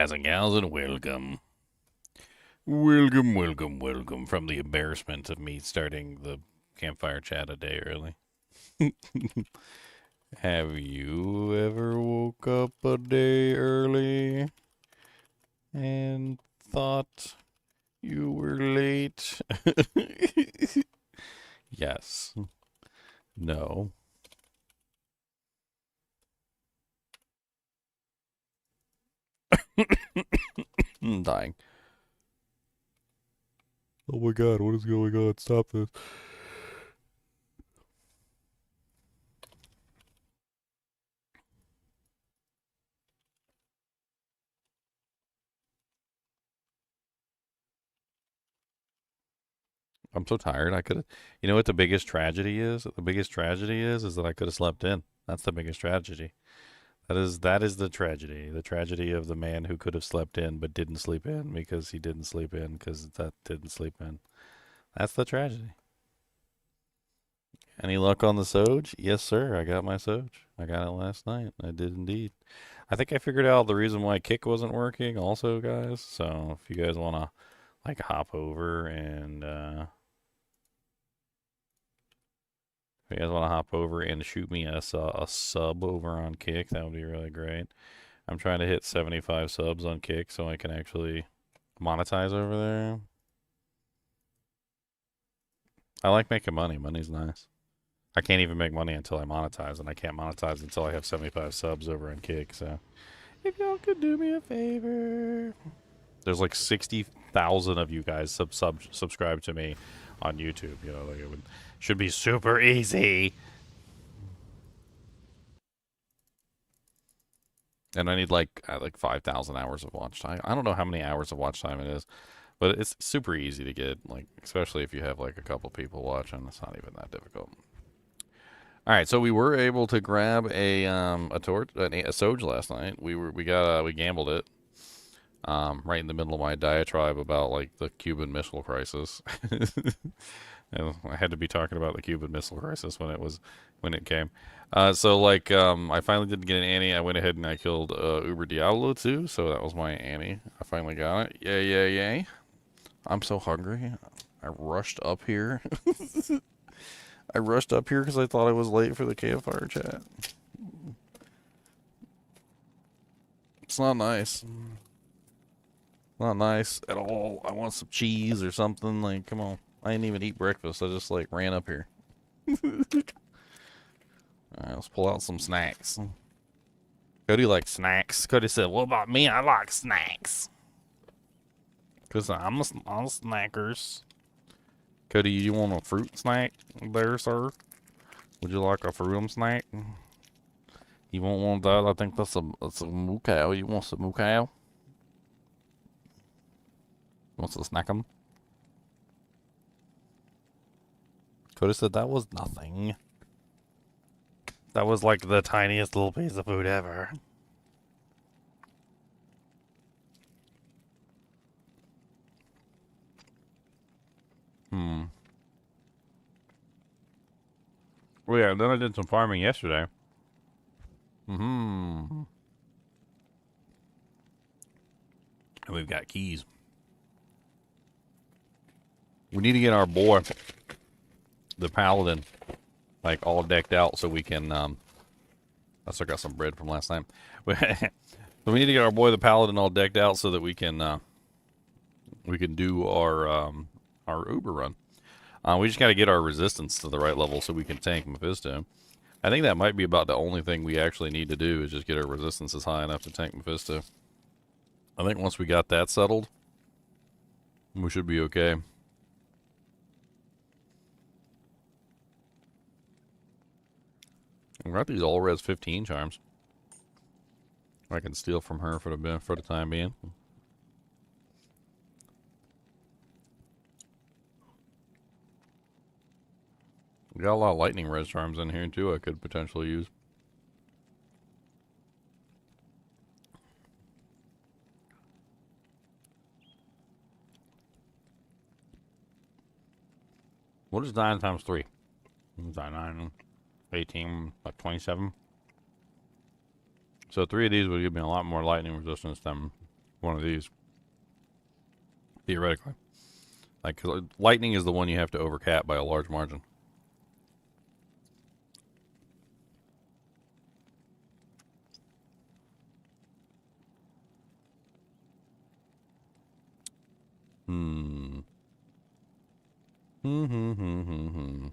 Guys and gals, and welcome. Welcome from the embarrassment of me starting the campfire chat a day early. Have you ever woke up a day early and thought you were late? Yes. No. I'm dying. Oh my god, what is going on? Stop this. I'm so tired. I could have. You know what the biggest tragedy is? The biggest tragedy is that I could have slept in. That's the biggest tragedy. That is the tragedy. The tragedy of the man who could have slept in but didn't sleep in because he didn't sleep in because that didn't sleep in. That's the tragedy. Any luck on the Soj? Yes, sir. I got my Soj. I got it last night. I did indeed. I think I figured out the reason why kick wasn't working also, guys. So if you guys want to like hop over and if you guys want to hop over and shoot me a sub over on kick, that would be really great. I'm trying to hit 75 subs on kick so I can actually monetize over there. I like making money. Money's nice. I can't even make money until I monetize, and I can't monetize until I have 75 subs over on kick. So if y'all could do me a favor. There's like 60,000 of you guys subscribe to me on YouTube. You know, like should be super easy. And I need like 5,000 hours of watch time. I don't know how many hours of watch time it is, but it's super easy to get. Like especially if you have like a couple people watching, it's not even that difficult. All right, so we were able to grab a torch, a Soj last night. We gambled it. Right in the middle of my diatribe about like the Cuban Missile Crisis. And I had to be talking about the Cuban Missile Crisis when it came. I finally did get an Annie. I went ahead and I killed Uber Diablo too, so that was my Annie. I finally got it. Yay. I'm so hungry. I rushed up here. I rushed up here because I thought I was late for the campfire chat. It's not nice. Not nice at all. I want some cheese or something. Like, come on. I didn't even eat breakfast. I just, like, ran up here. Alright, let's pull out some snacks. Cody likes snacks. Cody said, what about me? I like snacks. Because I'm a snackers. Cody, you want a fruit snack there, sir? Would you like a fruit snack? You won't want that? I think that's a moo cow. You want some moo cow? Wants to snack them? Coda said that was nothing. That was like the tiniest little piece of food ever. Well, yeah, then I did some farming yesterday. And we've got keys. We need to get our boy, the paladin, like all decked out so we can. I still got some bread from last night. So we need to get our boy, the paladin, all decked out so that we can do our Uber run. We just got to get our resistance to the right level so we can tank Mephisto. I think that might be about the only thing we actually need to do is just get our resistances high enough to tank Mephisto. I think once we got that settled, we should be okay. I got these all res 15 charms. I can steal from her for the time being. We got a lot of lightning res charms in here too I could potentially use. What is 9 times 3? Is that 9, 18, like 27? So 3 of these would give me a lot more lightning resistance than One of these. Theoretically. Like, 'cause lightning is the one you have to overcap by a large margin. Hmm. Hmm.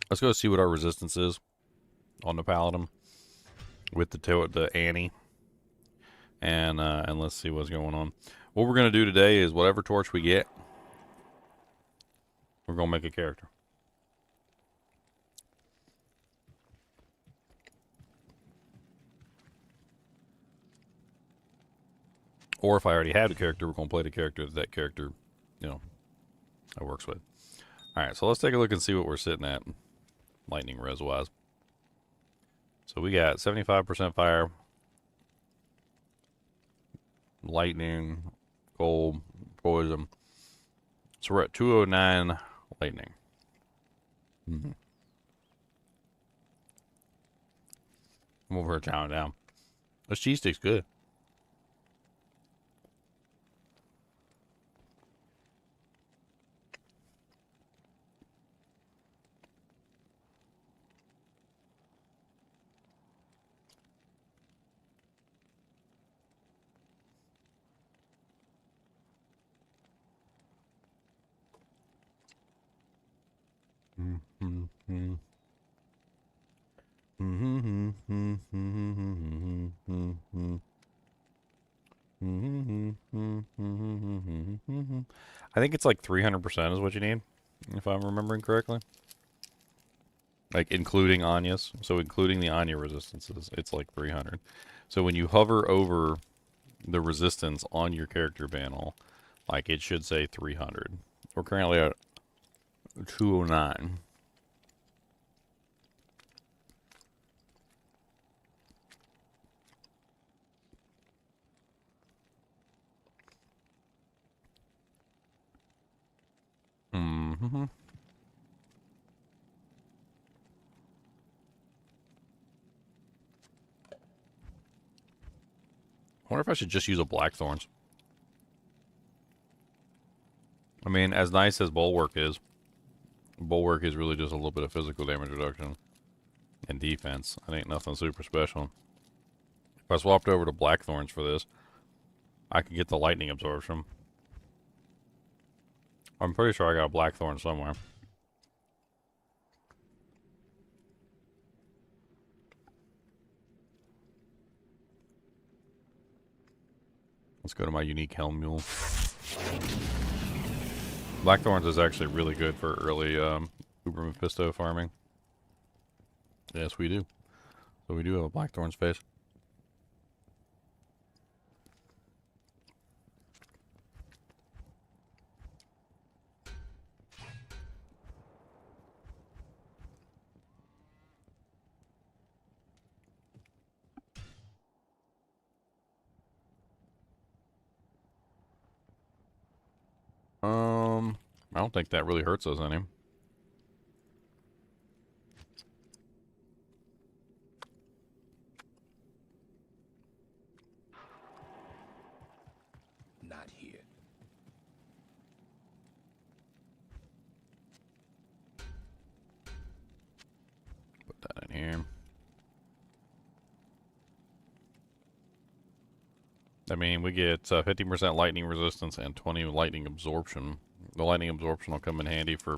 Let's go see what our resistance is on the paladin with the Annie, and let's see what's going on. What we're gonna do today is whatever torch we get, we're gonna make a character. Or if I already have a character, we're gonna play the character that character, you know, that works with. All right, so let's take a look and see what we're sitting at, lightning res wise. So we got 75% fire, lightning, cold, poison. So we're at 209 lightning. Mm-hmm. I'm over here chowing down. This cheese stick's good. Mm-hmm. I think it's like 300% is what you need, if I'm remembering correctly. Like including Anya's. So including the Anya resistances, it's like 300. So when you hover over the resistance on your character panel, like it should say 300. We're currently at 209. Mm-hmm. I wonder if I should just use a Blackthorns. I mean, as nice as Bulwark is really just a little bit of physical damage reduction and defense. It ain't nothing super special. If I swapped over to Blackthorns for this, I could get the lightning absorption. I'm pretty sure I got a Blackthorn somewhere. Let's go to my unique helm mule. Blackthorns is actually really good for early Uber Mephisto farming. Yes, we do. So we do have a Blackthorn space. I don't think that really hurts us any. Not here. Put that in here. I mean, we get 50% lightning resistance and 20 lightning absorption. The lightning absorption will come in handy for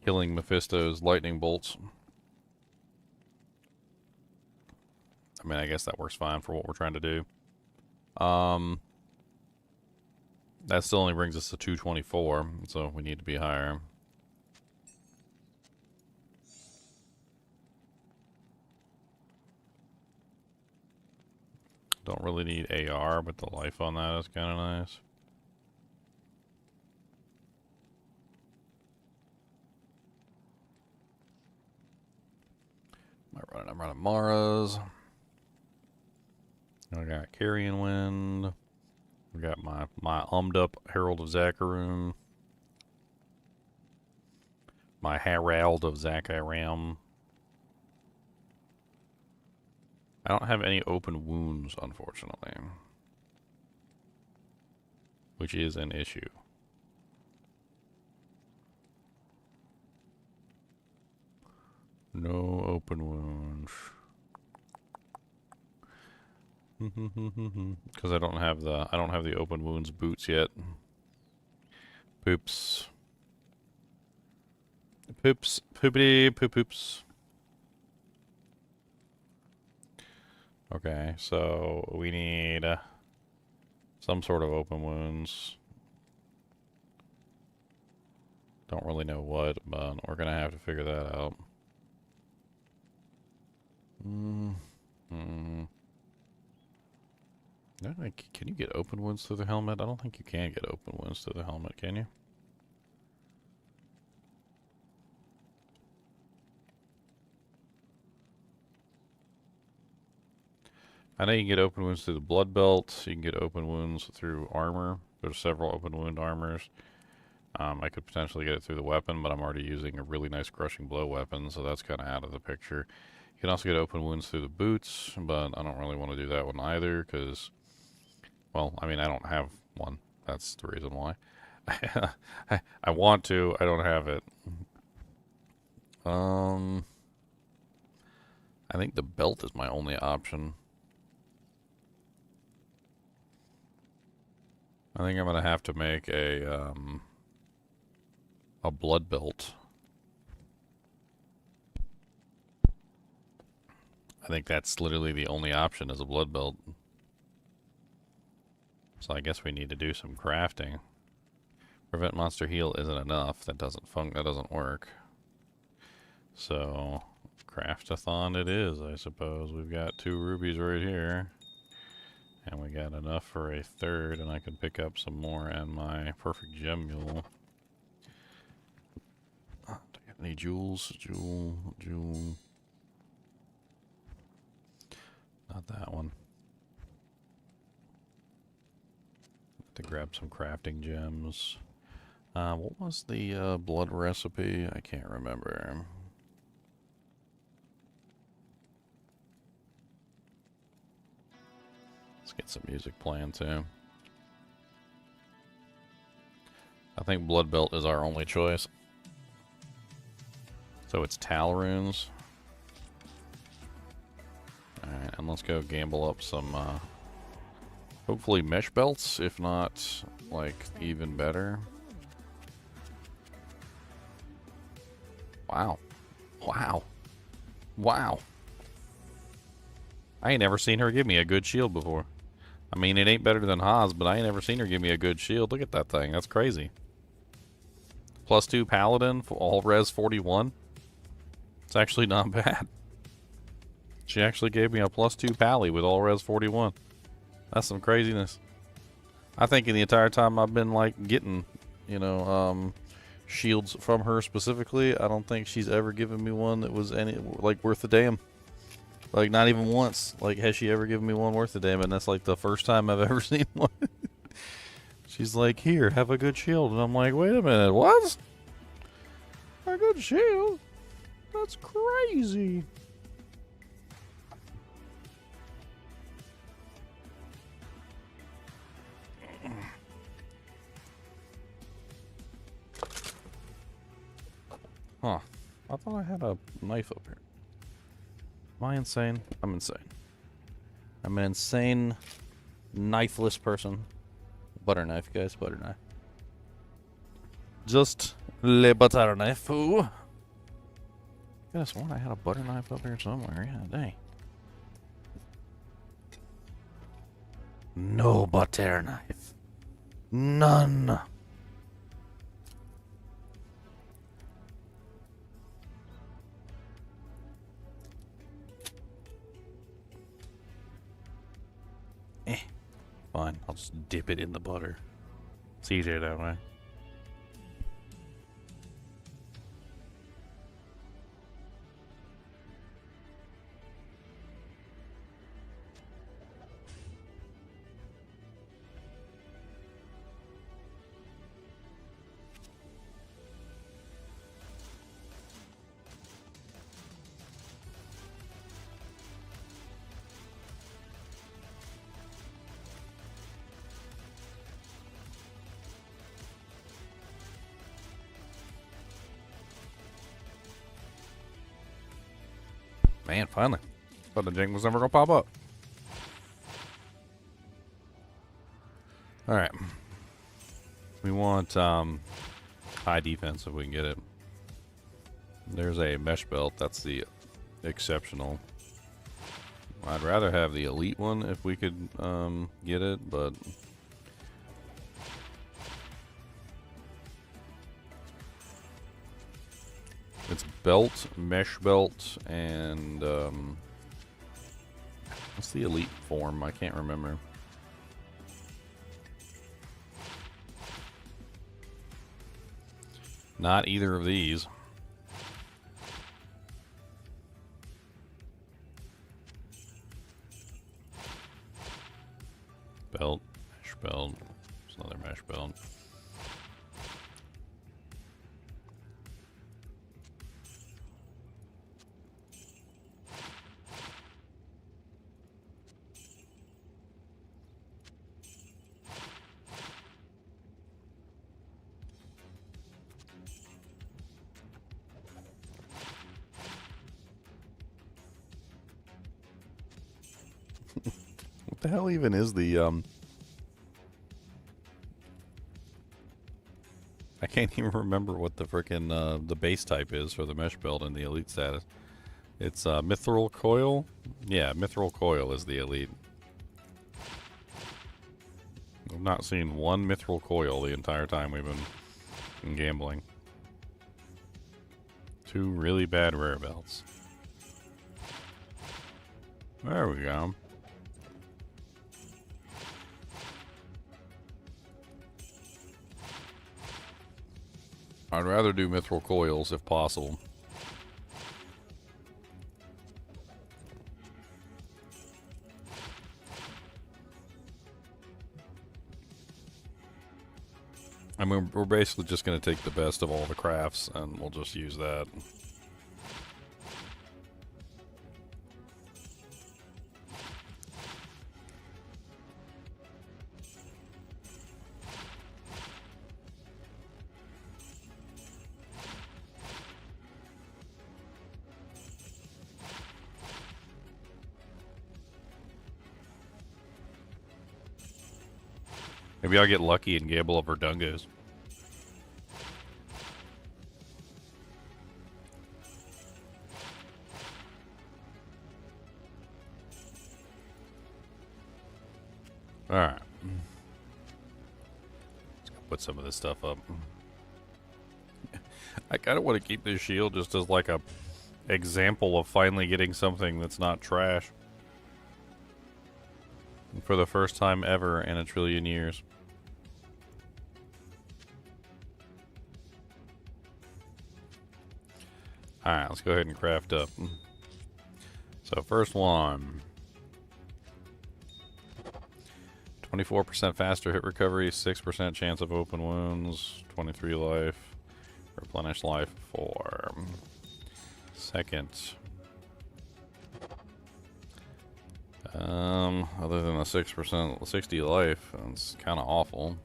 killing Mephisto's lightning bolts. I mean, I guess that works fine for what we're trying to do. That still only brings us to 224, so we need to be higher. Don't really need AR, but the life on that is kind of nice. I'm running Mara's. I got Carrion Wind. We got my up Herald of Zakarum. My Herald of Zakaram. I don't have any open wounds, unfortunately. Which is an issue. No open wounds. Because I don't have the open wounds boots yet. Poops. Poops. Poopity poop poops. Okay, so we need some sort of open wounds. Don't really know what, but we're gonna have to figure that out. Can you get open wounds through the helmet? I don't think you can get open wounds through the helmet, can you? I know you can get open wounds through the blood belt. You can get open wounds through armor. There's several open wound armors. I could potentially get it through the weapon, but I'm already using a really nice crushing blow weapon, so that's kind of out of the picture. You can also get open wounds through the boots, but I don't really want to do that one either, because, well, I mean, I don't have one. That's the reason why. I want to, I don't have it. I think the belt is my only option. I think I'm gonna have to make a blood belt. I think that's literally the only option is a blood belt. So I guess we need to do some crafting. Prevent monster heal isn't enough. That doesn't work. So craft-a-thon it is, I suppose. We've got 2 rubies right here. And we got enough for a third, and I can pick up some more and my perfect gem mule. Do I got any jewels? Jewel. Not that one. To grab some crafting gems. What was the blood recipe? I can't remember. Let's get some music playing too. I think blood belt is our only choice. So it's Tal runes. Alright, and let's go gamble up some hopefully mesh belts, if not like even better. Wow. I ain't never seen her give me a good shield before. I mean, it ain't better than Haas, but I ain't never seen her give me a good shield. Look at that thing. That's crazy. +2 paladin for all res 41. It's actually not bad. She actually gave me a +2 pally with all res 41. That's some craziness. I think in the entire time I've been like getting, you know, shields from her specifically, I don't think she's ever given me one that was any like worth a damn. Like not even once. Like has she ever given me one worth a damn? And that's like the first time I've ever seen one. She's like, here, have a good shield, and I'm like, wait a minute, what? A good shield? That's crazy. Huh. I thought I had a knife up here. Am I insane? I'm insane. I'm an insane, knifeless person. Butter knife, guys. Butter knife. Just le butter knife. Ooh. I could have sworn I had a butter knife up here somewhere. Yeah, dang. No butter knife. None. Fine, I'll just dip it in the butter. It's easier that way. Man, finally. Thought the jing was never gonna pop up. Alright. We want high defense if we can get it. There's a mesh belt. That's the exceptional. I'd rather have the elite one if we could get it, but it's belt, mesh belt, and what's the elite form? I can't remember. Not either of these. Belt, mesh belt. There's another mesh belt. What the hell even is the I can't even remember what the frickin' the base type is for the mesh belt in the elite status. It's mithril coil. Yeah, mithril coil is the elite. I've not seen one mithril coil the entire time we've been gambling. Two really bad rare belts. There we go. I'd rather do mithril coils if possible. I mean, we're basically just going to take the best of all the crafts and we'll just use that. Maybe I'll get lucky and gamble over dungos. Alright. Let's go put some of this stuff up. I kind of want to keep this shield just as like a example of finally getting something that's not trash. For the first time ever in a trillion years. Alright, let's go ahead and craft up. So first one. 24% faster hit recovery, 6% chance of open wounds, 23 life, replenish life 4. Second. Other than the 6%, 60 life, it's kind of awful.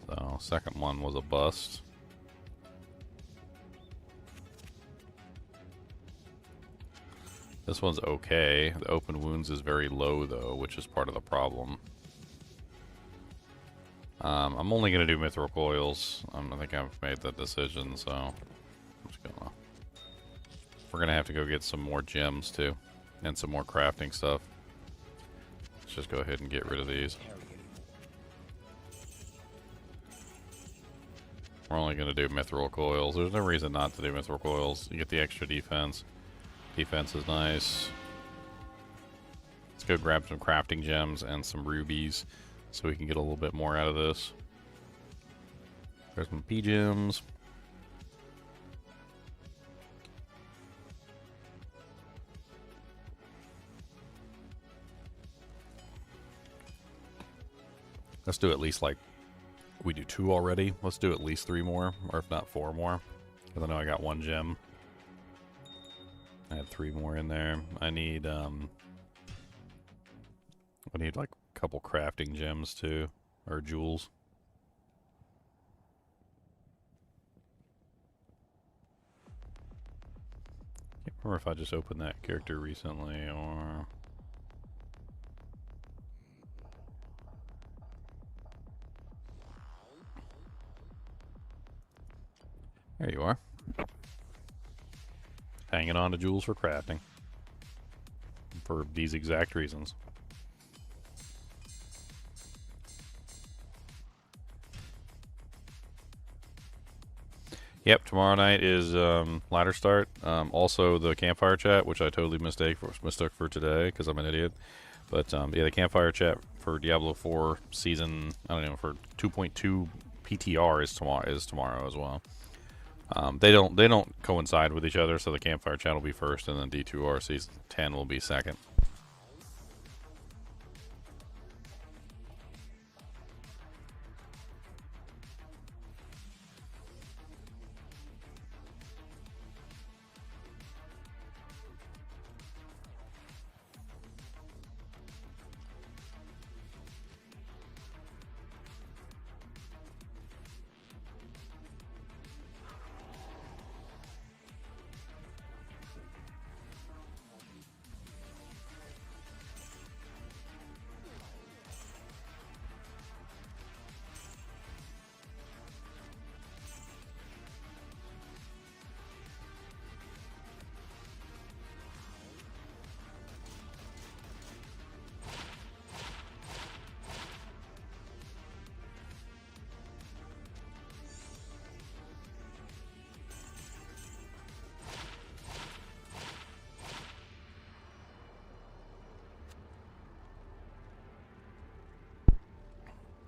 So, second one was a bust. This one's okay. The open wounds is very low, though, which is part of the problem. I'm only going to do mithril coils. I think I've made that decision, so I'm just gonna... We're going to have to go get some more gems, too, and some more crafting stuff. Let's just go ahead and get rid of these. We're only going to do mithril coils. There's no reason not to do mithril coils. You get the extra defense. Defense is nice. Let's go grab some crafting gems and some rubies so we can get a little bit more out of this. There's some P gems. Let's do at least like we do 2 already. Let's do at least 3 more, or if not 4 more. Because I know I got 1 gem. I had 3 more in there. I need like a couple crafting gems too, or jewels. Can't Or if I just opened that character recently, or... There you are. Hanging on to jewels for crafting. For these exact reasons. Yep, tomorrow night is ladder start. Also the campfire chat, which I totally mistook for today because I'm an idiot. But yeah, the campfire chat for Diablo 4 season, I don't know, for 2.2 PTR is tomorrow as well. They don't coincide with each other, so the campfire chat will be first, and then D2R season 10 will be second.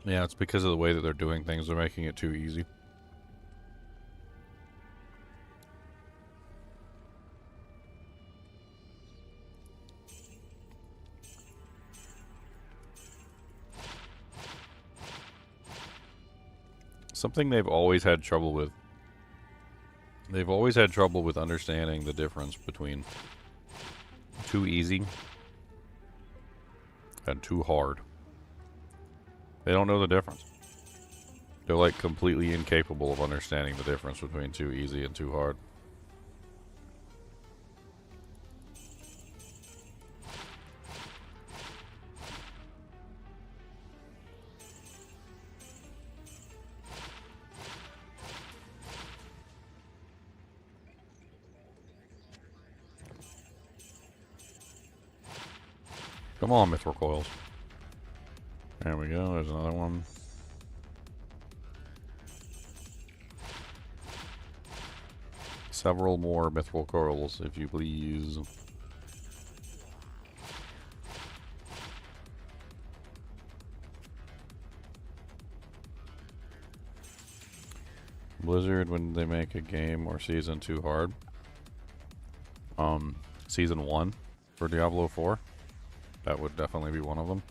Yeah, it's because of the way that they're doing things. They're making it too easy. Something they've always had trouble with. They've always had trouble with understanding the difference between too easy and too hard. They don't know the difference. They're like completely incapable of understanding the difference between too easy and too hard. Come on, mithril coils. There we go, there's another one. Several more mithril coils, if you please. Blizzard, when they make a game or season too hard? Season 1 for Diablo 4. That would definitely be one of them.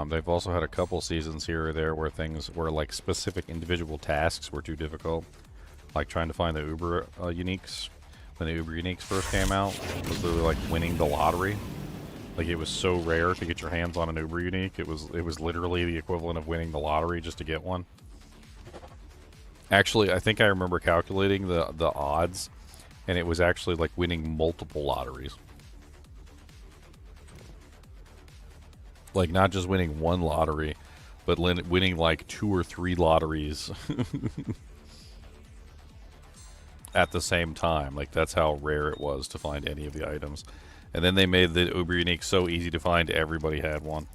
They've also had a couple seasons here or there where things were like specific individual tasks were too difficult. Like trying to find the Uber uniques. When the Uber uniques first came out, it was literally like winning the lottery. Like it was so rare to get your hands on an Uber unique. It was literally the equivalent of winning the lottery just to get one. Actually, I think I remember calculating the odds, and it was actually like winning multiple lotteries. Like not just winning one lottery, but winning like 2 or 3 lotteries at the same time. Like that's how rare it was to find any of the items. And then they made the Uber Unique so easy to find, everybody had one.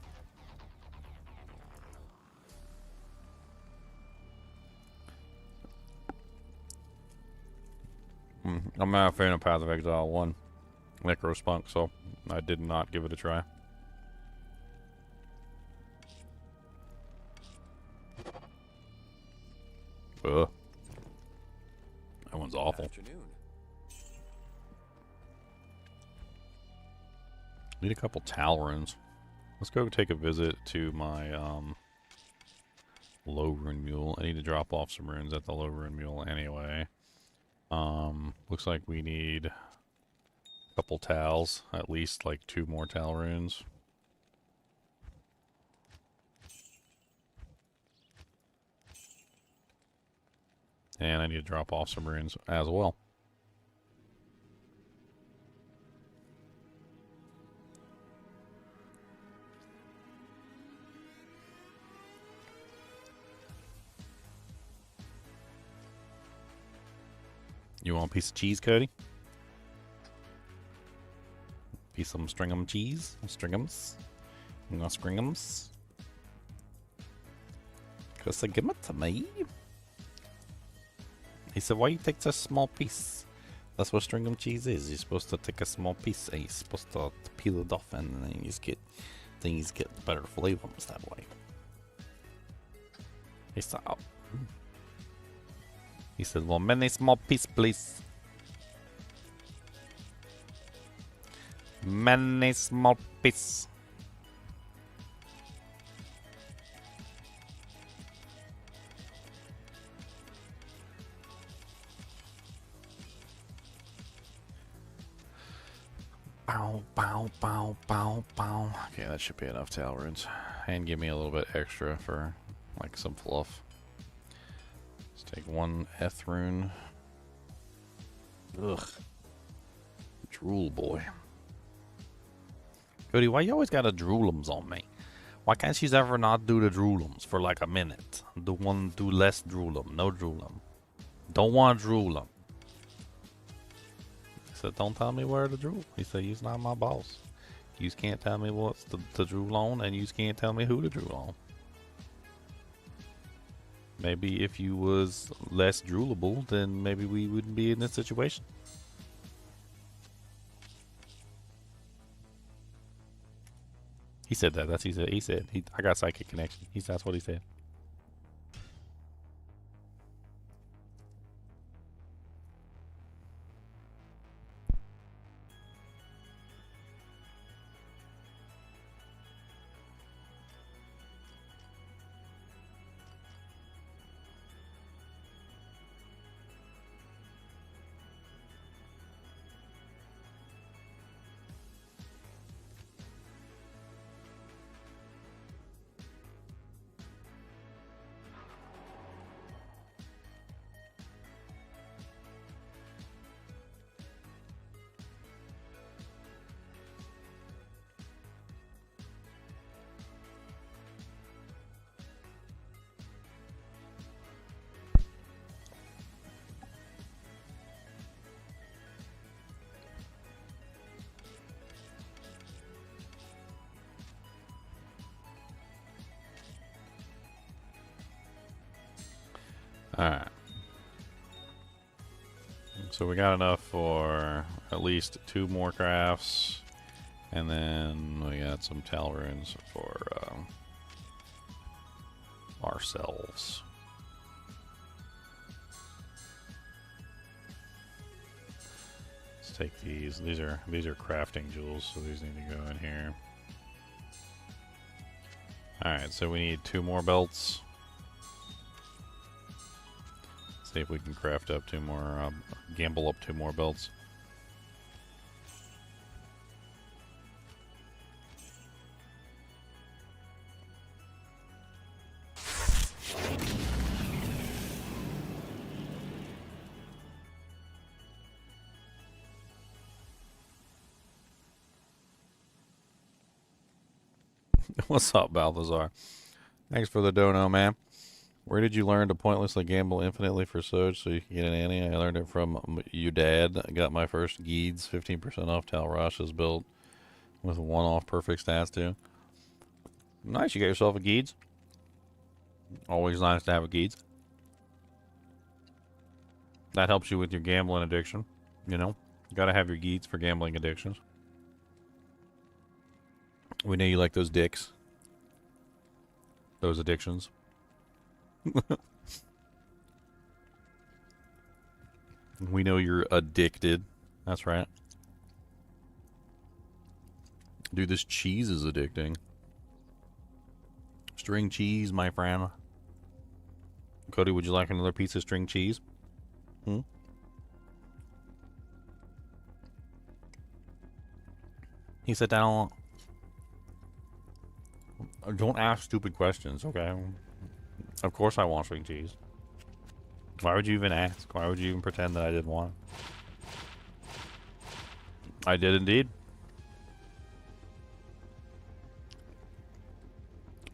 I'm not a fan of Path of Exile 1 Necrospunk, so I did not give it a try. Ugh. That one's awful. Afternoon. Need a couple Tal runes. Let's go take a visit to my low rune mule. I need to drop off some runes at the low rune mule anyway. Looks like we need a couple Tals, at least like 2 more Tal runes. And I need to drop off some runes as well. You want a piece of cheese, Cody? Piece of some stringham cheese? Stringhams? You want stringhams? Because they give it to me. He said, why you take such a small piece? That's what stringham cheese is. You're supposed to take a small piece and you're supposed to peel it off, and then you just get better flavors that way. He said, oh. He said, well, many small piece, please. Many small piece. Bow, bow, bow, bow, bow. Okay, that should be enough tail runes. And give me a little bit extra for, like, some fluff. Let's take one Eth rune. Ugh. Drool boy. Cody, why you always gotta droolums on me? Why can't you ever not do the droolums for like a minute? Do less droolum, no droolum. Don't want droolum. He said, don't tell me where to drool. He said, you's not my boss. You can't tell me what's to drool on, and you can't tell me who to drool on. Maybe if you was less droolable, then maybe we wouldn't be in this situation. He said that. That's what he said. I got psychic connection. That's what he said. Alright. So we got enough for at least 2 more crafts. And then we got some tal runes for ourselves. Let's take these. These are crafting jewels, so these need to go in here. Alright, so we need 2 more belts. See if we can craft up 2 more, gamble up 2 more belts. What's up, Balthazar? Thanks for the dono, man. Where did you learn to pointlessly gamble infinitely for Soj so you can get an Annie? I learned it from your dad. I got my first Geeds, 15% off Tal Rasha's built with 1 off perfect stats too. Nice, you got yourself a Geeds. Always nice to have a Geeds. That helps you with your gambling addiction, you know? You gotta have your Geeds for gambling addictions. We know you like those dicks. Those addictions. We know you're addicted. That's right. Dude, this cheese is addicting. String cheese, my friend. Cody, would you like another piece of string cheese? Hmm? He said, don't ask stupid questions, okay? Of course I want string cheese. Why would you even ask? Why would you even pretend that I didn't want it? I did indeed.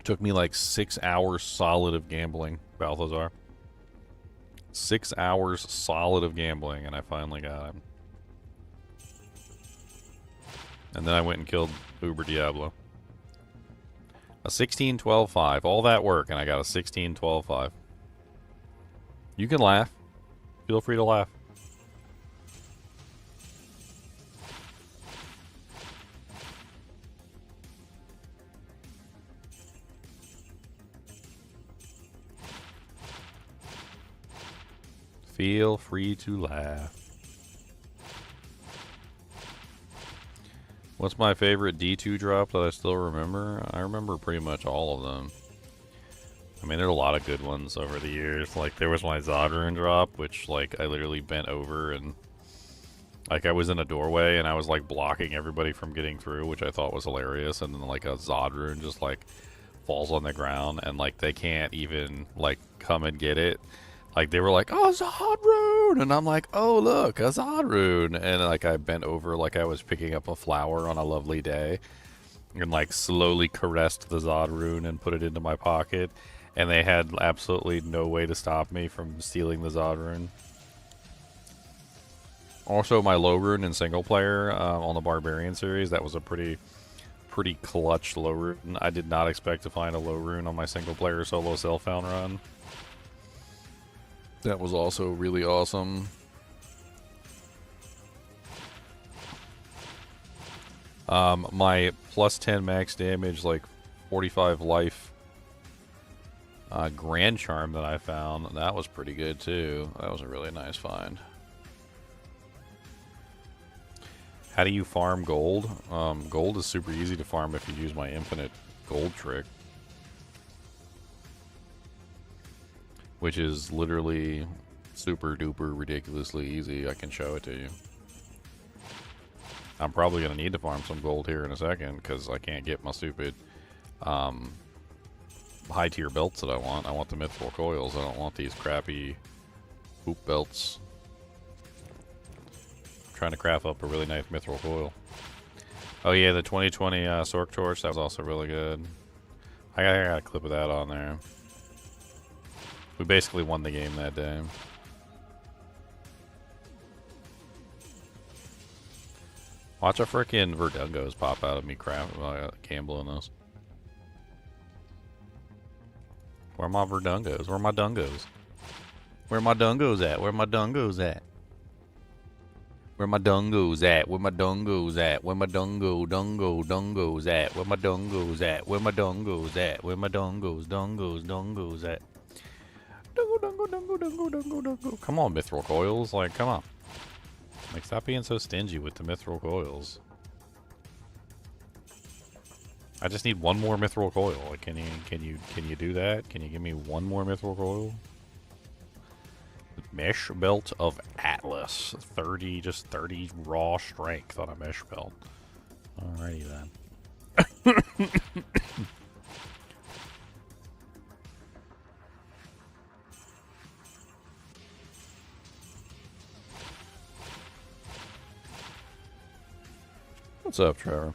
Took me like 6 hours solid of gambling, Balthazar. 6 hours solid of gambling, and I finally got him. And then I went and killed Uber Diablo. A 16-12-5. All that work, and I got a 16-12-5. You can laugh. Feel free to laugh. Feel free to laugh. What's my favorite D2 drop that I still remember? I remember pretty much all of them. I mean, there's a lot of good ones over the years. Like, there was my Zodrune drop, which, like, I literally bent over and, like, I was in a doorway and I was, like, blocking everybody from getting through, which I thought was hilarious. And then, like, a Zodrune just, like, falls on the ground and, like, they can't even, like, come and get it. Like, they were like, oh, Zodrune! And I'm like, oh, look, a Zodrune! And, like, I bent over like I was picking up a flower on a lovely day. And, like, slowly caressed the Zodrune and put it into my pocket. And they had absolutely no way to stop me from stealing the Zodrune. Also, my low rune in single player on the Barbarian series, that was a pretty clutch low rune. I did not expect to find a low rune on my single player solo self-found run. That was also really awesome. My plus 10 max damage, like 45 life Grand Charm that I found, that was pretty good too. That was a really nice find. How do you farm gold? Gold is super easy to farm if you use my infinite gold trick. Which is literally super duper ridiculously easy. I can show it to you. I'm probably going to need to farm some gold here in a second because I can't get my stupid high tier belts that I want. I want the mithril coils. I don't want these crappy hoop belts. I'm trying to craft up a really nice mithril coil. Oh yeah, the 2020 Sork Torch, that was also really good. I got a clip of that on there. We basically won the game that day. Watch a frickin' Verdungos pop out of me gambling this. Where are my Verdungos? Where are my Dungos? Where are my Dungos at? Where are my Dungos at? Where my Dungos at? Where my Dungos at? Where my Dungos at? Where my Dungos at? Where my Dungos at? Where my Dungos at? Dungo. Come on, mithril coils. Like, come on. Like, stop being so stingy with the mithril coils. I just need one more mithril coil. Like, can you do that? Can you give me one more mithril coil? Mesh belt of Atlas. 30 raw strength on a mesh belt. Alrighty then. What's up, Trevor?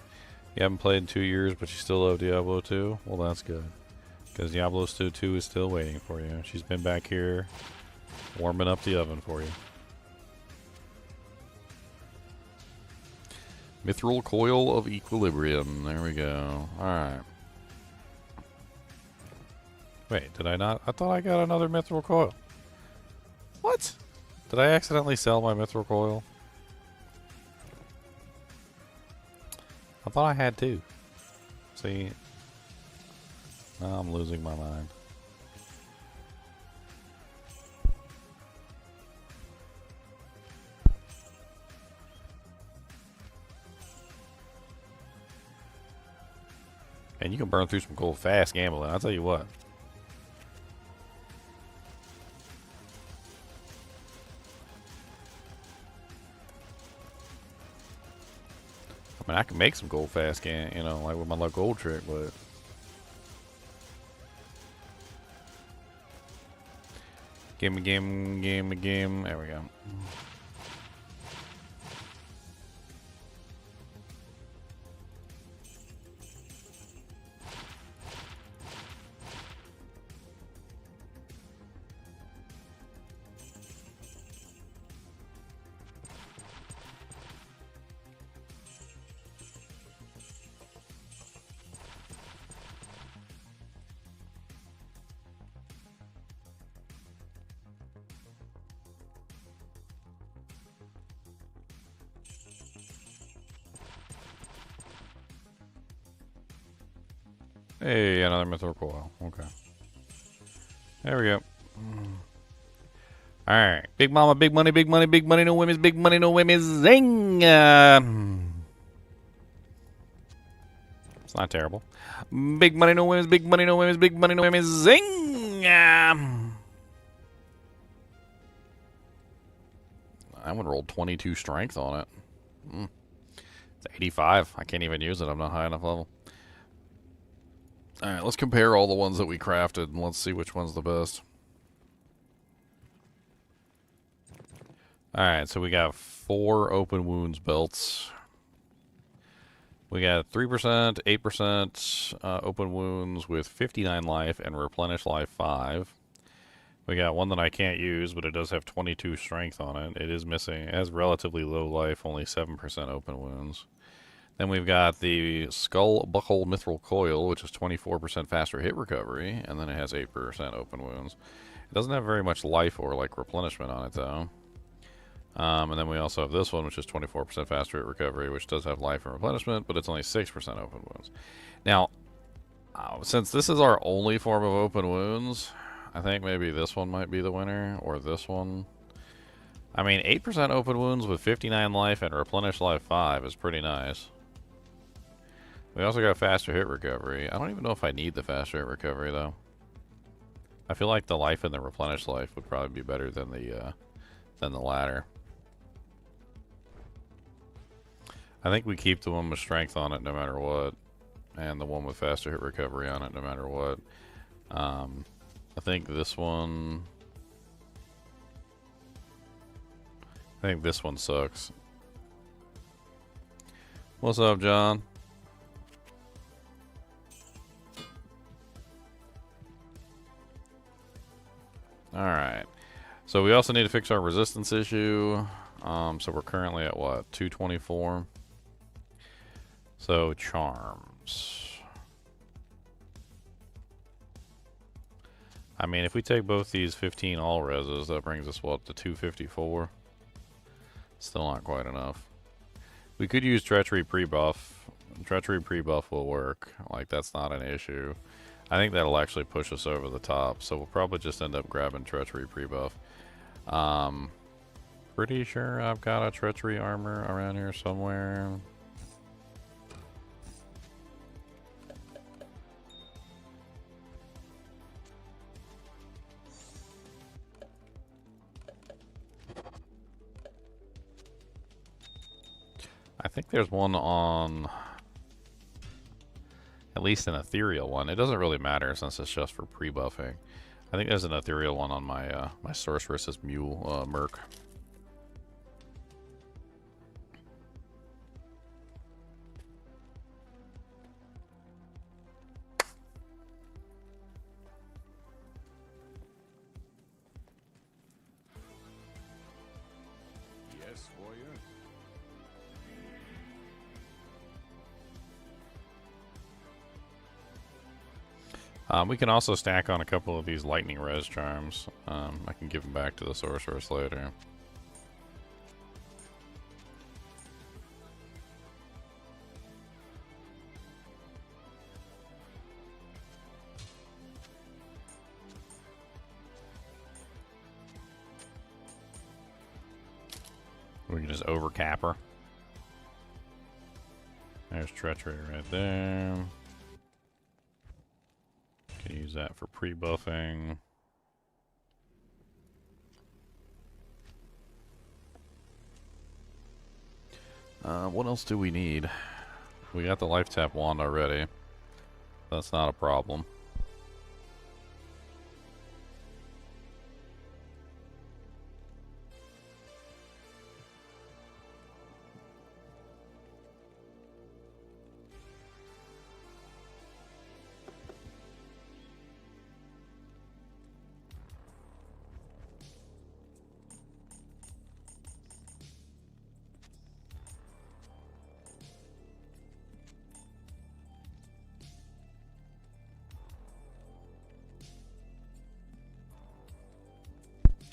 You haven't played in 2 years, but you still love Diablo 2? Well, that's good. Because Diablo 2 is still waiting for you. She's been back here warming up the oven for you. Mithril Coil of Equilibrium. There we go. Alright. Wait, did I not? I thought I got another Mithril Coil. What? Did I accidentally sell my Mithril Coil? I thought I had two. See? Now I'm losing my mind. And you can burn through some gold fast gambling, I'll tell you what. I mean, I can make some gold fast, you know, like with my little gold trick, but Game, game, game, game. There we go. Hey, another mythical coil. Okay. There we go. Alright. Big mama, big money, big money, big money, no women's, big money, no women's. Zing! It's not terrible. Big money, no women's, big money, no women's, big money, no women's. Zing! I would roll 22 strength on it. It's 85. I can't even use it. I'm not high enough level. Alright, let's compare all the ones that we crafted and let's see which one's the best. Alright, so we got 4 open wounds belts. We got 3%, 8% open wounds with 59 life and replenish life 5. We got one that I can't use, but it does have 22 strength on it. It is missing. It has relatively low life, only 7% open wounds. Then we've got the Skull Buckle Mithril Coil, which is 24% faster hit recovery, and then it has 8% open wounds. It doesn't have very much life or like replenishment on it though. And then we also have this one, which is 24% faster hit recovery, which does have life and replenishment, but it's only 6% open wounds. Now, since this is our only form of open wounds, I think maybe this one might be the winner, or this one. I mean, 8% open wounds with 59 life and replenish life 5 is pretty nice. We also got faster hit recovery. I don't even know if I need the faster hit recovery, though. I feel like the life and the replenish life would probably be better than the latter. I think we keep the one with strength on it no matter what, and the one with faster hit recovery on it no matter what. I think this one... I think this one sucks. What's up, John? Alright. So we also need to fix our resistance issue. So we're currently at what? 224? So charms. I mean, if we take both these 15 all reses, that brings us what, to 254? Still not quite enough. We could use treachery pre-buff. Treachery pre-buff will work. Like, that's not an issue. I think that'll actually push us over the top, so we'll probably just end up grabbing treachery pre-buff. Pretty sure I've got a treachery armor around here somewhere. I think there's one on... at least an ethereal one. It doesn't really matter since it's just for pre-buffing. I think there's an ethereal one on my my sorceress's mule merc. Yes, warrior. We can also stack on a couple of these lightning res charms. I can give them back to the sorceress later. We can just overcap her. There's treachery right there. Can use that for pre-buffing. What else do we need? We got the life tap wand already. That's not a problem.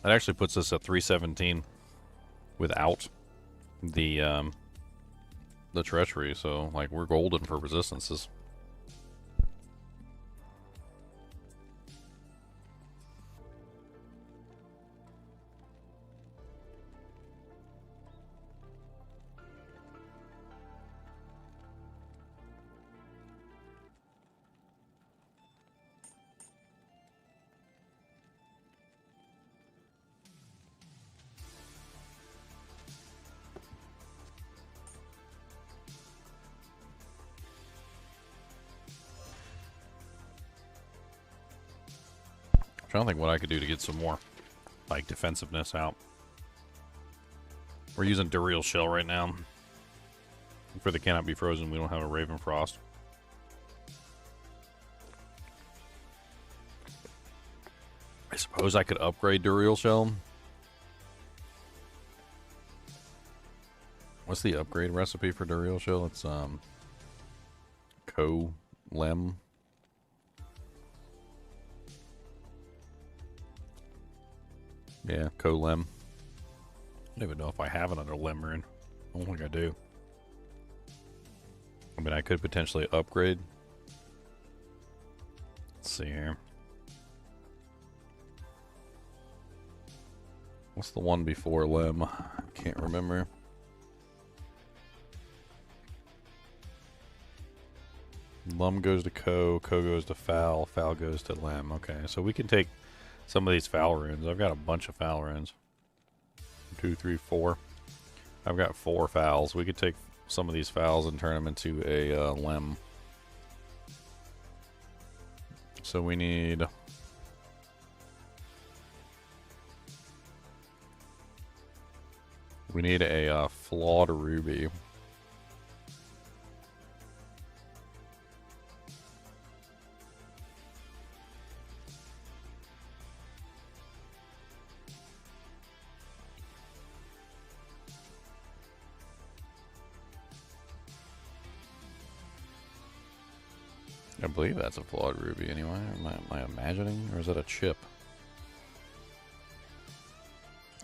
That actually puts us at 317 without the treachery. So like we're golden for resistances. I'm trying to think what I could do to get some more, like, defensiveness out. We're using Duriel Shell right now. For the Cannot Be Frozen, we don't have a Raven Frost. I suppose I could upgrade Duriel Shell. What's the upgrade recipe for Duriel Shell? It's, Co-Lem. Yeah, Co-Lem. I don't even know if I have another Lemrin. I don't think I do. I mean, I could potentially upgrade. Let's see here. What's the one before Lem? Can't remember. Lum goes to Co goes to Foul goes to Lem. Okay, so we can take some of these foul runes. I've got a bunch of foul runes. 2, 3, 4. I've got 4 fouls. We could take some of these fouls and turn them into a Lem. So we need... We need a flawed ruby. I believe that's a flawed ruby anyway. Am I imagining? Or is that a chip?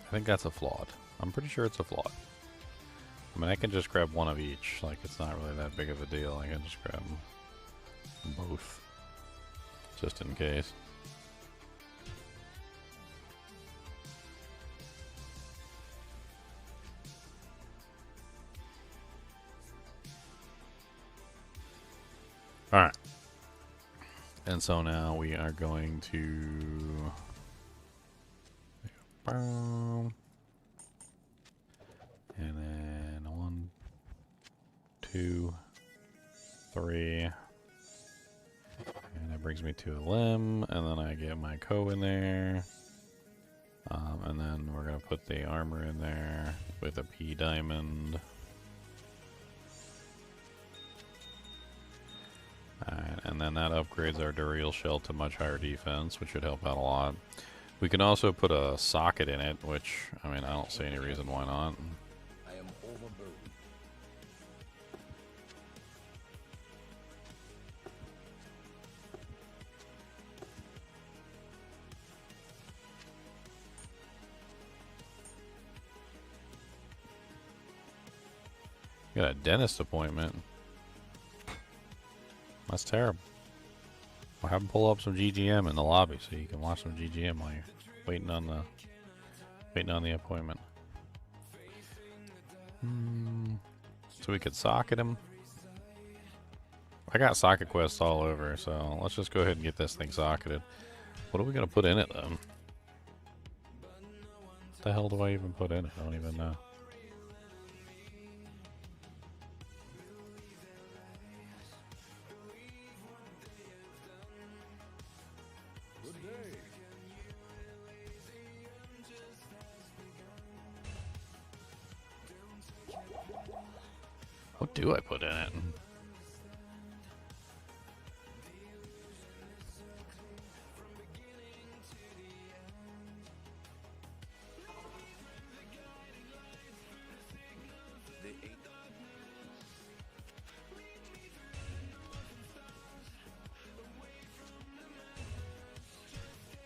I think that's a flawed. I'm pretty sure it's a flawed. I mean, I can just grab one of each. Like, it's not really that big of a deal. I can just grab both. Just in case. Alright. And so now we are going to... And then 1, 2, 3. And that brings me to a Lem. And then I get my Co in there. And then we're going to put the armor in there with a P diamond. Alright, and then that upgrades our Duriel Shell to much higher defense, which should help out a lot. We can also put a socket in it, which, I mean, I don't see any reason why not. I am overburdened. You got a dentist appointment. That's terrible. We'll have him pull up some GGM in the lobby so you can watch some GGM while you're waiting on the appointment. So we could socket him. I got socket quests all over, so let's just go ahead and get this thing socketed. What are we gonna put in it though? What the hell do I even put in it? I don't even know. What do I put in it?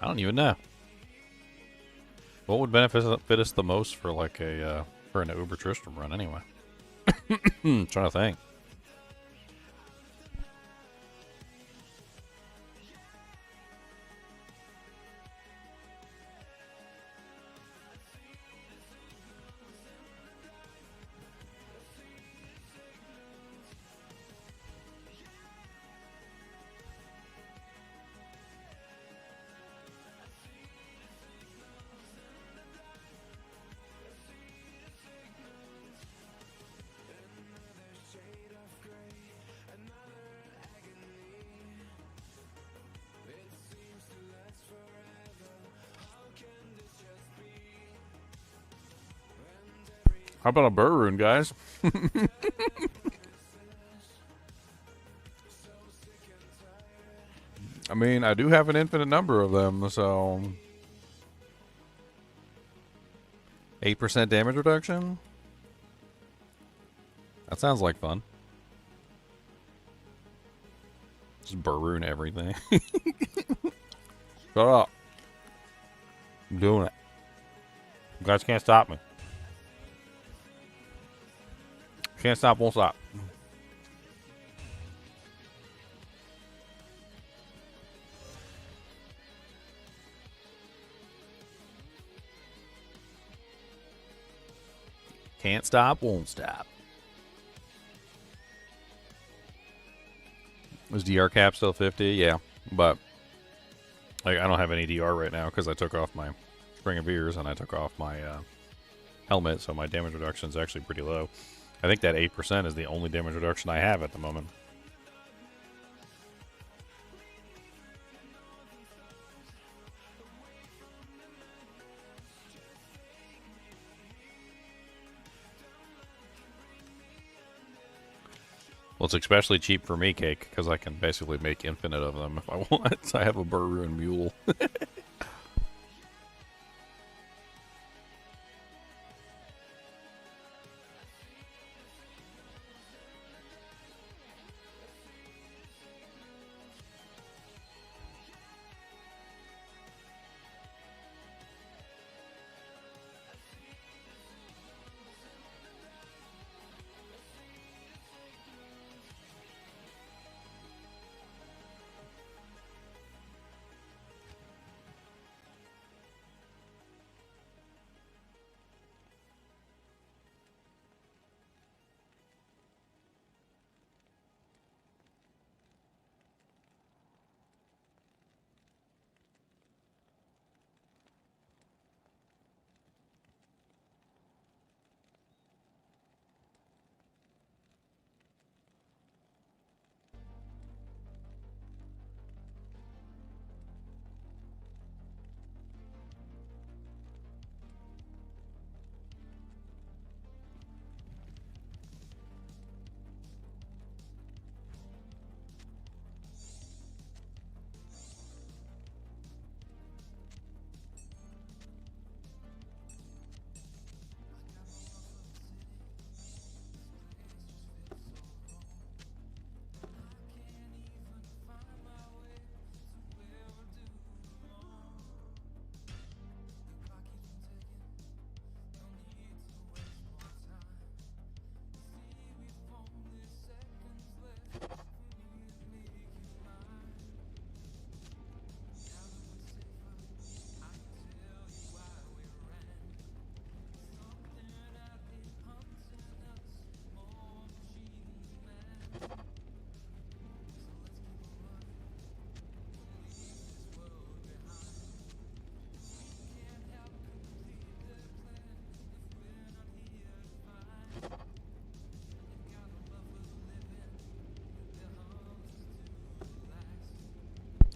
I don't even know. What would benefit fit us the most for like a for an Uber Tristram run anyway? Trying to think. How about a burr rune, guys? I mean, I do have an infinite number of them, so 8% damage reduction? That sounds like fun. Just burr rune everything. Shut up. I'm doing it. You guys can't stop me. Can't stop, won't stop. Can't stop, won't stop. Is DR cap still 50? Yeah, but like I don't have any DR right now because I took off my Spring of Ears and I took off my helmet, so my damage reduction is actually pretty low. I think that 8% is the only damage reduction I have at the moment. Well, it's especially cheap for me, Cake, because I can basically make infinite of them if I want. I have a burr rune mule.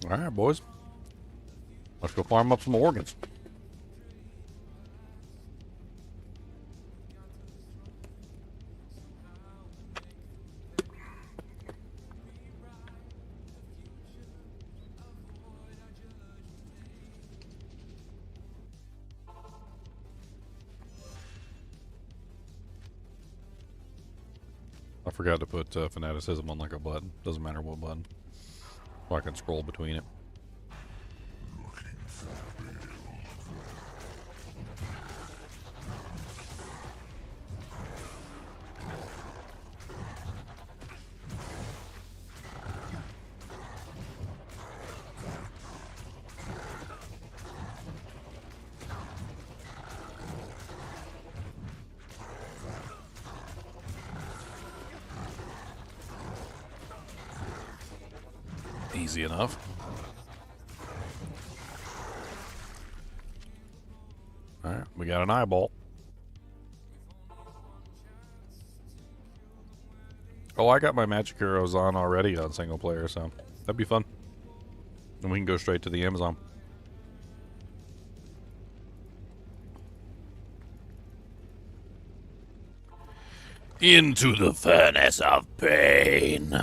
All right, boys. Let's go farm up some organs. I forgot to put fanaticism on like a button. Doesn't matter what button. So I can scroll between it. Easy enough. Alright, we got an eyeball. Oh, I got my magic heroes on already on single player, so that'd be fun. And we can go straight to the Amazon. Into the furnace of pain.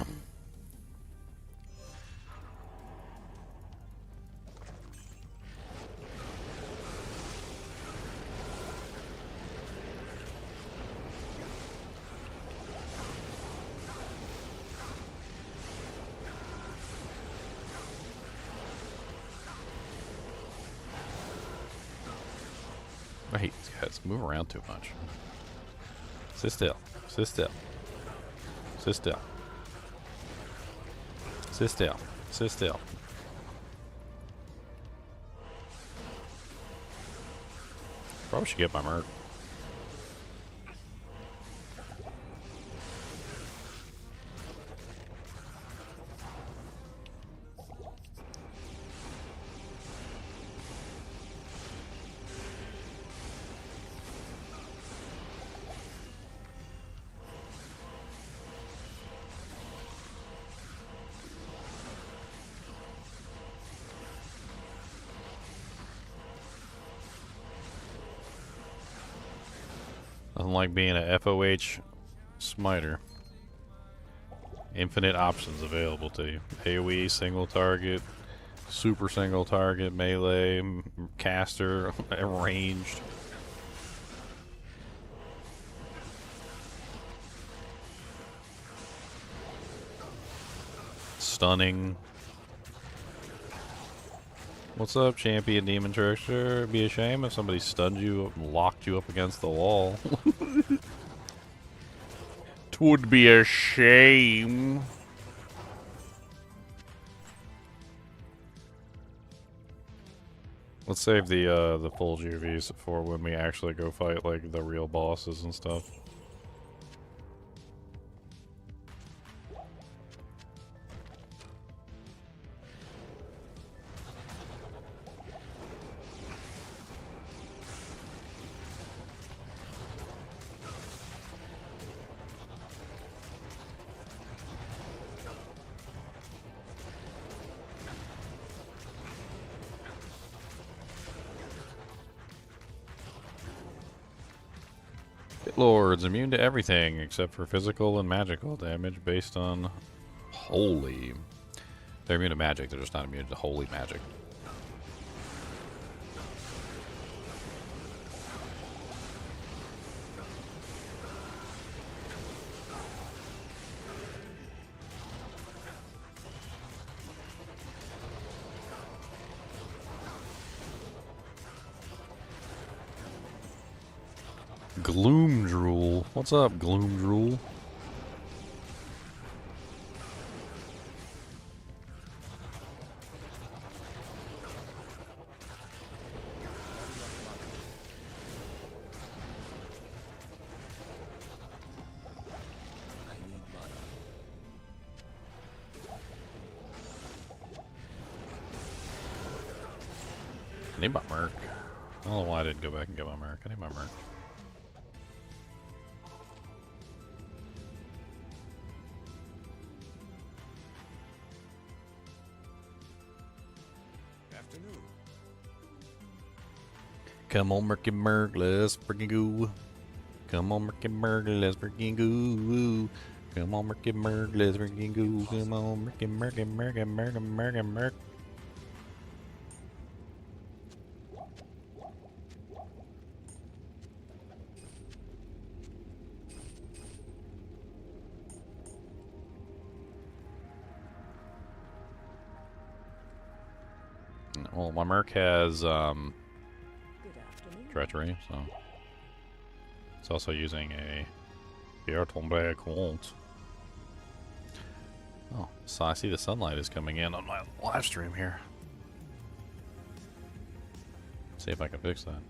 I hate these guys. Move around too much. Sit still. Sit still. Sit still. Sit still. Sit still. Probably should get my merc. Nothing like being a FOH smiter. Infinite options available to you. AoE, single target, super single target, melee, caster, ranged. Stunning. What's up, champion demon trickster? It'd be a shame if somebody stunned you and locked you up against the wall. Twould be a shame. Let's save the full GVs for when we actually go fight like the real bosses and stuff. Lords immune to everything except for physical and magical damage based on holy. They're immune to magic, they're just not immune to holy magic. Gloom Drool. What's up, Gloom Drool? I need my merc. I don't know why I didn't go back and get my merc. I need my merc. Come on, Merky Merc, let's freaking go. Come on, Merky Merc, let's freaking go. Come on, Merky Merc, let's freaking go. Come on, Merky Merc, Merc, Merc, Merc, Merc. Well, my Merc has treachery, so it's also using a Pierre Tombe Quant. Oh, so I see the sunlight is coming in on my live stream here. See if I can fix that.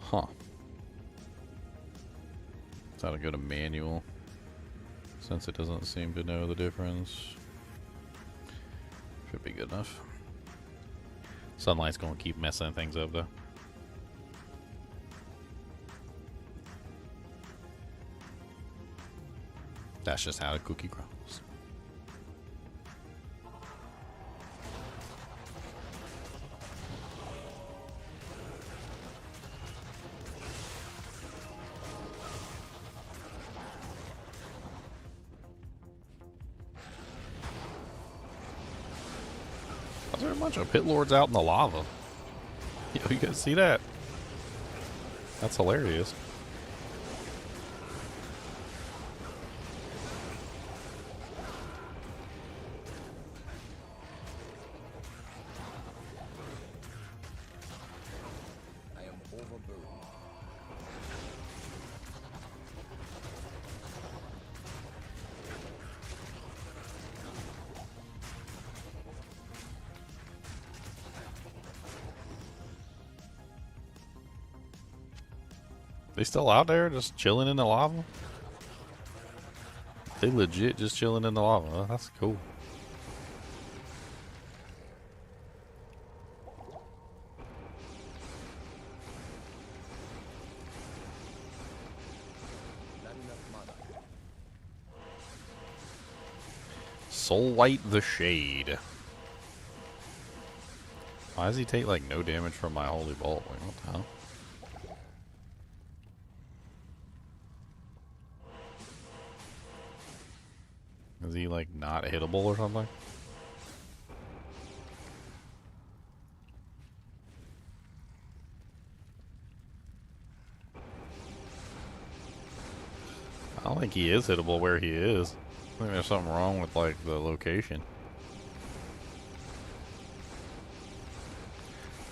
Huh. Thought I'd go to manual, since it doesn't seem to know the difference. Should be good enough. Sunlight's gonna keep messing things up though. That's just how the cookie crumbles. Why is there a bunch of pit lords out in the lava? Yo, you guys see that? That's hilarious. I am overburdened. They still out there just chilling in the lava? They legit just chilling in the lava. Oh, that's cool. Not enough mana. Soul White the Shade. Why does he take like no damage from my holy bolt? Like, what the hell? Is he like not hittable or something? I don't think he is hittable where he is. I think there's something wrong with like the location.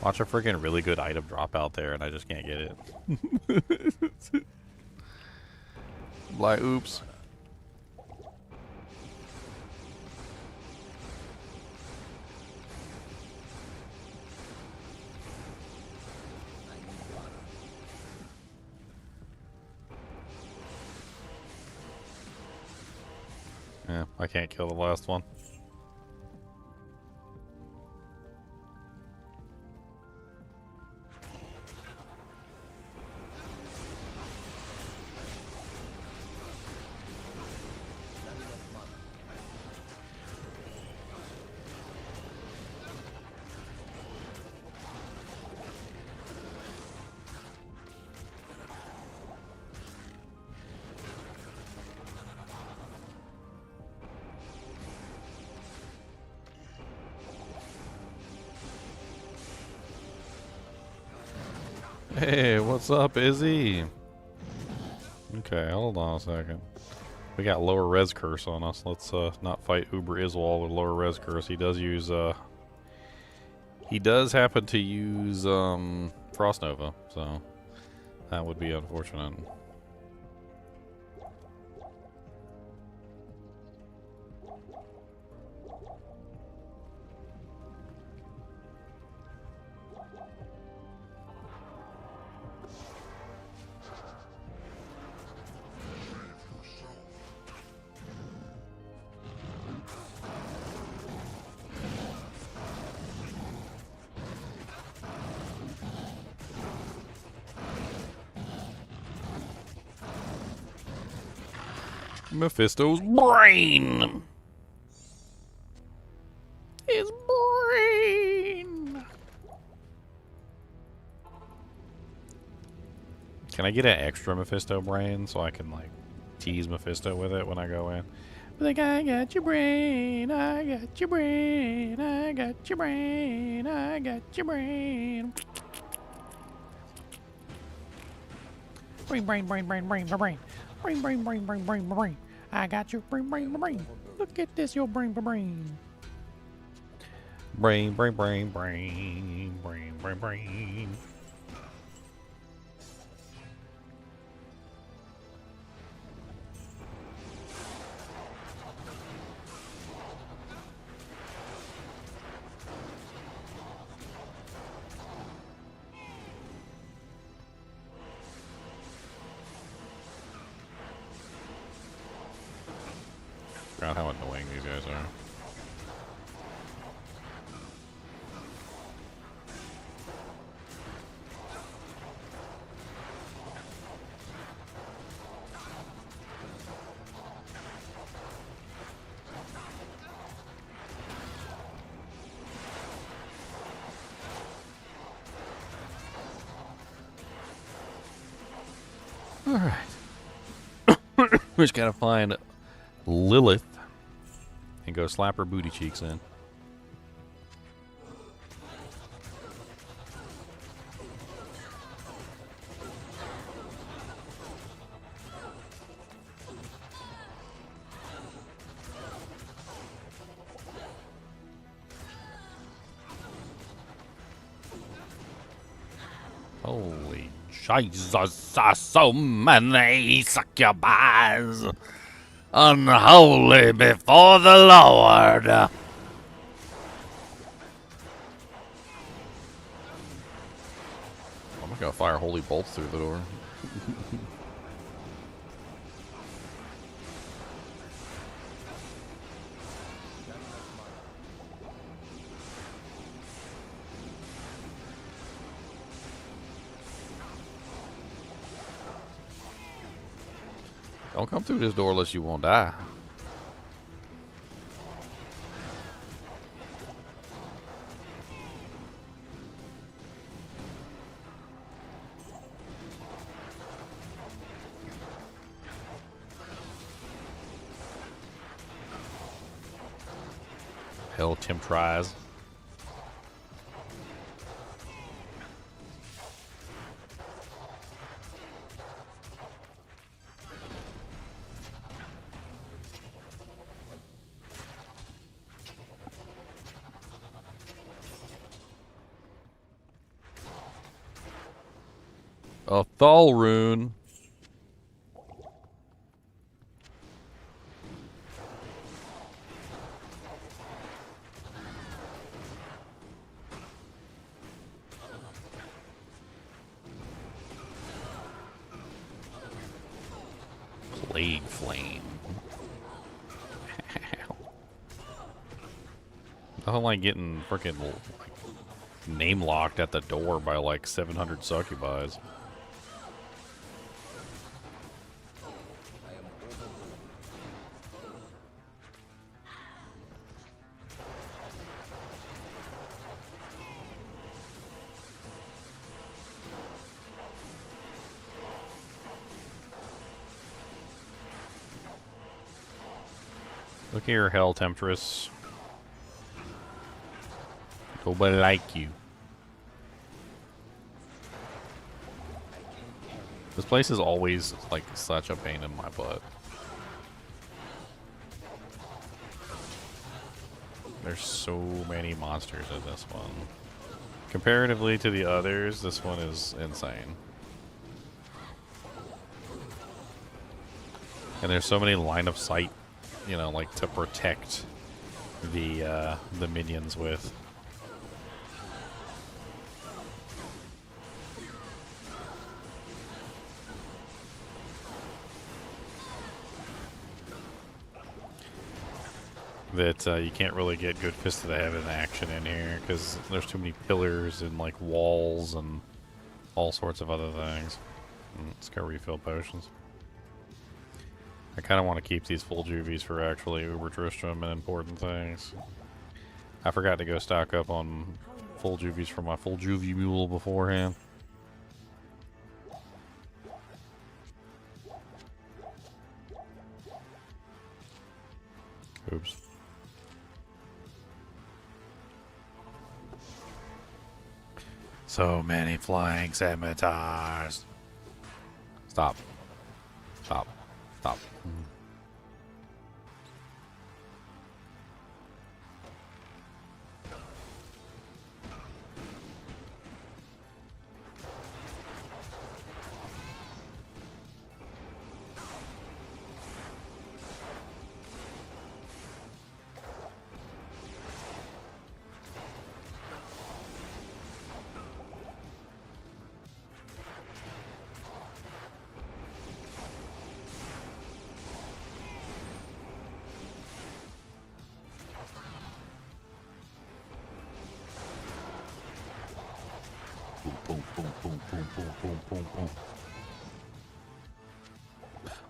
Watch a freaking really good item drop out there and I just can't get it. Like, oops. I need mana. Yeah, I can't kill the last one. Not enough mana. Hey, what's up, Izzy? Okay, hold on a second. We got lower res curse on us. Let's not fight Uber Iswal with lower res curse. He does use he does happen to use Frost Nova, so that would be unfortunate. Mephisto's brain. His brain. Can I get an extra Mephisto brain so I can like tease Mephisto with it when I go in? Like, I got your brain, I got your brain, I got your brain, I got your brain. Brain, brain, brain, brain, brain, brain. Brain, brain, brain, brain, brain, brain. I got your brain, brain, brain. Look at this, your brain, brain. Brain, brain, brain, brain, brain, brain, brain. Alright. We just gotta find Lilith and go slap her booty cheeks in. Holy Jesus, so many succubus! Unholy before the Lord! I'm gonna fire holy bolts through the door. Don't come through this door unless you won't die. Hell, Tim tries. A Thal rune. Plague flame. Nothing like getting freaking name locked at the door by like 700 succubus. Look here, Hell Temptress. Nobody like you. This place is always like such a pain in my butt. There's so many monsters in this one. Comparatively to the others, this one is insane. And there's so many line of sight, you know, like to protect the minions with. That you can't really get good Fist of the Heaven action in here because there's too many pillars and like walls and all sorts of other things. Let's go refill potions. I kind of want to keep these full juvies for actually Uber Tristram and important things. I forgot to go stock up on full juvies for my full juvie mule beforehand. Oops. So many flying scimitars. Stop. Stop. Stop.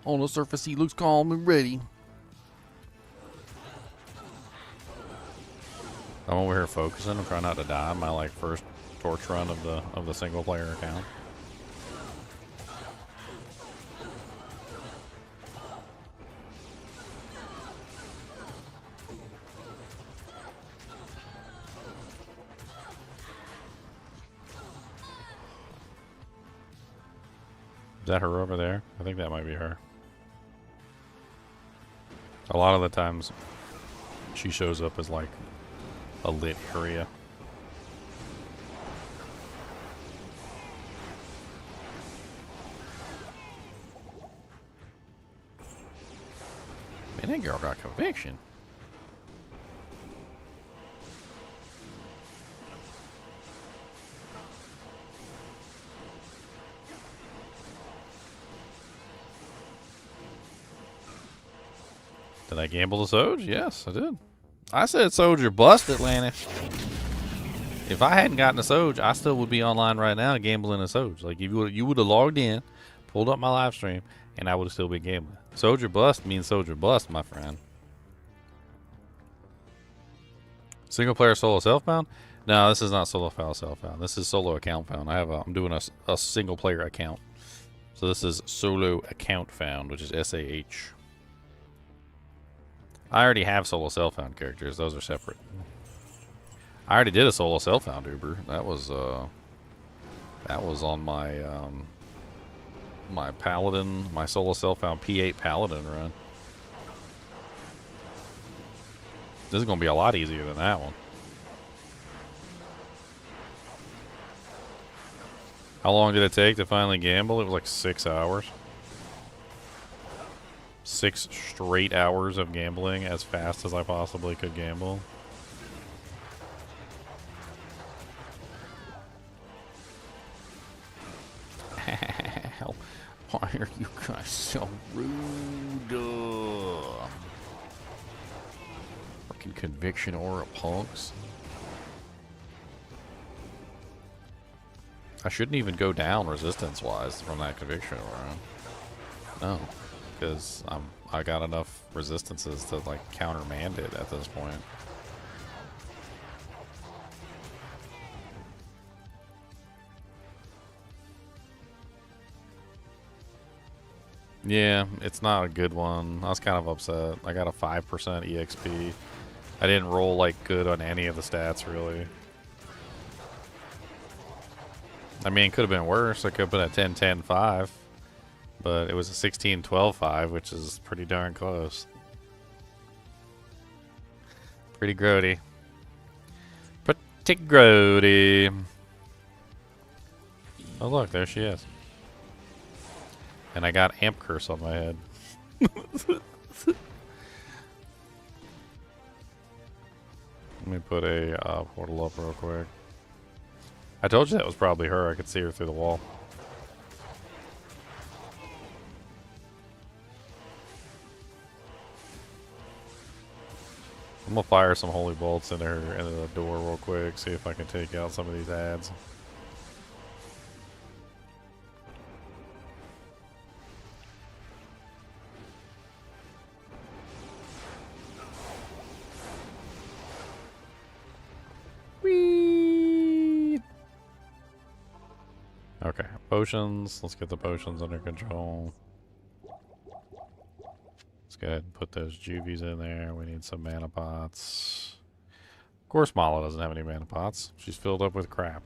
On the surface, he looks calm and ready. I'm over here focusing. I'm trying not to die. My like first torch run of the single player account. Is that her over there? I think that might be her. A lot of the times she shows up as like a lit area. Man, that girl got conviction. Did I gamble the Soj? Yes, I did. I said Soldier bust Atlantis. If I hadn't gotten a Soj, I still would be online right now gambling a Soj. Like, if you would have logged in, pulled up my live stream, and I would have still been gambling. Soldier bust means Soldier bust, my friend. Single player solo self-bound? No, this is not solo file self-bound. This is solo account found. I'm doing a single player account. So this is solo account found, which is SAH. I already have solo self-found characters. Those are separate. I already did a solo self-found Uber. That was on my my paladin, my solo self-found P8 paladin run. This is gonna be a lot easier than that one. How long did it take to finally gamble? It was like 6 hours. 6 straight hours of gambling as fast as I possibly could gamble. Why are you guys so rude? Freaking conviction aura punks. I shouldn't even go down resistance-wise from that conviction aura. No. Because I got enough resistances to like countermand it at this point. Yeah, it's not a good one. I was kind of upset. I got a 5% EXP. I didn't roll like good on any of the stats really. I mean, it could have been worse. I could have been a 10-10-5. But it was a 16-12-5, which is pretty darn close. Pretty grody. Pretty grody. Oh look, there she is. And I got Amp Curse on my head. Let me put a portal up real quick. I told you that was probably her. I could see her through the wall. I'm gonna fire some holy bolts into the door real quick, see if I can take out some of these ads. Whee! Okay, potions. Let's get the potions under control. Let's go ahead and put those juvies in there. We need some mana pots. Of course Mala doesn't have any mana pots. She's filled up with crap.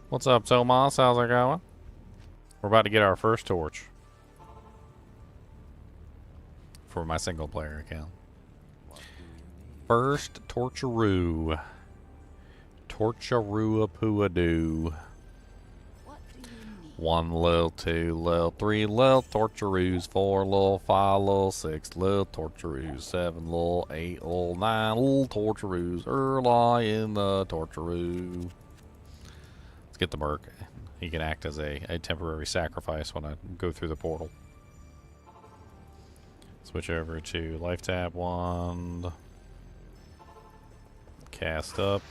What's up, Tomas? How's it going? We're about to get our first torch. For my single player account. First torcharoo. Torcharoo-a-poo-a-doo. 1 lil, 2 lil, 3 lil, torcharoos, 4 lil, 5 lil, 6 lil, torcharoos, 7 lil, 8 lil, 9 lil, torcharoos, lie in the torcharoo. Let's get the Merc. He can act as a temporary sacrifice when I go through the portal. Switch over to Life Tap Wand. Cast up.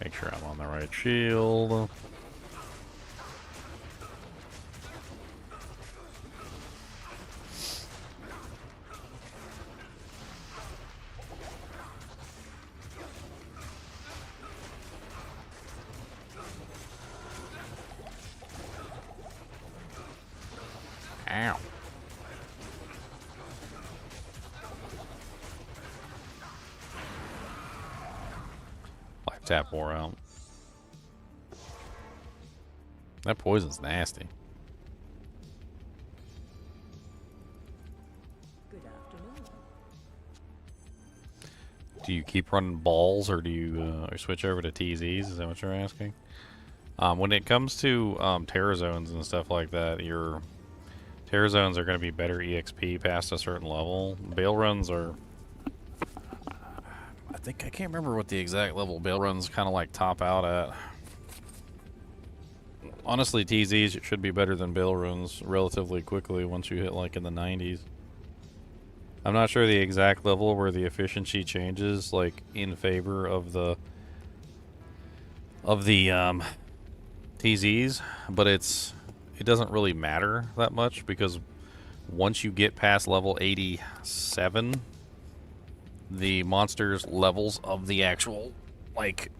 Make sure I'm on the right shield. Ow. Life tap wore out. That poison's nasty. Good afternoon. Do you keep running balls, or do you switch over to TZs? Is that what you're asking? When it comes to terror zones and stuff like that, your terror zones are going to be better EXP past a certain level. Bail runs are... I can't remember what the exact level bail runs kind of like top out at. Honestly, TZs should be better than bail runs relatively quickly once you hit like in the 90s. I'm not sure the exact level where the efficiency changes like in favor of the TZs, but it doesn't really matter that much because once you get past level 87, the monsters levels of the actual like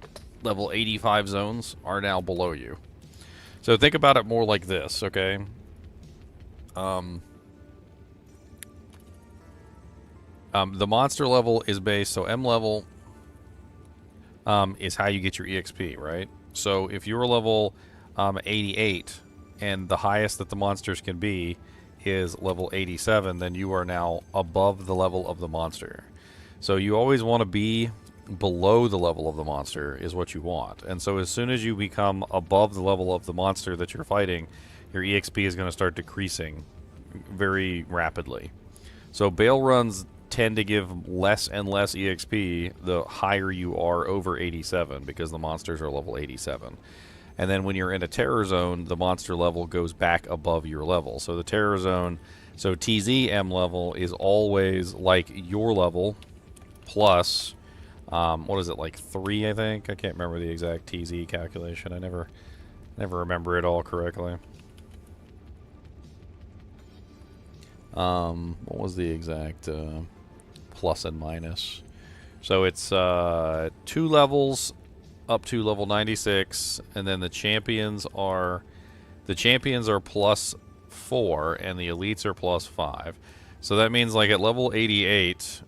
level 85 zones are now below you. So think about it more like this, okay? The monster level is based, so M level is how you get your EXP, right? So if you're level 88 and the highest that the monsters can be is level 87, then you are now above the level of the monster. So you always want to be below the level of the monster is what you want. And so as soon as you become above the level of the monster that you're fighting, your EXP is going to start decreasing very rapidly. So bail runs tend to give less and less EXP the higher you are over 87 because the monsters are level 87. And then when you're in a terror zone, the monster level goes back above your level. So the terror zone, so TZM level is always like your level plus, what is it, like 3, I think? I can't remember the exact TZ calculation. I never remember it all correctly. What was the exact plus and minus? So it's 2 levels up to level 96, and then the champions are plus 4, and the elites are plus 5. So that means like at level 88,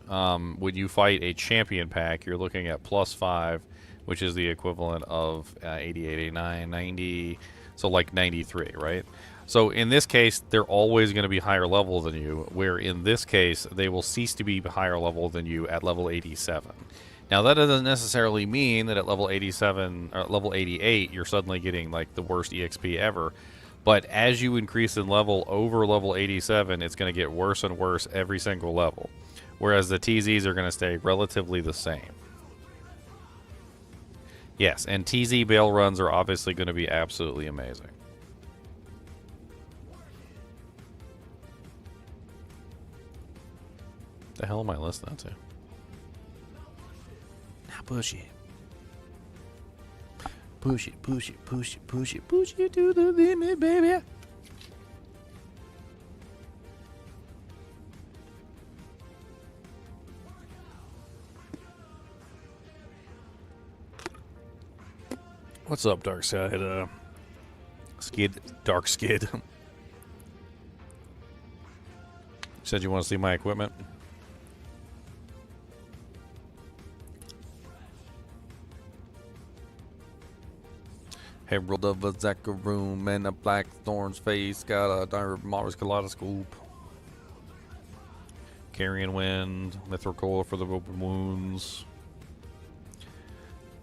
when you fight a champion pack, you're looking at plus 5, which is the equivalent of 88, 89, 90, so like 93, right? So in this case, they're always going to be higher level than you, where in this case, they will cease to be higher level than you at level 87. Now, that doesn't necessarily mean that at level 87 or level 88, you're suddenly getting like the worst EXP ever. But as you increase in level over level 87, it's going to get worse and worse every single level. Whereas the TZs are going to stay relatively the same. Yes, and TZ bail runs are obviously going to be absolutely amazing. The hell am I listening to? Now push it. Push it, push it, push it, push it, push it to the limit, baby. What's up, Dark Side? Dark Skid. Said you want to see my equipment? Herald of a Zacharoom and a black thorn's face, got a dire Mars kaleidoscope. Carrion wind, mithril core for the open wounds.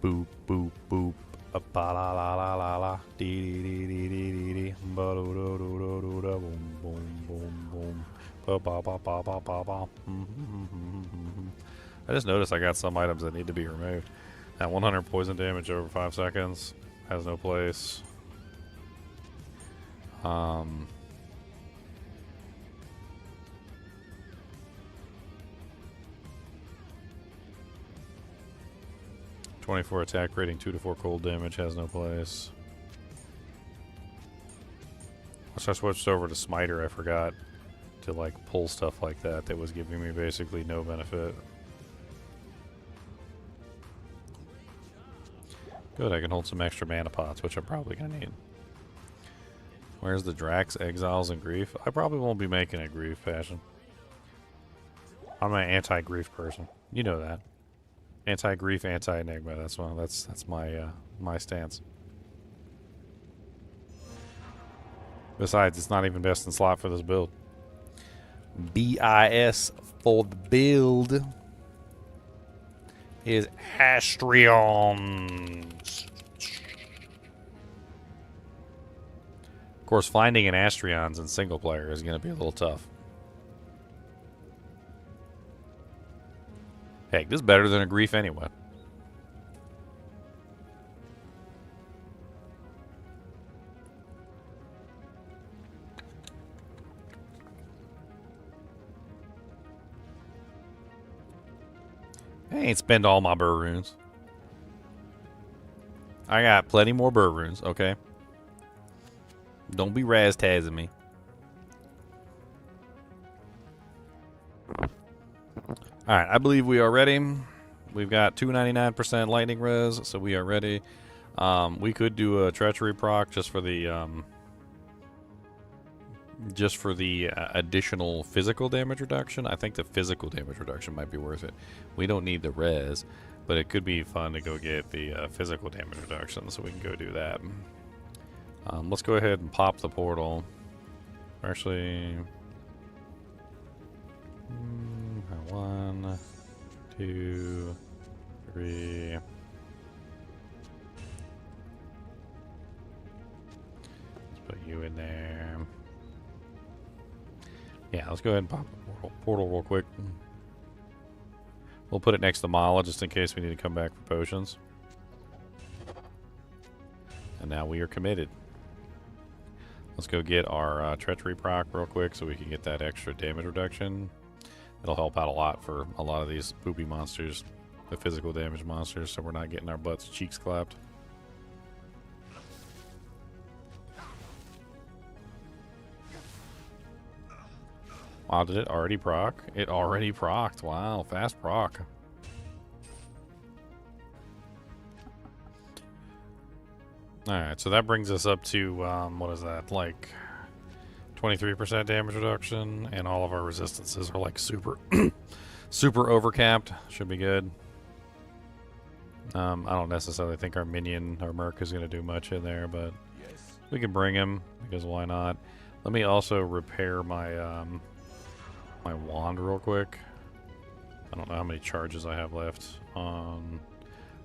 Boop, boop, boop. Ba la la la la la. Dee dee dee dee dee dee. Ba do do do do do do. Boom, boom, boom, boom. Ba ba ba ba ba ba ba. I just noticed I got some items that need to be removed. That 100 poison damage over 5 seconds. Has no place. 24 attack rating, 2 to 4 cold damage, has no place. Once I switched over to Smiter, I forgot to like pull stuff like that that was giving me basically no benefit. Good, I can hold some extra mana pots, which I'm probably going to need. Where's the Drax, Exiles, and Grief? I probably won't be making a Grief Passion. I'm an anti-Grief person. You know that. Anti-Grief, anti-Enigma. That's my stance. Besides, it's not even best in slot for this build. BIS for the build is Astrions. Of course, finding an Astrions in single player is going to be a little tough. Heck, this is better than a Grief anyway. I ain't spend all my burr runes. I got plenty more burr runes, okay? Don't be Raz-tazzing me. Alright, I believe we are ready. We've got 299% lightning res, so we are ready. We could do a treachery proc just for the additional physical damage reduction. I think the physical damage reduction might be worth it. We don't need the res, but it could be fun to go get the physical damage reduction, so we can go do that. Let's go ahead and pop the portal. Actually, 1, 2, 3. Let's put you in there. Yeah, let's go ahead and pop the portal real quick. We'll put it next to Mala just in case we need to come back for potions. And now we are committed. Let's go get our treachery proc real quick so we can get that extra damage reduction. It'll help out a lot for a lot of these poopy monsters, the physical damage monsters, so we're not getting our butts cheeks clapped. Wow, did it already proc? It already procced. Wow, fast proc. Alright, so that brings us up to, what is that, like 23% damage reduction, and all of our resistances are like super, super overcapped. Should be good. I don't necessarily think our minion, our merc, is going to do much in there, but we can bring him, because why not? Let me also repair my, my wand real quick. I don't know how many charges I have left on...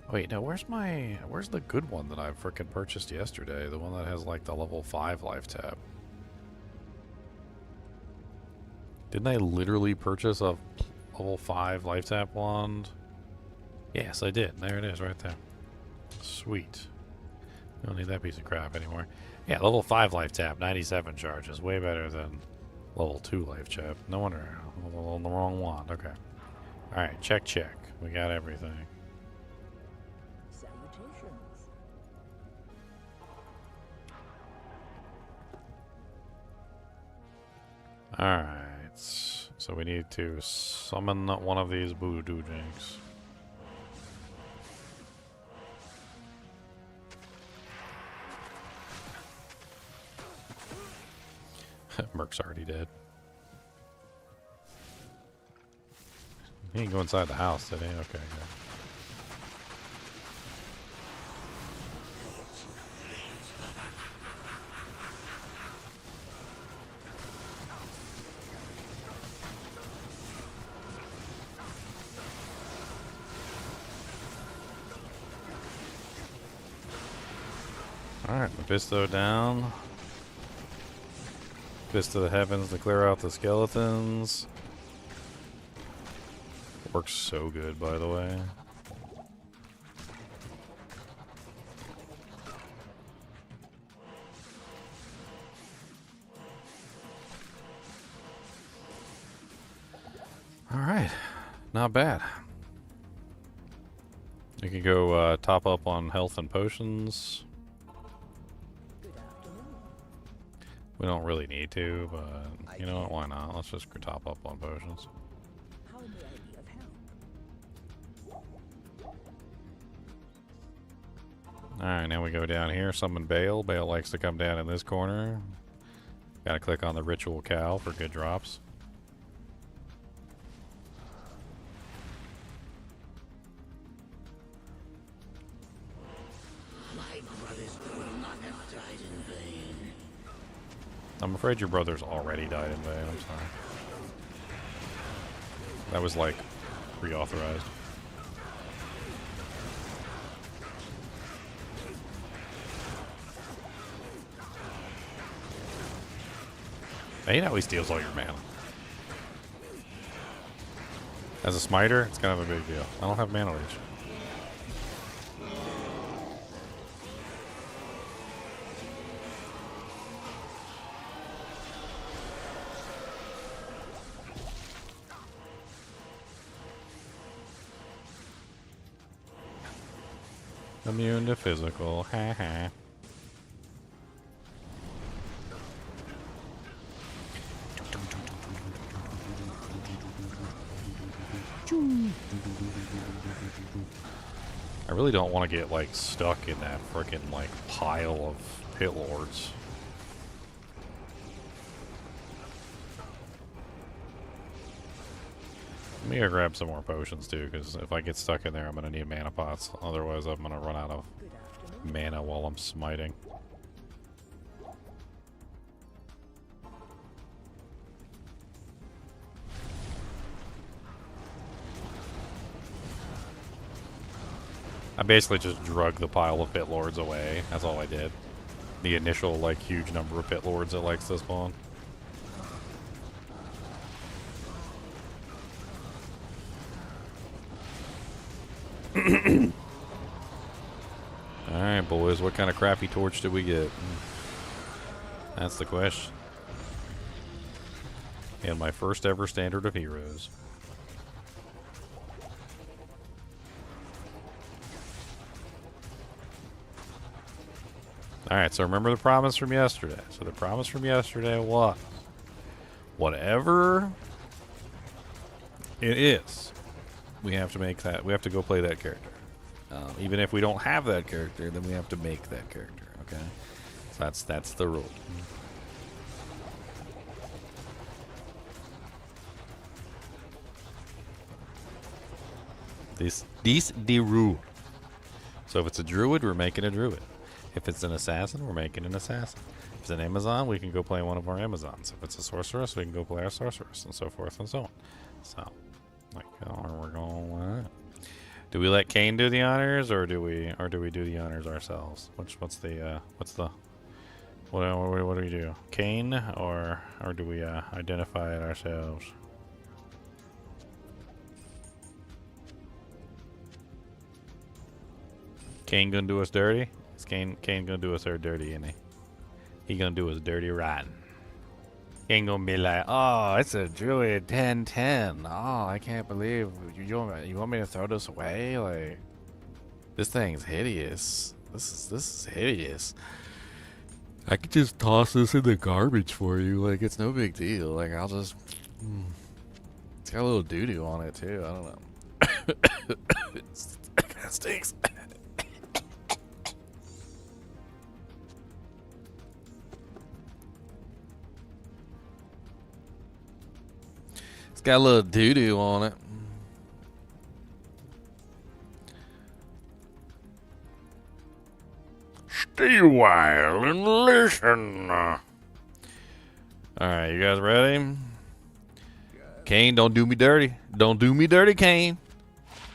Wait, no, where's the good one that I frickin' purchased yesterday? The one that has like the level 5 life tap. Didn't I literally purchase a level 5 life tap wand? Yes, I did. There it is right there. Sweet. Don't need that piece of crap anymore. Yeah, level 5 life tap, 97 charges. Way better than level 2 life tap. No wonder. On the wrong wand. Okay. Alright, check. We got everything. Alright, so we need to summon one of these voodoo jinks. Merc's already dead. He didn't go inside the house, did he? Okay, good. Alright, Mephisto down. Fist of the heavens to clear out the skeletons. Works so good, by the way. Alright, not bad. You can go top up on health and potions. We don't really need to, but you know what, why not? Let's just top up on potions. Alright, now we go down here, summon Bale. Bale likes to come down in this corner. Gotta click on the ritual cow for good drops. I'm afraid your brother's already died in vain. I'm sorry. That was like reauthorized. I hate how he steals all your mana. As a smiter, it's kind of a big deal. I don't have mana leech. Immune to physical. Ha ha. I really don't want to get like stuck in that freaking like pile of pit lords. Let me go grab some more potions too, because if I get stuck in there, I'm gonna need mana pots. Otherwise, I'm gonna run out of mana while I'm smiting. I basically just drug the pile of pit lords away. That's all I did. The initial, like, huge number of pit lords that likes to spawn. Alright, boys. What kind of crappy torch did we get? That's the question. And my first ever standard of heroes. Alright, so remember the promise from yesterday. So the promise from yesterday was whatever it is, we have to make that. We have to go play that character. Even if we don't have that character, then we have to make that character. Okay, so that's the rule. This the rule. So if it's a druid, we're making a druid. If it's an assassin, we're making an assassin. If it's an Amazon, we can go play one of our Amazons. If it's a sorceress, we can go play our sorceress, and so forth and so on. So, like, we're going with that. Do we let Kane do the honors, or do we do the honors ourselves? What do we do? Kane, or do we identify it ourselves? Kane gonna do us dirty? Is Kane gonna do us our dirty, isn't he? He gonna do us dirty rotten. Kane gonna be like, oh, it's a druid 10-10. Oh, I can't believe you want me to throw this away? Like, this thing's hideous. This is hideous. I could just toss this in the garbage for you. Like, it's no big deal. Like, I'll just. It's got a little doo doo on it too. I don't know. It kind of stinks. It's got a little doo-doo on it. Stay a while and listen. Alright, you guys ready? Kane, don't do me dirty. Don't do me dirty, Kane.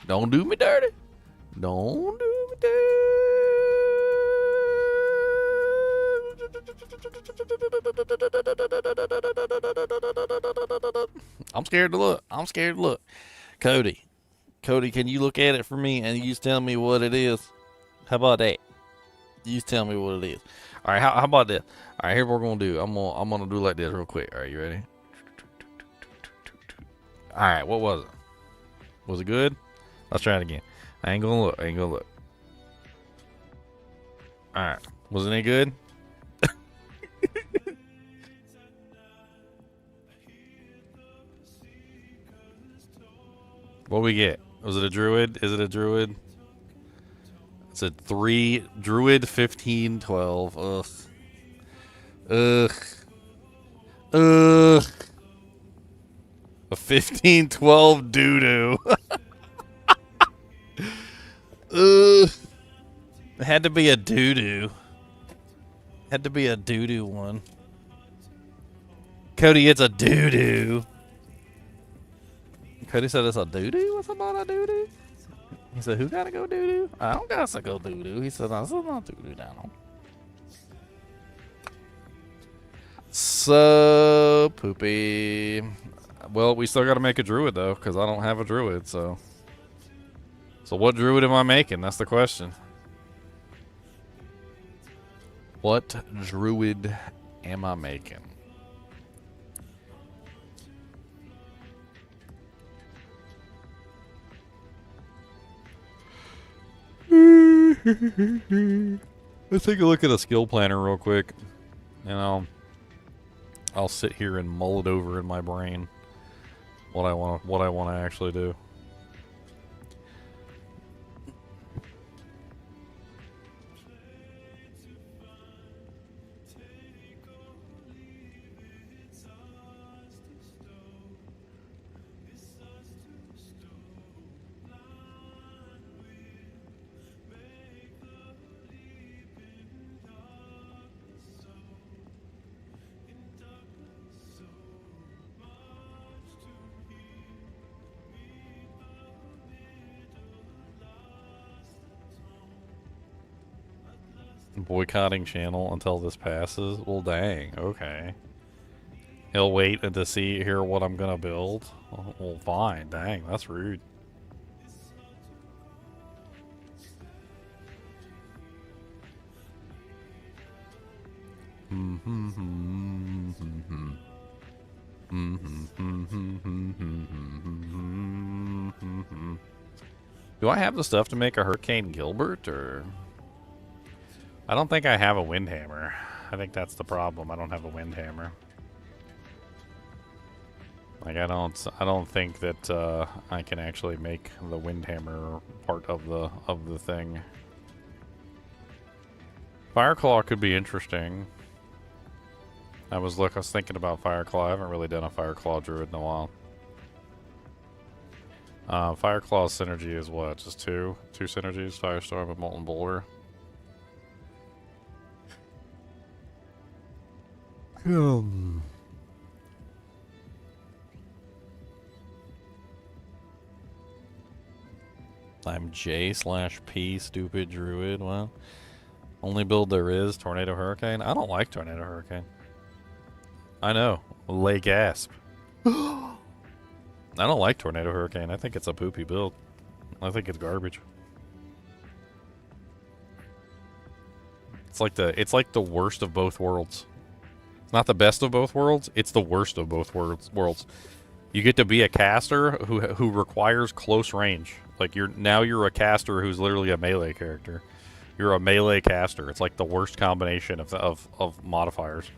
Don't do me dirty. Don't do me dirty. I'm scared to look. I'm scared to look. Cody, can you look at it for me and you just tell me what it is? How about that? You just tell me what it is. All right, how about this? All right, here's what we're gonna do. I'm gonna do like this real quick. All right, you ready? All right, what was it? Was it good? Let's try it again. I ain't gonna look. All right, was it any good? What we get? Was it a druid? Is it a druid? It's a 3 druid 15-12. Ugh. A 15-12 doo-doo. Ugh. It had to be a doo-doo. Had to be a doo-doo one. Cody, it's a doo-doo. Cody said it's a doo-doo? What's about a doo-doo? He said, who gotta go doo-doo? I don't gotta go doo-doo. He said, no, this is not doo-doo down. So poopy. Well, we still gotta make a druid, though, because I don't have a druid, so... So what druid am I making? That's the question. What druid am I making? Let's take a look at a skill planner real quick. And I'll sit here and mull it over in my brain. What I want to actually do. Boycotting channel until this passes? Well, dang. Okay. He'll wait and to hear what I'm gonna build? Well, fine. Dang, that's rude. Do I have the stuff to make a Hurricane Gilbert, or... I don't think I have a Windhammer. I think that's the problem. I don't have a Windhammer. Like, I don't think that I can actually make the Windhammer part of the thing. Fireclaw could be interesting. I was thinking about Fireclaw. I haven't really done a Fireclaw druid in a while. Fireclaw synergy is what? Just two synergies? Firestorm and Molten Boulder. I'm J/P stupid druid. Well, only build there is Tornado Hurricane. I don't like Tornado Hurricane. I know. Lay gasp. I don't like Tornado Hurricane. I think it's a poopy build. I think it's garbage. It's like the worst of both worlds. It's not the best of both worlds. It's the worst of both worlds. You get to be a caster who requires close range. Like you're a caster who's literally a melee character. You're a melee caster. It's like the worst combination of modifiers.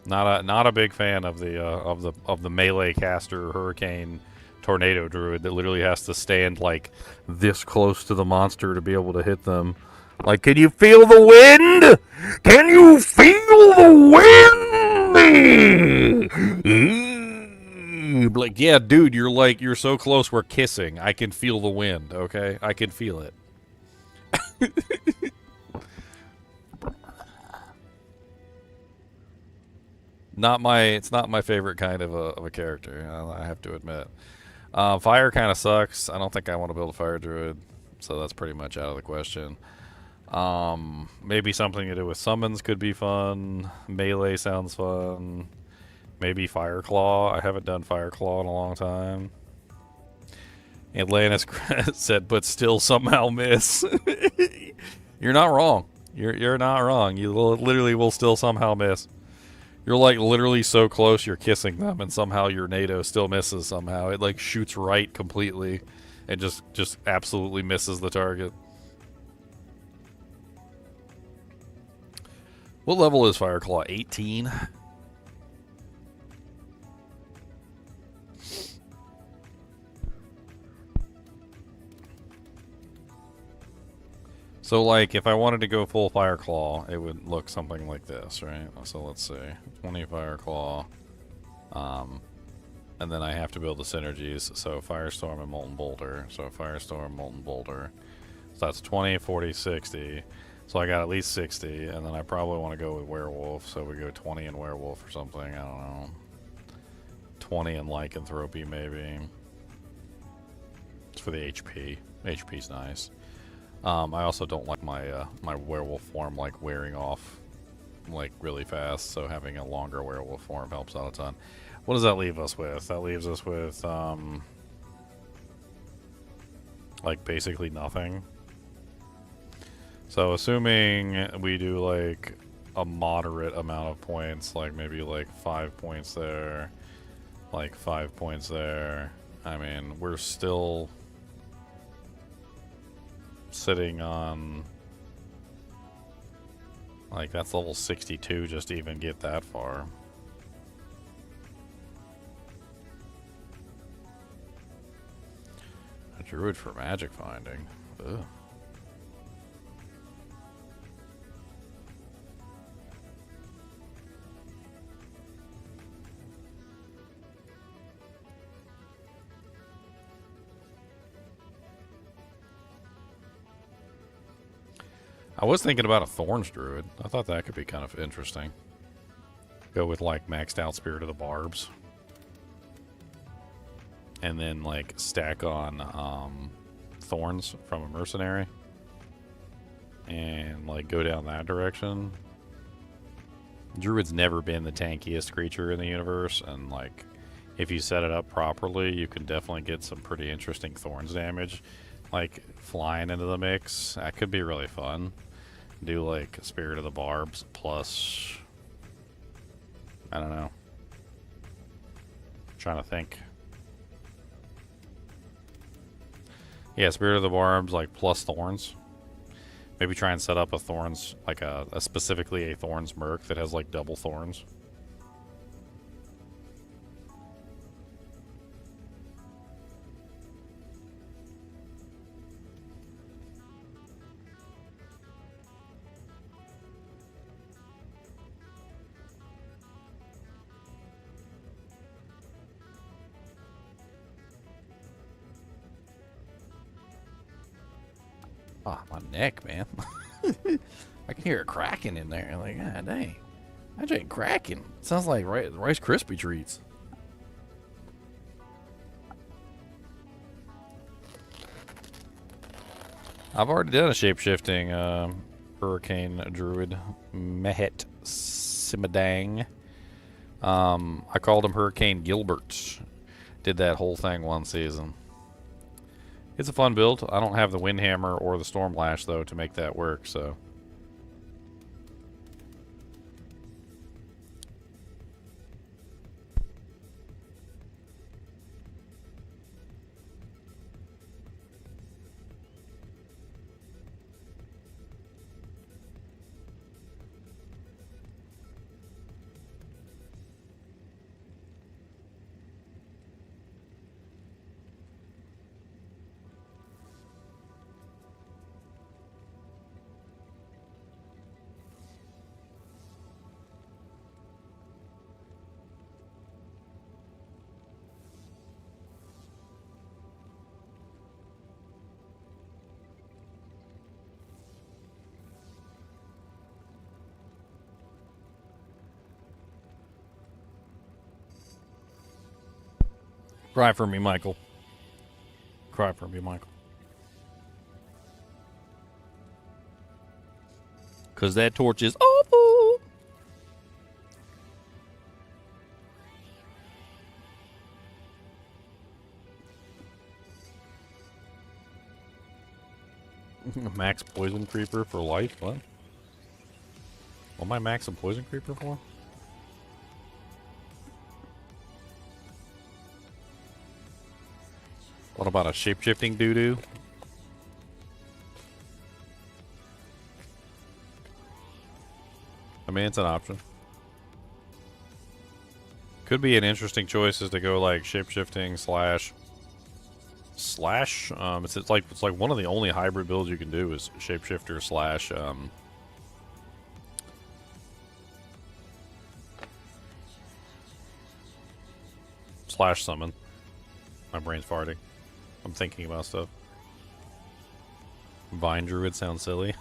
Not a big fan of the melee caster Hurricane Tornado Druid that literally has to stand like this close to the monster to be able to hit them. Like, can you feel the wind? Can you feel the wind? Like, yeah, dude, you're so close. We're kissing. I can feel the wind. Okay, I can feel it. It's not my favorite kind of a character. I have to admit. Fire kind of sucks. I don't think I want to build a fire druid, so that's pretty much out of the question. Maybe something to do with summons could be fun. Melee sounds fun. Maybe Fireclaw. I haven't done Fireclaw in a long time. Atlantis said, but still somehow miss. You're not wrong. You're not wrong. You literally will still somehow miss. You're like literally so close you're kissing them, and somehow your NATO still misses somehow. It like shoots right completely and just absolutely misses the target. What level is Fireclaw? 18? So, like, if I wanted to go full Fireclaw, it would look something like this, right? So, let's see. 20 Fireclaw. And then I have to build the synergies. So, Firestorm and Molten Boulder. So, Firestorm, Molten Boulder. So, that's 20, 40, 60. So I got at least 60, and then I probably want to go with werewolf, so we go 20 in werewolf or something, I don't know. 20 in lycanthropy, maybe. It's for the HP. HP's nice. I also don't like my my werewolf form like wearing off like really fast, so having a longer werewolf form helps out a ton. What does that leave us with? That leaves us with like basically nothing. So assuming we do like a moderate amount of points, like maybe like 5 points there, like 5 points there. I mean, we're still sitting on like that's level 62 just to even get that far. A druid for magic finding. Ugh. I was thinking about a Thorns Druid. I thought that could be kind of interesting. Go with like maxed out Spirit of the Barbs. And then like stack on Thorns from a Mercenary. And like go down that direction. Druid's never been the tankiest creature in the universe. And like if you set it up properly, you can definitely get some pretty interesting Thorns damage. Like flying into the mix. That could be really fun. Do like Spirit of the Barbs plus, I don't know. Trying to think. Yeah, Spirit of the Barbs like plus Thorns. Maybe try and set up a Thorns, like a specifically a Thorns Merc that has like double Thorns. Ah, my neck, man. I can hear it cracking in there. Like, god dang. That ain't cracking. It sounds like Rice Krispie treats. I've already done a shape-shifting Hurricane Druid. Mehet Simadang. I called him Hurricane Gilbert. Did that whole thing one season. It's a fun build. I don't have the Windhammer or the Stormlash, though, to make that work, so... Cry for me, Michael. Cry for me, Michael. Because that torch is awful. Max Poison Creeper for life? What? What am I maxing Poison Creeper for? What about a shape-shifting doo-doo? I mean, it's an option. Could be an interesting choice is to go like shape-shifting slash. It's like one of the only hybrid builds you can do is shapeshifter slash slash summon. My brain's farting. I'm thinking about stuff. Vine Druid sounds silly.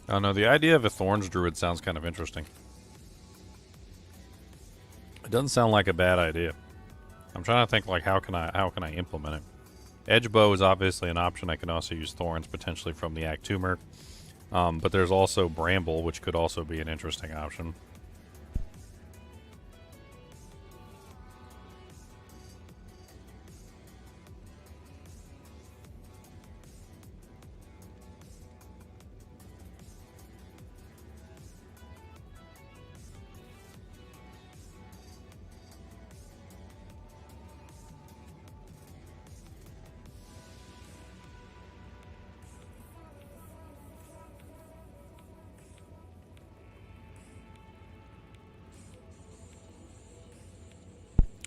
I don't know, the idea of a Thorns Druid sounds kind of interesting. It doesn't sound like a bad idea. I'm trying to think, like, how can I implement it? Edge bow is obviously an option. I can also use Thorns potentially from the Act 2 Merc. But there's also Bramble, which could also be an interesting option.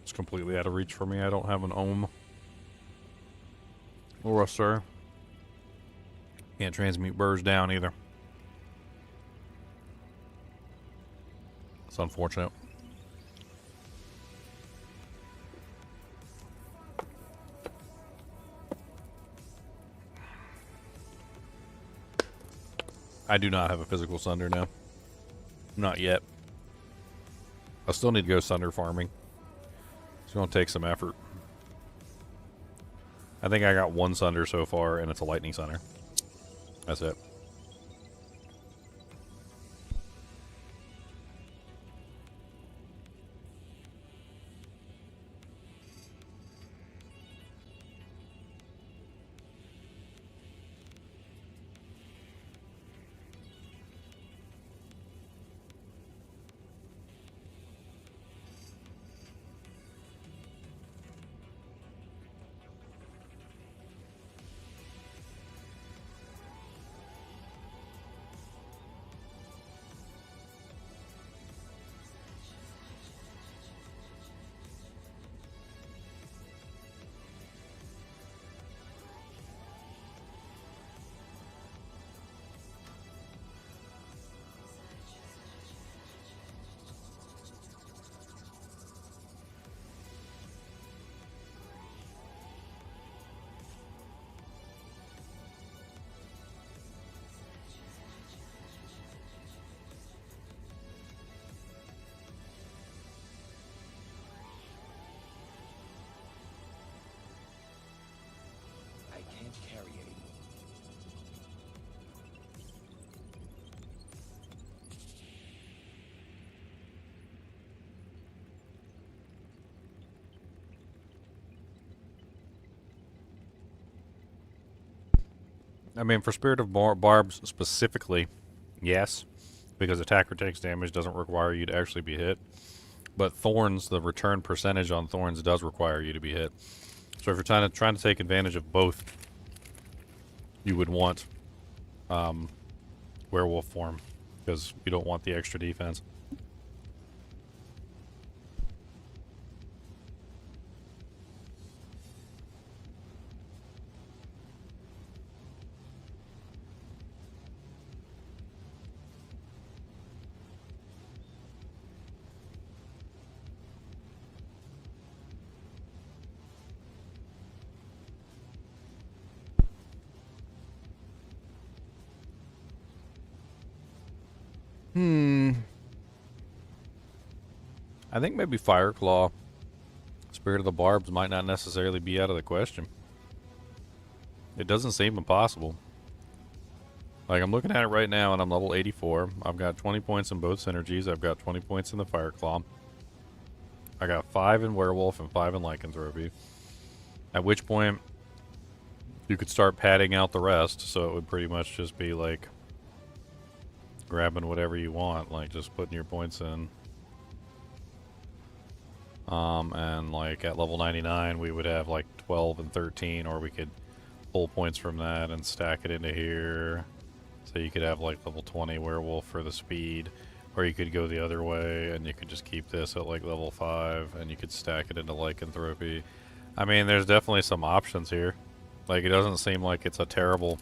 It's completely out of reach for me. I don't have an ohm or a sir. Can't transmute birds down either. It's unfortunate. I do not have a physical Sunder now. Not yet. I still need to go Sunder farming. It's going to take some effort. I think I got one Sunder so far, and it's a Lightning Sunder. That's it. I can't carry anymore. I mean, for Spirit of Barbs specifically, yes. Because attacker takes damage doesn't require you to actually be hit. But Thorns, the return percentage on Thorns does require you to be hit. So if you're trying to take advantage of both, you would want werewolf form, because you don't want the extra defense. I think maybe Fireclaw, Spirit of the Barbs might not necessarily be out of the question. It doesn't seem impossible. Like, I'm looking at it right now, and I'm level 84. I've got 20 points in both synergies. I've got 20 points in the Fireclaw. I got 5 in Werewolf and 5 in Lycanthropy. At which point, you could start padding out the rest, so it would pretty much just be, like, grabbing whatever you want, like, just putting your points in. And, like, at level 99, we would have, like, 12 and 13, or we could pull points from that and stack it into here. So you could have, like, level 20 Werewolf for the speed, or you could go the other way, and you could just keep this at, like, level 5, and you could stack it into Lycanthropy. I mean, there's definitely some options here. Like, it doesn't seem like it's a terrible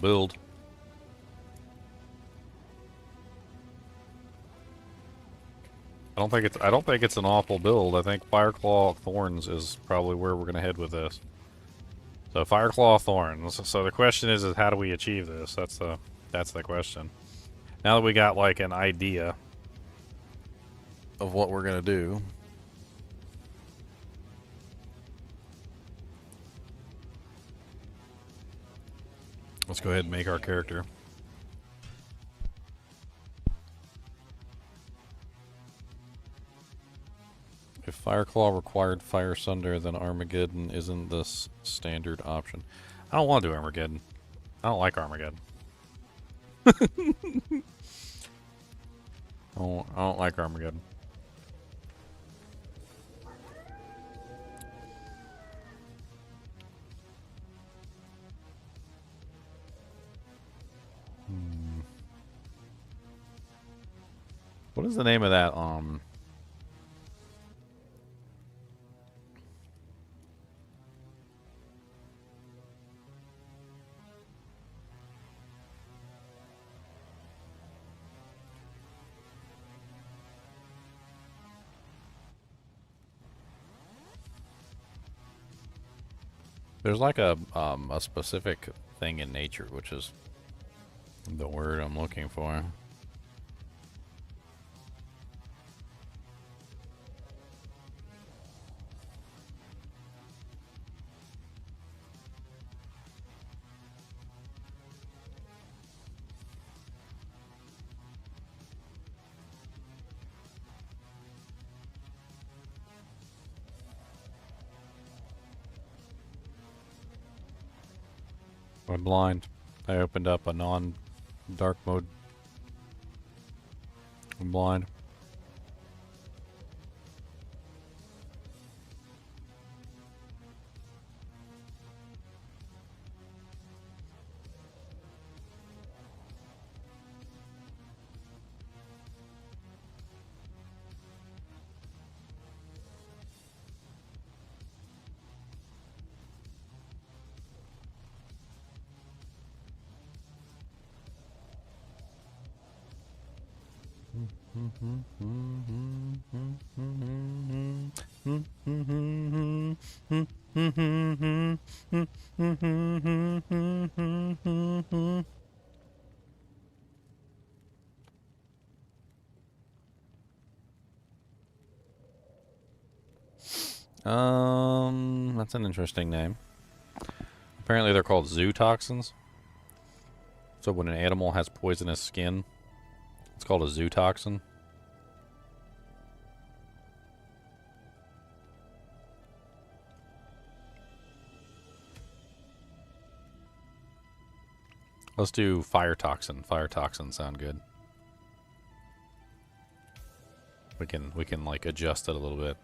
build. I don't think it's an awful build. I think Fireclaw Thorns is probably where we're gonna head with this. So Fireclaw Thorns. So the question is how do we achieve this? That's the That's the question. Now that we got like an idea of what we're gonna do. Let's go ahead and make our character. If Fireclaw required Fire Sunder, then Armageddon isn't the standard option. I don't want to do Armageddon. I don't like Armageddon. I don't like Armageddon. What is the name of that? There's like a specific thing in nature, which is the word I'm looking for. I'm blind. I opened up a non-dark mode. I'm blind. That's an interesting name. Apparently they're called zoo toxins. So when an animal has poisonous skin, it's called a zoo toxin. Let's do fire toxin. Fire toxins sound good. We can like adjust it a little bit.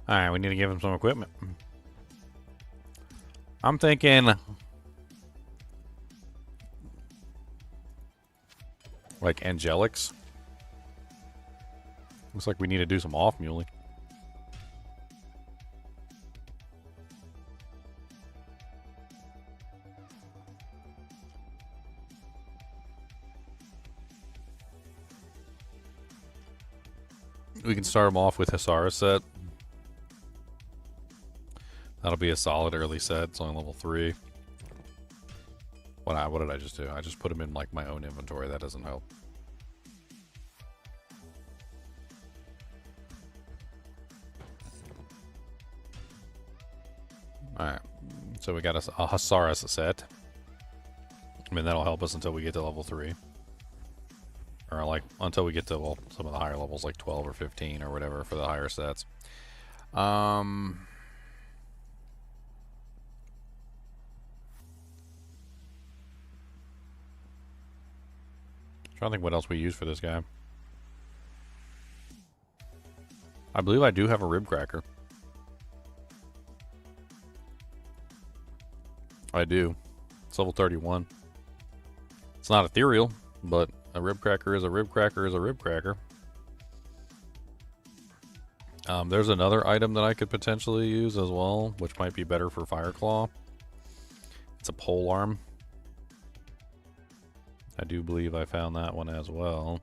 Alright, we need to give him some equipment. I'm thinking like angelics. Looks like we need to do some off muley. We can start them off with Hasara set. That'll be a solid early set. It's only level 3. What did I just do? I just put them in like my own inventory. That doesn't help. Alright. So we got a Hasara set. I mean, that'll help us until we get to level 3. Or like until we get to, well, some of the higher levels, like 12 or 15 or whatever for the higher sets. Trying to think what else we use for this guy. I believe I do have a rib cracker. I do. It's level 31. It's not ethereal, but a rib cracker is a rib cracker is a rib cracker. There's another item that I could potentially use as well, which might be better for Fireclaw. It's a pole arm. I do believe I found that one as well.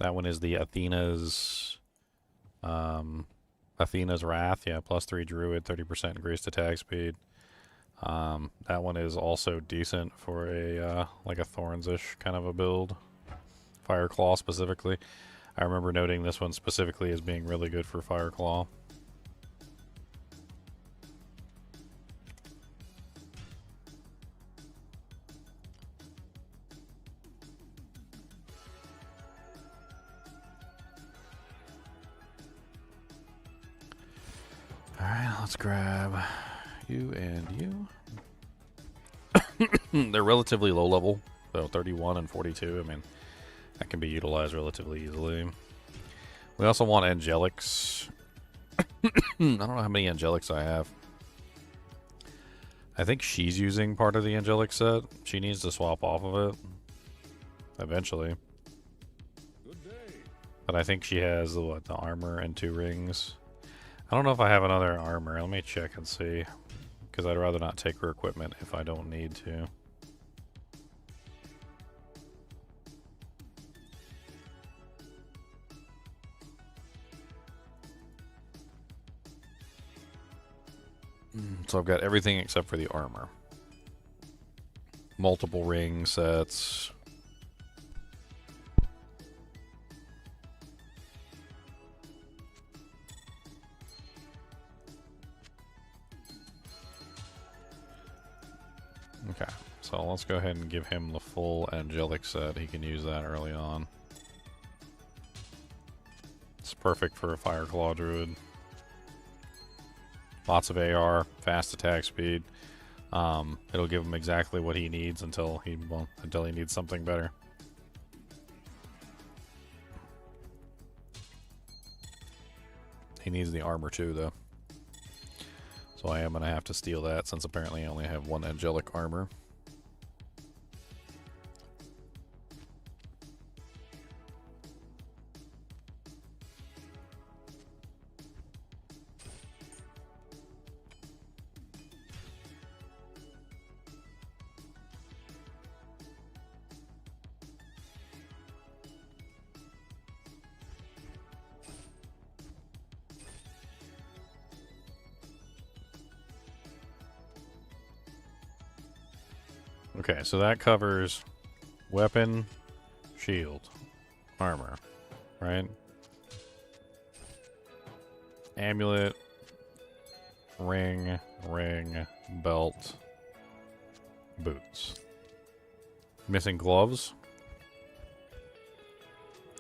That one is the Athena's Wrath. Yeah, +3 druid, 30% increased attack speed. That one is also decent for a like a Thorns-ish kind of a build. Fire Claw specifically. I remember noting this one specifically as being really good for Fire Claw. Alright, let's grab you and you. They're relatively low level, so 31 and 42. I mean, that can be utilized relatively easily. We also want Angelics. I don't know how many Angelics I have. I think she's using part of the Angelic set. She needs to swap off of it eventually. But I think she has the armor and 2 rings. I don't know if I have another armor. Let me check and see. Because I'd rather not take her equipment if I don't need to. So I've got everything except for the armor. Multiple ring sets. Okay, so let's go ahead and give him the full angelic set. He can use that early on. It's perfect for a Fire Claw Druid. Lots of AR, fast attack speed. It'll give him exactly what he needs until he needs something better. He needs the armor too, though. So I am going to have to steal that since apparently I only have 1 angelic armor. Okay, so that covers weapon, shield, armor, right? Amulet, ring, belt, boots. Missing gloves.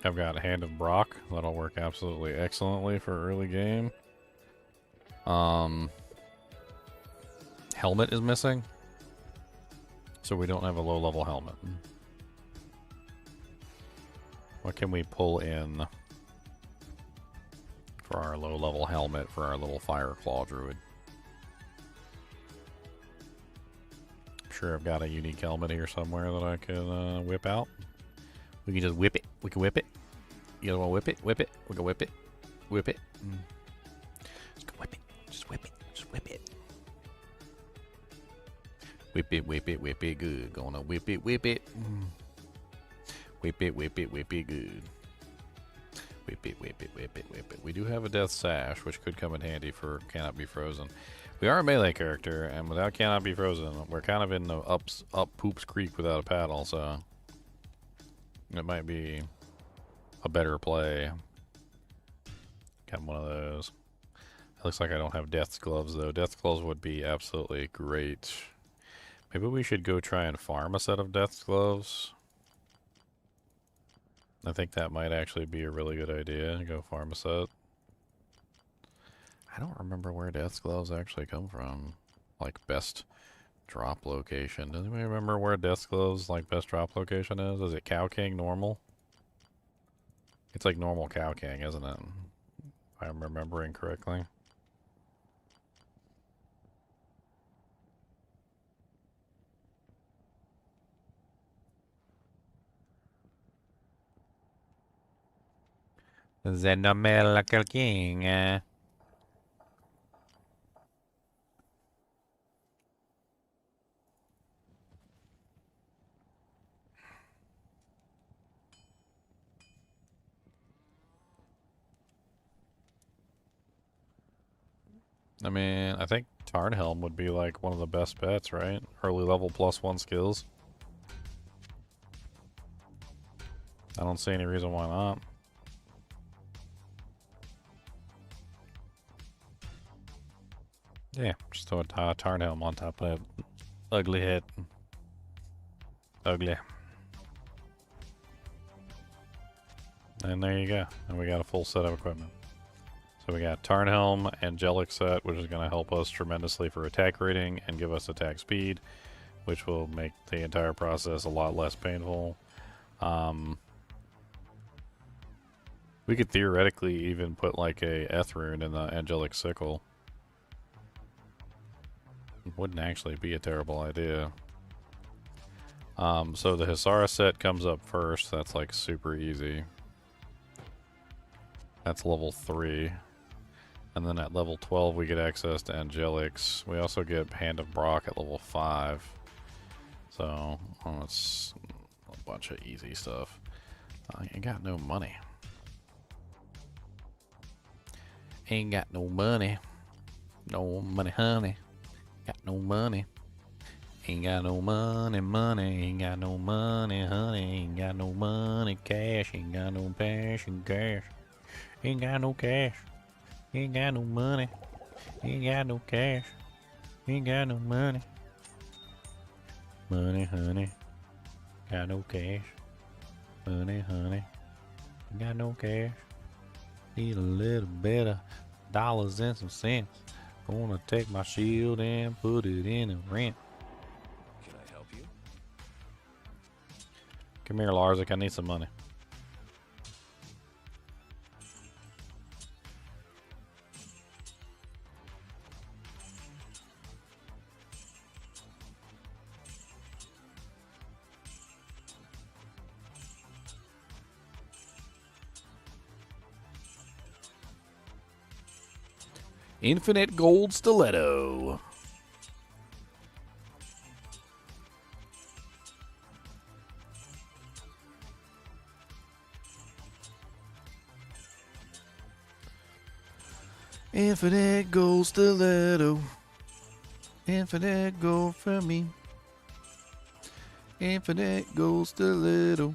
I've got a Hand of Brock. That'll work absolutely excellently for early game. Helmet is missing. So we don't have a low-level helmet. What can we pull in for our low-level helmet for our little Fire Claw Druid? I'm sure I've got a unique helmet here somewhere that I can whip out. We can just whip it. We can whip it. You guys want to whip it? Whip it. We can whip it. Whip it. Just go whip it. Just whip it. Just whip it. Whip it, whip it, whip it good. Gonna whip it, whip it. Whip it, whip it, whip it good. Whip it, whip it, whip it, whip it. We do have a Death Sash, which could come in handy for Cannot Be Frozen. We are a melee character, and without Cannot Be Frozen, we're kind of in the up Poops Creek without a paddle, so it might be a better play. Got one of those. It looks like I don't have Death's Gloves, though. Death's Gloves would be absolutely great. Maybe we should go try and farm a set of Death's Gloves. I think that might actually be a really good idea. Go farm a set. I don't remember where Death's Gloves actually come from. Like, best drop location. Does anybody remember where Death's Gloves, like, best drop location is? Is it Cow King normal? It's like normal Cow King, isn't it? If I'm remembering correctly. Zenomel King. I mean, I think Tarnhelm would be like one of the best bets, right? Early level +1 skills. I don't see any reason why not. Yeah, just throw a Tarnhelm on top of that ugly head. Ugly. And there you go. And we got a full set of equipment. So we got Tarnhelm, Angelic set, which is going to help us tremendously for attack rating and give us attack speed, which will make the entire process a lot less painful. We could theoretically even put like a Eth rune in the Angelic Sickle. It wouldn't actually be a terrible idea. So the Hisara set comes up first. That's like super easy. That's level 3. And then at level 12 we get access to Angelics. We also get Hand of Brock at level 5. So, it's a bunch of easy stuff. Ain't got no money. Ain't got no money. No money, honey. Got no money. Ain't got no money, money. Ain't got no money, honey. Ain't got no money, cash. Ain't got no passion, cash. Ain't got no cash. Ain't got no money. Ain't got no cash. Ain't got no money. Money, honey. Got no cash. Money, honey. Got no cash. Need a little bit of dollars and some cents. Gonna take my shield and put it in a rent. Can I help you? Come here, Larzik. I need some money. Infinite gold stiletto. Infinite gold stiletto. Infinite gold for me. Infinite gold stiletto.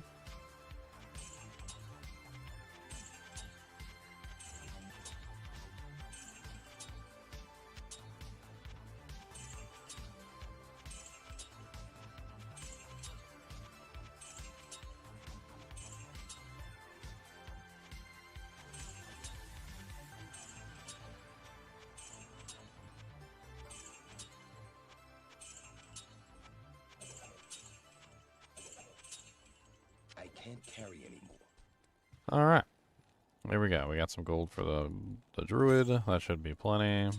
I can't carry anymore. All right. There we go. We got some gold for the druid. That should be plenty.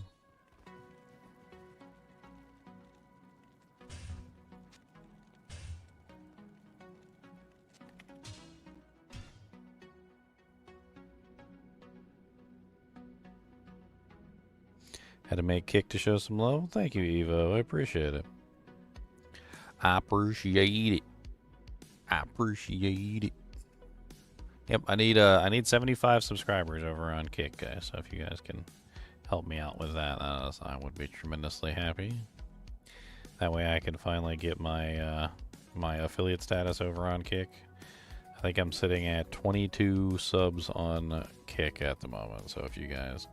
Had to make kick to show some love. Thank you, Evo. I appreciate it. I appreciate it. I appreciate it. Yep, I need 75 subscribers over on Kick, guys. So if you guys can help me out with that, I would be tremendously happy. That way I can finally get my my affiliate status over on Kick. I think I'm sitting at 22 subs on Kick at the moment. So if you guys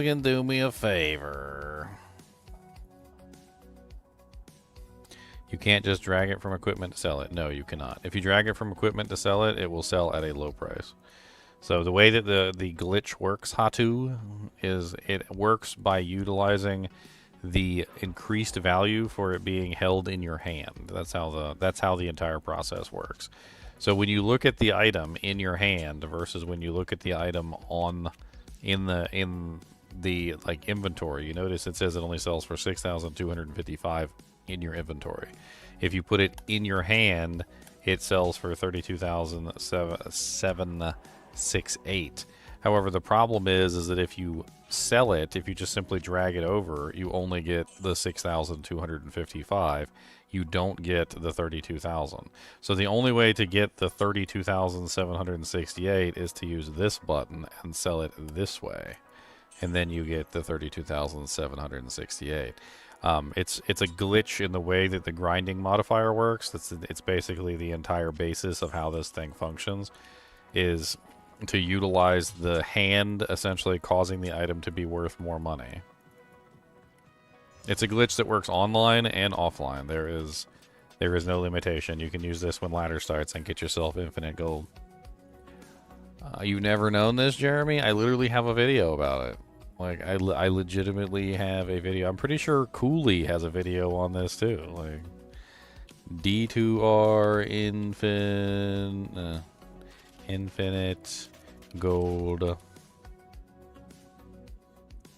can do me a favor. You can't just drag it from equipment to sell it. No, you cannot. If you drag it from equipment to sell it, it will sell at a low price. So the way that the glitch works, Hatu, is it works by utilizing the increased value for it being held in your hand. That's how the entire process works. So when you look at the item in your hand versus when you look at the item in the like inventory, you notice it says it only sells for 6,255 in your inventory. If you put it in your hand, it sells for 32,768. However, the problem is that if you sell it, if you just simply drag it over, you only get the 6,255. You don't get the 32,000. So the only way to get the 32,768 is to use this button and sell it this way. and then you get the 32,768. It's a glitch in the way that the grinding modifier works. It's basically the entire basis of how this thing functions, is to utilize the hand essentially causing the item to be worth more money. It's a glitch that works online and offline. There is no limitation. You can use this when ladder starts and get yourself infinite gold. You've never known this, Jeremy? I literally have a video about it. Like, I legitimately have a video. I'm pretty sure Cooley has a video on this, too. Like, D2R infinite gold.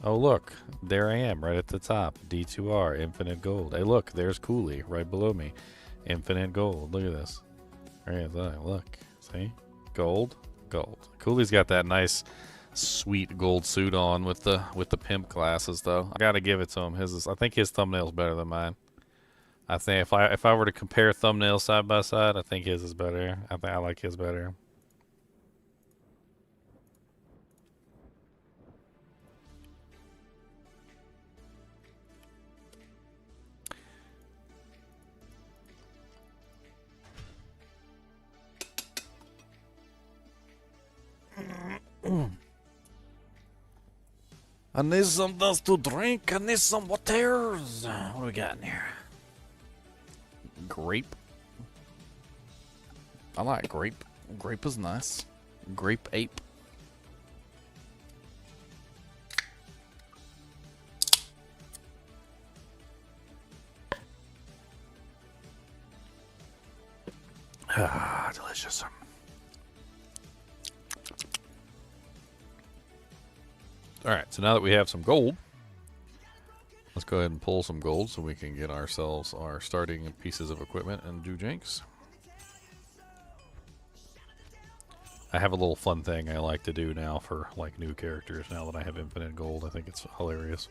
Oh, look. There I am, right at the top. D2R, infinite gold. Hey, look. There's Cooley right below me. Infinite gold. Look at this. Right there. Look. See? Gold. Gold. Cooley's got that nice, sweet gold suit on with the pimp glasses, though. I gotta give it to him. I think his thumbnail's better than mine. I think if I were to compare thumbnails side by side, I think his is better. I think I like his better. I need some dust to drink. I need some waters. What do we got in here? Grape. I like grape. Grape is nice. Grape ape. Ah, delicious. Alright, so now that we have some gold, let's go ahead and pull some gold so we can get ourselves our starting pieces of equipment and do jinx. I have a little fun thing I like to do now for like new characters now that I have infinite gold. I think it's hilarious.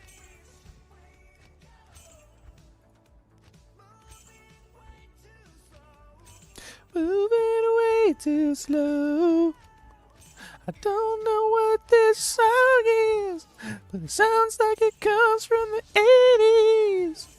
Moving way too slow. I don't know what this song is, but it sounds like it comes from the 80s.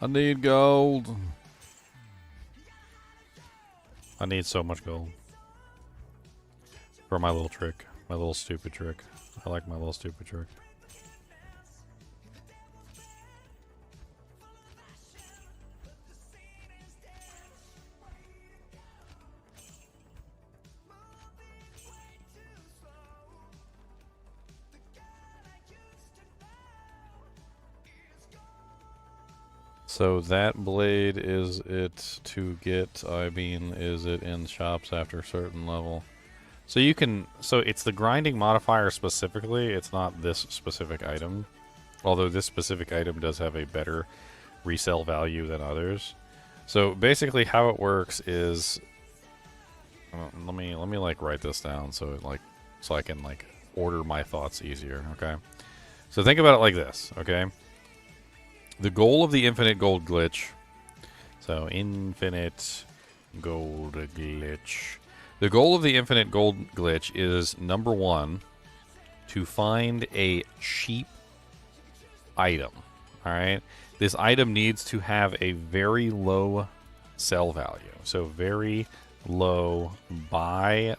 I need gold. I need so much gold. For my little trick. My little stupid trick. I like my little stupid trick. So that blade, is it to get, I mean, is it in shops after a certain level? So you can, so it's the grinding modifier specifically, it's not this specific item. Although this specific item does have a better resale value than others. So basically how it works is, let me like write this down so it like, so I can like order my thoughts easier, okay? So think about it like this, okay? The goal of the infinite gold glitch, so infinite gold glitch. The goal of the infinite gold glitch is, number one, to find a cheap item, alright? This item needs to have a very low sell value, so very low buy/sell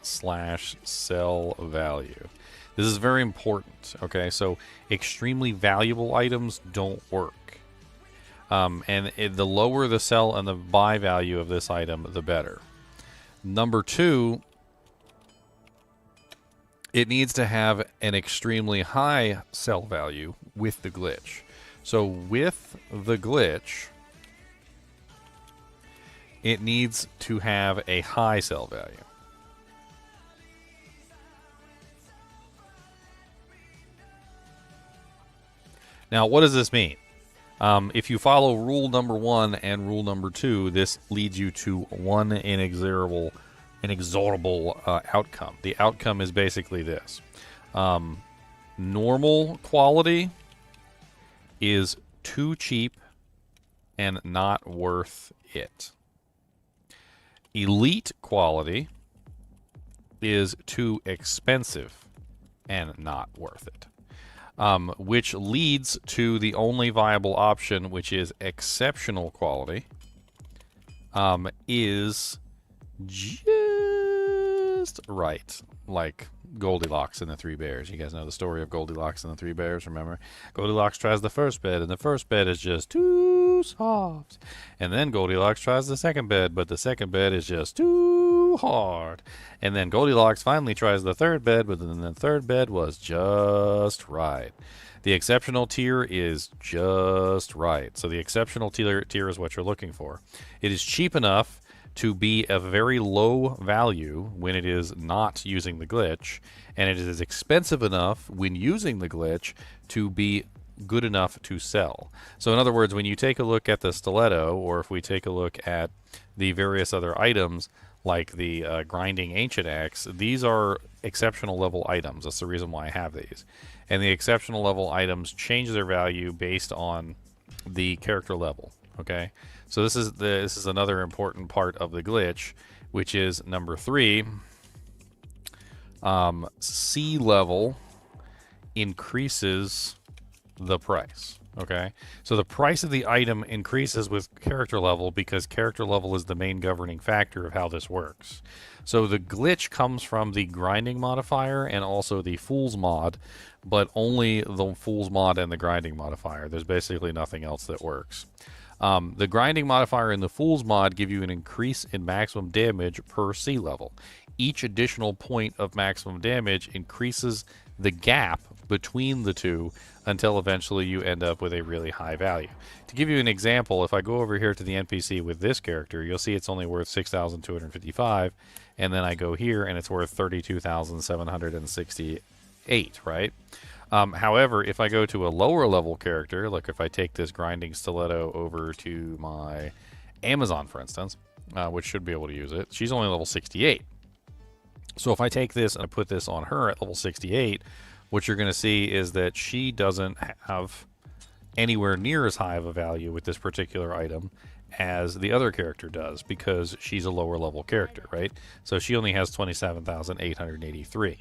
value. This is very important, okay? So extremely valuable items don't work. The lower the sell and the buy value of this item, the better. Number two, it needs to have an extremely high sell value with the glitch. So with the glitch, it needs to have a high sell value. Now, what does this mean? If you follow rule number 1 and rule number 2, this leads you to one inexorable outcome. The outcome is basically this. Normal quality is too cheap and not worth it. Elite quality is too expensive and not worth it. Which leads to the only viable option, which is exceptional quality, is just right. Like Goldilocks and the Three Bears. You guys know the story of Goldilocks and the Three Bears, remember? Goldilocks tries the first bed, and the first bed is just too soft. And then Goldilocks tries the second bed, but the second bed is just too hard. And then Goldilocks finally tries the third bed, but then the third bed was just right. The exceptional tier is just right. So the exceptional tier is what you're looking for. It is cheap enough to be a very low value when it is not using the glitch, and it is expensive enough when using the glitch to be good enough to sell. So in other words, when you take a look at the stiletto, or if we take a look at the various other items like the grinding ancient axe, these are exceptional level items. That's the reason why I have these. And the exceptional level items change their value based on the character level. Okay, so this is another important part of the glitch, which is number 3. C level increases the price. Okay, so the price of the item increases with character level because character level is the main governing factor of how this works. So the glitch comes from the grinding modifier and also the Fool's mod, but only the Fool's mod and the grinding modifier. There's basically nothing else that works. The grinding modifier and the Fool's mod give you an increase in maximum damage per C level. Each additional point of maximum damage increases the gap between the two until eventually you end up with a really high value. To give you an example, if I go over here to the NPC with this character, you'll see it's only worth 6,255, and then I go here and it's worth 32,768, right? However, if I go to a lower level character, like if I take this grinding stiletto over to my Amazon, for instance, which should be able to use it, she's only level 68. So if I take this and I put this on her at level 68, what you're going to see is that she doesn't have anywhere near as high of a value with this particular item as the other character does, because she's a lower level character, right? So she only has 27,883.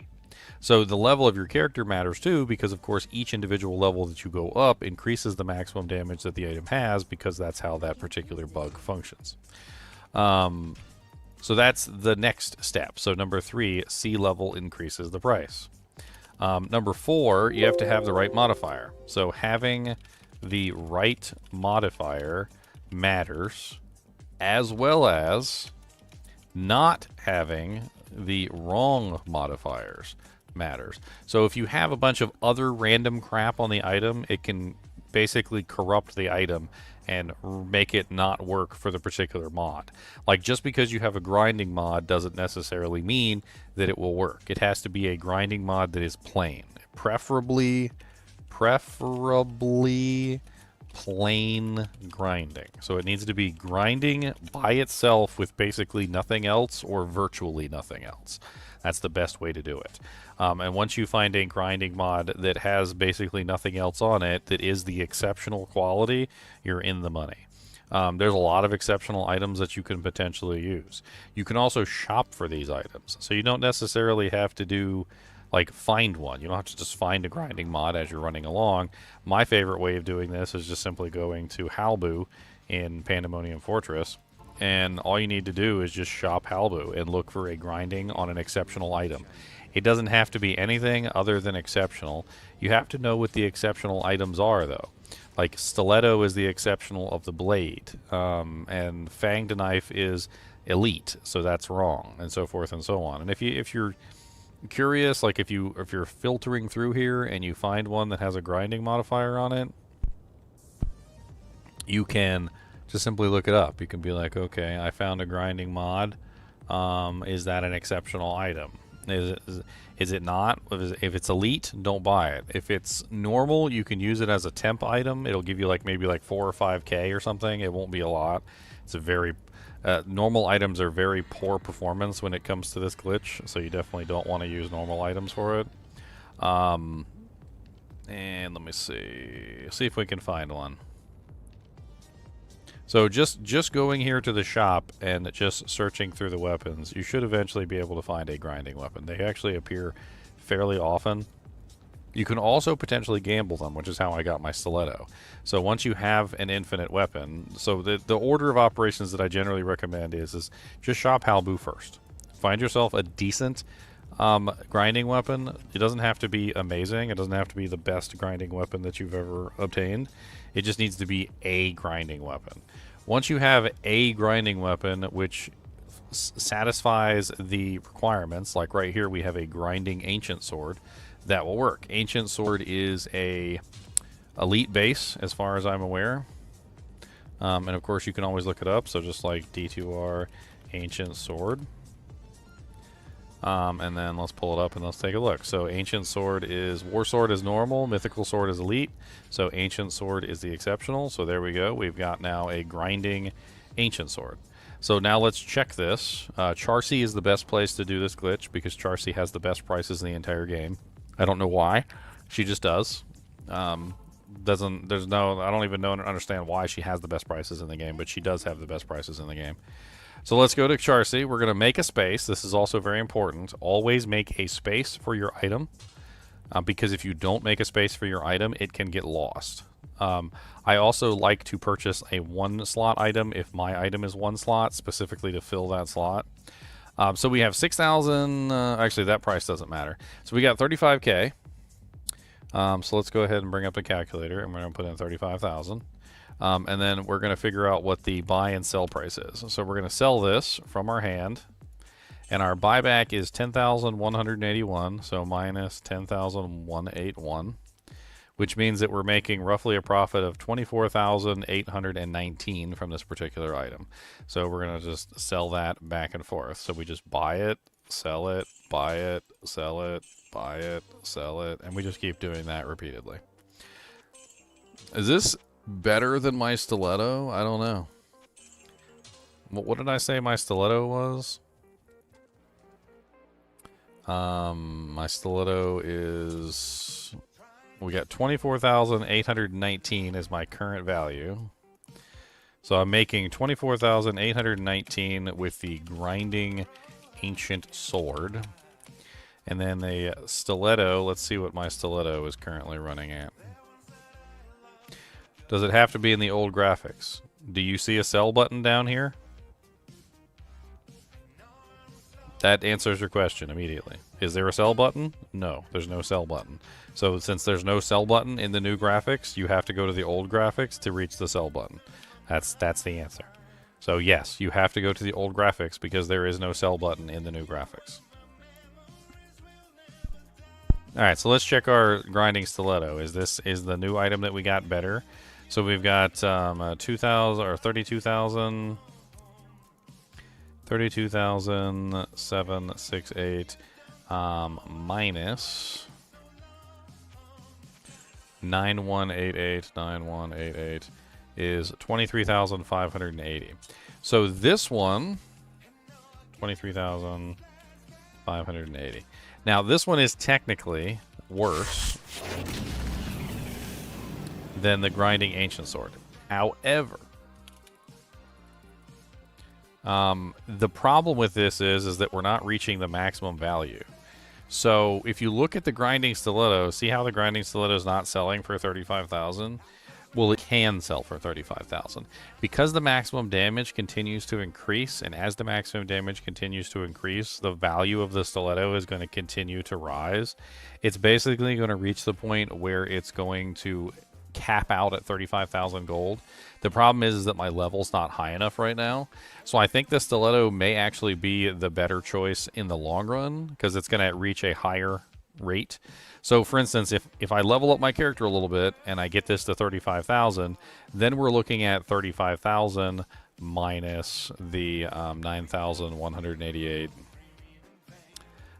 So the level of your character matters too, because of course each individual level that you go up increases the maximum damage that the item has, because that's how that particular bug functions. So that's the next step. So number 3, C level increases the price. Number 4, you have to have the right modifier. So having the right modifier matters, as well as not having the wrong modifiers matters. So if you have a bunch of other random crap on the item, it can basically corrupt the item and make it not work for the particular mod. Like, just because you have a grinding mod doesn't necessarily mean that it will work. It has to be a grinding mod that is plain. Preferably plain grinding. So it needs to be grinding by itself with basically nothing else or virtually nothing else. That's the best way to do it. And once you find a grinding mod that has basically nothing else on it, that is the exceptional quality, you're in the money. There's a lot of exceptional items that you can potentially use. You can also shop for these items. So you don't necessarily have to do, like, find one. You don't have to just find a grinding mod as you're running along. My favorite way of doing this is just simply going to Halbu in Pandemonium Fortress, and all you need to do is just shop Halbu and look for a grinding on an exceptional item. It doesn't have to be anything other than exceptional. You have to know what the exceptional items are, though. Like, stiletto is the exceptional of the blade, and fanged knife is elite, so that's wrong, and so forth and so on. And if you're curious, like if you're filtering through here and you find one that has a grinding modifier on it, you can just simply look it up. You can be like, okay, I found a grinding mod. Is that an exceptional item? Is it not? If it's elite, don't buy it. If it's normal, you can use it as a temp item. It'll give you like maybe like 4 or 5k or something. It won't be a lot. It's a very normal items are very poor performance when it comes to this glitch, so you definitely don't want to use normal items for it. And let me see if we can find one. So just going here to the shop and just searching through the weapons, you should eventually be able to find a grinding weapon. They actually appear fairly often. You can also potentially gamble them, which is how I got my stiletto. So once you have an infinite weapon, so the order of operations that I generally recommend is just shop Halbu first. Find yourself a decent grinding weapon. It doesn't have to be amazing. It doesn't have to be the best grinding weapon that you've ever obtained. It just needs to be a grinding weapon. Once you have a grinding weapon which satisfies the requirements, like right here we have a grinding ancient sword, that will work. Ancient sword is a elite base as far as I'm aware. And of course you can always look it up, so just like D2R ancient sword. And then let's pull it up and let's take a look. So ancient sword is, war sword is normal, mythical sword is elite, so ancient sword is the exceptional. So there we go, we've got now a grinding ancient sword. So now let's check this. Charcy is the best place to do this glitch because Charcy has the best prices in the entire game. I don't know why, she just does. I don't even understand why she has the best prices in the game, but she does have the best prices in the game. So let's go to Charcy. We're going to make a space. This is also very important. Always make a space for your item, because if you don't make a space for your item, it can get lost. I also like to purchase a 1-slot item if my item is 1 slot, specifically to fill that slot. So we have 6,000. Actually, that price doesn't matter. So we got 35k. So let's go ahead and bring up the calculator, and we're going to put in 35,000. And then we're going to figure out what the buy and sell price is. So we're going to sell this from our hand, and our buyback is 10,181, so minus 10,181, which means that we're making roughly a profit of 24,819 from this particular item. So we're going to just sell that back and forth. So we just buy it, sell it, buy it, sell it, buy it, sell it, and we just keep doing that repeatedly. Is this better than my stiletto? I don't know. What did I say my stiletto was? My stiletto is... We got 24,819 is my current value. So I'm making 24,819 with the grinding ancient sword. And then the stiletto, let's see what my stiletto is currently running at. Does it have to be in the old graphics? Do you see a sell button down here? That answers your question immediately. Is there a sell button? No, there's no sell button. So since there's no sell button in the new graphics, you have to go to the old graphics to reach the sell button. That's the answer. So yes, you have to go to the old graphics because there is no sell button in the new graphics. Alright, so let's check our grinding stiletto. Is the new item that we got better? So we've got 2,000 or 32,000, 32,768 minus 9188 is 23,580. So this one, 23,580. Now this one is technically worse than the grinding ancient sword. However, the problem with this is that we're not reaching the maximum value. So if you look at the grinding stiletto, see how the grinding stiletto is not selling for 35,000? Well, it can sell for 35,000 because the maximum damage continues to increase, and as the maximum damage continues to increase, the value of the stiletto is going to continue to rise. It's basically going to reach the point where it's going to cap out at 35,000 gold. The problem is that my level's not high enough right now, so I think the stiletto may actually be the better choice in the long run because it's going to reach a higher rate. So for instance, if I level up my character a little bit and I get this to 35,000, then we're looking at 35,000 minus the 9,188.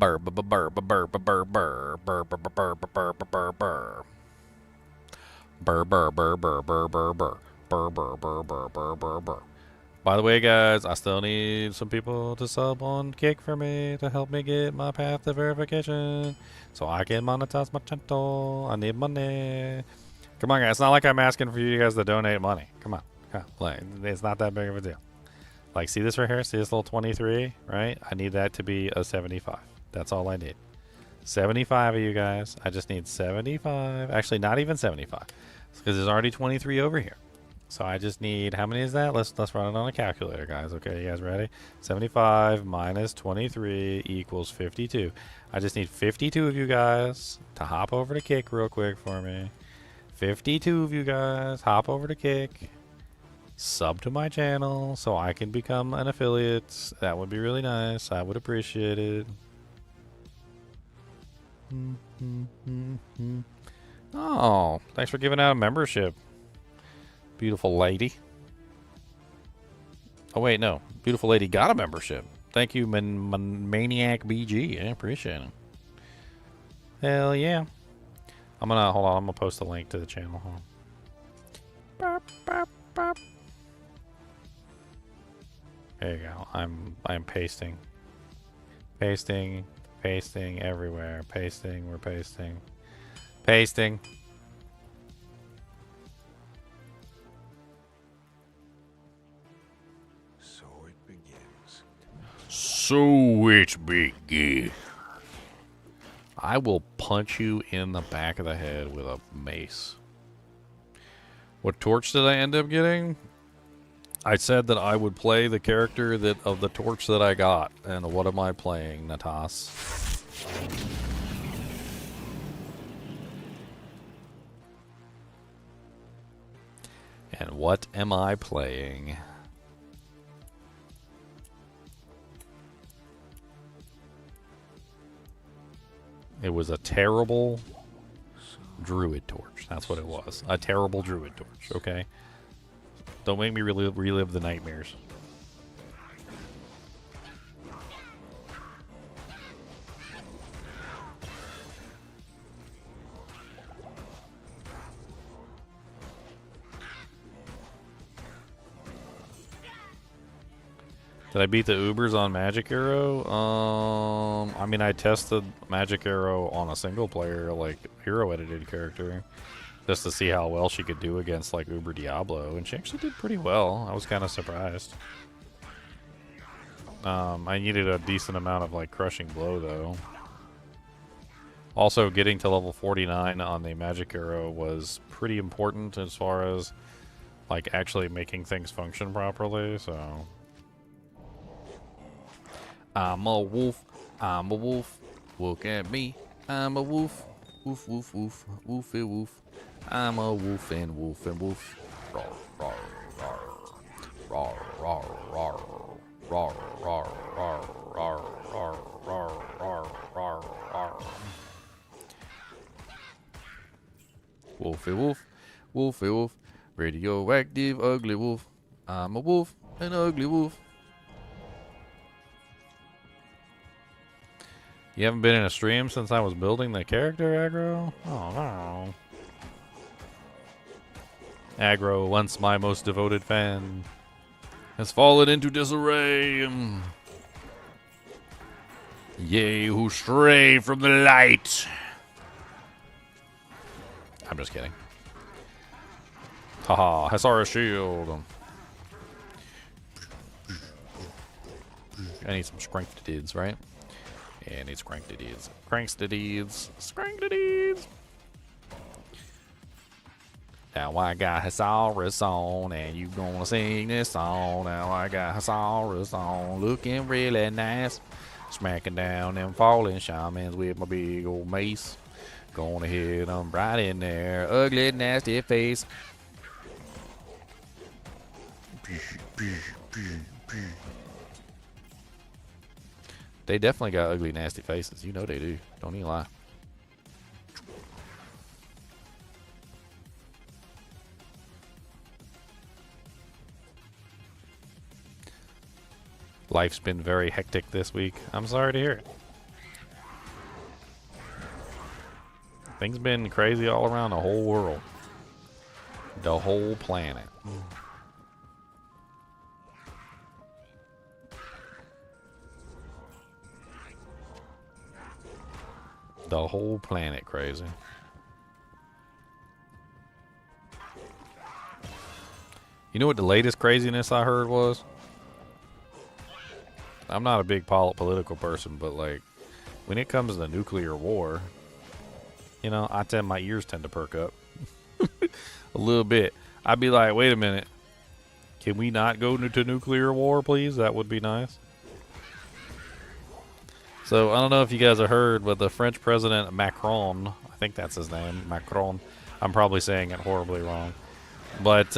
Burr, burr, burr, burr, burr, burr, burr, burr, burr, burr, burr, burr, burr, burr. Burr, burr, burr, burr, burr, burr, burr. Burr, burr, burr, burr, burr, burr, burr. By the way, guys, I still need some people to sub on Kick for me to help me get my path to verification so I can monetize my channel. I need money. Come on, guys. It's not like I'm asking for you guys to donate money. Come on. Like, it's not that big of a deal. Like, see this right here? See this little 23, right? I need that to be a 75. That's all I need. 75 of you guys. I just need 75. Actually, not even 75. Because there's already 23 over here. So I just need, how many is that? Let's run it on a calculator, guys. Okay, you guys ready? 75 minus 23 equals 52. I just need 52 of you guys to hop over to Kick real quick for me. 52 of you guys hop over to Kick. Sub to my channel so I can become an affiliate. That would be really nice. I would appreciate it. Oh, thanks for giving out a membership. Beautiful lady. Oh, wait, no. Beautiful lady got a membership. Thank you, Maniac BG. I appreciate it. Hell yeah. Hold on. I'm gonna post a link to the channel. Hold on. Bop, bop, bop. There you go. I'm pasting. Pasting everywhere. We're pasting. Pasting. So it begins. So it begins. I will punch you in the back of the head with a mace. What torch did I end up getting? I said that I would play the character of the torch that I got. And what am I playing, Natas? And what am I playing? It was a terrible druid torch. That's what it was. A terrible druid torch, okay? Don't make me relive the nightmares. Did I beat the Ubers on Magic Arrow? I mean, I tested Magic Arrow on a single player, like, hero edited character. Just to see how well she could do against, like, Uber Diablo. And she actually did pretty well. I was kind of surprised. I needed a decent amount of, like, crushing blow, though. Also, getting to level 49 on the Magic Arrow was pretty important as far as, like, actually making things function properly, so... I'm a wolf, I'm a wolf, look at me, I'm a wolf, woof, woof, woof, woofy woof, I'm a wolf and woof and woof, roar, roar, roar, roar, roar, roar, roar, roar, roar, roar, roar, roar, roar, roar. Woofy woof, woofy woof, radioactive ugly wolf, I'm a wolf, an ugly wolf. You haven't been in a stream since I was building the character, Aggro? Oh, no. Aggro, once my most devoted fan, has fallen into disarray. Ye who stray from the light. I'm just kidding. Haha, Hasara shield. I need some scrunktids, right? And it's cranktidies. Cranktidies. Now I got Hasaurus on, and you gonna sing this song. Now I got Hasaurus on, looking really nice. Smacking down them falling shamans with my big old mace. Gonna hit them right in their ugly, nasty face. They definitely got ugly, nasty faces. You know they do. Don't even lie. Life's been very hectic this week. I'm sorry to hear it. Things been crazy all around the whole world. The whole planet. The whole planet crazy. You know what the latest craziness I heard was? I'm not a big political person, but like when it comes to nuclear war, you know, my ears tend to perk up a little bit. I'd be like, wait a minute, can we not go to nuclear war, please? That would be nice. So I don't know if you guys have heard, but the French president Macron, I think that's his name, Macron. I'm probably saying it horribly wrong, but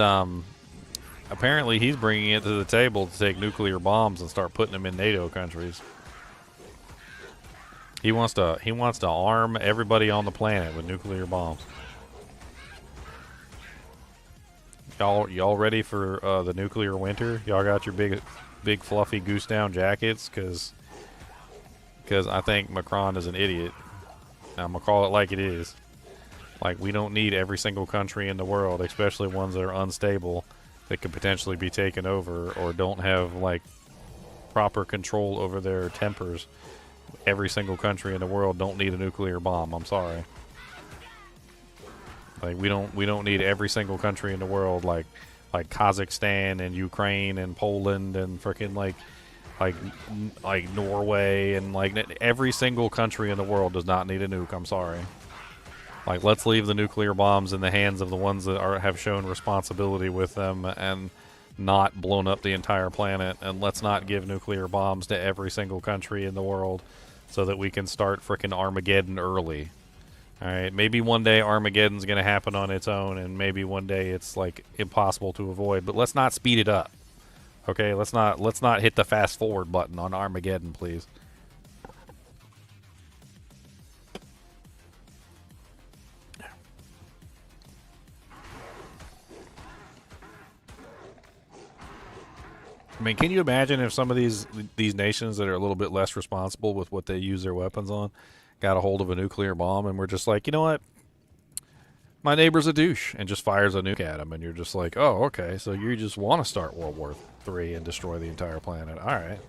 apparently he's bringing it to the table to take nuclear bombs and start putting them in NATO countries. He wants to arm everybody on the planet with nuclear bombs. Y'all ready for the nuclear winter? Y'all got your big fluffy goose down jackets? Because I think Macron is an idiot. I'm gonna call it like it is. Like, we don't need every single country in the world, especially ones that are unstable, that could potentially be taken over or don't have like proper control over their tempers. Every single country in the world don't need a nuclear bomb. I'm sorry. Like, we don't need every single country in the world, like Kazakhstan and Ukraine and Poland and freaking like Norway, and like every single country in the world does not need a nuke. I'm sorry. Like, let's leave the nuclear bombs in the hands of the ones that have shown responsibility with them and not blown up the entire planet, and let's not give nuclear bombs to every single country in the world so that we can start frickin' Armageddon early. Alright, maybe one day Armageddon's gonna happen on its own, and maybe one day it's like impossible to avoid, but let's not speed it up. Okay, let's not hit the fast forward button on Armageddon, please. I mean, can you imagine if some of these nations that are a little bit less responsible with what they use their weapons on got a hold of a nuclear bomb and we're just like, you know what? My neighbor's a douche, and just fires a nuke at him, and you're just like, oh, okay, so you just want to start World War III and destroy the entire planet. All right.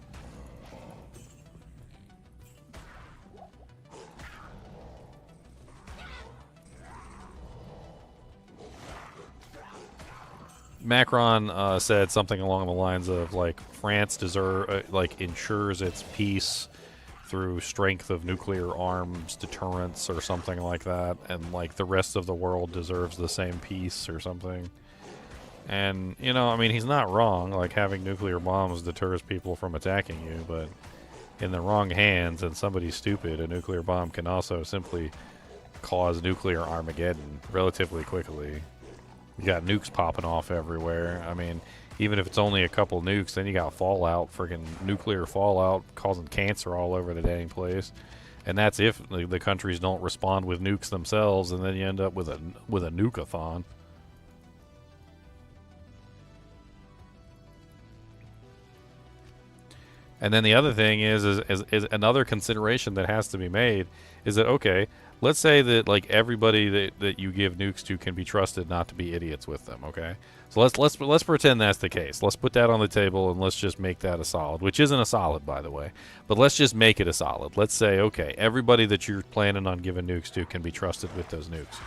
Macron said something along the lines of like France ensures its peace through strength of nuclear arms deterrence or something like that, and like the rest of the world deserves the same peace or something. And you know, I mean, he's not wrong. Like, having nuclear bombs deters people from attacking you, but in the wrong hands and somebody's stupid, a nuclear bomb can also simply cause nuclear Armageddon relatively quickly. You got nukes popping off everywhere. I mean, even if it's only a couple nukes, then you got fallout, freaking nuclear fallout, causing cancer all over the dang place. And that's if the countries don't respond with nukes themselves, and then you end up with a nuke-a-thon. And then the other thing is another consideration that has to be made is that, okay, let's say that like everybody that you give nukes to can be trusted not to be idiots with them, okay? So let's pretend that's the case. Let's put that on the table and let's just make that a solid, which isn't a solid, by the way. But let's just make it a solid. Let's say, okay, everybody that you're planning on giving nukes to can be trusted with those nukes.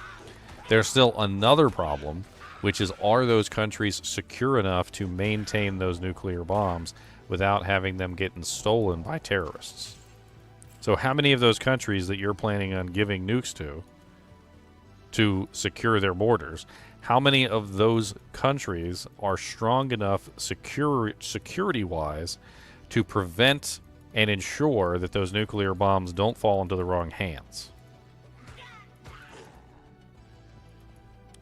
There's still another problem, which is, are those countries secure enough to maintain those nuclear bombs without having them getting stolen by terrorists? So how many of those countries that you're planning on giving nukes to secure their borders, how many of those countries are strong enough security-wise to prevent and ensure that those nuclear bombs don't fall into the wrong hands?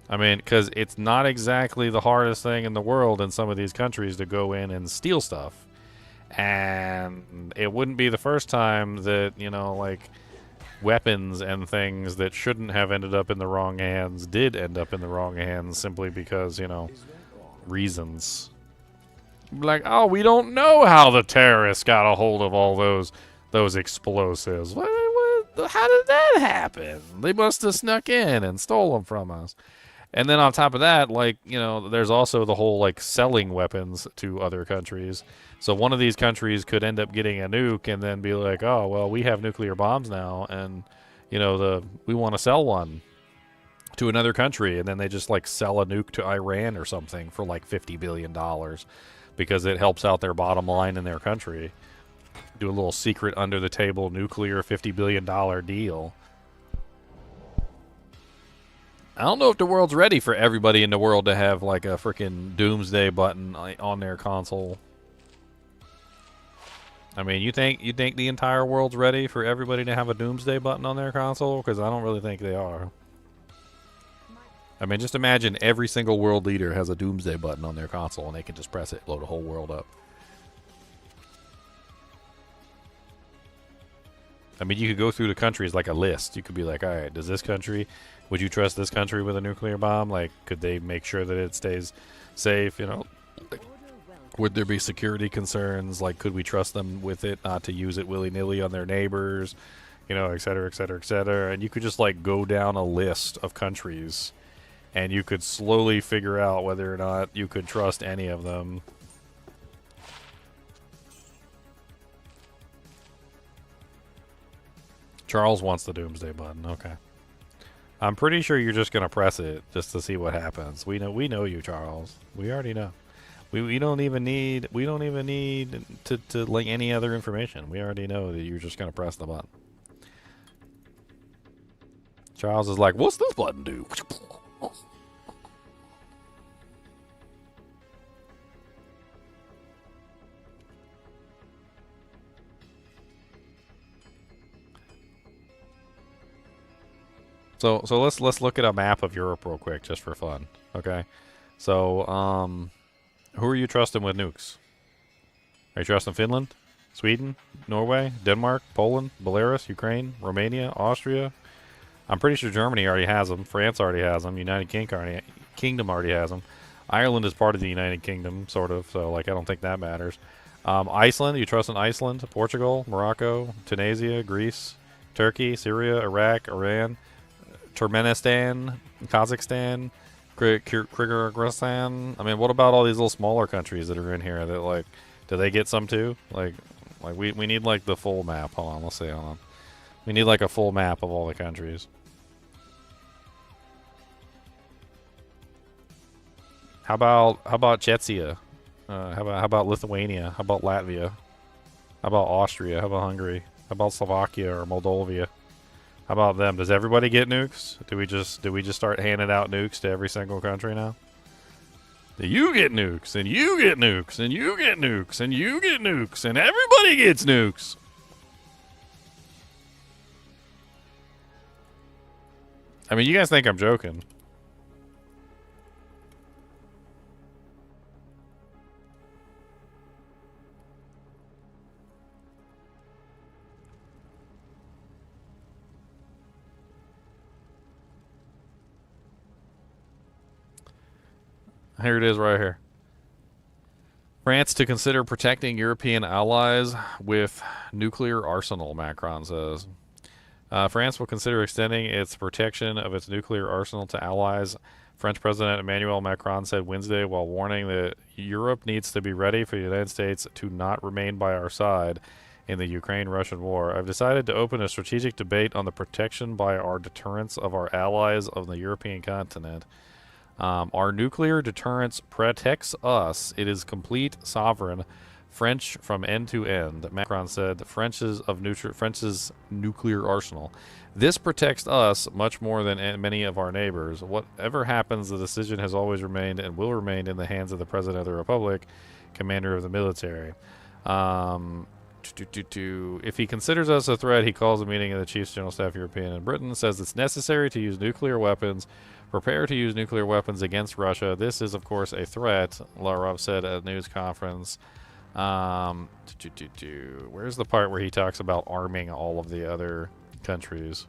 I mean, because it's not exactly the hardest thing in the world in some of these countries to go in and steal stuff. And it wouldn't be the first time that, you know, like, weapons and things that shouldn't have ended up in the wrong hands did end up in the wrong hands simply because, you know, reasons. Like, oh, we don't know how the terrorists got a hold of all those explosives. What? how did that happen? They must have snuck in and stole them from us. And then on top of that, like, you know, there's also the whole, like, selling weapons to other countries. So one of these countries could end up getting a nuke and then be like, oh, well, we have nuclear bombs now, and, you know, we want to sell one to another country. And then they just, like, sell a nuke to Iran or something for, like, $50 billion because it helps out their bottom line in their country. Do a little secret under-the-table nuclear $50 billion deal. I don't know if the world's ready for everybody in the world to have like a freaking doomsday button on their console. I mean, you think the entire world's ready for everybody to have a doomsday button on their console? Because I don't really think they are. I mean, just imagine every single world leader has a doomsday button on their console and they can just press it, blow the whole world up. I mean, you could go through the countries like a list. You could be like, all right, does this country... Would you trust this country with a nuclear bomb? Like, could they make sure that it stays safe? You know, like, would there be security concerns? Like, could we trust them with it not to use it willy-nilly on their neighbors? You know, et cetera, et cetera, et cetera. And you could just, like, go down a list of countries, and you could slowly figure out whether or not you could trust any of them. Charles wants the doomsday button. Okay. I'm pretty sure you're just gonna press it just to see what happens. We know you, Charles. We already know. We don't even need to link any other information. We already know that you're just gonna press the button. Charles is like, what's this button do? So let's look at a map of Europe real quick, just for fun. Okay. So who are you trusting with nukes? Are you trusting Finland, Sweden, Norway, Denmark, Poland, Belarus, Ukraine, Romania, Austria? I'm pretty sure Germany already has them. France already has them. United Kingdom already has them. Ireland is part of the United Kingdom, sort of. So like, I don't think that matters. Iceland. You trust in Iceland, Portugal, Morocco, Tunisia, Greece, Turkey, Syria, Iraq, Iran, Turkmenistan, Kazakhstan, Kyrgyzstan. I mean, what about all these little smaller countries that are in here? That like, do they get some too? Like we need like the full map. Hold on, let's see. Hold on. We need like a full map of all the countries. How about Czechia? How about Lithuania? How about Latvia? How about Austria? How about Hungary? How about Slovakia or Moldova? How about them? Does everybody get nukes? Do we just start handing out nukes to every single country now? You get nukes, and you get nukes, and you get nukes, and you get nukes, and everybody gets nukes. I mean, you guys think I'm joking. Here it is right here. France to consider protecting European allies with nuclear arsenal, Macron says. France will consider extending its protection of its nuclear arsenal to allies, French President Emmanuel Macron said Wednesday while warning that Europe needs to be ready for the United States to not remain by our side in the Ukraine-Russian war. I've decided to open a strategic debate on the protection by our deterrence of our allies of the European continent. Our nuclear deterrence protects us. It is complete, sovereign, French from end to end. Macron said French's nuclear arsenal. This protects us much more than many of our neighbors. Whatever happens, the decision has always remained and will remain in the hands of the President of the Republic, commander of the military. If he considers us a threat, he calls a meeting of the Chiefs General Staff European and Britain, says it's necessary to use nuclear weapons. Prepare to use nuclear weapons against Russia. This is, of course, a threat, Lavrov said at a news conference. Where's the part where he talks about arming all of the other countries?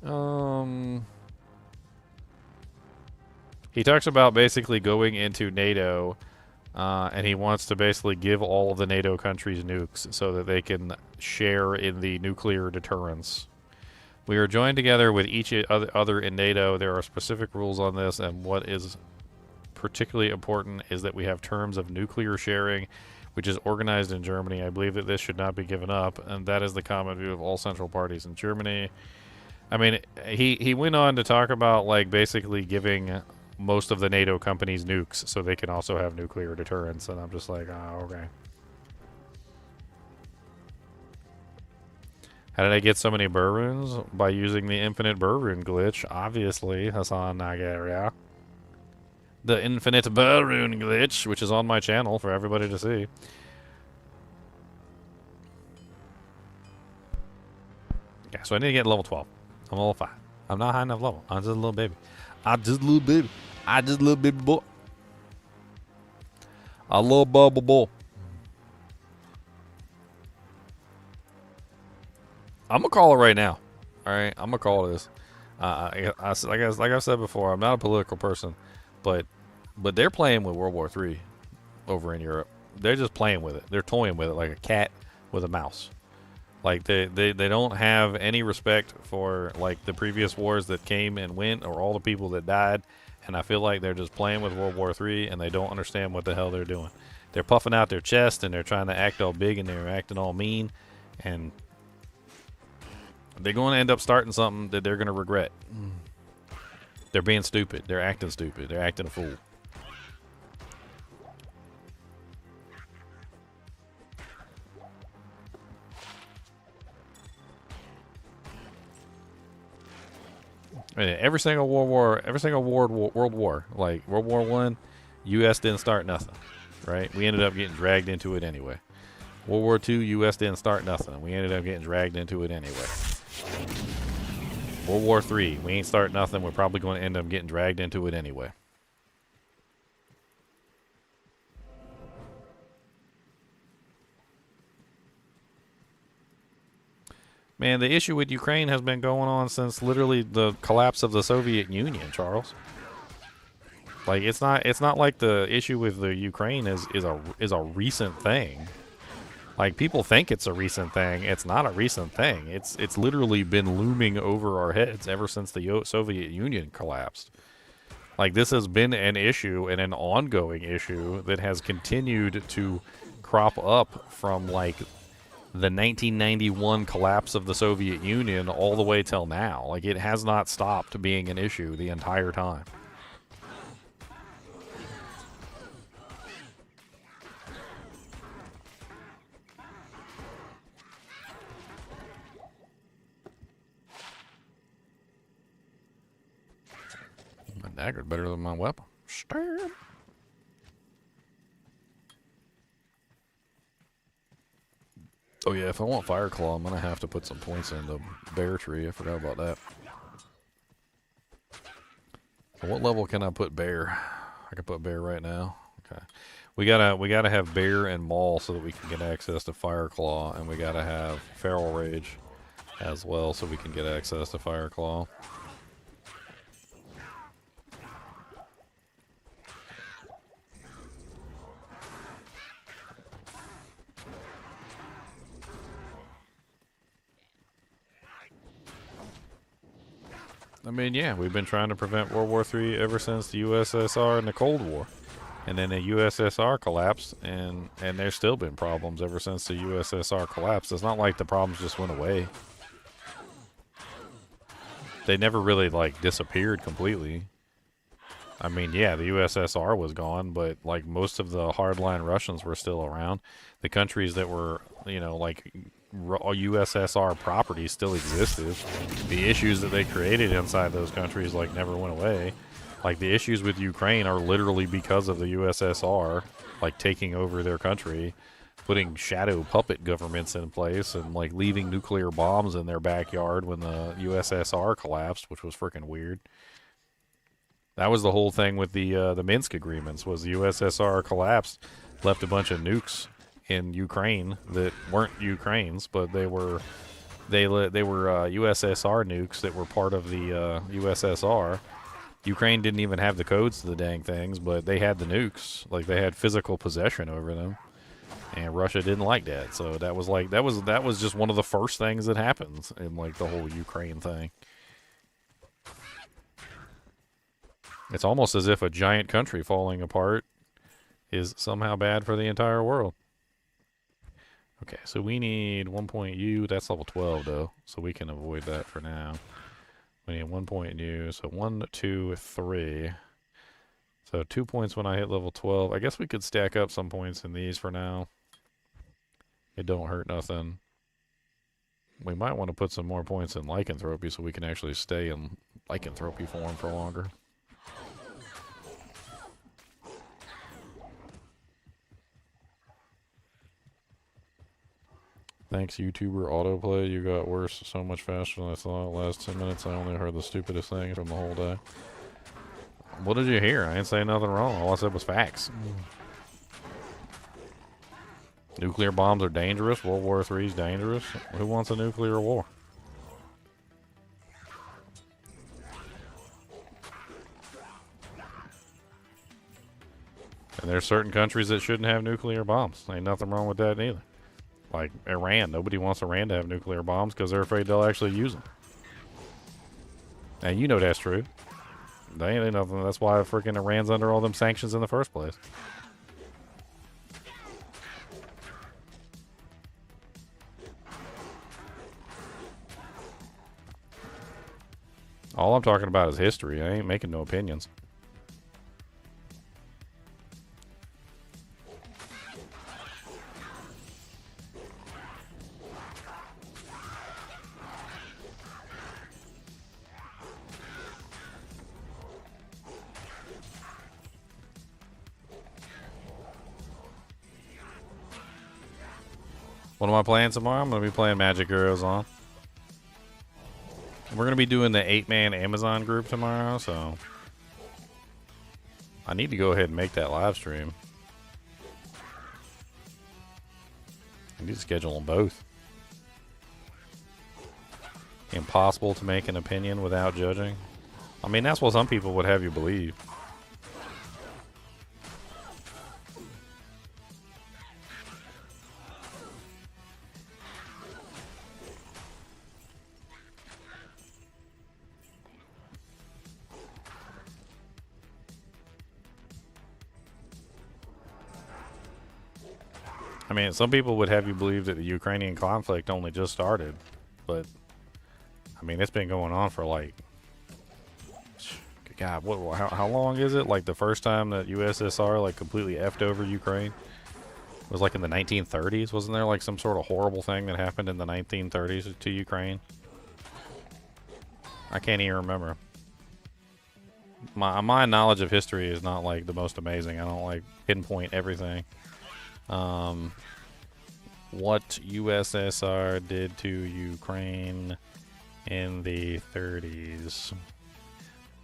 He talks about basically going into NATO and he wants to basically give all of the NATO countries nukes so that they can share in the nuclear deterrence. We are joined together with each other in NATO. There are specific rules on this, and what is particularly important is that we have terms of nuclear sharing, which is organized in Germany. I believe that this should not be given up, and that is the common view of all central parties in Germany. I mean, he went on to talk about, like, basically giving most of the NATO companies nukes so they can also have nuclear deterrence, and I'm just like, oh, okay. How did I get so many burr runes? By using the infinite burr rune glitch, obviously, Hassan Nagaria. The infinite burr rune glitch, which is on my channel for everybody to see. Okay, so I need to get level 12. I'm level 5. I'm not high enough level. I'm just a little baby. I'm just a little baby. I just a little baby boy. I love bubble boy. I'm gonna call it right now. All right, I'm gonna call this. Like I've said before, I'm not a political person, but they're playing with World War III over in Europe. They're just playing with it. They're toying with it like a cat with a mouse. Like they don't have any respect for, like, the previous wars that came and went, or all the people that died. And I feel like they're just playing with World War III, and they don't understand what the hell they're doing. They're puffing out their chest, and they're trying to act all big, and they're acting all mean, and they're going to end up starting something that they're going to regret. They're being stupid. They're acting stupid. They're acting a fool. Every single world war, like World War I, U.S. didn't start nothing, right? We ended up getting dragged into it anyway. World War II, U.S. didn't start nothing. We ended up getting dragged into it anyway. World War III, we ain't start nothing. We're probably going to end up getting dragged into it anyway. Man, the issue with Ukraine has been going on since literally the collapse of the Soviet Union, Charles. Like, it's not like the issue with the Ukraine is a recent thing. Like, people think it's a recent thing. It's not a recent thing. It's literally been looming over our heads ever since the Soviet Union collapsed. Like, this has been an issue and an ongoing issue that has continued to crop up from, like, the 1991 collapse of the Soviet Union all the way till now. Like, it has not stopped being an issue the entire time. My dagger's better than my weapon. Stab. Oh yeah, if I want Fire Claw, I'm gonna have to put some points into Bear Tree. I forgot about that. So what level can I put Bear? I can put Bear right now. Okay. We gotta have Bear and Maul so that we can get access to Fire Claw, and we gotta have Feral Rage as well so we can get access to Fire Claw. I mean, yeah, we've been trying to prevent World War III ever since the USSR and the Cold War. And then the USSR collapsed, and there's still been problems ever since the USSR collapsed. It's not like the problems just went away. They never really, like, disappeared completely. I mean, yeah, the USSR was gone, but, like, most of the hardline Russians were still around. The countries that were, you know, like, USSR property still existed. The issues that they created inside those countries, like, never went away. Like, the issues with Ukraine are literally because of the USSR, like, taking over their country, putting shadow puppet governments in place, and, like, leaving nuclear bombs in their backyard when the USSR collapsed, which was freaking weird. That was the whole thing with the Minsk agreements, was the USSR collapsed, left a bunch of nukes in Ukraine that weren't Ukraine's, but they were USSR nukes that were part of the USSR, Ukraine didn't even have the codes to the dang things, but they had the nukes. Like, they had physical possession over them. And Russia didn't like that. So that was like, that was just one of the first things that happens in, like, the whole Ukraine thing. It's almost as if a giant country falling apart is somehow bad for the entire world. Okay, so we need 1 point U. That's level 12, though, so we can avoid that for now. We need 1 point U, so 1, 2, 3. So 2 points when I hit level 12. I guess we could stack up some points in these for now. It don't hurt nothing. We might want to put some more points in lycanthropy so we can actually stay in lycanthropy form for longer. Thanks, YouTuber autoplay. You got worse so much faster than I thought. Last 10 minutes, I only heard the stupidest thing from the whole day. What did you hear? I ain't saying nothing wrong. All I said was facts. Nuclear bombs are dangerous. World War III is dangerous. Who wants a nuclear war? And there's certain countries that shouldn't have nuclear bombs. Ain't nothing wrong with that either. Like Iran. Nobody wants Iran to have nuclear bombs because they're afraid they'll actually use them. And you know that's true. They ain't nothing. That's why freaking Iran's under all them sanctions in the first place. All I'm talking about is history. I ain't making no opinions. What am I playing tomorrow? I'm going to be playing Magic Heroes on. We're going to be doing the 8-man Amazon group tomorrow, so I need to go ahead and make that live stream. I need to schedule them both. Impossible to make an opinion without judging. I mean, that's what some people would have you believe. I mean, some people would have you believe that the Ukrainian conflict only just started, but I mean, it's been going on for like, God, how long is it? Like the first time that USSR like completely effed over Ukraine was like in the 1930s. Wasn't there like some sort of horrible thing that happened in the 1930s to Ukraine? I can't even remember. My knowledge of history is not like the most amazing. I don't like pinpoint everything. What USSR did to Ukraine in the 30s?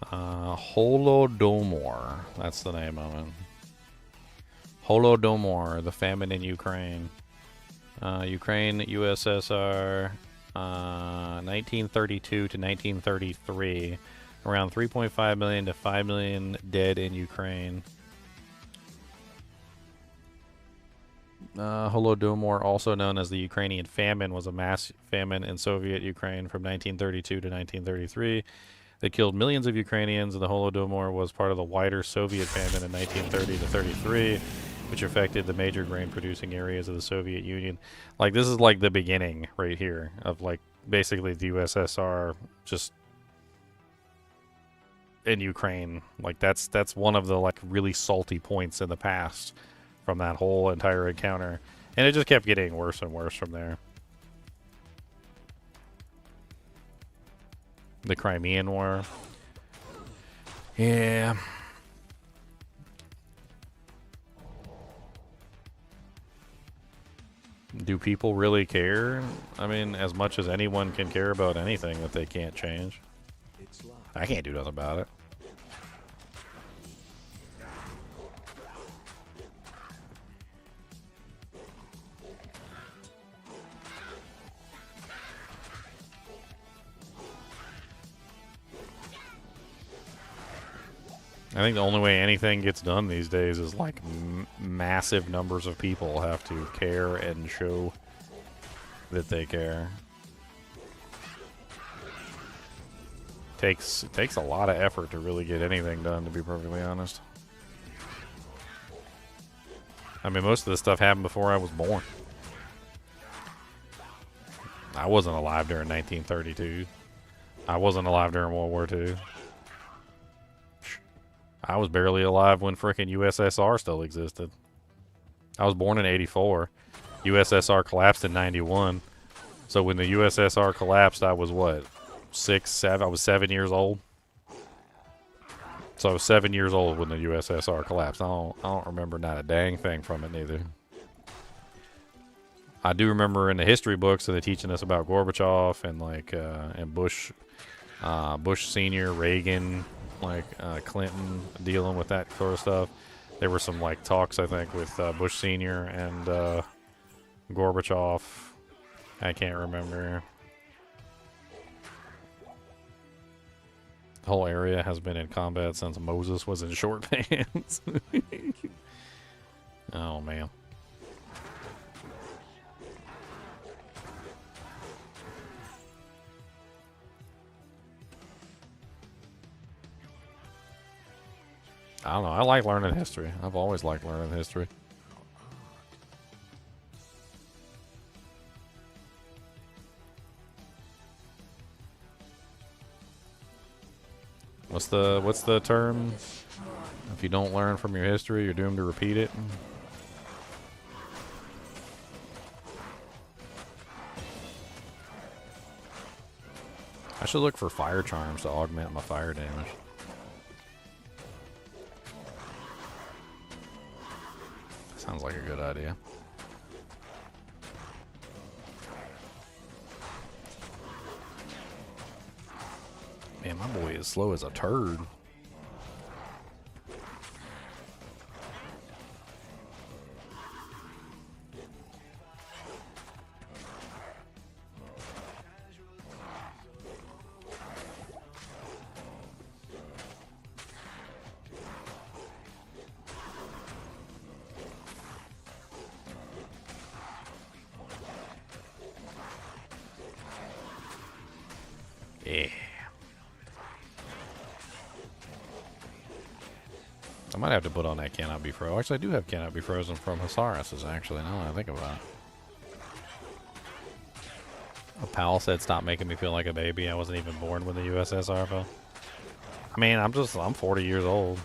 Holodomor. That's the name of it. Holodomor, the famine in Ukraine. Ukraine, USSR, 1932 to 1933. Around 3.5 million to 5 million dead in Ukraine. Holodomor, also known as the Ukrainian famine, was a mass famine in Soviet Ukraine from 1932 to 1933 that killed millions of Ukrainians. The Holodomor was part of the wider Soviet famine in 1930 to 33, which affected the major grain-producing areas of the Soviet Union. Like, this is like the beginning right here of like basically the USSR just in Ukraine. Like that's one of the like really salty points in the past from that whole entire encounter, and it just kept getting worse and worse from there. The Crimean War. Yeah. Do people really care? I mean, as much as anyone can care about anything that they can't change. I can't do nothing about it. I think the only way anything gets done these days is like massive numbers of people have to care and show that they care. Takes a lot of effort to really get anything done, to be perfectly honest. I mean, most of this stuff happened before I was born. I wasn't alive during 1932. I wasn't alive during World War II. I was barely alive when frickin' USSR still existed. I was born in 84. USSR collapsed in 91. So when the USSR collapsed, I was what? 6, 7? I was 7 years old. So I was 7 years old when the USSR collapsed. I don't remember not a dang thing from it neither. I do remember in the history books that they're teaching us about Gorbachev and like and Bush Senior, Reagan, like Clinton dealing with that sort of stuff. There were some like talks I think with Bush Senior and Gorbachev. I can't remember. The whole area has been in combat since Moses was in short pants. Oh man. I don't know. I like learning history. I've always liked learning history. What's the term? If you don't learn from your history, you're doomed to repeat it. I should look for fire charms to augment my fire damage. Sounds like a good idea. Man, my boy is slow as a turd. Yeah. I might have to put on that cannot be frozen. Actually, I do have cannot be frozen from Hasaris, actually, now that I think about it. A pal said stop making me feel like a baby. I wasn't even born when the USSR fell. I mean, I'm 40 years old.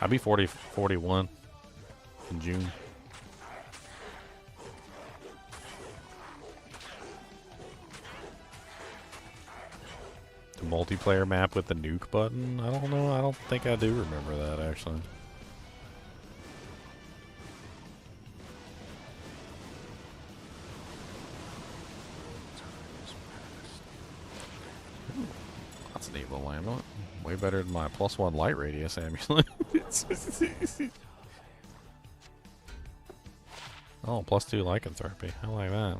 I'll be 41 in June. The multiplayer map with the nuke button? I don't know. I don't think I do remember that, actually. Ooh, that's an evil amulet. Way better than my +1 light radius amulet. Oh, +2 lycanthropy. I like that.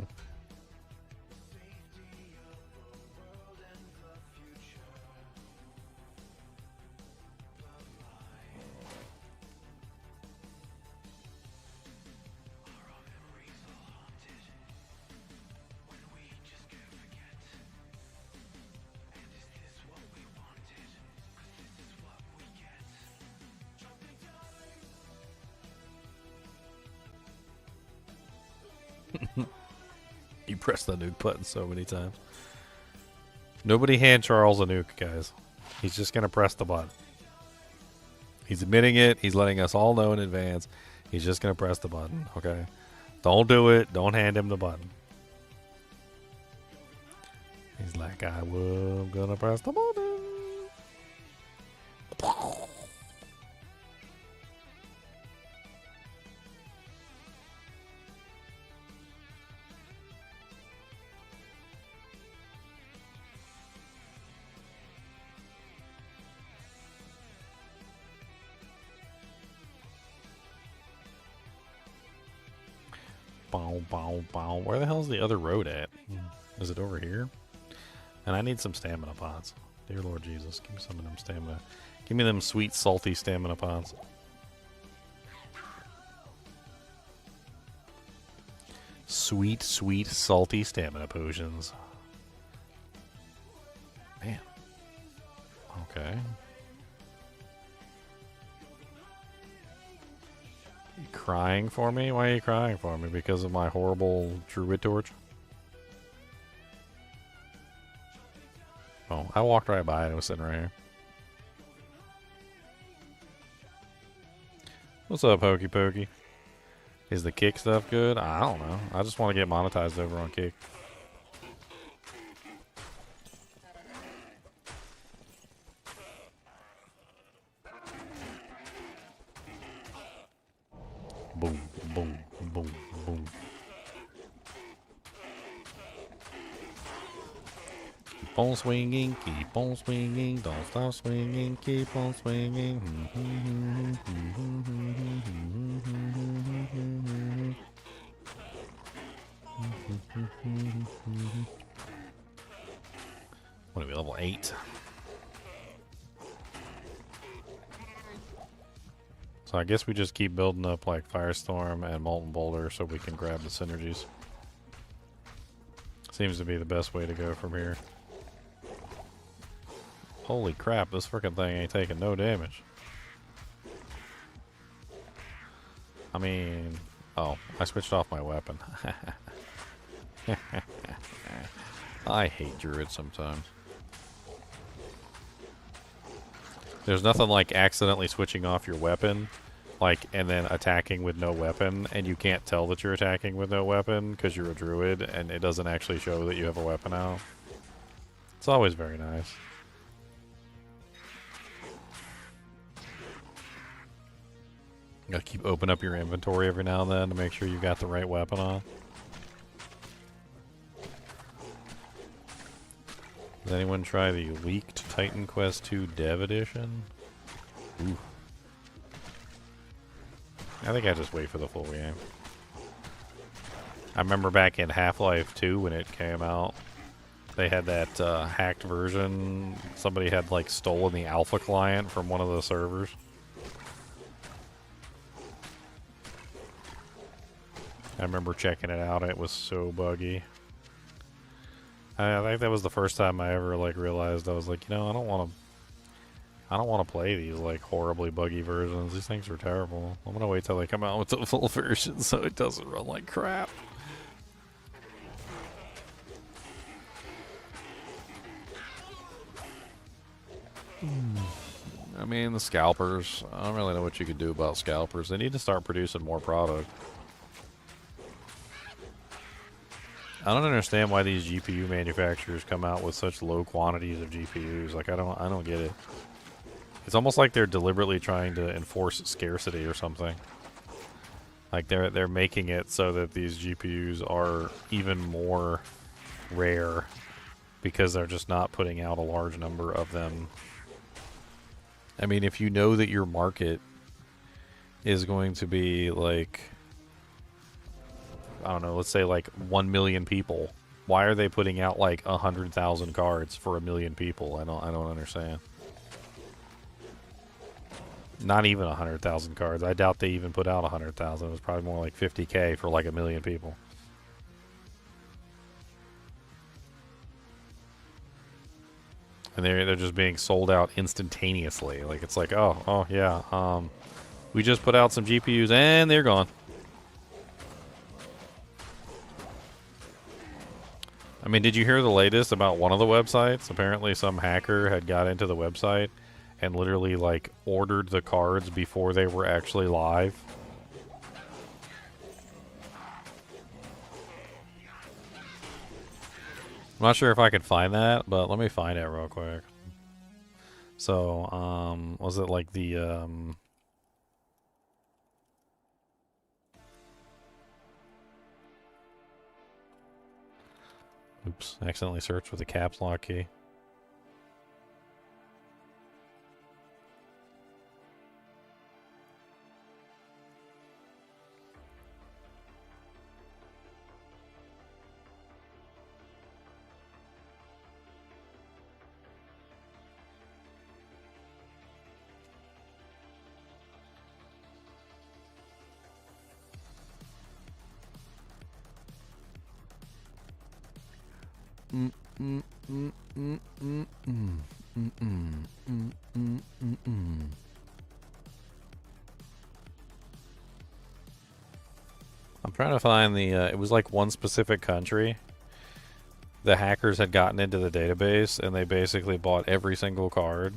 You press the nuke button so many times. Nobody hand Charles a nuke, guys. He's just going to press the button. He's admitting it. He's letting us all know in advance. He's just going to press the button, okay? Don't do it. Don't hand him the button. He's like, I'm going to press the button. Bow, bow, bow. Where the hell's the other road at? Is it over here? And I need some stamina pots. Dear Lord Jesus, give me some of them stamina. Give me them sweet, salty stamina pods. Sweet, sweet, salty stamina potions. Man. Okay. You crying for me? Why are you crying for me? Because of my horrible druid torch? Oh, I walked right by it. It was sitting right here. What's up, Hokey Pokey? Is the Kick stuff good? I don't know. I just want to get monetized over on Kick. Boom, boom, boom, boom. Keep on swinging, don't stop swinging, keep on swinging. What are we, level 8? So I guess we just keep building up like Firestorm and Molten Boulder so we can grab the synergies. Seems to be the best way to go from here. Holy crap, this freaking thing ain't taking no damage. I mean... Oh, I switched off my weapon. I hate druids sometimes. There's nothing like accidentally switching off your weapon, like, and then attacking with no weapon, and you can't tell that you're attacking with no weapon because you're a druid, and it doesn't actually show that you have a weapon out. It's always very nice. You gotta keep open up your inventory every now and then to make sure you've got the right weapon on. Does anyone try the leaked Titan Quest 2 Dev Edition? Ooh. I think I just wait for the full game. I remember back in Half-Life 2 when it came out, they had that hacked version. Somebody had like stolen the alpha client from one of the servers. I remember checking it out. It was so buggy. I think that was the first time I ever like realized I was like, you know, I don't want to play these like horribly buggy versions. These things are terrible. I'm gonna wait till they come out with the full version so it doesn't run like crap. I mean, the scalpers. I don't really know what you could do about scalpers. They need to start producing more product. I don't understand why these GPU manufacturers come out with such low quantities of GPUs. Like, I don't get it. It's almost like they're deliberately trying to enforce scarcity or something. Like they're making it so that these GPUs are even more rare because they're just not putting out a large number of them. I mean, if you know that your market is going to be like, I don't know, let's say like 1 million people, why are they putting out like 100,000 cards for 1 million people? I don't understand. Not even 100,000 cards. I doubt they even put out 100,000. It was probably more like 50K for like 1 million people. And they're just being sold out instantaneously. Like, it's like, oh yeah, we just put out some GPUs and they're gone. I mean, did you hear the latest about one of the websites? Apparently some hacker had got into the website and literally, like, ordered the cards before they were actually live. I'm not sure if I could find that, but let me find it real quick. So, was it like the, oops, accidentally searched with the caps lock key. I'm trying to find the, it was like one specific country. The hackers had gotten into the database and they basically bought every single card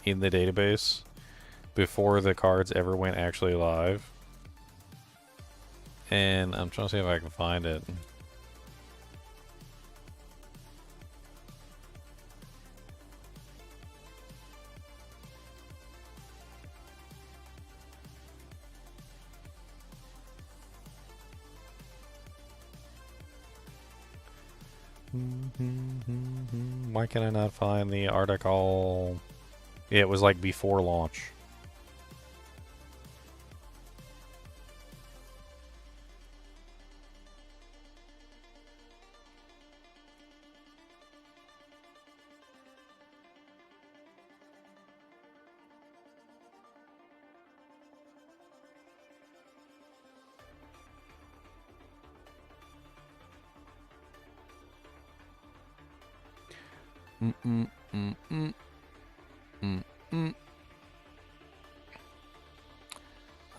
in the database before the cards ever went actually live. And I'm trying to see if I can find it. Why can I not find the article? Yeah, it was like before launch.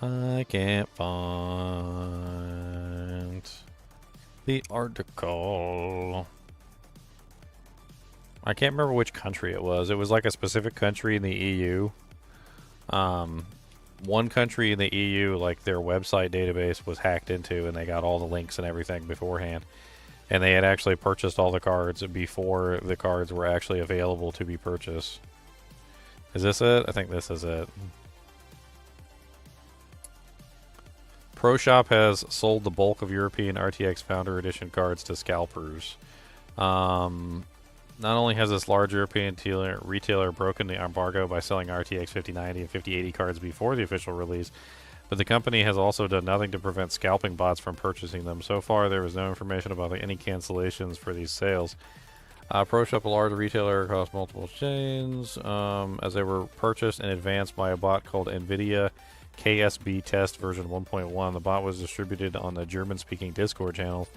I can't find the article. I can't remember which country it was. It was like a specific country in the EU. One country in the EU, like their website database was hacked into and they got all the links and everything beforehand. And they had actually purchased all the cards before the cards were actually available to be purchased. Is this it? I think this is it. ProShop has sold the bulk of European RTX Founder Edition cards to scalpers. Not only has this large European retailer broken the embargo by selling RTX 5090 and 5080 cards before the official release, but the company has also done nothing to prevent scalping bots from purchasing them. So far, there is no information about any cancellations for these sales. ProShop, a large retailer across multiple chains, as they were purchased in advance by a bot called NVIDIA KSB Test version 1.1. The bot was distributed on the German-speaking Discord channels,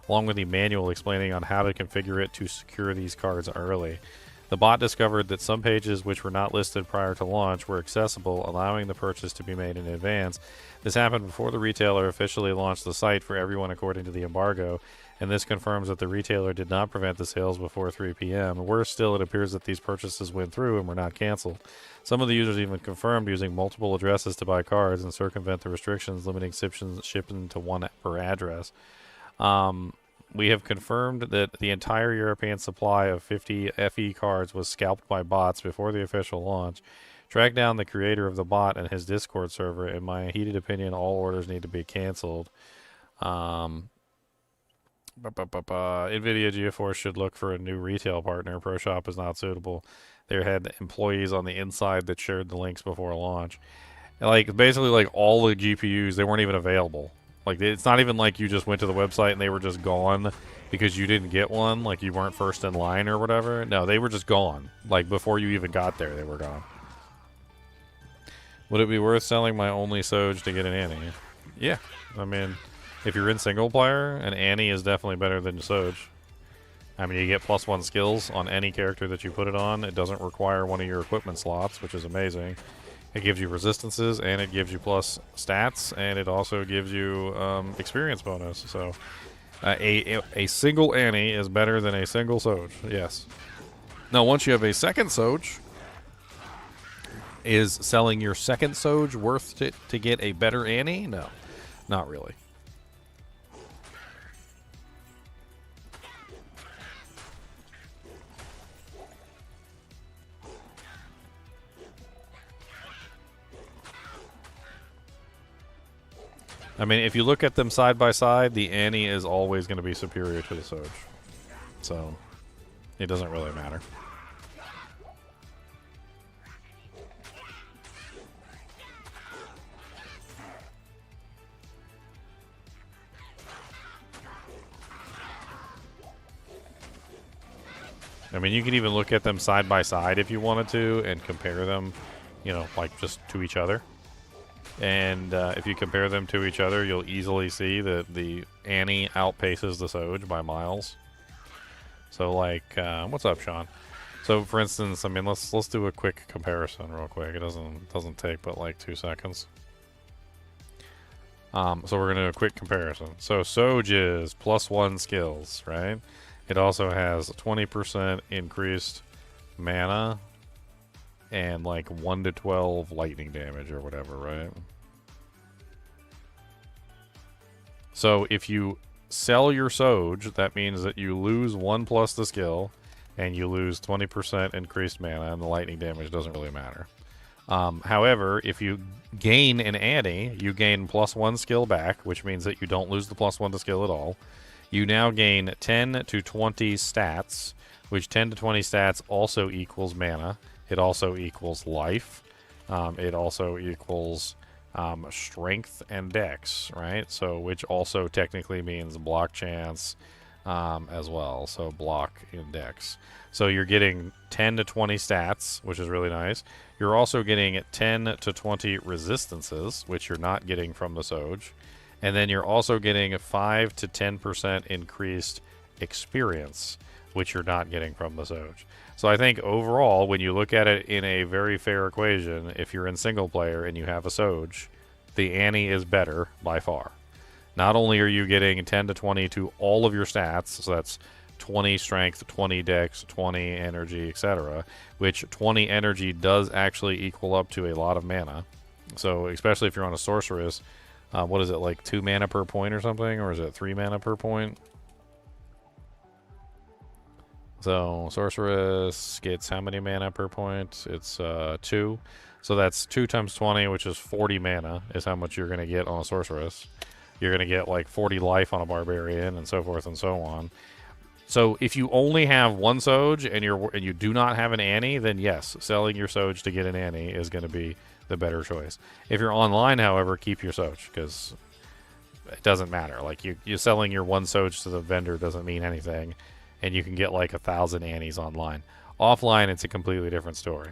along with the manual explaining on how to configure it to secure these cards early. The bot discovered that some pages which were not listed prior to launch were accessible, allowing the purchase to be made in advance. This happened before the retailer officially launched the site for everyone according to the embargo, and this confirms that the retailer did not prevent the sales before 3 p.m. Worse still, it appears that these purchases went through and were not canceled. Some of the users even confirmed using multiple addresses to buy cards and circumvent the restrictions limiting shipping to one per address. We have confirmed that the entire European supply of 50 FE cards was scalped by bots before the official launch. Track down the creator of the bot and his Discord server. In my heated opinion, all orders need to be canceled. NVIDIA GeForce should look for a new retail partner. ProShop is not suitable. They had employees on the inside that shared the links before launch. And like basically, like all the GPUs, they weren't even available. Like, it's not even like you just went to the website and they were just gone because you didn't get one, like you weren't first in line or whatever. No, they were just gone. Like, before you even got there, they were gone. Would it be worth selling my only Soj to get an Annie? Yeah. I mean, if you're in single player, an Annie is definitely better than Soj. I mean, you get +1 skills on any character that you put it on. It doesn't require one of your equipment slots, which is amazing. It gives you resistances, and it gives you plus stats, and it also gives you experience bonus. So a single Annie is better than a single Soj, yes. Now, once you have a second Soj, is selling your second Soj worth it to get a better Annie? No, not really. I mean, if you look at them side by side, the Annie is always going to be superior to the Soj. So, it doesn't really matter. I mean, you can even look at them side by side if you wanted to and compare them, you know, like just to each other. And if you compare them to each other, you'll easily see that the Annie outpaces the Soj by miles. So like, what's up, Sean? So for instance, I mean, let's do a quick comparison real quick. It doesn't take but like 2 seconds. So we're gonna do a quick comparison. So Soj is +1 skills, right? It also has 20% increased mana and like 1 to 12 lightning damage or whatever, right? So if you sell your Soj, that means that you lose 1 plus the skill, and you lose 20% increased mana, and the lightning damage doesn't really matter. However, if you gain an Annie, you gain +1 skill back, which means that you don't lose the +1 to skill at all. You now gain 10 to 20 stats, which 10 to 20 stats also equals mana. It also equals life. It also equals strength and dex, right? So, which also technically means block chance as well. So, block and dex. So, you're getting 10 to 20 stats, which is really nice. You're also getting 10 to 20 resistances, which you're not getting from the Soj. And then you're also getting 5 to 10% increased experience, which you're not getting from the Soj. So I think overall, when you look at it in a very fair equation, if you're in single player and you have a Soj, the Annie is better by far. Not only are you getting 10 to 20 to all of your stats, so that's 20 strength, 20 dex, 20 energy, etc., which 20 energy does actually equal up to a lot of mana. So especially if you're on a sorceress, what is it, like 2 mana per point or something? Or is it 3 mana per point? So sorceress gets how many mana per point? It's 2. So that's 2 times 20, which is 40 mana, is how much you're going to get on a sorceress. You're going to get like 40 life on a barbarian, and so forth and so on. So if you only have one Soj and you do not have an Annie, then yes, selling your Soj to get an Annie is going to be the better choice. If you're online, however, keep your Soj, because it doesn't matter. Like you selling your one Soj to the vendor doesn't mean anything, and you can get like 1,000 Annies online. Offline, it's a completely different story.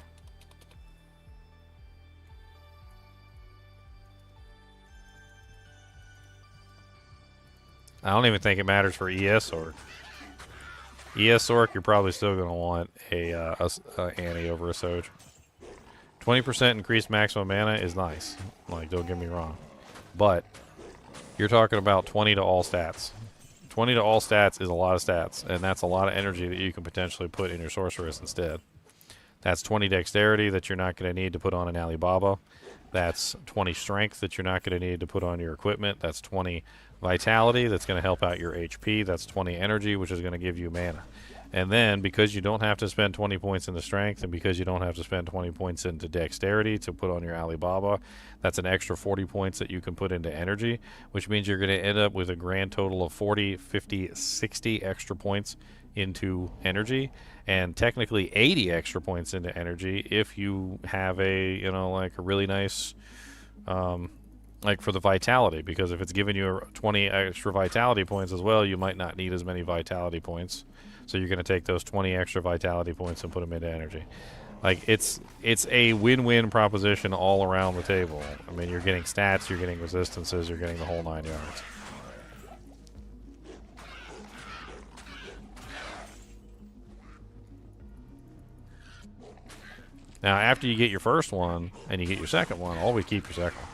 I don't even think it matters for ES Orc. ES Orc, you're probably still going to want a Annie over a Soj. 20% increased maximum mana is nice. Like, don't get me wrong. But you're talking about 20 to all stats. 20 to all stats is a lot of stats, and that's a lot of energy that you can potentially put in your sorceress instead. That's 20 dexterity that you're not going to need to put on an Alibaba. That's 20 strength that you're not going to need to put on your equipment. That's 20 vitality that's going to help out your HP. That's 20 energy, which is going to give you mana. And then, because you don't have to spend 20 points into strength, and because you don't have to spend 20 points into dexterity to put on your Alibaba, that's an extra 40 points that you can put into energy, which means you're going to end up with a grand total of 40, 50, 60 extra points into energy, and technically 80 extra points into energy if you have a, like a really nice, like for the vitality, because if it's giving you 20 extra vitality points as well, you might not need as many vitality points. So you're going to take those 20 extra vitality points and put them into energy. Like, it's a win-win proposition all around the table. I mean, you're getting stats, you're getting resistances, you're getting the whole 9 yards. Now, after you get your first one and you get your second one, always keep your second one,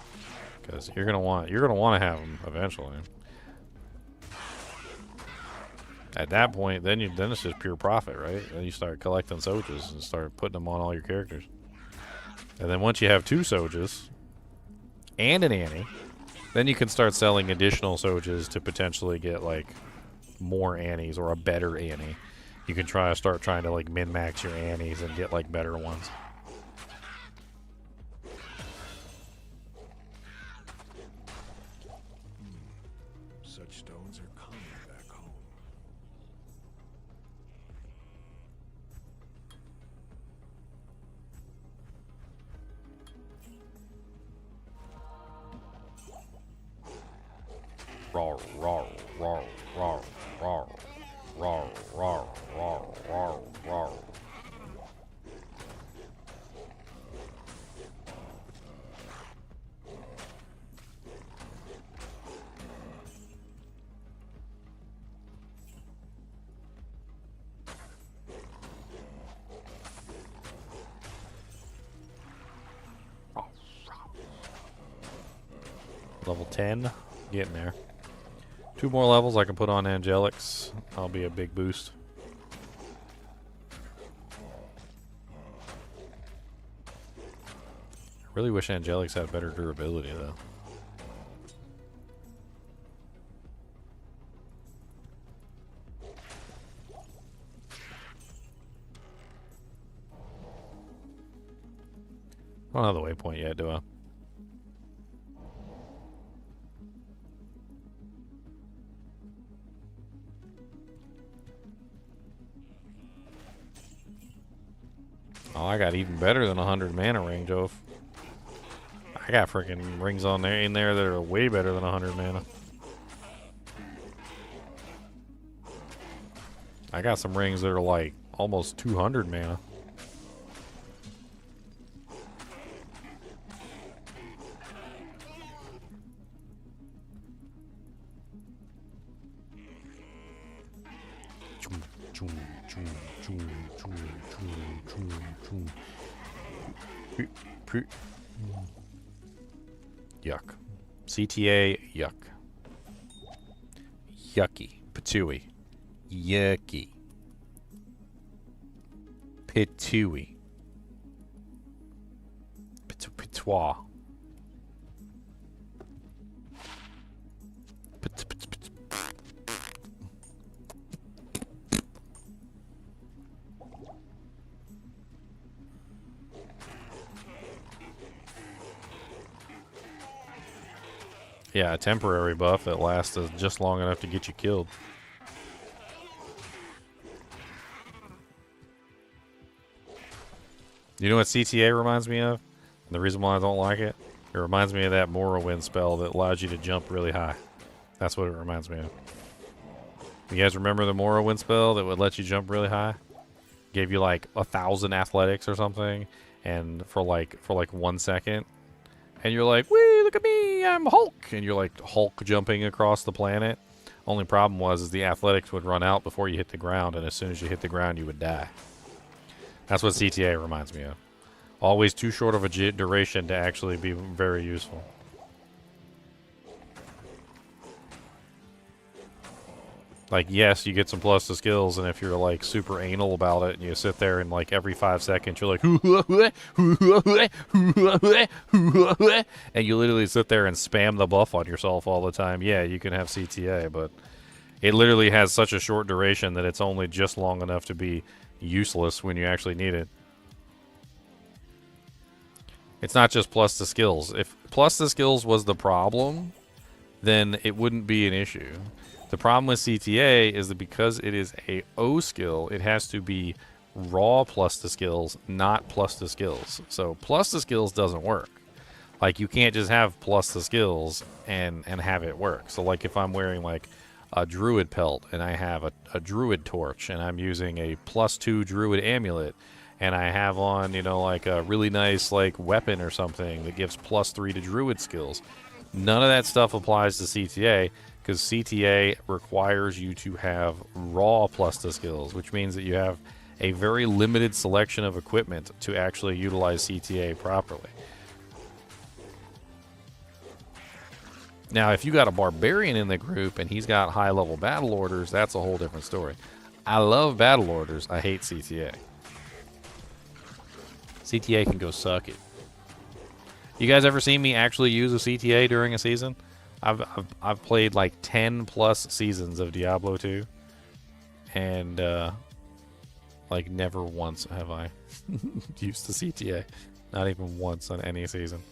because you're gonna want to have them eventually. At that point, then it's just pure profit, right? Then you start collecting Sojas and start putting them on all your characters. And then once you have 2 Sojas and an Annie, then you can start selling additional Sojas to potentially get like more Annies or a better Annie. You can start trying to like min-max your Annies and get like better ones. Such stones are common back home. Roar, roar, roar, roar, roar, roar, roar, roar, roar, roar. Level 10. Getting there. 2 more levels I can put on Angelics. I'll be a big boost. I really wish Angelics had better durability, though. I don't have the waypoint yet, do I? Oh, I got even better than 100 mana range, Oaf. I got freaking rings on there in there that are way better than 100 mana. I got some rings that are like almost 200 mana. Yuck. CTA, yuck. Yucky. Patooey. Yucky. Pitooey. Pitois. Yeah, a temporary buff that lasts just long enough to get you killed. You know what CTA reminds me of? And the reason why I don't like it? It reminds me of that Morrowind spell that allows you to jump really high. That's what it reminds me of. You guys remember the Morrowind spell that would let you jump really high? Gave you like 1,000 athletics or something, and for like 1 second. And you're like, wee, look at me, I'm Hulk. And you're like Hulk jumping across the planet. Only problem is the athletics would run out before you hit the ground, and as soon as you hit the ground, you would die. That's what CTA reminds me of. Always too short of a duration to actually be very useful. Like, yes, you get some plus to skills, and if you're, like, super anal about it, and you sit there and, like, every 5 seconds, you're like, and you literally sit there and spam the buff on yourself all the time, yeah, you can have CTA, but it literally has such a short duration that it's only just long enough to be useless when you actually need it. It's not just plus to skills. If plus to skills was the problem, then it wouldn't be an issue. The problem with CTA is that because it is a O skill, it has to be raw plus to skills, not plus to skills. So plus to skills doesn't work. Like, you can't just have plus to skills and have it work. So, like, if I'm wearing, like, a druid pelt and I have a druid torch and I'm using a +2 druid amulet and I have on, you know, like a really nice, like, weapon or something that gives +3 to druid skills, none of that stuff applies to CTA, because CTA requires you to have raw plus to skills, which means that you have a very limited selection of equipment to actually utilize CTA properly. Now, if you got a barbarian in the group and he's got high-level battle orders, that's a whole different story. I love battle orders. I hate CTA. CTA can go suck it. You guys ever seen me actually use a CTA during a season? I've played like 10 plus seasons of Diablo 2, and like never once have I used the CTA. Not even once on any season.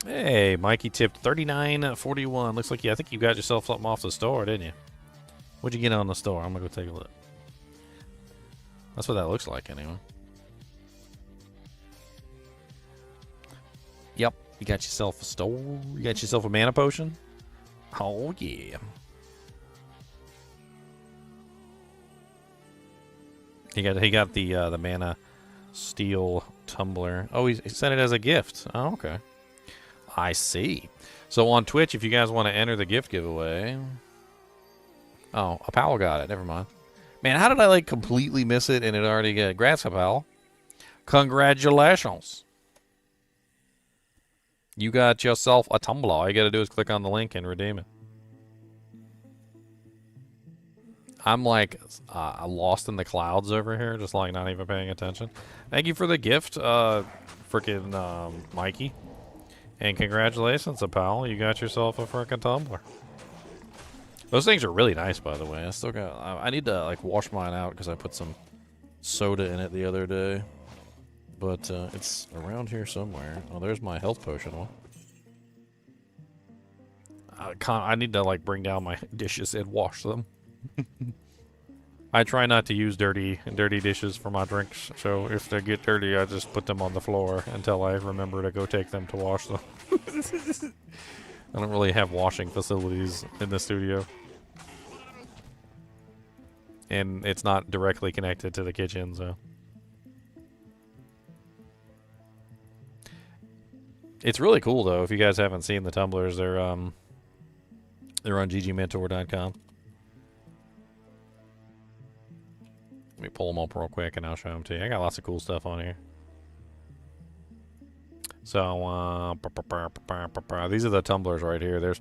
Hey, Mikey tipped $39.41. Looks like I think you got yourself something off the store, didn't you? What'd you get on the store? I'm gonna go take a look. That's what that looks like, anyway. Yep, you got yourself a store. You got yourself a mana potion. Oh yeah. He got the mana steel tumbler. Oh, he sent it as a gift. Oh, okay. I see. So on Twitch, if you guys want to enter the gift giveaway. Oh, Apal got it. Never mind. Man, how did I like completely miss it and it already got? Congrats, Apal. Congratulations. You got yourself a tumbler. All you gotta do is click on the link and redeem it. I'm like lost in the clouds over here, just like not even paying attention. Thank you for the gift, frickin' Mikey. And congratulations, pal. You got yourself a frickin' tumbler. Those things are really nice, by the way. I still got. I need to like wash mine out because I put some soda in it the other day. But it's around here somewhere. Oh, there's my health potion one. I need to like bring down my dishes and wash them. I try not to use dirty dishes for my drinks, so if they get dirty, I just put them on the floor until I remember to go take them to wash them. I don't really have washing facilities in the studio. And it's not directly connected to the kitchen, so. It's really cool, though. If you guys haven't seen the tumblers, they're on ggmentor.com. Let me pull them up real quick and I'll show them to you. I got lots of cool stuff on here. So, these are the tumblers right here.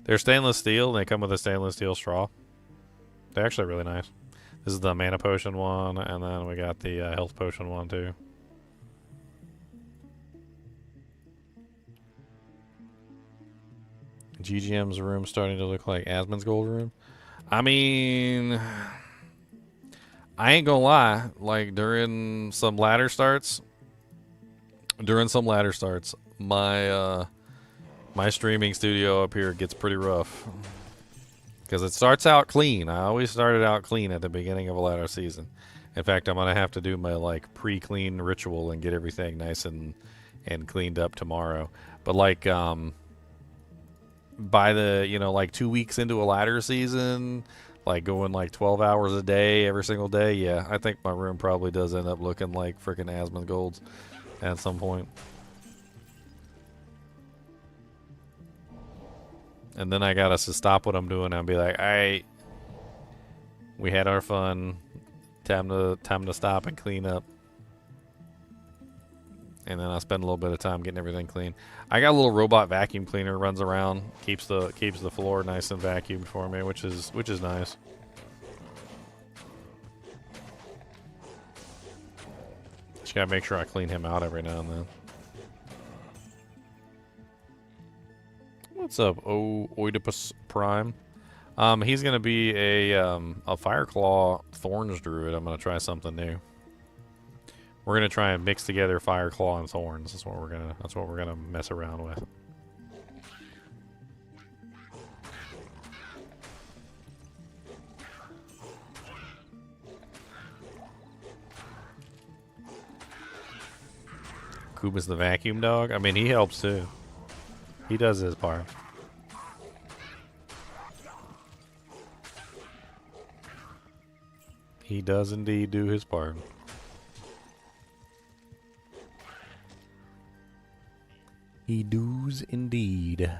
They're stainless steel, and they come with a stainless steel straw. They're actually really nice. This is the mana potion one, and then we got the health potion one, too. GGM's room starting to look like Asmongold room. I mean, I ain't gonna lie. Like during some ladder starts, my my streaming studio up here gets pretty rough because it starts out clean. I always started out clean at the beginning of a ladder season. In fact, I'm gonna have to do my like pre-clean ritual and get everything nice and cleaned up tomorrow. But like by the, you know, like 2 weeks into a ladder season, like going like 12 hours a day every single day, yeah, I think my room probably does end up looking like freaking Asmongold's at some point. And then I gotta stop what I'm doing and be like, alright, we had our fun, time to stop and clean up. And then I spend a little bit of time getting everything clean. I got a little robot vacuum cleaner, runs around, keeps the floor nice and vacuumed for me, which is nice. Just gotta make sure I clean him out every now and then. What's up, Oedipus Prime? He's gonna be a Fireclaw Thorns druid. I'm gonna try something new. We're gonna try and mix together Fireclaw and Thorns. That's what we're gonna mess around with. Kuba's the vacuum dog. I mean, he helps too. He does his part. He does indeed do his part. He does indeed.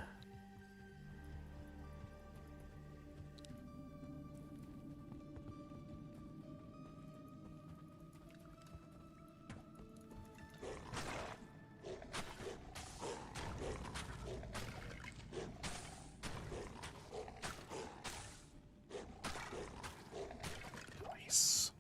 Nice.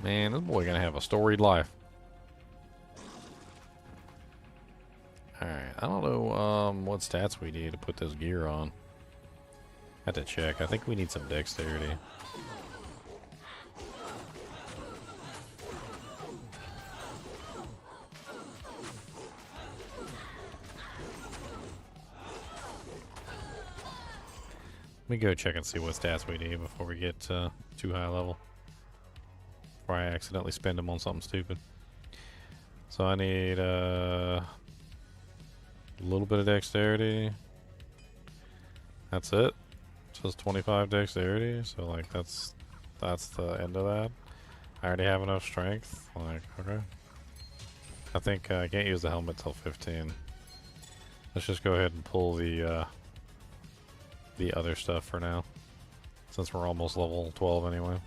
Man, this boy gonna have a storied life. Alright, I don't know what stats we need to put this gear on. I have to check. I think we need some dexterity. Let me go check and see what stats we need before we get too high level. Before I accidentally spend them on something stupid. So I need A little bit of dexterity. That's it. Just 25 dexterity, so like that's the end of that. I already have enough strength. Like, okay. I think I can't use the helmet till 15. Let's just go ahead and pull the other stuff for now, since we're almost level 12 anyway.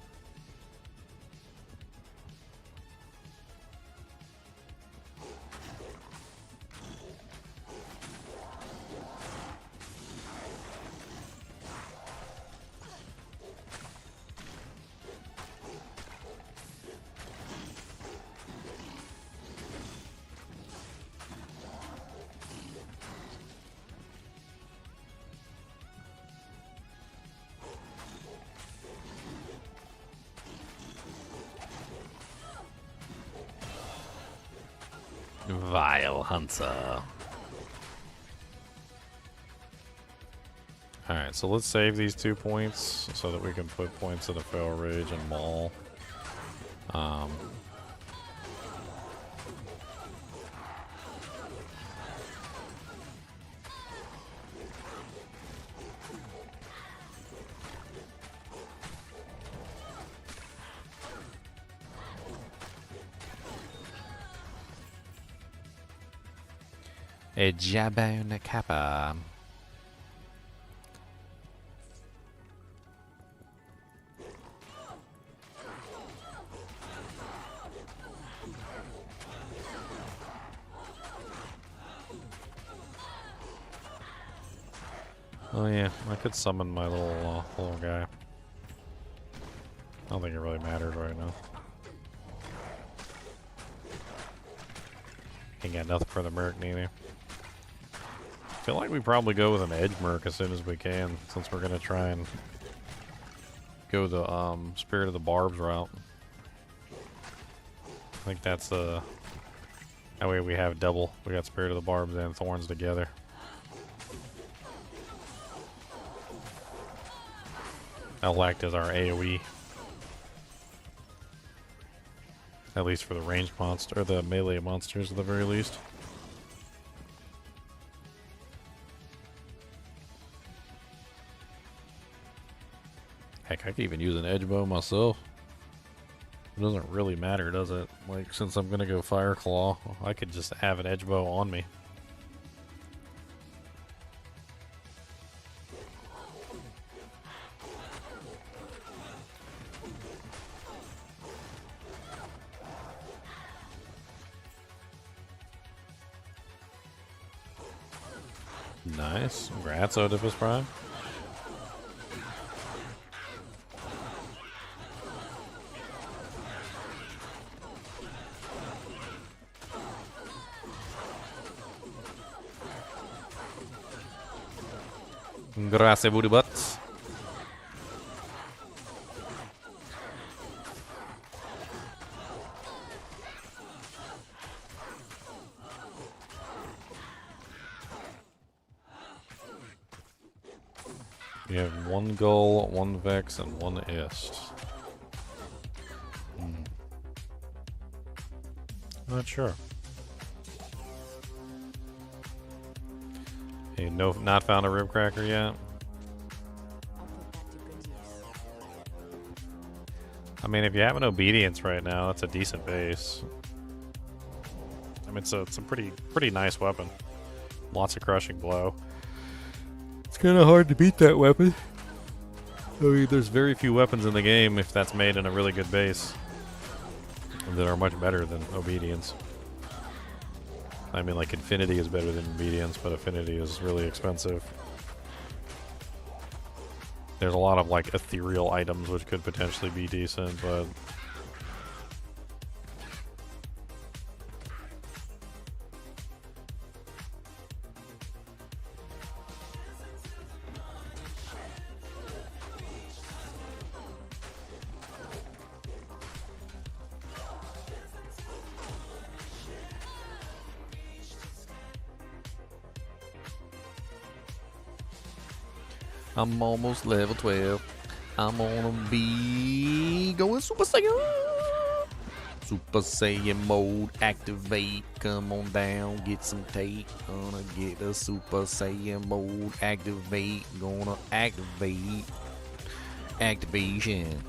Vile Hunter. Alright, so let's save these 2 points so that we can put points into Fell Rage and Maul. A Jabon Kappa. Oh yeah, I could summon my little guy. I don't think it really matters right now. Ain't got nothing for the Merc neither. I feel like we probably go with an Edge Merc as soon as we can, since we're gonna try and go the Spirit of the Barbs route. I think that's that way we have double. We got Spirit of the Barbs and Thorns together. That'll act as our AoE. At least for the ranged monster, or the melee monsters at the very least. Heck, I could even use an edge bow myself. It doesn't really matter, does it? Like, since I'm gonna go Fire Claw, I could just have an edge bow on me. Nice. Congrats, Oedipus Prime. Grazie, booty butts. You have 1 Gull, 1 Vex, and 1 Ist. Not sure. Hey, no, not found a rib cracker yet. I mean, if you have an obedience right now, that's a decent base. I mean, it's a pretty nice weapon. Lots of crushing blow. It's kind of hard to beat that weapon. I mean, there's very few weapons in the game, if that's made in a really good base, that are much better than obedience. I mean, like, Infinity is better than obedience, but Affinity is really expensive. There's a lot of, like, ethereal items which could potentially be decent, but... I'm almost level 12. I'm gonna be going Super Saiyan. Super Saiyan mode activate. Come on down, get some tape. Gonna get a Super Saiyan mode activate. Gonna activate. Activation.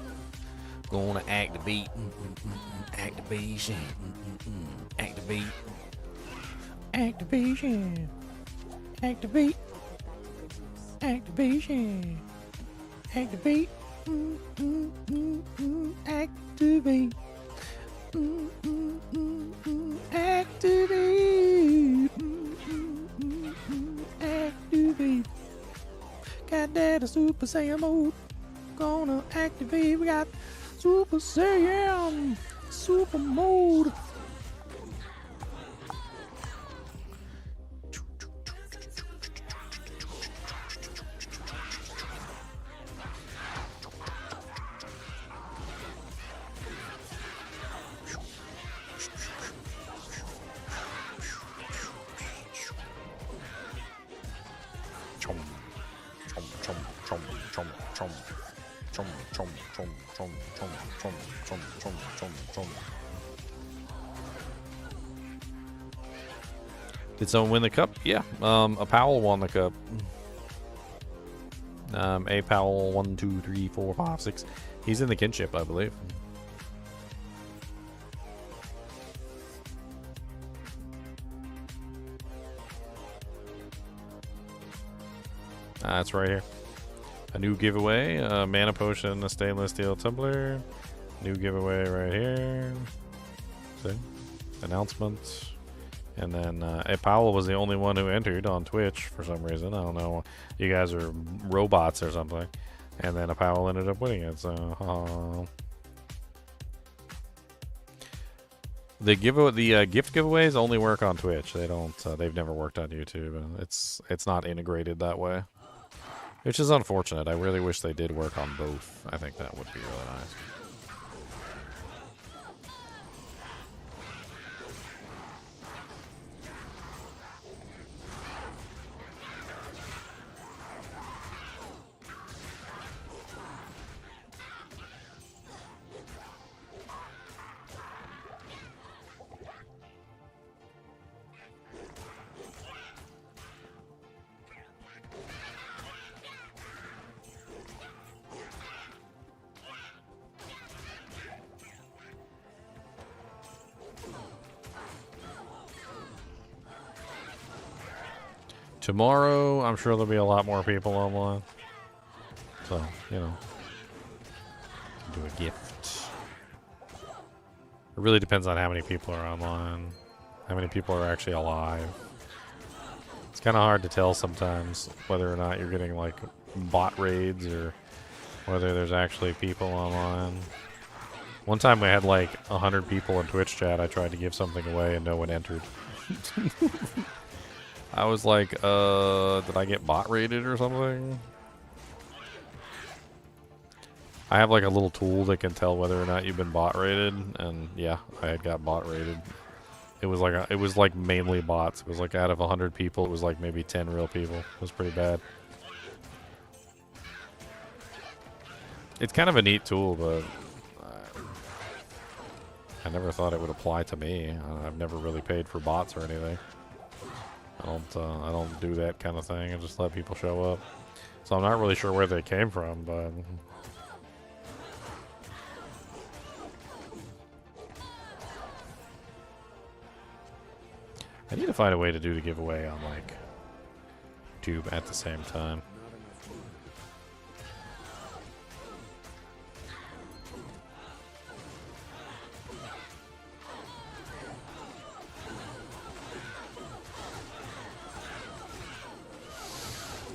Gonna activate. Activation. Activate. Activation. Activate. Activation. Activate. Activate. Activate. Activate. Got that a Super Saiyan mode. Gonna activate. We got Super Saiyan. Super mode. Did someone win the cup? Yeah. A Powell won the cup. A Powell 1, 2, 3, 4, 5, 6. He's in the kinship, I believe. It's right here. A new giveaway, a mana potion, a stainless steel tumbler. New giveaway right here. See? Announcement. And then Powell was the only one who entered on Twitch for some reason. I don't know. You guys are robots or something. And then Powell ended up winning it. So the gift giveaways only work on Twitch. They don't. They've never worked on YouTube. It's not integrated that way, which is unfortunate. I really wish they did work on both. I think that would be really nice. Tomorrow, I'm sure there'll be a lot more people online. So, you know, do a gift. It really depends on how many people are online, how many people are actually alive. It's kind of hard to tell sometimes whether or not you're getting like bot raids or whether there's actually people online. One time we had like 100 people in Twitch chat. I tried to give something away and no one entered. I was like, did I get bot raided or something? I have like a little tool that can tell whether or not you've been bot raided, and yeah, I had got bot raided. It was like mainly bots. It was like out of 100 people, it was like maybe 10 real people. It was pretty bad. It's kind of a neat tool, but I never thought it would apply to me. I've never really paid for bots or anything. I don't do that kind of thing. I just let people show up. So I'm not really sure where they came from, but I need to find a way to do the giveaway on like YouTube at the same time.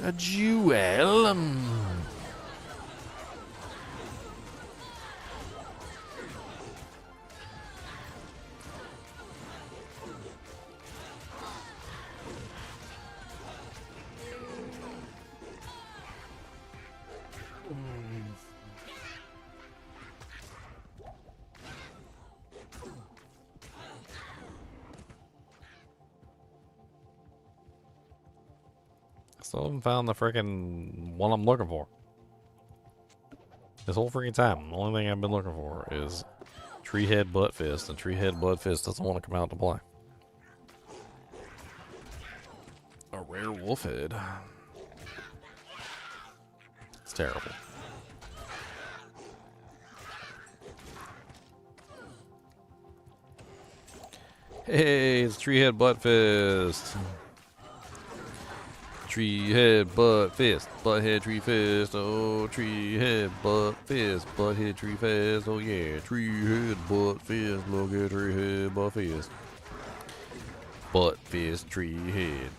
A jewel. Still haven't found the freaking one I'm looking for. This whole freaking time, the only thing I've been looking for is Treehead Butt Fist, and Treehead Butt Fist doesn't want to come out to play. A rare wolf head. It's terrible. Hey, it's Treehead Butt Fist. Treehead Butt Fist. Butthead Tree Fist. Oh, Treehead Butt Fist. Butthead Tree Fist. Oh, yeah. Treehead Butt Fist. Look at Treehead Butt Fist. Butt Fist Treehead.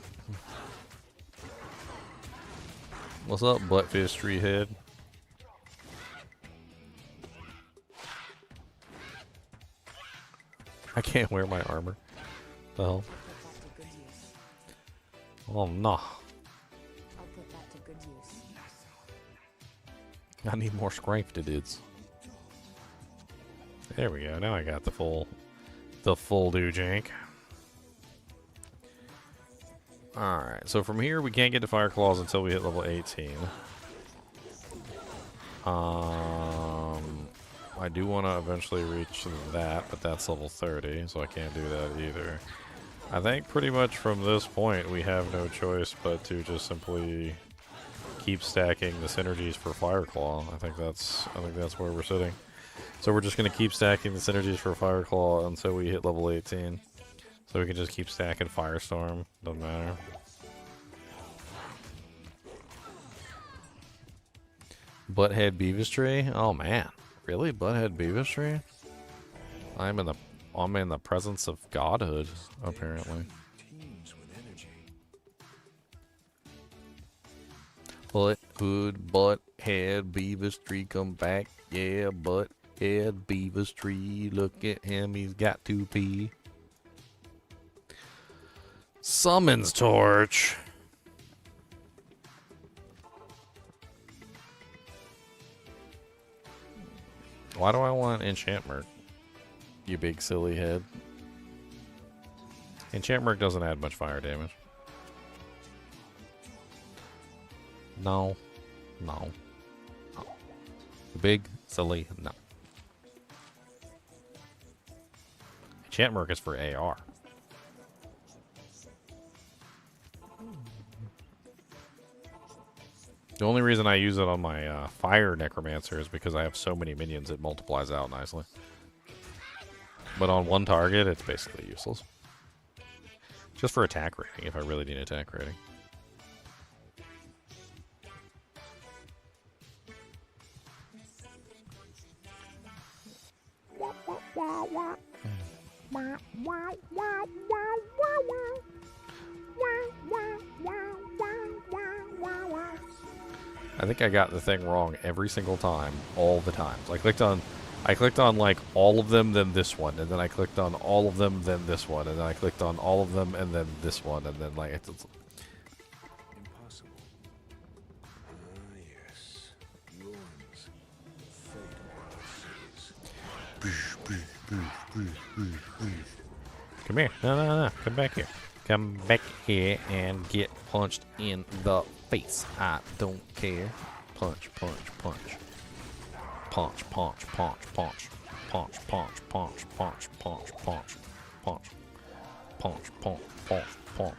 What's up, Butt Fist Treehead? I can't wear my armor. The hell? Oh no. I'll put that to good use. I need more strength to dudes. There we go. Now I got the full do jank. Alright, so from here we can't get to Fire Claws until we hit level 18. I do want to eventually reach that, but that's level 30, so I can't do that either. I think pretty much from this point we have no choice but to just simply keep stacking the synergies for Fire Claw. I think that's where we're sitting. So we're just gonna keep stacking the synergies for Fire Claw until we hit level 18. So we can just keep stacking Firestorm. Doesn't matter. Butthead Beavis Tree? Oh man. Really? Butthead Beavis Tree? I'm in the presence of godhood, apparently. Butthead Beavis Tree, come back. Yeah, Butthead Beavis Tree. Look at him, he's got to pee. Summons Torch. Why do I want Enchantment? You big silly head. Enchantment doesn't add much fire damage. No. No. No. Big silly no. Enchantment is for AR. The only reason I use it on my Fire Necromancer is because I have so many minions it multiplies out nicely. But on one target, it's basically useless. Just for attack rating, if I really need attack rating. I think I got the thing wrong every single time, all the times. I clicked on like all of them, then this one, and then I clicked on all of them, then this one, and then I clicked on all of them, and then this one, and then like it's Impossible. Ah, yes. Yours. Fate was. Come here. No. Come back here. Come back here and get punched in the face. I don't care. Punch, punch, punch. Punch, punch, punch, punch. Punch, punch, punch, punch, punch, punch, punch. Punch, punch, punch, punch.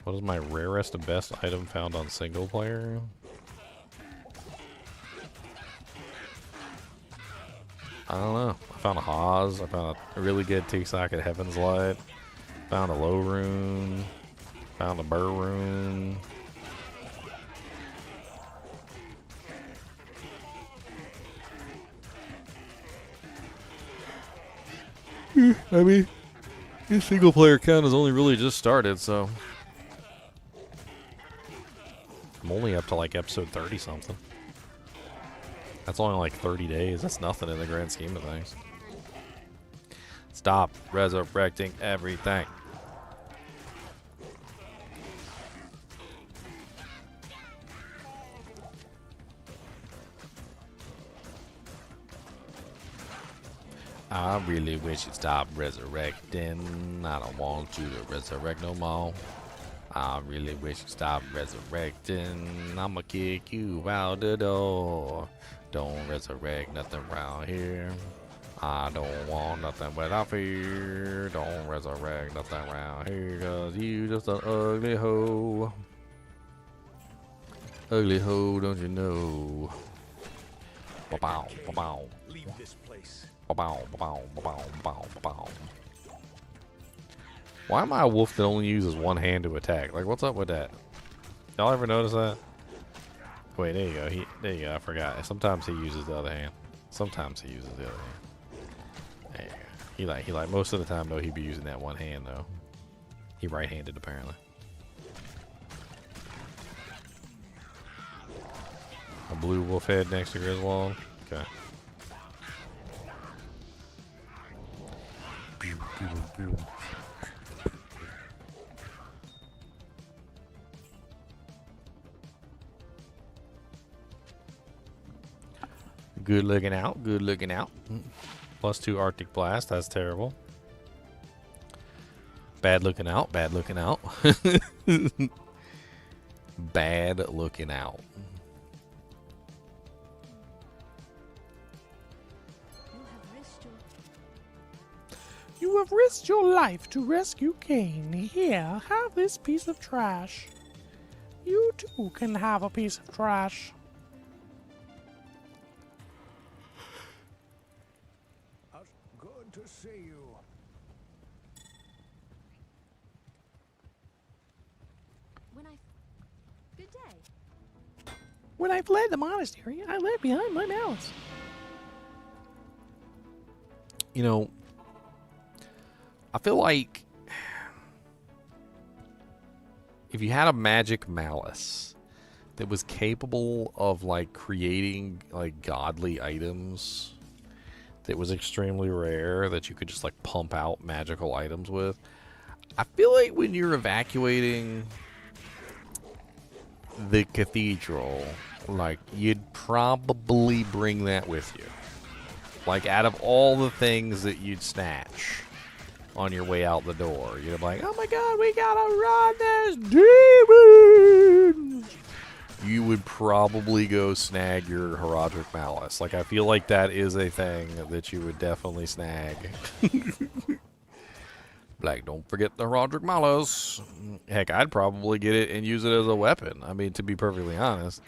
What is my rarest and best item found on single player? I don't know. I found a Haas. I found a really good T-socket Heaven's Light. Found a low rune. Found a burr rune. I mean, this single player count has only really just started, so I'm only up to like episode 30 something. That's only like 30 days. That's nothing in the grand scheme of things. Stop resurrecting everything. I really wish you'd stop resurrecting. I don't want you to resurrect no more. I really wish you'd stop resurrecting. I'ma kick you out the door. Don't resurrect nothing around here. I don't want nothing without fear. Don't resurrect nothing around here, cause you just an ugly hoe. Ugly hoe, don't you know? Ba-bow, ba-bow. Leave this place. Ba-bow, ba-bow, ba-bow, ba-bow, ba-bow. Why am I a wolf that only uses one hand to attack? Like, what's up with that? Y'all ever notice that? Wait, there you go. There you go. I forgot. Sometimes he uses the other hand. Sometimes he uses the other hand. There you go. He like most of the time though, he'd be using that one hand though. He right-handed apparently. A blue wolf head next to Griswold. Okay. Good looking out, good looking out. +2 Arctic Blast, that's terrible. Bad looking out, bad looking out. Bad looking out. You have risked your life to rescue Cain. Here, have this piece of trash. You too can have a piece of trash. Good to see you. Good day. When I fled the monastery, I left behind my malice. You know, I feel like if you had a magic malice that was capable of like creating like godly items that was extremely rare that you could just like pump out magical items with, I feel like when you're evacuating the cathedral, like you'd probably bring that with you. Like out of all the things that you'd snatch on your way out the door, you'd be like, oh my god, we gotta run this demon! You would probably go snag your Herodic Malice. Like, I feel like that is a thing that you would definitely snag. Like, don't forget the Herodic Malice. Heck, I'd probably get it and use it as a weapon. I mean, to be perfectly honest.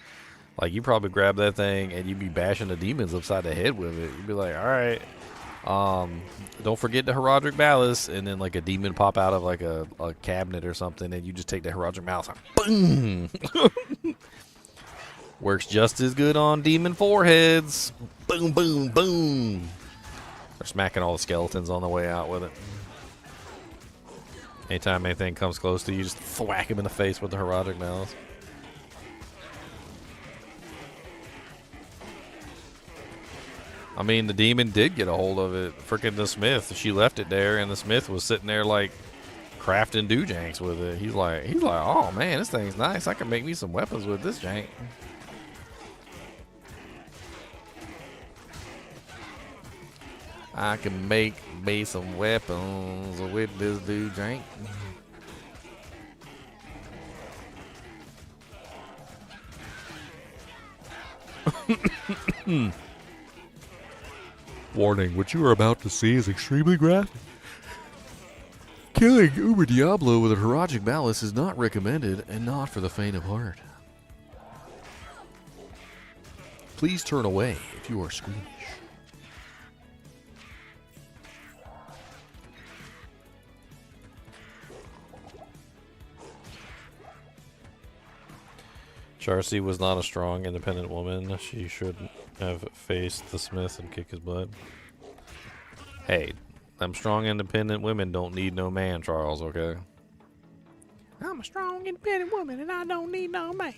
Like, you probably grab that thing and you'd be bashing the demons upside the head with it. You'd be like, alright. Don't forget the Herodic Malice, and then like a demon pop out of like a cabinet or something, and you just take the Herodic Malice and boom! Works just as good on demon foreheads. Boom, boom, boom. They're smacking all the skeletons on the way out with it. Anytime anything comes close to you, just thwack him in the face with the Herodic Malice. I mean, the demon did get a hold of it. Freaking the smith, she left it there, and the smith was sitting there like crafting doojanks with it. He's like, oh man, this thing's nice. I can make me some weapons with this jank. I can make me some weapons with this doojank. Warning, what you are about to see is extremely graphic. Killing Uber Diablo with a Herodic Malice is not recommended and not for the faint of heart. Please turn away if you are squeamish. Charcy was not a strong, independent woman. She should have faced the smith and kicked his butt. Hey, them strong, independent women don't need no man, Charles, okay? I'm a strong, independent woman, and I don't need no man.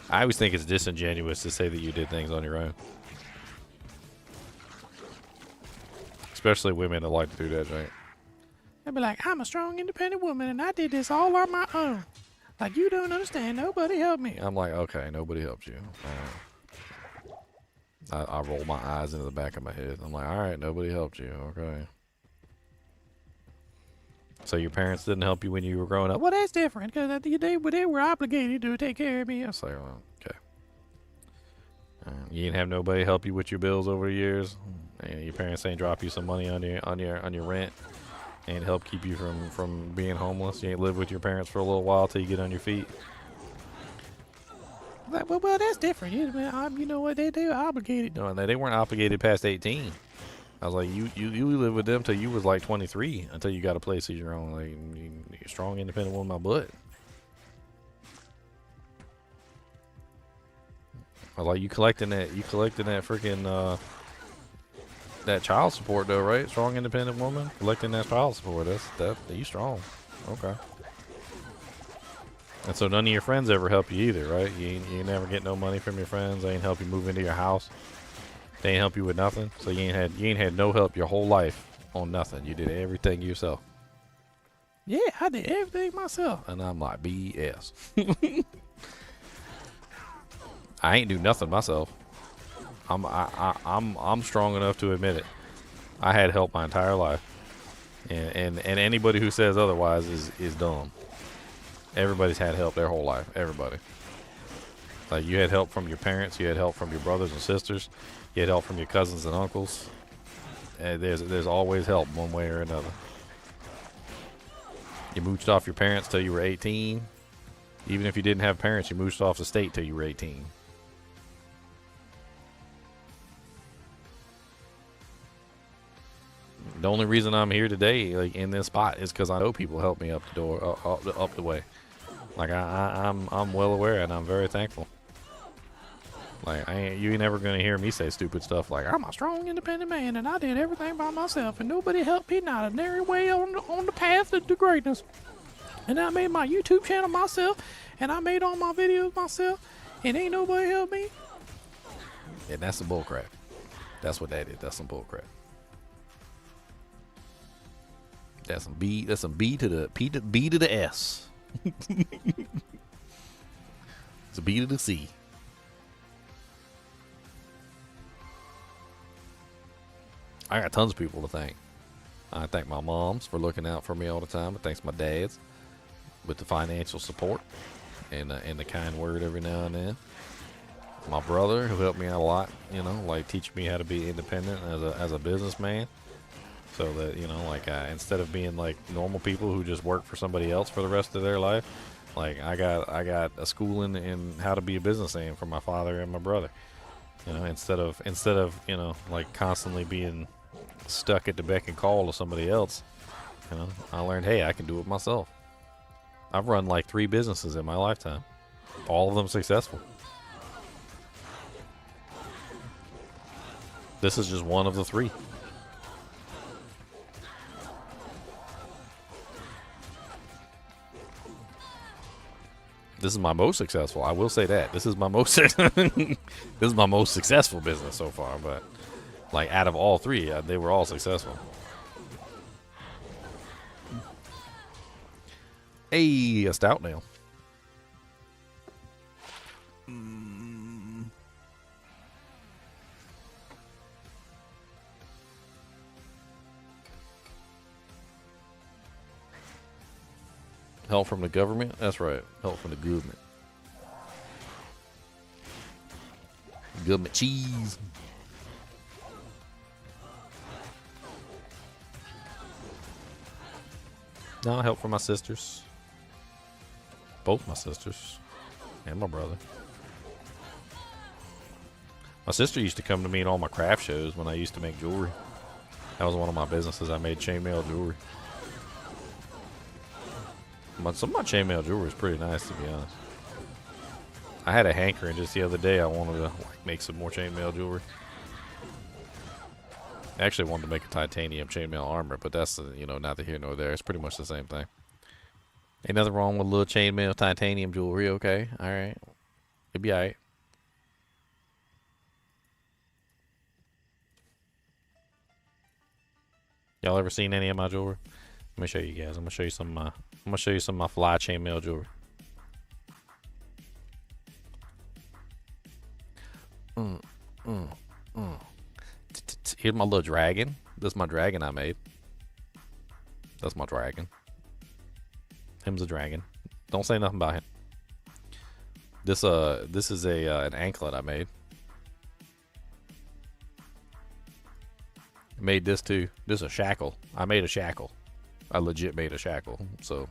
I always think it's disingenuous to say that you did things on your own. Especially women that like to do that, right? They'd be like, I'm a strong, independent woman, and I did this all on my own. Like, you don't understand. Nobody helped me. I'm like, okay, nobody helped you. I roll my eyes into the back of my head. I'm like, all right, nobody helped you. Okay. So your parents didn't help you when you were growing up? Well, that's different because they were obligated to take care of me. I was like, well, okay. You didn't have nobody help you with your bills over the years? Your parents ain't drop you some money on your rent and help keep you from being homeless? You ain't live with your parents for a little while till you get on your feet? Well, that's different. You know what? They were obligated. No, they weren't obligated past 18. I was like, you live with them till you was like 23, until you got a place of your own. Like, you're strong, independent woman, my butt. I was like, you collecting that freaking that child support though, right? Strong, independent woman collecting that child support. That you strong. Okay. And so none of your friends ever help you either, right? You never get no money from your friends. They ain't help you move into your house. They ain't help you with nothing. So you ain't had no help your whole life on nothing. You did everything yourself. Yeah, I did everything myself. And I'm like, BS. I ain't do nothing myself. I'm strong enough to admit it. I had help my entire life. And anybody who says otherwise is dumb. Everybody's had help their whole life. Everybody. Like, you had help from your parents. You had help from your brothers and sisters. You had help from your cousins and uncles. And there's always help one way or another. You mooched off your parents till you were 18. Even if you didn't have parents, you mooched off the state till you were 18. The only reason I'm here today, like in this spot, is because I know people helped me up the door, up the way. Like I'm well aware, and I'm very thankful. Like you ain't never gonna hear me say stupid stuff like I'm a strong, independent man, and I did everything by myself, and nobody helped me, not a nary way on the path to greatness. And I made my YouTube channel myself, and I made all my videos myself, and ain't nobody helped me. Yeah, that's some bullcrap. That's what that is. That's some bullcrap. That's some B. That's some B to the S. It's a B to the C. I got tons of people to thank. I thank my moms for looking out for me all the time. I thank my dads with the financial support and the kind word every now and then. My brother, who helped me out a lot, you know, like teaching me how to be independent as a businessman. So that, you know, like instead of being like normal people who just work for somebody else for the rest of their life, like I got a schooling in how to be a businessman from my father and my brother. You know, instead of you know, like constantly being stuck at the beck and call of somebody else, you know, I learned, hey, I can do it myself. I've run like 3 businesses in my lifetime, all of them successful. This is just one of the 3. This is my most successful. I will say that. This is my most this is my most successful business so far, but like out of all 3, they were all successful. Hey, a stout nail. Help from the government? That's right. Help from the government. Government cheese. No, help from my sisters. Both my sisters. And my brother. My sister used to come to me in all my craft shows when I used to make jewelry. That was one of my businesses. I made chainmail jewelry. Some of my chainmail jewelry is pretty nice, to be honest. I had a hankering just the other day. I wanted to make some more chainmail jewelry. I actually wanted to make a titanium chainmail armor, but that's, you know, neither here nor there. It's pretty much the same thing. Ain't nothing wrong with a little chainmail titanium jewelry, okay? All right. It'll be all right. Y'all ever seen any of my jewelry? Let me show you guys. I'm gonna show you some of my fly chainmail jewelry. Here's my little dragon. This is my dragon I made. That's my dragon. Him's a dragon. Don't say nothing about him. This is an anklet I made. Made this too. This is a shackle. I made a shackle. I legit made a shackle. So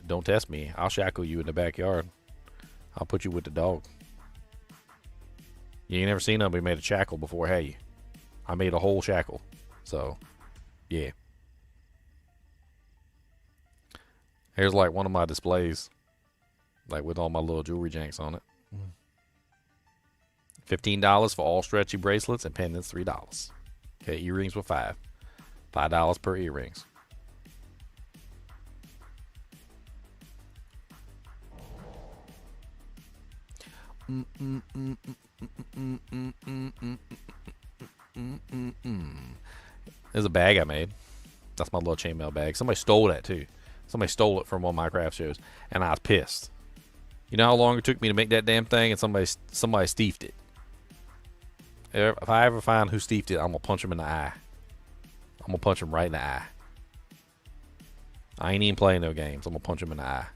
don't test me. I'll shackle you in the backyard. I'll put you with the dog. You ain't never seen nobody made a shackle before, have you? I made a whole shackle. So, yeah. Here's like one of my displays. Like with all my little jewelry janks on it. $15 for all stretchy bracelets and pendants, $3. Okay, earrings were $5. $5 per earrings. There's a bag I made. That's my little chainmail bag. Somebody stole that too. Somebody stole it from one of my craft shows, and I was pissed. You know how long it took me to make that damn thing, and somebody steefed it. If I ever find who steefed it, I'm gonna punch him in the eye. I'm gonna punch him right in the eye. I ain't even playing no games. I'm gonna punch him in the eye.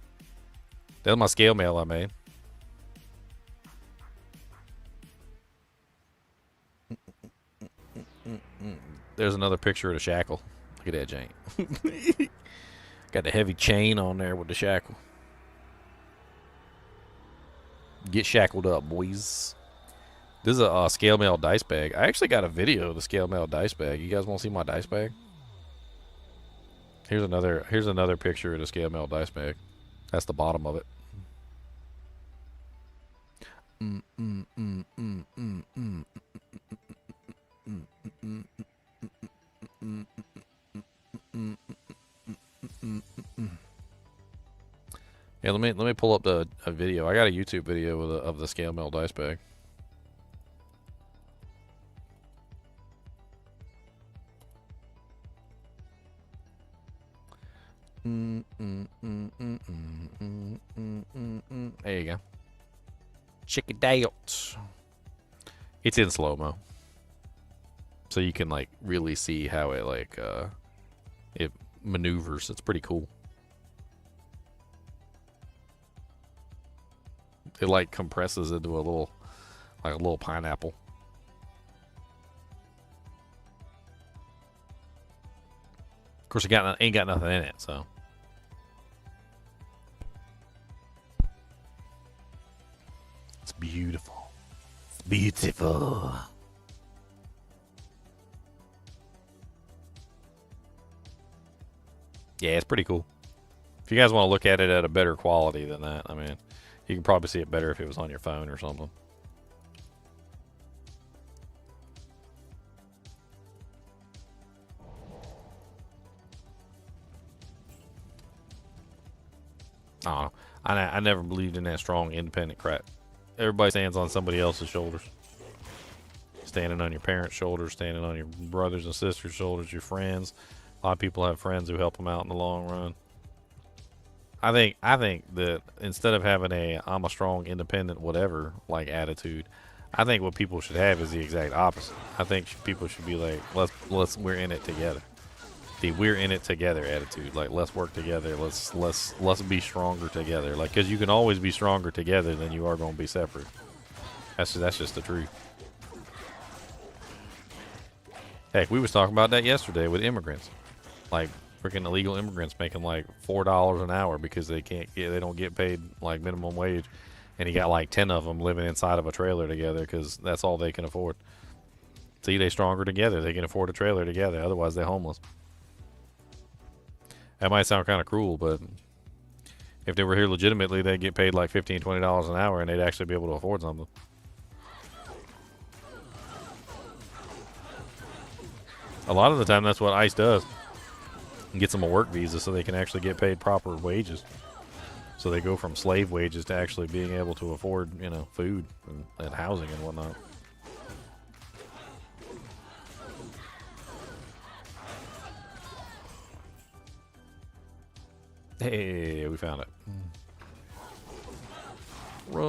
That's my scale mail I made. There's another picture of the shackle. Look at that jank. Got the heavy chain on there with the shackle. Get shackled up, boys. This is a scale mail dice bag. I actually got a video of the scale mail dice bag. You guys want to see my dice bag? Here's another picture of the scale mail dice bag. That's the bottom of it. Yeah, let me pull up a video. I got a YouTube video of the scale mail dice bag. There you go. Check it out. It's in slow-mo. So you can like really see how it like it maneuvers. It's pretty cool. It like compresses into a little pineapple. Of course, it ain't got nothing in it, so. It's beautiful. It's beautiful. Yeah, it's pretty cool. If you guys want to look at it at a better quality than that, I mean, you can probably see it better if it was on your phone or something. I don't know. I never believed in that strong, independent crap. Everybody stands on somebody else's shoulders. Standing on your parents' shoulders, standing on your brothers and sisters' shoulders, your friends. A lot of people have friends who help them out in the long run. I think that instead of having a I'm a strong, independent, whatever like attitude, I think what people should have is the exact opposite. I think people should be like, let's we're in it together. The we're in it together attitude. Like, let's work together. Let's be stronger together. Like, because you can always be stronger together than you are going to be separate. That's just the truth. Heck, we was talking about that yesterday with immigrants. Like, freaking illegal immigrants making like $4 an hour because they don't get paid like minimum wage, and you got like 10 of them living inside of a trailer together because that's all they can afford. See, they stronger together. They can afford a trailer together. Otherwise, they're homeless. That might sound kind of cruel, but if they were here legitimately, they'd get paid like $15, $20 an hour, and they'd actually be able to afford something. A lot of the time, that's what ICE does. And gets them a work visa so they can actually get paid proper wages. So they go from slave wages to actually being able to afford, you know, food and housing and whatnot. Hey, we found it. Run.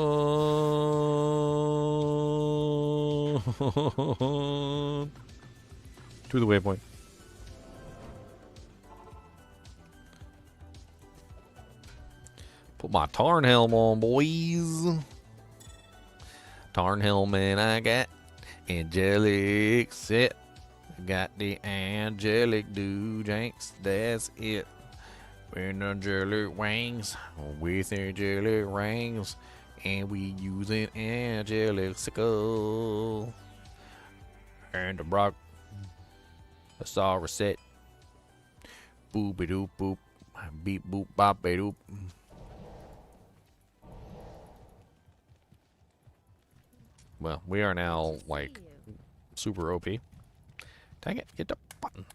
To the waypoint. Put my Tarn helm on, boys. Tarn helmet I got. Angelic set. Got the angelic doojanks. That's it. Wearing angelic wings with angelic rings. And we using angelic sickle. And the Brock. A saw reset. Boopy doop boop. Beep boop bop a doop. Well, we are now like super OP. Dang it, get the button.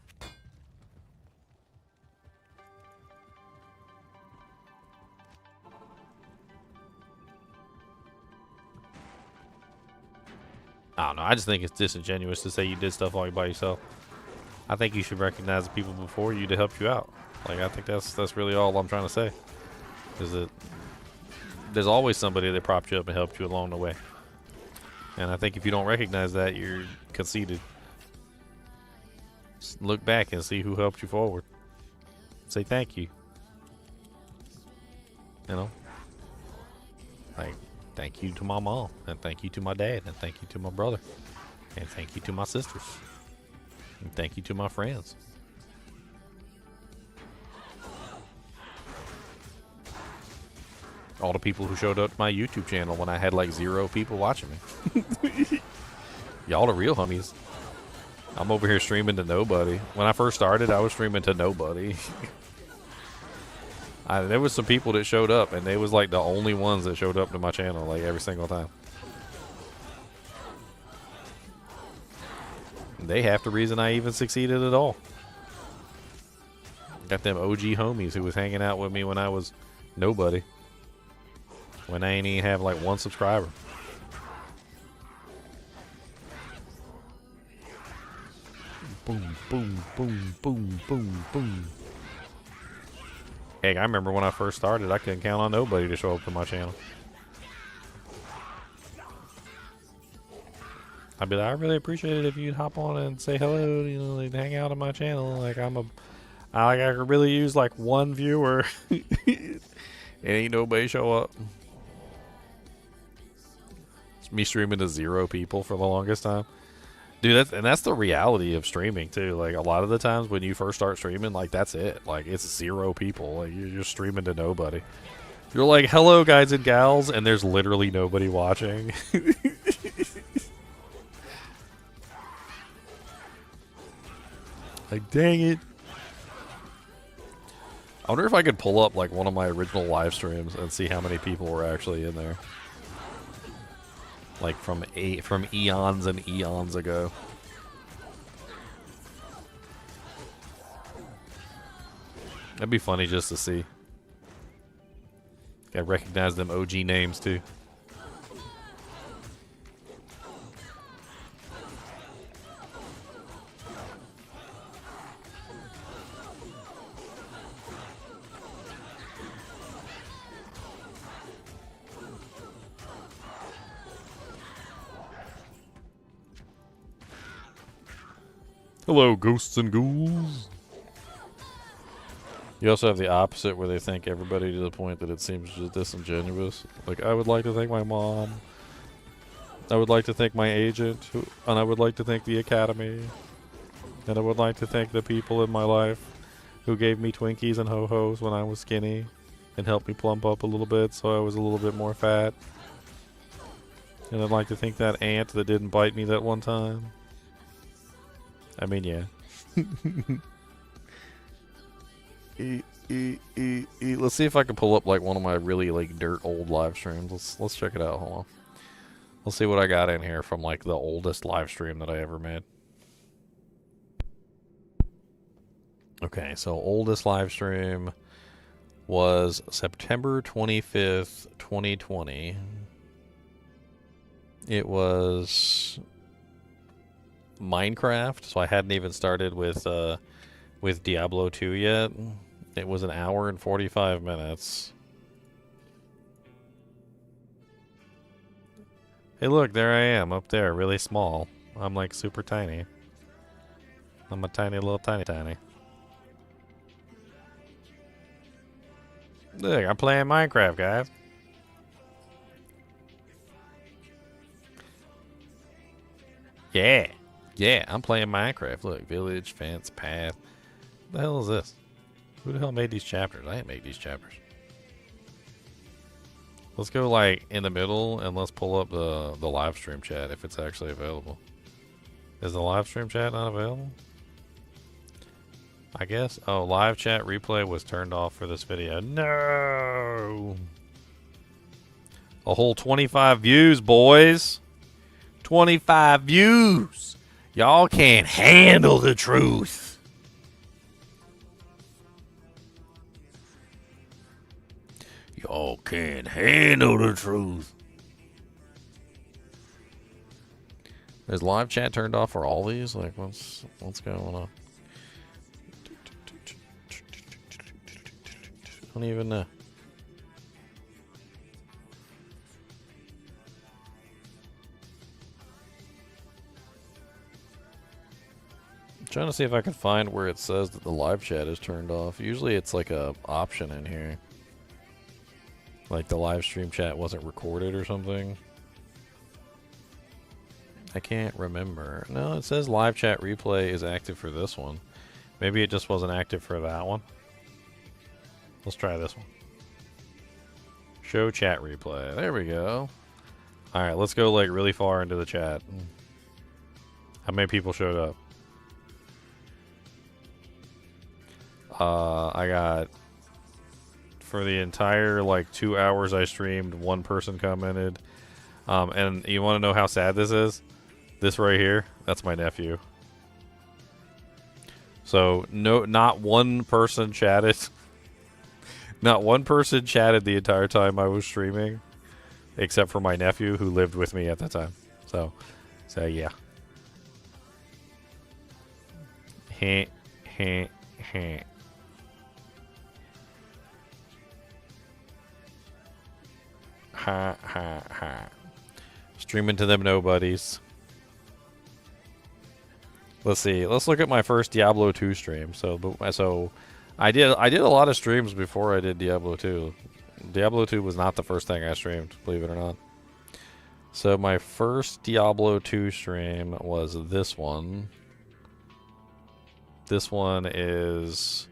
I don't know, I just think it's disingenuous to say you did stuff all by yourself. I think you should recognize the people before you to help you out. Like, I think that's really all I'm trying to say. Is that there's always somebody that propped you up and helped you along the way. And I think if you don't recognize that, you're conceited. Just look back and see who helped you forward. Say thank you. You know? Like, thank you to my mom, and thank you to my dad, and thank you to my brother, and thank you to my sisters, and thank you to my friends. All the people who showed up to my YouTube channel when I had like 0 people watching me. Y'all the real homies. I'm over here streaming to nobody. When I first started, I was streaming to nobody. There was some people that showed up, and they was like the only ones that showed up to my channel like every single time. They half the reason I even succeeded at all. Got them OG homies who was hanging out with me when I was nobody. When I ain't even have like 1 subscriber. Boom, boom, boom, boom, boom, boom. Heck, I remember when I first started, I couldn't count on nobody to show up to my channel. I'd be like, I really appreciate it if you'd hop on and say hello, you know, like hang out on my channel. Like I could really use like 1 viewer. And ain't nobody show up. It's me streaming to 0 people for the longest time. Dude, that's the reality of streaming too. Like a lot of the times when you first start streaming, like that's it. Like it's 0 people. Like you're just streaming to nobody. You're like, hello guys and gals, and there's literally nobody watching. Like dang it. I wonder if I could pull up like one of my original live streams and see how many people were actually in there. Like from eons and eons ago. That'd be funny just to see. I recognize them OG names too. Hello, ghosts and ghouls. You also have the opposite where they thank everybody to the point that it seems just disingenuous. Like, I would like to thank my mom. I would like to thank my agent. And I would like to thank the academy. And I would like to thank the people in my life who gave me Twinkies and Ho-Hos when I was skinny. And helped me plump up a little bit so I was a little bit more fat. And I'd like to thank that aunt that didn't bite me that one time. I mean, yeah. Let's see if I can pull up like one of my really like dirt old live streams. Let's check it out. Hold on. Let's see what I got in here from like the oldest live stream that I ever made. Okay, so oldest live stream was September 25th, 2020. It was Minecraft, so I hadn't even started with Diablo 2 yet. It was 1 hour and 45 minutes. Hey, look, there I am up there, really small. I'm like super tiny. I'm a tiny little tiny. Look, I'm playing Minecraft, guys. Yeah. Yeah, I'm playing Minecraft. Look, village, fence, path. What the hell is this? Who the hell made these chapters? I didn't make these chapters. Let's go like in the middle and let's pull up the live stream chat if it's actually available. Is the live stream chat not available? I guess. Oh, live chat replay was turned off for this video. No! A whole 25 views, boys. 25 views. Y'all can't handle the truth. Y'all can't handle the truth. Is live chat turned off for all these? Like, what's going on? I don't even know. I'm trying to see if I can find where it says that the live chat is turned off. Usually it's like a option in here. Like the live stream chat wasn't recorded or something. I can't remember. No, it says live chat replay is active for this one. Maybe it just wasn't active for that one. Let's try this one. Show chat replay. There we go. Alright, let's go like really far into the chat. How many people showed up? I got, for the entire like 2 hours I streamed, one person commented. And you want to know how sad this is? This right here, that's my nephew. So not one person chatted. Not one person chatted the entire time I was streaming, except for my nephew who lived with me at the time. So yeah. Heh, heh, heh. Ha ha ha. Streaming to them nobodies. Let's see. Let's look at my first Diablo 2 stream. So I did a lot of streams before I did Diablo 2. Diablo 2 was not the first thing I streamed, believe it or not. So my first Diablo 2 stream was this one. This one is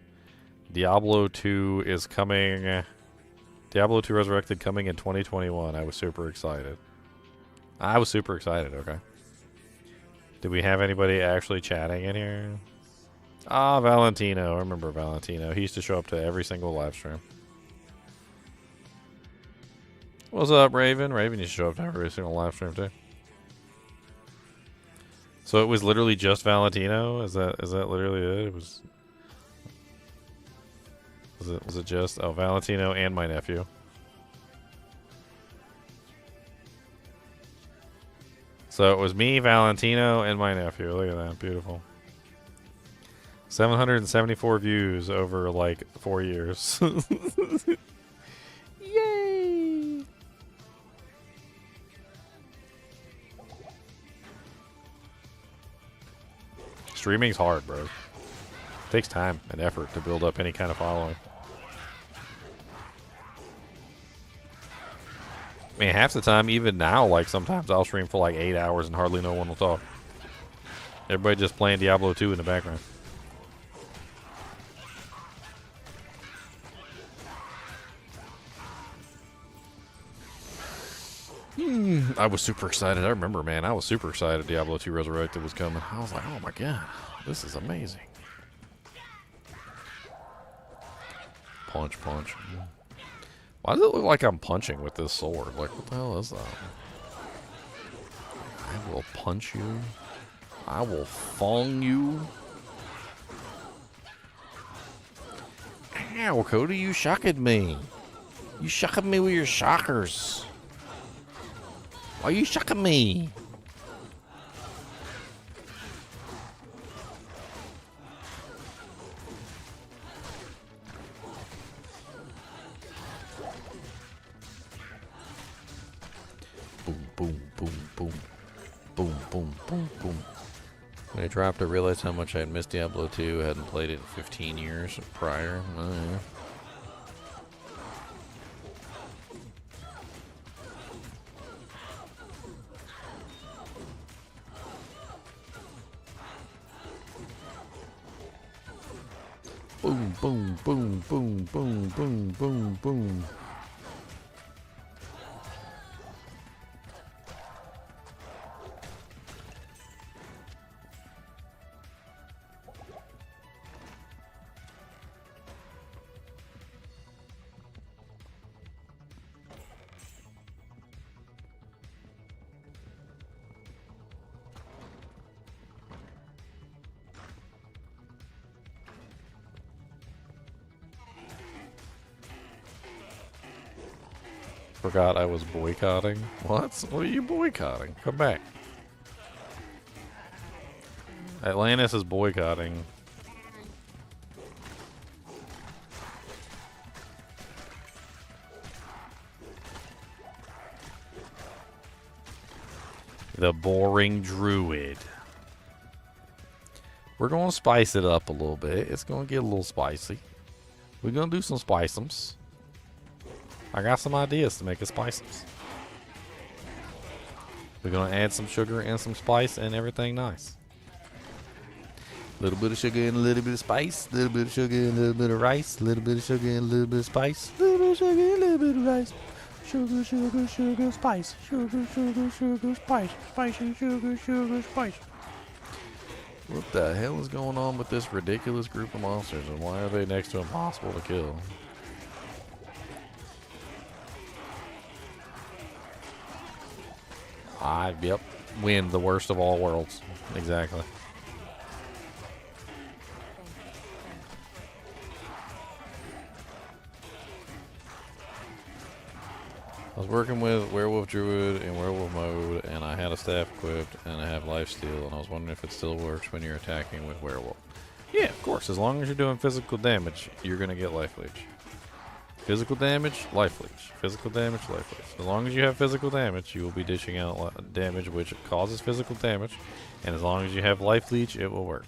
Diablo 2 is coming. Diablo 2 Resurrected coming in 2021. I was super excited. Okay. Did we have anybody actually chatting in here? Ah, Valentino. I remember Valentino. He used to show up to every single live stream. What's up, Raven? Raven used to show up to every single live stream, too. So it was literally just Valentino? Is that literally it? It was... Was it just... Oh, Valentino and my nephew. So it was me, Valentino, and my nephew. Look at that. Beautiful. 774 views over, like, 4 years. Yay! Streaming's hard, bro. It takes time and effort to build up any kind of following. I mean, half the time, even now, like, sometimes I'll stream for like 8 hours and hardly no one will talk. Everybody just playing Diablo 2 in the background. I was super excited. I remember, man, I was super excited Diablo 2 Resurrected was coming. I was like, oh my god, this is amazing. Punch, punch. Why does it look like I'm punching with this sword? Like, what the hell is that? I will punch you. I will fong you. Ow, Cody, you shocked me. You shocked me with your shockers. Why are you shocking me? Boom, boom, boom, boom, boom, boom, boom. When I dropped, I realized how much I had missed Diablo 2. I hadn't played it in 15 years prior. Oh, yeah. Boom, boom, boom, boom, boom, boom, boom, boom. Forgot I was boycotting. What? What are you boycotting? Come back. Atlantis is boycotting. The boring druid. We're going to spice it up a little bit. It's going to get a little spicy. We're going to do some spiceums. I got some ideas to make a spiceums. We're going to add some sugar and some spice and everything nice. A little bit of sugar and a little bit of spice. A little bit of sugar and a little bit of rice. A little bit of sugar and a little bit of spice. A little bit of sugar, a little bit of rice. Sugar, sugar, sugar, spice. Sugar, sugar, sugar, spice. Spicy, sugar, sugar, spice. What the hell is going on with this ridiculous group of monsters, and why are they next to impossible to kill? Yep, win the worst of all worlds. Exactly. I was working with Werewolf Druid in Werewolf mode, and I had a staff equipped, and I have lifesteal, and I was wondering if it still works when you're attacking with Werewolf. Yeah, of course. As long as you're doing physical damage, you're going to get life leech. Physical damage, life leech. Physical damage, life leech. As long as you have physical damage, you will be dishing out damage which causes physical damage, and as long as you have life leech, it will work.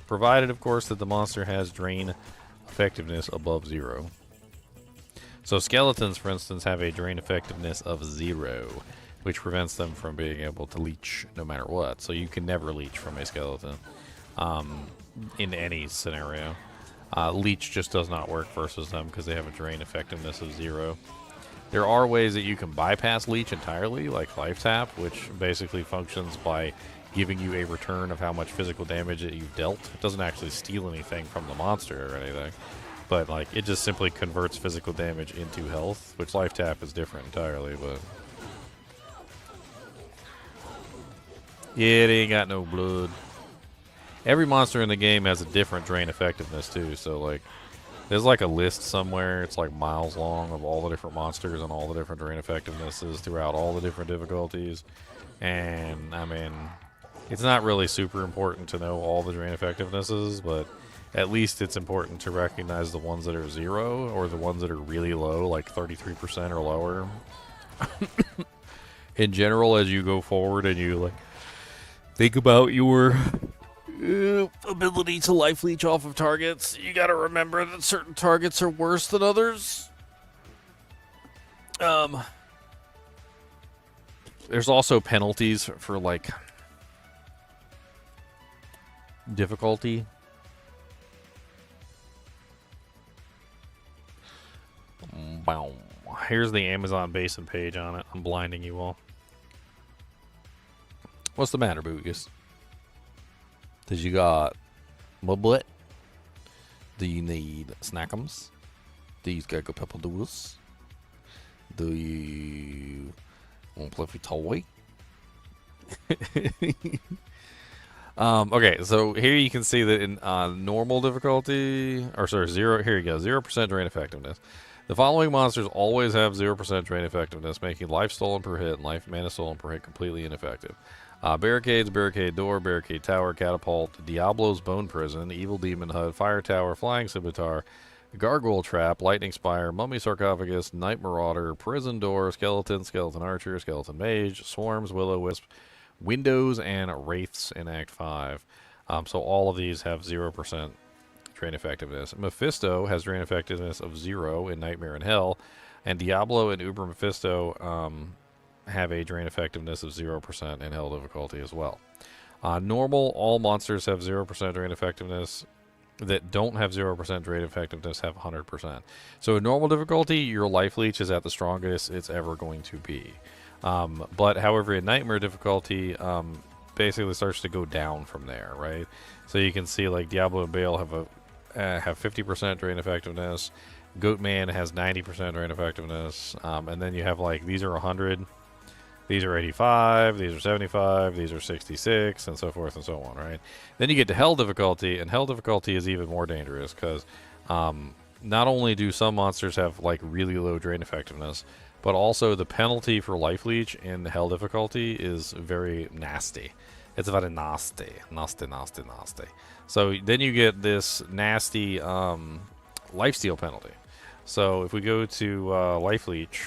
Provided, of course, that the monster has drain effectiveness above 0. So skeletons, for instance, have a drain effectiveness of 0, which prevents them from being able to leech no matter what. So you can never leech from a skeleton in any scenario. Leech just does not work versus them because they have a drain effectiveness of 0. There are ways that you can bypass leech entirely, like life tap, which basically functions by giving you a return of how much physical damage that you've dealt. It doesn't actually steal anything from the monster or anything. But, like, it just simply converts physical damage into health, which life tap is different entirely, but... yeah, they ain't got no blood. Every monster in the game has a different drain effectiveness, too, so, like, there's, like, a list somewhere, it's, like, miles long of all the different monsters and all the different drain effectivenesses throughout all the different difficulties. And, I mean, it's not really super important to know all the drain effectivenesses, but... at least it's important to recognize the ones that are 0 or the ones that are really low, like 33% or lower. In general, as you go forward and you like think about your ability to life leech off of targets, you gotta remember that certain targets are worse than others. There's also penalties for like difficulty. Bow. Here's the Amazon Basin page on it. I'm blinding you all. What's the matter, Boogus? Did you got mublet? Do you need snackums? Do you got pepper doodles? Do you want a fluffy toy? Okay, so here you can see that in normal difficulty, or sorry, 0, here you go, 0% drain effectiveness. The following monsters always have 0% drain effectiveness, making life stolen per hit and life mana stolen per hit completely ineffective. Barricades, barricade door, barricade tower, catapult, Diablo's bone prison, evil demon hut, fire tower, flying scimitar, gargoyle trap, lightning spire, mummy sarcophagus, night marauder, prison door, skeleton, skeleton archer, skeleton mage, swarms, will-o-wisp, Windows and Wraiths in Act 5. So all of these have 0% drain effectiveness. Mephisto has drain effectiveness of 0 in Nightmare and Hell, and Diablo and Uber Mephisto have a drain effectiveness of 0% in Hell difficulty as well. Normal, all monsters have 0% drain effectiveness. That don't have 0% drain effectiveness have 100%. So in normal difficulty, your life leech is at the strongest it's ever going to be. But however, in Nightmare difficulty, basically starts to go down from there, right? So you can see like Diablo and Bale have 50% drain effectiveness. Goatman has 90% drain effectiveness, and then you have like these are 100, these are 85, these are 75, these are 66, and so forth and so on, right? Then you get to Hell difficulty, and Hell difficulty is even more dangerous because not only do some monsters have like really low drain effectiveness, but also the penalty for life leech in Hell difficulty is very nasty. It's very nasty. So then you get this nasty lifesteal penalty. So if we go to life leech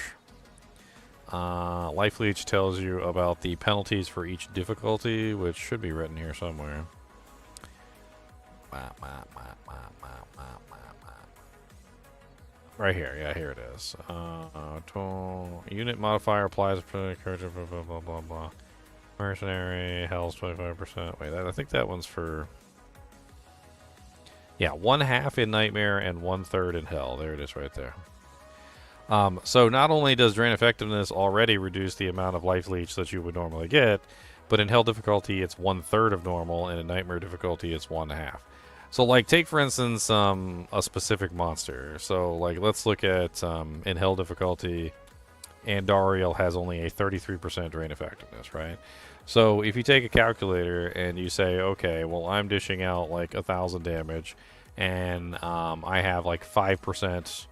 tells you about the penalties for each difficulty, which should be written here somewhere. Right here, yeah, here it is. Unit modifier applies to character, blah, blah, blah, blah, blah. Mercenary, Hell's 25%. Wait, I think that one's for... Yeah, 1/2 in Nightmare and 1/3 in Hell. There it is right there. So not only does drain effectiveness already reduce the amount of life leech that you would normally get, but in Hell difficulty it's 1/3 of normal, and in Nightmare difficulty it's 1/2. So, like, take, for instance, a specific monster. So, like, let's look at, in Hell difficulty, Andariel has only a 33% drain effectiveness, right? So, if you take a calculator and you say, okay, well, I'm dishing out, like, 1,000 damage, and I have, like, 5%,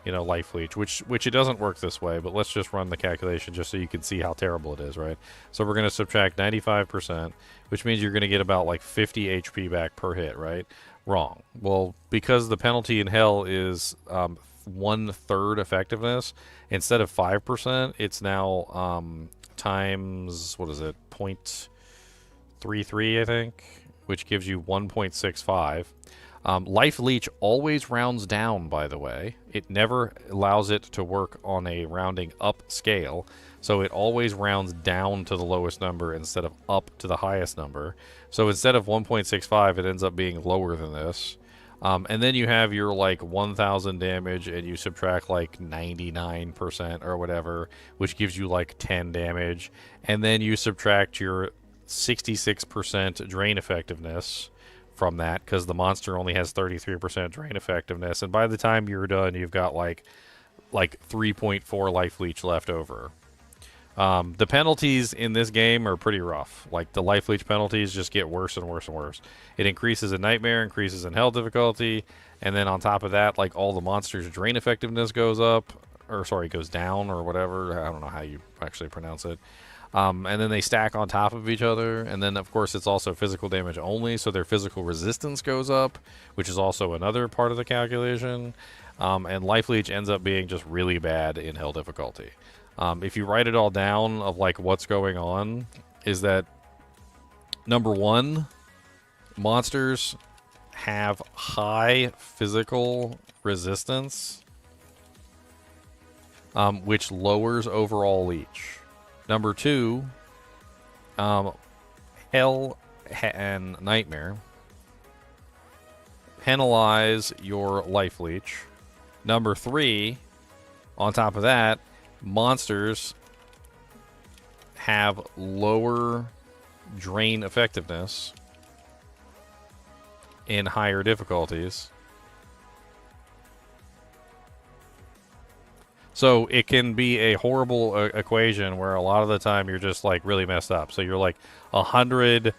life leech, which it doesn't work this way, but let's just run the calculation just so you can see how terrible it is, right? So, we're going to subtract 95%, which means you're going to get about, like, 50 HP back per hit, right? Wrong. Well, because the penalty in Hell is 1/3 effectiveness, instead of 5%, it's now times, what is it, 0.33, I think, which gives you 1.65. Life Leech always rounds down, by the way. It never allows it to work on a rounding up scale, so it always rounds down to the lowest number instead of up to the highest number. So instead of 1.65, it ends up being lower than this. And then you have your, like, 1,000 damage, and you subtract, like, 99% or whatever, which gives you, like, 10 damage. And then you subtract your 66% drain effectiveness from that, because the monster only has 33% drain effectiveness. And by the time you're done, you've got, like 3.4 life leech left over. The penalties in this game are pretty rough. Like, the life leech penalties just get worse and worse and worse. It increases in Nightmare, increases in Hell difficulty, and then on top of that, like, all the monsters' drain effectiveness goes up, or sorry, goes down, or whatever. I don't know how you actually pronounce it. And then they stack on top of each other, and then, of course, it's also physical damage only, so their physical resistance goes up, which is also another part of the calculation. And life leech ends up being just really bad in Hell difficulty. If you write it all down of, like, what's going on, is that, number one, monsters have high physical resistance, which lowers overall leech. Number two, Hell and Nightmare penalize your life leech. Number three, on top of that, monsters have lower drain effectiveness in higher difficulties. So it can be a horrible equation where a lot of the time you're just, like, really messed up. So you're like 100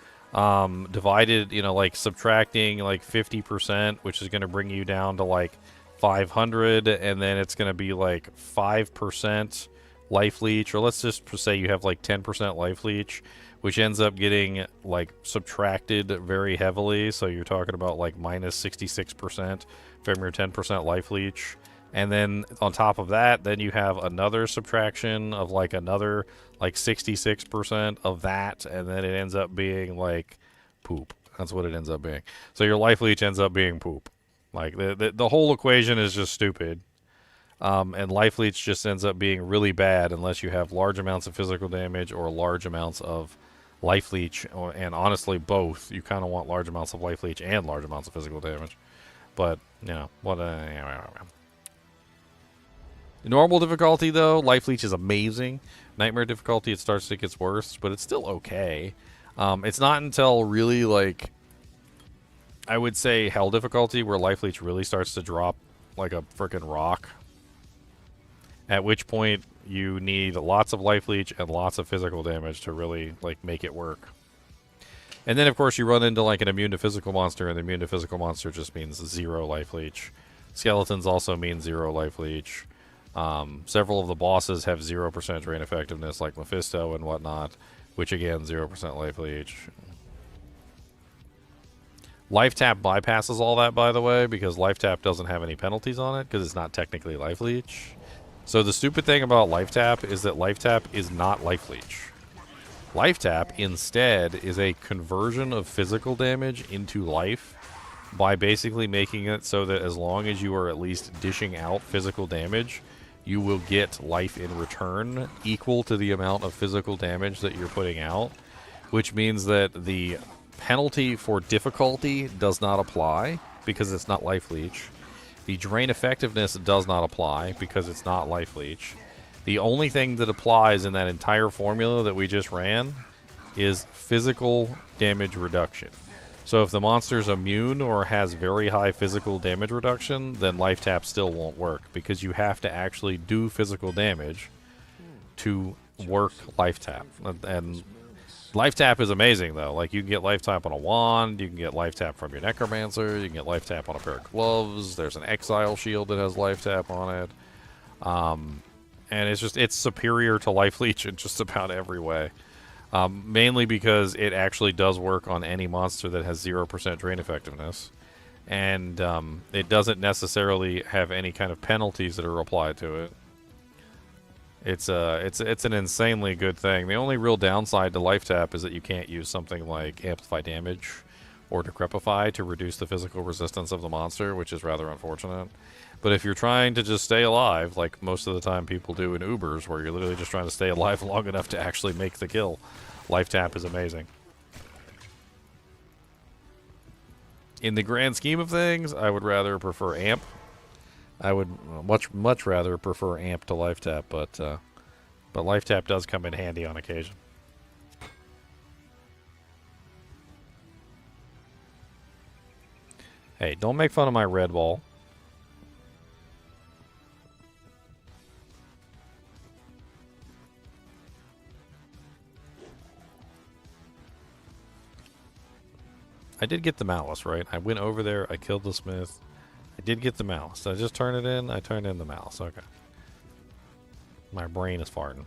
divided, like, subtracting like 50%, which is going to bring you down to like 500, and then it's going to be like 5% life leech, or let's just say you have like 10% life leech, which ends up getting, like, subtracted very heavily. So you're talking about like minus 66% from your 10% life leech. And then on top of that, then you have another subtraction of like another like 66% of that, and then it ends up being like poop. That's what it ends up being. So your life leech ends up being poop. Like the whole equation is just stupid. And life leech just ends up being really bad unless you have large amounts of physical damage or large amounts of life leech, and honestly both. You kind of want large amounts of life leech and large amounts of physical damage. But you know what? Normal difficulty though, life leech is amazing. Nightmare difficulty, it starts to get worse, but it's still okay. It's not until really like, I would say hell difficulty where life leech really starts to drop like a freaking rock. At which point you need lots of life leech and lots of physical damage to really like make it work. And then of course you run into like an immune to physical monster, and the immune to physical monster just means 0 life leech. Skeletons also mean 0 life leech. Several of the bosses have 0% drain effectiveness, like Mephisto and whatnot, which again 0% life leech. Life tap bypasses all that, by the way, because life tap doesn't have any penalties on it because it's not technically life leech. So the stupid thing about life tap is that life tap is not life leech. Life tap instead is a conversion of physical damage into life by basically making it so that as long as you are at least dishing out physical damage, you will get life in return equal to the amount of physical damage that you're putting out, which means that the penalty for difficulty does not apply because it's not life leech. The drain effectiveness does not apply because it's not life leech. The only thing that applies in that entire formula that we just ran is physical damage reduction. So if the monster's immune or has very high physical damage reduction, then life tap still won't work because you have to actually do physical damage to work life tap. And life tap is amazing though. Like you can get life tap on a wand, you can get life tap from your necromancer, you can get life tap on a pair of gloves. There's an exile shield that has life tap on it. And it's superior to life leech in just about every way. Mainly because it actually does work on any monster that has 0% drain effectiveness. And it doesn't necessarily have any kind of penalties that are applied to it. It's an insanely good thing. The only real downside to life tap is that you can't use something like amplify damage or decrepify to reduce the physical resistance of the monster, which is rather unfortunate. But if you're trying to just stay alive, like most of the time people do in Ubers, where you're literally just trying to stay alive long enough to actually make the kill, life tap is amazing. In the grand scheme of things, I would rather prefer amp. I would much rather prefer amp to life tap, but life tap does come in handy on occasion. Hey, don't make fun of my red ball. I did get the malice, right? I went over there, I killed the smith. I did get the malice. Did I just turn it in? I turned in the malice. Okay. My brain is farting.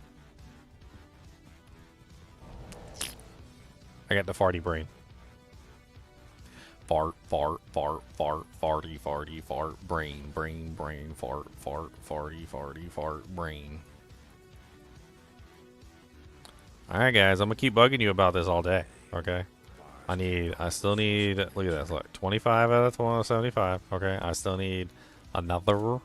I got the farty brain. Fart, fart, fart, fart, farty, farty, fart, brain, brain, brain, fart, fart, farty, farty, fart, brain. Alright guys, I'm gonna keep bugging you about this all day. Okay? I still need, look at this, look, 25 out of 275, okay? I still need another,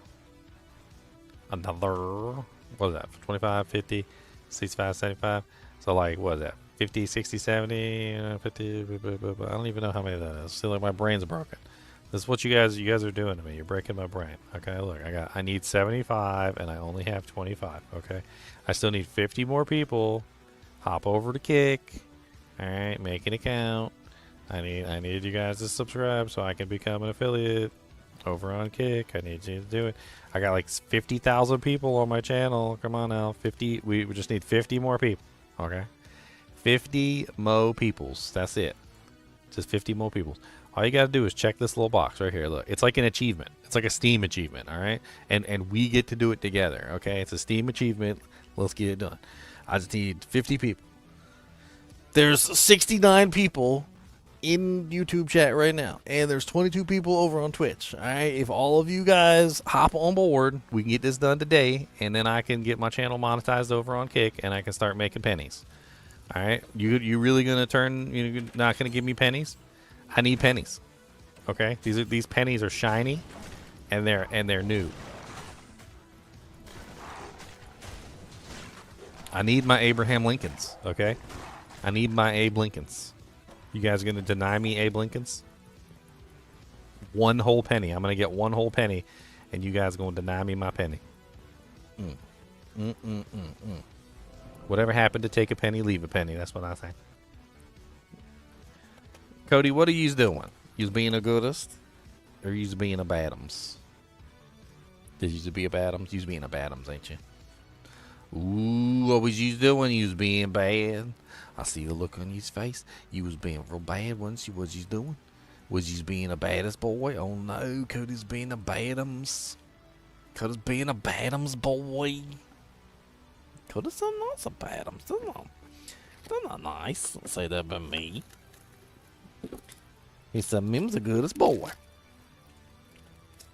what is that, 25, 50, 65, 75? So like, what is that, 50, 60, 70, 50, I don't even know how many that is. See, like my brain's broken. This is what you guys are doing to me. You're breaking my brain. Okay, look, I need 75 and I only have 25, okay? I still need 50 more people. Hop over to Kick. Alright, make an account. I need you guys to subscribe so I can become an affiliate over on Kick. I need you to do it. I got like 50,000 people on my channel. Come on now. 50. We just need 50 more people. Okay? 50 mo peoples. That's it. Just 50 more peoples. All you got to do is check this little box right here. Look, it's like an achievement. It's like a Steam achievement, all right? And we get to do it together, okay? It's a Steam achievement. Let's get it done. I just need 50 people. There's 69 people in YouTube chat right now, and there's 22 people over on Twitch. All right, if all of you guys hop on board, we can get this done today, and then I can get my channel monetized over on Kick, and I can start making pennies. All right, you really gonna turn? You're not gonna give me pennies? I need pennies. Okay, these pennies are shiny, and they're new. I need my Abraham Lincolns. Okay, I need my Abe Lincolns. You guys gonna deny me Abe Lincolns? One whole penny. I'm gonna get one whole penny, and you guys gonna deny me my penny. Whatever happened to take a penny, leave a penny. That's what I say. Cody, what are you doing? You being a goodest, or you being a badums? Did you be a badums? You being a badums, ain't you? Ooh, what was you doing? You was being bad. I see the look on his face. You was being real bad, wasn't you? What you doing? Was you being a baddest boy? Oh no, Cody's being a badums. Cody's being a badums boy. Cody's so nice a badums. They're not nice. Don't say that about me. He said Mim's the goodest boy.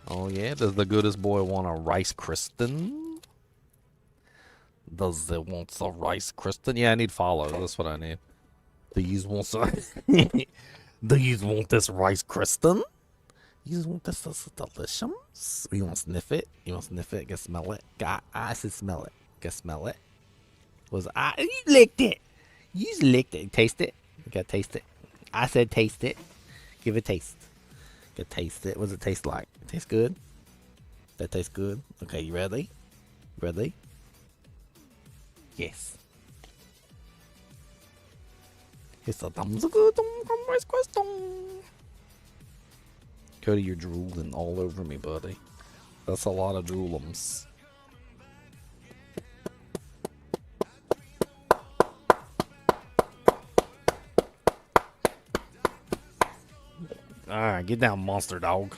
Oh yeah, does the goodest boy want a rice Kristen? Does it want a rice Kristen? Yeah, I need follow. That's what I need. Do you want some? Do you want this rice Kristen? You want this? This is delicious. You want to sniff it? You want to sniff it? Can smell it? I said smell it. Can smell it? You licked it. You just licked it. Taste it. You gotta taste it. I said taste it. Give it a taste. You gotta taste it. What does it taste like? It tastes good? That tastes good? Okay, you ready? Ready? Yes. It's a thumbs up good rice question. Cody, you're drooling all over me, buddy. That's a lot of droolums. Alright, get down, monster dog.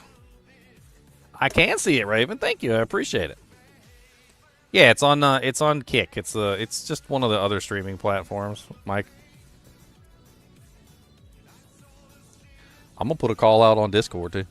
I can see it, Raven. Thank you. I appreciate it. Yeah, it's on Kick. It's just one of the other streaming platforms, Mike. I'm gonna put a call out on Discord too.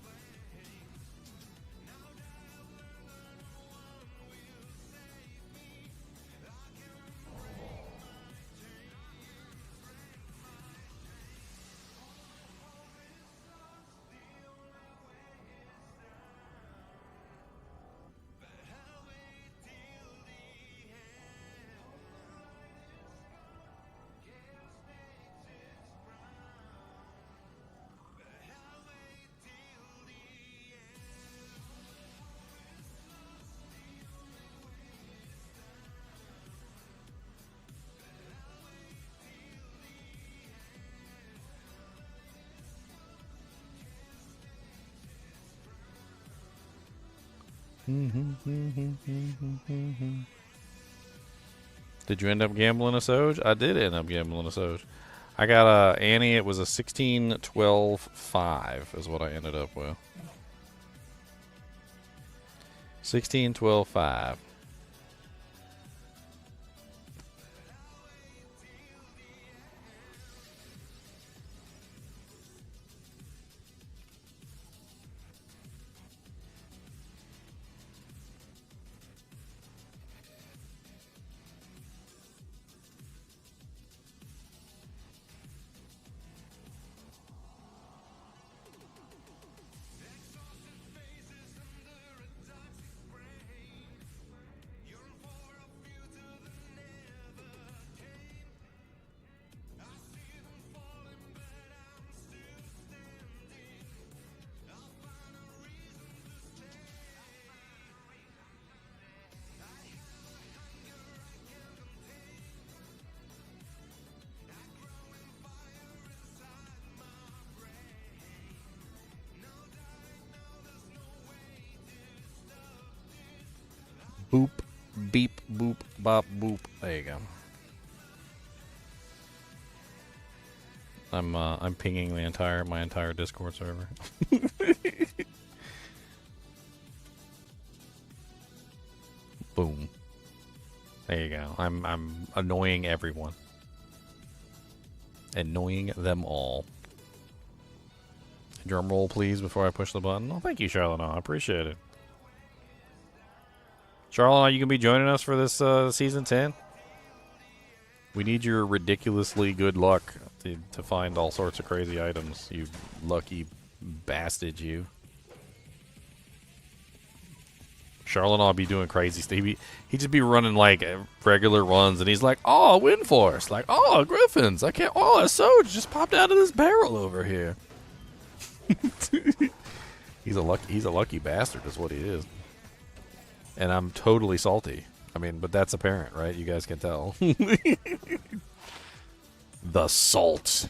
Did you end up gambling a Soj? I did end up gambling a Soj. I got a Annie. It was a 16-12-5 is what I ended up with. 16-12-5. Boop, beep, boop, bop, boop. There you go. I'm pinging my entire Discord server. Boom. There you go. I'm annoying everyone. Annoying them all. Drum roll, please, before I push the button. Oh, thank you, Charlotte. I appreciate it. Charlotte, you can be joining us for this season 10. We need your ridiculously good luck to find all sorts of crazy items. You lucky bastard, you. Charlotte will be doing crazy stuff. He'd just be running like regular runs, and he's like, "Oh, wind force!" Like, "Oh, griffins! I can't. Oh, a Soj just popped out of this barrel over here." He's a lucky bastard, is what he is. And I'm totally salty. I mean, but that's apparent, right? You guys can tell. The salt.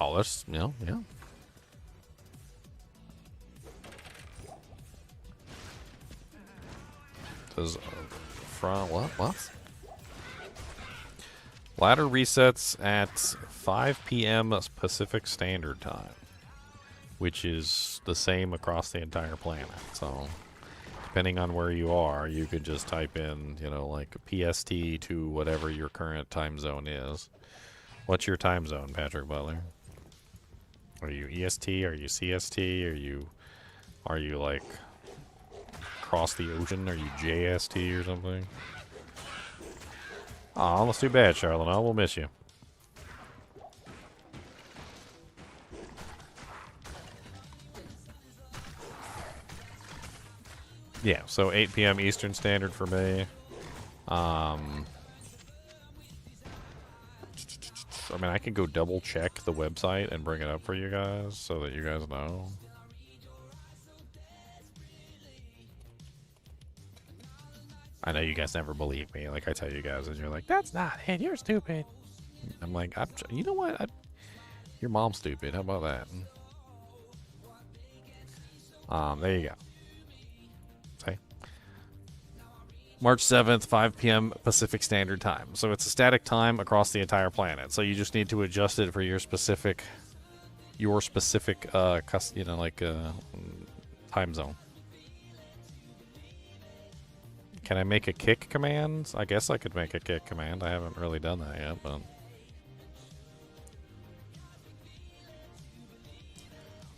Oh, that's, yeah. Does from what? Ladder resets at 5 p.m. Pacific Standard Time, which is the same across the entire planet. So, depending on where you are, you could just type in, you know, like PST to whatever your current time zone is. What's your time zone, Patrick Butler? Are you EST? Are you CST? Are you like across the ocean? Are you JST or something? Aw, that's too bad, Charlotte. We'll miss you. Yeah, so 8 p.m. Eastern Standard for me. I mean, I can go double check the website and bring it up for you guys so that you guys know. I know you guys never believe me. Like, I tell you guys, and you're like, That's not it. You're stupid. I'm like, you know what? Your mom's stupid. How about that? There you go. Okay. March 7th, 5 p.m. Pacific Standard Time. So it's a static time across the entire planet. So you just need to adjust it for your specific, time zone. Can I make a kick command? I guess I could make a kick command. I haven't really done that yet, but...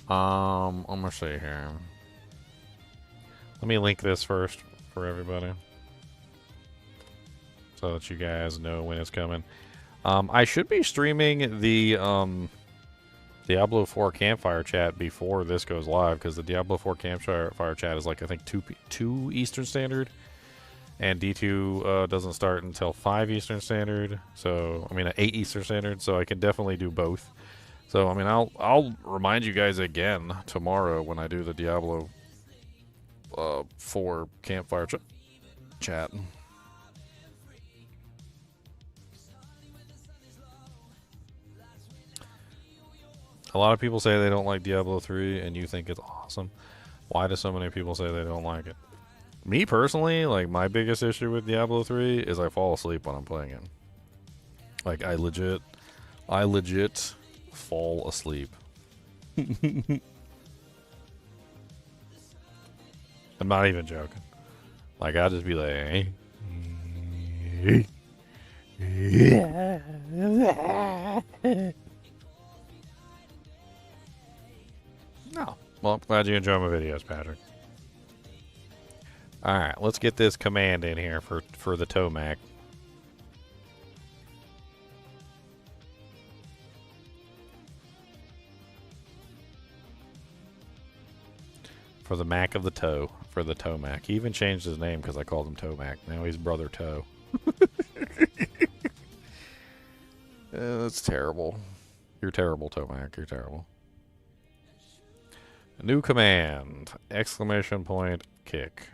I'm gonna see here. Let me link this first for everybody, so that you guys know when it's coming. I should be streaming the Diablo 4 campfire chat before this goes live, because the Diablo 4 campfire chat is like, I think 2 Eastern Standard, and D2 doesn't start until 5 Eastern Standard. So I mean 8 Eastern Standard. So I can definitely do both. So I mean I'll remind you guys again tomorrow when I do the Diablo 4 campfire chat. A lot of people say they don't like Diablo 3, and you think it's awesome. Why do so many people say they don't like it? Me personally, like, my biggest issue with Diablo 3 is I fall asleep when I'm playing it. Like, I legit fall asleep. I'm not even joking. Like, I'll just be like, No. Well, I'm glad you enjoy my videos, Patrick. Alright, let's get this command in here for the Tomac. For the Mac of the Toe. For the Tomac. He even changed his name because I called him Tomac. Now he's Brother Toe. That's terrible. You're terrible, Tomac. You're terrible. A new command. Exclamation point kick.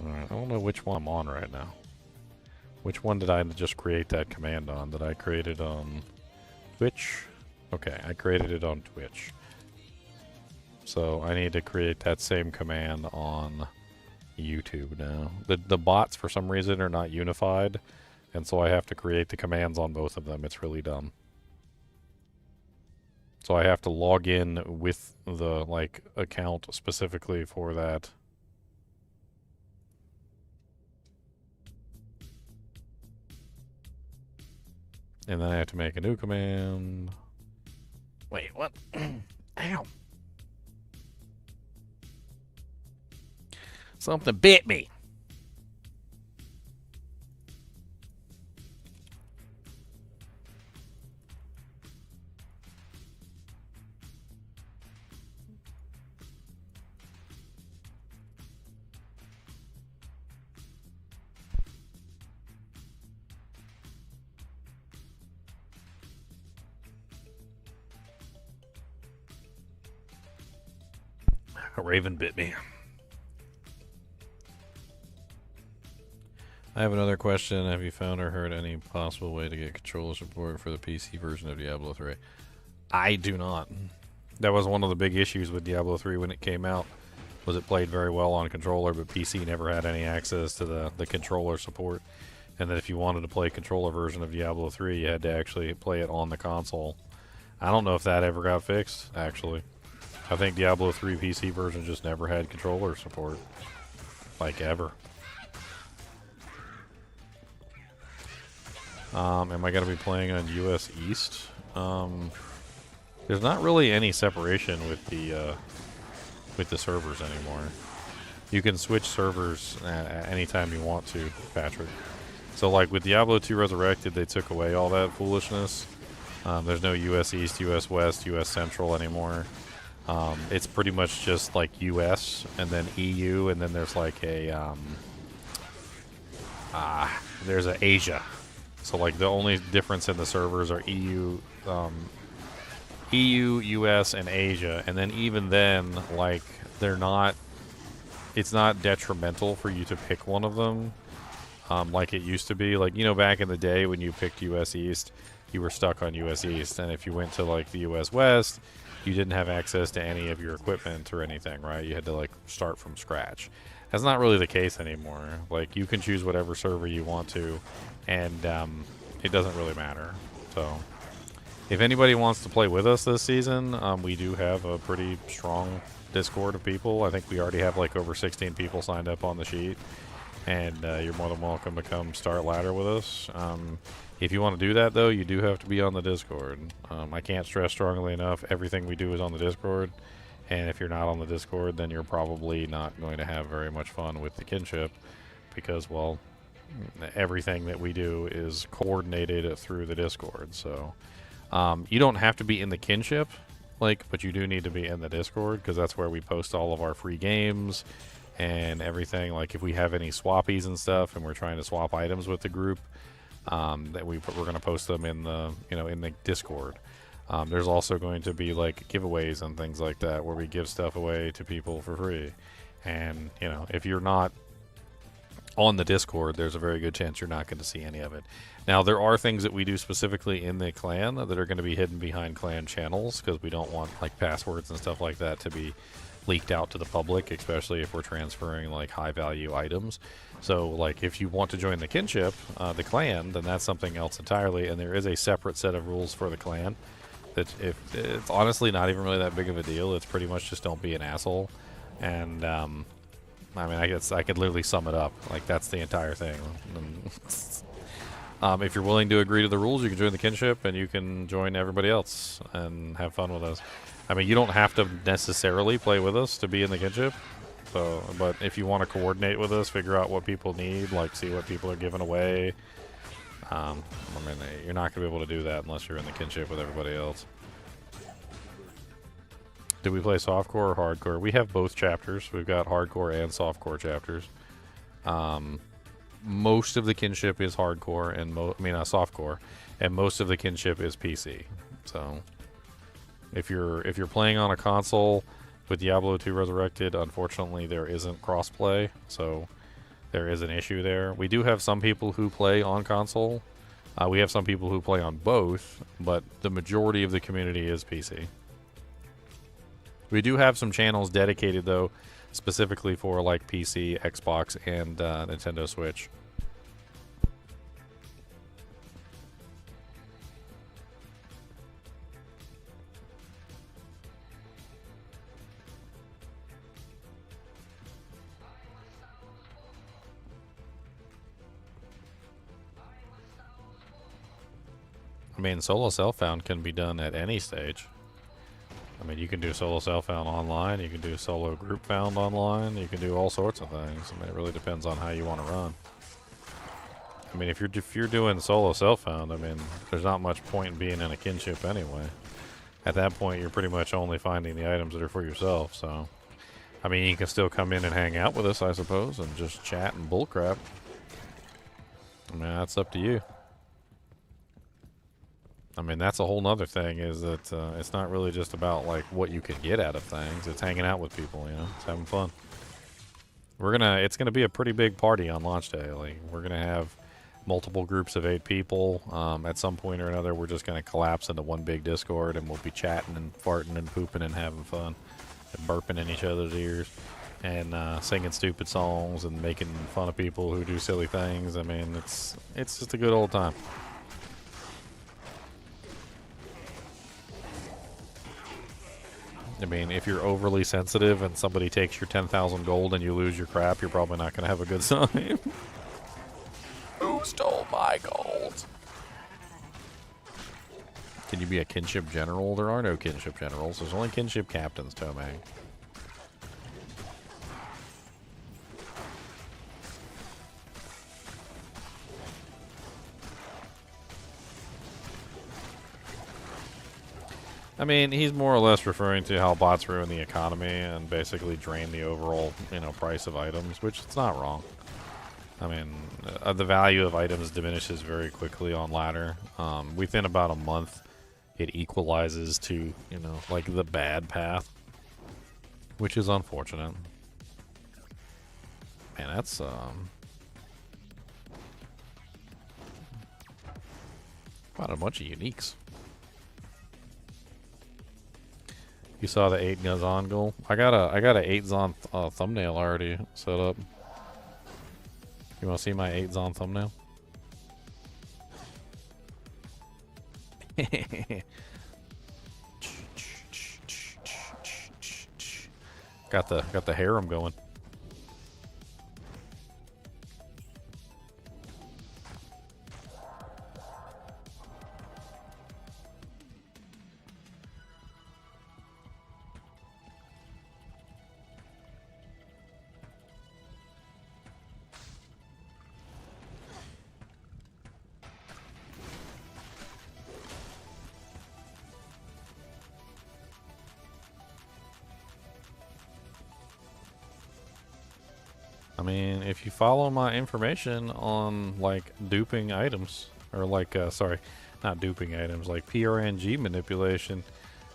Alright, I don't know which one I'm on right now. Which one did I just create that command on? Did I create it on Twitch? Okay, I created it on Twitch. So I need to create that same command on YouTube now. The bots, for some reason, are not unified, and so I have to create the commands on both of them. It's really dumb. So I have to log in with the, like, account specifically for that. And then I have to make a new command. Wait, what? Ow. Something bit me. A raven bit me. I have another question. Have you found or heard any possible way to get controller support for the PC version of Diablo 3? I do not. That was one of the big issues with Diablo 3 when it came out, was it played very well on controller, but PC never had any access to the controller support. And that if you wanted to play a controller version of Diablo 3, you had to actually play it on the console. I don't know if that ever got fixed, actually. I think Diablo 3 PC version just never had controller support. Like, ever. Am I going to be playing on US East? There's not really any separation with the servers anymore. You can switch servers at any time you want to, Patrick. So, like, with Diablo 2 Resurrected, they took away all that foolishness. There's no US East, US West, US Central anymore. It's pretty much just like US and then EU, and then there's like a there's a Asia. So like the only difference in the servers are EU, US, and Asia, and then even then, like it's not detrimental for you to pick one of them, like it used to be. Like, you know, back in the day when you picked US East, you were stuck on US East, and if you went to like the US West, you didn't have access to any of your equipment or anything, right? You had to like start from scratch. That's not really the case anymore. Like, you can choose whatever server you want to, and it doesn't really matter. So if anybody wants to play with us this season, we do have a pretty strong Discord of people. I think we already have like over 16 people signed up on the sheet, and you're more than welcome to come start ladder with us. If you want to do that, though, you do have to be on the Discord. I can't stress strongly enough, everything we do is on the Discord, and if you're not on the Discord, then you're probably not going to have very much fun with the kinship, because, well, everything that we do is coordinated through the Discord. So you don't have to be in the kinship, like, but you do need to be in the Discord, because that's where we post all of our free games and everything. Like, if we have any swappies and stuff, and we're trying to swap items with the group, that we're going to post them in the in the Discord. There's also going to be like giveaways and things like that where we give stuff away to people for free. And if you're not on the Discord, there's a very good chance you're not going to see any of it. Now, there are things that we do specifically in the clan that are going to be hidden behind clan channels, because we don't want like passwords and stuff like that to be leaked out to the public, especially if we're transferring like high value items. So like, if you want to join the kinship, the clan, then that's something else entirely, and there is a separate set of rules for the clan that it's honestly not even really that big of a deal. It's pretty much just don't be an asshole. And I mean, I guess I could literally sum it up. Like, that's the entire thing. If you're willing to agree to the rules, you can join the kinship, and you can join everybody else and have fun with us. I mean, you don't have to necessarily play with us to be in the kinship. So, but if you want to coordinate with us, figure out what people need, like see what people are giving away. I mean, you're not going to be able to do that unless you're in the kinship with everybody else. Do we play softcore or hardcore? We have both chapters. We've got hardcore and softcore chapters. Most of the kinship is hardcore, and softcore, and most of the kinship is PC. So, if you're playing on a console with Diablo 2 Resurrected, unfortunately there isn't crossplay. So, there is an issue there. We do have some people who play on console. We have some people who play on both, but the majority of the community is PC. We do have some channels dedicated, though, specifically for like PC, Xbox, and Nintendo Switch. I mean, solo self-found can be done at any stage. I mean, you can do solo self-found online, you can do solo group found online, you can do all sorts of things. I mean, it really depends on how you want to run. I mean, if you're doing solo self-found, I mean, there's not much point in being in a kinship anyway. At that point, you're pretty much only finding the items that are for yourself, so... I mean, you can still come in and hang out with us, I suppose, and just chat and bullcrap. I mean, that's up to you. I mean, that's a whole nother thing, is that it's not really just about, like, what you can get out of things. It's hanging out with people, you know? It's having fun. It's gonna be a pretty big party on launch day. Like, we're gonna have multiple groups of 8 people. At some point or another, we're just gonna collapse into one big Discord, and we'll be chatting and farting and pooping and having fun. And burping in each other's ears. And singing stupid songs and making fun of people who do silly things. I mean, it's just a good old time. I mean, if you're overly sensitive and somebody takes your 10,000 gold and you lose your crap, you're probably not going to have a good time. Who stole my gold? Can you be a kinship general? There are no kinship generals. There's only kinship captains, Tomang. I mean, he's more or less referring to how bots ruin the economy and basically drain the overall, you know, price of items, which it's not wrong. I mean, the value of items diminishes very quickly on ladder. Within about a month, it equalizes to, you know, like the bad path, which is unfortunate. Man, that's quite a bunch of uniques. You saw the 8 Gazan goal. I got a 8 Zon thumbnail already set up. You want to see my 8 Zon thumbnail? got the harem going. I mean, if you follow my information on, like, duping items, or, like, sorry, not duping items, like PRNG manipulation,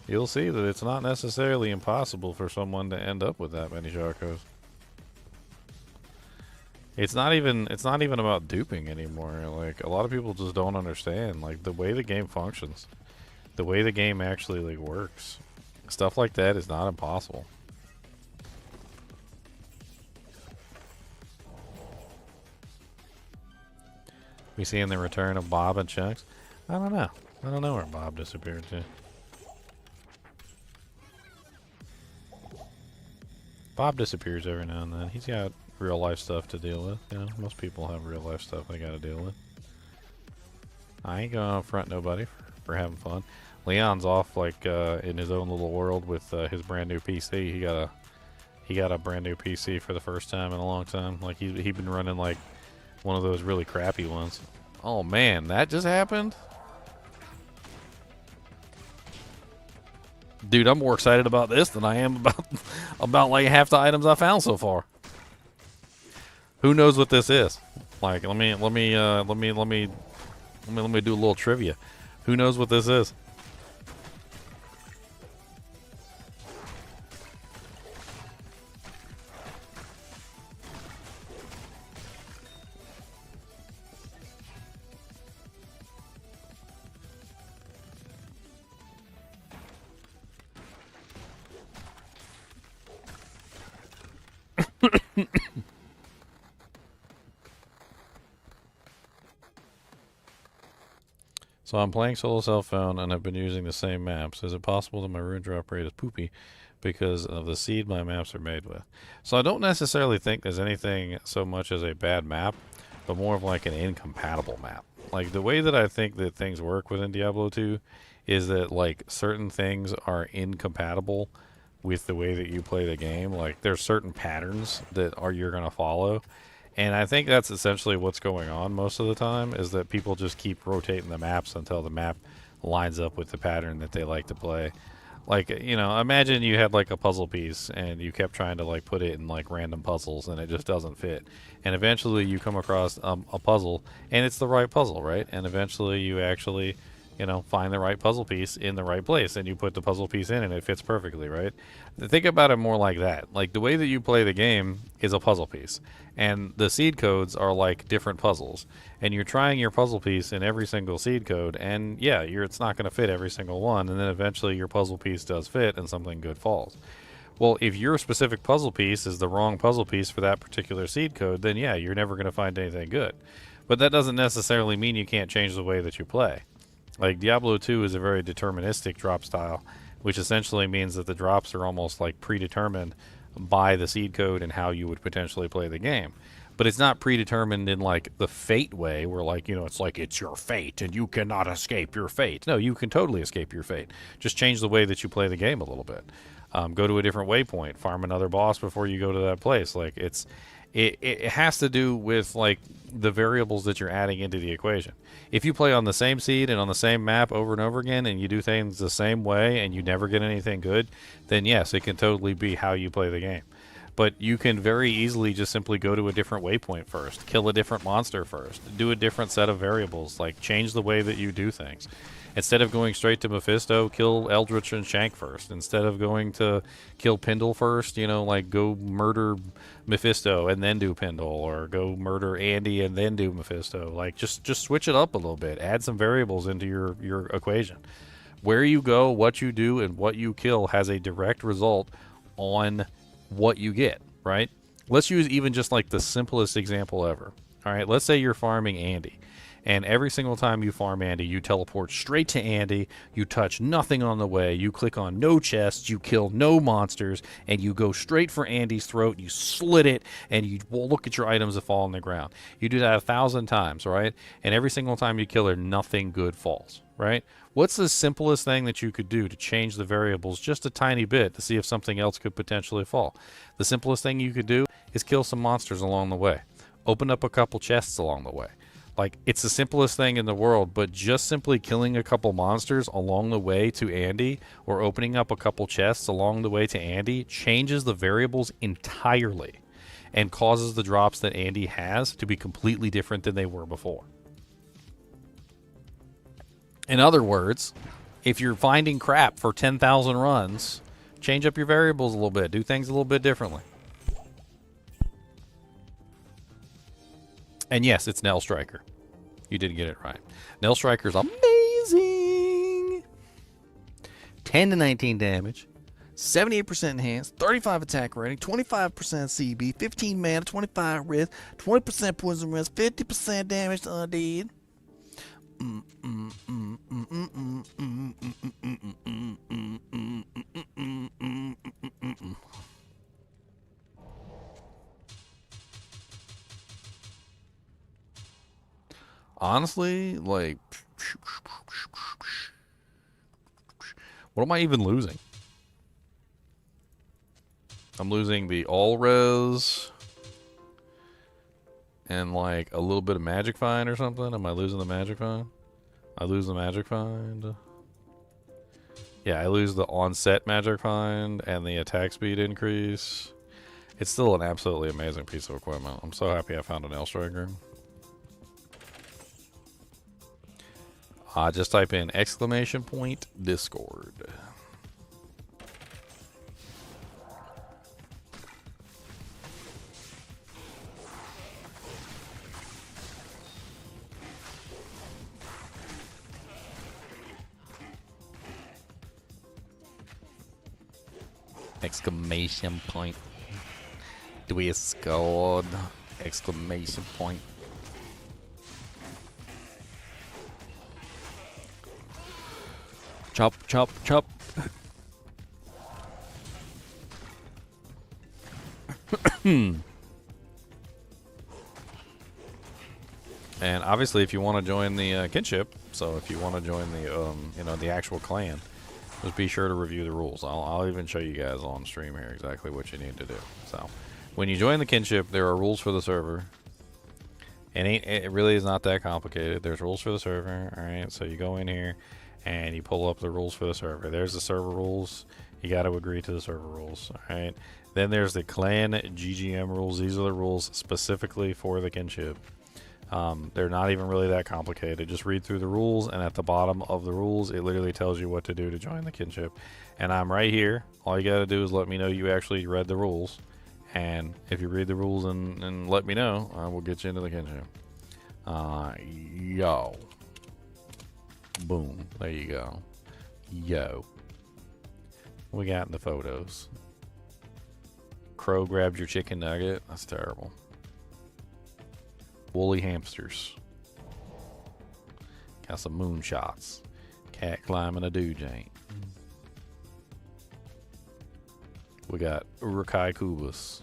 you'll see that it's not necessarily impossible for someone to end up with that many Jarkos. It's not even about duping anymore. Like, a lot of people just don't understand, like, the way the game functions, the way the game actually, like, works. Stuff like that is not impossible. We seeing the return of Bob and Chucks? I don't know. I don't know where Bob disappeared to. Bob disappears every now and then. He's got real life stuff to deal with. You know, most people have real life stuff they got to deal with. I ain't gonna front nobody for having fun. Leon's off like in his own little world with his brand new PC. He got a brand new PC for the first time in a long time. Like he'd been running like one of those really crappy ones. Oh man, that just happened? Dude, I'm more excited about this than I am about like half the items I found so far. Who knows what this is? Like, let me do a little trivia. Who knows what this is? So I'm playing solo cell phone and I've been using the same maps. Is it possible that my rune drop rate is poopy because of the seed my maps are made with? So I don't necessarily think there's anything so much as a bad map, but more of like an incompatible map. Like the way that I think that things work within Diablo 2 is that like certain things are incompatible with the way that you play the game. Like there's certain patterns that you're going to follow. And I think that's essentially what's going on most of the time, is that people just keep rotating the maps until the map lines up with the pattern that they like to play. Like, you know, imagine you had like a puzzle piece and you kept trying to like put it in like random puzzles and it just doesn't fit. And eventually you come across a puzzle and it's the right puzzle, right? And eventually you actually, you know, find the right puzzle piece in the right place and you put the puzzle piece in and it fits perfectly, right? Think about it more like that. Like the way that you play the game is a puzzle piece, and the seed codes are like different puzzles, and you're trying your puzzle piece in every single seed code, and yeah, it's not going to fit every single one, and then eventually your puzzle piece does fit and something good falls. Well, if your specific puzzle piece is the wrong puzzle piece for that particular seed code, then yeah, you're never going to find anything good. But that doesn't necessarily mean you can't change the way that you play. Like Diablo 2 is a very deterministic drop style, which essentially means that the drops are almost like predetermined by the seed code and how you would potentially play the game. But it's not predetermined in like the fate way, where like, you know, it's like it's your fate and you cannot escape your fate. No, you can totally escape your fate. Just change the way that you play the game a little bit. Go to a different waypoint, farm another boss before you go to that place. Like it has to do with like the variables that you're adding into the equation. If you play on the same seed and on the same map over and over again and you do things the same way and you never get anything good, then yes, it can totally be how you play the game. But you can very easily just simply go to a different waypoint first, kill a different monster first, do a different set of variables, like change the way that you do things. Instead of going straight to Mephisto, kill Eldritch and Shank first. Instead of going to kill Pindle first, you know, like go murder Mephisto and then do Pindle, or go murder Andy and then do Mephisto. Like just switch it up a little bit. Add some variables into your equation. Where you go, what you do, and what you kill has a direct result on what you get, right? Let's use even just like the simplest example ever. All right, let's say you're farming Andy. And every single time you farm Andy, you teleport straight to Andy, you touch nothing on the way, you click on no chests, you kill no monsters, and you go straight for Andy's throat, you slit it, and you look at your items that fall on the ground. You do that 1,000 times, right? And every single time you kill her, nothing good falls, right? What's the simplest thing that you could do to change the variables just a tiny bit to see if something else could potentially fall? The simplest thing you could do is kill some monsters along the way. Open up a couple chests along the way. Like, it's the simplest thing in the world, but just simply killing a couple monsters along the way to Andy, or opening up a couple chests along the way to Andy, changes the variables entirely and causes the drops that Andy has to be completely different than they were before. In other words, if you're finding crap for 10,000 runs, change up your variables a little bit. Do things a little bit differently. And yes, it's Nell Striker. You did get it right. Nell Striker's amazing. 10 to 19 damage, 78% enhanced, 35 attack rating, 25% CB, 15 mana, 25 risk, 20% poison risk, 50% damage to undead. Honestly, like, what am I even losing? I'm losing the all res and like a little bit of magic find or something. Am I losing the magic find? I lose the magic find. Yeah, I lose the onset magic find and the attack speed increase. It's still an absolutely amazing piece of equipment. I'm so happy I found an L Striker. Just type in !, Discord. Exclamation point. Discord. Exclamation point. Chop, chop, chop. And obviously, if you want to join the kinship, so if you want to join the, you know, the actual clan, just be sure to review the rules. I'll even show you guys on stream here exactly what you need to do. So, when you join the kinship, there are rules for the server. It really is not that complicated. There's rules for the server. All right, so you go in here and you pull up the rules for the server. There's the server rules. You got to agree to the server rules. All right. Then there's the clan GGM rules. These are the rules specifically for the kinship. They're not even really that complicated. Just read through the rules, and at the bottom of the rules, it literally tells you what to do to join the kinship. And I'm right here. All you got to do is let me know you actually read the rules. And if you read the rules and let me know, I will get you into the kinship. Yo. Boom. There you go. Yo. We got in the photos. Crow grabs your chicken nugget. That's terrible. Woolly hamsters. Got some moonshots. Cat climbing a dude ain't. We got Urukai Kubus.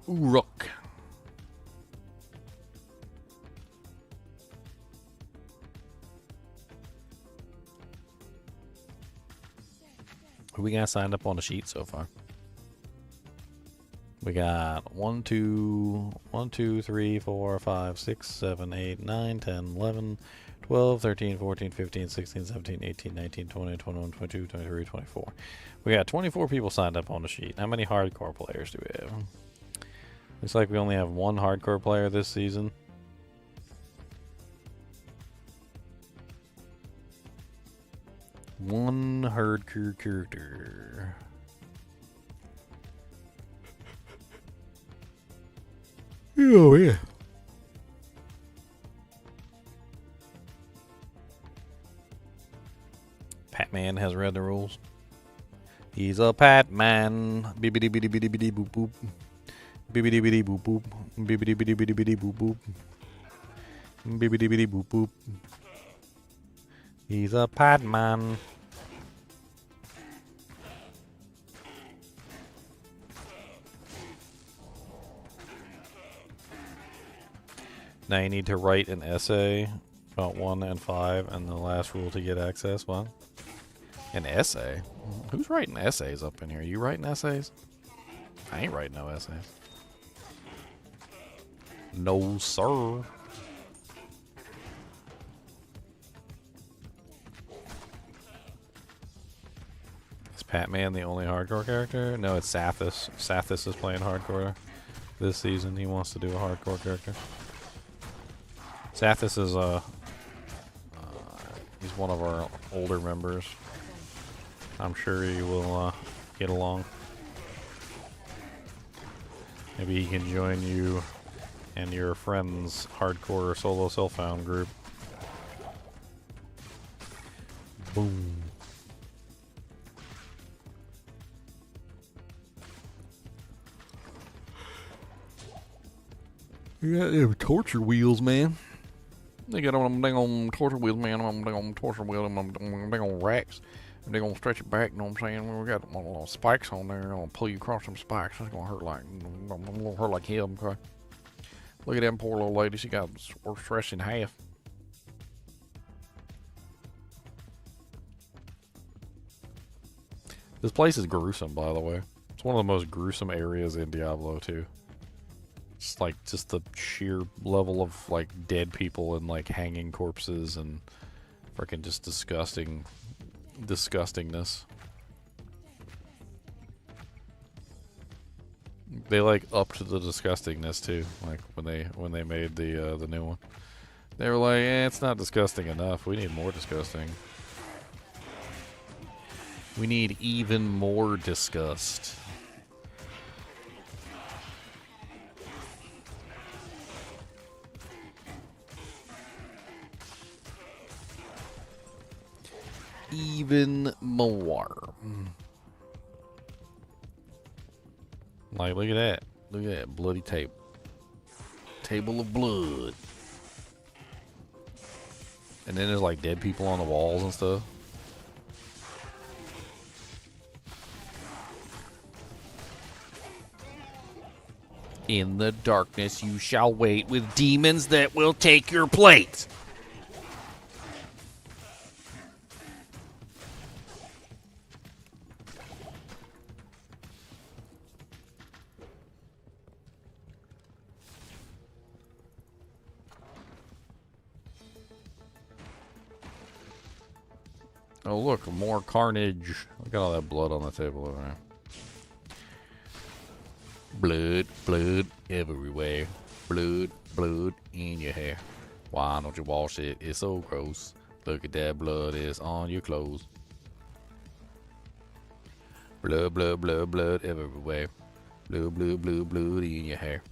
Uruk. Who we got signed up on the sheet so far? We got 1, 2, 3, 4, 5, 6, 7, 8, 9, 10, 11, 12, 13, 14, 15, 16, 17, 18, 19, 20, 21, 22, 23, 24. We got 24 people signed up on the sheet. How many hardcore players do we have? Looks like we only have one hardcore player this season. One hardcore character. Oh, yeah. Pat-Man has read the rules. He's a Pat-Man. Bibbidi bidi bidi bidi boop boop. Bibbidi bidi boop boop. Bibbidi bidi bidi bidi boop boop. Bibbidi bidi boop boop. He's a Pat-Man. Now you need to write an essay about 1 and 5 and the last rule to get access. Well, an essay? Who's writing essays up in here? You writing essays? I ain't writing no essays. No, sir. Is Pat-Man the only hardcore character? No, it's Sathis. Sathis is playing hardcore this season. He wants to do a hardcore character. Sathis is he's one of our older members. I'm sure he will get along. Maybe he can join you and your friends' hardcore solo self-found group. Boom. You got them torture wheels, man. They got on them dang on torture wheels, man. On dang on torture wheels, on dang on racks. And they're gonna stretch it back, you know what I'm saying? We got little spikes on there. They're gonna pull you across some spikes. It's gonna hurt like him. Okay? Look at them poor little lady. She got stretched in half. This place is gruesome, by the way. It's one of the most gruesome areas in Diablo 2. It's like just the sheer level of like dead people and like hanging corpses and freaking just disgustingness. They like upped the disgustingness too. Like when they made the new one, they were like, it's not disgusting enough. We need more disgusting. We need even more disgust. Even more. Like, look at that. Look at that bloody table. Table of blood. And then there's like dead people on the walls and stuff. In the darkness you shall wait with demons that will take your plate. Oh look, more carnage. Look at all that blood on the table over there. Blood, blood everywhere. Blood, blood in your hair. Why don't you wash it? It's so gross. Look at that blood, it's on your clothes. Blood, blood, blood, blood everywhere. Blood, blood, blood, blood in your hair.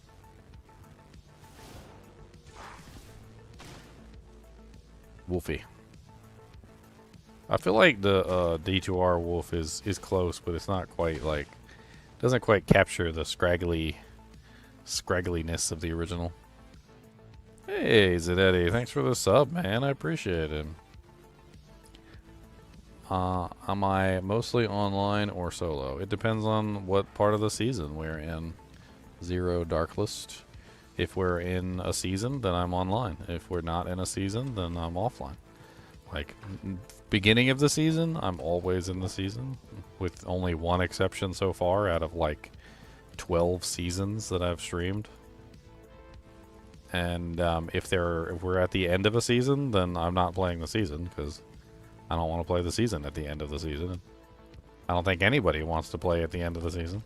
Wolfie. I feel like the D2R wolf is close, but it's not quite like, doesn't quite capture the scraggliness of the original. Hey, Zedetti, thanks for the sub, man. I appreciate it. Am I mostly online or solo? It depends on what part of the season we're in. Zero Darklist. If we're in a season, then I'm online. If we're not in a season, then I'm offline. Like, beginning of the season, I'm always in the season, with only one exception so far out of like 12 seasons that I've streamed. And if we're at the end of a season, then I'm not playing the season, because I don't want to play the season at the end of the season. I don't think anybody wants to play at the end of the season.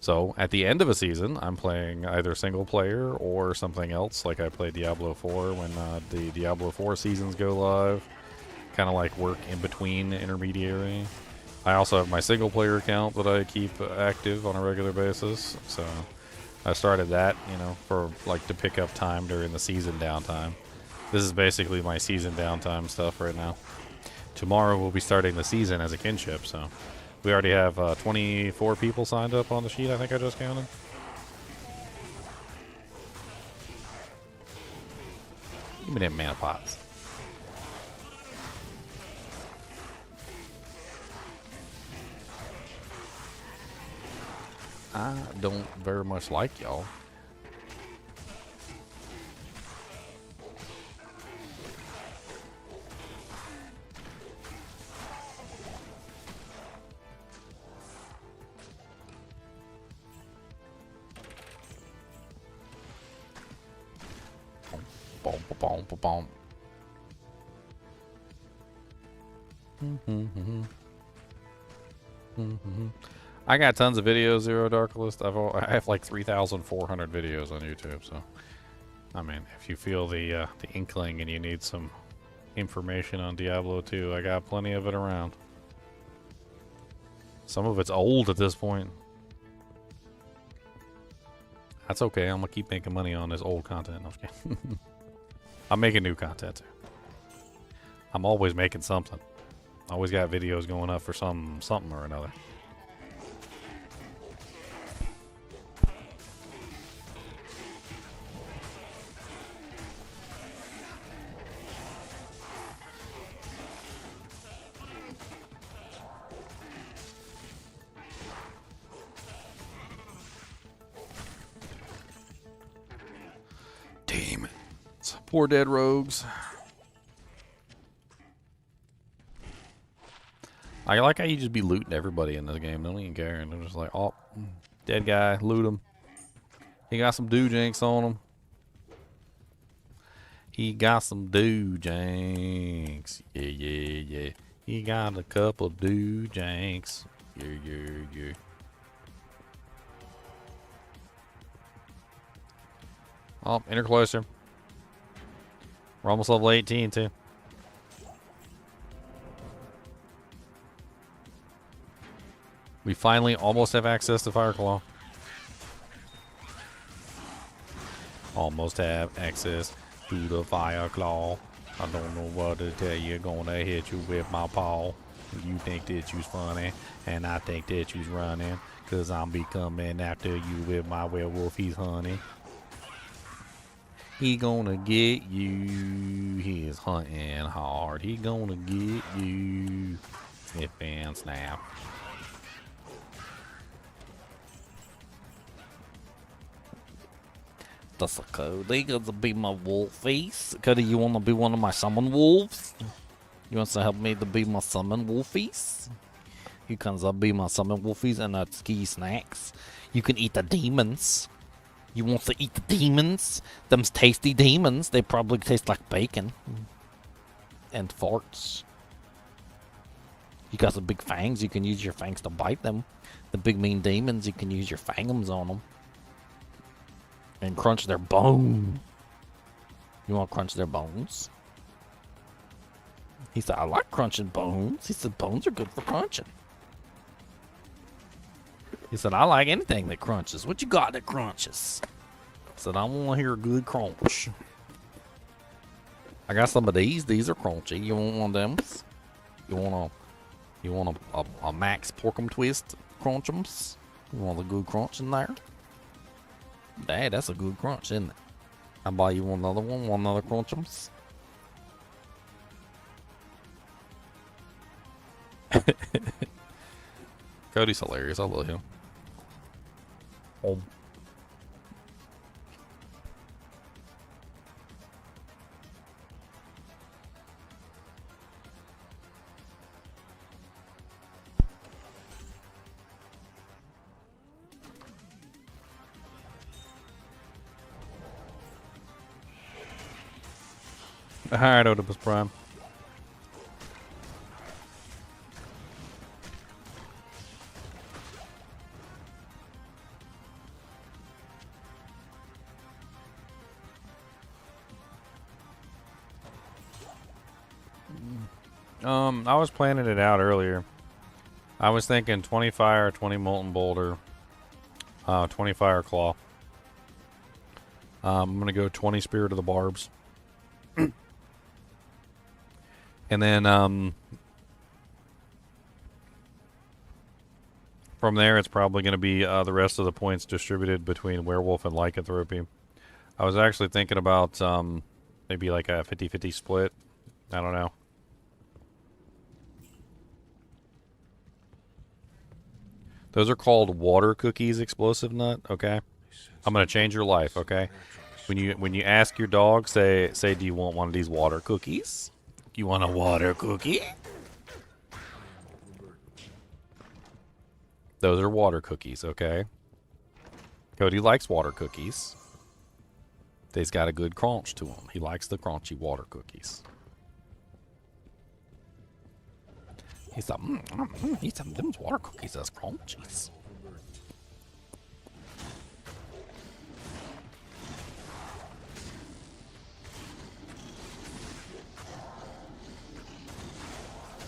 So, at the end of a season, I'm playing either single player or something else, like I played Diablo 4 when the Diablo 4 seasons go live. Kind of like work in between intermediary. I also have my single player account that I keep active on a regular basis, so I started that, you know, for like to pick up time during the season downtime. This is basically my season downtime stuff right now. Tomorrow we'll be starting the season as a kinship, so we already have 24 people signed up on the sheet, I think I just counted. Give me them mana pots. I don't very much like y'all. Boom, boom, boom, boom. I got tons of videos, Zero Darklist. I have like 3,400 videos on YouTube, so I mean, if you feel the inkling and you need some information on Diablo 2, I got plenty of it around. Some of it's old at this point. That's okay. I'm gonna keep making money on this old content. No, I'm just kidding. I'm making new content too. I'm always making something. Always got videos going up for something or another. Damn it. Poor dead rogues. I like how you just be looting everybody in this game. They don't even care. And they're just like, oh, dead guy, loot him. He got some doojanks on him. He got some doojanks. Yeah, yeah, yeah. He got a couple doojanks. Yeah, yeah, yeah. Oh, intercloister. We're almost level 18 too. We finally almost have access to Fireclaw. Almost have access to the Fireclaw. I don't know what to tell you. Gonna hit you with my paw. You think that you's funny, and I think that you's running. Cause I'm be coming after you with my werewolfies, honey. He gonna get you. He is hunting hard. He gonna get you. Sniff and snap. That's a Cody. Gonna be my wolfies. Cody, you wanna be one of my summon wolves? You want to help me to be my summon wolfies? You can be my summon wolfies and ski snacks. You can eat the demons. You want to eat the demons? Them's tasty demons. They probably taste like bacon. And farts. You got the big fangs. You can use your fangs to bite them. The big mean demons, you can use your fangums on them. And crunch their bone. You want to crunch their bones? He said, I like crunching bones. He said, bones are good for crunching. He said, I like anything that crunches. What you got that crunches? I said, I want to hear a good crunch. I got some of these. These are crunchy. You want one of them? You want a Max Porkum Twist Crunchums? You want a good crunch in there? Dad, that's a good crunch, isn't it? I'll buy you another one. One another Crunchums. Cody's hilarious. I love him. Oh. Alright, Oedipus Prime. I was planning it out earlier. I was thinking 20 fire, 20 molten boulder, 20 fire claw. I'm gonna go 20 spirit of the barbs. And then from there, it's probably going to be the rest of the points distributed between werewolf and lycanthropy. I was actually thinking about maybe like a 50-50 split. I don't know. Those are called water cookies, explosive nut. Okay, I'm gonna change your life. Okay, when you ask your dog, say, do you want one of these water cookies? You want a water cookie? Those are water cookies. Okay. Cody likes water cookies. They's got a good crunch to them. He likes the crunchy water cookies. He said, he said, them water cookies is crunchies.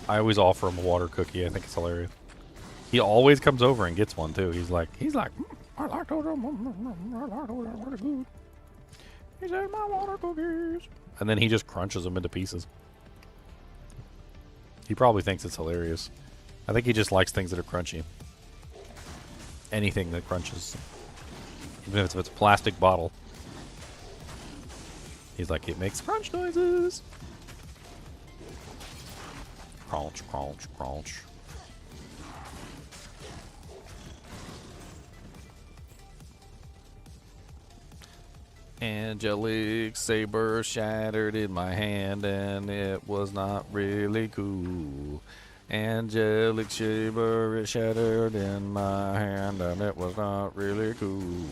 I always offer him a water cookie. I think it's hilarious. He always comes over and gets one too. He's like, I like those. I like those. They're pretty good. He said, my water cookies. And then he just crunches them into pieces. He probably thinks it's hilarious. I think he just likes things that are crunchy. Anything that crunches. Even if it's a plastic bottle. He's like, it makes crunch noises. Crunch, crunch, crunch. Angelic saber shattered in my hand and it was not really cool. Angelic saber shattered in my hand and it was not really cool.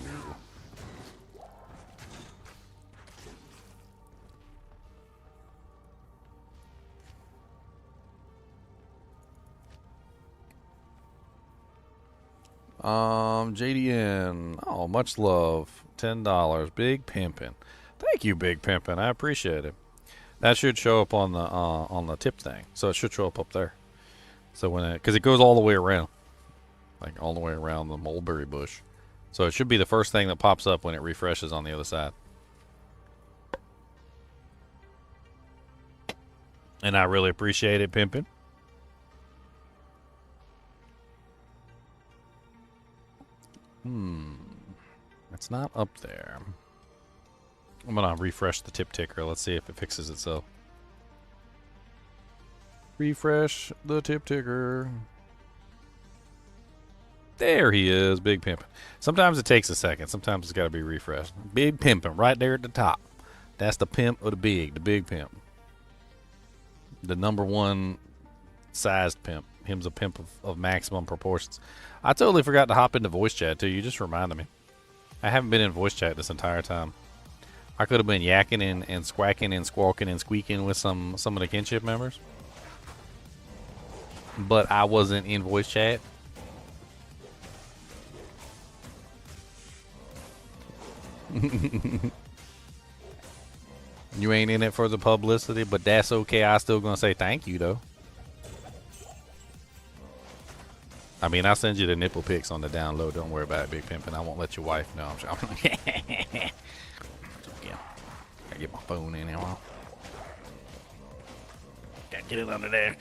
JDN. Oh, much love. $10. Big Pimpin'. Thank you, Big Pimpin'. I appreciate it. That should show up on the tip thing. So it should show up there. So when because it goes all the way around. Like all the way around the mulberry bush. So it should be the first thing that pops up when it refreshes on the other side. And I really appreciate it, Pimpin'. It's not up there. I'm gonna refresh the tip ticker. Let's see if it fixes itself. Refresh the tip ticker. There he is, Big Pimpin'. Sometimes it takes a second. Sometimes it's got to be refreshed. Big Pimpin' right there at the top. That's the pimp of the big pimp. The #1 sized pimp. Him's a pimp of maximum proportions. I totally forgot to hop into voice chat too. You just reminded me. I haven't been in voice chat this entire time. I could have been yakking and squawking and squawking and squeaking with some of the kinship members. But I wasn't in voice chat. You ain't in it for the publicity, but that's okay. I still gonna say thank you though. I mean, I'll send you the nipple pics on the down low. Don't worry about it, Big Pimpin'. I won't let your wife know. I'm yeah. Gotta get my phone in here. Gotta get it under there.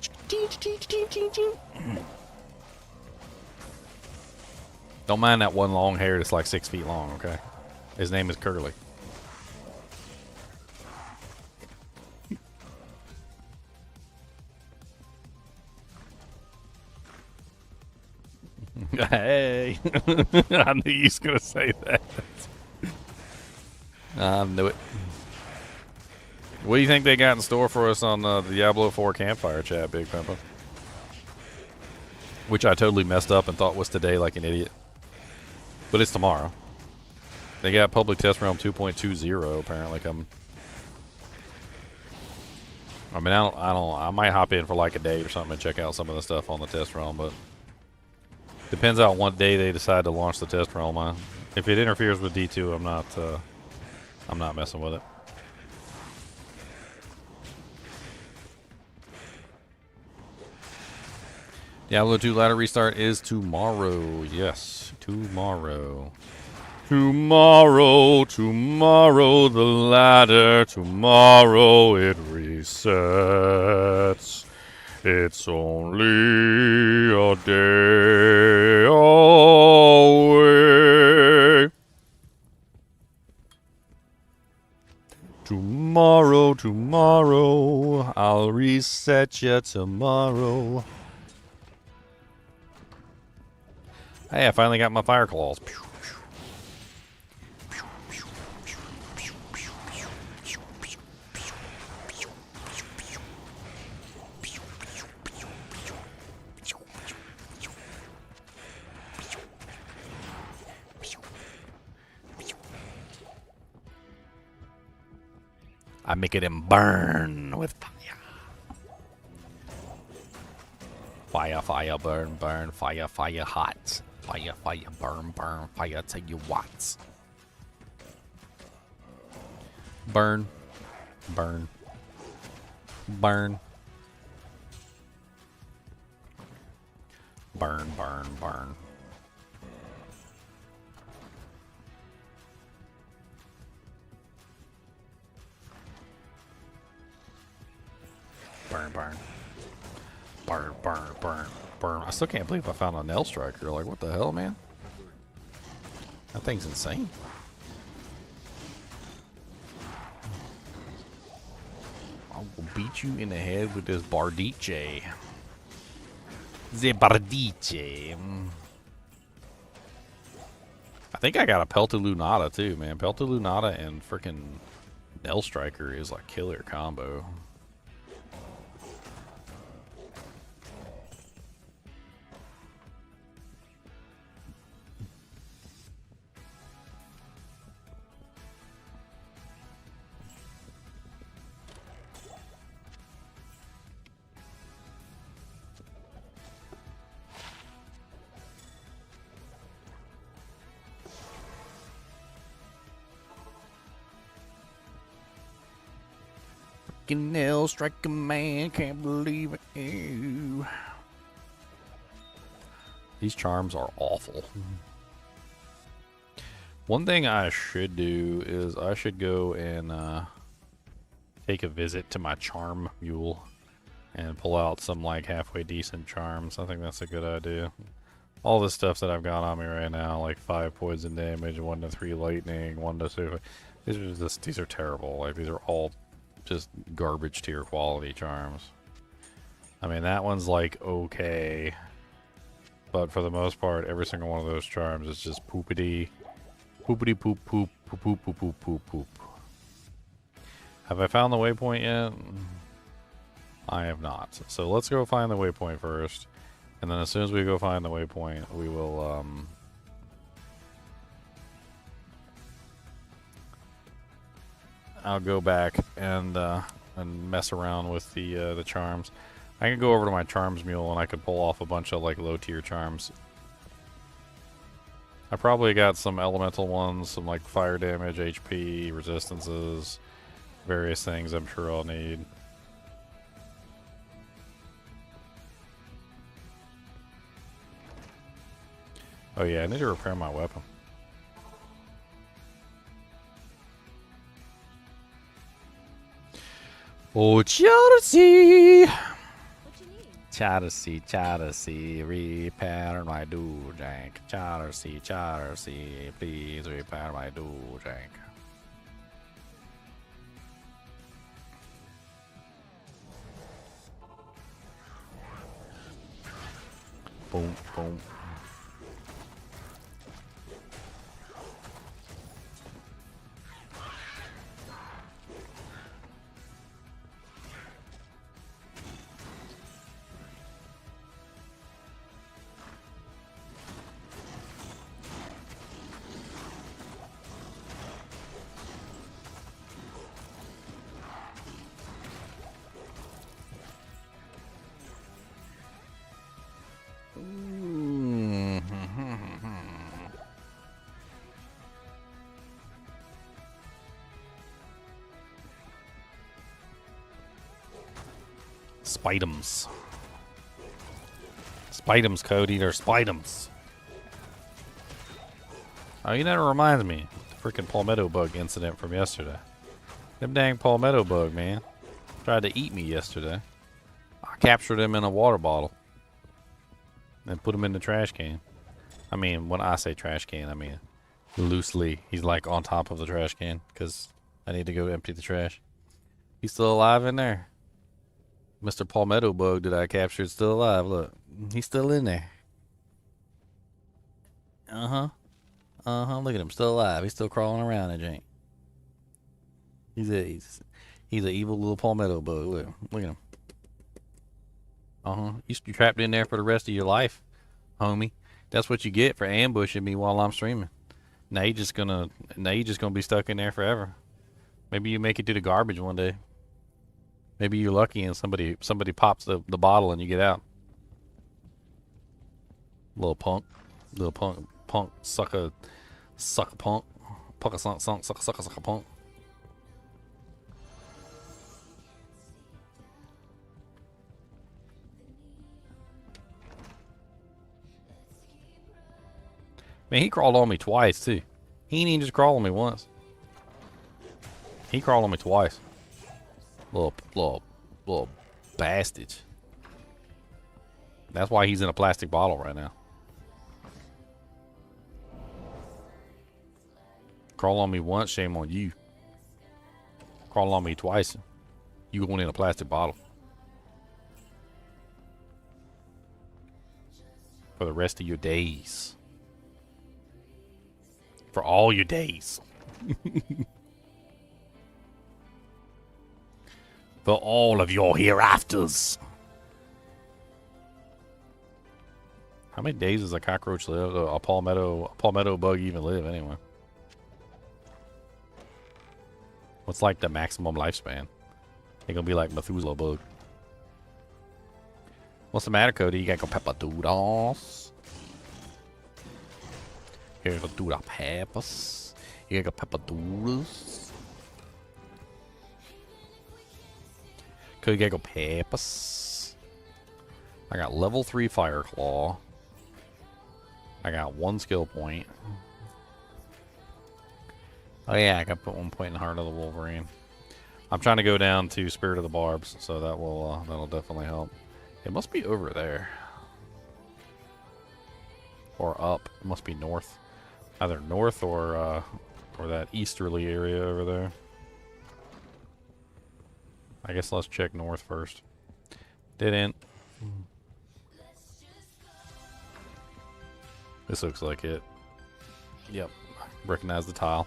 Don't mind that one long hair that's like 6 feet long, okay? His name is Curly. Hey. I knew you was going to say that. I knew it. What do you think they got in store for us on the Diablo 4 campfire chat, Big Pimpa? Which I totally messed up and thought was today like an idiot. But it's tomorrow. They got public test realm 2.20 apparently coming. I mean, I might hop in for like a day or something and check out some of the stuff on the test realm, but depends on what day they decide to launch the test realm. If it interferes with D2, I'm not messing with it. Diablo 2 ladder restart is tomorrow. Yes, tomorrow. Tomorrow the ladder. Tomorrow it resets. It's only a day away. Tomorrow, I'll reset you tomorrow. Hey, I finally got my fire claws. I make it burn with fire. Fire, fire, burn, burn, fire, fire, hot. Fire, fire, burn, burn, fire, tell you what. Burn, burn, burn. Burn, burn, burn. Burn, burn. Burn, burn, burn, burn. I still can't believe I found a nail striker. Like, what the hell, man? That thing's insane. I will beat you in the head with this bardiche. The bardiche. I think I got a Peltalunata too, man. Peltalunata and freaking nail striker is like killer combo. Nail striker man, can't believe it. Ew. These charms are awful. One thing I should do is I should go and take a visit to my charm mule and pull out some like halfway decent charms. I think that's a good idea. All this stuff that I've got on me right now, like 5 poison damage, 1 to 3 lightning, 1 to 2. These are terrible. Like, these are all just garbage tier quality charms. I mean, that one's like okay, but for the most part, every single one of those charms is just poopity poop poop poop poop poop poop poop poop. Have I found the waypoint yet? I have not. So let's go find the waypoint first, and then as soon as we go find the waypoint, we will I'll go back and mess around with the charms. I can go over to my charms mule and I could pull off a bunch of like low tier charms. I probably got some elemental ones, some like fire damage, HP, resistances, various things I'm sure I'll need. Oh yeah, I need to repair my weapon. Oh, Chelsea! What you need? Chelsea, repair my do-jank. Chelsea, please repair my do-jank. Boom, boom. Spidums. Spidums, Cody. They're spidums. Oh, you know, it reminds me. The freaking palmetto bug incident from yesterday. Them dang palmetto bug, man. Tried to eat me yesterday. I captured him in a water bottle. And put him in the trash can. I mean, when I say trash can, I mean loosely. He's like on top of the trash can. Because I need to go empty the trash. He's still alive in there. Mr. Palmetto Bug that I captured is still alive. Look, he's still in there. Uh-huh. Look at him, still alive. He's still crawling around, that jank. He's an evil little Palmetto Bug. Look at him. You trapped in there for the rest of your life, homie. That's what you get for ambushing me while I'm streaming. Now you just gonna be stuck in there forever. Maybe you make it to the garbage one day. Maybe you're lucky and somebody pops the bottle and you get out. Little punk, sucker punk, sucker punk. Man, he crawled on me twice too. He ain't even just crawl on me once. He crawled on me twice. Little bastard. That's why he's in a plastic bottle right now. Crawl on me once, shame on you. Crawl on me twice, you going in a plastic bottle. For the rest of your days. For all your days. For all of your hereafters. How many days does a cockroach live? A palmetto bug even live anyway? What's like the maximum lifespan? They gonna be like Methuselah bug. What's the matter, Cody? You gotta go pepper doodles. You gotta go doodle peppers. You gotta go pepper doodles. Could get go peppers. I got level 3 Fire Claw. I got 1 skill point. Oh yeah, I got put 1 point in Heart of the Wolverine. I'm trying to go down to Spirit of the Barbs, so that will that'll definitely help. It must be over there. or up. It must be north. Either north or that easterly area over there. I guess let's check north first. Didn't. This looks like it. Yep. Recognize the tile.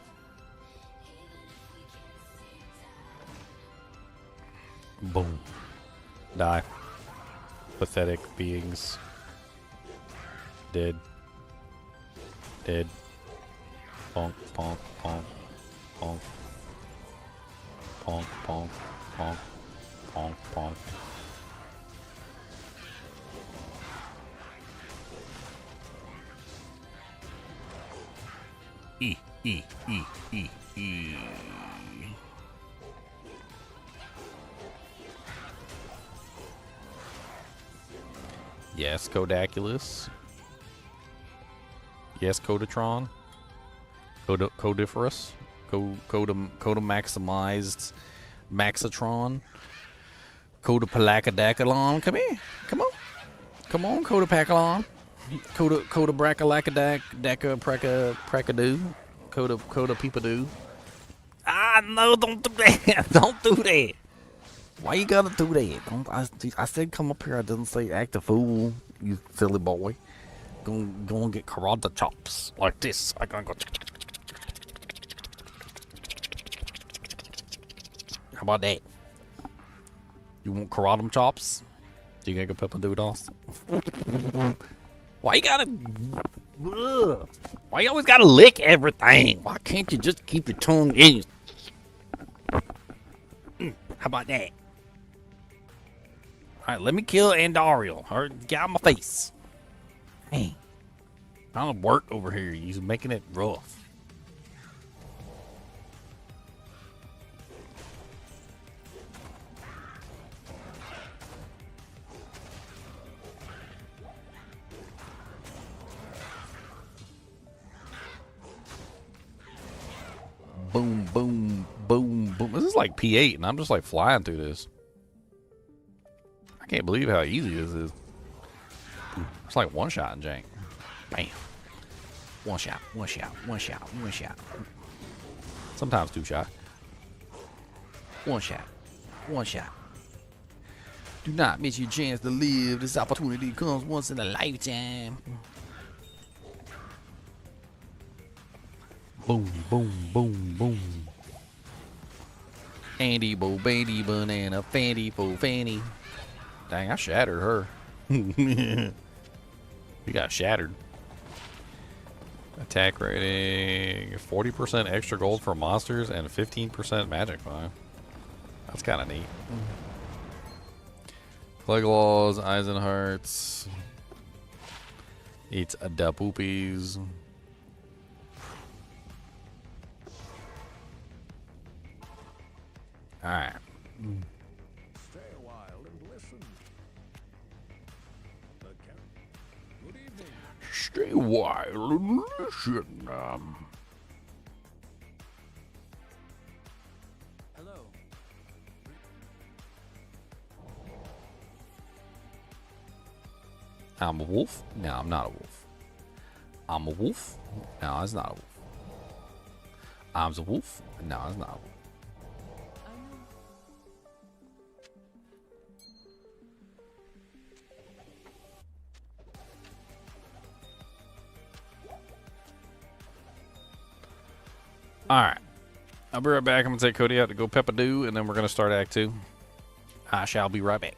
Boom. Die. Pathetic beings. Dead. Dead. Bonk, bonk, bonk, bonk. Bonk, bonk, bonk, bonk, bonk. E, E, E, E, E. Yes, Codaculus. Yes, Codatron. Codiferous. Coda maximized Maxatron. Coda Palacadacalon. Come here. Come on. Come on, Coda Pacalon. Coda Bracalacadac Deca Pracadoo. Coda Peepadoo. Ah, no, don't do that. Don't do that. Why you gotta do that? Don't, I said come up here. I didn't say act a fool, you silly boy. Go and get karate chops like this. I gonna go. How about that? You want karate chops? You gonna go pepper doodles? Why you gotta? Ugh. Why you always gotta lick everything? Why can't you just keep your tongue in? How about that? Alright, let me kill Andariel. Or get out of my face. Hey. Trying to work over here. He's making it rough. Boom, boom, boom, boom. This is like P8, and I'm just like flying through this. I can't believe how easy this is. It's like one shot in Jank. Bam. One shot, one shot, one shot, one shot. Sometimes two shot. One shot, one shot. Do not miss your chance to live. This opportunity comes once in a lifetime. Boom, boom, boom, boom. Andy bo bandy banana fandy fo fanny. Dang, I shattered her. You got shattered. Attack rating 40% extra gold for monsters and 15% magic fine. That's kind of neat. Leglaws, Eisenhearts. Eats a da poopies. Alright. Stay a while and listen. Good evening. Stay a while and listen. Hello. I'm a wolf? No, I'm not a wolf. I'm a wolf? No, it's not a wolf. I'm a wolf? No, it's not a wolf. Alright. I'll be right back. I'm going to take Cody out to go peppadoo, and then we're going to start Act 2. I shall be right back.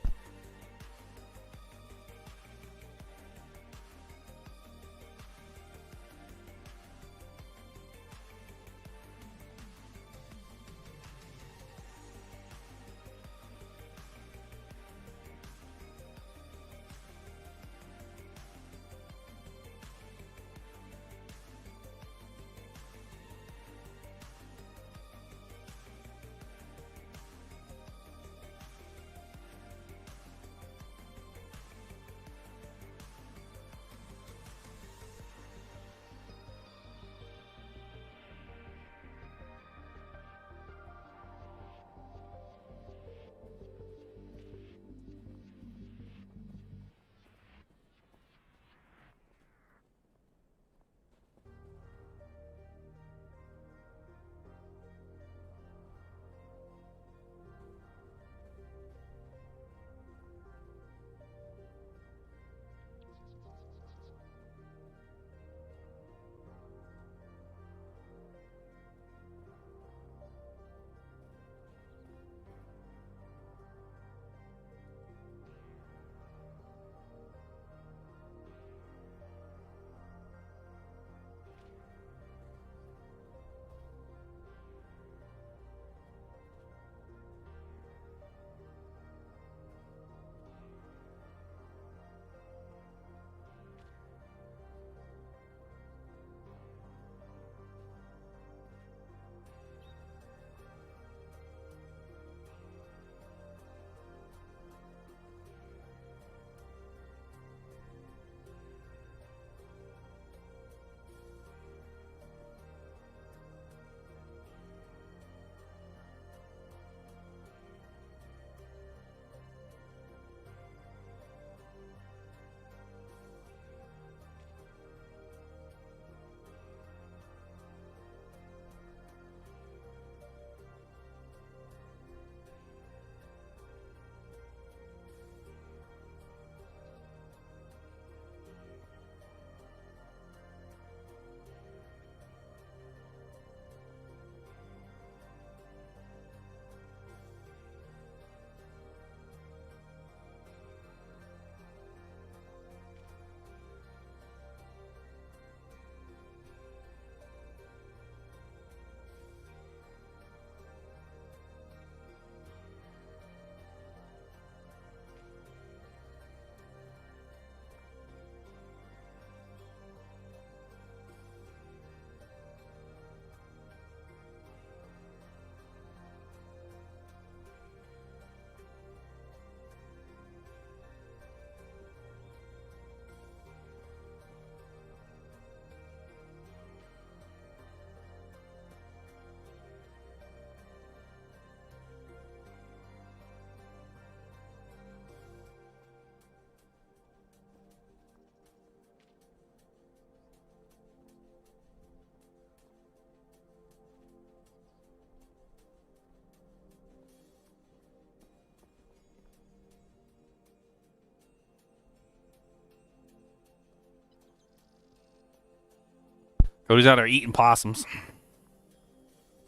Cody's out there eating possums.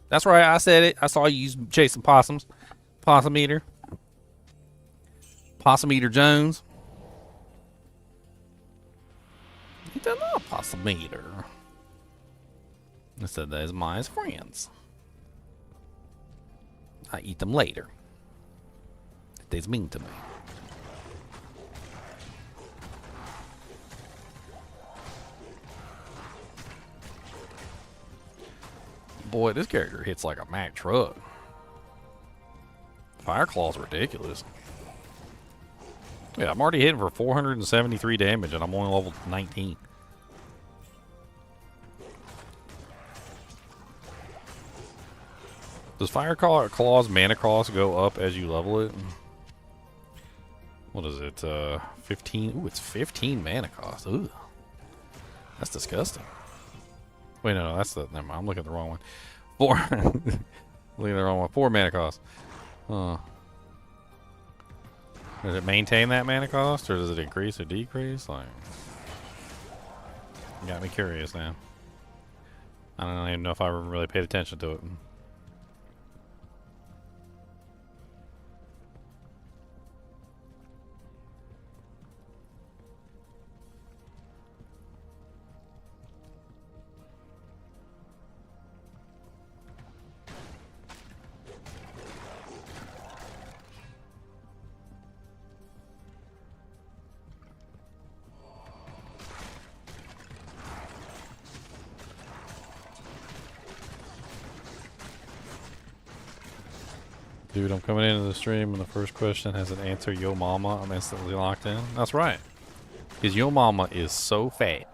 That's right, I said it. I saw you chasing possums. Possum eater. Possum eater Jones. He's a possum eater. I said that is my friends. I eat them later. They's mean to me. Boy, this character hits like a Mack truck. Fire Claw's ridiculous. Yeah, I'm already hitting for 473 damage and I'm only level 19. Does Fire Claw's mana cost go up as you level it? What is it? 15? Ooh, it's 15 mana cost. Ooh. That's disgusting. Wait, no, that's the... Never mind, I'm looking at the wrong one. 4. Looking at the wrong one. 4 mana cost. Does it maintain that mana cost, or does it increase or decrease? Like, got me curious now. I don't even know if I ever really paid attention to it. Dude, I'm coming into the stream and the first question has an answer, yo mama, I'm instantly locked in. That's right. Because yo mama is so fat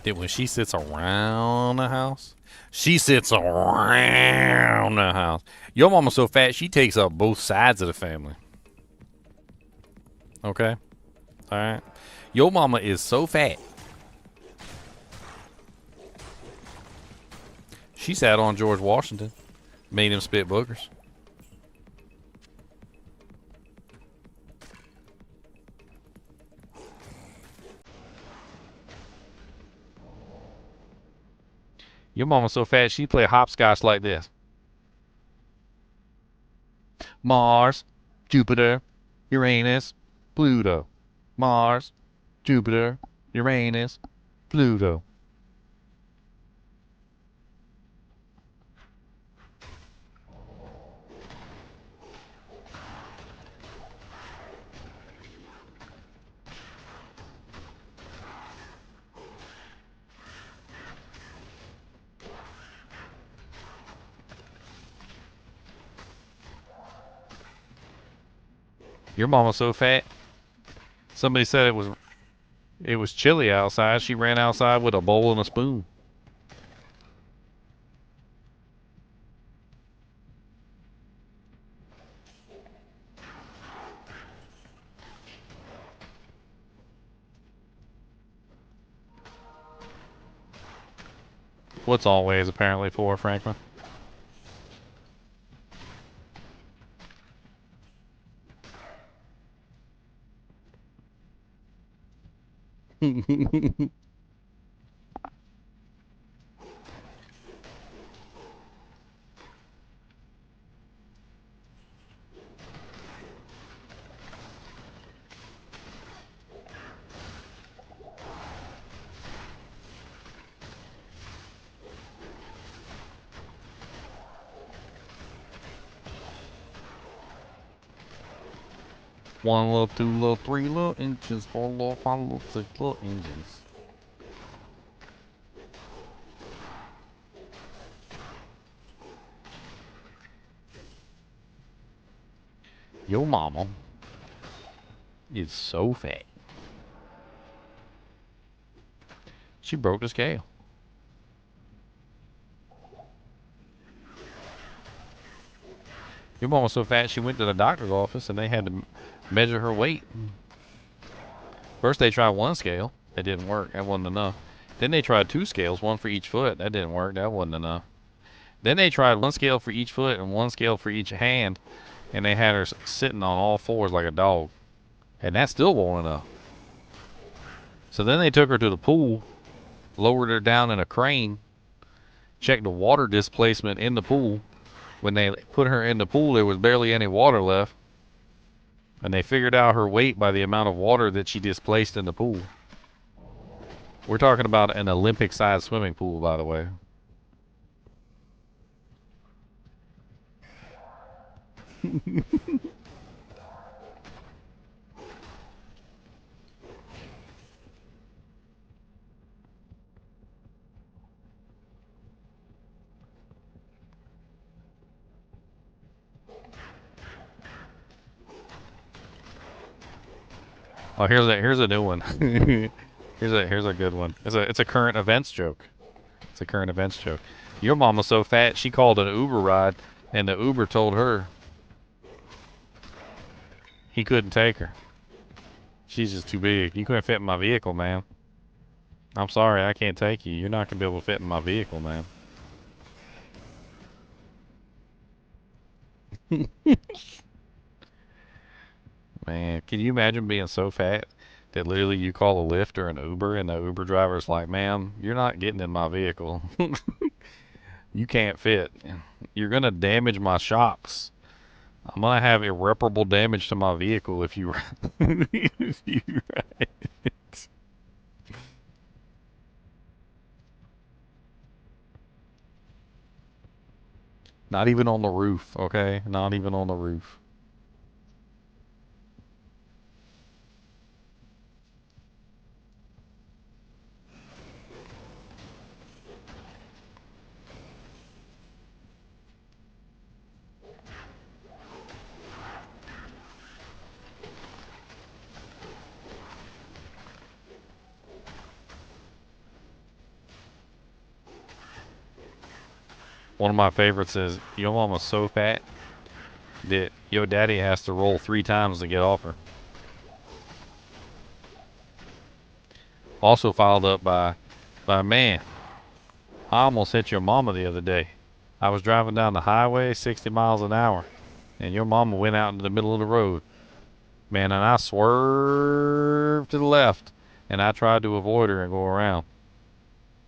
that when she sits around the house, she sits around the house. Yo mama's so fat, she takes up both sides of the family. Okay? Alright? Yo mama is so fat. She sat on George Washington. Made him spit boogers. Your mama's so fat she play hopscotch like this. Mars, Jupiter, Uranus, Pluto. Mars, Jupiter, Uranus, Pluto. Your mama's so fat. Somebody said it was chilly outside. She ran outside with a bowl and a spoon. What's always apparently for, Franklin? One little, 2 little, 3 little inches, 4 little, 5 little, 6 little engines. Your mama is so fat. She broke the scale. Your mama was so fat she went to the doctor's office and they had to measure her weight. First they tried one scale. That didn't work. That wasn't enough. Then they tried 2 scales, one for each foot. That didn't work. That wasn't enough. Then they tried 1 scale for each foot and 1 scale for each hand. And they had her sitting on all 4s like a dog. And that still wasn't enough. So then they took her to the pool lowered her down in a crane, checked the water displacement in the pool. When they put her in the pool, there was barely any water left. And they figured out her weight by the amount of water that she displaced in the pool. We're talking about an Olympic-sized swimming pool, by the way. Oh, here's a new one. here's a good one. It's a current events joke. It's a current events joke. Your mom was so fat she called an Uber ride, and the Uber told her he couldn't take her. She's just too big. You couldn't fit in my vehicle, man. I'm sorry, I can't take you. You're not gonna be able to fit in my vehicle, man. Man, can you imagine being so fat that literally you call a Lyft or an Uber and the Uber driver's like, ma'am, you're not getting in my vehicle. You can't fit. You're gonna damage my shocks. I'm gonna have irreparable damage to my vehicle if you if you ride it. Not even on the roof, okay? Not even on the roof. One of my favorites is your mama's so fat that your daddy has to roll 3 times to get off her. Also followed up by man, I almost hit your mama the other day. I was driving down the highway 60 miles an hour, and your mama went out into the middle of the road. Man, and I swerved to the left, and I tried to avoid her and go around.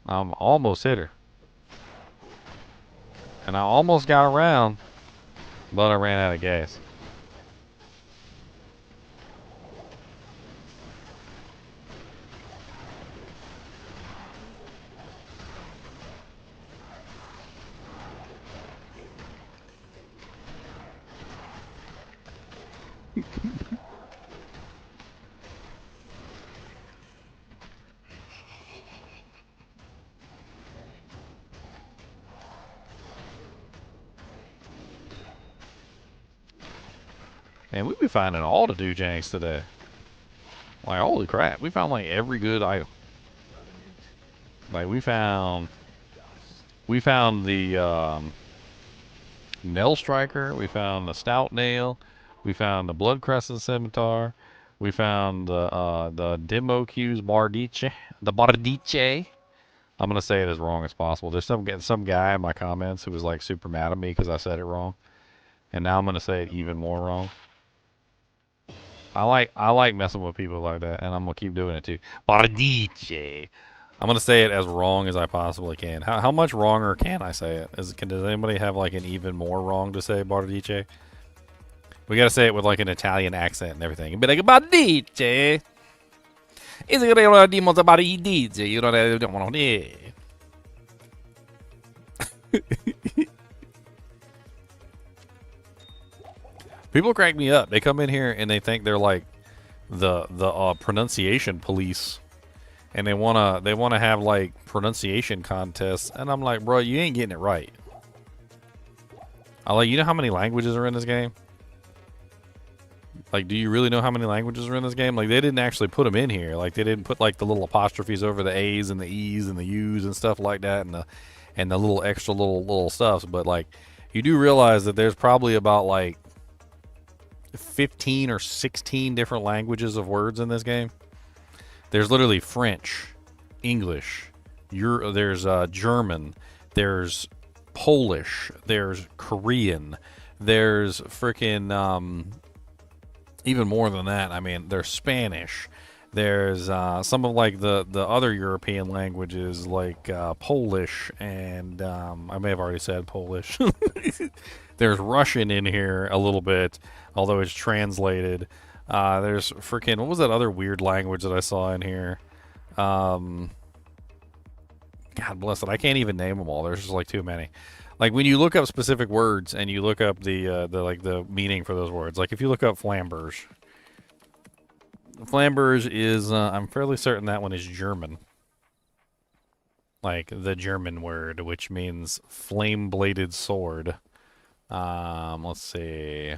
I almost hit her. And I almost got around, but I ran out of gas. Man, we be finding all the doojanks today. Like, holy crap, we found like every good item. Like, we found the nail striker, we found the stout nail, we found the blood crescent scimitar, we found the demo cues bardiche, the bardiche. I'm gonna say it as wrong as possible. There's some guy in my comments who was like super mad at me because I said it wrong, and now I'm gonna say it even more wrong. I like messing with people like that, and I'm gonna keep doing it too. Bardiche. I'm gonna say it as wrong as I possibly can. How much wronger can I say it? Does anybody have like an even more wrong to say Bardiche? We gotta say it with like an Italian accent and everything. Be like Bardiche. Is it real demons about Bardiche? You know that don't want to. People crack me up. They come in here and they think they're like the pronunciation police, and they wanna have like pronunciation contests, and I'm like, bro, you ain't getting it right. You know how many languages are in this game? Like, do you really know how many languages are in this game? Like, they didn't actually put them in here. Like, they didn't put like the little apostrophes over the A's and the E's and the U's and stuff like that, and the little extra little stuffs. But like, you do realize that there's probably about like 15 or 16 different languages of words in this game. There's literally French, English, there's German, there's Polish, there's Korean, there's freaking even more than that. I mean, there's Spanish, There's some of like the other European languages like Polish and I may have already said Polish. There's Russian in here a little bit, although it's translated. There's freaking what was that other weird language that I saw in here? God bless it. I can't even name them all. There's just like too many. Like when you look up specific words and you look up the meaning for those words. Like if you look up flamberge. Flamberge is I'm fairly certain that one is German. Like the German word, which means flame-bladed sword. Let's see.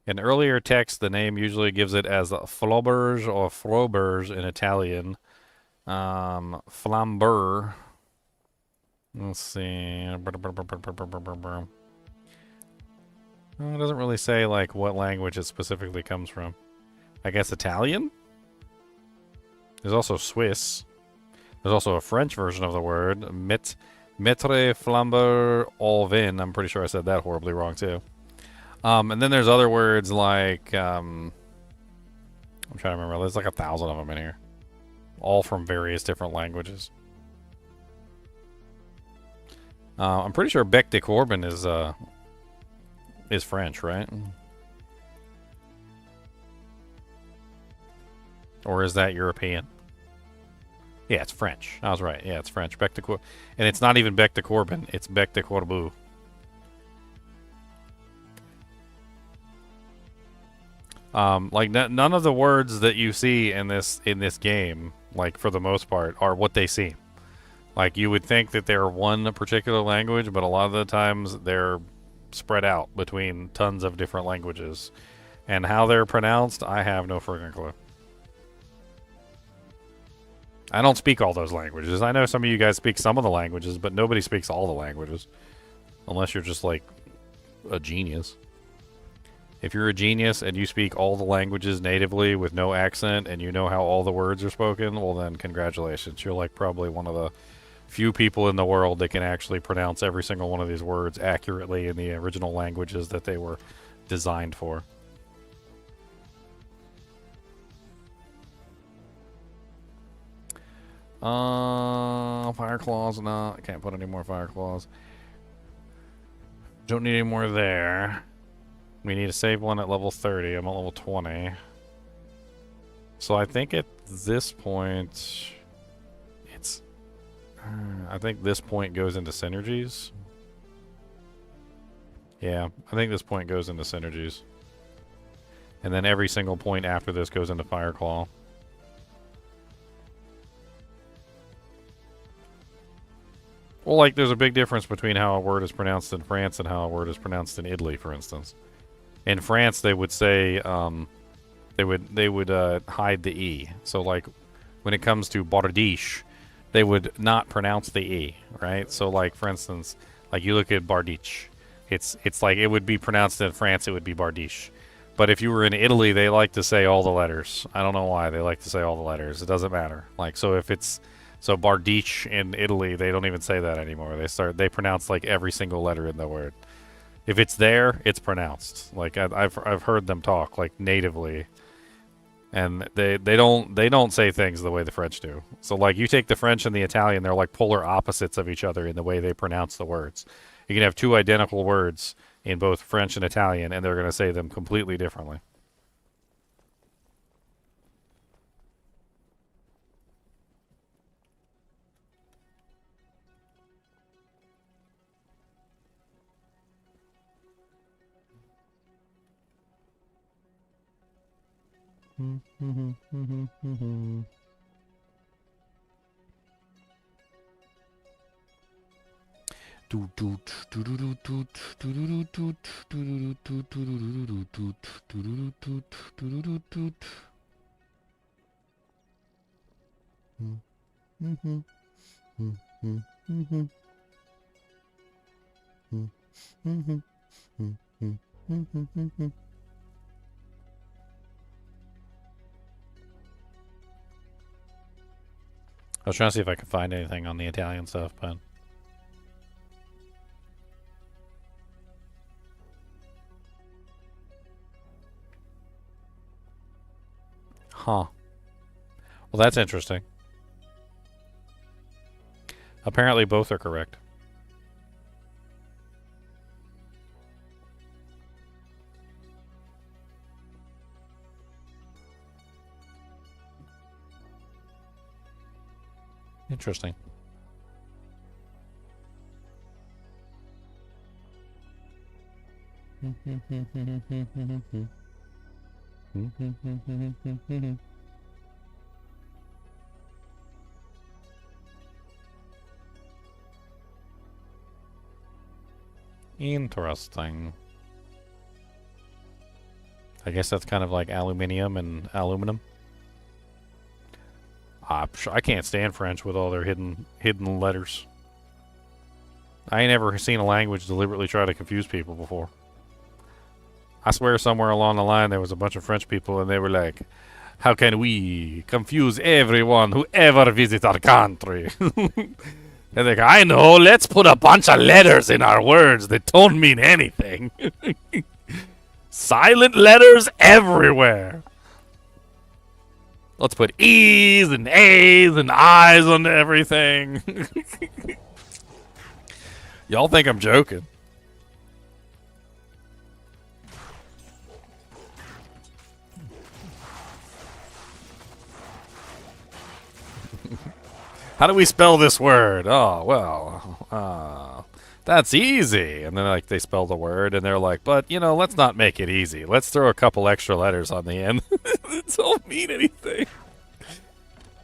In earlier texts, the name usually gives it as Flauberge or Froberge in Italian. Flamber. Let's see. It doesn't really say like what language it specifically comes from. I guess Italian? There's also Swiss. There's also a French version of the word. Metre flamber au vin. I'm pretty sure I said that horribly wrong too. And then there's other words like I'm trying to remember. There's like 1,000 of them in here, all from various different languages. I'm pretty sure Bec de Corbin is French, right? Or is that European? Yeah, it's French. I was right. Yeah, it's French. Bec de Corbin. And it's not even Bec de Corbin. It's Bec de Corbeau. Like none of the words that you see in this game, like for the most part, are what they seem. Like you would think that they're one particular language, but a lot of the times they're spread out between tons of different languages. And how they're pronounced, I have no friggin' clue. I don't speak all those languages. I know some of you guys speak some of the languages, but nobody speaks all the languages. Unless you're just like a genius. If you're a genius and you speak all the languages natively with no accent and you know how all the words are spoken, well then congratulations. You're like probably one of the few people in the world that can actually pronounce every single one of these words accurately in the original languages that they were designed for. Fire claws, no, I can't put any more fire claws. Don't need any more there. We need to save one at level 30. I'm at level 20. So I think at this point, it's... I think this point goes into synergies. Yeah, I think this point goes into synergies. And then every single point after this goes into Fire Claw. Well, like, there's a big difference between how a word is pronounced in France and how a word is pronounced in Italy, for instance. In France, they would say, they would hide the E. So, like, when it comes to Bardiche, they would not pronounce the E, right? So, like, for instance, like, you look at Bardiche. It's like, it would be pronounced in France, it would be Bardiche. But if you were in Italy, they like to say all the letters. I don't know why they like to say all the letters. It doesn't matter. Like, so if it's... So Bardiche in Italy, they don't even say that anymore. They pronounce like every single letter in the word. If it's there, it's pronounced. Like I've heard them talk like natively, and they don't say things the way the French do. So like you take the French and the Italian, they're like polar opposites of each other in the way they pronounce the words. You can have two identical words in both French and Italian, and they're going to say them completely differently. I was trying to see if I could find anything on the Italian stuff, but... Huh. Well, that's interesting. Apparently both are correct. Interesting. Interesting. I guess that's kind of like aluminium and aluminum. I can't stand French with all their hidden letters. I ain't ever seen a language deliberately try to confuse people before. I swear somewhere along the line there was a bunch of French people and they were like, how can we confuse everyone who ever visits our country? And they're like, I know, let's put a bunch of letters in our words that don't mean anything. Silent letters everywhere. Let's put E's and A's and I's on everything. Y'all think I'm joking. How do we spell this word? Oh, well, that's easy. And then like they spell the word and they're like, but you know, let's not make it easy. Let's throw a couple extra letters on the end. It don't mean anything.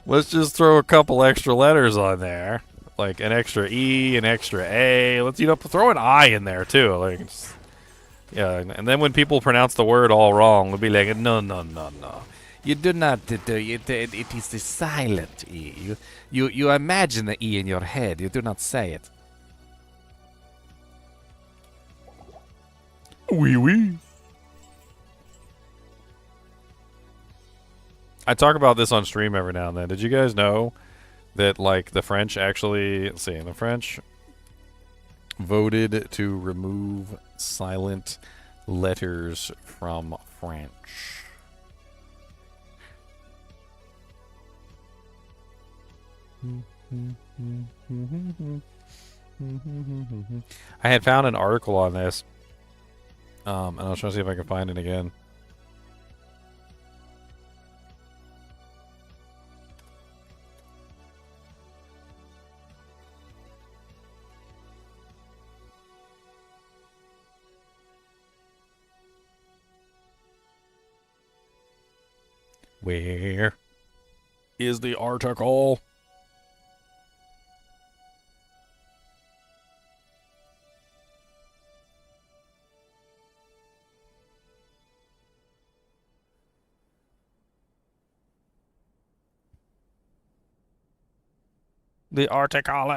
Let's just throw a couple extra letters on there. Like an extra E, an extra A. Let's, you know, throw an I in there too. Like, yeah, and then when people pronounce the word all wrong, they'll be like, no, no, no, no. You do not, it is the silent E. You imagine the E in your head. You do not say it. Oui, oui. I talk about this on stream every now and then. Did you guys know that, like, the French actually, let's see, the French voted to remove silent letters from French? I had found an article on this, and I was trying to see if I can find it again. Where is the article? The article.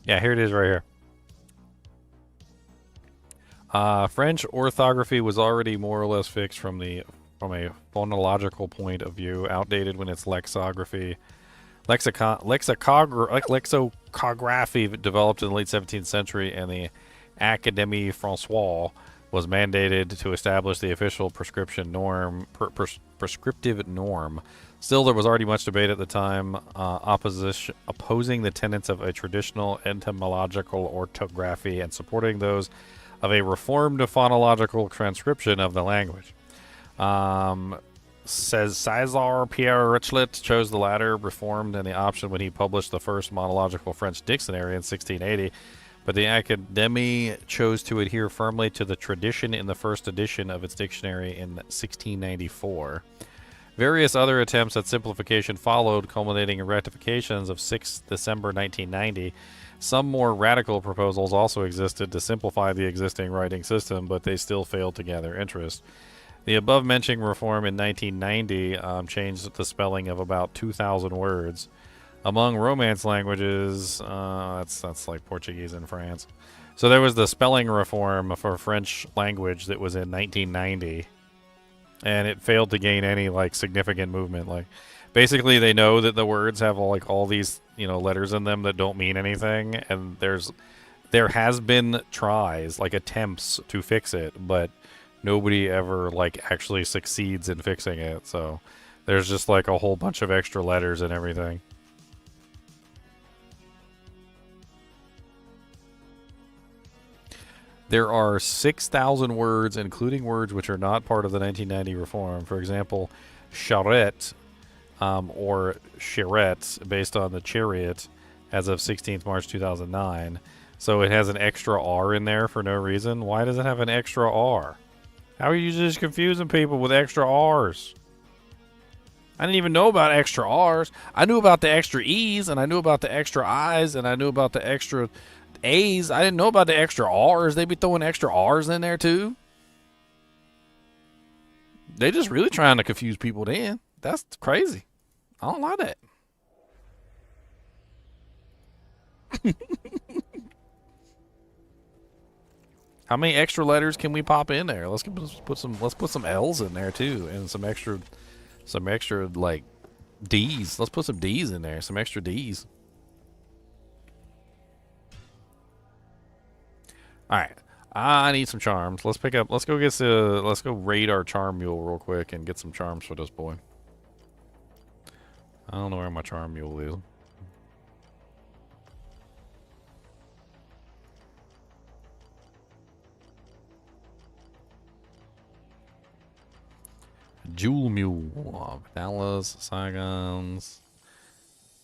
Yeah, here it is right here. French orthography was already more or less fixed from a phonological point of view, outdated when its lexicography developed in the late 17th century, and the Académie Française was mandated to establish the official prescriptive norm. Still, there was already much debate at the time, opposing the tenets of a traditional etymological orthography and supporting those of a reformed phonological transcription of the language. Says César Pierre Richelet chose the latter, reformed, and the option when he published the first monological French dictionary in 1680, but the Académie chose to adhere firmly to the tradition in the first edition of its dictionary in 1694. Various other attempts at simplification followed, culminating in rectifications of 6 December 1990. Some more radical proposals also existed to simplify the existing writing system, but they still failed to gather interest. The above-mentioned reform in 1990 changed the spelling of about 2,000 words. Among Romance languages, that's like Portuguese in France. So there was the spelling reform for French language that was in 1990. and it failed to gain any like significant movement. Like, basically, they know that the words have like all these letters in them that don't mean anything, and there has been tries, like attempts to fix it, but nobody ever like actually succeeds in fixing it. So there's just like a whole bunch of extra letters and everything. There are 6,000 words, including words which are not part of the 1990 reform. For example, charrette, or charrette, based on the chariot, as of 16th March 2009. So it has an extra R in there for no reason. Why does it have an extra R? How are you just confusing people with extra R's? I didn't even know about extra R's. I knew about the extra E's, and I knew about the extra I's, and I knew about the extra A's. I didn't know about the extra R's. They be throwing extra R's in there too. They just really trying to confuse people then. That's crazy. I don't like that. How many extra letters can we pop in there? Let's put some L's in there too, and some extra like D's. Let's put some D's in there. Some extra D's. All right, I need some charms. Let's go raid our charm mule real quick and get some charms for this boy. I don't know where my charm mule is. Jewel mule, Dallas, Saigons.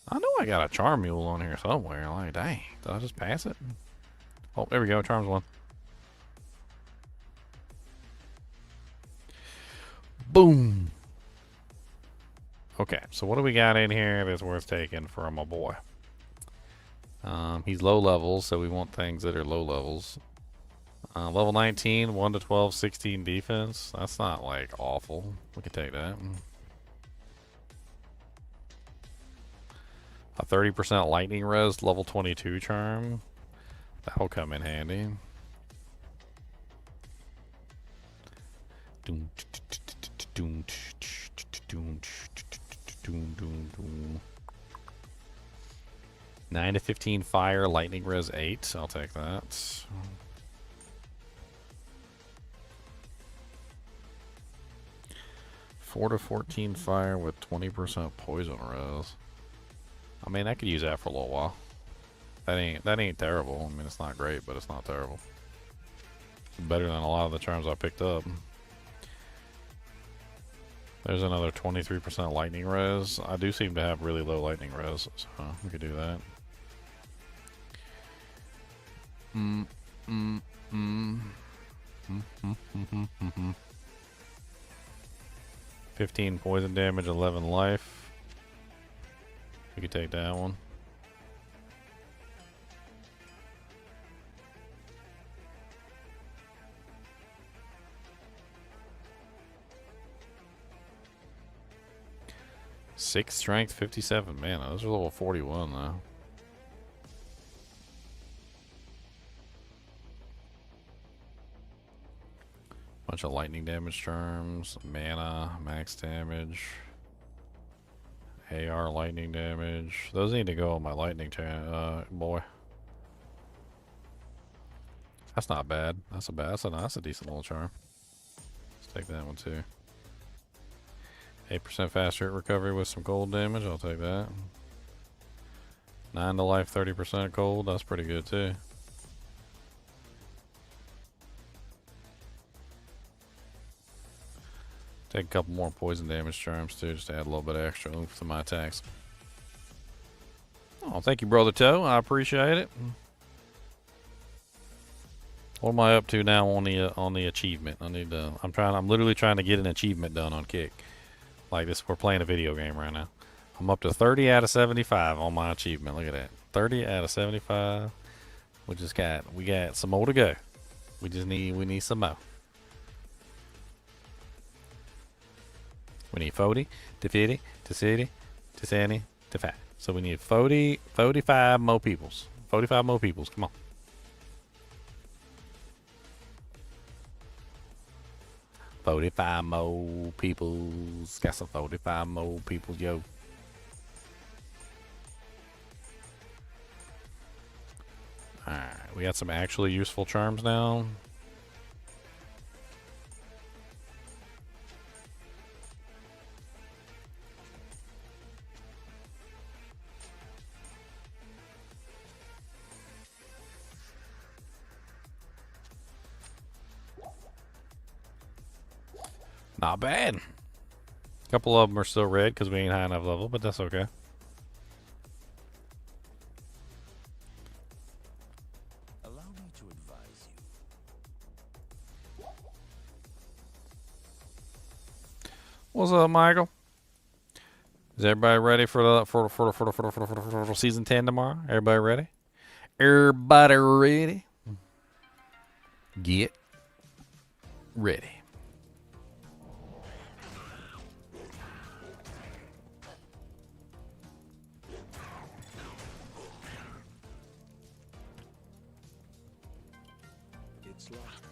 I know I got a charm mule on here somewhere. Like, dang, did I just pass it? Oh, there we go. Charms one. Boom. Okay, so what do we got in here that's worth taking for my boy? He's low levels, so we want things that are low levels. Level 19, 1 to 12, 16 defense. That's not like awful. We can take that. A 30% lightning res, level 22 charm. That'll come in handy. 9 to 15 fire, lightning res 8. I'll take that. Four to 14 fire with 20% poison res. I mean, I could use that for a little while. That ain't terrible. I mean, it's not great, but it's not terrible. It's better than a lot of the charms I picked up. There's another 23% lightning res. I do seem to have really low lightning res, so we could do that. 15 poison damage, 11 life. We could take that one. Six strength, 57. Man, those are level 41 though. Bunch of lightning damage charms, mana, max damage, AR lightning damage. Those need to go on my lightning boy. That's not bad. That's a decent little charm. Let's take that one too. 8% faster hit recovery with some cold damage. I'll take that. 9 to life, 30% cold. That's pretty good too. Take a couple more poison damage charms too, just to add a little bit of extra oomph to my attacks. Oh, thank you, Brother Toe. I appreciate it. What am I up to now on the achievement? I'm literally trying to get an achievement done on Kick. Like this, we're playing a video game right now. I'm up to 30 out of 75 on my achievement. Look at that. 30 out of 75. We got some more to go. We need some more. We need 40 to 50 to 60 to 70 to 5. So we need 45 more peoples. 45 more peoples. Come on. 45 more peoples. Got some 45 more people, yo. Alright, we got some actually useful charms now. Not bad. A couple of them are still red because we ain't high enough level, but that's okay. Allow me to advise you. What's up, Michael? Is everybody ready for the season 10 tomorrow? Everybody ready? Everybody ready? Get ready. It's locked.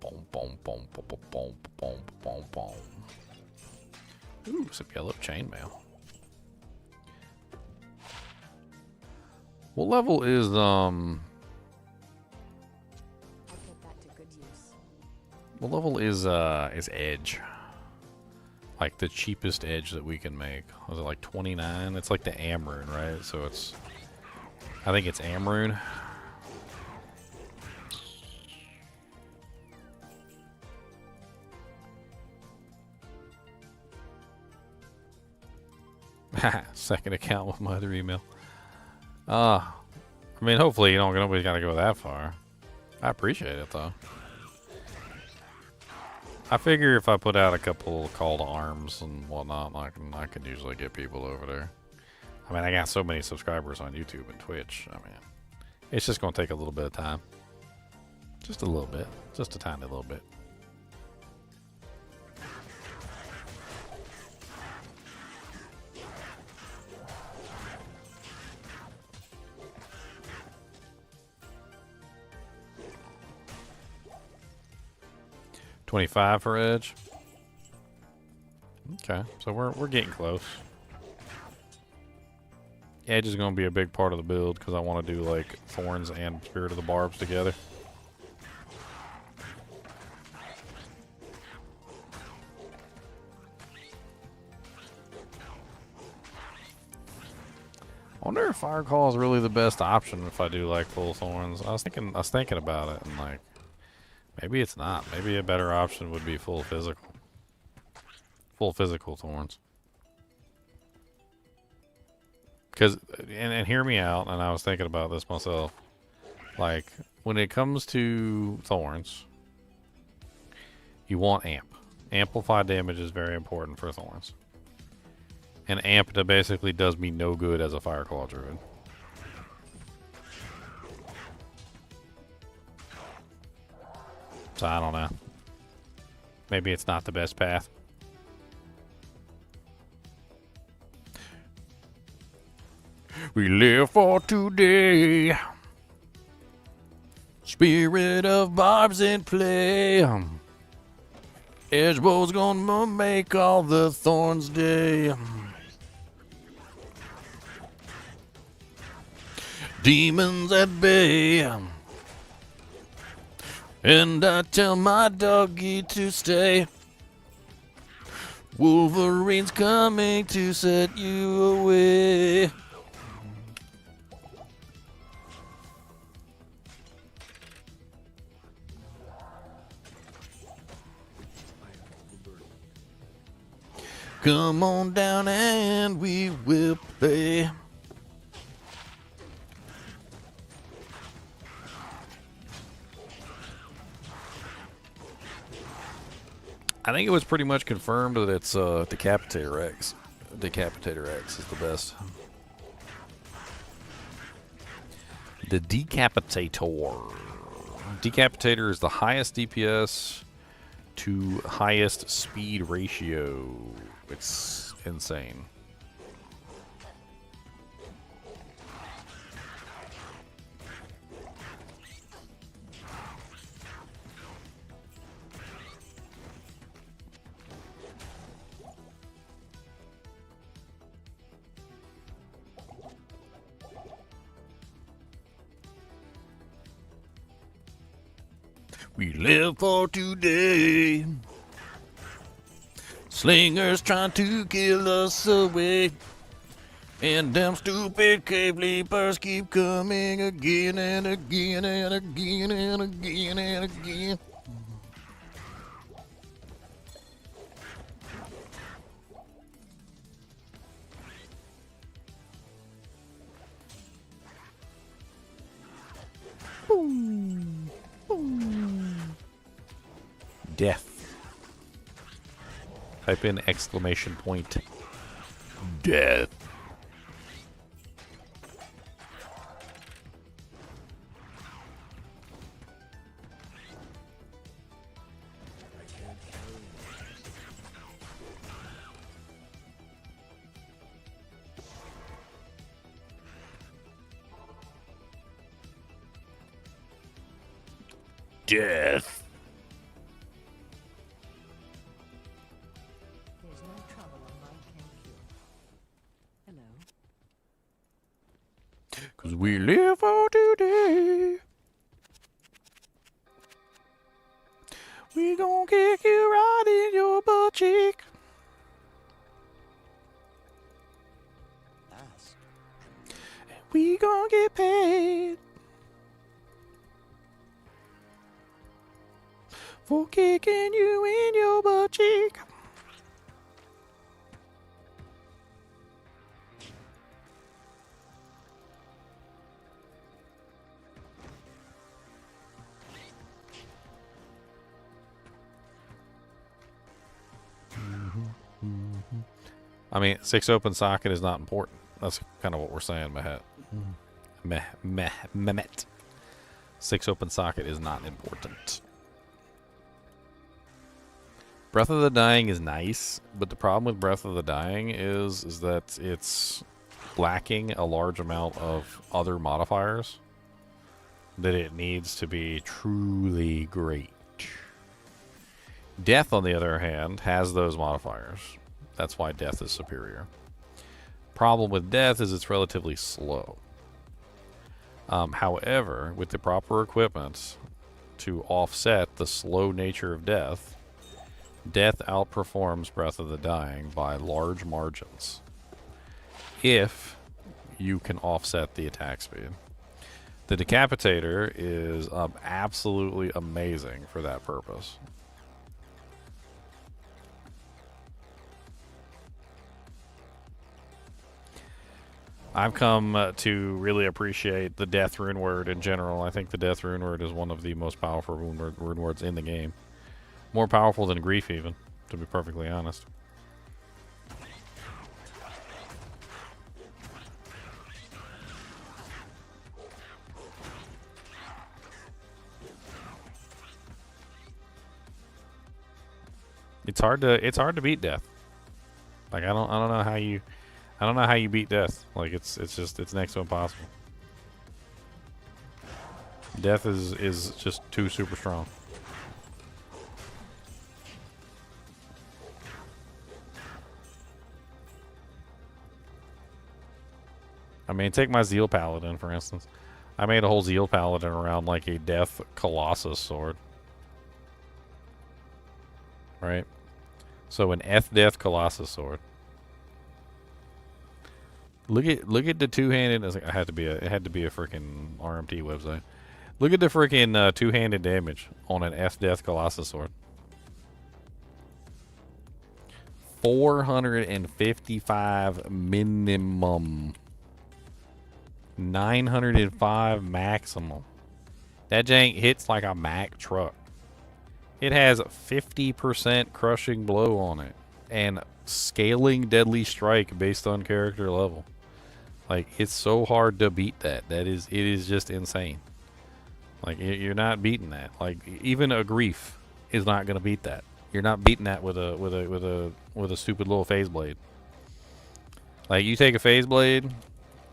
Boom, boom, boom, boom, boom, boom, boom, boom, boom. Ooh, some yellow chainmail. What level is I'll put that to good use. what level is edge? Like the cheapest edge that we can make. Was it like 29? It's like the Amrune, right? So it's I think it's Amrune. Second account with my other email. I mean, hopefully nobody's got to go that far. I appreciate it though. I figure if I put out a couple call to arms and whatnot, I can usually get people over there. I mean, I got so many subscribers on YouTube and Twitch. I mean, it's just gonna take a little bit of time. Just a little bit, just a tiny little bit. $25 for edge. Okay, so we're getting close. Edge is going to be a big part of the build because I want to do like thorns and spirit of the barbs together. I wonder if fire call is really the best option if I do like full thorns. I was thinking about it and like. Maybe it's not. Maybe a better option would be full physical. Full physical thorns. Because, and hear me out, and I was thinking about this myself. Like, when it comes to thorns, you want amp. Amplified damage is very important for thorns. And amp that basically does me no good as a Fireclaw Druid. So I don't know. Maybe it's not the best path. We live for today. Spirit of barbs in play. Edgebow's gonna make all the thorns day. Demons at bay. And I tell my doggy to stay. Wolverine's coming to set you away. Come on down and we will play. I think it was pretty much confirmed that it's Decapitator X. Decapitator X is the best. The Decapitator. Decapitator is the highest DPS to highest speed ratio. It's insane. We live for today. Slingers trying to kill us away. And them stupid cave leapers keep coming again and again and again and again and again. Boom. Boom. Death. Type in exclamation point. Death. Death. There's no trouble on my campfire. Hello. 'Cause we live for today. We gon' kick you right in your butt cheek. We gon' get paid for kicking you in your butt cheek. I mean, 6 open socket is not important. That's kind of what we're saying, Mahet. Mehmet. 6 open socket is not important. Breath of the Dying is nice, but the problem with Breath of the Dying is that it's lacking a large amount of other modifiers that it needs to be truly great. Death, on the other hand, has those modifiers. That's why Death is superior. Problem with Death is it's relatively slow. However, with the proper equipment to offset the slow nature of Death, Death outperforms Breath of the Dying by large margins if you can offset the attack speed. The Decapitator is absolutely amazing for that purpose. I've come to really appreciate the Death rune word in general. I think the Death rune word is one of the most powerful rune words in the game. More powerful than Grief, even, to be perfectly honest. It's hard to beat Death. Like I don't know how you beat Death. Like it's next to impossible. Death is just too super strong. I mean, take my Zeal Paladin, for instance. I made a whole Zeal Paladin around like a Death Colossus sword. Right? So an Death Colossus sword. Look at the two-handed. It had to be a freaking RMT website. Look at the freaking two-handed damage on an Death Colossus sword. 455 minimum. 905 maximum. That jank hits like a Mack truck. It has 50% crushing blow on it and scaling deadly strike based on character level. Like, it's so hard to beat that. It is just insane. Like, you're not beating that. Like, even a Grief is not going to beat that. You're not beating that with a stupid little phase blade. Like, you take a phase blade,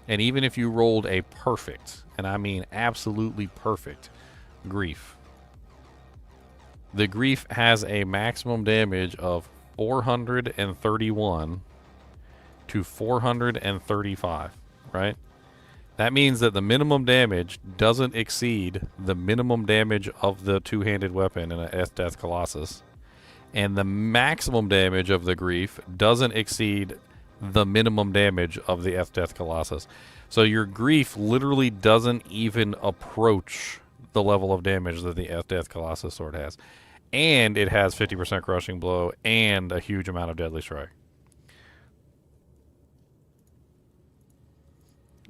and even if you rolled a perfect, and I mean absolutely perfect, Grief, the Grief has a maximum damage of 431 to 435, right? That means that the minimum damage doesn't exceed the minimum damage of the two-handed weapon in a Death Colossus. And the maximum damage of the Grief doesn't exceed the minimum damage of the Death Colossus. So your Grief literally doesn't even approach the level of damage that the Death Colossus sword has. And it has 50% crushing blow and a huge amount of deadly strike.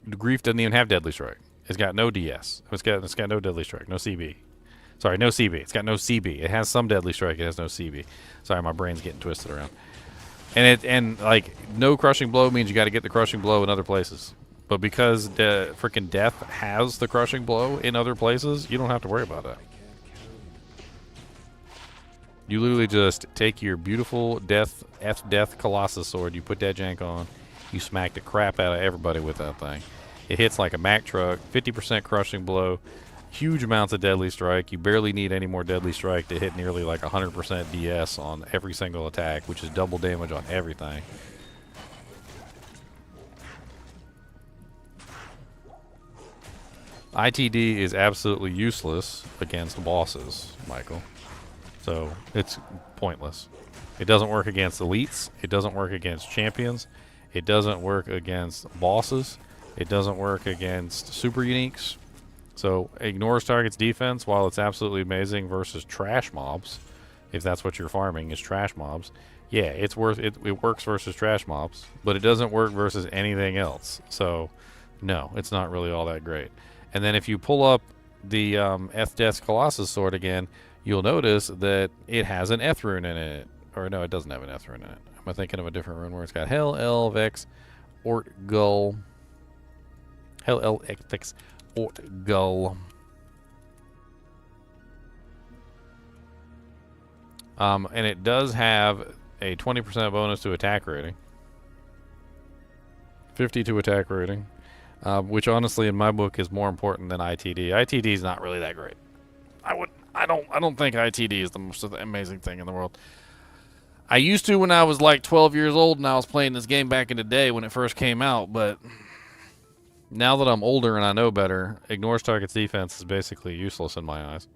The Grief doesn't even have deadly strike. It's got no DS. It's got no deadly strike, no CB. Sorry, no CB. It's got no CB. It has some deadly strike. It has no CB. Sorry, my brain's getting twisted around. And like no crushing blow means you got to get the crushing blow in other places. But because the freaking Death has the crushing blow in other places, you don't have to worry about that. You literally just take your beautiful Death Colossus sword, you put that jank on, you smack the crap out of everybody with that thing. It hits like a Mack truck, 50% crushing blow, huge amounts of deadly strike. You barely need any more deadly strike to hit nearly like 100% DS on every single attack, which is double damage on everything. ITD is absolutely useless against bosses, Michael. So it's pointless. It doesn't work against elites. It doesn't work against champions. It doesn't work against bosses. It doesn't work against super uniques. So ignores target's defense while it's absolutely amazing versus trash mobs. If that's what you're farming is trash mobs. Yeah, it works versus trash mobs, but it doesn't work versus anything else. So no, it's not really all that great. And then if you pull up the Death Colossus sword again, you'll notice that it has an Eth rune in it. Or no, it doesn't have an Eth rune in it. Am I thinking of a different rune where it's got Hell, El, Vex, Ort, Gull. Hell, El, Vex, Ort, Gull. And it does have a 20% bonus to attack rating. 50 to attack rating. Which honestly in my book is more important than ITD. ITD is not really that great. I don't think ITD is the most amazing thing in the world. I used to when I was like 12 years old and I was playing this game back in the day when it first came out, but now that I'm older and I know better, ignores target's defense is basically useless in my eyes.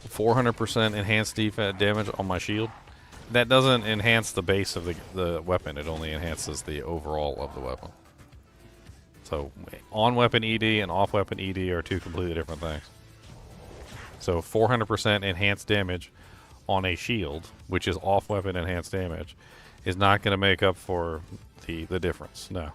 .400% enhanced defense damage on my shield. That doesn't enhance the base of the weapon. It only enhances the overall of the weapon. So on-weapon ED and off-weapon ED are two completely different things. So 400% enhanced damage on a shield, which is off-weapon enhanced damage, is not going to make up for the difference. No.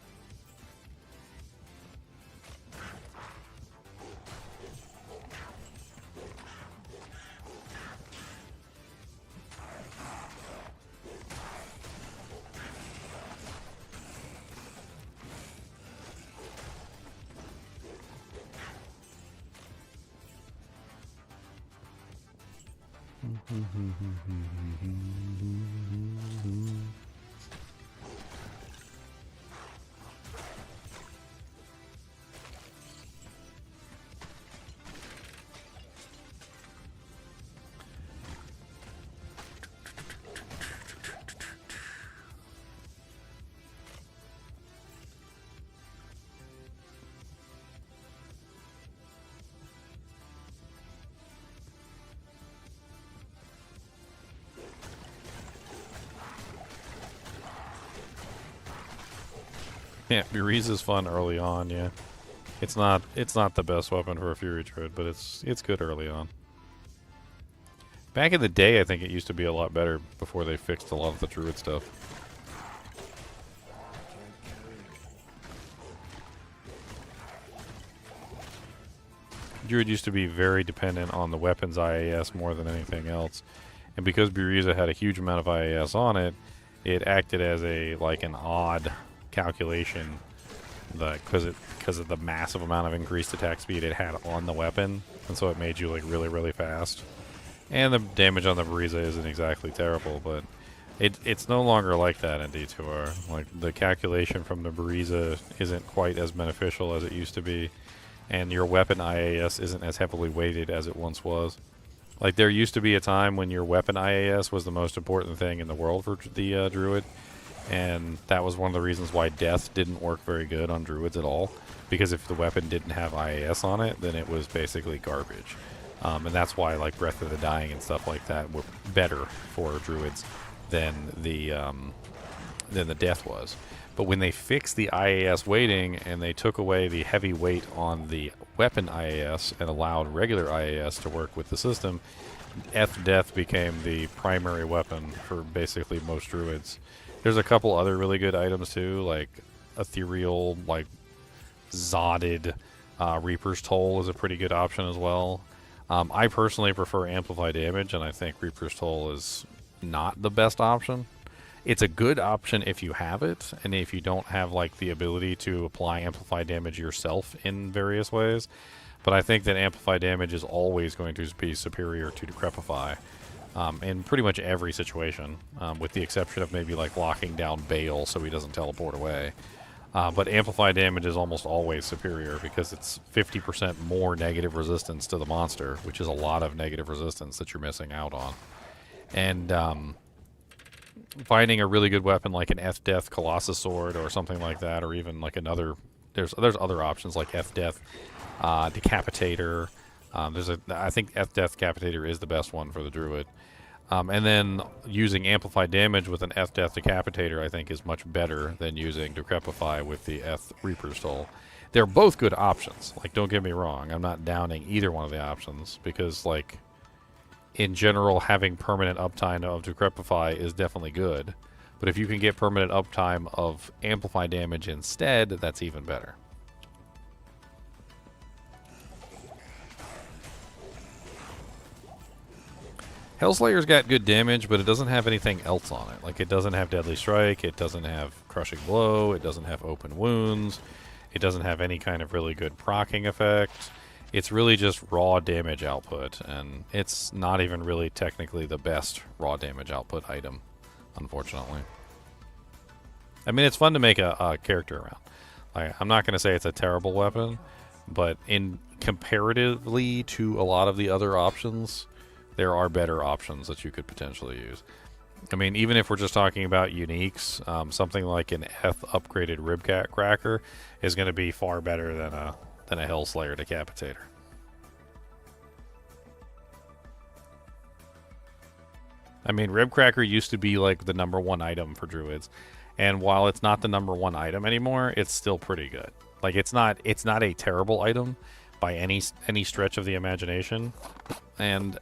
Yeah, Buriz is fun early on, yeah. It's not the best weapon for a Fury Druid, but it's good early on. Back in the day, I think it used to be a lot better before they fixed a lot of the Druid stuff. Druid used to be very dependent on the weapon's IAS more than anything else. And because Buriza had a huge amount of IAS on it, it acted as an odd calculation because of the massive amount of increased attack speed it had on the weapon, and so it made you like really fast. And the damage on the Buriza isn't exactly terrible, but It's no longer like that in D2R. Like, the calculation from the Bariza isn't quite as beneficial as it used to be, and your weapon IAS isn't as heavily weighted as it once was. Like, there used to be a time when your weapon IAS was the most important thing in the world for the druid, and that was one of the reasons why death didn't work very good on druids at all, because if the weapon didn't have IAS on it, then it was basically garbage. And that's why, like, Breath of the Dying and stuff like that were better for druids than the death was. But when they fixed the IAS weighting and they took away the heavy weight on the weapon IAS and allowed regular IAS to work with the system, death became the primary weapon for basically most druids. There's a couple other really good items too, like ethereal, like Zodded Reaper's Toll is a pretty good option as well. I personally prefer Amplify Damage, and I think Reaper's Toll is not the best option. It's a good option if you have it, and if you don't have like the ability to apply Amplify Damage yourself in various ways. But I think that Amplify Damage is always going to be superior to Decrepify in pretty much every situation, with the exception of maybe like locking down Bale so he doesn't teleport away. But Amplify Damage is almost always superior because it's 50% more negative resistance to the monster, which is a lot of negative resistance that you're missing out on. And finding a really good weapon like an F-Death Colossus Sword or something like that, or even like another... There's other options like F-Death Decapitator. I think F-Death Decapitator is the best one for the Druid. And then using Amplify Damage with an F-Death Decapitator I think is much better than using Decrepify with the F Reaper's Toll. They're both good options. Like, don't get me wrong. I'm not downing either one of the options because, like, in general, having permanent uptime of Decrepify is definitely good. But if you can get permanent uptime of Amplify Damage instead, that's even better. Hellslayer's got good damage, but it doesn't have anything else on it. Like, it doesn't have Deadly Strike, it doesn't have Crushing Blow, it doesn't have Open Wounds, it doesn't have any kind of really good proccing effect. It's really just raw damage output, and it's not even really technically the best raw damage output item, unfortunately. I mean, it's fun to make a character around. I'm not going to say it's a terrible weapon, but in comparatively to a lot of the other options, there are better options that you could potentially use. I mean, even if we're just talking about uniques, something like an F upgraded Ribcat Cracker is going to be far better than a Hellslayer Decapitator. I mean, Ribcracker used to be like the #1 item for druids, and while it's not the #1 item anymore, it's still pretty good. Like, it's not a terrible item by any stretch of the imagination, and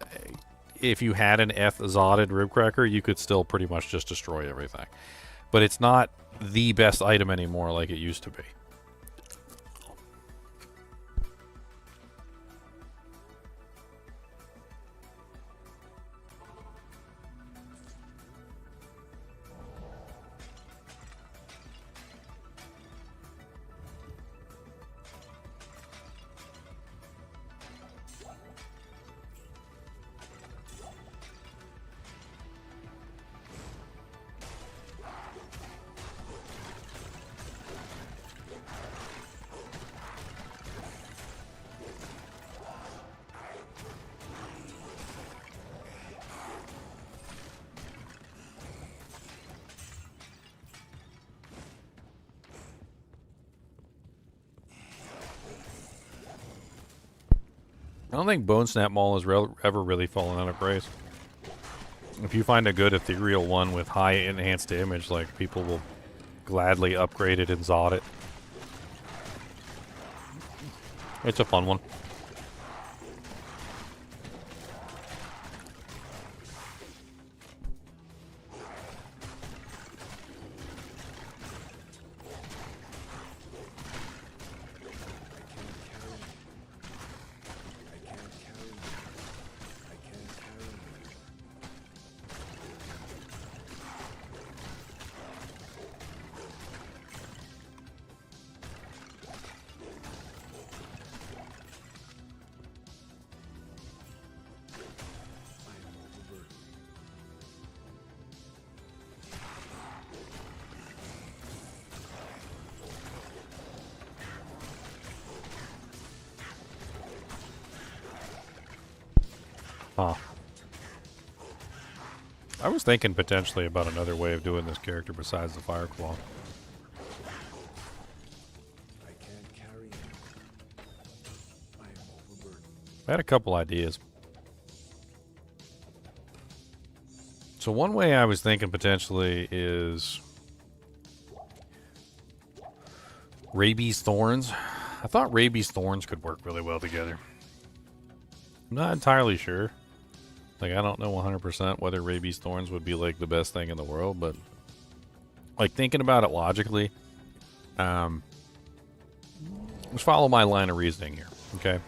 if you had an F Zodded Ribcracker, you could still pretty much just destroy everything. But it's not the best item anymore like it used to be. I don't think Bone Snap Maul has ever really fallen out of grace. If you find a good ethereal one with high enhanced damage, like, people will gladly upgrade it and Zod it. It's a fun one. Huh. I was thinking potentially about another way of doing this character besides the Fire Claw. I can't carry it. I am overburdened. I had a couple ideas. So one way I was thinking potentially is rabies thorns. I thought rabies thorns could work really well together. I'm not entirely sure. Like, I don't know 100% whether rabies thorns would be like the best thing in the world, but like thinking about it logically, let's follow my line of reasoning here. Okay,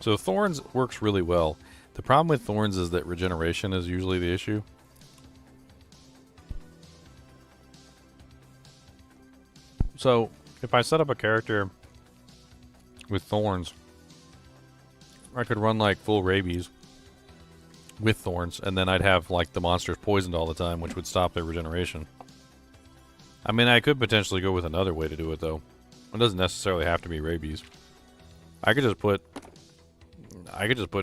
so thorns works really well. The problem with thorns is that regeneration is usually the issue. So if I set up a character with thorns, I could run like full rabies with thorns, and then I'd have like the monsters poisoned all the time, which would stop their regeneration. I mean, I could potentially go with another way to do it though. It doesn't necessarily have to be rabies. I could just put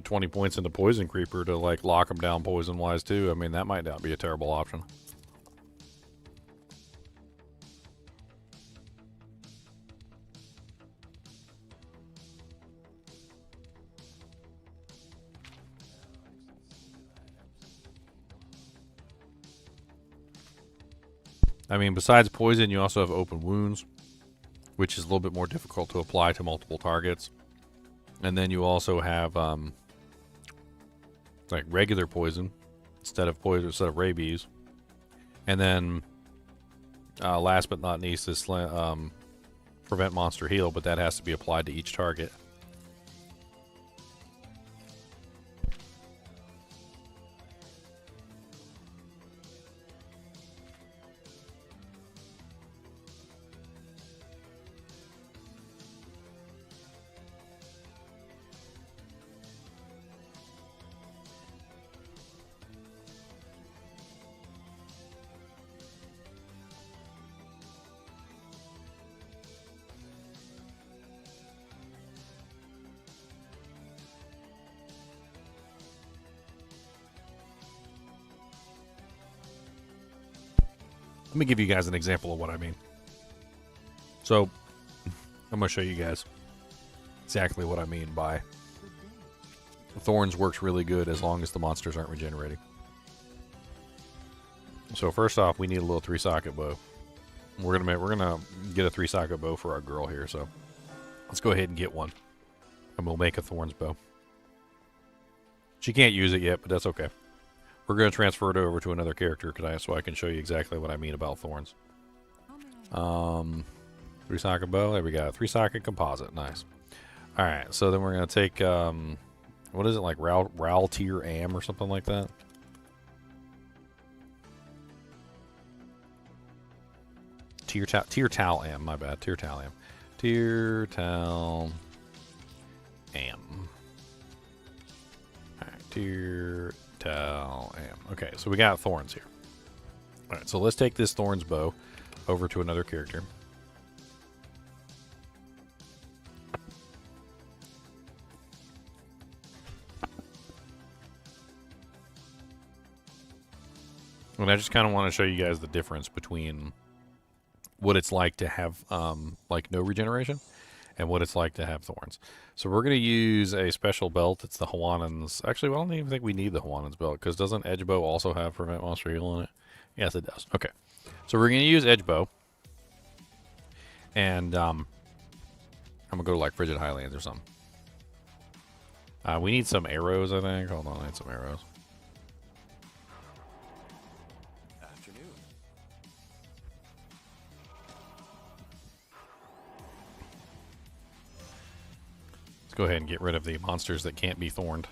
20 points into Poison Creeper to like lock them down poison wise too. I mean, that might not be a terrible option. I mean, besides poison, you also have open wounds, which is a little bit more difficult to apply to multiple targets. And then you also have like regular poison instead of rabies. And then last but not least is prevent monster heal, but that has to be applied to each target. Let me give you guys an example of what I mean. So, I'm going to show you guys exactly what I mean by Thorns works really good as long as the monsters aren't regenerating. So first off, we need a little 3-socket bow. We're gonna get a 3-socket bow for our girl here, so let's go ahead and get one. And we'll make a Thorns bow. She can't use it yet, but that's okay. We're going to transfer it over to another character so I can show you exactly what I mean about thorns. 3-socket bow. There we go. 3-socket composite. Nice. Alright, so then we're going to take, what is it, like Ral Tier Am or something like that? Tier Tal Am, my bad. Tier Tal Am. Tier Tal Am. Alright, Tier Tal Am. Okay, so we got thorns here. Alright, so let's take this thorns bow over to another character. And I just kind of want to show you guys the difference between what it's like to have like no regeneration and what it's like to have thorns. So we're going to use a special belt. It's the Hwanan's. Actually, I don't even think we need the Hwanan's belt, because doesn't Edge Bow also have prevent monster heal in it? Yes, it does. Okay. So we're going to use Edge Bow. And I'm going to go to like Frigid Highlands or something. We need some arrows, I think. Hold on, I need some arrows. Go ahead and get rid of the monsters that can't be thorned.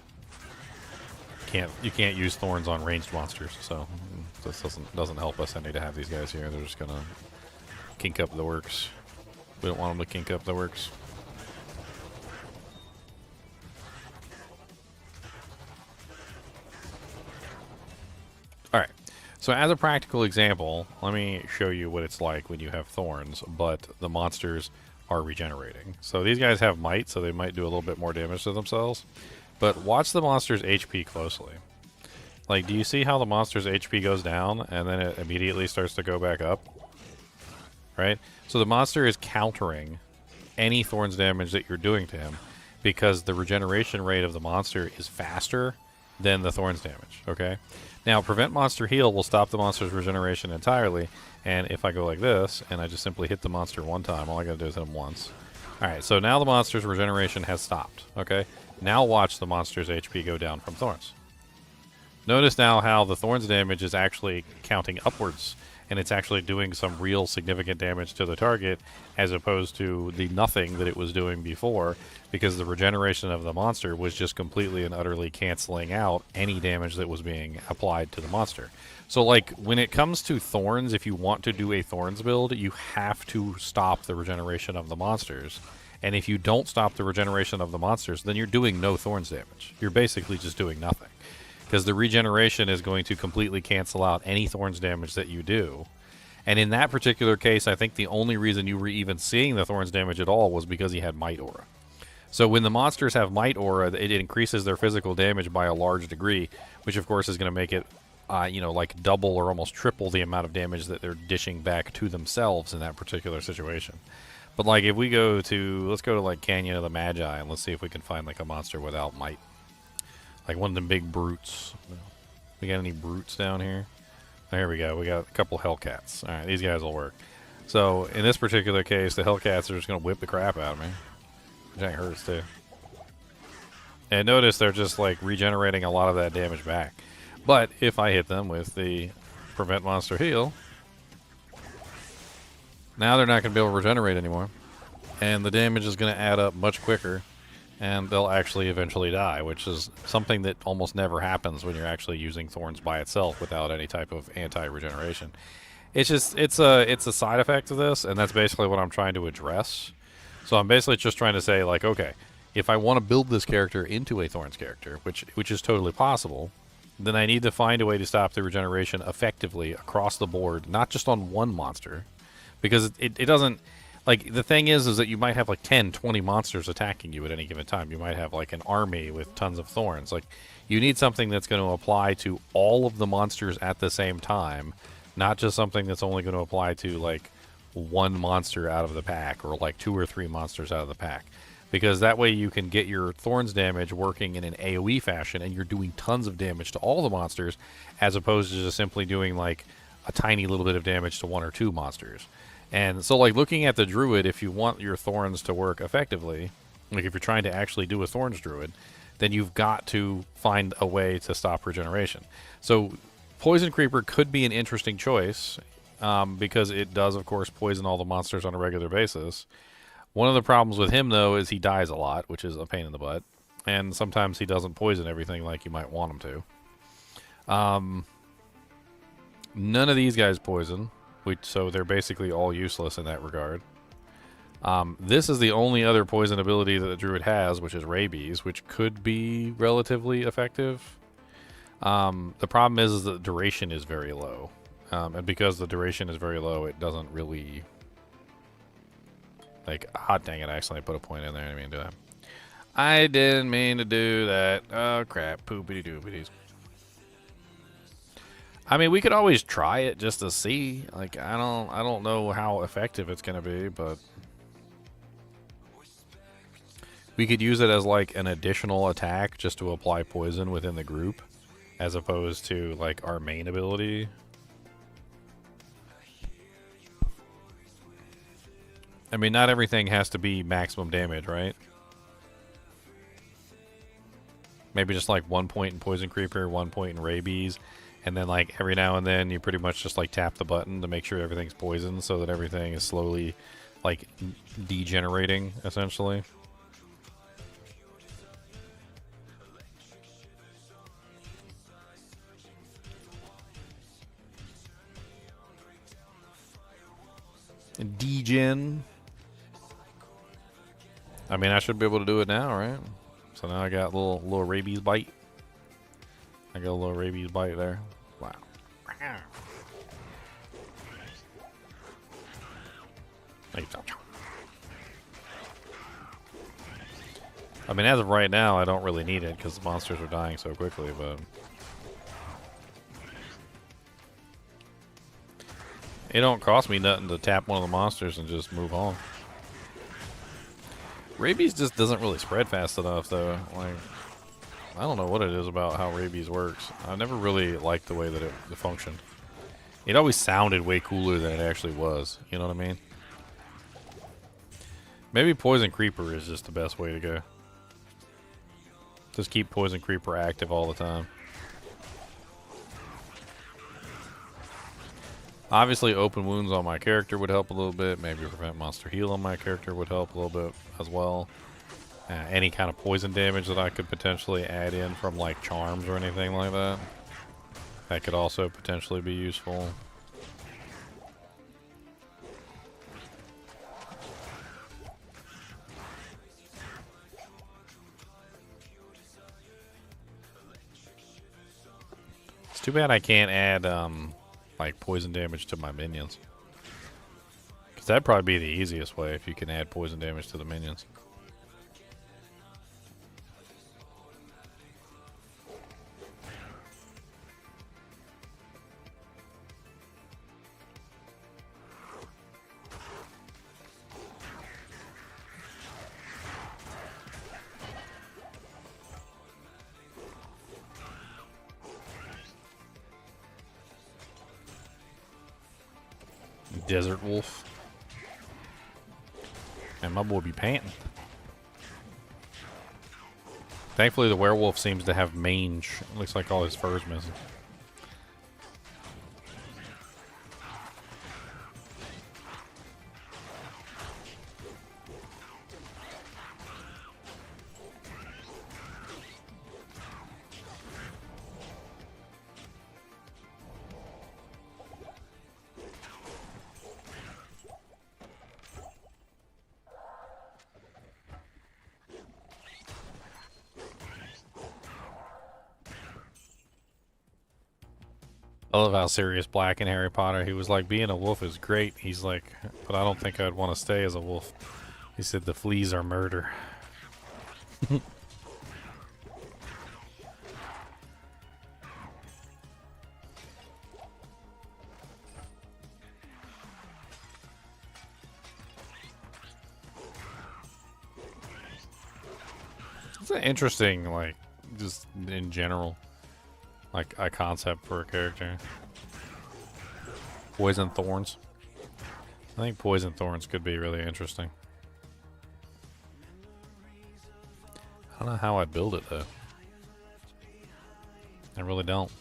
You can't use thorns on ranged monsters, so this doesn't help us any to have these guys here. They're just gonna kink up the works. We don't want them to kink up the works. Alright, so as a practical example, let me show you what it's like when you have thorns, but the monsters are regenerating. So these guys have might, so they might do a little bit more damage to themselves. but watch the monster's HP closely. Like, do you see how the monster's HP goes down and then it immediately starts to go back up? Right? So the monster is countering any thorns damage that you're doing to him because the regeneration rate of the monster is faster than the thorns damage, okay? Now, prevent monster heal will stop the monster's regeneration entirely, and if I go like this, and I just simply hit the monster one time, all I gotta do is hit him once. Alright, so now the monster's regeneration has stopped, okay? Now watch the monster's HP go down from thorns. Notice now how the thorns damage is actually counting upwards, and it's actually doing some real significant damage to the target as opposed to the nothing that it was doing before, because the regeneration of the monster was just completely and utterly canceling out any damage that was being applied to the monster. So like when it comes to thorns, if you want to do a thorns build, you have to stop the regeneration of the monsters. And if you don't stop the regeneration of the monsters, then you're doing no thorns damage. You're basically just doing nothing, because the regeneration is going to completely cancel out any thorns damage that you do. And in that particular case, I think the only reason you were even seeing the thorns damage at all was because he had Might Aura. So when the monsters have Might Aura, it increases their physical damage by a large degree, which of course is going to make it, you know, like double or almost triple the amount of damage that they're dishing back to themselves in that particular situation. But like if we go to, let's go to like Canyon of the Magi and let's see if we can find like a monster without might. Like one of them big brutes. We got any brutes down here? There we go. We got a couple Hellcats. Alright, these guys will work. So in this particular case, the Hellcats are just going to whip the crap out of me. Which ain't hurts too. And notice they're just like regenerating a lot of that damage back. But if I hit them with the prevent monster heal, now they're not going to be able to regenerate anymore. And the damage is going to add up much quicker. And they'll actually eventually die, which is something that almost never happens when you're actually using thorns by itself without any type of anti-regeneration. It's just, it's a side effect of this, and that's basically what I'm trying to address. So I'm basically just trying to say, like, okay, if I want to build this character into a thorns character, which is totally possible, then I need to find a way to stop the regeneration effectively across the board, not just on one monster, because it doesn't. Like, the thing is that you might have, like, 10, 20 monsters attacking you at any given time. You might have, like, an army with tons of thorns. Like, you need something that's going to apply to all of the monsters at the same time, not just something that's only going to apply to, like, one monster out of the pack, or, like, 2 or 3 monsters out of the pack. Because that way you can get your thorns damage working in an AoE fashion, and you're doing tons of damage to all the monsters, as opposed to just simply doing, like, a tiny little bit of damage to 1 or 2 monsters. And so, like, looking at the druid, if you want your thorns to work effectively, like if you're trying to actually do a thorns druid, then you've got to find a way to stop regeneration. So poison creeper could be an interesting choice, because it does, of course, poison all the monsters on a regular basis. One of the problems with him, though, is he dies a lot, which is a pain in the butt. And sometimes he doesn't poison everything like you might want him to. None of these guys poison. So they're basically all useless in that regard. This is the only other poison ability that the druid has, which is rabies, which could be relatively effective. The problem is that the duration is very low. And because the duration is very low, it doesn't really... Like, hot dang it, I accidentally put a point in there. I didn't mean to do that. I didn't mean to do that. Oh, crap. Poopity-doopities. I mean, we could always try it just to see. Like, I don't know how effective it's going to be, but we could use it as like an additional attack just to apply poison within the group, as opposed to like our main ability. I mean, not everything has to be maximum damage, right? Maybe just like 1 point in poison creeper, 1 point in rabies. And then, like, every now and then, you pretty much just, like, tap the button to make sure everything's poisoned so that everything is slowly, like, degenerating, essentially. Degen. I mean, I should be able to do it now, right? So now I got a little rabies bite. I got a little rabies bite there. Wow. I mean, as of right now, I don't really need it because the monsters are dying so quickly, but... It don't cost me nothing to tap one of the monsters and just move on. Rabies just doesn't really spread fast enough, though. Like, I don't know what it is about how rabies works. I never really liked the way that it functioned. It always sounded way cooler than it actually was. You know what I mean? Maybe Poison Creeper is just the best way to go. Just keep Poison Creeper active all the time. Obviously, open wounds on my character would help a little bit. Maybe prevent monster heal on my character would help a little bit as well. Any kind of poison damage that I could potentially add in from like charms or anything like that. That could also potentially be useful. It's too bad I can't add like poison damage to my minions. Because that'd probably be the easiest way if you can add poison damage to the minions. Desert wolf. And my boy be panting. Thankfully, the werewolf seems to have mange. It looks like all his fur's missing. I love how Sirius Black in Harry Potter, he was like, being a wolf is great. He's like, but I don't think I'd want to stay as a wolf. He said the fleas are murder. It's an interesting, like, just in general, like a concept for a character. Poison thorns. I think poison thorns could be really interesting. I don't know how I'd build it though. I really don't.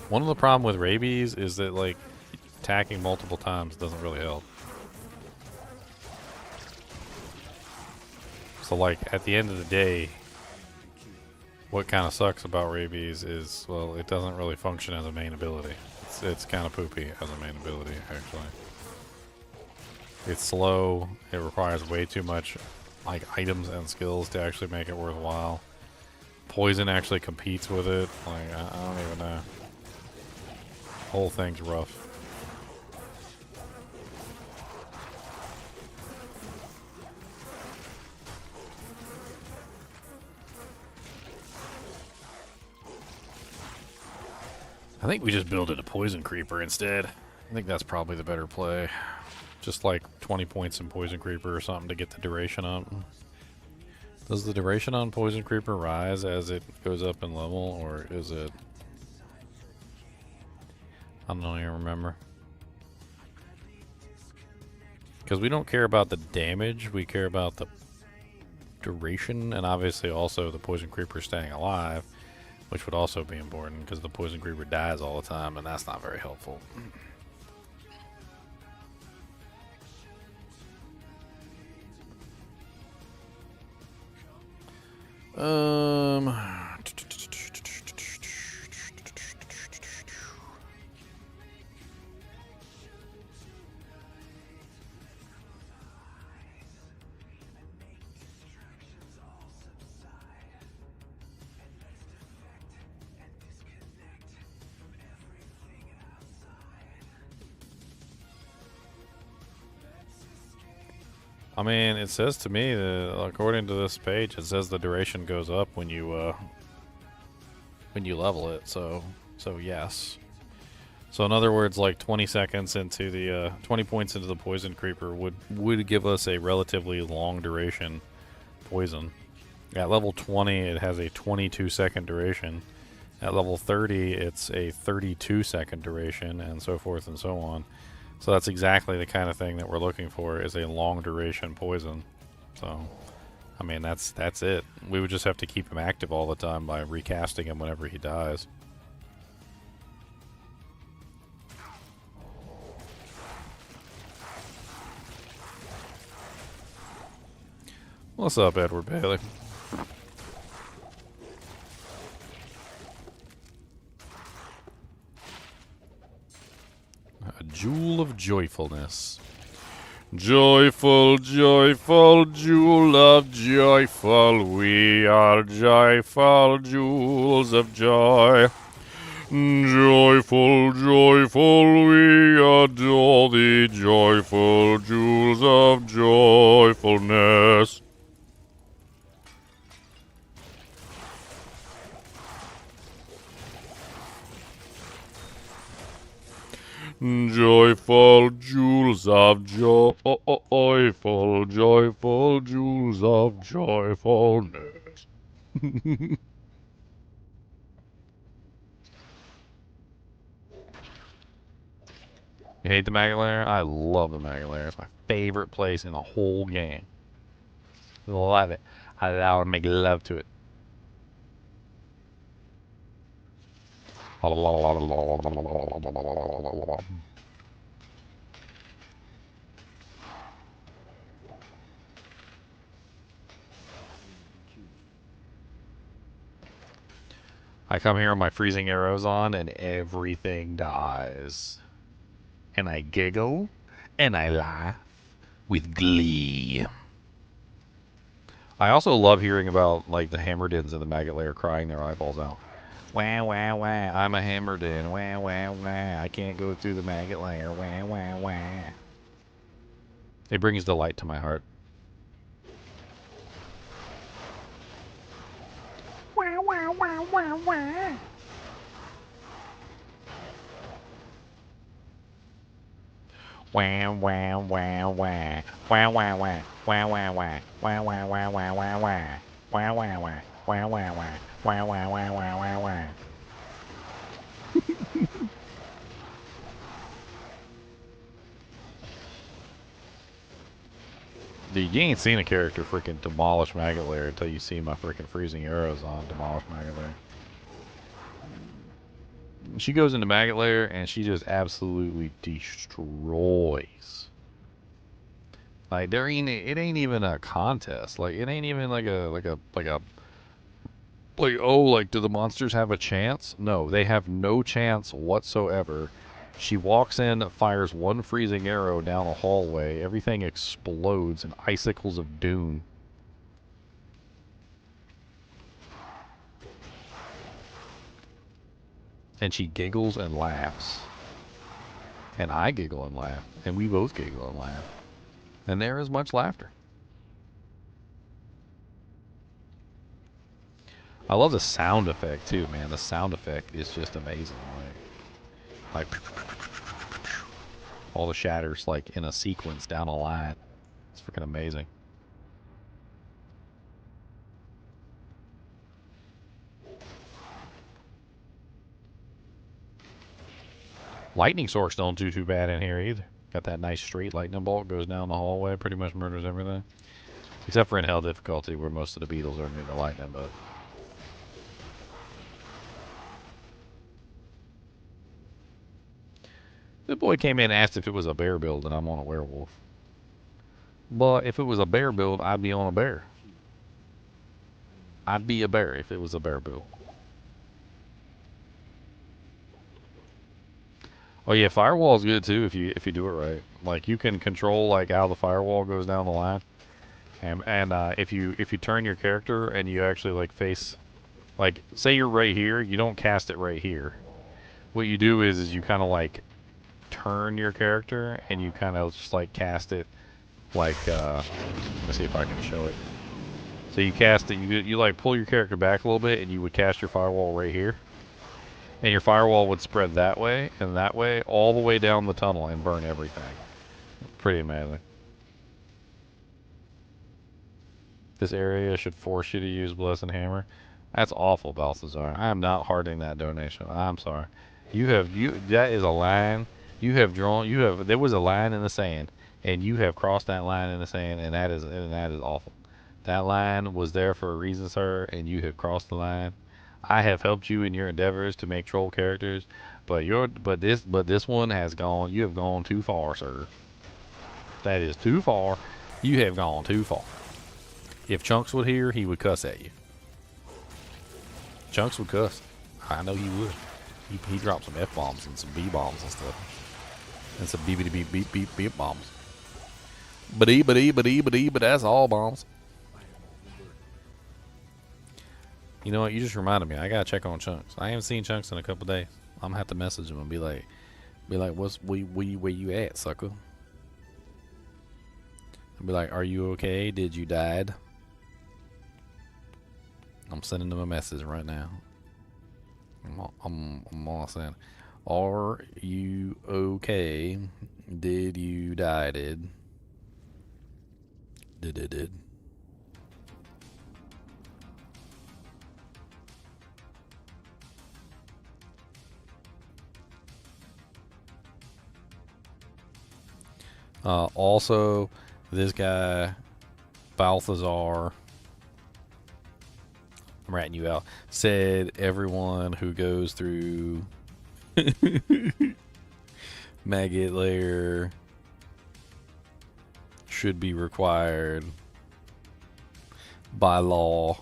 One of the problem with rabies is that like attacking multiple times doesn't really help. So like at the end of the day, what kind of sucks about rabies is, well, it doesn't really function as a main ability. It's kind of poopy as a main ability, actually. It's slow. It requires way too much like items and skills to actually make it worthwhile. Poison actually competes with it. Like I don't even know. The whole thing's rough. I think we just build it a poison creeper instead. I think that's probably the better play. Just like 20 points in poison creeper or something to get the duration up. Does the duration on poison creeper rise as it goes up in level, or is it? I don't even remember. Because we don't care about the damage, we care about the duration, and obviously also the poison creeper staying alive. Which would also be important because the poison creeper dies all the time, and that's not very helpful. I mean, it says to me that according to this page, it says the duration goes up when you level it. So yes. So in other words, like 20 seconds into the 20 points into the poison creeper would give us a relatively long duration poison. At level 20, it has a 22-second duration. At level 30, it's a 32-second duration, and so forth and so on. So that's exactly the kind of thing that we're looking for, is a long duration poison. So, I mean, that's it. We would just have to keep him active all the time by recasting him whenever he dies. What's up, Edward Bailey? A jewel of joyfulness. Joyful, joyful, jewel of joyful, we are joyful, jewels of joy. Joyful, joyful, we adore the joyful jewels of joyfulness. Joyful jewels of joyful, joyful jewels of joyfulness. You hate the Maggot Lair? I love the Maggot Lair. It's my favorite place in the whole game. Love it. I love to make love to it. I come here with my freezing arrows on and everything dies. And I giggle and I laugh with glee. I also love hearing about like the Hammerdins in the Maggot Lair crying their eyeballs out. Wah, wah, wah, I'm a Hammerdin. Wah, wah, wah, I can't go through the Maggot Lair. Wah, wah, wah. It brings delight to my heart. Wah, wah, wah, wah, wah. Wah, wah, wah, wah. Wah, wah, wah. Wah, wah, wah. Wah, wah, wah, wah, wah, wah. Wah, wah, wah. Wah, wah, wah. Wah, wah, wah, wah, wah, wah. Dude, you ain't seen a character freaking demolish Maggot Lair until you see my freaking freezing arrows on demolish Maggot Lair. She goes into Maggot Lair and she just absolutely destroys. Like it ain't even a contest. Like it ain't even like do the monsters have a chance? No, they have no chance whatsoever. She walks in, fires one freezing arrow down a hallway, everything explodes in icicles of doom. And she giggles and laughs. And I giggle and laugh. And we both giggle and laugh. And there is much laughter. I love the sound effect too, man. The sound effect is just amazing. Like all the shatters like in a sequence down a line. It's freaking amazing. Lightning source don't do too bad in here either. Got that nice straight lightning bolt, goes down the hallway, pretty much murders everything. Except for in hell difficulty where most of the beetles are immune to lightning, but... The boy came in and asked if it was a bear build and I'm on a werewolf. But if it was a bear build, I'd be on a bear. I'd be a bear if it was a bear build. Oh yeah, firewall's good too if you do it right. Like you can control like how the firewall goes down the line, and if you turn your character and you actually like face, like say you're right here, you don't cast it right here. What you do is you kind of like turn your character and you kind of just like cast it Like, let me see if I can show it. So you cast it, you like pull your character back a little bit, and you would cast your firewall right here. And your firewall would spread that way, and that way, all the way down the tunnel and burn everything. Pretty amazing. This area should force you to use Blessed Hammer. That's awful, Balthazar. I am not hearting that donation. I'm sorry. That is a line you have drawn. There was a line in the sand, and you have crossed that line in the sand, and that is awful. That line was there for a reason, sir, and you have crossed the line. I have helped you in your endeavors to make troll characters, but this one has gone. You have gone too far, sir. That is too far. You have gone too far. If Chunks would hear, he would cuss at you. Chunks would cuss. I know he would. He dropped some F-bombs and some B-bombs and stuff. And some beep bombs. But that's all bombs. You know what? You just reminded me. I gotta check on Chunks. I haven't seen Chunks in a couple days. I'm gonna have to message him and be like, where you at, sucker? I'll be like, are you okay? Did you died? I'm sending him a message right now. I'm all saying, are you okay? Did you die? Did. Also, this guy, Balthazar, I'm ratting you out, said everyone who goes through Maggot Lair should be required by law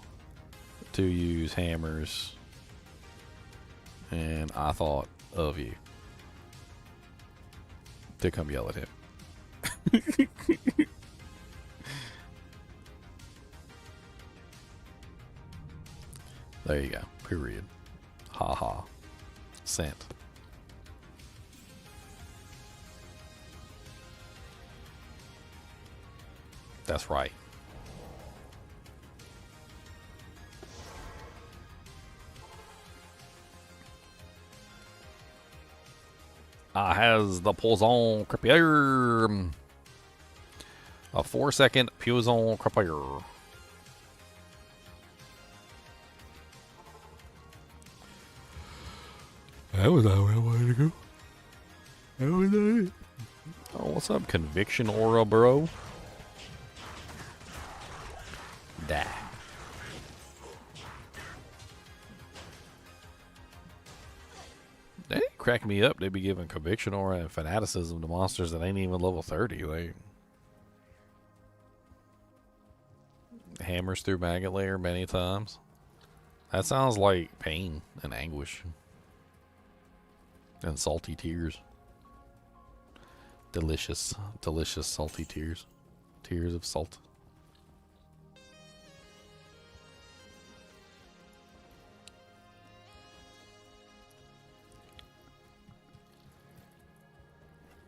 to use hammers. And I thought of you to come yell at him. There you go. Period. Ha ha. Sent. That's right. I has the poison crepier. A 4-second poison crepier. That was not where I wanted to go. That was not it. Oh, what's up, Conviction Aura, bro? Die. They crack me up. They be giving Conviction Aura and Fanaticism to monsters that ain't even level 30. Like, hammers through Maggot Lair many times. That sounds like pain and anguish. And salty tears. Delicious, delicious salty tears. Tears of salt.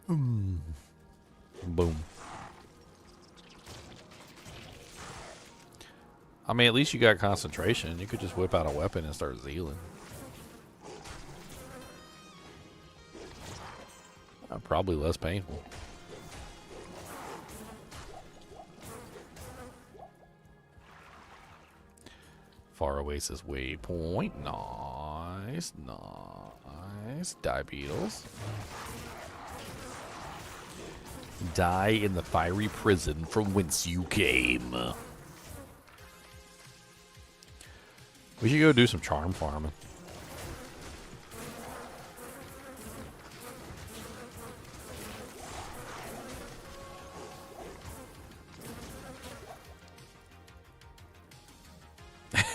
Boom. I mean, at least you got concentration. You could just whip out a weapon and start zealing. Probably less painful. Far Oasis waypoint. Nice. Nice. Die beetles. Die in the fiery prison from whence you came. We should go do some charm farming.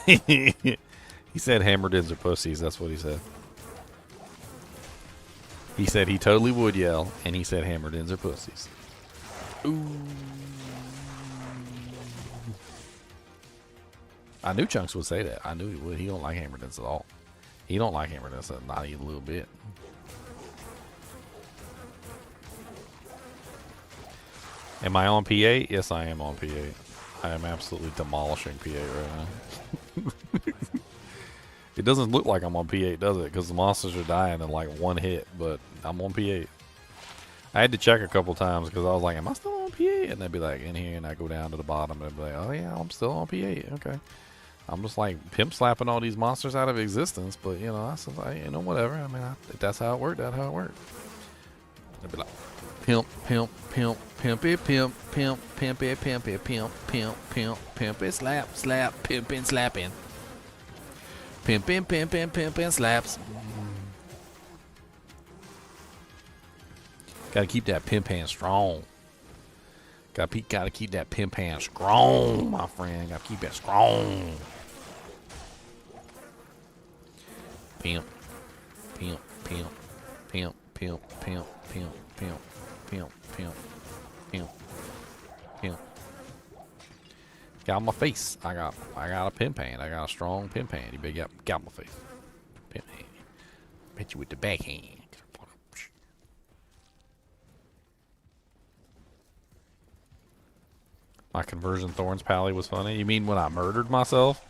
He said Hammerdins are pussies. That's what he said. He said he totally would yell, and he said Hammerdins are pussies. Ooh. I knew Chunks would say that. I knew he would. He don't like Hammerdins at all. He don't like Hammerdins, not even a little bit. Am I on P8? Yes, I am on P8. I am absolutely demolishing P8 right now. It doesn't look like I'm on P8, does it? Because the monsters are dying in like one hit, but I'm on P8. I had to check a couple times because I was like, am I still on P8? And they'd be like, in here, and I go down to the bottom and they'd be like, oh yeah, I'm still on P8. Okay. I'm just like pimp slapping all these monsters out of existence, but you know, you know, whatever. I mean, if that's how it worked, that's how it worked. They'd be like, pimp, pimp, pimp, pimpy, pimp, pimp, pimpy, pimpy, pimp, pimp, pimp, pimpy, slap, slap, pimping, slapping. Pimping, pimping, pimping, slaps. Gotta keep that pimp hand strong. Gotta keep that pimp hand strong, my friend. Gotta keep it strong. Pimp, pimp, pimp, pimp, pimp, pimp, pimp, pimp, pimp, pimp, pimp, pimp. Got my face. I got a pimp hand. I got a strong pimp hand. You better got my face. Pimp hand. Hit you with the backhand. My conversion thorns pally was funny. You mean when I murdered myself?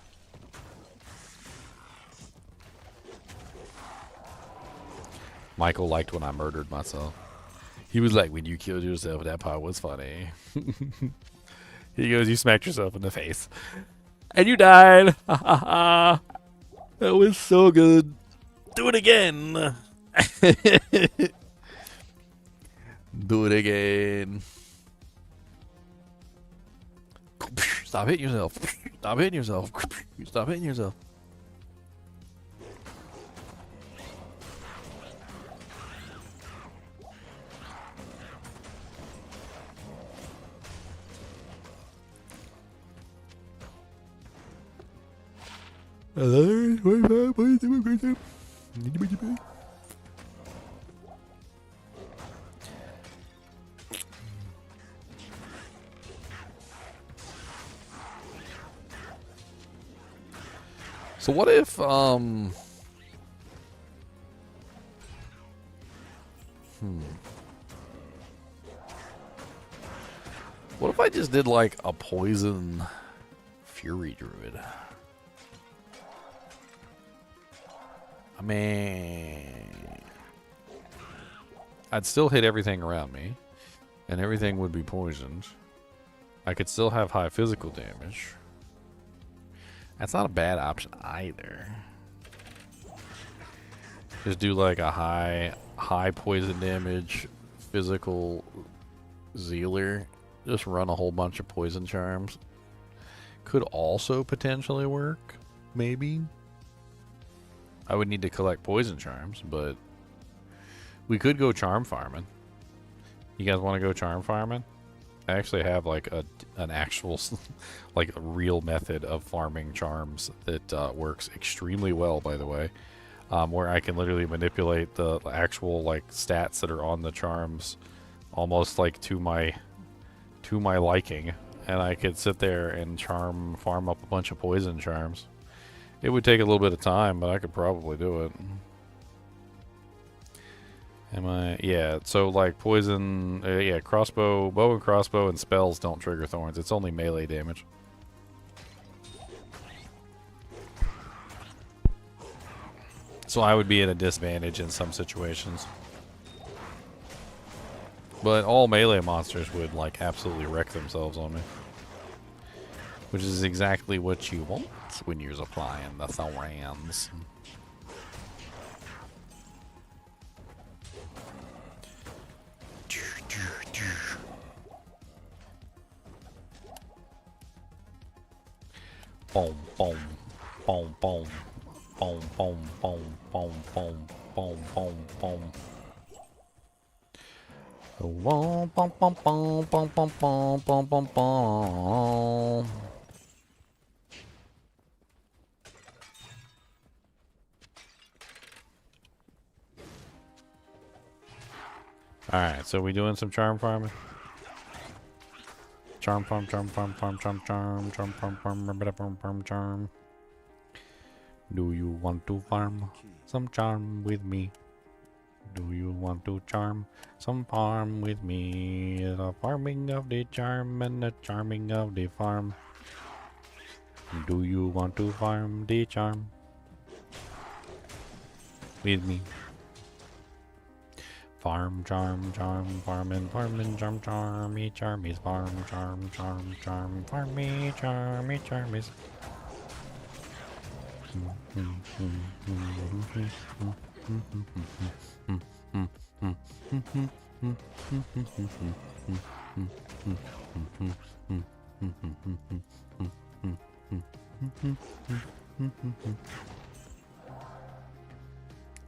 Michael liked when I murdered myself. He was like, when you killed yourself, that part was funny. He goes, you smacked yourself in the face. And you died. Ha ha ha. That was so good. Do it again. Do it again. Stop hitting yourself. Stop hitting yourself. Stop hitting yourself. So what if what if I just did like a poison fury druid? I mean, I'd still hit everything around me, and everything would be poisoned. I could still have high physical damage. That's not a bad option either. Just do like a high poison damage physical Zealer. Just run a whole bunch of poison charms. Could also potentially work, maybe. I would need to collect poison charms, but we could go charm farming. You guys want to go charm farming? I actually have like an actual, like a real method of farming charms that works extremely well, by the way, where I can literally manipulate the actual like stats that are on the charms, almost like to my liking, and I could sit there and farm up a bunch of poison charms. It would take a little bit of time, but I could probably do it. Yeah, so like poison, yeah, crossbow, bow and crossbow and spells don't trigger thorns. It's only melee damage. So I would be at a disadvantage in some situations. But all melee monsters would like absolutely wreck themselves on me. Which is exactly what you want when you're applying the thorns. Boom, boom, boom, boom, boom, boom, boom, boom, boom, boom, boom, boom. Boom, boom, boom, boom, boom, boom, boom, boom, boom, boom. Alright, so we doing some charm farming? Charm farm, charm farm, farm, charm, charm, charm farm, farm, charm. Do you want to farm some charm with me? Do you want to charm some farm with me? The farming of the charm and the charming of the farm. Do you want to farm the charm with me? Farm, charm, charm, farmin', farmin', charm, charmy, charmies, farm, charm, charm, charm, farmy, charmy, charmies.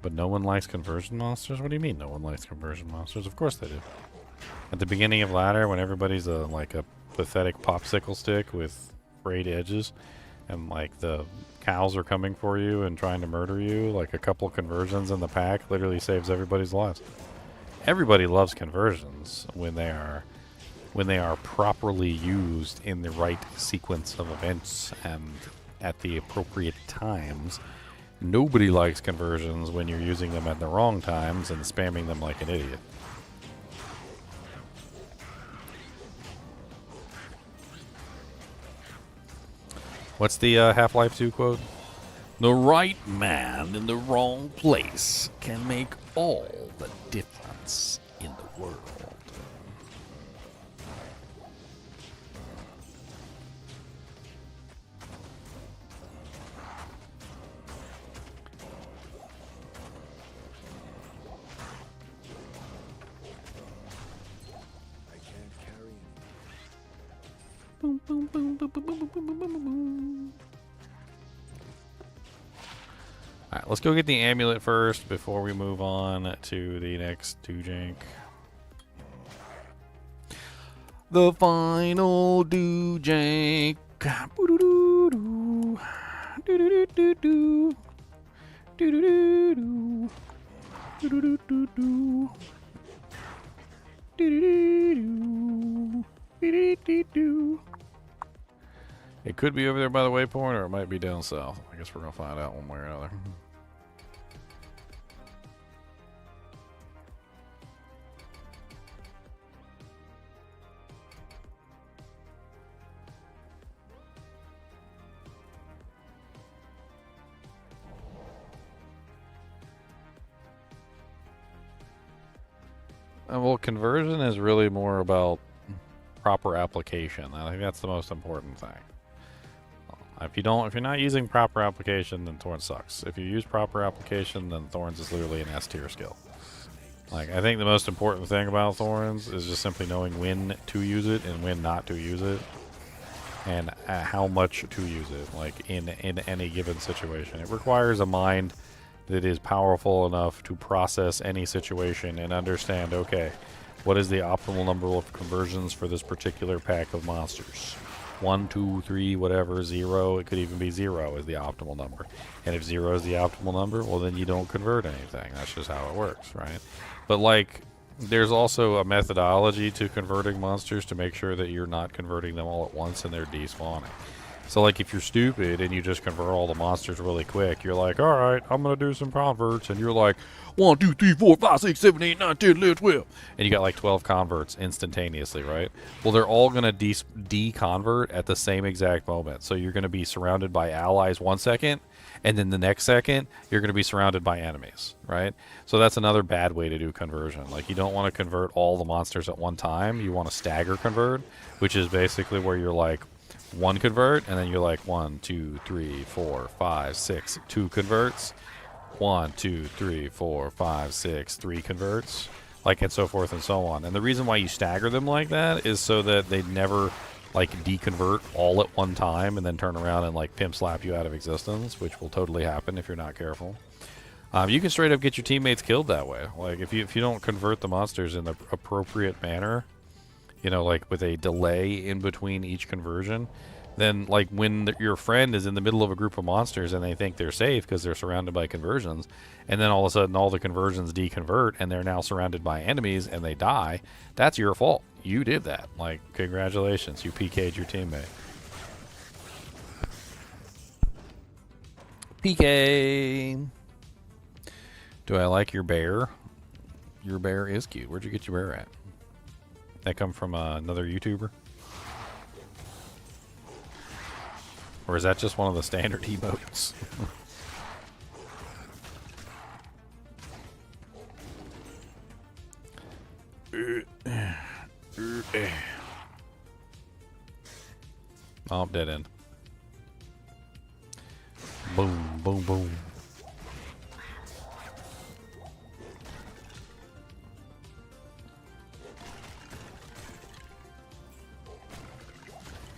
But no one likes conversion monsters? What do you mean no one likes conversion monsters? Of course they do. At the beginning of ladder, when everybody's like a pathetic popsicle stick with frayed edges, and like the cows are coming for you and trying to murder you, like a couple conversions in the pack literally saves everybody's lives. Everybody loves conversions when they are properly used in the right sequence of events and at the appropriate times. Nobody likes conversions when you're using them at the wrong times and spamming them like an idiot. What's the Half-Life 2 quote? The right man in the wrong place can make all the difference in the world. I can't carry it. Boom, boom, boom, boom, boom, boom, boom, boom, boom, boom. Alright, let's go get the amulet first before we move on to the next 2 jank. The final do jank. Boo-doo-doo-doo. Do-do-do-do-do. Do-do-do-do. Do-do-do-do-do. Do-do-do-do. Do-do-do-do. It could be over there by the waypoint, or it might be down south. I guess we're going to find out one way or another. Well, conversion is really more about proper application. I think that's the most important thing. If you're not using proper application, then Thorns sucks. If you use proper application, then Thorns is literally an S tier skill. Like, I think the most important thing about Thorns is just simply knowing when to use it and when not to use it, and how much to use it. Like in any given situation, it requires a mind that is powerful enough to process any situation and understand, okay, what is the optimal number of conversions for this particular pack of monsters? 1, 2, 3, whatever, 0. It could even be 0 is the optimal number. And if 0 is the optimal number, well, then you don't convert anything. That's just how it works, right? But, like, there's also a methodology to converting monsters to make sure that you're not converting them all at once and they're despawning. So, like, if you're stupid and you just convert all the monsters really quick, you're like, all right, I'm going to do some converts. And you're like, 1, 2, 3, 4, 5, 6, 7, 8, 9, 10, 11, 12. And you got like 12 converts instantaneously, right? Well, they're all going to deconvert at the same exact moment. So you're going to be surrounded by allies 1 second, and then the next second, you're going to be surrounded by enemies, right? So that's another bad way to do conversion. Like, you don't want to convert all the monsters at one time. You want to stagger convert, which is basically where you're like, 1 convert, and then you're like 1, 2, 3, 4, 5, 6, 2 converts. 1, 2, 3, 4, 5, 6, 3 converts, like, and so forth and so on. And the reason why you stagger them like that is so that they never like deconvert all at one time and then turn around and like pimp slap you out of existence, which will totally happen if you're not careful. You can straight up get your teammates killed that way. Like, if you don't convert the monsters in the appropriate manner, you know, like with a delay in between each conversion, then like when your friend is in the middle of a group of monsters and they think they're safe because they're surrounded by conversions, and then all of a sudden all the conversions deconvert and they're now surrounded by enemies and they die, that's your fault. You did that. Like, congratulations, you PK'd your teammate. PK. Do I like your bear? Your bear is cute. Where'd you get your bear at? That come from another YouTuber? Or is that just one of the standard emotes? Oh, dead end. Boom, boom, boom.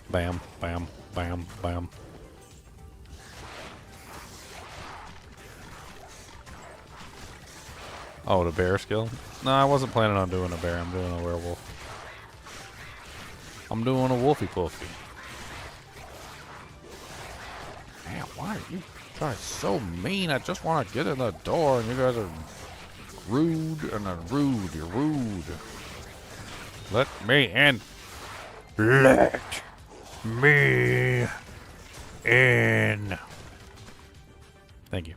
Bam, bam, bam, bam. Oh, the bear skill? No, I wasn't planning on doing a bear. I'm doing a werewolf. I'm doing a wolfy puffy. Man, why are you guys so mean? I just want to get in the door and you guys are rude and rude. You're rude. Let me in. Let me in. Thank you.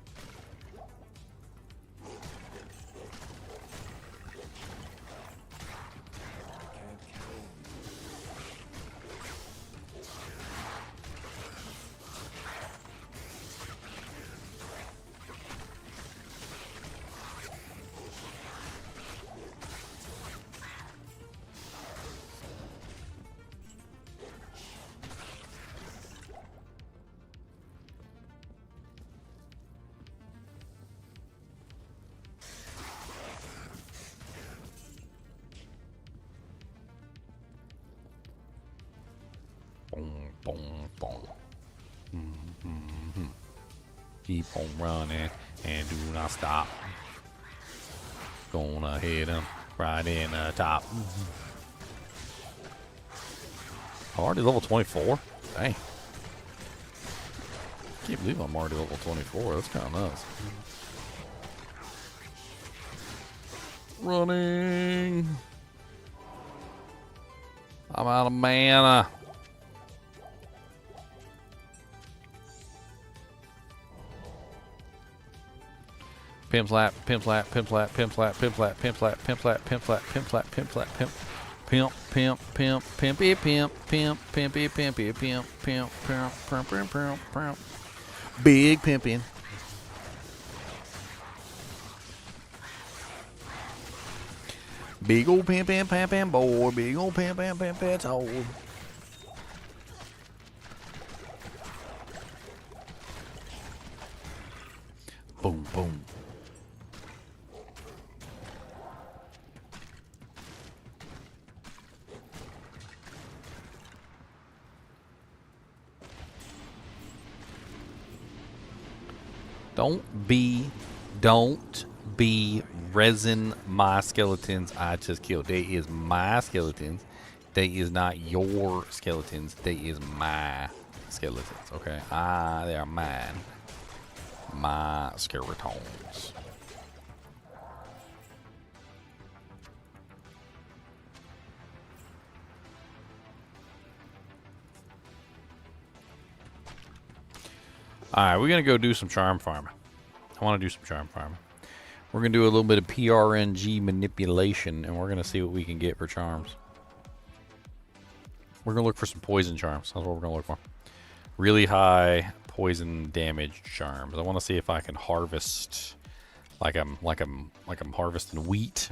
Boom, boom, boom. Mm-hmm. Keep on running and do not stop. Gonna hit him right in the top. Already level 24? Dang. Can't believe I'm already level 24. That's kind of nuts. Running. I'm out of mana. Pimp slap, pimp slap, pimp slap, pimp slap, pimp slap, pimp slap, pimp slap, pimp slap, pimp slap, pimp slap, pimp. Pimp, pimp, pimp, pimpy, pimp, pimp, pimpy, pimpy, pimp, pimp, pimp, pimp, pimp, pimp, pimp. Big pimpin'. Big old pimpin', pimpin' boy, big old pimpin', pimpin' toe. Boom, boom. Don't be resin my skeletons I just killed. They is my skeletons. They is not your skeletons. They is my skeletons, okay? They are mine. My skeletons. Alright, we're going to go do some charm farming. I want to do some charm farming. We're going to do a little bit of PRNG manipulation, and we're going to see what we can get for charms. We're going to look for some poison charms. That's what we're going to look for. Really high poison damage charms. I want to see if I can harvest like I'm harvesting wheat.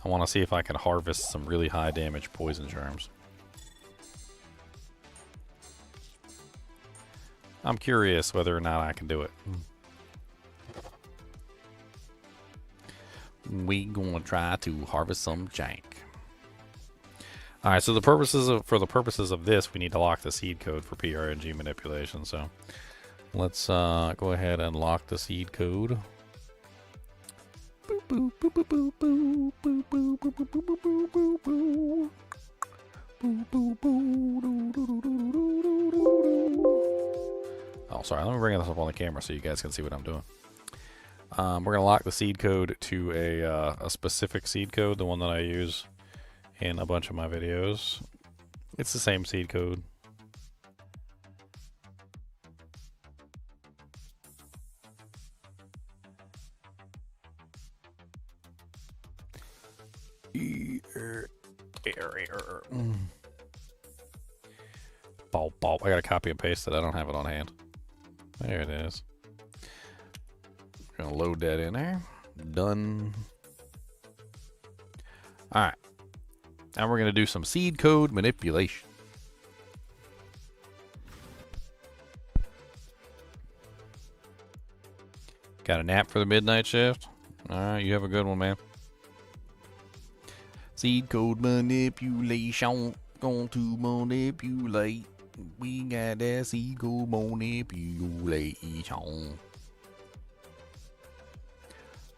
I want to see if I can harvest some really high damage poison charms. I'm curious whether or not I can do it. We gonna try to harvest some jank. All right, so for the purposes of this, we need to lock the seed code for PRNG manipulation. So let's go ahead and lock the seed code. Oh, sorry. Let me bring this up on the camera so you guys can see what I'm doing. We're going to lock the seed code to a specific seed code, the one that I use in a bunch of my videos. It's the same seed code. Bulb, bulb. I gotta copy and paste it. I don't have it on hand. There it is. Gonna load that in there. Done. Alright. Now we're gonna do some seed code manipulation. Got a nap for the midnight shift? Alright, you have a good one, man. Seed code manipulation. Going to manipulate. We got that seed code manipulation.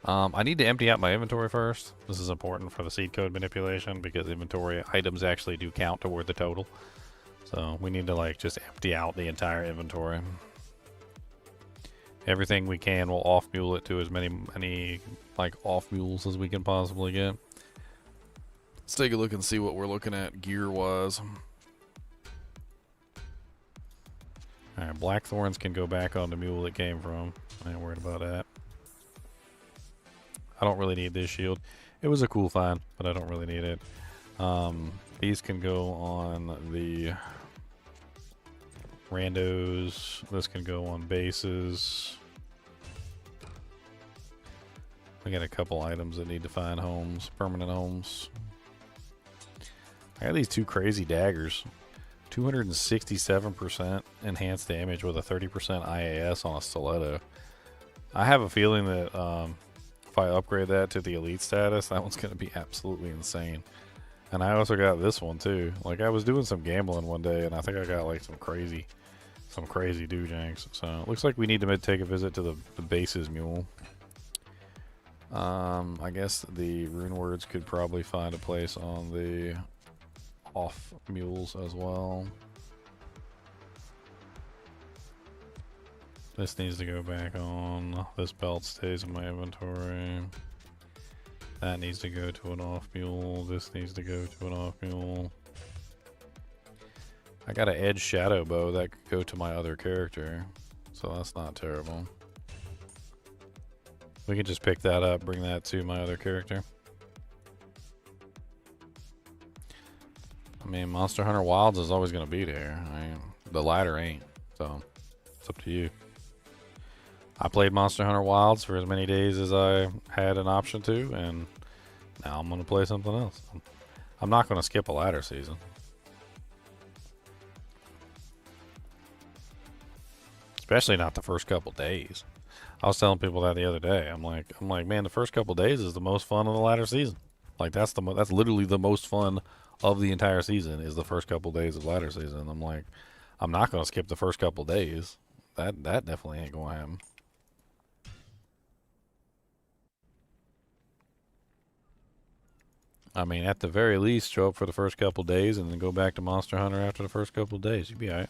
I need to empty out my inventory first. This is important for the seed code manipulation because inventory items actually do count toward the total. So we need to like just empty out the entire inventory. Everything we can, we'll off mule it to as many like off mules as we can possibly get. Let's take a look and see what we're looking at gear wise. Alright, blackthorns can go back on the mule it came from. I ain't worried about that. I don't really need this shield. It was a cool find, but I don't really need it. These can go on the randos. This can go on bases. We got a couple items that need to find homes, permanent homes. I got these two crazy daggers. 267% enhanced damage with a 30% IAS on a stiletto. I have a feeling that if I upgrade that to the elite status, that one's going to be absolutely insane. And I also got this one too. Like I was doing some gambling one day and I think I got like some crazy doojanks. So it looks like we need to take a visit to the bases mule. I guess the rune words could probably find a place on the off mules as well. This needs to go back on. This belt stays in my inventory. That needs to go to an off mule. This needs to go to an off mule. I got an edge shadow bow that could go to my other character, so that's not terrible. We can just pick that up, bring that to my other character. I mean, Monster Hunter Wilds is always going to be there. The ladder ain't, so it's up to you. I played Monster Hunter Wilds for as many days as I had an option to, and now I'm going to play something else. I'm not going to skip a ladder season. Especially not the first couple days. I was telling people that the other day. I'm like, man, the first couple days is the most fun of the ladder season. Like that's literally the most fun of the entire season is the first couple days of ladder season. I'm like, I'm not going to skip the first couple days. That definitely ain't going to happen. I mean, at the very least, show up for the first couple days and then go back to Monster Hunter after the first couple days. You'd be alright.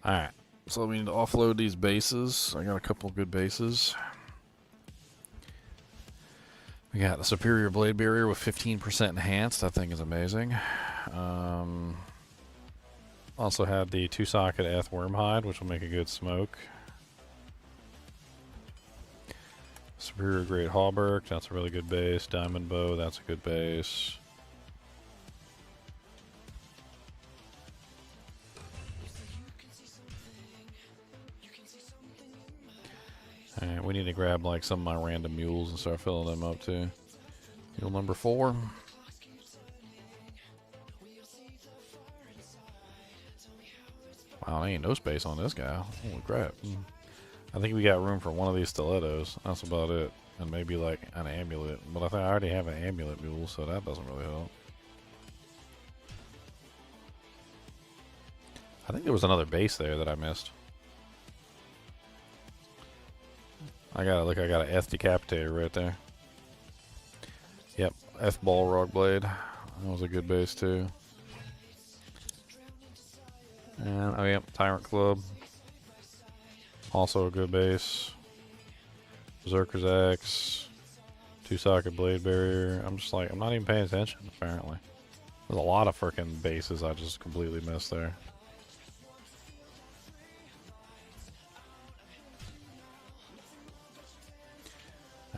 Alright, so we need to offload these bases. I got a couple good bases. We got the Superior Blade Barrier with 15% enhanced. That thing is amazing. Also had the 2-socket Earthworm Hide, which will make a good smoke. Superior Great Hauberk, that's a really good base. Diamond Bow, that's a good base. Alright, we need to grab like some of my random mules and start filling them up too. Mule number 4. Wow, there ain't no space on this guy. Holy crap. I think we got room for one of these stilettos. That's about it. And maybe like an amulet. But I think I already have an amulet mule, so that doesn't really help. I think there was another base there that I missed. I got an F Decapitator right there. Yep, F Balrog Blade. That was a good base too. And oh yep, Tyrant Club. Also a good base. Berserker's Axe. 2-socket Blade Barrier. I'm just like, I'm not even paying attention apparently. There's a lot of freaking bases I just completely missed there.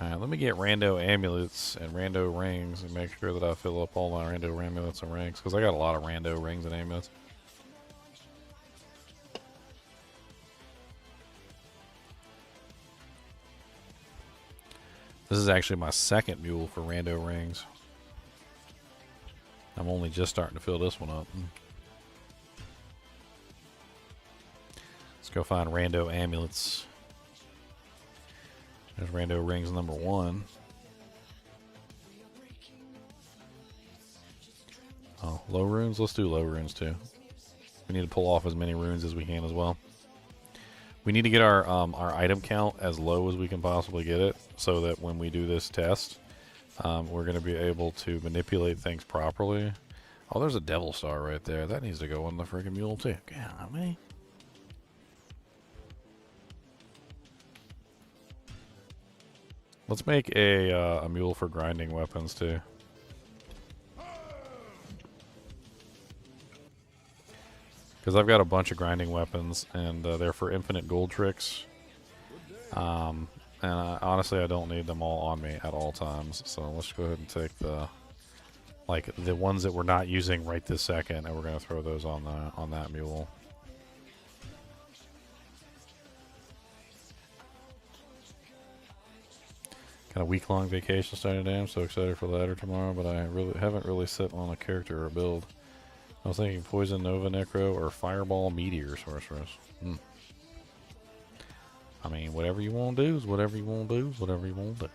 Alright, let me get rando amulets and rando rings and make sure that I fill up all my rando amulets and rings, because I got a lot of rando rings and amulets. This is actually my second mule for rando rings. I'm only just starting to fill this one up. Let's go find rando amulets. There's rando rings number 1. Oh, low runes? Let's do low runes too. We need to pull off as many runes as we can as well. We need to get our item count as low as we can possibly get it, so that when we do this test, we're going to be able to manipulate things properly. Oh, there's a devil star right there. That needs to go on the freaking mule too. God, man. Let's make a mule for grinding weapons too. Because I've got a bunch of grinding weapons, and they're for infinite gold tricks. And honestly, I don't need them all on me at all times. So let's go ahead and take the ones that we're not using right this second, and we're going to throw those on that mule. Got a week-long vacation starting today. I'm so excited for ladder tomorrow, but I haven't really set on a character or a build. I was thinking Poison Nova Necro or Fireball Meteor Sorceress. I mean, whatever you want to do is whatever you want to do is whatever you want to do.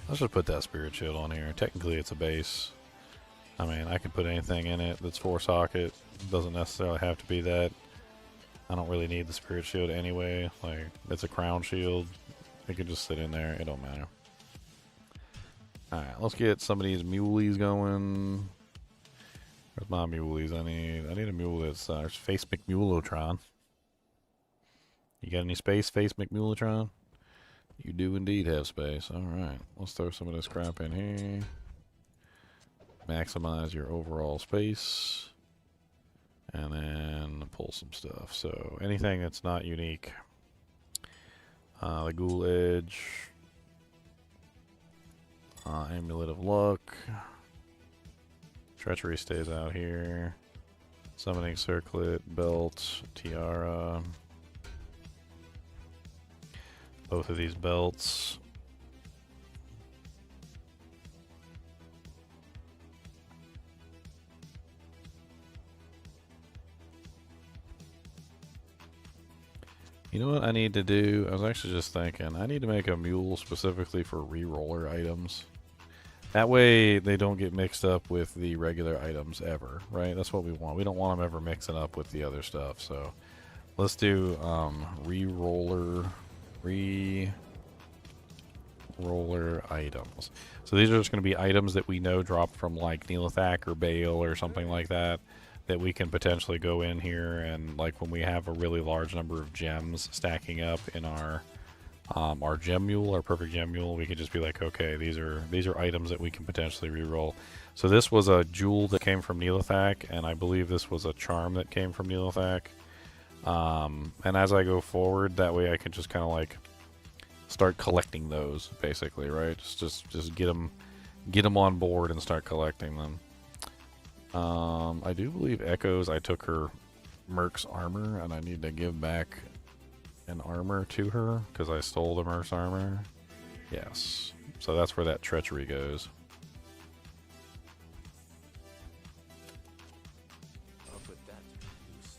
Let's just put that Spirit Shield on here. Technically, it's a base. I mean, I can put anything in it that's 4-socket. Doesn't necessarily have to be that. I don't really need the Spirit Shield anyway. Like, it's a crown shield. It can just sit in there. It don't matter. Alright, let's get some of these muleys going. Where's my muleys? I need a mule that's Face McMulotron. You got any space, Face McMulotron? You do indeed have space. Alright, let's throw some of this crap in here. Maximize your overall space. And then pull some stuff. So anything that's not unique. The Ghoul Edge. Amulet of Luck. Treachery stays out here. Summoning Circlet, Belt, Tiara. Both of these belts. You know what I need to do? I was actually just thinking, I need to make a mule specifically for re-roller items. That way they don't get mixed up with the regular items ever, right? That's what we want. We don't want them ever mixing up with the other stuff. So let's do re-roller items. So these are just going to be items that we know drop from like Lilith or Bale or something like that. That we can potentially go in here and, like, when we have a really large number of gems stacking up in our gem mule, our perfect gem mule, we can just be like, okay, these are items that we can potentially reroll. So this was a jewel that came from Lilith, and I believe this was a charm that came from Lilith. And as I go forward, that way I can just kind of like start collecting those, basically, right? Just get them on board and start collecting them. I do believe Echoes, I took her Merc's armor, and I need to give back an armor to her, because I stole the Merc's armor. Yes. So that's where that treachery goes. I'll put that to use.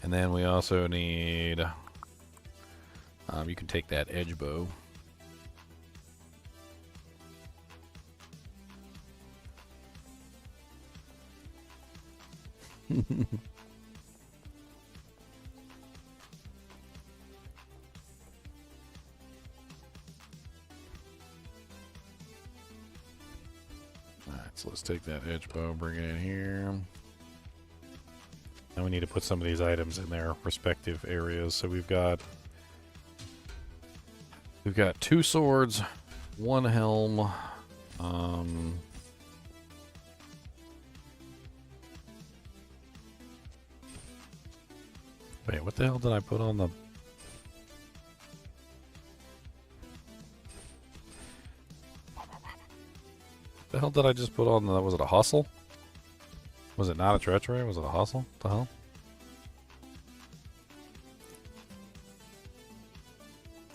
And then we also need... you can take that edge bow. Alright, so let's take that edge bow, bring it in here. Now we need to put some of these items in their respective areas. So we've got 2 swords, 1 helm, Wait, what the hell did I put on the... The hell did I just put on the... Was it a hustle? Was it not a treachery? Was it a hustle? What the hell?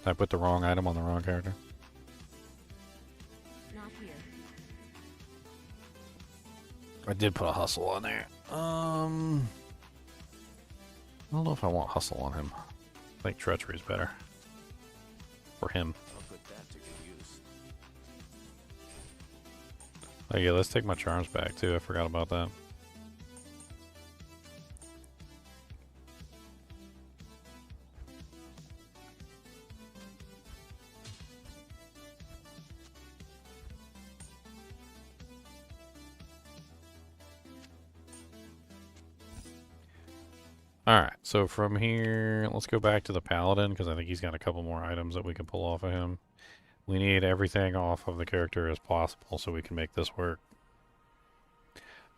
Did I put the wrong item on the wrong character? Not here. I did put a hustle on there. I don't know if I want hustle on him. I think treachery is better. For him. I'll put that to good use. Oh yeah, let's take my charms back too. I forgot about that. Alright, so from here, let's go back to the Paladin, because I think he's got a couple more items that we can pull off of him. We need everything off of the character as possible so we can make this work.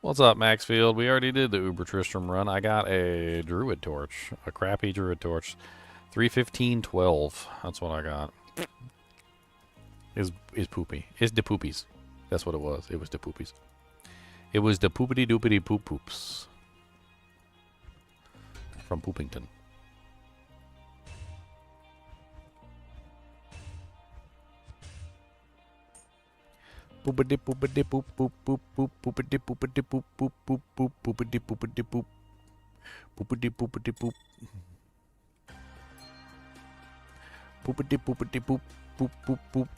What's up, Maxfield? We already did the Uber Tristram run. I got a druid torch, a crappy druid torch. 315.12, that's what I got. Is poopy. It's the poopies. That's what it was. It was the poopies. It was the poopity doopity poop poops. From Poopington. Poopity poopity poop poop poop poop poopity poopity poop poop poop poop poopity poopity poop poopity poopity poop poopity poopity poop poop poop poop.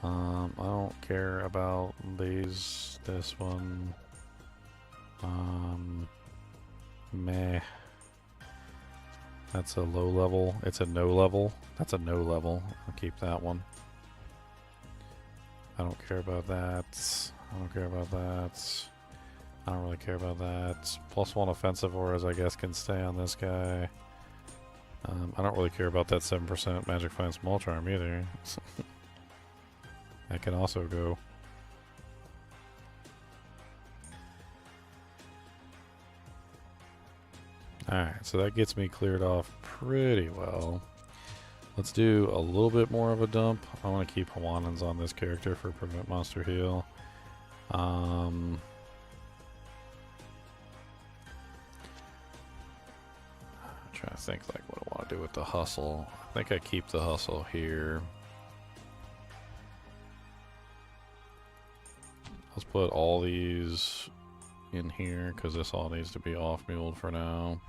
I don't care about these. This one. Meh. That's a low level. It's a no level. That's a no level. I'll keep that one. I don't care about that. I don't care about that. I don't really care about that. +1 offensive auras, I guess, can stay on this guy. I don't really care about that 7% magic find small charm either. That can also go. Alright, so that gets me cleared off pretty well. Let's do a little bit more of a dump. I want to keep Hawaiians on this character for prevent monster heal. I'm trying to think like what I want to do with the hustle. I think I keep the hustle here. Let's put all these in here because this all needs to be off-muled for now.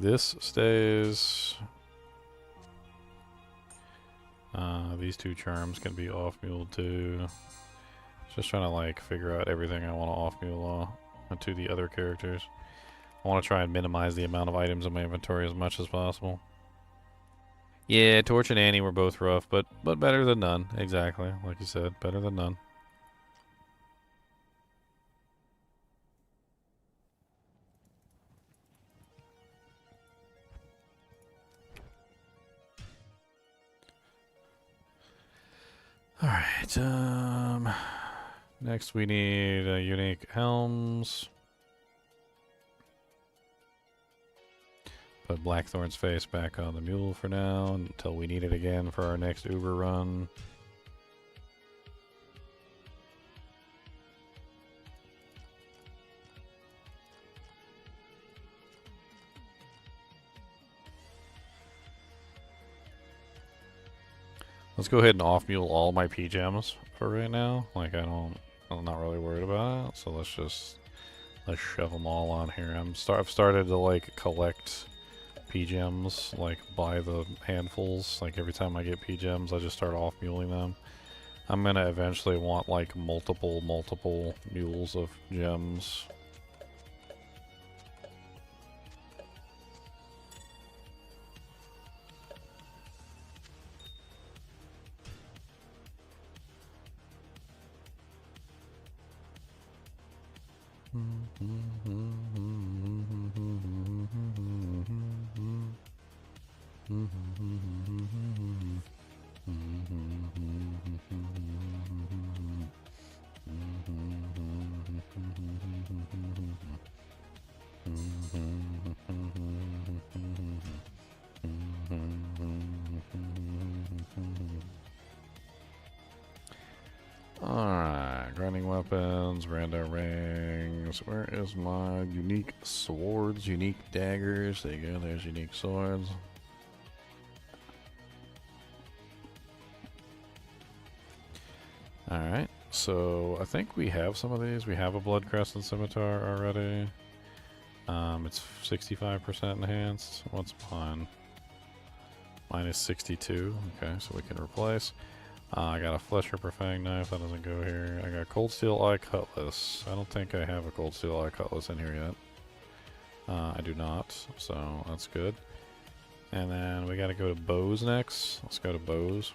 This stays. These two charms can be off-muled too. Just trying to like figure out everything I want to off-mule to the other characters. I want to try and minimize the amount of items in my inventory as much as possible. Yeah, Torch and Annie were both rough, but better than none. Exactly, like you said, better than none. Alright, next we need unique helms. Put Blackthorn's face back on the mule for now until we need it again for our next Uber run. Let's go ahead and off-mule all my P-gems for right now. Like I'm not really worried about it. So let's shove them all on here. I've started to like collect P-gems like by the handfuls. Like every time I get P-gems, I just start off-muling them. I'm gonna eventually want like multiple mules of gems. Alright, grinding weapons, rando rings. Where is my unique swords, unique daggers? There you go, there's unique swords. Alright, so I think we have some of these. We have a Blood Crescent Scimitar already. It's 65% enhanced. What's mine? Mine is 62. Okay, so we can replace. I got a Flesh Ripper Fang Knife. That doesn't go here. I got Cold Steel Eye Cutlass. I don't think I have a Cold Steel Eye Cutlass in here yet. I do not, so that's good. And then we gotta go to bows next. Let's go to bows.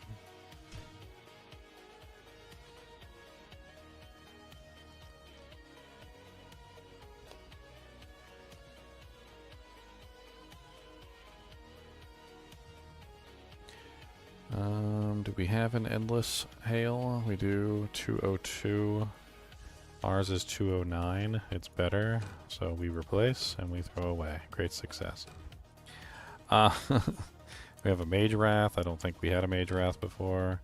Do we have an endless hail? We do 202. Ours is 209. It's better. So we replace and we throw away. Great success. We have a Mage Wrath. I don't think we had a Mage Wrath before.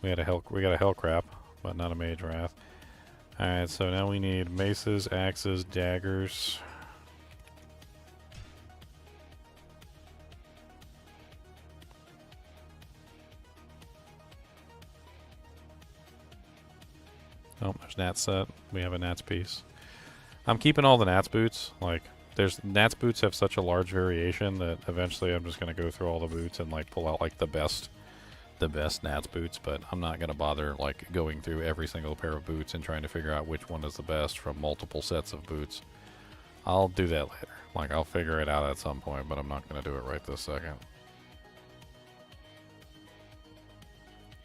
We got a Hellcrap, but not a Mage Wrath. Alright, so now we need maces, axes, daggers. Oh, there's Nat's set. We have a Nat's piece. I'm keeping all the Nat's boots. Like, Nat's boots have such a large variation that eventually I'm just gonna go through all the boots and like pull out like the best Nat's boots. But I'm not gonna bother like going through every single pair of boots and trying to figure out which one is the best from multiple sets of boots. I'll do that later. Like, I'll figure it out at some point, but I'm not gonna do it right this second.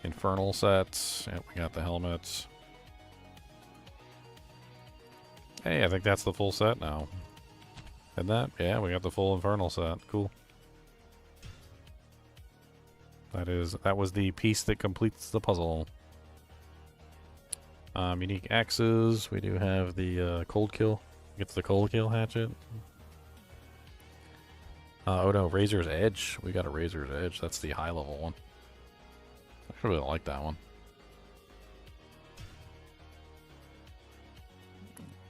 Infernal sets. Yep, we got the helmets. Hey, I think that's the full set now. Isn't that? Yeah, we got the full Infernal set. Cool. That was the piece that completes the puzzle. Unique axes. We do have the cold kill. Gets the cold kill hatchet. Oh no, Razor's Edge. We got a Razor's Edge. That's the high level one. I really like that one.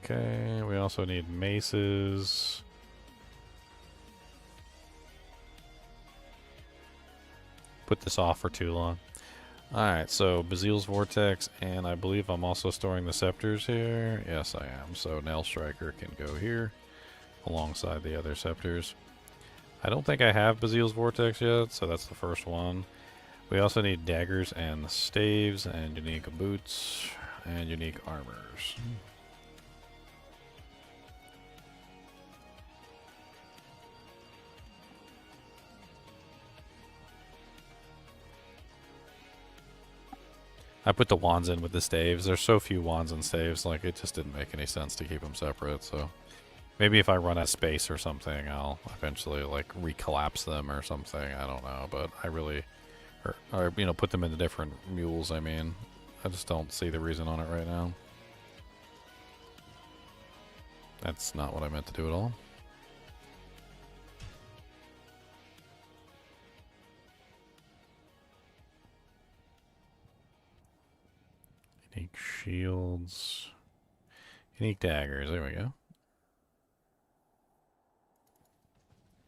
Okay, we also need maces. Put this off for too long. Alright, so Bazile's Vortex, and I believe I'm also storing the scepters here. Yes, I am. So Nail Striker can go here alongside the other scepters. I don't think I have Bazile's Vortex yet, so that's the first one. We also need daggers and staves and unique boots and unique armors. I put the wands in with the staves. There's so few wands and staves, like it just didn't make any sense to keep them separate. So maybe if I run out of space or something, I'll eventually like recollapse them or something. I don't know, but I really, or you know, put them into different mules. I mean, I just don't see the reason on it right now. That's not what I meant to do at all. Unique shields. Unique daggers. There we go.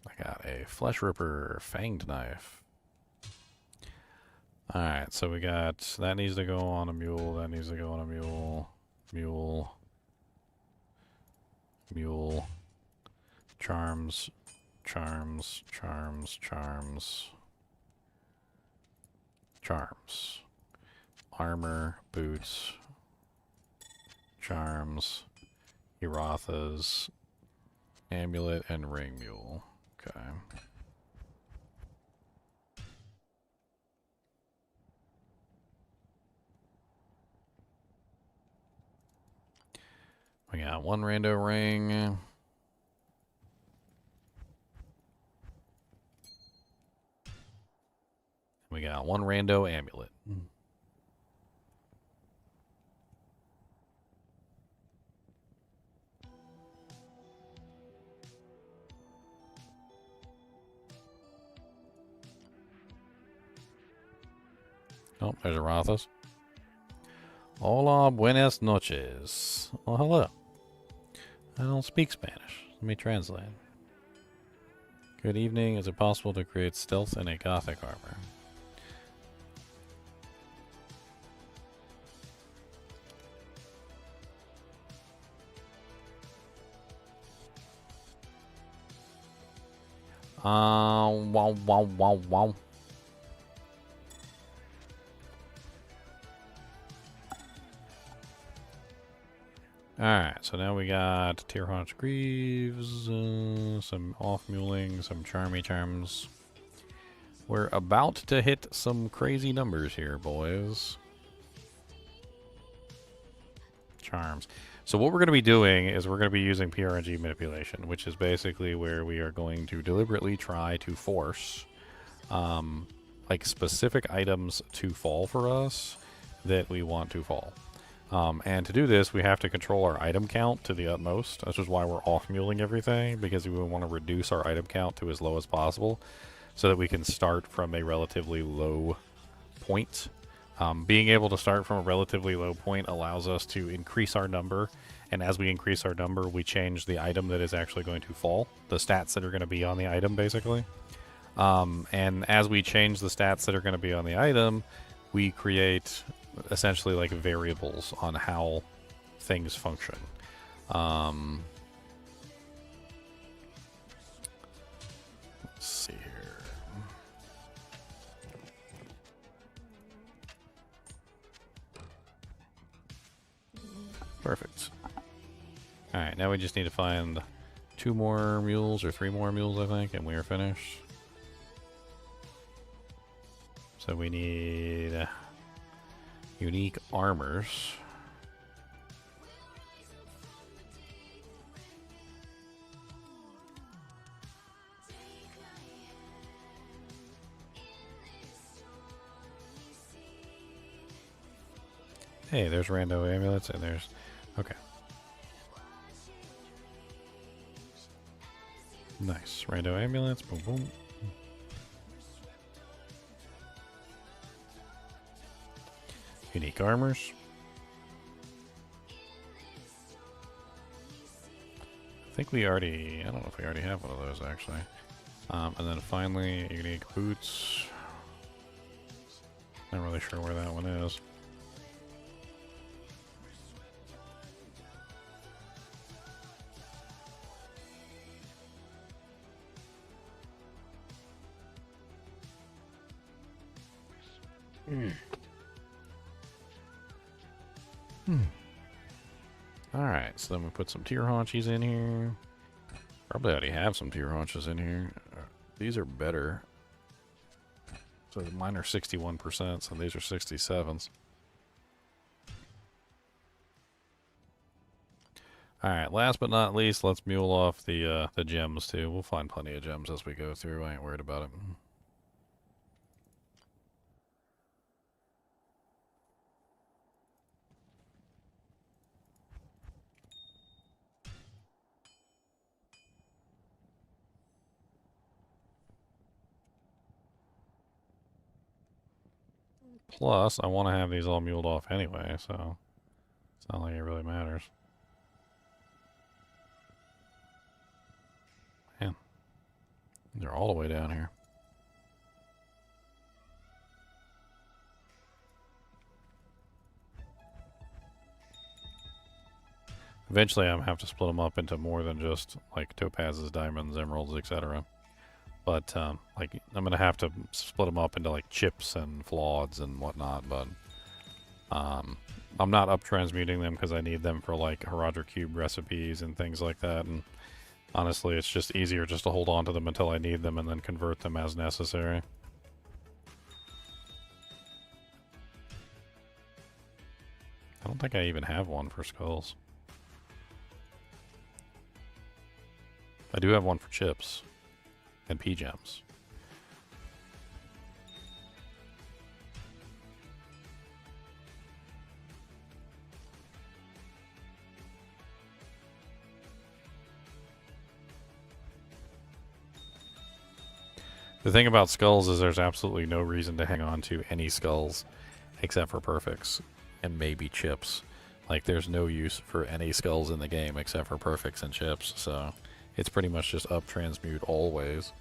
I got a Flesh Ripper Fanged Knife. Alright, so we got... That needs to go on a mule. That needs to go on a mule. Mule. Mule. Charms. Charms. Charms. Charms. Charms. Armor, boots, charms, Erathas, amulet, and ring mule. Okay. We got one rando ring. We got one rando amulet. Oh, there's Erathas. Hola, buenas noches. Well, hello. I don't speak Spanish. Let me translate. Good evening. Is it possible to create stealth in a gothic armor? Wow, wow, wow, wow. Alright, so now we got Tear Haunch Greaves, some off-muling, some charmy charms. We're about to hit some crazy numbers here, boys. Charms. So what we're going to be doing is we're going to be using PRNG manipulation, which is basically where we are going to deliberately try to force like specific items to fall for us that we want to fall. And to do this, we have to control our item count to the utmost. This is why we're off-muling everything, because we want to reduce our item count to as low as possible so that we can start from a relatively low point. Being able to start from a relatively low point allows us to increase our number, and as we increase our number, we change the item that is actually going to fall, the stats that are going to be on the item, basically. And as we change the stats that are going to be on the item, we create essentially like variables on how things function. Let's see here. Perfect. Alright, now we just need to find 2 more mules or 3 more mules, I think, and we are finished. So we need unique armors. Hey, there's rando amulets and there's... Okay. Nice. Rando amulets. Boom, boom. Unique armors. I think we already... I don't know if we already have one of those, actually. And then finally, unique boots. Not really sure where that one is. Alright, so then we put some tear haunchies in here. Probably already have some tear haunches in here. These are better. So mine are 61%, so these are 67s. Alright, last but not least, let's mule off the gems too. We'll find plenty of gems as we go through. I ain't worried about it. Plus, I want to have these all muled off anyway, so it's not like it really matters. Man, they're all the way down here. Eventually, I'm gonna have to split them up into more than just like topazes, diamonds, emeralds, etc. But like I'm gonna have to split them up into like chips and flaweds and whatnot. But I'm not up transmuting them because I need them for like Herodra Cube recipes and things like that. And honestly, it's just easier just to hold on to them until I need them and then convert them as necessary. I don't think I even have one for skulls. I do have one for chips and P-gems. The thing about skulls is there's absolutely no reason to hang on to any skulls except for perfects. and maybe chips. Like, there's no use for any skulls in the game except for perfects and chips, so it's pretty much just up transmute always.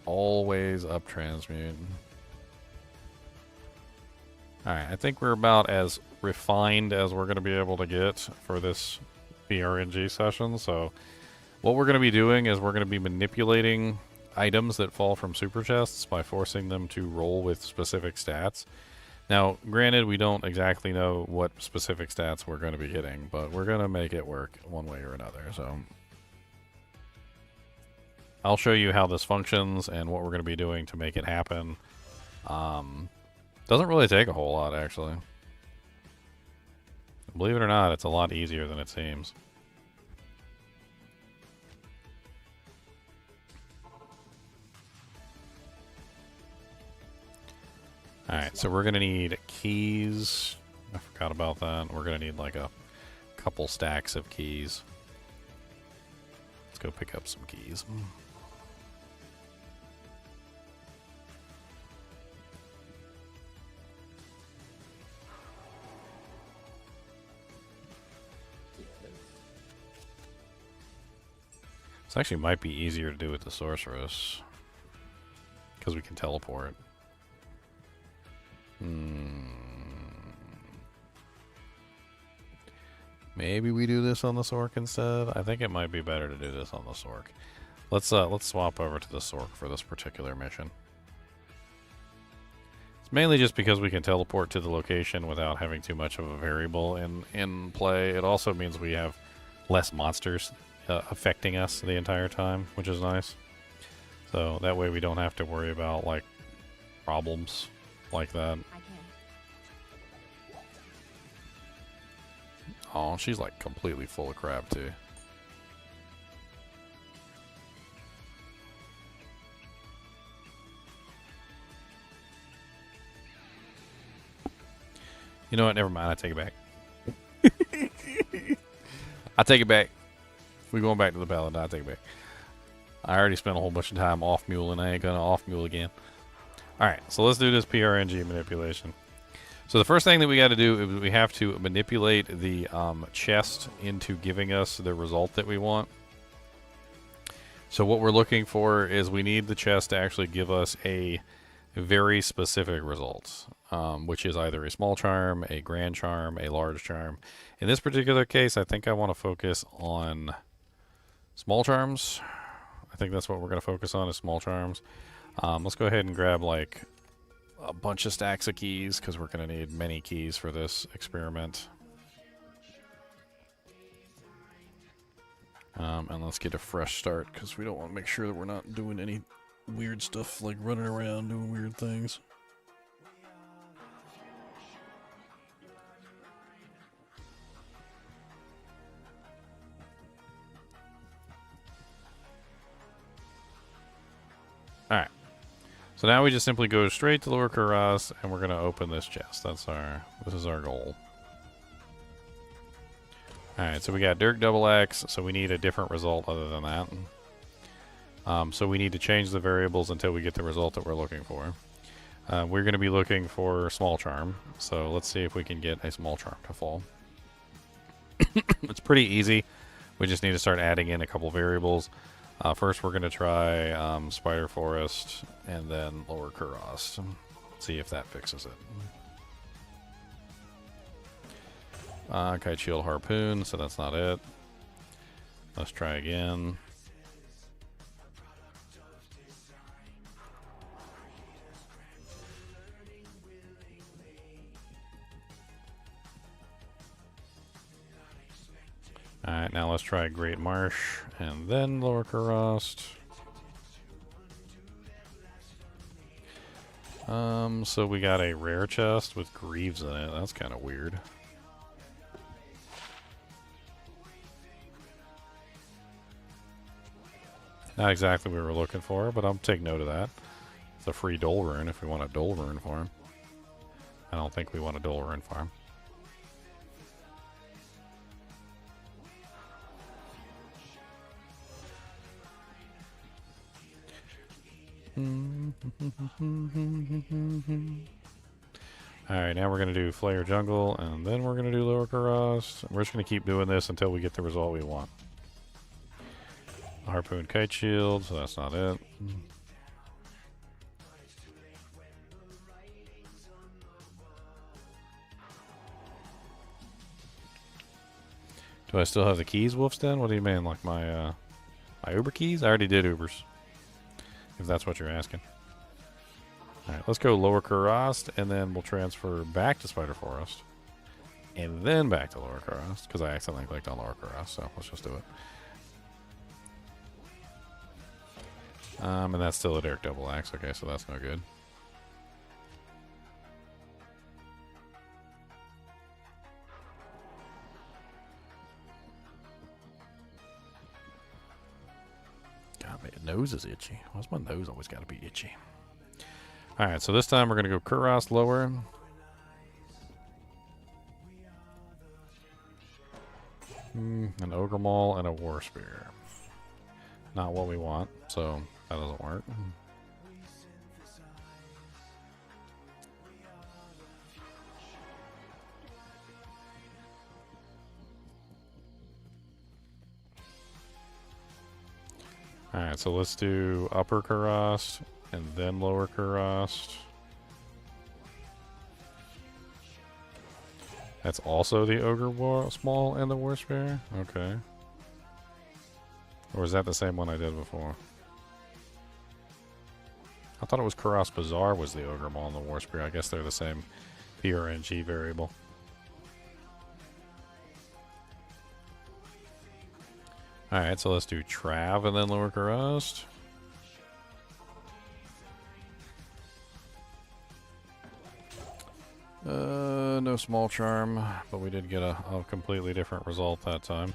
Always up transmute. Alright, I think we're about as refined as we're going to be able to get for this PRNG session, so what we're going to be doing is we're going to be manipulating items that fall from super chests by forcing them to roll with specific stats. Now, granted, we don't exactly know what specific stats we're going to be getting, but we're going to make it work one way or another, so I'll show you how this functions and what we're going to be doing to make it happen. Doesn't really take a whole lot, actually. Believe it or not, it's a lot easier than it seems. Alright, so we're going to need keys. I forgot about that. We're going to need like a couple stacks of keys. Let's go pick up some keys. This actually might be easier to do with the sorceress, because we can teleport. Maybe we do this on the Sork instead. I think it might be better to do this on the Sork. Let's swap over to the Sork for this particular mission. It's mainly just because we can teleport to the location without having too much of a variable in play. It also means we have less monsters affecting us the entire time, which is nice. So that way we don't have to worry about like problems like that. Oh, she's like completely full of crap too. You know what? Never mind. I take it back. I take it back. If we're going back to the paladin, I take it back. I already spent a whole bunch of time off mule and I ain't gonna off mule again. Alright, so let's do this PRNG manipulation. So the first thing that we got to do is we have to manipulate the chest into giving us the result that we want. So what we're looking for is we need the chest to actually give us a very specific result, which is either a small charm, a grand charm, a large charm. In this particular case, I think I want to focus on small charms. I think that's what we're going to focus on is small charms. Let's go ahead and grab like a bunch of stacks of keys because we're going to need many keys for this experiment. And let's get a fresh start because we don't want to make sure that we're not doing any weird stuff like running around doing weird things. Alright. So now we just simply go straight to Lower Kuras and we're gonna open this chest. This is our goal. Alright, so we got Dirk Double Axe, so we need a different result other than that. So we need to change the variables until we get the result that we're looking for. We're gonna be looking for Small Charm, so let's see if we can get a Small Charm to fall. It's pretty easy. We just need to start adding in a couple variables. First, we're going to try Spider Forest and then Lower Kuras. See if that fixes it. Kite Shield Harpoon, so that's not it. Let's try again. Alright, now let's try Great Marsh and then Lower Kurast. So we got a rare chest with Greaves in it. That's kind of weird. Not exactly what we were looking for, but I'll take note of that. It's a free Dole Rune if we want a Dole Rune farm. I don't think we want a Dole Rune farm. Alright, now we're going to do Flare Jungle, and then we're going to do Lower Kurast. We're just going to keep doing this until we get the result we want. Harpoon Kite Shield, so that's not it. Do I still have the keys, Wolfsten? What do you mean, like my Uber keys? I already did Ubers, if that's what you're asking. Alright, let's go Lower Kurast, and then we'll transfer back to Spider Forest. And then back to Lower Kurast, because I accidentally clicked on Lower Kurast, so let's just do it. And that's still a Derek Double Axe, okay, so that's no good. God, my nose is itchy. Why's my nose always got to be itchy? Alright, so this time we're going to go Kurast lower. An Ogre Maul and a War Spear. Not what we want, so that doesn't work. Alright, so let's do Upper Kurast and then Lower Kurast. That's also the Ogre Small and the War Spear? Okay. Or is that the same one I did before? I thought it was Kurast Bazaar was the Ogre Maul and the War Spear. I guess they're the same PRNG variable. Alright, so let's do Trav and then Lower Kurast. No small charm, but we did get a completely different result that time.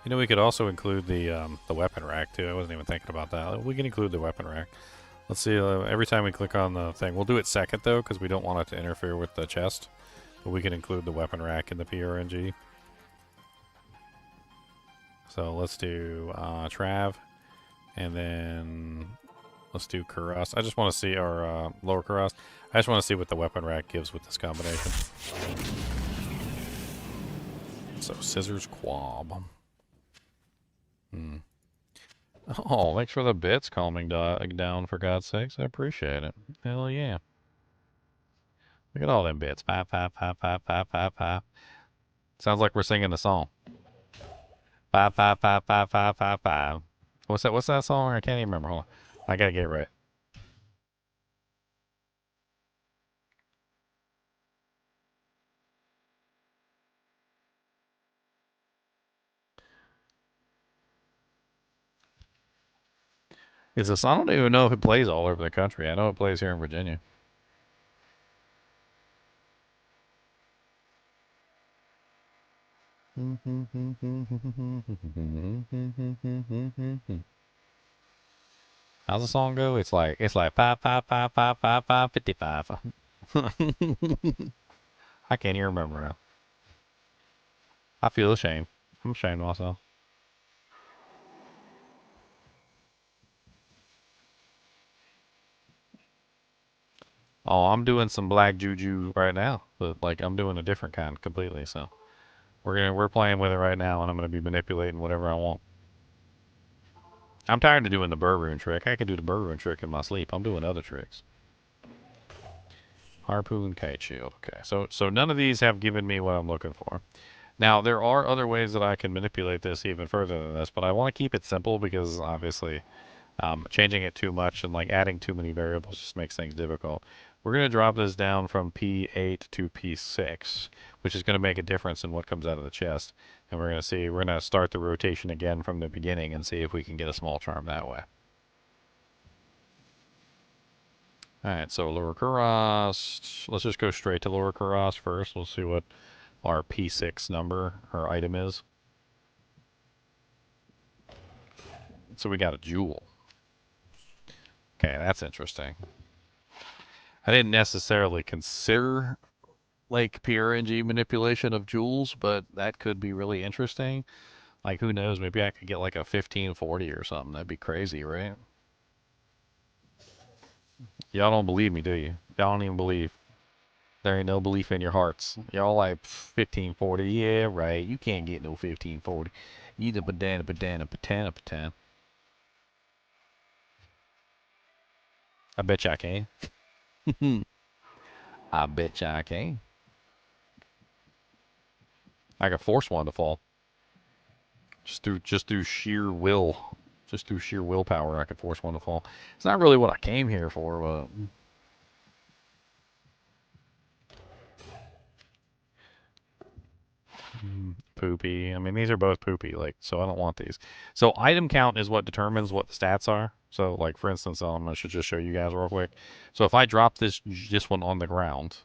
You know, we could also include the weapon rack too. I wasn't even thinking about that. We can include the weapon rack. Let's see. Every time we click on the thing, we'll do it second though, because we don't want it to interfere with the chest. But we can include the weapon rack in the PRNG. So let's do Trav, and then let's do Kurast. I just want to see our Lower Kurast. I just want to see what the weapon rack gives with this combination. So Scissors Quab. Oh, thanks for the bits calming down, for God's sakes. I appreciate it. Hell yeah. Look at all them bits. 5, 5, 5, 5, 5, 5, 5. Sounds like we're singing the song. 5, 5, 5, 5, 5, 5, 5. What's that? What's that song? I can't even remember. Hold on. I gotta get it right. Is this? I don't even know if it plays all over the country. I know it plays here in Virginia. How's the song go? It's like 5, 5, 5, 5, 5, 5, 55. I can't even remember now. I feel ashamed. I'm ashamed of myself. Oh, I'm doing some black juju right now, but like I'm doing a different kind completely. So we're playing with it right now, and I'm gonna be manipulating whatever I want. I'm tired of doing the Burroon trick. I can do the Burroon trick in my sleep. I'm doing other tricks. Harpoon Kite Shield. Okay, so none of these have given me what I'm looking for. Now there are other ways that I can manipulate this even further than this, but I want to keep it simple because obviously changing it too much and like adding too many variables just makes things difficult. We're going to drop this down from P8 to P6, which is going to make a difference in what comes out of the chest. And we're going to start the rotation again from the beginning and see if we can get a small charm that way. Alright, so Lower Kurast. Let's just go straight to Lower Kurast first. We'll see what our P6 number, or item is. So we got a jewel. Okay, that's interesting. I didn't necessarily consider like PRNG manipulation of jewels, but that could be really interesting. Like, who knows? Maybe I could get like a 1540 or something. That'd be crazy, right? Y'all don't believe me, do you? Y'all don't even believe. There ain't no belief in your hearts. Y'all like 1540. Yeah, right. You can't get no 1540. You the banana. I bet you I can. I bet you I can. I can force one to fall. Just through sheer will. Just through sheer willpower, I could force one to fall. It's not really what I came here for, but poopy. I mean, these are both poopy, like, so I don't want these. So item count is what determines what the stats are. So, like, for instance, I should just show you guys real quick. So if I drop this one on the ground,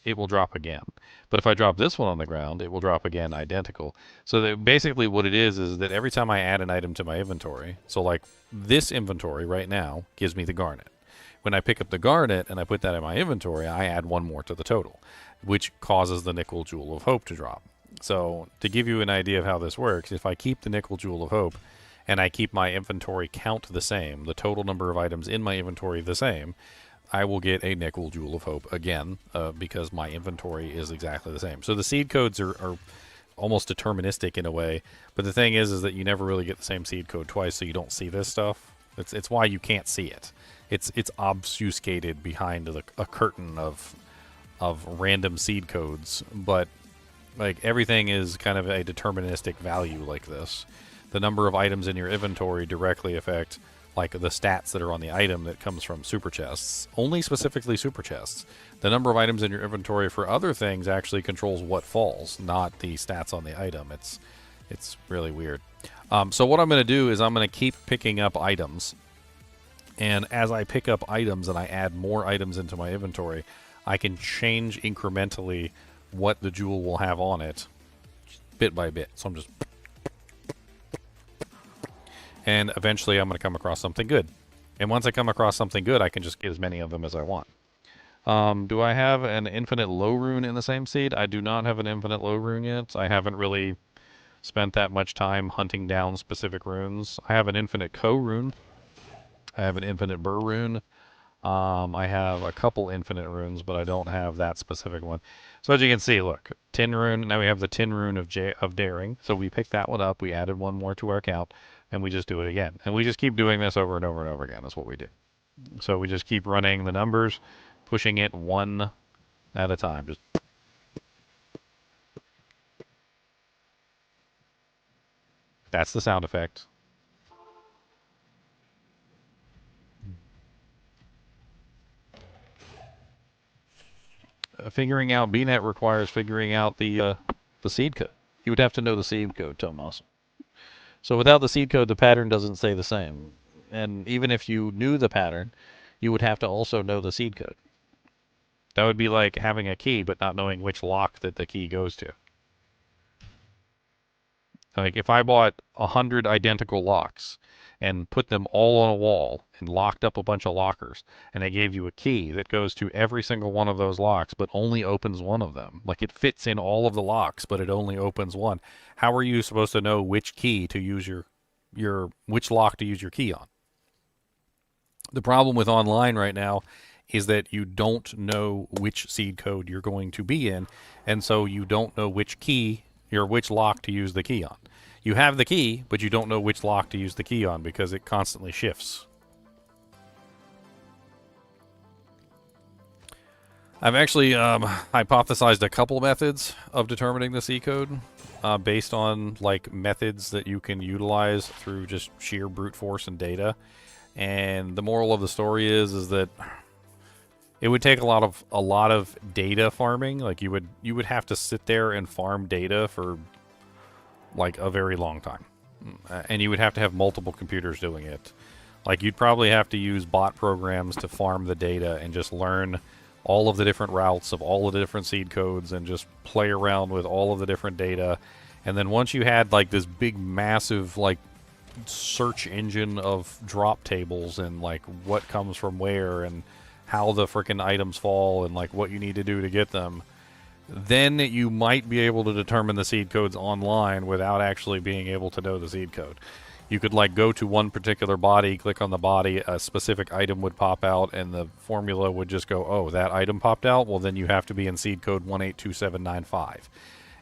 it will drop again. But if I drop this one on the ground, it will drop again identical. So basically what it is that every time I add an item to my inventory, so like this inventory right now gives me the garnet. When I pick up the garnet and I put that in my inventory, I add one more to the total, which causes the nickel jewel of hope to drop. So to give you an idea of how this works, if I keep the nickel jewel of hope and I keep my inventory count the same, the total number of items in my inventory the same, I will get a nickel jewel of hope again because my inventory is exactly the same. So the seed codes are almost deterministic in a way, but the thing is that you never really get the same seed code twice, so you don't see this stuff. It's why you can't see it. It's obfuscated behind a curtain of random seed codes, but like everything is kind of a deterministic value like this. The number of items in your inventory directly affect like the stats that are on the item that comes from super chests, only specifically super chests. The number of items in your inventory for other things actually controls what falls, not the stats on the item. It's really weird. So what I'm going to do is I'm going to keep picking up items, and as I pick up items and I add more items into my inventory, I can change incrementally what the jewel will have on it bit by bit. So I'm just... And eventually I'm going to come across something good. And once I come across something good, I can just get as many of them as I want. Do I have an infinite low rune in the same seed? I do not have an infinite low rune yet. I haven't really spent that much time hunting down specific runes. I have an infinite co rune. I have an infinite burr rune. I have a couple infinite runes, but I don't have that specific one. So as you can see, look, tin rune. Now we have the tin rune of daring. So we picked that one up. We added one more to our count, and we just do it again. And we just keep doing this over and over and over again. That's what we do. So we just keep running the numbers, pushing it one at a time. Just that's the sound effect. Figuring out BNet requires figuring out the seed code. You would have to know the seed code, Tomas. So without the seed code, the pattern doesn't stay the same. And even if you knew the pattern, you would have to also know the seed code. That would be like having a key but not knowing which lock that the key goes to. Like if I bought 100 identical locks and put them all on a wall and locked up a bunch of lockers, and they gave you a key that goes to every single one of those locks but only opens one of them. Like it fits in all of the locks but it only opens one. How are you supposed to know which key to use which lock to use your key on? The problem with online right now is that you don't know which seed code you're going to be in, and so you don't know which key or which lock to use the key on. You have the key, but you don't know which lock to use the key on because it constantly shifts. I've actually hypothesized a couple methods of determining the seed code based on like methods that you can utilize through just sheer brute force and data. And the moral of the story is that it would take a lot of data farming. Like you would have to sit there and farm data for like a very long time, and you would have to have multiple computers doing it. Like you'd probably have to use bot programs to farm the data and just learn all of the different routes of all of the different seed codes and just play around with all of the different data. And then once you had like this big massive like search engine of drop tables and like what comes from where and how the freaking items fall and like what you need to do to get them, then you might be able to determine the seed codes online without actually being able to know the seed code. You could like go to one particular body, click on the body, a specific item would pop out, and the formula would just go, oh, that item popped out? Well, then you have to be in seed code 182795.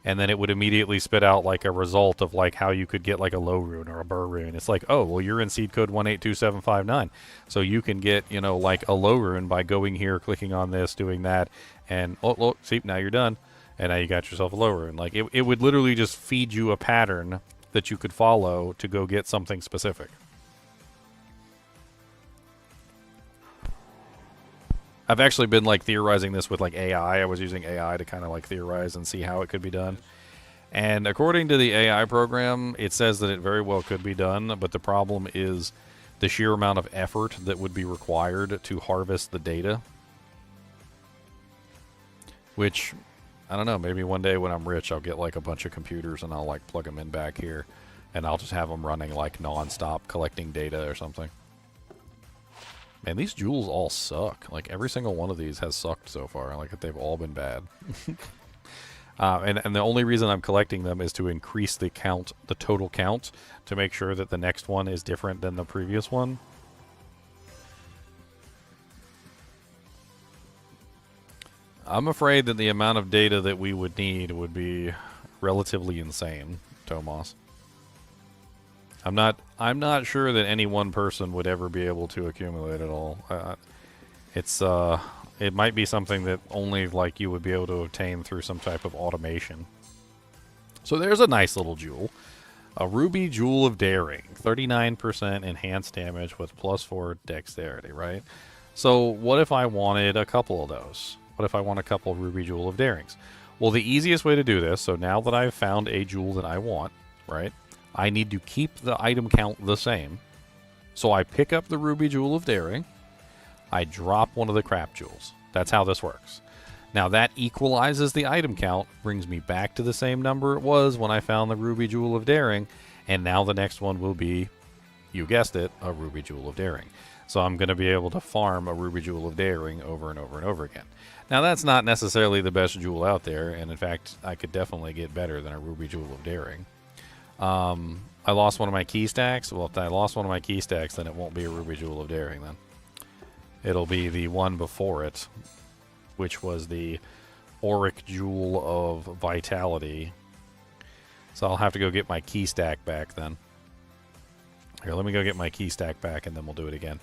And then it would immediately spit out like a result of like how you could get like a low rune or a burr rune. It's like, oh, well, you're in seed code 182759. So you can get, you know, like a low rune by going here, clicking on this, doing that, and oh, look, see, now you're done. And now you got yourself a low rune. Like it would literally just feed you a pattern that you could follow to go get something specific. I've actually been like theorizing this with like AI. I was using AI to kind of like theorize and see how it could be done. And according to the AI program, it says that it very well could be done, but the problem is the sheer amount of effort that would be required to harvest the data. Which, I don't know, maybe one day when I'm rich, I'll get like a bunch of computers and I'll like plug them in back here and I'll just have them running like non-stop collecting data or something. Man, these jewels all suck. Like, every single one of these has sucked so far. Like, they've all been bad. And the only reason I'm collecting them is to increase the count, the total count, to make sure that the next one is different than the previous one. I'm afraid that the amount of data that we would need would be relatively insane, Tomas. I'm not sure that any one person would ever be able to accumulate it all. It might be something that only like you would be able to obtain through some type of automation. So there's a nice little jewel. A ruby jewel of daring. 39% enhanced damage with +4 dexterity, right? So what if I wanted a couple of those? What if I want a couple ruby jewel of darings? Well, the easiest way to do this, so now that I've found a jewel that I want, right? I need to keep the item count the same. So I pick up the ruby jewel of daring. I drop one of the crap jewels. That's how this works. Now that equalizes the item count, brings me back to the same number it was when I found the ruby jewel of daring, and now the next one will be, you guessed it, a ruby jewel of daring. So I'm going to be able to farm a ruby jewel of daring over and over and over again. Now that's not necessarily the best jewel out there, and in fact I could definitely get better than a ruby jewel of daring. I lost one of my key stacks. Well, if I lost one of my key stacks, then it won't be a ruby jewel of daring then. It'll be the one before it, which was the auric jewel of vitality. So I'll have to go get my key stack back then. Here, let me go get my key stack back and then we'll do it again.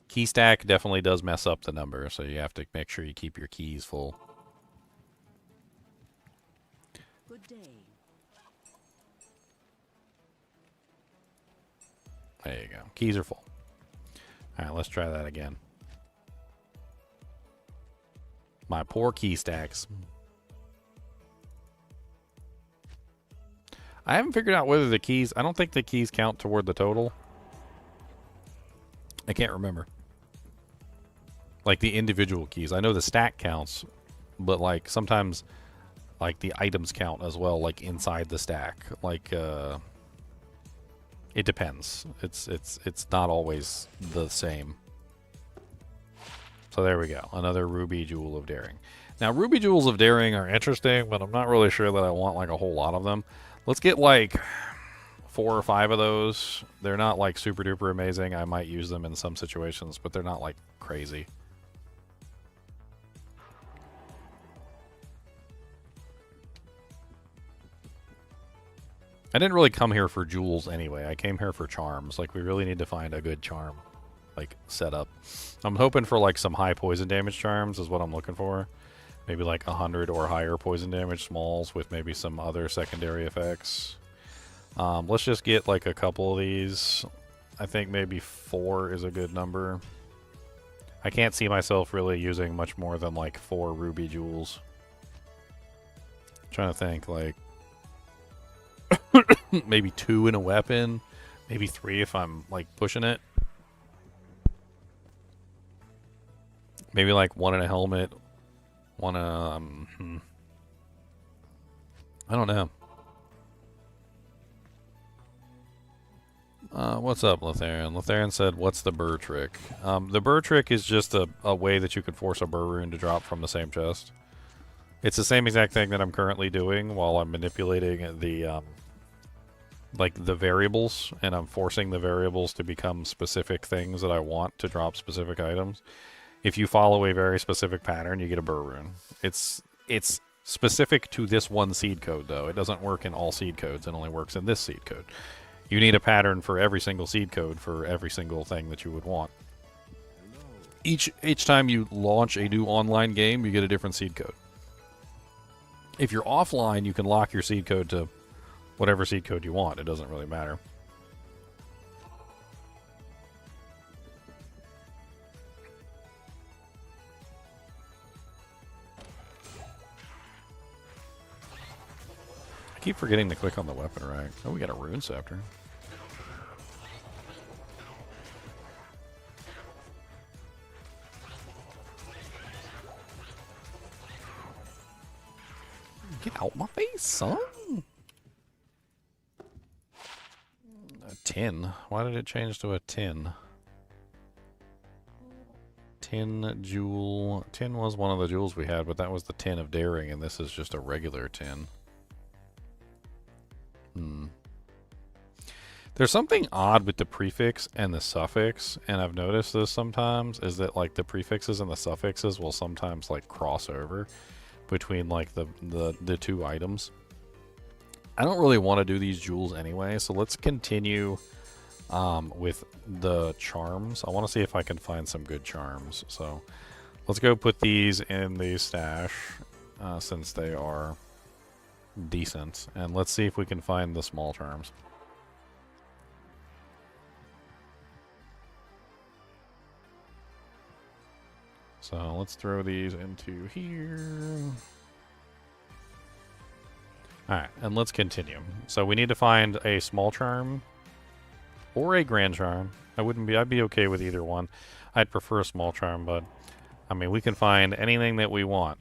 Key stack definitely does mess up the number, so you have to make sure you keep your keys full. Good day. There you go. Keys are full. Alright, let's try that again. My poor key stacks. I haven't figured out whether the keys... I don't think the keys count toward the total. I can't remember. Like the individual keys. I know the stack counts, but like sometimes like the items count as well, like inside the stack. Like it depends. It's not always the same. So there we go. Another ruby jewel of daring. Now ruby jewels of daring are interesting, but I'm not really sure that I want like a whole lot of them. Let's get like 4 or 5 of those. They're not like super duper amazing. I might use them in some situations, but they're not like crazy. I didn't really come here for jewels anyway. I came here for charms. Like, we really need to find a good charm, like, setup. I'm hoping for, like, some high poison damage charms is what I'm looking for. Maybe, like, 100 or higher poison damage smalls with maybe some other secondary effects. Let's just get, like, a couple of these. I think maybe 4 is a good number. I can't see myself really using much more than, like, 4 ruby jewels. I'm trying to think, like... maybe 2 in a weapon, maybe 3 if I'm like pushing it. Maybe like 1 in a helmet, 1 in a, I don't know. What's up, Litharian? Litharian said, what's the burr trick? The burr trick is just a way that you could force a burr rune to drop from the same chest. It's the same exact thing that I'm currently doing while I'm manipulating the, like, the variables, and I'm forcing the variables to become specific things that I want to drop specific items. If you follow a very specific pattern, you get a burr rune. It's specific to this one seed code, though. It doesn't work in all seed codes. It only works in this seed code. You need a pattern for every single seed code for every single thing that you would want. Each time you launch a new online game, you get a different seed code. If you're offline, you can lock your seed code to whatever seed code you want. It doesn't really matter. I keep forgetting to click on the weapon rack. Oh, we got a rune scepter. Get out my face, son! A 10. Why did it change to a 10? 10 jewel. 10 was one of the jewels we had, but that was the 10 of daring, and this is just a regular 10. There's something odd with the prefix and the suffix, and I've noticed this sometimes, is that like the prefixes and the suffixes will sometimes like cross over between like the two items. I don't really want to do these jewels anyway, so let's continue with the charms. I want to see if I can find some good charms. So let's go put these in the stash since they are decent, and let's see if we can find the small charms. So let's throw these into here. Alright, and let's continue. So we need to find a small charm or a grand charm. I'd be okay with either one. I'd prefer a small charm, but I mean, we can find anything that we want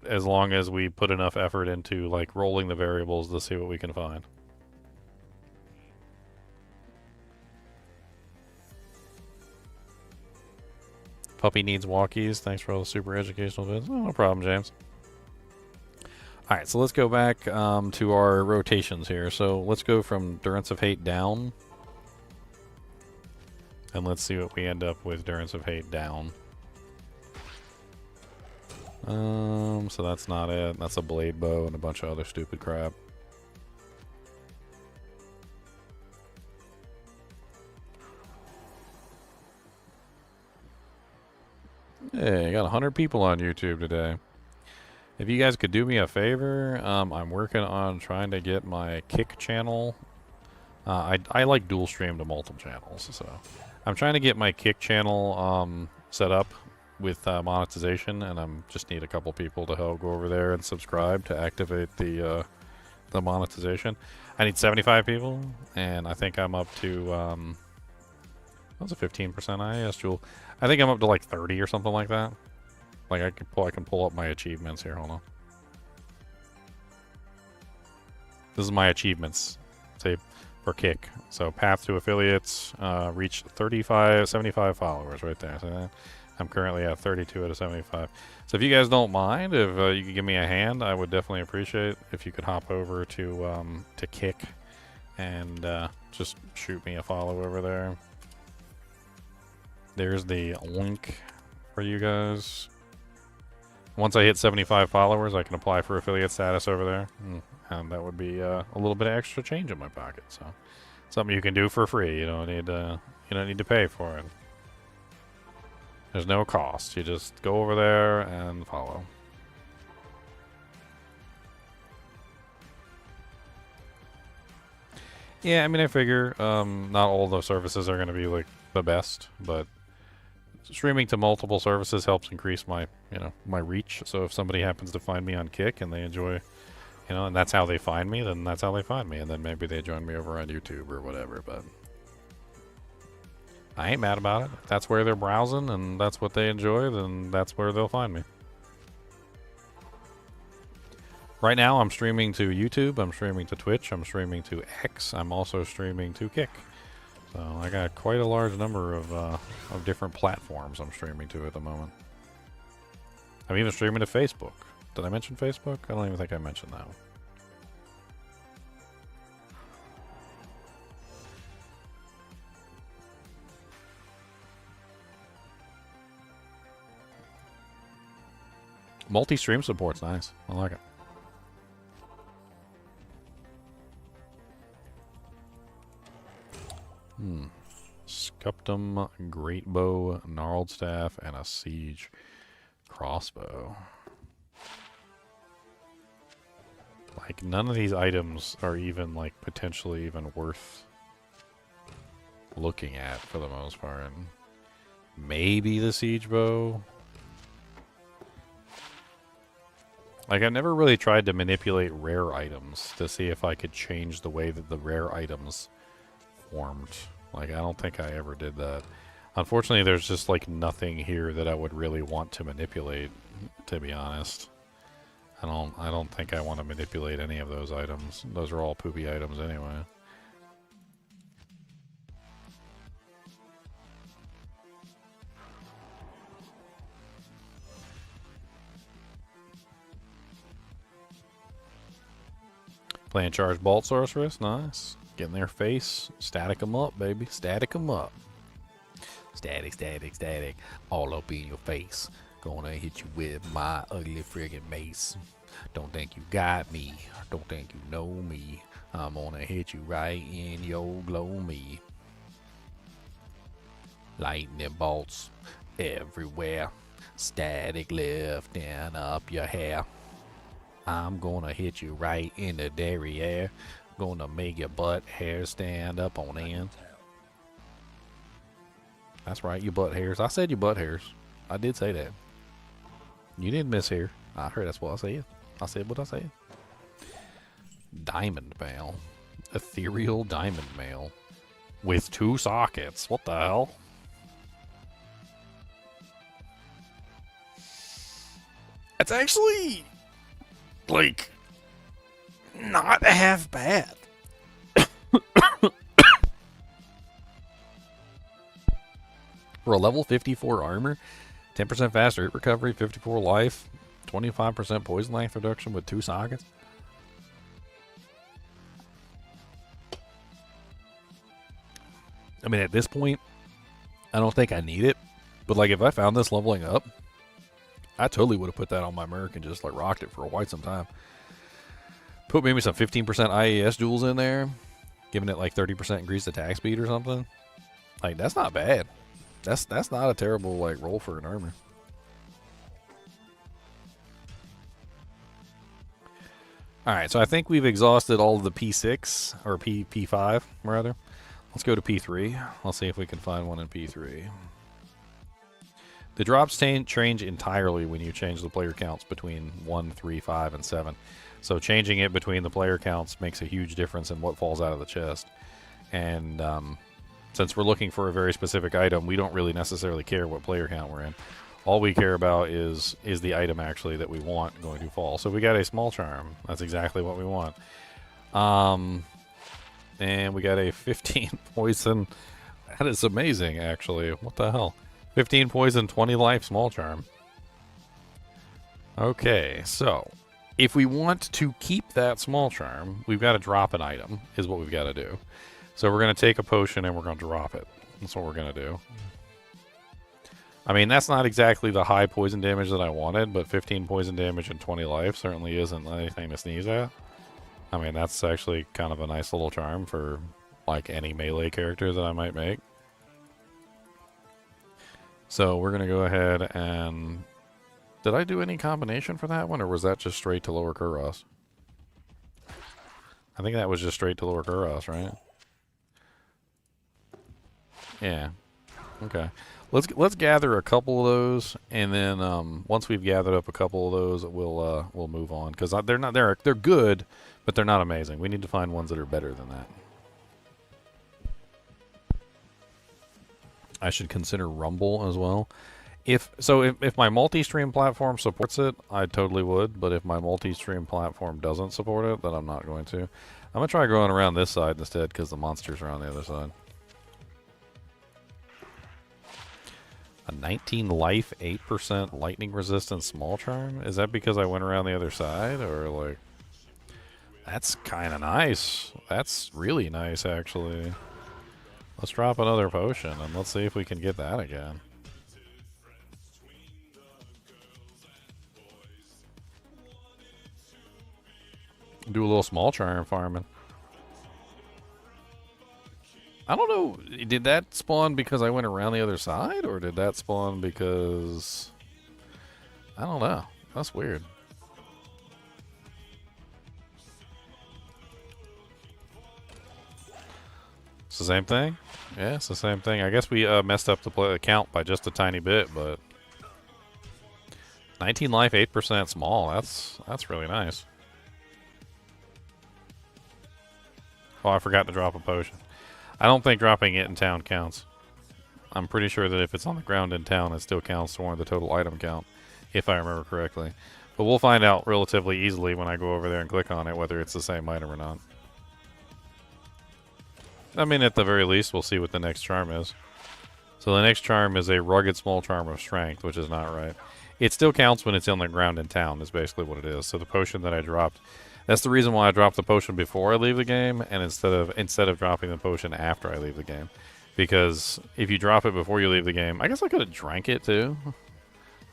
as long as we put enough effort into like rolling the variables to see what we can find. Puppy needs walkies. Thanks for all the super educational vids. Oh, no problem, James. Alright, so let's go back to our rotations here. So let's go from Durance of Hate down. And let's see what we end up with Durance of Hate down. So that's not it. That's a blade bow and a bunch of other stupid crap. Hey, I got 100 people on YouTube today. If you guys could do me a favor, I'm working on trying to get my Kick channel. I like dual stream to multiple channels, so I'm trying to get my Kick channel set up with monetization, and I'm just need a couple people to help go over there and subscribe to activate the monetization. I need 75 people, and I think I'm up to that was a 15% IAS jewel. I think I'm up to like 30 or something like that. Like I can pull up my achievements here. Hold on. This is my achievements, say, for Kick. So path to affiliates, reach 75 followers right there. See that? I'm currently at 32 out of 75. So if you guys don't mind, if you could give me a hand, I would definitely appreciate if you could hop over to Kick and just shoot me a follow over there. There's the link for you guys. Once I hit 75 followers, I can apply for affiliate status over there. And that would be a little bit of extra change in my pocket. So something you can do for free. You don't need to pay for it. There's no cost. You just go over there and follow. Yeah, I mean, I figure not all those services are going to be like the best, but streaming to multiple services helps increase my, my reach. So if somebody happens to find me on Kick and they enjoy, and that's how they find me, then that's how they find me. And then maybe they join me over on YouTube or whatever, but I ain't mad about it. If that's where they're browsing and that's what they enjoy, then that's where they'll find me. Right now, I'm streaming to YouTube, I'm streaming to Twitch, I'm streaming to X, I'm also streaming to Kick. So I got quite a large number of different platforms I'm streaming to at the moment. I'm even streaming to Facebook. Did I mention Facebook? I don't even think I mentioned that one. Multi-stream support's nice. I like it. Sceptum, Great Bow, Gnarled Staff, and a Siege Crossbow. Like, none of these items are even, like, potentially even worth looking at for the most part. Maybe the Siege Bow. Like, I've never really tried to manipulate rare items to see if I could change the way that the rare items formed. Like, I don't think I ever did that. Unfortunately, there's just, like, nothing here that I would really want to manipulate, to be honest. I don't think I want to manipulate any of those items. Those are all poopy items anyway. Playing Charged Bolt Sorceress, nice. Get in their face, static them up, baby. Static them up. Static, static, static. All up in your face. Gonna hit you with my ugly friggin' mace. Don't think you got me. Don't think you know me. I'm gonna hit you right in your glow me. Lightning bolts everywhere. Static lifting up your hair. I'm gonna hit you right in the derriere. Gonna make your butt hair stand up on end. That's right, your butt hairs. I said your butt hairs. I did say that. You didn't miss here. I heard that's what I said. I said what I said. Diamond mail. Ethereal diamond mail. With 2 sockets. What the hell? It's actually, like, not half bad. For a level 54 armor, 10% faster hit recovery, 54 life, 25% poison length reduction with 2 sockets. I mean, at this point, I don't think I need it. But, like, if I found this leveling up, I totally would have put that on my Merc and just, like, rocked it for quite some time. Put maybe some 15% IAS duels in there, giving it, like, 30% increased attack speed or something. Like, that's not bad. That's not a terrible, like, roll for an armor. Alright, so I think we've exhausted all of the P6, or P5, rather. Let's go to P3. Let's see if we can find one in P3. The drops change entirely when you change the player counts between 1, 3, 5, and 7. So changing it between the player counts makes a huge difference in what falls out of the chest. And since we're looking for a very specific item, we don't really necessarily care what player count we're in. All we care about is the item actually that we want going to fall. So we got a small charm. That's exactly what we want. And we got a 15 poison. That is amazing, actually. What the hell? 15 poison, 20 life, small charm. Okay, so if we want to keep that small charm, we've got to drop an item, is what we've got to do. So we're going to take a potion and we're going to drop it. That's what we're going to do. I mean, that's not exactly the high poison damage that I wanted, but 15 poison damage and 20 life certainly isn't anything to sneeze at. I mean, that's actually kind of a nice little charm for, like, any melee character that I might make. So we're going to go ahead and... Did I do any combination for that one, or was that just straight to lower Kuros? I think that was just straight to lower Kuros, right? Yeah. Okay. Let's gather a couple of those, and then once we've gathered up a couple of those, we'll move on, because they're good, but they're not amazing. We need to find ones that are better than that. I should consider Rumble as well. If my multi-stream platform supports it, I totally would. But if my multi-stream platform doesn't support it, then I'm not going to. I'm gonna try going around this side instead, because the monsters are on the other side. A 19 life, 8% lightning resistance small charm? Is that because I went around the other side? Or like... That's kind of nice. That's really nice, actually. Let's drop another potion and let's see if we can get that again. Do a little small charm farming. I don't know, did that spawn because I went around the other side, or did that spawn because... I don't know. That's weird. It's the same thing? Yeah, it's the same thing. I guess we messed up the count by just a tiny bit, but... 19 life, 8% small. That's really nice. Oh, I forgot to drop a potion. I don't think dropping it in town counts. I'm pretty sure that if it's on the ground in town, it still counts toward the total item count, if I remember correctly. But we'll find out relatively easily when I go over there and click on it, whether it's the same item or not. I mean, at the very least, we'll see what the next charm is. So the next charm is a rugged small charm of strength, which is not right. It still counts when it's on the ground in town, is basically what it is. So the potion that I dropped... That's the reason why I dropped the potion before I leave the game, and instead of dropping the potion after I leave the game. Because if you drop it before you leave the game, I guess I could have drank it too.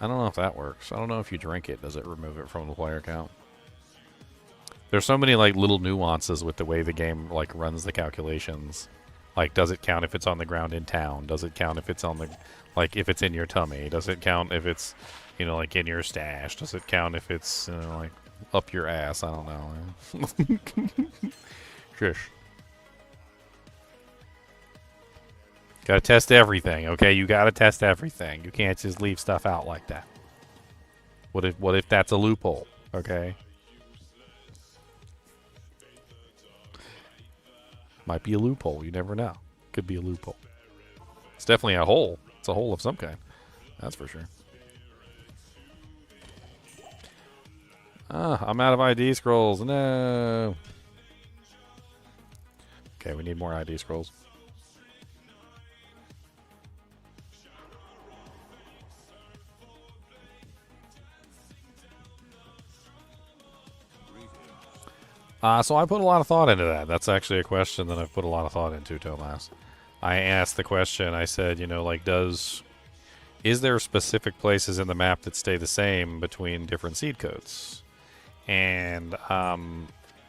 I don't know if that works. I don't know if you drink it, does it remove it from the player count? There's so many like little nuances with the way the game like runs the calculations. Like, does it count if it's on the ground in town? Does it count if it's on the, like, if it's in your tummy? Does it count if it's, you know, like in your stash? Does it count if it's, you know, like up your ass? I don't know. Shush. Gotta test everything, okay? You gotta test everything. You can't just leave stuff out like that. What if that's a loophole, okay? Might be a loophole, you never know. Could be a loophole. It's definitely a hole. It's a hole of some kind. That's for sure. Ah, I'm out of ID scrolls. No. Okay, we need more ID scrolls. So I put a lot of thought into that. That's actually a question that I've put a lot of thought into, Tomas. I asked the question, I said, you know, like, is there specific places in the map that stay the same between different seed codes? And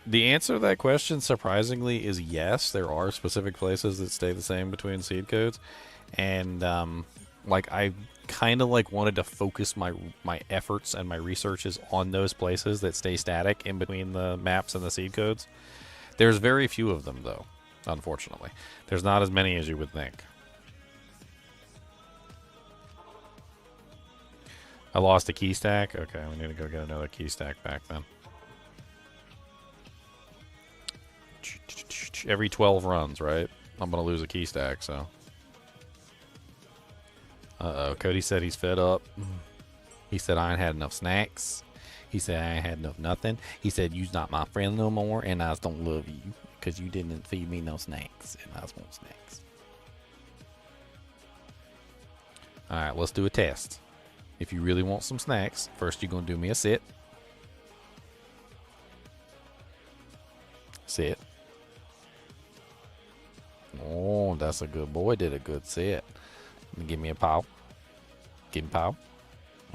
the answer to that question, surprisingly, is yes. There are specific places that stay the same between seed codes. And, like, I kind of, like, wanted to focus my efforts and my researches on those places that stay static in between the maps and the seed codes. There's very few of them, though, unfortunately. There's not as many as you would think. I lost a key stack? Okay, we need to go get another key stack back then. Every 12 runs, right? I'm going to lose a key stack, so. Uh-oh, Cody said he's fed up. He said I ain't had enough snacks. He said I ain't had enough nothing. He said you's not my friend no more, and I just don't love you because you didn't feed me no snacks, and I just want snacks. Alright, let's do a test. If you really want some snacks, first you're going to do me a sit. Sit. Oh, that's a good boy. Did a good sit. Give me a paw. Give me a paw.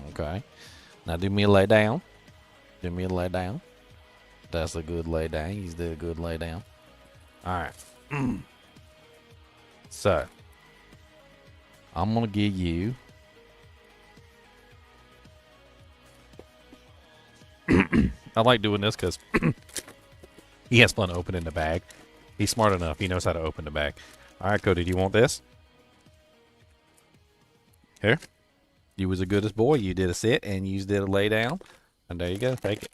Okay. Now do me a lay down. Do me a lay down. That's a good lay down. You did a good lay down. Alright. So. I'm going to give you. I like doing this because he has fun opening the bag. He's smart enough. He knows how to open the bag. Alright, Cody, do you want this? Here. You was the goodest boy. You did a sit and you did a lay down. And there you go. Take it.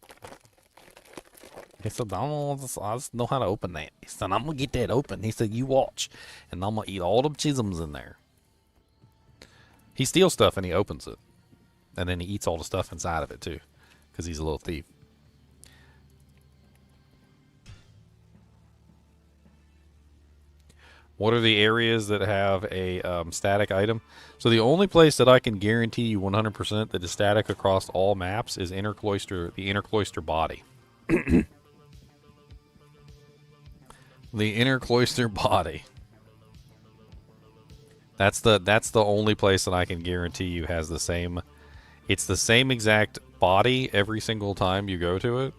He said, I just know how to open that. He said, I'm going to get that open. He said, you watch. And I'm going to eat all them chisms in there. He steals stuff and he opens it. And then he eats all the stuff inside of it too. Because he's a little thief. What are the areas that have a static item? So the only place that I can guarantee you 100% that is static across all maps is the inner cloister body. The inner cloister body. That's the only place that I can guarantee you has the same. It's the same exact body every single time you go to it,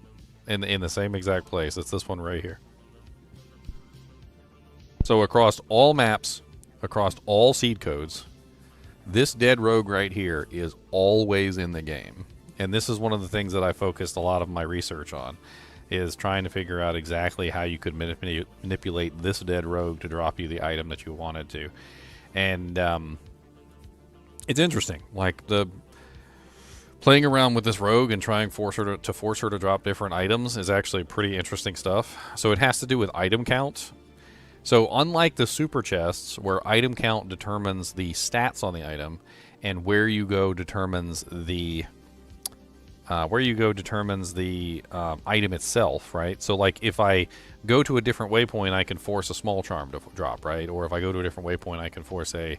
in the same exact place. It's this one right here. So across all maps, across all seed codes, this dead rogue right here is always in the game. And this is one of the things that I focused a lot of my research on, is trying to figure out exactly how you could manipulate this dead rogue to drop you the item that you wanted to. And it's interesting. Like, the playing around with this rogue and trying force her to drop different items is actually pretty interesting stuff. So it has to do with item count. So unlike the super chests, where item count determines the stats on the item, and where you go determines the item itself, right? So like if I go to a different waypoint, I can force a small charm to drop, right? Or if I go to a different waypoint, I can force a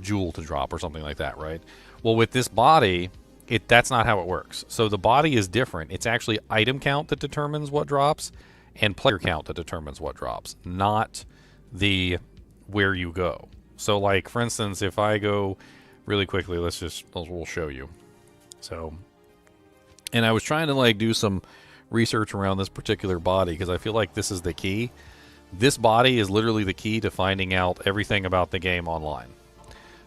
jewel to drop or something like that, right? Well, with this body, that's not how it works. So the body is different. It's actually item count that determines what drops, and player count that determines what drops, not the where you go. So like, for instance, if I go really quickly, we'll show you. So, and I was trying to like do some research around this particular body because I feel like this is the key. This body is literally the key to finding out everything about the game online.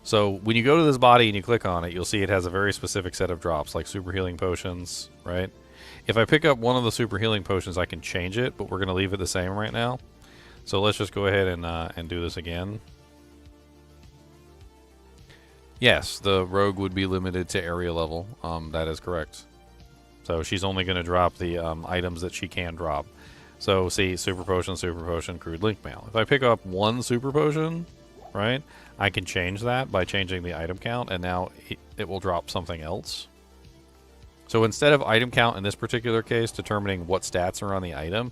So when you go to this body and you click on it, you'll see it has a very specific set of drops, like super healing potions, right? If I pick up one of the super healing potions, I can change it, but we're going to leave it the same right now. So let's just go ahead and do this again. Yes, the rogue would be limited to area level. That is correct. So she's only going to drop the items that she can drop. So see, super potion, crude link mail. If I pick up one super potion, right, I can change that by changing the item count, and now it will drop something else. So instead of item count in this particular case determining what stats are on the item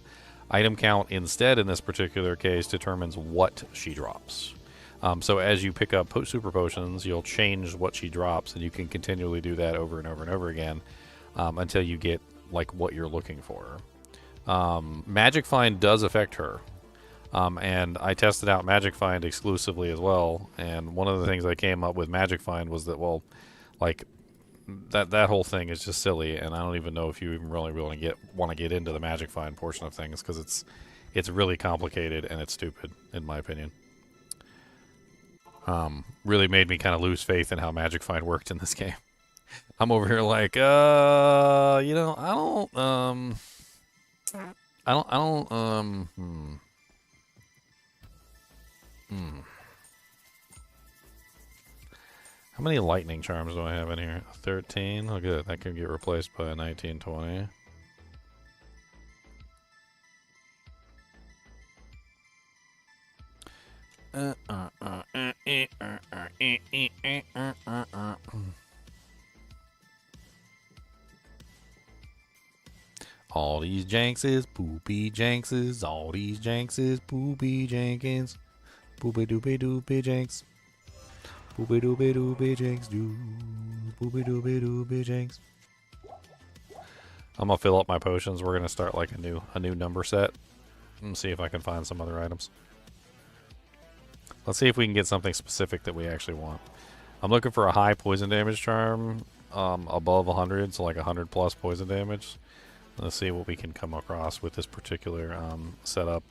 count instead in this particular case determines what she drops. So as you pick up super potions, you'll change what she drops, and you can continually do that over and over and over again until you get like what you're looking for. Magic Find does affect her, and I tested out Magic Find exclusively as well. And one of the things I came up with Magic Find was that, well, like that whole thing is just silly, and I don't even know if you even really want to get into the Magic Find portion of things, because it's really complicated and it's stupid in my opinion. Really made me kind of lose faith in how Magic Find worked in this game. I'm over here like, you know, How many lightning charms do I have in here? 13. Oh, good. That can get replaced by a 1920. All these Jankses, poopy Jankses. All these Jankses, poopy Jenkins. Poopy doopy doopy Janks. Poopy doopy doopy Janks do. Poopy doopy doopy Janks. I'm gonna fill up my potions. We're gonna start like a new number set and see if I can find some other items. Let's see if we can get something specific that we actually want. I'm looking for a high poison damage charm, above 100, so like 100 plus poison damage. Let's see what we can come across with this particular setup.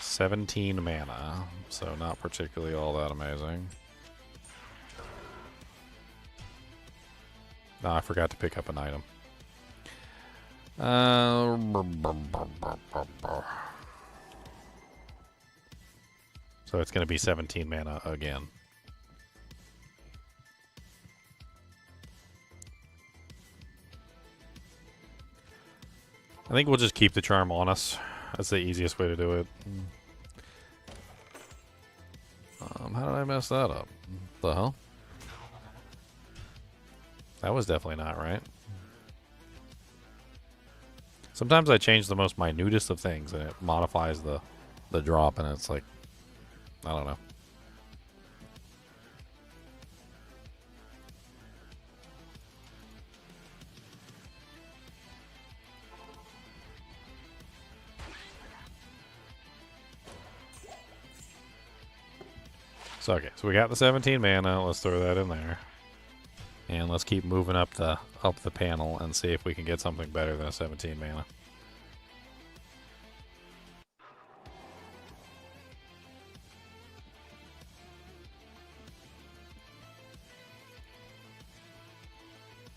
17 mana, so not particularly all that amazing. Oh, I forgot to pick up an item. So it's going to be 17 mana again. I think we'll just keep the charm on us. That's the easiest way to do it. How did I mess that up? The hell? That was definitely not right. Sometimes I change the most minutest of things and it modifies the drop, and it's like, I don't know. So okay, so we got the 17 mana. Let's throw that in there, and let's keep moving up the panel and see if we can get something better than a 17 mana.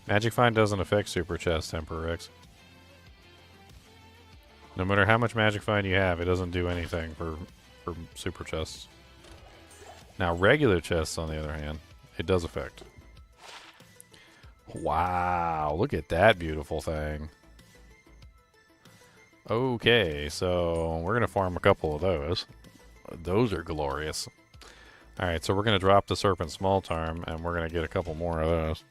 Magic Find doesn't affect Super Chest, Emperor X. No matter how much Magic Find you have, it doesn't do anything for Super Chests. Now, regular chests, on the other hand, it does affect. Wow, look at that beautiful thing. Okay, so we're going to farm a couple of those. Those are glorious. Alright, so we're going to drop the Serpent Small Charm, and we're going to get a couple more of those.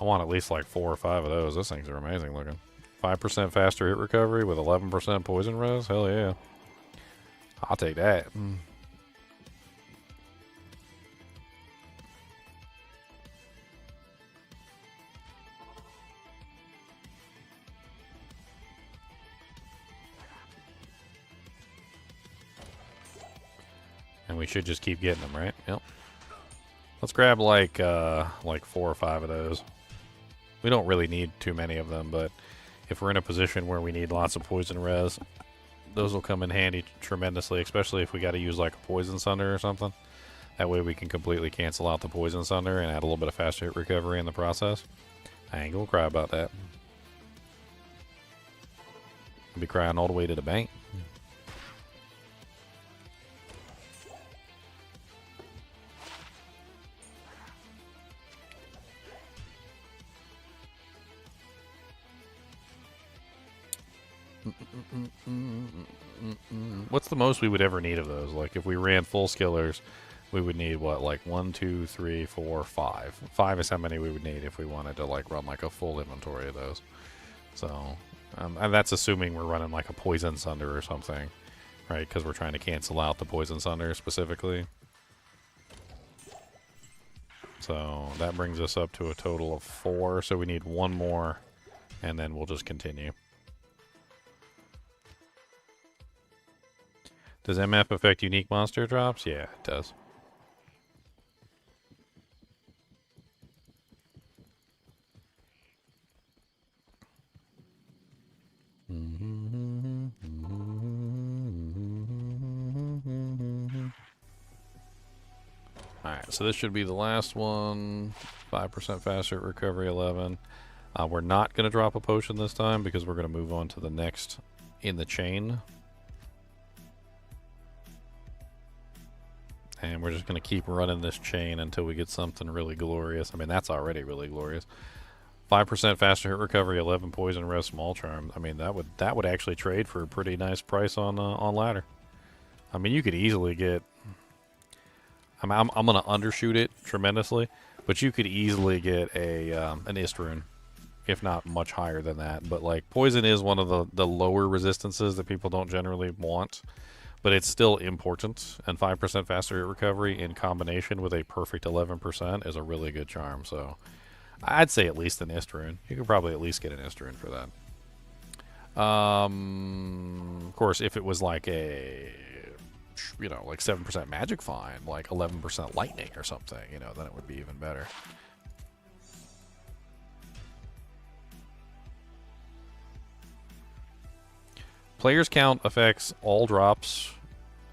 I want at least like 4 or 5 of those. Those things are amazing looking. 5% faster hit recovery with 11% poison res? Hell yeah. I'll take that. And we should just keep getting them, right? Yep. Let's grab like 4 or 5 of those. We don't really need too many of them, but if we're in a position where we need lots of poison res, those will come in handy tremendously, especially if we got to use like a poison sunder or something. That way we can completely cancel out the poison sunder and add a little bit of faster hit recovery in the process. I ain't gonna cry about that. I'll be crying all the way to the bank. What's the most we would ever need of those? Like, if we ran full skillers, we would need, what, like 1, 2, 3, 4, 5. 5 is how many we would need if we wanted to, like, run, like, a full inventory of those. So, and that's assuming we're running, like, a Poison Sunder or something, right? Because we're trying to cancel out the Poison Sunder specifically. So, that brings us up to a total of 4, so we need 1 more, and then we'll just continue. Does MF affect unique monster drops? Yeah, it does. Alright, so this should be the last one. 5% faster recovery 11. We're not going to drop a potion this time because we're going to move on to the next in the chain. And we're just going to keep running this chain until we get something really glorious. I mean, that's already really glorious. 5% faster hit recovery, 11 poison res, small charm. I mean, that would actually trade for a pretty nice price on ladder. I mean, you could easily get. I'm going to undershoot it tremendously, but you could easily get a an Istrune, if not much higher than that. But like, poison is one of the lower resistances that people don't generally want. But it's still important, and 5% faster hit recovery in combination with a perfect 11% is a really good charm. So I'd say at least an Istrune. You could probably at least get an Istrune for that. Of course, if it was like a, like 7% Magic Find, like 11% Lightning or something, then it would be even better. Players count affects all drops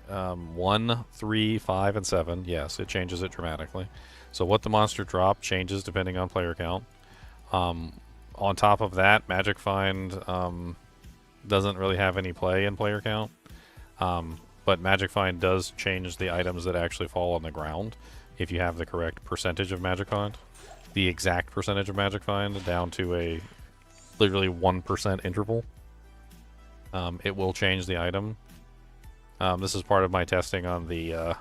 1, 3, 5, and 7. Yes, it changes it dramatically. So what the monster drop changes depending on player count. On top of that, Magic Find doesn't really have any play in player count. But Magic Find does change the items that actually fall on the ground if you have the correct percentage of Magic Find. The exact percentage of Magic Find down to a literally 1% interval. It will change the item. This is part of my testing on the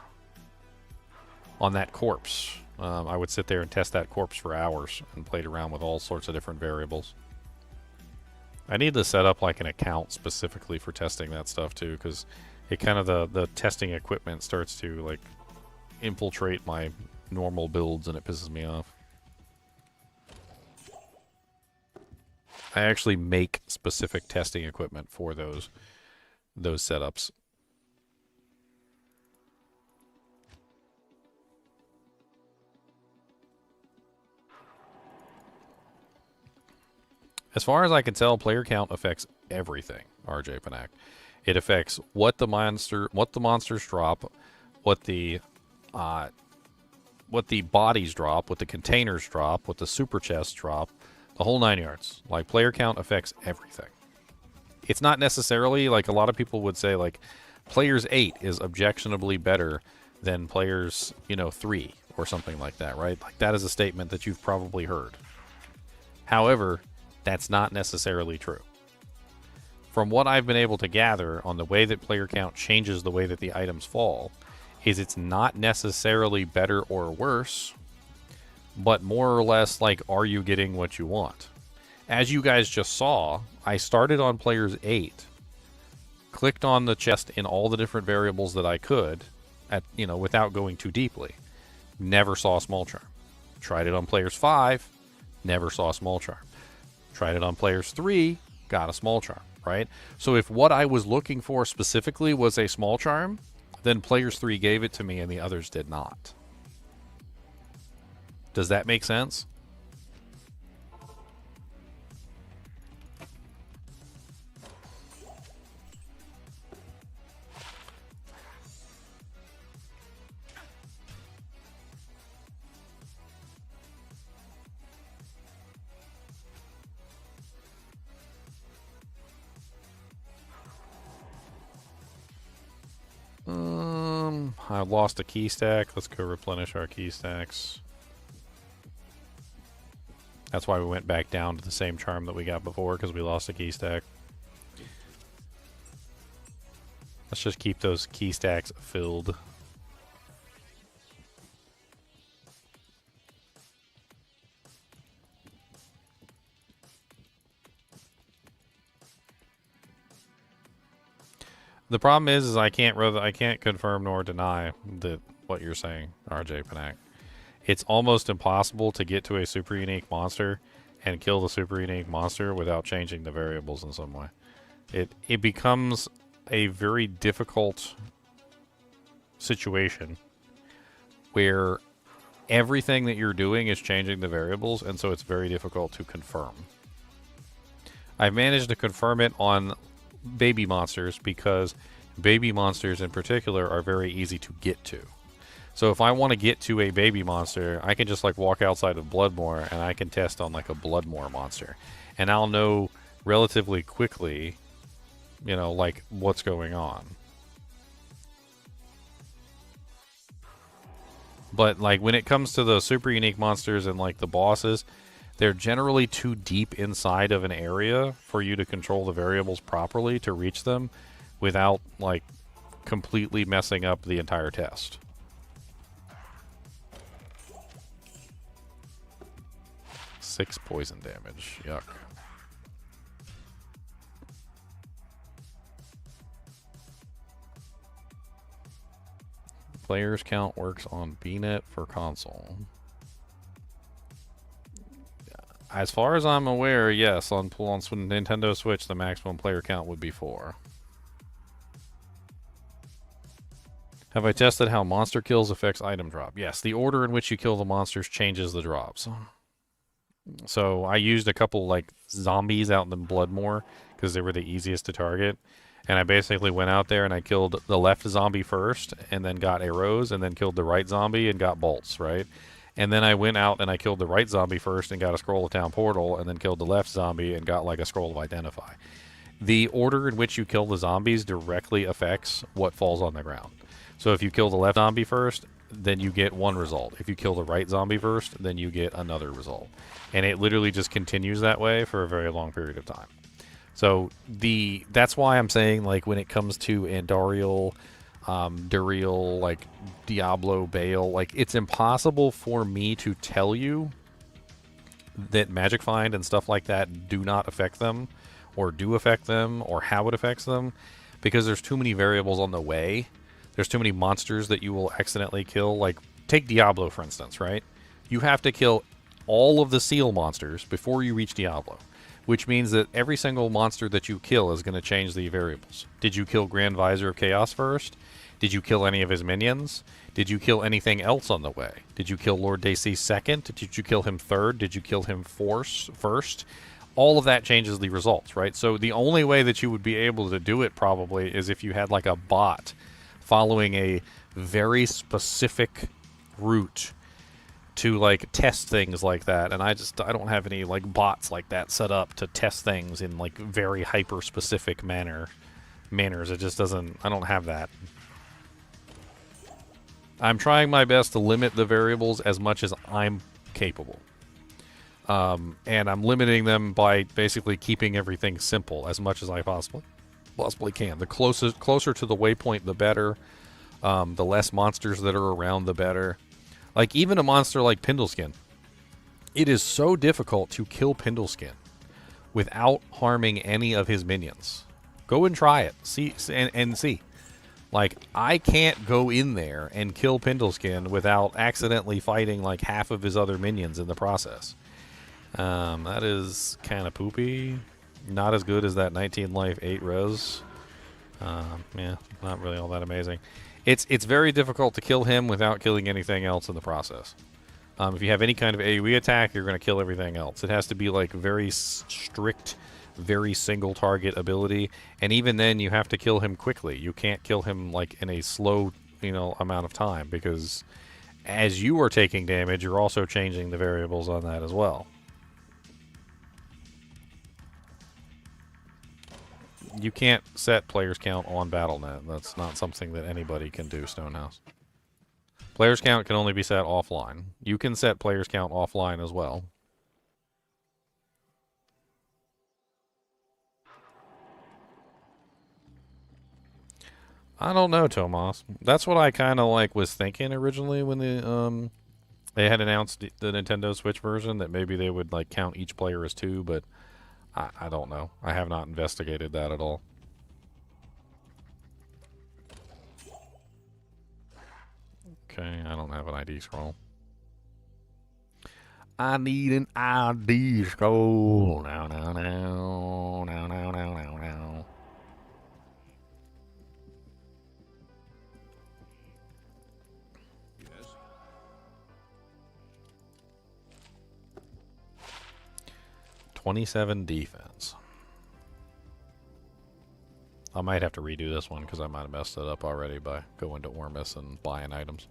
on that corpse I would sit there and test that corpse for hours and played around with all sorts of different variables. I need to set up like an account specifically for testing that stuff too, because it kind of the testing equipment starts to like infiltrate my normal builds and it pisses me off. I actually make specific testing equipment for those setups. As far as I can tell, player count affects everything, RJ Panak. It affects what the monsters drop, what the bodies drop, what the containers drop, what the super chests drop, the whole 9 yards. Like, player count affects everything. It's not necessarily, like a lot of people would say, like, players 8 is objectionably better than players, 3 or something like that, right? Like, that is a statement that you've probably heard. However, that's not necessarily true. From what I've been able to gather on the way that player count changes the way that the items fall, is it's not necessarily better or worse, but more or less like, are you getting what you want? As you guys just saw, I started on players 8, clicked on the chest in all the different variables that I could, without going too deeply. Never saw a small charm. Tried it on players 5, never saw a small charm. Tried it on players 3, got a small charm, right? So if what I was looking for specifically was a small charm, then players 3 gave it to me and the others did not. Does that make sense? I lost a key stack. Let's go replenish our key stacks. That's why we went back down to the same charm that we got before, because we lost a key stack. Let's just keep those key stacks filled. The problem is I can't confirm nor deny what you're saying, RJ Panak. It's almost impossible to get to a super unique monster and kill the super unique monster without changing the variables in some way. It becomes a very difficult situation where everything that you're doing is changing the variables, and so it's very difficult to confirm. I've managed to confirm it on baby monsters because baby monsters in particular are very easy to get to. So if I want to get to a baby monster, I can just like walk outside of Bloodmoor and I can test on like a Bloodmoor monster. And I'll know relatively quickly, like what's going on. But like when it comes to the super unique monsters and like the bosses, they're generally too deep inside of an area for you to control the variables properly to reach them without like completely messing up the entire test. Six poison damage. Yuck. Players count works on BNet for console. As far as I'm aware, yes, on Nintendo Switch, the maximum player count would be 4. Have I tested how monster kills affects item drop? Yes, the order in which you kill the monsters changes the drops. So I used a couple like zombies out in the Bloodmoor because they were the easiest to target. And I basically went out there and I killed the left zombie first and then got arrows and then killed the right zombie and got bolts, right? And then I went out and I killed the right zombie first and got a scroll of town portal and then killed the left zombie and got like a scroll of identify. The order in which you kill the zombies directly affects what falls on the ground. So if you kill the left zombie first, then you get one result. If you kill the right zombie first, then you get another result. And it literally just continues that way for a very long period of time. So that's why I'm saying, like, when it comes to Andariel, Duriel, like Diablo, Bale. Like, it's impossible for me to tell you that Magic Find and stuff like that do not affect them, or do affect them, or how it affects them, because there's too many variables on the way. There's too many monsters that you will accidentally kill. Like, take Diablo, for instance, right? You have to kill all of the seal monsters before you reach Diablo, which means that every single monster that you kill is going to change the variables. Did you kill Grand Visor of Chaos first? Did you kill any of his minions? Did you kill anything else on the way? Did you kill Lord Dacy second? Did you kill him third? Did you kill him first? All of that changes the results, right? So the only way that you would be able to do it probably is if you had like a bot following a very specific route to like test things like that. And I don't have any like bots like that set up to test things in like very hyper specific manners. It just doesn't, I don't have that. I'm trying my best to limit the variables as much as I'm capable. And I'm limiting them by basically keeping everything simple as much as I possibly can. The closer to the waypoint, the better. The less monsters that are around, the better. Like, even a monster like Pindleskin. It is so difficult to kill Pindleskin without harming any of his minions. Go and try it. See. Like, I can't go in there and kill Pindleskin without accidentally fighting like half of his other minions in the process. That is kind of poopy. Not as good as that 19 life 8 res. Yeah, not really all that amazing. It's very difficult to kill him without killing anything else in the process. If you have any kind of AoE attack, you're going to kill everything else. It has to be like very strict, very single target ability, and even then you have to kill him quickly. You can't kill him like in a slow, amount of time, because as you are taking damage, you're also changing the variables on that as well. You can't set players count on BattleNet. That's not something that anybody can do, Stonehouse. Players count can only be set offline. You can set players count offline as well. I don't know, Tomas. That's what I kind of like was thinking originally when they had announced the Nintendo Switch version, that maybe they would like count each player as 2, but I don't know. I have not investigated that at all. Okay, I don't have an ID scroll. I need an ID scroll. Now. 27 defense. I might have to redo this one because I might have messed it up already by going to Ormus and buying items.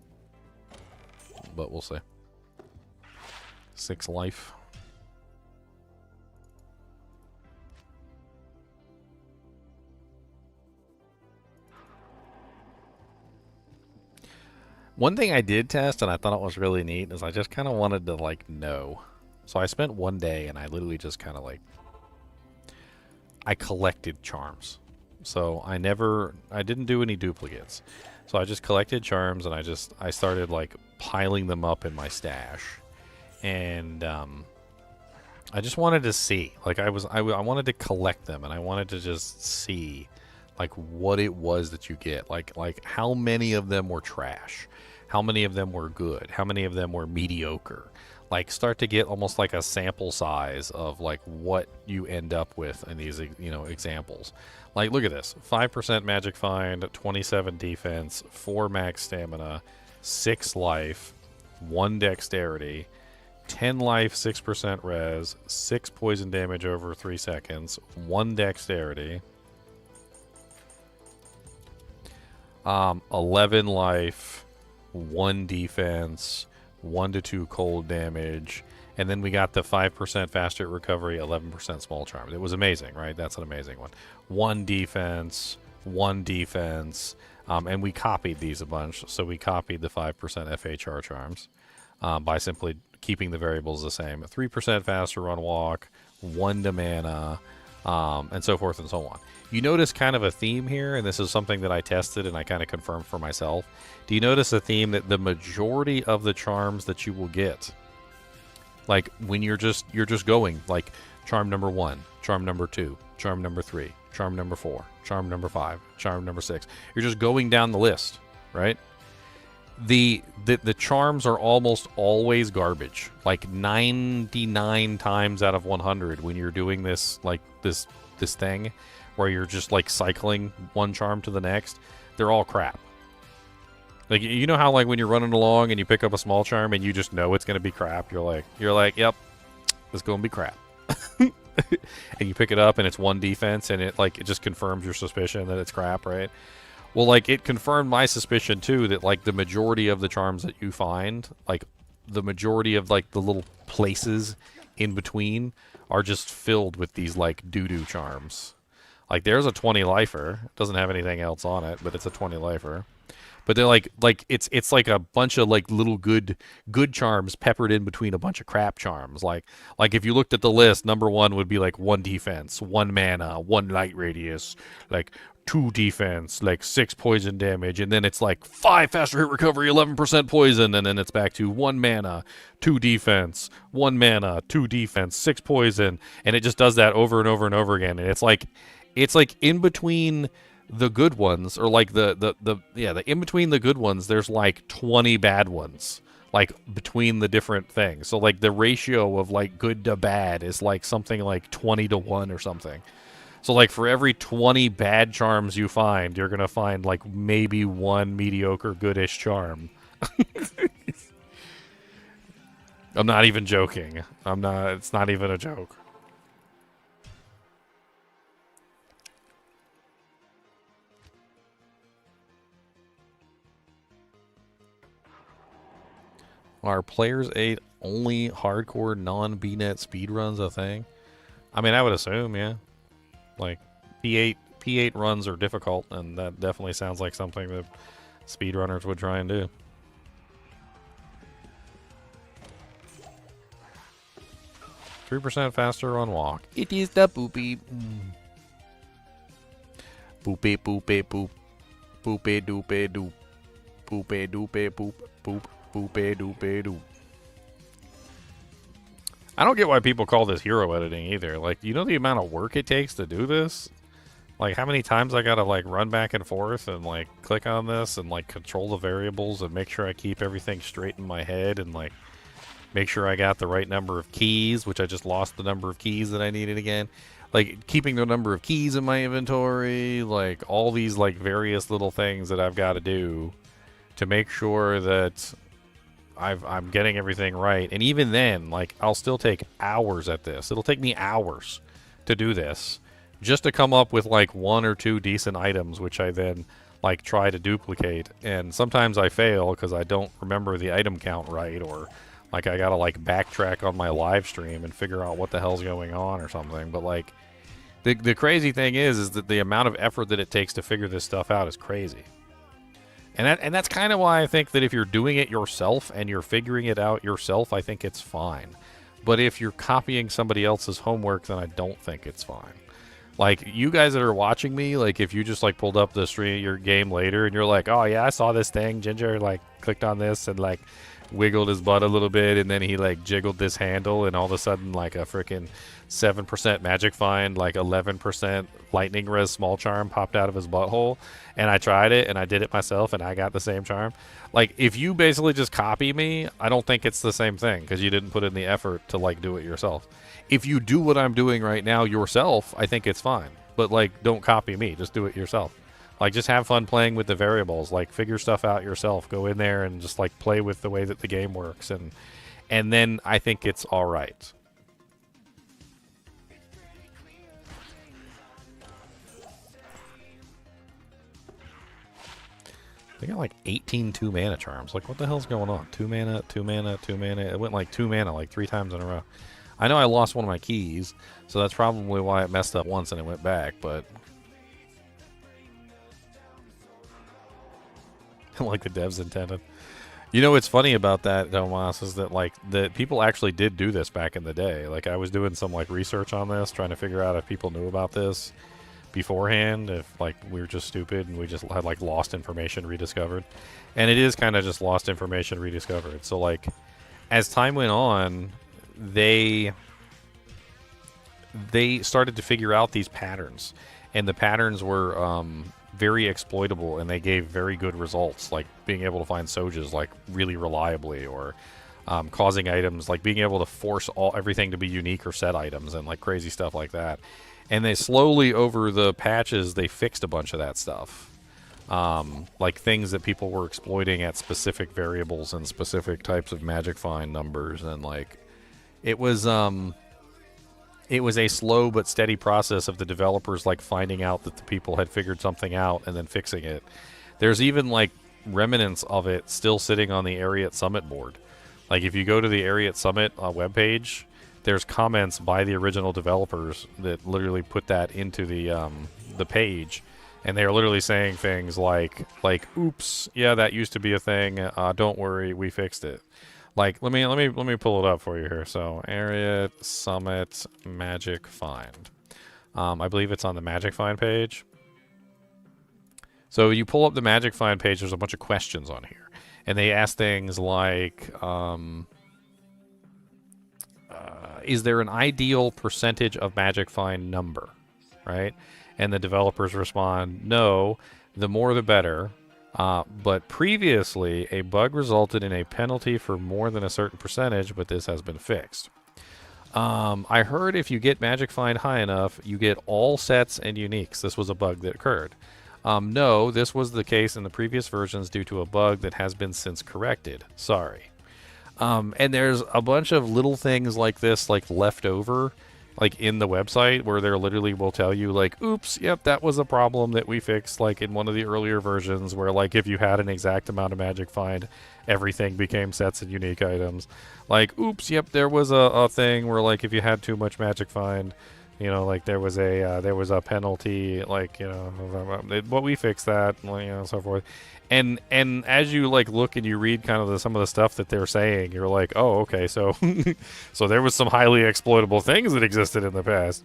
But we'll see. 6 life. One thing I did test and I thought it was really neat is I just kind of wanted to like know. So I spent one day and I literally just kind of like, I collected charms. So I didn't do any duplicates. So I just collected charms and I started like piling them up in my stash. And I just wanted to see, like I wanted to collect them and I wanted to just see like what it was that you get. Like how many of them were trash? How many of them were good? How many of them were mediocre? Like start to get almost like a sample size of like what you end up with in these, examples. Like look at this, 5% magic find, 27 defense, 4 max stamina, 6 life, 1 dexterity, 10 life, 6% res, 6 poison damage over 3 seconds, 1 dexterity, 11 life, 1 defense, 1 to 2 cold damage, and then we got the 5% faster recovery, 11% small charm. It was amazing, right? That's an amazing one. 1 defense, 1 defense, and we copied these a bunch. So we copied the 5% FHR charms by simply keeping the variables the same. 3% faster run walk, 1 to mana, and so forth and so on. You notice kind of a theme here, and this is something that I tested and I kind of confirmed for myself. Do you notice a theme that the majority of the charms that you will get, like when you're just going, like charm number 1, charm number 2, charm number 3, charm number 4, charm number 5, charm number 6. You're just going down the list, right? The charms are almost always garbage. Like 99 times out of 100 when you're doing this, like this thing where you're just like cycling one charm to the next, they're all crap. Like, you know how like when you're running along and you pick up a small charm and you just know it's going to be crap, you're like, yep, it's going to be crap. And you pick it up and it's 1 defense and it just confirms your suspicion that it's crap, right? Well, like, it confirmed my suspicion, too, that, like, the majority of the charms that you find, like, the majority of, like, the little places in between are just filled with these, like, doo-doo charms. Like, there's a 20 lifer. It doesn't have anything else on it, but it's a 20 lifer. But they're, like it's like a bunch of, like, little good charms peppered in between a bunch of crap charms. Like, if you looked at the list, number 1 would be, like, 1 defense, 1 mana, 1 light radius, like, 2 defense, like 6 poison damage, and then it's like 5 faster hit recovery, 11% poison, and then it's back to 1 mana, 2 defense, 1 mana, 2 defense, 6 poison, and it just does that over and over and over again. And it's like in between the good ones, or like the in between the good ones, there's like 20 bad ones, like between the different things. So like the ratio of like good to bad is like something like 20 to 1 or something. So, like, for every 20 bad charms you find, you're going to find, like, maybe 1 mediocre, goodish charm. I'm not even joking. It's not even a joke. Are Players 8 only hardcore non-BNet speedruns a thing? I mean, I would assume, yeah. Like, P8 runs are difficult, and that definitely sounds like something that speedrunners would try and do. – 3% faster on walk. It is the poopy. Poopy poopy poop. Poopy doopy doop. Poopy doopy poop. Poop poopy doopy doop. I don't get why people call this hero editing either. Like, you know the amount of work it takes to do this? Like, how many times I gotta, like, run back and forth and, like, click on this and, like, control the variables and make sure I keep everything straight in my head and, like, make sure I got the right number of keys, which I just lost the number of keys that I needed again. Like, keeping the number of keys in my inventory, like, all these, like, various little things that I've got to do to make sure that I'm getting everything right. And even then, like, I'll still take hours at this. It'll take me hours to do this just to come up with, like, 1 or 2 decent items, which I then, like, try to duplicate. And sometimes I fail because I don't remember the item count right, or, like, I gotta, like, backtrack on my live stream and figure out what the hell's going on or something. But, like, the crazy thing is that the amount of effort that it takes to figure this stuff out is crazy. And that's kind of why I think that if you're doing it yourself and you're figuring it out yourself, I think it's fine. But if you're copying somebody else's homework, then I don't think it's fine. Like, you guys that are watching me, like, if you just, like, pulled up the stream, your game later, and you're like, oh, yeah, I saw this thing. Ginger, like, clicked on this and, like, wiggled his butt a little bit, and then he, like, jiggled this handle, and all of a sudden, like, a freaking 7% magic find, like 11% lightning res small charm popped out of his butthole, and I tried it and I did it myself and I got the same charm. Like, if you basically just copy me, I don't think it's the same thing because you didn't put in the effort to, like, do it yourself. If you do what I'm doing right now yourself, I think it's fine, but, like, don't copy me, just do it yourself. Like, just have fun playing with the variables, like, figure stuff out yourself, go in there and just, like, play with the way that the game works, and then I think it's all right. They got like 18 2-mana charms. Like, what the hell's going on? 2 mana, 2 mana, 2 mana. It went like 2 mana like 3 times in a row. I know I lost one of my keys, so that's probably why it messed up once and it went back, but like the devs intended. You know what's funny about that, Tomas, is that like the people actually did do this back in the day. Like I was doing some like research on this, trying to figure out if people knew about this beforehand, if like we were just stupid and we just had like lost information rediscovered. And it is kind of just lost information rediscovered. So like as time went on, they started to figure out these patterns, and the patterns were very exploitable, and they gave very good results, like being able to find Sojas like really reliably, or causing items, like being able to force everything to be unique or set items, and like crazy stuff like that. And they slowly, over the patches, they fixed a bunch of that stuff. Like things that people were exploiting at specific variables and specific types of magic find numbers, and like it was a slow but steady process of the developers like finding out that the people had figured something out and then fixing it. There's even like remnants of it still sitting on the Ariat Summit board. Like if you go to the Ariat Summit webpage, there's comments by the original developers that literally put that into the page, and they're literally saying things like oops, yeah, that used to be a thing, don't worry, we fixed it. Like, let me pull it up for you here. So, Ariat Summit Magic Find. I believe it's on the Magic Find page. So you pull up the Magic Find page. There's a bunch of questions on here, and they ask things like, "Is there an ideal percentage of Magic Find number?" Right? And the developers respond, "No. The more, the better." But previously, a bug resulted in a penalty for more than a certain percentage, but this has been fixed. I heard if you get Magic Find high enough, you get all sets and uniques. This was a bug that occurred. No, this was the case in the previous versions due to a bug that has been since corrected. Sorry. And there's a bunch of little things like this, like left over, like in the website, where they literally will tell you like, oops, yep, that was a problem that we fixed, like in one of the earlier versions, where like if you had an exact amount of Magic Find, everything became sets and unique items. Like, oops, yep, there was a thing where like if you had too much Magic Find, you know, like there was a penalty, like, you know, but we fixed that, you know, so forth. And as you like look and you read kind of some of the stuff that they're saying, you're like, oh, okay, so so there was some highly exploitable things that existed in the past.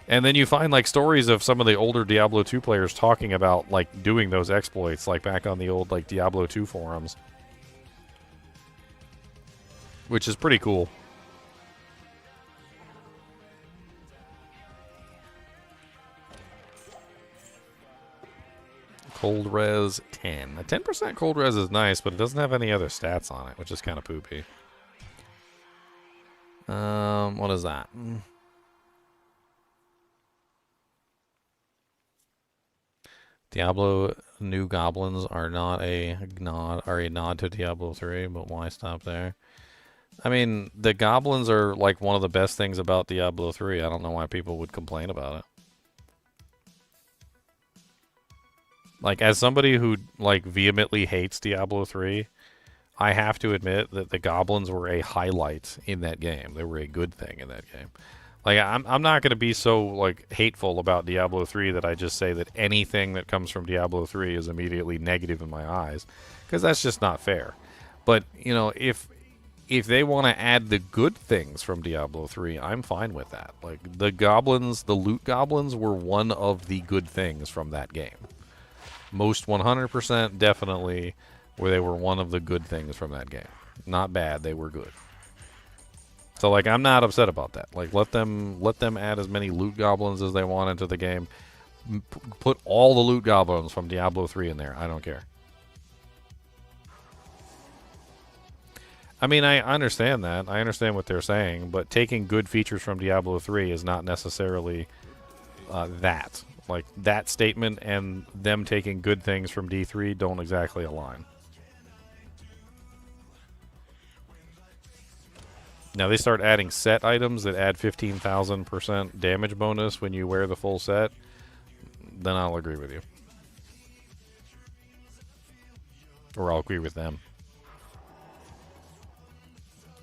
And then you find like stories of some of the older Diablo 2 players talking about like doing those exploits, like back on the old like Diablo 2 forums, which is pretty cool. Cold res 10. A 10% cold res is nice, but it doesn't have any other stats on it, which is kind of poopy. What is that? Diablo new goblins are not a nod to Diablo 3, but why stop there? I mean, the goblins are like one of the best things about Diablo 3. I don't know why people would complain about it. Like, as somebody who, like, vehemently hates Diablo 3, I have to admit that the goblins were a highlight in that game. They were a good thing in that game. Like, I'm not going to be so, like, hateful about Diablo 3 that I just say that anything that comes from Diablo 3 is immediately negative in my eyes, because that's just not fair. But, you know, if they want to add the good things from Diablo 3, I'm fine with that. Like, the goblins, the loot goblins, were one of the good things from that game. Most 100% definitely where they were one of the good things from that game. Not bad, they were good. So like, I'm not upset about that. Like, let them add as many loot goblins as they want into the game. Put all the loot goblins from Diablo 3 in there. I don't care. I mean, I understand that. I understand what they're saying, but taking good features from Diablo 3 is not necessarily that. Like, that statement and them taking good things from D3 don't exactly align. Now, they start adding set items that add 15,000% damage bonus when you wear the full set, then I'll agree with you. Or I'll agree with them.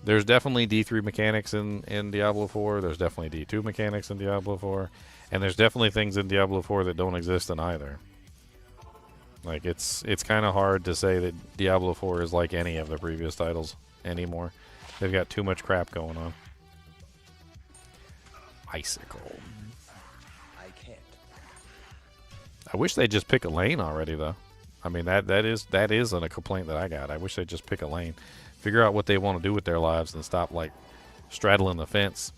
There's definitely D3 mechanics in Diablo 4. There's definitely D2 mechanics in Diablo 4. And there's definitely things in Diablo 4 that don't exist in either. Like it's kind of hard to say that Diablo 4 is like any of the previous titles anymore. They've got too much crap going on. Icicle. I can't. I wish they'd just pick a lane already, though. I mean, that is a complaint that I got. I wish they'd just pick a lane, figure out what they want to do with their lives, and stop like straddling the fence.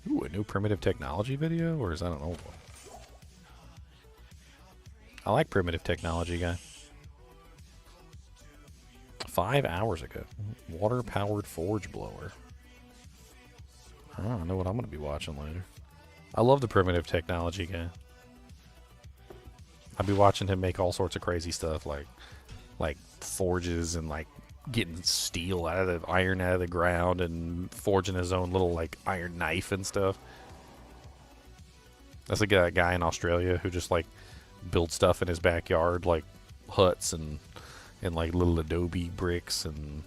Ooh, a new primitive technology video, or is that an old one? I like primitive technology, guy. 5 hours ago. Water-powered forge blower. I don't know what I'm going to be watching later. I love the primitive technology guy. I'll be watching him make all sorts of crazy stuff, like forges and like getting steel out of the iron out of the ground and forging his own little like iron knife and stuff. That's a guy in Australia who just like builds stuff in his backyard, like huts and like little adobe bricks. And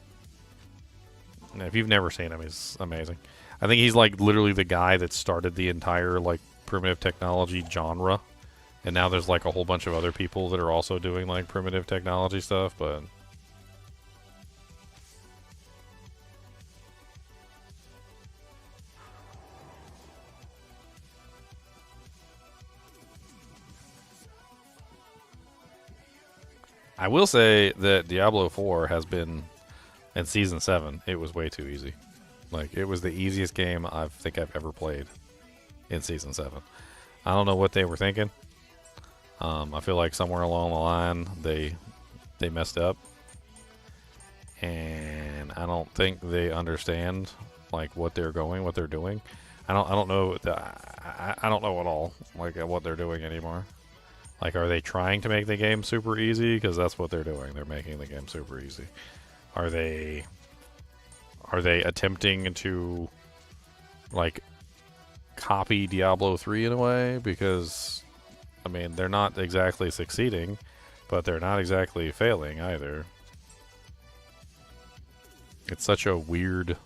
if you've never seen him, he's amazing. I think he's like literally the guy that started the entire like primitive technology genre. And now there's like a whole bunch of other people that are also doing like primitive technology stuff, but I will say that Diablo 4 has been, in Season 7, it was way too easy. Like, it was the easiest game I think I've ever played in Season 7. I don't know what they were thinking. I feel like somewhere along the line, they messed up. And I don't think they understand, like, what they're doing. I don't know, I don't know at all, like, what they're doing anymore. Like, are they trying to make the game super easy? Because that's what they're doing. They're making the game super easy. Are they attempting to, like, copy Diablo 3 in a way? Because, I mean, they're not exactly succeeding, but they're not exactly failing either. It's such a weird,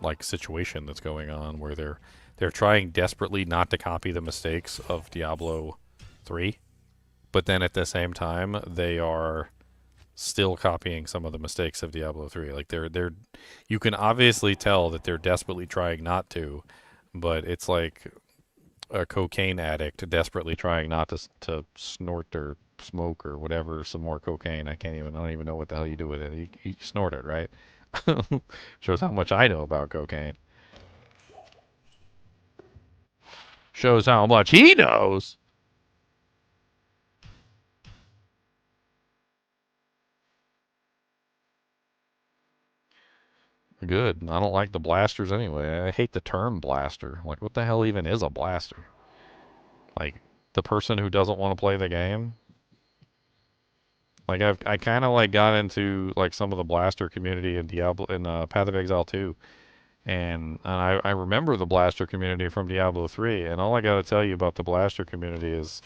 like, situation that's going on where they're trying desperately not to copy the mistakes of Diablo 3, but then at the same time they are still copying some of the mistakes of Diablo 3. Like they're you can obviously tell that they're desperately trying not to, but it's like a cocaine addict desperately trying not to snort or smoke or whatever some more cocaine. I don't even know what the hell you do with it. You snort it, right? Shows how much I know about cocaine. Shows how much he knows. Good. I don't like the blasters anyway. I hate the term blaster. Like, what the hell even is a blaster? Like, the person who doesn't want to play the game? Like, I kind of, like, got into, like, some of the blaster community in Diablo, in Path of Exile 2. And I remember the blaster community from Diablo 3. And all I gotta tell you about the blaster community is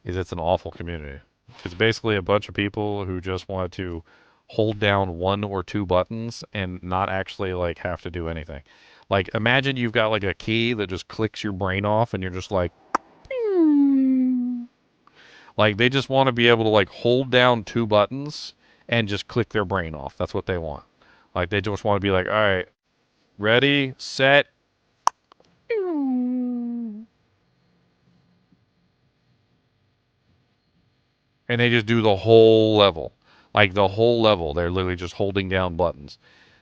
it's an awful community. It's basically a bunch of people who just want to hold down one or two buttons and not actually like have to do anything. Like imagine you've got like a key that just clicks your brain off and you're just like they just want to be able to like hold down two buttons and just click their brain off. That's what they want. Like they just want to be like, "All right, ready, set." And they just do the whole level. Like the whole level, they're literally just holding down buttons.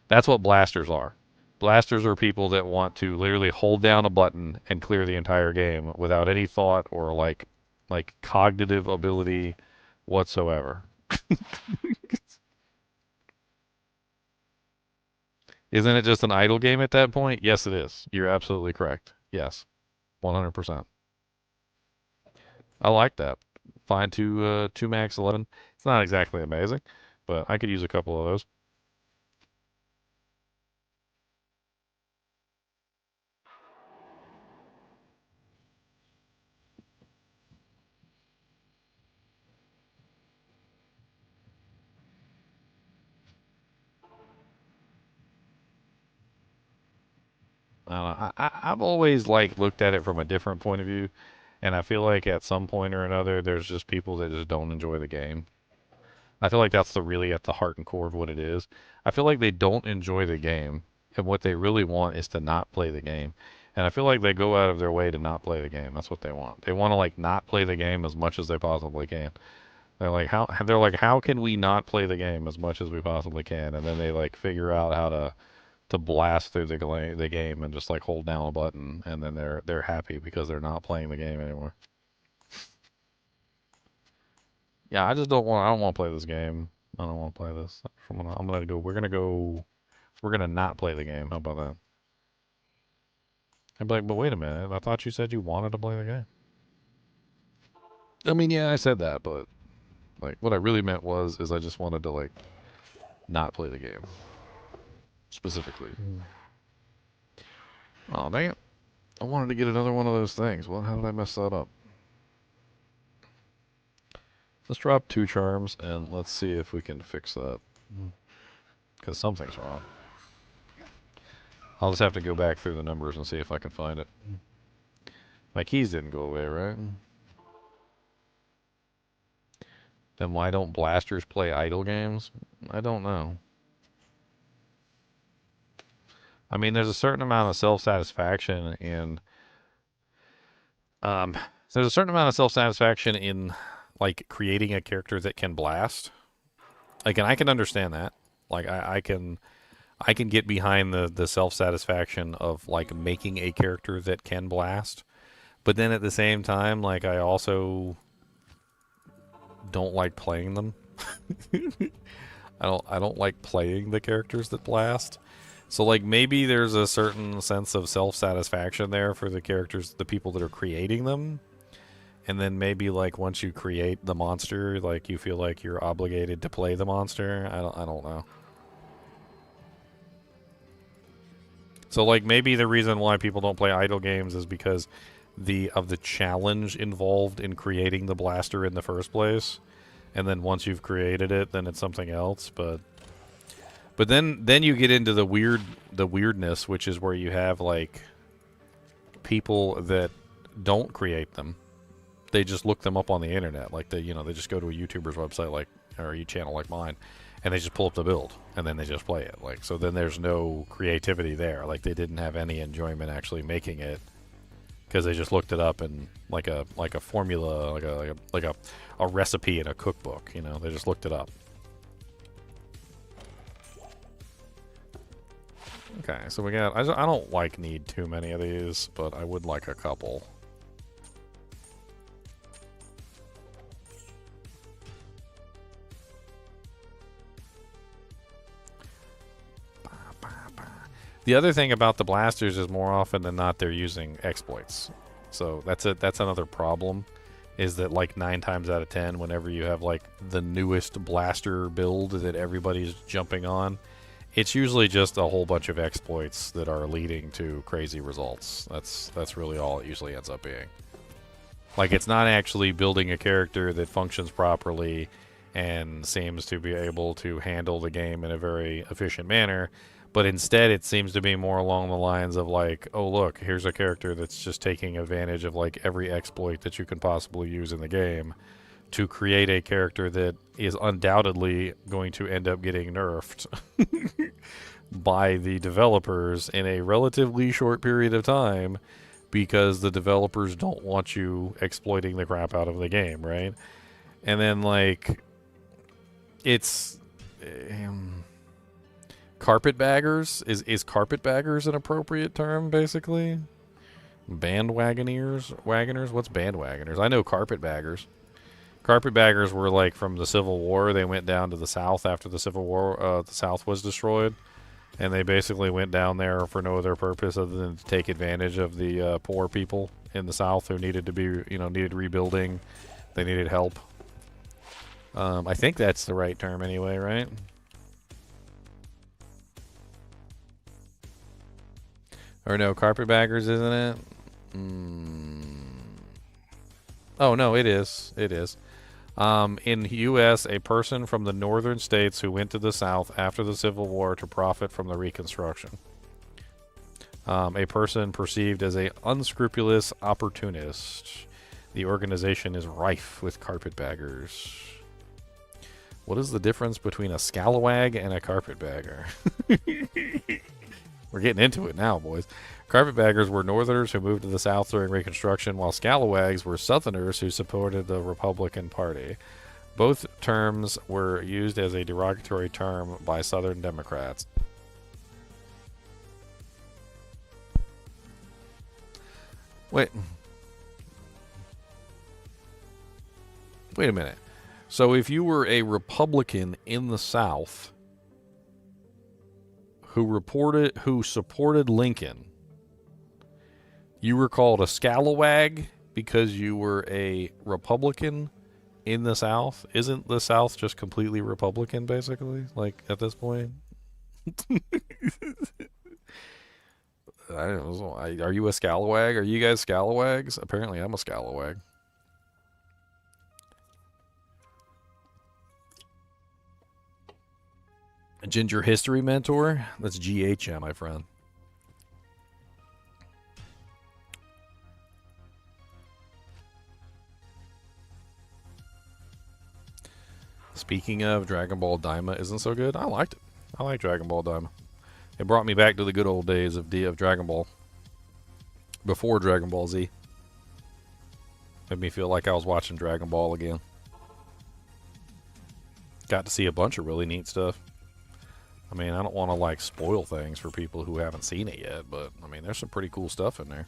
That's what blasters are. Blasters are people that want to literally hold down a button and clear the entire game without any thought or like cognitive ability whatsoever. Isn't it just an idle game at that point? Yes, it is. You're absolutely correct. Yes, 100%. I like that. Fine two max 11. It's not exactly amazing, but I could use a couple of those. I don't know. I've always like looked at it from a different point of view, and I feel like at some point or another, there's just people that just don't enjoy the game. I feel like that's the really at the heart and core of what it is. I feel like they don't enjoy the game, and what they really want is to not play the game. And I feel like they go out of their way to not play the game. That's what they want. They want to like not play the game as much as they possibly can. How can we not play the game as much as we possibly can? And then they like figure out how to blast through the game and just like hold down a button, and then they're happy because they're not playing the game anymore. Yeah, I just don't want. I don't want to play this game. I don't want to play this. I'm gonna go. We're gonna go. We're gonna not play the game. How about that? I'd be like, but wait a minute. I thought you said you wanted to play the game. I mean, yeah, I said that, but like, what I really meant is I just wanted to like not play the game specifically. Oh dang it! I wanted to get another one of those things. Well, how did I mess that up? Let's drop 2 charms and let's see if we can fix that. Because something's wrong. I'll just have to go back through the numbers and see if I can find it. My keys didn't go away, right? Then why don't blasters play idle games? I don't know. I mean, there's a certain amount of self-satisfaction in... there's a certain amount of self-satisfaction in, like, creating a character that can blast. Like, and I can understand that. Like, I can get behind the self-satisfaction of, like, making a character that can blast. But then at the same time, like, I also don't like playing them. I don't like playing the characters that blast. So, like, maybe there's a certain sense of self-satisfaction there for the characters, the people that are creating them. And then maybe, like, once you create the monster, like, you feel like you're obligated to play the monster. I don't know. So, like, maybe the reason why people don't play idle games is because of the challenge involved in creating the blaster in the first place. And then once you've created it, then it's something else. But then you get into the weirdness, which is where you have, like, people that don't create them. They just look them up on the internet. Like, they just go to a YouTuber's website, like, or a channel like mine, and they just pull up the build, and then they just play it. Like, so then there's no creativity there. Like, they didn't have any enjoyment actually making it, because they just looked it up in like a formula, like a recipe in a cookbook. You know, they just looked it up. Okay, so we got. I don't like need too many of these, but I would like a couple. The other thing about the blasters is more often than not they're using exploits. So that's another problem, is that like 9 times out of 10, whenever you have like the newest blaster build that everybody's jumping on, it's usually just a whole bunch of exploits that are leading to crazy results. That's really all it usually ends up being. Like, it's not actually building a character that functions properly and seems to be able to handle the game in a very efficient manner. But instead, it seems to be more along the lines of like, oh, look, here's a character that's just taking advantage of like every exploit that you can possibly use in the game to create a character that is undoubtedly going to end up getting nerfed by the developers in a relatively short period of time, because the developers don't want you exploiting the crap out of the game, right? And then, like, it's... carpetbaggers? Is carpetbaggers an appropriate term, basically? Wagoners? What's bandwagoners? I know carpetbaggers. Carpetbaggers were, like, from the Civil War. They went down to the South after the Civil War. The South was destroyed. And they basically went down there for no other purpose other than to take advantage of the poor people in the South who needed to be, needed rebuilding. They needed help. I think that's the right term anyway, right? Or no, carpetbaggers, isn't it? Oh, no, it is. It is. In the U.S., a person from the northern states who went to the South after the Civil War to profit from the Reconstruction. A person perceived as a unscrupulous opportunist. The organization is rife with carpetbaggers. What is the difference between a scalawag and a carpetbagger? We're getting into it now, boys. Carpetbaggers were Northerners who moved to the South during Reconstruction, while scalawags were Southerners who supported the Republican Party. Both terms were used as a derogatory term by Southern Democrats. Wait a minute. So if you were a Republican in the South who supported Lincoln, you were called a scalawag because you were a Republican in the South? Isn't the South just completely Republican, basically? Like, at this point? I don't know. Are you a scalawag? Are you guys scalawags? Apparently I'm a scalawag. A ginger history mentor? That's GHM, my friend. Speaking of, Dragon Ball Daima isn't so good. I liked it. I like Dragon Ball Daima. It brought me back to the good old days of Dragon Ball. Before Dragon Ball Z. Made me feel like I was watching Dragon Ball again. Got to see a bunch of really neat stuff. I mean, I don't want to like spoil things for people who haven't seen it yet, but I mean, there's some pretty cool stuff in there.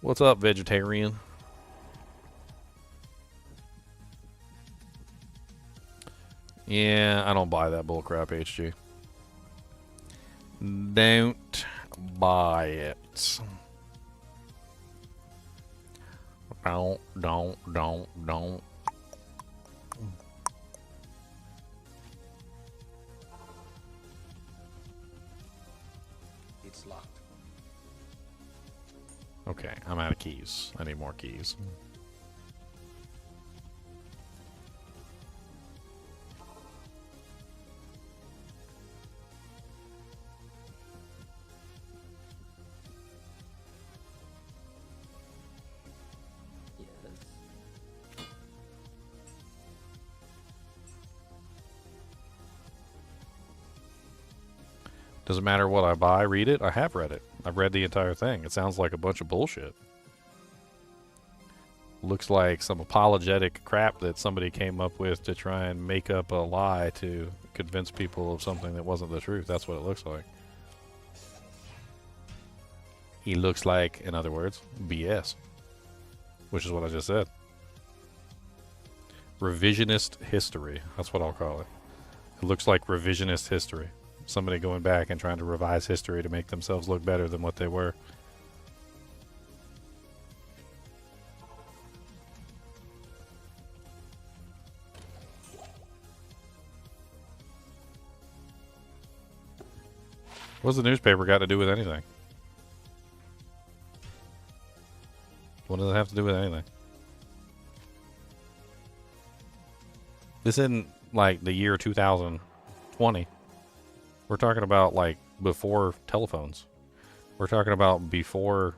What's up, vegetarian? Yeah, I don't buy that bullcrap, HG. Don't buy it. Don't. It's locked. Okay, I'm out of keys. I need more keys. Doesn't matter what I buy, read it. I have read it. I've read the entire thing. It sounds like a bunch of bullshit. Looks like some apologetic crap that somebody came up with to try and make up a lie to convince people of something that wasn't the truth. That's what it looks like. He looks like, in other words, BS. Which is what I just said. Revisionist history. That's what I'll call it. It looks like revisionist history. Somebody going back and trying to revise history to make themselves look better than what they were. What's the newspaper got to do with anything? What does it have to do with anything? This isn't like the year 2020. We're talking about like before telephones. We're talking about before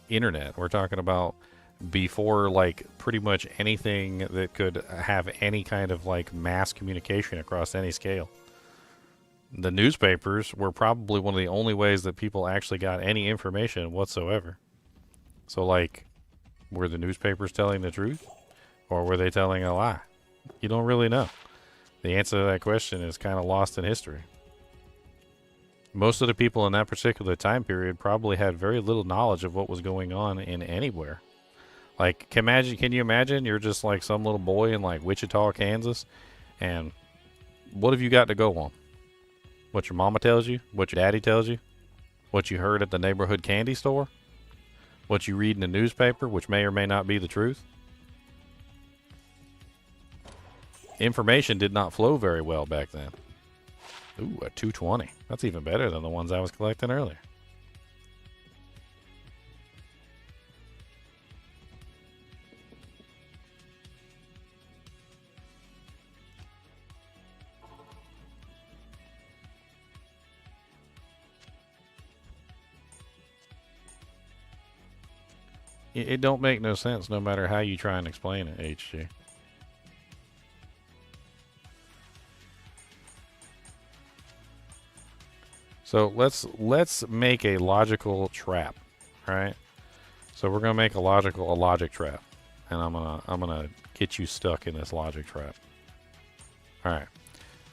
internet. We're talking about before like pretty much anything that could have any kind of like mass communication across any scale. The newspapers were probably one of the only ways that people actually got any information whatsoever. So like, were the newspapers telling the truth? Or were they telling a lie? You don't really know. The answer to that question is kind of lost in history. Most of the people in that particular time period probably had very little knowledge of what was going on in anywhere. Like, can you imagine you're just like some little boy in like Wichita, Kansas, and what have you got to go on? What your mama tells you? What your daddy tells you? What you heard at the neighborhood candy store? What you read in the newspaper, which may or may not be the truth? Information did not flow very well back then. Ooh, a 220. That's even better than the ones I was collecting earlier. It don't make no sense no matter how you try and explain it, HG. So let's make a logical trap, all right? So we're gonna make a logic trap, and I'm gonna get you stuck in this logic trap. All right,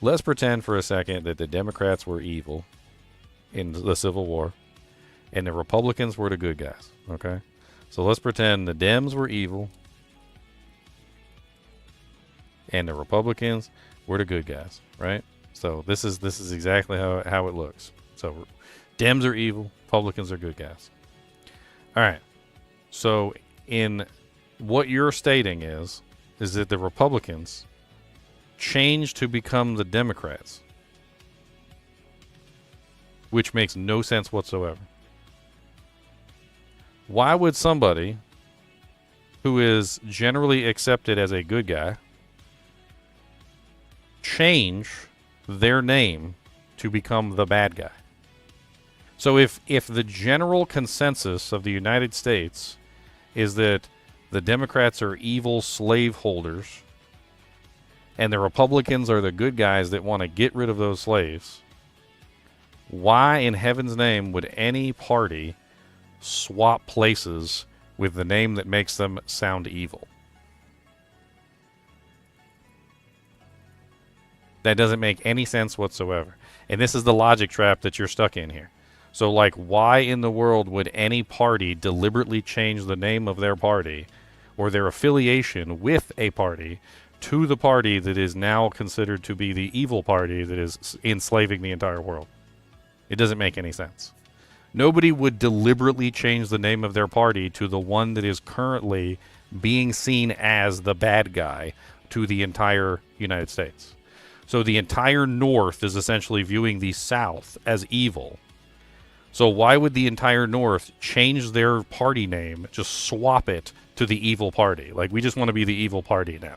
let's pretend for a second that the Democrats were evil in the Civil War, and the Republicans were the good guys. Okay, so let's pretend the Dems were evil, and the Republicans were the good guys, right? So this is exactly how it looks. So Dems are evil, Republicans are good guys. All right. So in what you're stating is that the Republicans changed to become the Democrats, which makes no sense whatsoever. Why would somebody who is generally accepted as a good guy change their name to become the bad guy? So if the general consensus of the United States is that the Democrats are evil slaveholders and the Republicans are the good guys that want to get rid of those slaves, why in heaven's name would any party swap places with the name that makes them sound evil? That doesn't make any sense whatsoever. And this is the logic trap that you're stuck in here. So, like, why in the world would any party deliberately change the name of their party or their affiliation with a party to the party that is now considered to be the evil party that is enslaving the entire world? It doesn't make any sense. Nobody would deliberately change the name of their party to the one that is currently being seen as the bad guy to the entire United States. So the entire North is essentially viewing the South as evil. So why would the entire North change their party name, just swap it to the evil party? Like, we just want to be the evil party now.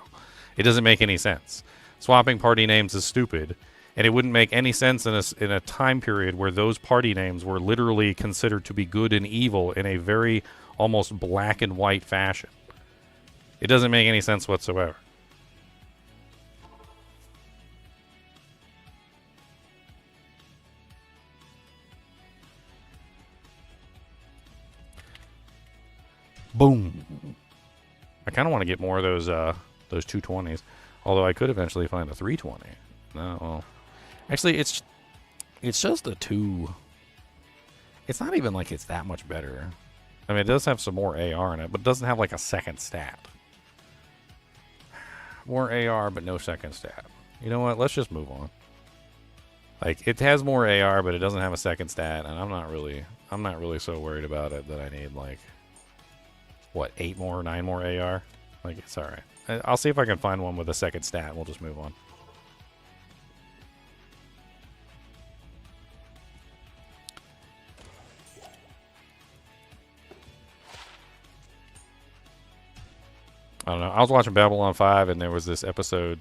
It doesn't make any sense. Swapping party names is stupid, and it wouldn't make any sense in a time period where those party names were literally considered to be good and evil in a very almost black and white fashion. It doesn't make any sense whatsoever. Boom. I kind of want to get more of those 220s, although I could eventually find a 320. No, well, actually, it's just a 2. It's not even like it's that much better. I mean, it does have some more AR in it, but it doesn't have like a second stat. More AR, but no second stat. You know what? Let's just move on. Like, it has more AR, but it doesn't have a second stat, and I'm not really so worried about it that I need, like, what, 8 more, 9 more AR? Like, it's alright. I'll see if I can find one with a second stat, and we'll just move on. I don't know. I was watching Babylon 5, and there was this episode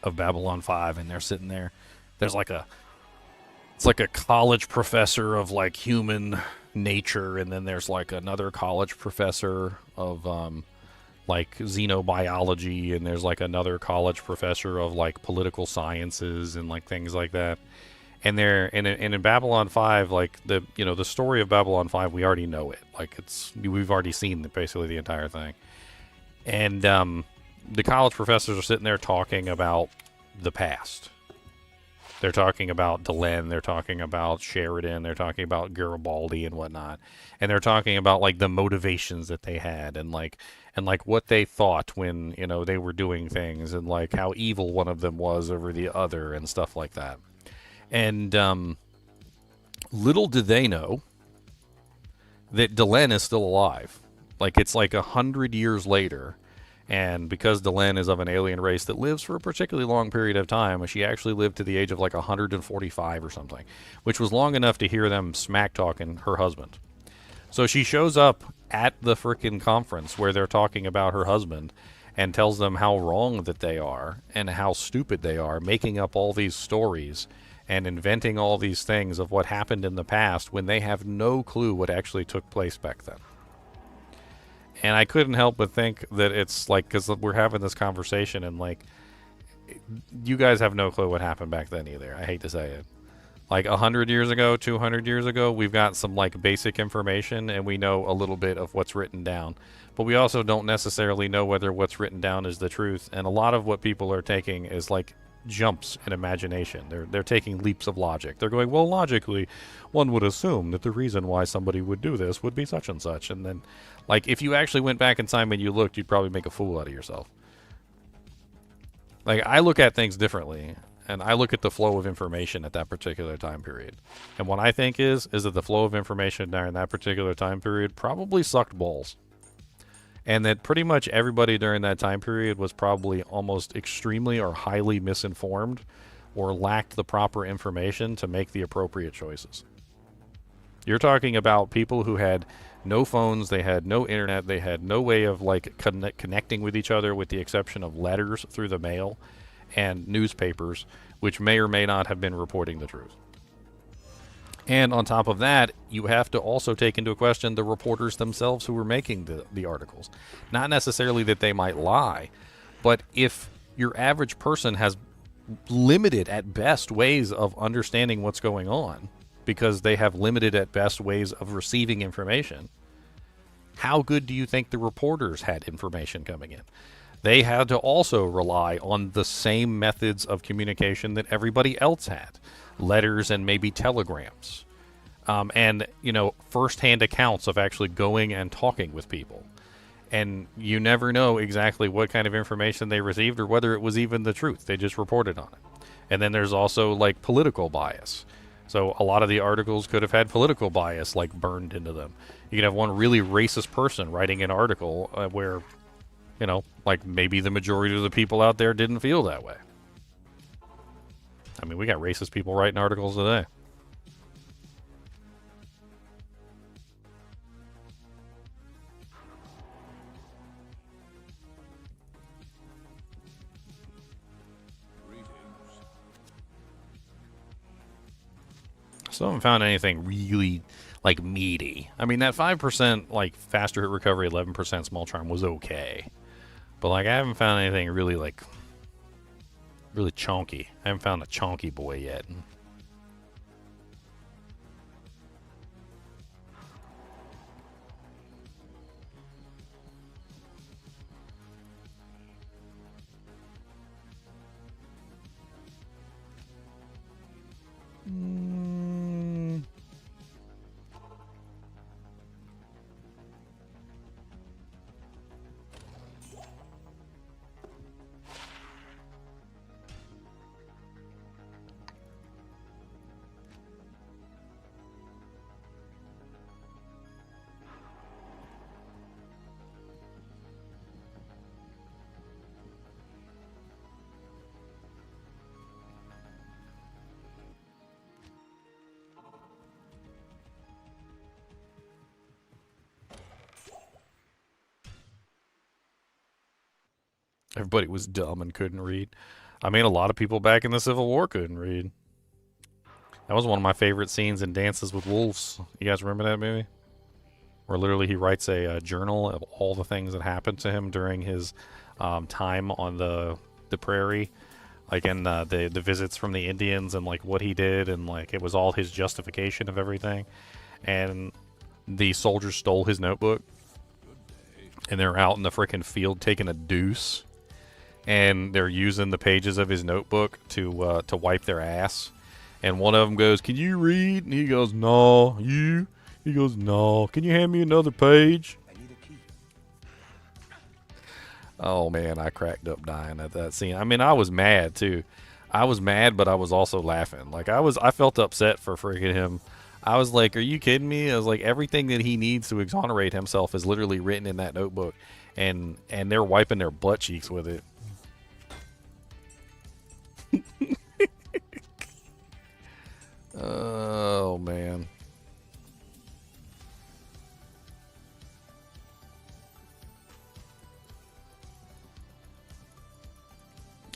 of Babylon 5, and they're sitting there. There's like it's like a college professor of like human nature, and then there's like another college professor of like xenobiology, and there's like another college professor of like political sciences and like things like that. And they're and in Babylon 5, like the story of Babylon 5, we already know it. Like we've already seen basically the entire thing. And the college professors are sitting there talking about the past. They're talking about Delenn, they're talking about Sheridan, they're talking about Garibaldi and whatnot. And they're talking about like the motivations that they had and like what they thought when, they were doing things, and like how evil one of them was over the other and stuff like that. And little did they know that Delenn is still alive. Like, it's like 100 years later, and because Delenn is of an alien race that lives for a particularly long period of time, she actually lived to the age of like 145 or something, which was long enough to hear them smack-talking her husband. So she shows up at the frickin' conference where they're talking about her husband and tells them how wrong that they are and how stupid they are, making up all these stories and inventing all these things of what happened in the past when they have no clue what actually took place back then. And I couldn't help but think that it's like, because we're having this conversation and like, you guys have no clue what happened back then either. I hate to say it. Like 100 years ago, 200 years ago, we've got some like basic information and we know a little bit of what's written down. But we also don't necessarily know whether what's written down is the truth. And a lot of what people are taking is like jumps in imagination. They're taking leaps of logic. They're going, well, logically, one would assume that the reason why somebody would do this would be such and such. And then, like, if you actually went back in time and you looked, you'd probably make a fool out of yourself. Like, I look at things differently. And I look at the flow of information at that particular time period. And what I think is that the flow of information during that particular time period probably sucked balls. And that pretty much everybody during that time period was probably almost extremely or highly misinformed or lacked the proper information to make the appropriate choices. You're talking about people who had no phones, they had no internet, they had no way of like connecting with each other with the exception of letters through the mail and newspapers, which may or may not have been reporting the truth. And on top of that, you have to also take into question the reporters themselves who were making the articles. Not necessarily that they might lie, but if your average person has limited at best ways of understanding what's going on, because they have limited at best ways of receiving information, how good do you think the reporters had information coming in? They had to also rely on the same methods of communication that everybody else had. Letters and maybe telegrams. And, you know, first-hand accounts of actually going and talking with people. And you never know exactly what kind of information they received or whether it was even the truth. They just reported on it. And then there's also, like, political bias. So a lot of the articles could have had political bias, like, burned into them. You could have one really racist person writing an article where, you know, like maybe the majority of the people out there didn't feel that way. I mean, we got racist people writing articles today. Still haven't found anything really, like, meaty. I mean, that 5%, like, faster hit recovery, 11% small charm was okay. But, like, I haven't found anything really, like, really chonky. I haven't found a chonky boy yet. Everybody was dumb and couldn't read. I mean, a lot of people back in the Civil War couldn't read. That was one of my favorite scenes in Dances with Wolves. You guys remember that movie? Where literally he writes a journal of all the things that happened to him during his time on the prairie. Like in the visits from the Indians and like what he did, and like it was all his justification of everything. And the soldiers stole his notebook. And they're out in the frickin' field taking a deuce. And they're using the pages of his notebook to wipe their ass. And one of them goes, "Can you read?" And he goes, "No." "You?" He goes, "No." "Can you hand me another page?" I need a key. Oh, man, I cracked up dying at that scene. I mean, I was mad, too. I was mad, but I was also laughing. Like, I felt upset for freaking him. I was like, are you kidding me? I was like, everything that he needs to exonerate himself is literally written in that notebook. And they're wiping their butt cheeks with it. Oh, man.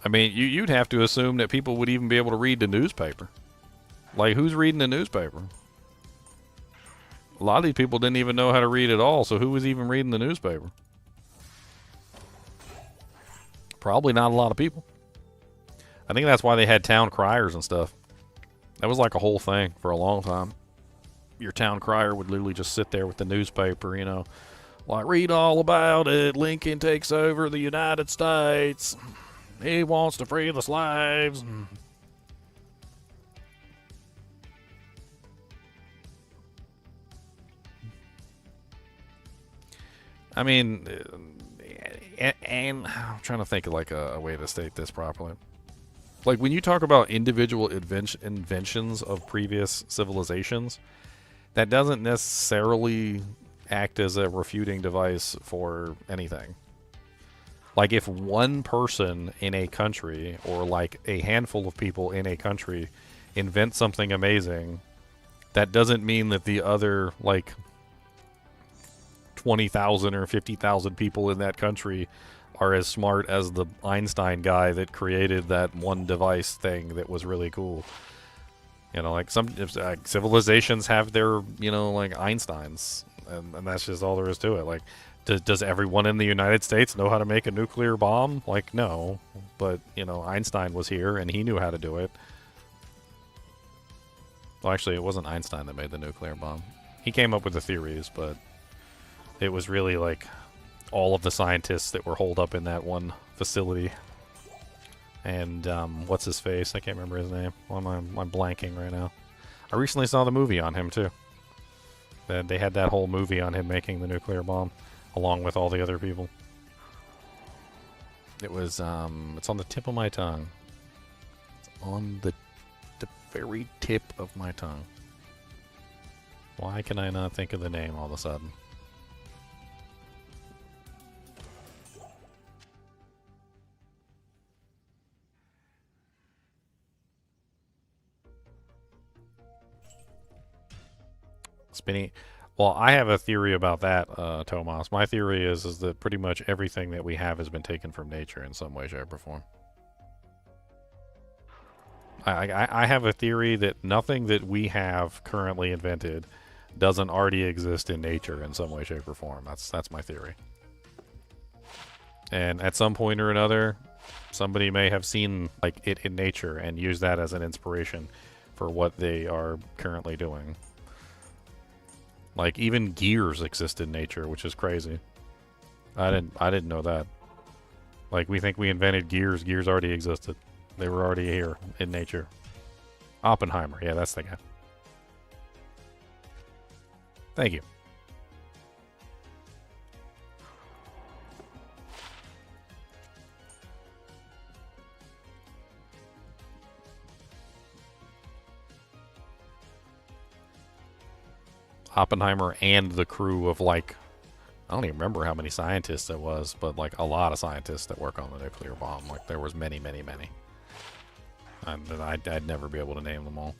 I mean, you'd have to assume that people would even be able to read the newspaper. Like, who's reading the newspaper? A lot of these people didn't even know how to read at all, so who was even reading the newspaper? Probably not a lot of people. I think that's why they had town criers and stuff. That was like a whole thing for a long time. Your town crier would literally just sit there with the newspaper, you know, like, read all about it. Lincoln takes over the United States. He wants to free the slaves. I mean, and I'm trying to think of like a way to state this properly. Like when you talk about individual inventions of previous civilizations, that doesn't necessarily act as a refuting device for anything. Like if one person in a country, or like a handful of people in a country, invent something amazing, that doesn't mean that the other like 20,000 or 50,000 people in that country are as smart as the Einstein guy that created that one device thing that was really cool. You know, like some civilizations have their, you know, like Einsteins, and that's just all there is to it. Like, does everyone in the United States know how to make a nuclear bomb? Like, no. But, you know, Einstein was here, and he knew how to do it. Well, actually, it wasn't Einstein that made the nuclear bomb. He came up with the theories, but it was really, like, all of the scientists that were holed up in that one facility. And, what's his face? I can't remember his name. Well, I'm blanking right now. I recently saw the movie on him, too. They had that whole movie on him making the nuclear bomb, along with all the other people. It was, it's on the tip of my tongue. It's on the very tip of my tongue. Why can I not think of the name all of a sudden? Spinny. Well, I have a theory about that, Tomas. My theory is that pretty much everything that we have has been taken from nature in some way, shape, or form. I have a theory that nothing that we have currently invented doesn't already exist in nature in some way, shape, or form. That's my theory. And at some point or another, somebody may have seen like it in nature and used that as an inspiration for what they are currently doing. Like even gears exist in nature, which is crazy. I didn't know that. Like we think we invented gears. Gears already existed. They were already here in nature. Oppenheimer, yeah, that's the guy. Thank you. Oppenheimer and the crew of like, I don't even remember how many scientists it was, but like a lot of scientists that work on the nuclear bomb. Like there was many, many, many. And I'd never be able to name them all.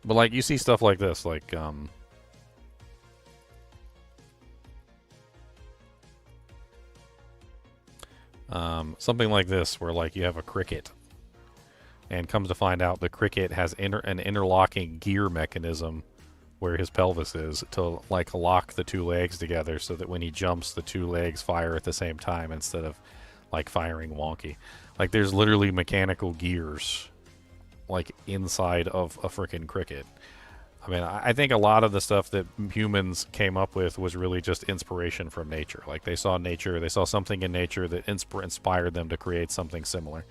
But like you see stuff like this, like something like this, where like you have a cricket, and comes to find out the cricket has an interlocking gear mechanism where his pelvis is to like lock the two legs together, so that when he jumps, the two legs fire at the same time instead of like firing wonky. Like there's literally mechanical gears like inside of a freaking cricket. I mean, I think a lot of the stuff that humans came up with was really just inspiration from nature. Like they saw nature, they saw something in nature that inspired them to create something similar.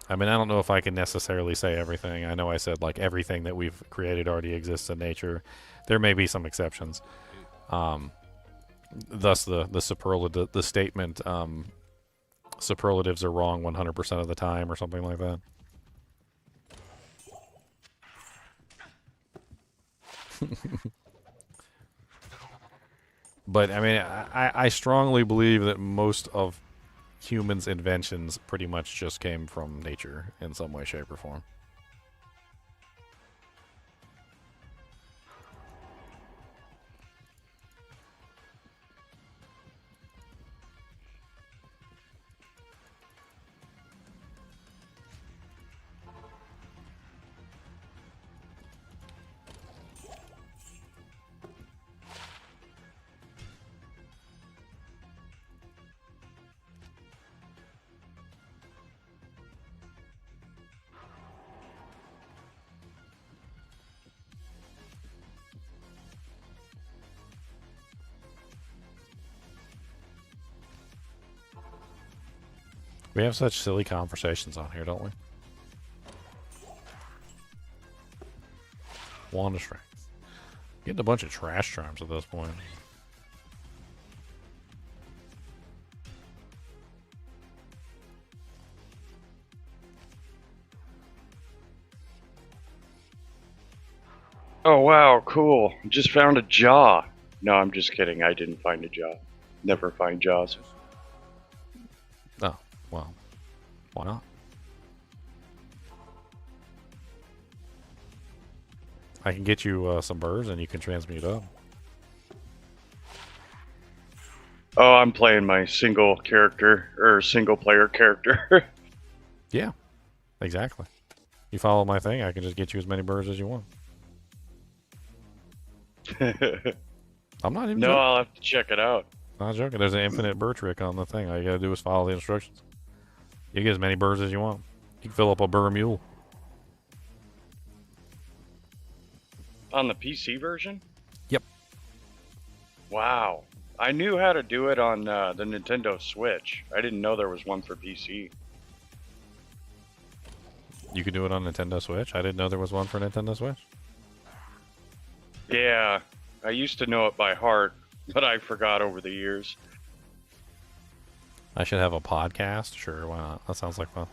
I mean, I don't know if I can necessarily say everything. I know I said like everything that we've created already exists in nature. There may be some exceptions. Thus the superlative, the statement, superlatives are wrong 100% of the time, or something like that. But I mean, I strongly believe that most of humans' inventions pretty much just came from nature in some way, shape, or form. We have such silly conversations on here, don't we? Wand of strength. Getting a bunch of trash charms at this point. Oh wow, cool. Just found a jaw. No, I'm just kidding. I didn't find a jaw. Never find jaws. Oh, well. Why not? I can get you some birds and you can transmute up. Oh, I'm playing my single character or single player character. Yeah, exactly. You follow my thing, I can just get you as many birds as you want. I'm not even No, joking. I'll have to check it out. Not joking. There's an infinite bird trick on the thing. All you gotta do is follow the instructions. You get as many birds as you want. You can fill up a burr mule. On the PC version? Yep. Wow. I knew how to do it on the Nintendo Switch. I didn't know there was one for PC. You can do it on Nintendo Switch. I didn't know there was one for Nintendo Switch. Yeah, I used to know it by heart, but I forgot over the years. I should have a podcast. Sure, why not? That sounds like fun.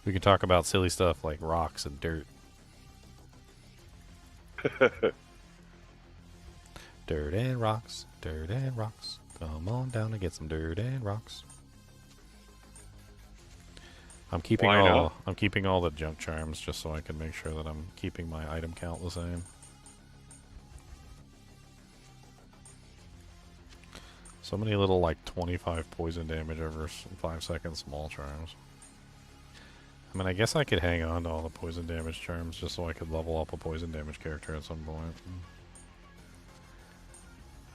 We can talk about silly stuff like rocks and dirt. Dirt and rocks, dirt and rocks. Come on down and get some dirt and rocks. I'm keeping Why not? I'm keeping all the junk charms just so I can make sure that I'm keeping my item count the same. So many little like 25 poison damage over 5 seconds small charms. I mean, I guess I could hang on to all the poison damage charms just so I could level up a poison damage character at some point.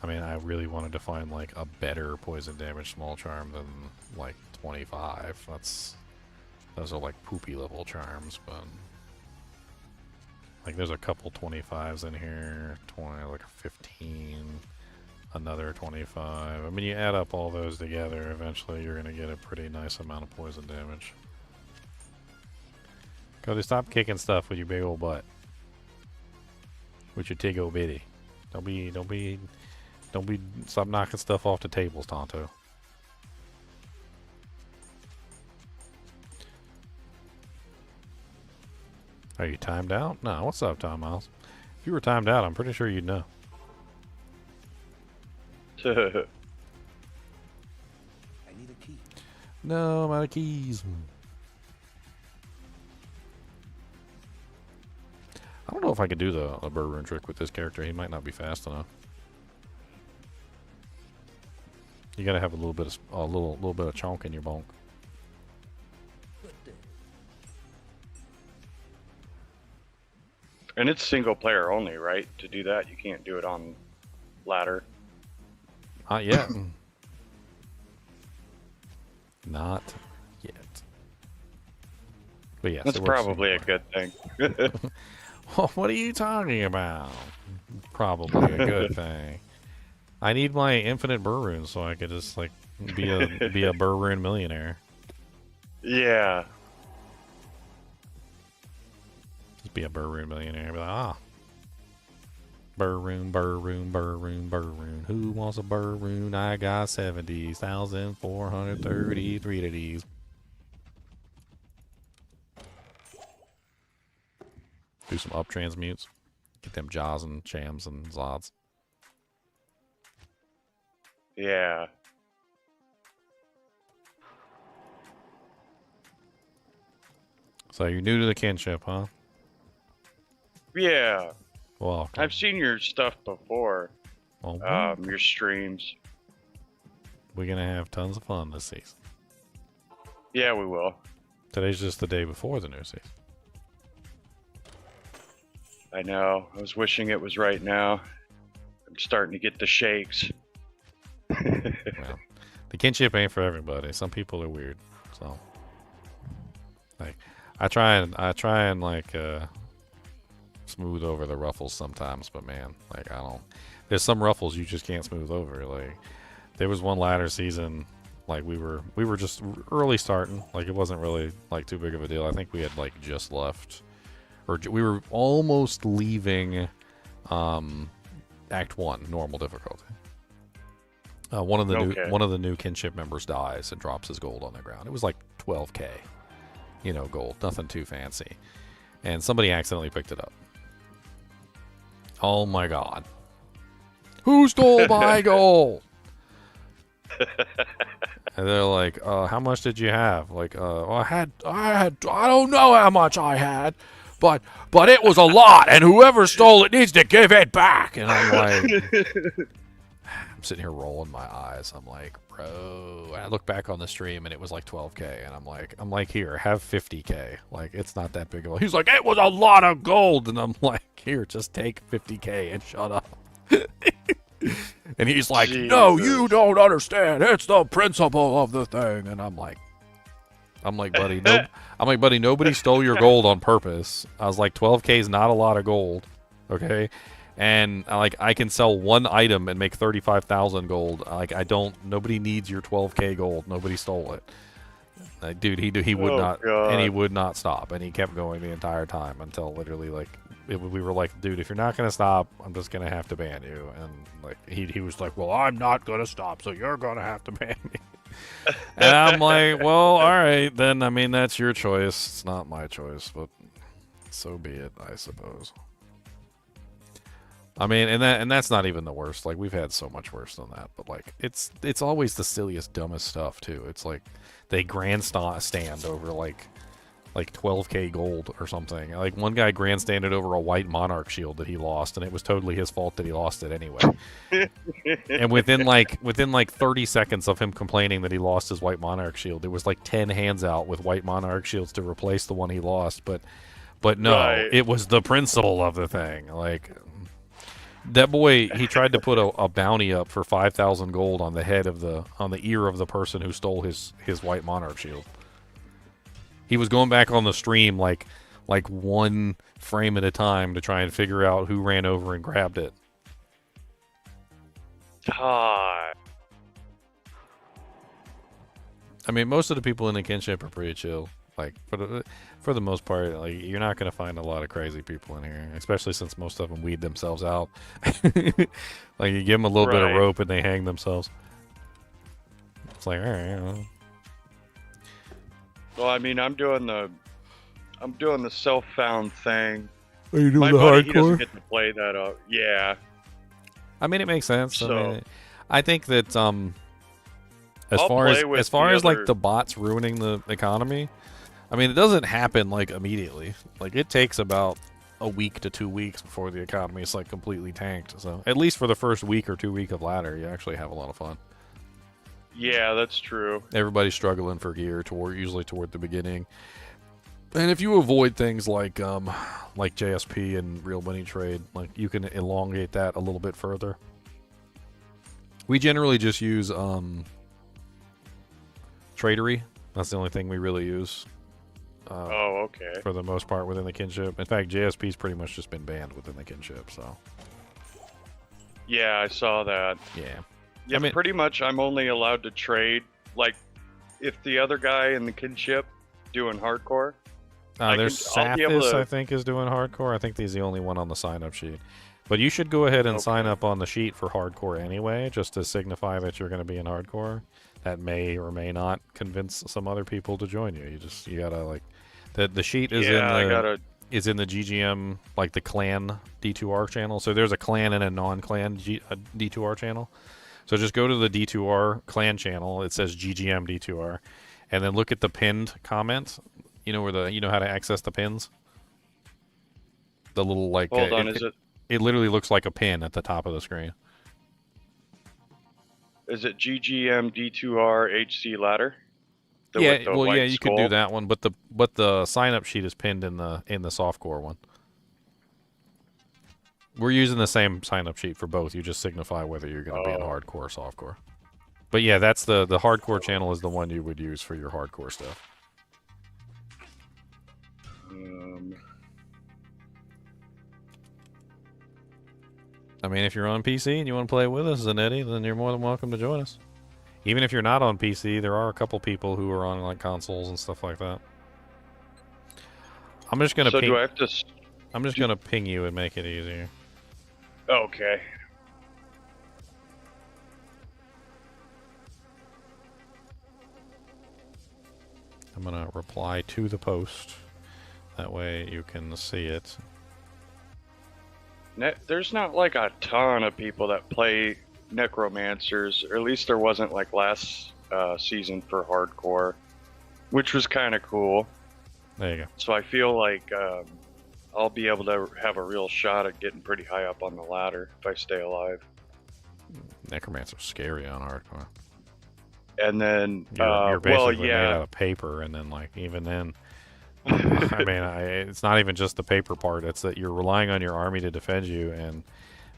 I mean, I really wanted to find like a better poison damage small charm than like 25. Those are like poopy level charms, but like there's a couple 25s in here, 20, like a 15, another 25. I mean, you add up all those together, eventually you're gonna get a pretty nice amount of poison damage. Cody, stop kicking stuff with your big old butt. With your tig old bitty. Stop knocking stuff off the tables, Tonto. Are you timed out? No, what's up, Tom Miles? If you were timed out, I'm pretty sure you'd know. I need a key. No, I'm out of keys. I don't know if I could do the bird rune trick with this character. He might not be fast enough. You gotta have a little bit of chonk in your bonk. And it's single player only, right? To do that, you can't do it on ladder. Not yet. Not yet. But yes, That's it works probably a single good thing. player. What are you talking about? Probably a good thing. I need my infinite burr runes so I could just like be a burr rune millionaire. Yeah. Just be a burr rune millionaire. Be like, burr rune, burr rune, burr rune, burr rune. Who wants a burr rune? I got 70,433 of these. Do some up transmutes. Get them jaws and chams and zods. Yeah. So you're new to the kinship, huh? Yeah. Well, I've seen your stuff before. well, Your streams. we're gonna have tons of fun this season. Yeah, we will. Today's just the day before the new season. I know. I was wishing it was right now. I'm starting to get the shakes. Well, the kinship ain't for everybody. Some people are weird. So, like, I try and like smooth over the ruffles sometimes, but man, like I don't. There's some ruffles you just can't smooth over. Like, there was one ladder season Like we were just early starting. Like it wasn't really like too big of a deal. I think we had like just left, or we were almost leaving Act 1 normal difficulty. One of the new kinship members dies and drops his gold on the ground. It was like 12k, gold, nothing too fancy, and somebody accidentally picked it up. Oh my god! Who stole my gold? And they're like, "How much did you have?" Like, I don't know how much I had, but it was a lot, and whoever stole it needs to give it back. And I'm like, I'm sitting here rolling my eyes. I'm like, bro. And I look back on the stream, and it was like 12k, and I'm like, here, have 50k. Like, it's not that big of a. He's like, it was a lot of gold, and I'm like, here, just take 50k and shut up. And he's like, Jesus. no, you don't understand. It's the principle of the thing. And I'm like, buddy, nobody stole your gold on purpose. I was like, 12k is not a lot of gold, okay? And I can sell one item and make 35,000 gold. Nobody needs your 12k gold. Nobody stole it. Like, dude, he would not, God. and he would not stop, and he kept going the entire time until literally we were like, dude, if you're not gonna stop, I'm just gonna have to ban you. And like he was like, well, I'm not gonna stop, so you're gonna have to ban me. And I'm like, well, all right, then. I mean, that's your choice. It's not my choice, but so be it, I suppose. I mean, and that's not even the worst. Like, we've had so much worse than that. But like, it's always the silliest, dumbest stuff too. It's like they grandstand over like 12k gold or something. Like, one guy grandstanded over a white monarch shield that he lost, and it was totally his fault that he lost it anyway. And within like 30 seconds of him complaining that he lost his white monarch shield, there was like 10 hands out with white monarch shields to replace the one he lost. But no, Right. It was the principle of the thing. Like, that boy, he tried to put a bounty up for 5,000 gold on the ear of the person who stole his white monarch shield. He was going back on the stream like one frame at a time to try and figure out who ran over and grabbed it. God. I mean, most of the people in the kinship are pretty chill. Like, for the most part, like, you're not going to find a lot of crazy people in here, especially since most of them weed themselves out. Like, you give them a little bit of Right. rope and they hang themselves. It's like, all right. Well, I mean, I'm doing the self-found thing. Are you doing My buddy, he doesn't get to play that up. Yeah. I mean, it makes sense. So- I mean, I think that as I'll far play as with as far the as like other- the bots ruining the economy, I mean, it doesn't happen like immediately. Like, it takes about a week to 2 weeks before the economy is like completely tanked. So at least for the first week or 2 week of ladder, you actually have a lot of fun. Yeah, that's true. Everybody's struggling for gear usually toward the beginning. And if you avoid things like JSP and real money trade, like, you can elongate that a little bit further. We generally just use tradery. That's the only thing we really use. Oh, okay. For the most part within the kinship. In fact, JSP's pretty much just been banned within the kinship, so Yeah, I saw that. yeah. Yeah, I mean- pretty much I'm only allowed to trade, like, if the other guy in the kinship doing hardcore. There's I'll be able Sathis, to- I think, is doing hardcore. I think he's the only one on the sign-up sheet. But you should go ahead and sign up on the sheet for hardcore anyway, just to signify that you're going to be in hardcore. That may or may not convince some other people to join you. You gotta, like, the sheet is is in the GGM, like the clan D2R channel. So there's a clan and a non-clan D2R channel. So just go to the D2R clan channel. It says GGM D2R, and then look at the pinned comment. You know how to access the pins. The little, like, Hold on, is it it literally looks like a pin at the top of the screen. GGM D2R HC ladder? With Yeah, the well, white yeah, you can do skull? that one, but the sign up sheet is pinned in the softcore one. We're using the same sign up sheet for both. You just signify whether you're going to be in Oh. hardcore or softcore. But yeah, that's the hardcore channel is the one you would use for your hardcore stuff. I mean, if you're on PC and you want to play with us, Zanetti, then you're more than welcome to join us. Even if you're not on PC, there are a couple people who are on like consoles and stuff like that. I'm just gonna So ping. do I have to? I'm just gonna ping you and make it easier. Okay. I'm gonna reply to the post. That way you can see it. There's not like a ton of people that play necromancers, or at least there wasn't like last season for hardcore, which was kind of cool. There you go. So I feel like I'll be able to have a real shot at getting pretty high up on the ladder if I stay alive. Necromancer's scary on hardcore. And then, You're basically well, made yeah, out of paper, and then like even then, I mean, it's not even just the paper part. It's that you're relying on your army to defend you, and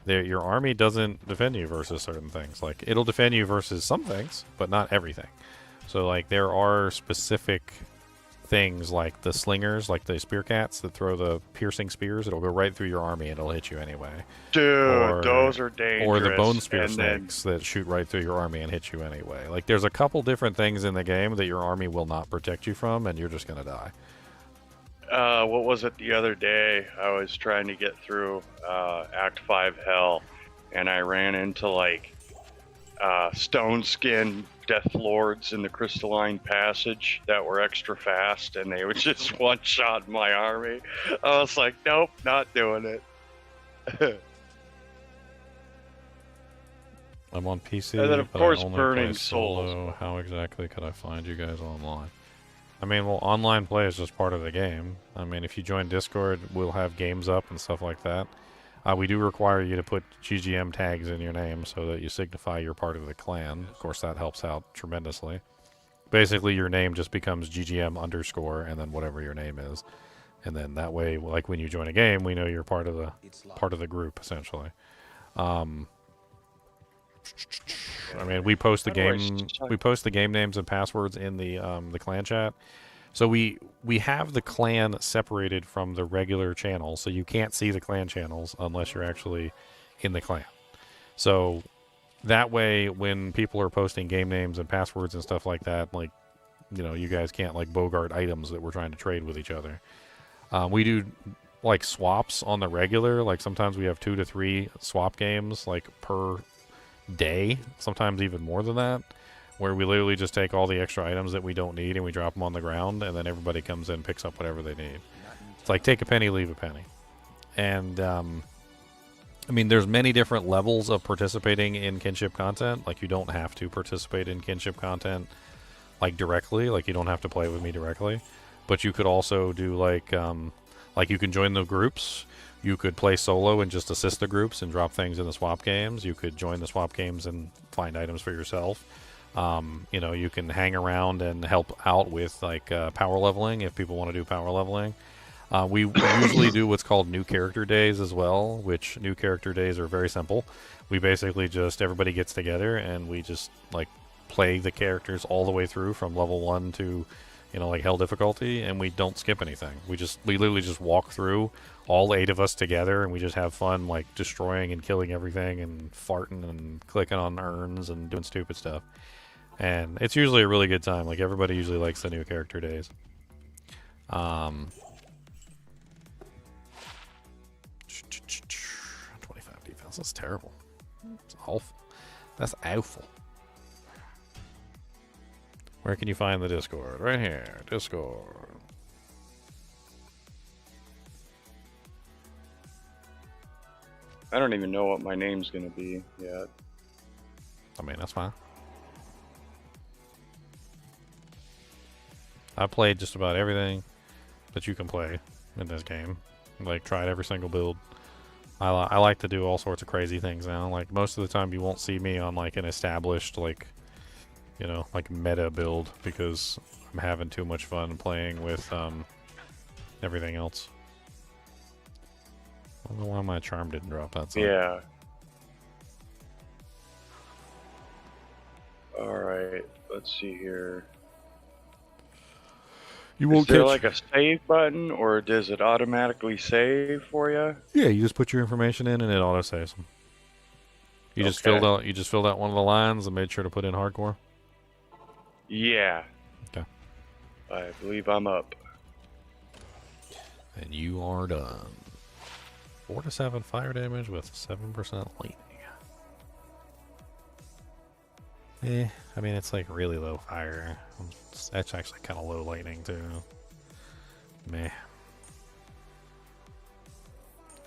your army doesn't defend you versus certain things. Like it'll defend you versus some things, but not everything. So like there are specific things like the slingers, like the spear cats that throw the piercing spears. It'll go right through your army and it'll hit you anyway. dude, those are dangerous. Or the bone spear And then- snakes that shoot right through your army and hit you anyway. Like there's a couple different things in the game that your army will not protect you from, and you're just gonna die. what was it the other day? I was trying to get through Act 5 Hell, and I ran into like stone skin death lords in the crystalline passage that were extra fast, and they would just one shot my army. I was like, nope, not doing it. I'm on PC, And then, of but course, I only Burning play Souls. solo. How exactly could I find you guys online? I mean, well, online play is just part of the game. I mean, if you join Discord, we'll have games up and stuff like that. We do require you to put GGM tags in your name so that you signify you're part of the clan. Of course, that helps out tremendously. Basically, your name just becomes GGM underscore and then whatever your name is. And then that way, like when you join a game, we know you're part of the group, essentially. I mean, we post the game names and passwords in the clan chat. So we have the clan separated from the regular channel, so you can't see the clan channels unless you're actually in the clan. So that way, when people are posting game names and passwords and stuff like that, like, you know, you guys can't like bogart items that we're trying to trade with each other. We do like swaps on the regular. Like sometimes we have 2 to 3 swap games like per day, sometimes even more than that, where we literally just take all the extra items that we don't need and we drop them on the ground, and then everybody comes in and picks up whatever they need. It's like take a penny, leave a penny. And I mean, there's many different levels of participating in kinship content. Like you don't have to participate in kinship content like directly, like you don't have to play with me directly, but you could also do like you can join the groups. You could play solo and just assist the groups and drop things in the swap games. You could join the swap games and find items for yourself. You know, you can hang around and help out with like power leveling if people want to do power leveling. We usually do what's called new character days as well, which new character days are very simple. We basically just, everybody gets together and we just like play the characters all the way through from level 1 to, you know, like hell difficulty, and we don't skip anything. We literally just walk through, all 8 of us together, and we just have fun like destroying and killing everything and farting and clicking on urns and doing stupid stuff. And it's usually a really good time. Like everybody usually likes the new character days. 25 defense. That's terrible. It's awful. That's awful. Where can you find the Discord? Right here. Discord. I don't even know what my name's gonna be yet. I mean, that's fine. I played just about everything that you can play in this game. Like, tried every single build. I like to do all sorts of crazy things now. Like, most of the time you won't see me on, like, an established, like, you know, like, meta build because I'm having too much fun playing with everything else. I don't know why my charm didn't drop that time. Yeah. Alright, let's see here. You Is won't there catch... like a save button, or does it automatically save for you? Yeah, you just put your information in and it auto saves them. You just filled out one of the lines and made sure to put in hardcore. Yeah. Okay. I believe I'm up. And you are done. 4 to 7 fire damage with 7% lightning. I mean, it's like really low fire. That's actually kind of low lightning, too. Meh.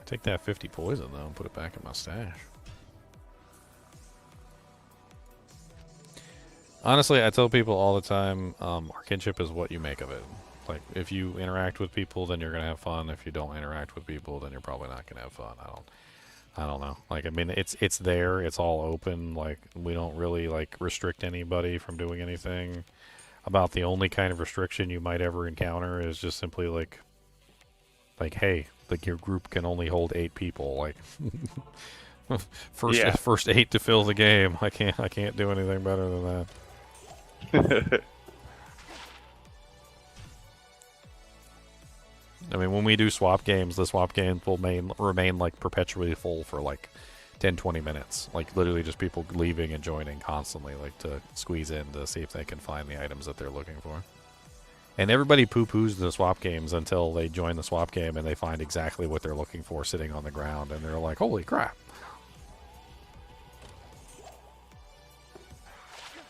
Take that 50 poison, though, and put it back in my stash. Honestly, I tell people all the time, our kinship is what you make of it. Like, if you interact with people, then you're gonna have fun. If you don't interact with people, then you're probably not gonna have fun. I don't know. Like, I mean, it's there. It's all open. Like, we don't really like restrict anybody from doing anything. About the only kind of restriction you might ever encounter is just simply like, hey, like your group can only hold 8 people. Like, first 8 to fill the game. I can't do anything better than that. I mean, when we do swap games, the swap games will remain like perpetually full for like 10-20 minutes. Like literally just people leaving and joining constantly, like to squeeze in to see if they can find the items that they're looking for. And everybody poo-poos the swap games until they join the swap game and they find exactly what they're looking for sitting on the ground, and they're like, holy crap.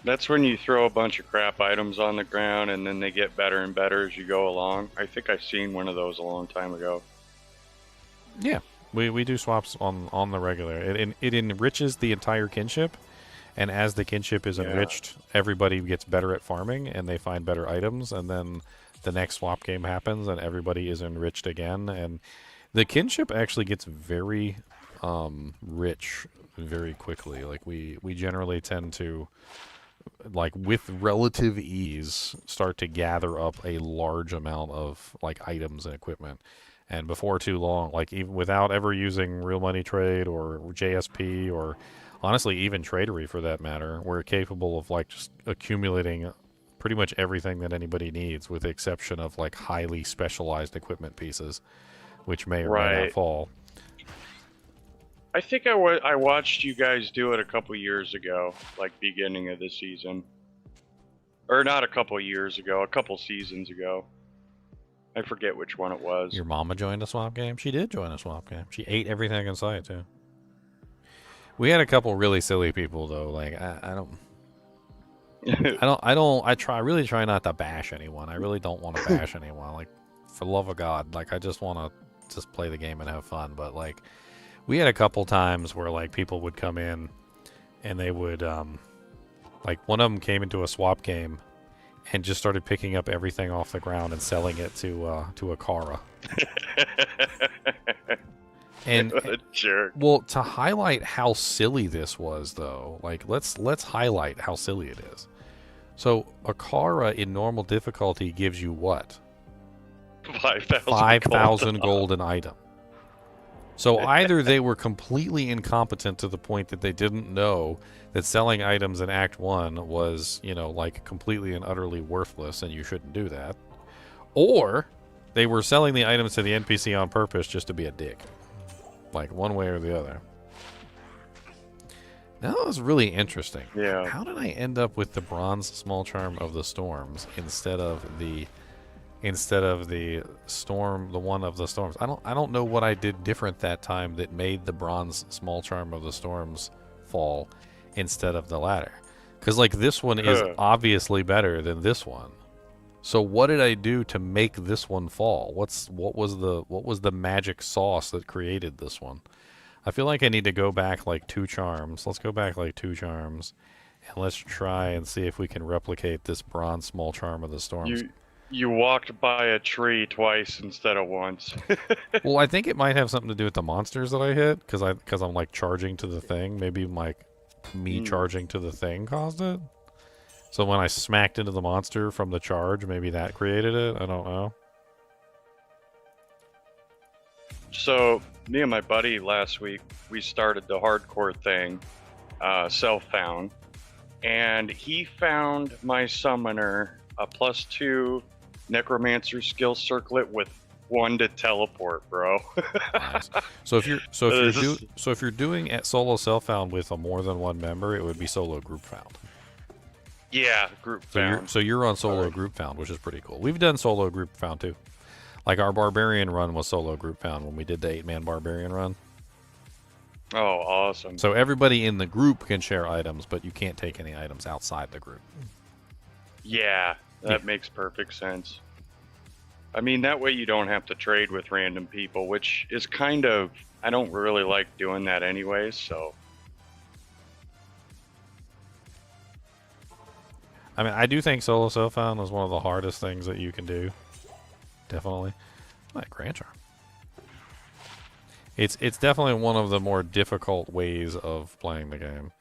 That's when you throw a bunch of crap items on the ground, and then they get better and better as you go along. I think I seen one of those a long time ago. Yeah, we do swaps on the regular. It enriches the entire kinship, and as the kinship is enriched, everybody gets better at farming, and they find better items, and then the next swap game happens, and everybody is enriched again, and the kinship actually gets very rich very quickly. Like we generally tend to, like with relative ease, start to gather up a large amount of like items and equipment, and before too long, like even without ever using real money trade or JSP or honestly even tradery for that matter, we're capable of like just accumulating pretty much everything that anybody needs, with the exception of like highly specialized equipment pieces, which may or may not fall. I think I watched you guys do it a couple years ago, like beginning of the season. Or not a couple years ago, a couple seasons ago. I forget which one it was. Your mama joined a swap game? She did join a swap game. She ate everything in sight, too. We had a couple really silly people, though. Like, I really try not to bash anyone. I really don't want to bash anyone. Like, for the love of God, like, I just want to just play the game and have fun. But, like, we had a couple times where, like, people would come in and they would, like, one of them came into a swap game and just started picking up everything off the ground and selling it to a Kara. And what a jerk. Well, to highlight how silly this was, though, like let's highlight how silly it is. So a Kara in normal difficulty gives you what? 5,000 gold an item. So either they were completely incompetent to the point that they didn't know that selling items in Act 1 was, you know, like completely and utterly worthless and you shouldn't do that. Or they were selling the items to the NPC on purpose just to be a dick. Like one way or the other. Now that was really interesting. Yeah. How did I end up with the bronze small charm of the storms instead of the storm, the one of the storms? I don't know what I did different that time that made the bronze small charm of the storms fall instead of the latter. Because like this one is obviously better than this one. So what did I do to make this one fall? What was the magic sauce that created this one? I feel like I need to go back like 2 charms. Let's go back like 2 charms, and let's try and see if we can replicate this bronze small charm of the storms. You walked by a tree twice instead of once. Well, I think it might have something to do with the monsters that I hit, because I'm like charging to the thing. Maybe like me charging to the thing caused it. So when I smacked into the monster from the charge, maybe that created it. I don't know. So me and my buddy last week, we started the hardcore thing, self-found, and he found my summoner a +2 necromancer skill circlet with 1 to teleport, bro. Nice. So if you're doing at solo self-found with a more than 1 member, it would be solo group found. Yeah, group found. So you're on solo group found, which is pretty cool. We've done solo group found too. Like our barbarian run was solo group found when we did the 8-man barbarian run. Oh, awesome. So everybody in the group can share items, but you can't take any items outside the group. Yeah, that makes perfect sense. I mean, that way you don't have to trade with random people, which is kind of, I don't really like doing that anyways, so. I mean, I do think solo self-found is one of the hardest things that you can do. Definitely. Like Grand Charm. It's definitely one of the more difficult ways of playing the game.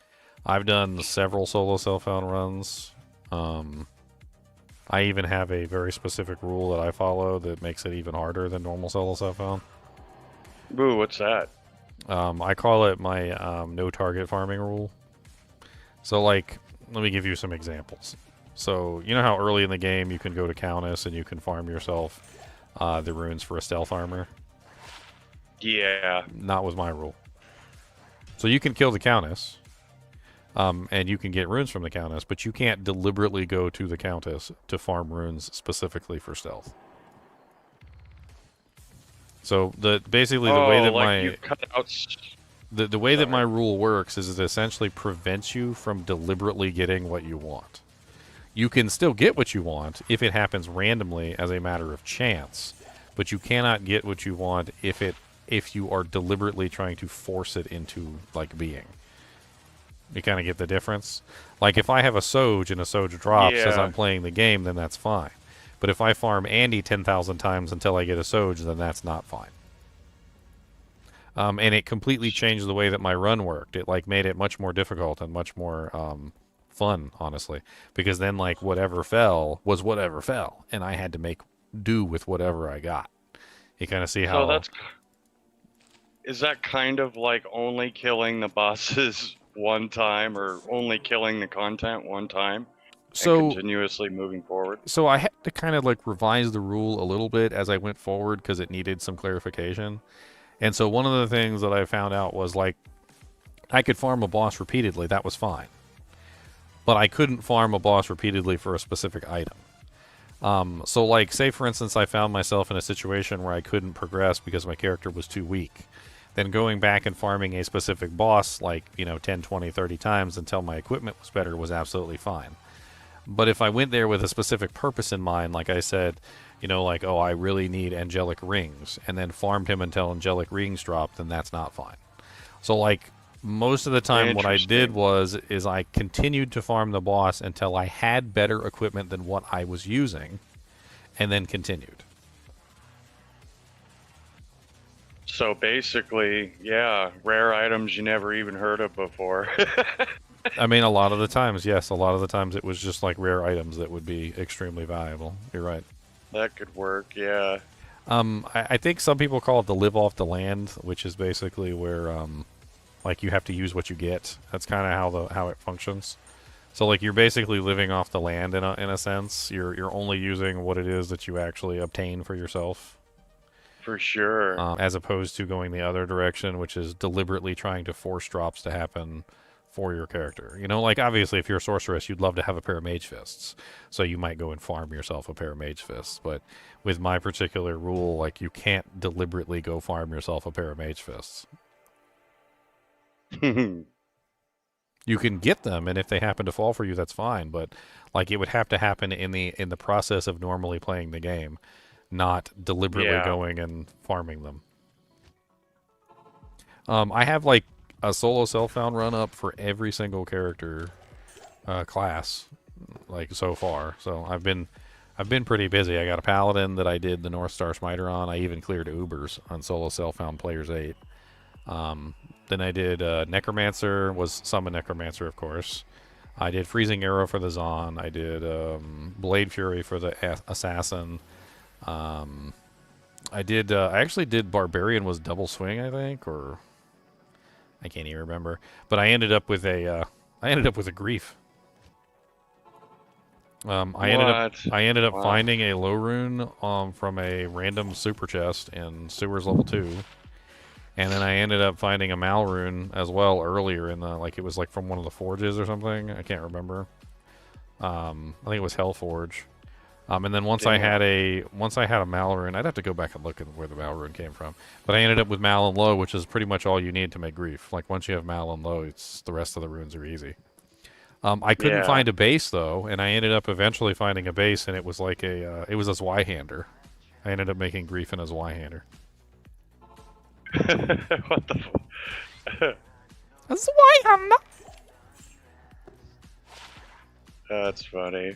I've done several solo self-found runs. I even have a very specific rule that I follow that makes it even harder than normal solo self-found. Boo, what's that? I call it my no target farming rule. So, like, let me give you some examples. So, you know how early in the game you can go to Countess and you can farm yourself the runes for a stealth armor? Yeah. Not with my rule. So you can kill the Countess, and you can get runes from the Countess, but you can't deliberately go to the Countess to farm runes specifically for stealth. So basically the way that you cut out... the way that my rule works is it essentially prevents you from deliberately getting what you want. You can still get what you want if it happens randomly as a matter of chance, but you cannot get what you want if you are deliberately trying to force it into, like, being. You kind of get the difference? Like, if I have a Soge and a Soge drops as I'm playing the game, then that's fine. But if I farm Andy 10,000 times until I get a Soge, then that's not fine. And it completely changed the way that my run worked. It, like, made it much more difficult and much more fun, honestly. Because then, like, whatever fell was whatever fell. And I had to make do with whatever I got. You kind of see how... So is that kind of like only killing the bosses one time, or only killing the content one time, and continuously moving forward? So I had to kind of like revise the rule a little bit as I went forward because it needed some clarification. And so one of the things that I found out was, like, I could farm a boss repeatedly. That was fine. But I couldn't farm a boss repeatedly for a specific item. So, like, say, for instance, I found myself in a situation where I couldn't progress because my character was too weak. Then going back and farming a specific boss, like, 10, 20, 30 times until my equipment was better was absolutely fine. But if I went there with a specific purpose in mind, like I said, like, oh, I really need angelic rings, and then farmed him until angelic rings dropped, then that's not fine. So, like, most of the time what I did is I continued to farm the boss until I had better equipment than what I was using, and then continued. So basically, yeah, rare items you never even heard of before. I mean, a lot of the times, yes. A lot of the times it was just like rare items that would be extremely valuable. You're right. That could work, yeah. I think some people call it the live off the land, which is basically where, like, you have to use what you get. That's kind of how it functions. So, like, you're basically living off the land in a sense. You're only using what it is that you actually obtain for yourself. For sure. As opposed to going the other direction, which is deliberately trying to force drops to happen for your character. Like, obviously, if you're a sorceress, you'd love to have a pair of mage fists. So you might go and farm yourself a pair of mage fists. But with my particular rule, like, you can't deliberately go farm yourself a pair of mage fists. You can get them, and if they happen to fall for you, that's fine. But, like, it would have to happen in the process of normally playing the game, not deliberately going and farming them. I have, like, a solo self-found run up for every single character class, like, so far. So I've been pretty busy. I got a paladin that I did the North Star Smiter on. I even cleared Ubers on solo self-found players 8. Then I did Necromancer, was Summon Necromancer, of course. I did Freezing Arrow for the Zon. I did Blade Fury for the Assassin. I actually did Barbarian was double swing, I think, or I can't even remember. But I ended up with a grief. I ended up finding a low rune from a random super chest in Sewers level 2. And then I ended up finding a Mal rune as well earlier in the, like, it was like from one of the forges or something. I can't remember. I think it was Hellforge. And then once I had a Malrune, I'd have to go back and look at where the Malrune came from. But I ended up with Mal and Low, which is pretty much all you need to make Grief. Like once you have Mal and Low, it's the rest of the runes are easy. I couldn't find a base though, and I ended up eventually finding a base, and it was like it was a Zweihander. I ended up making Grief in a Zweihander. What the? A Zweihander. That's funny.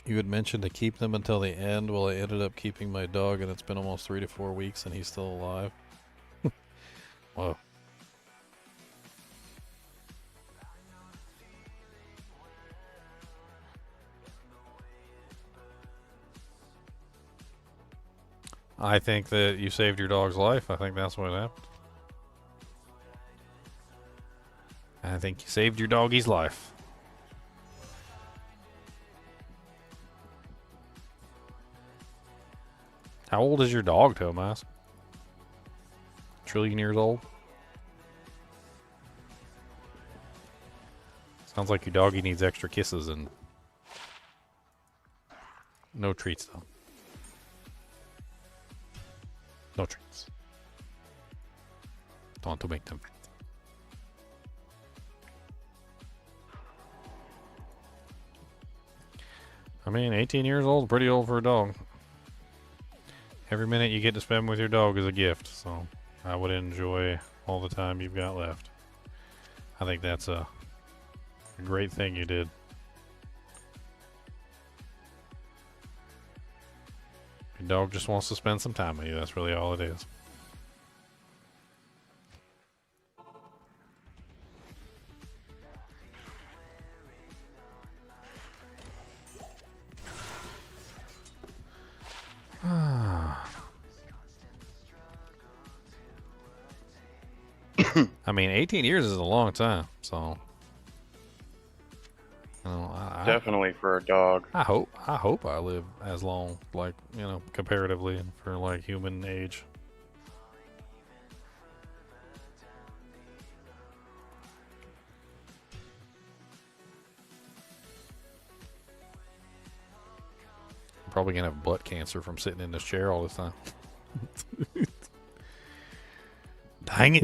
You had mentioned to keep them until the end. Well, I ended up keeping my dog, and it's been almost 3 to 4 weeks, and he's still alive. Whoa. I think that you saved your dog's life. I think that's what happened. I think you saved your doggy's life. How old is your dog, Tomas? Trillion years old? Sounds like your doggy needs extra kisses and no treats, though. No treats. Don't want to make them. I mean, 18 years old, pretty old for a dog. Every minute you get to spend with your dog is a gift, so I would enjoy all the time you've got left. I think that's a great thing you did. Your dog just wants to spend some time with you. That's really all it is. I mean, 18 years is a long time, so you know, Definitely for a dog. I hope I live as long, like, you know, comparatively for like human age. I'm probably gonna have butt cancer from sitting in this chair all this time. Dang it.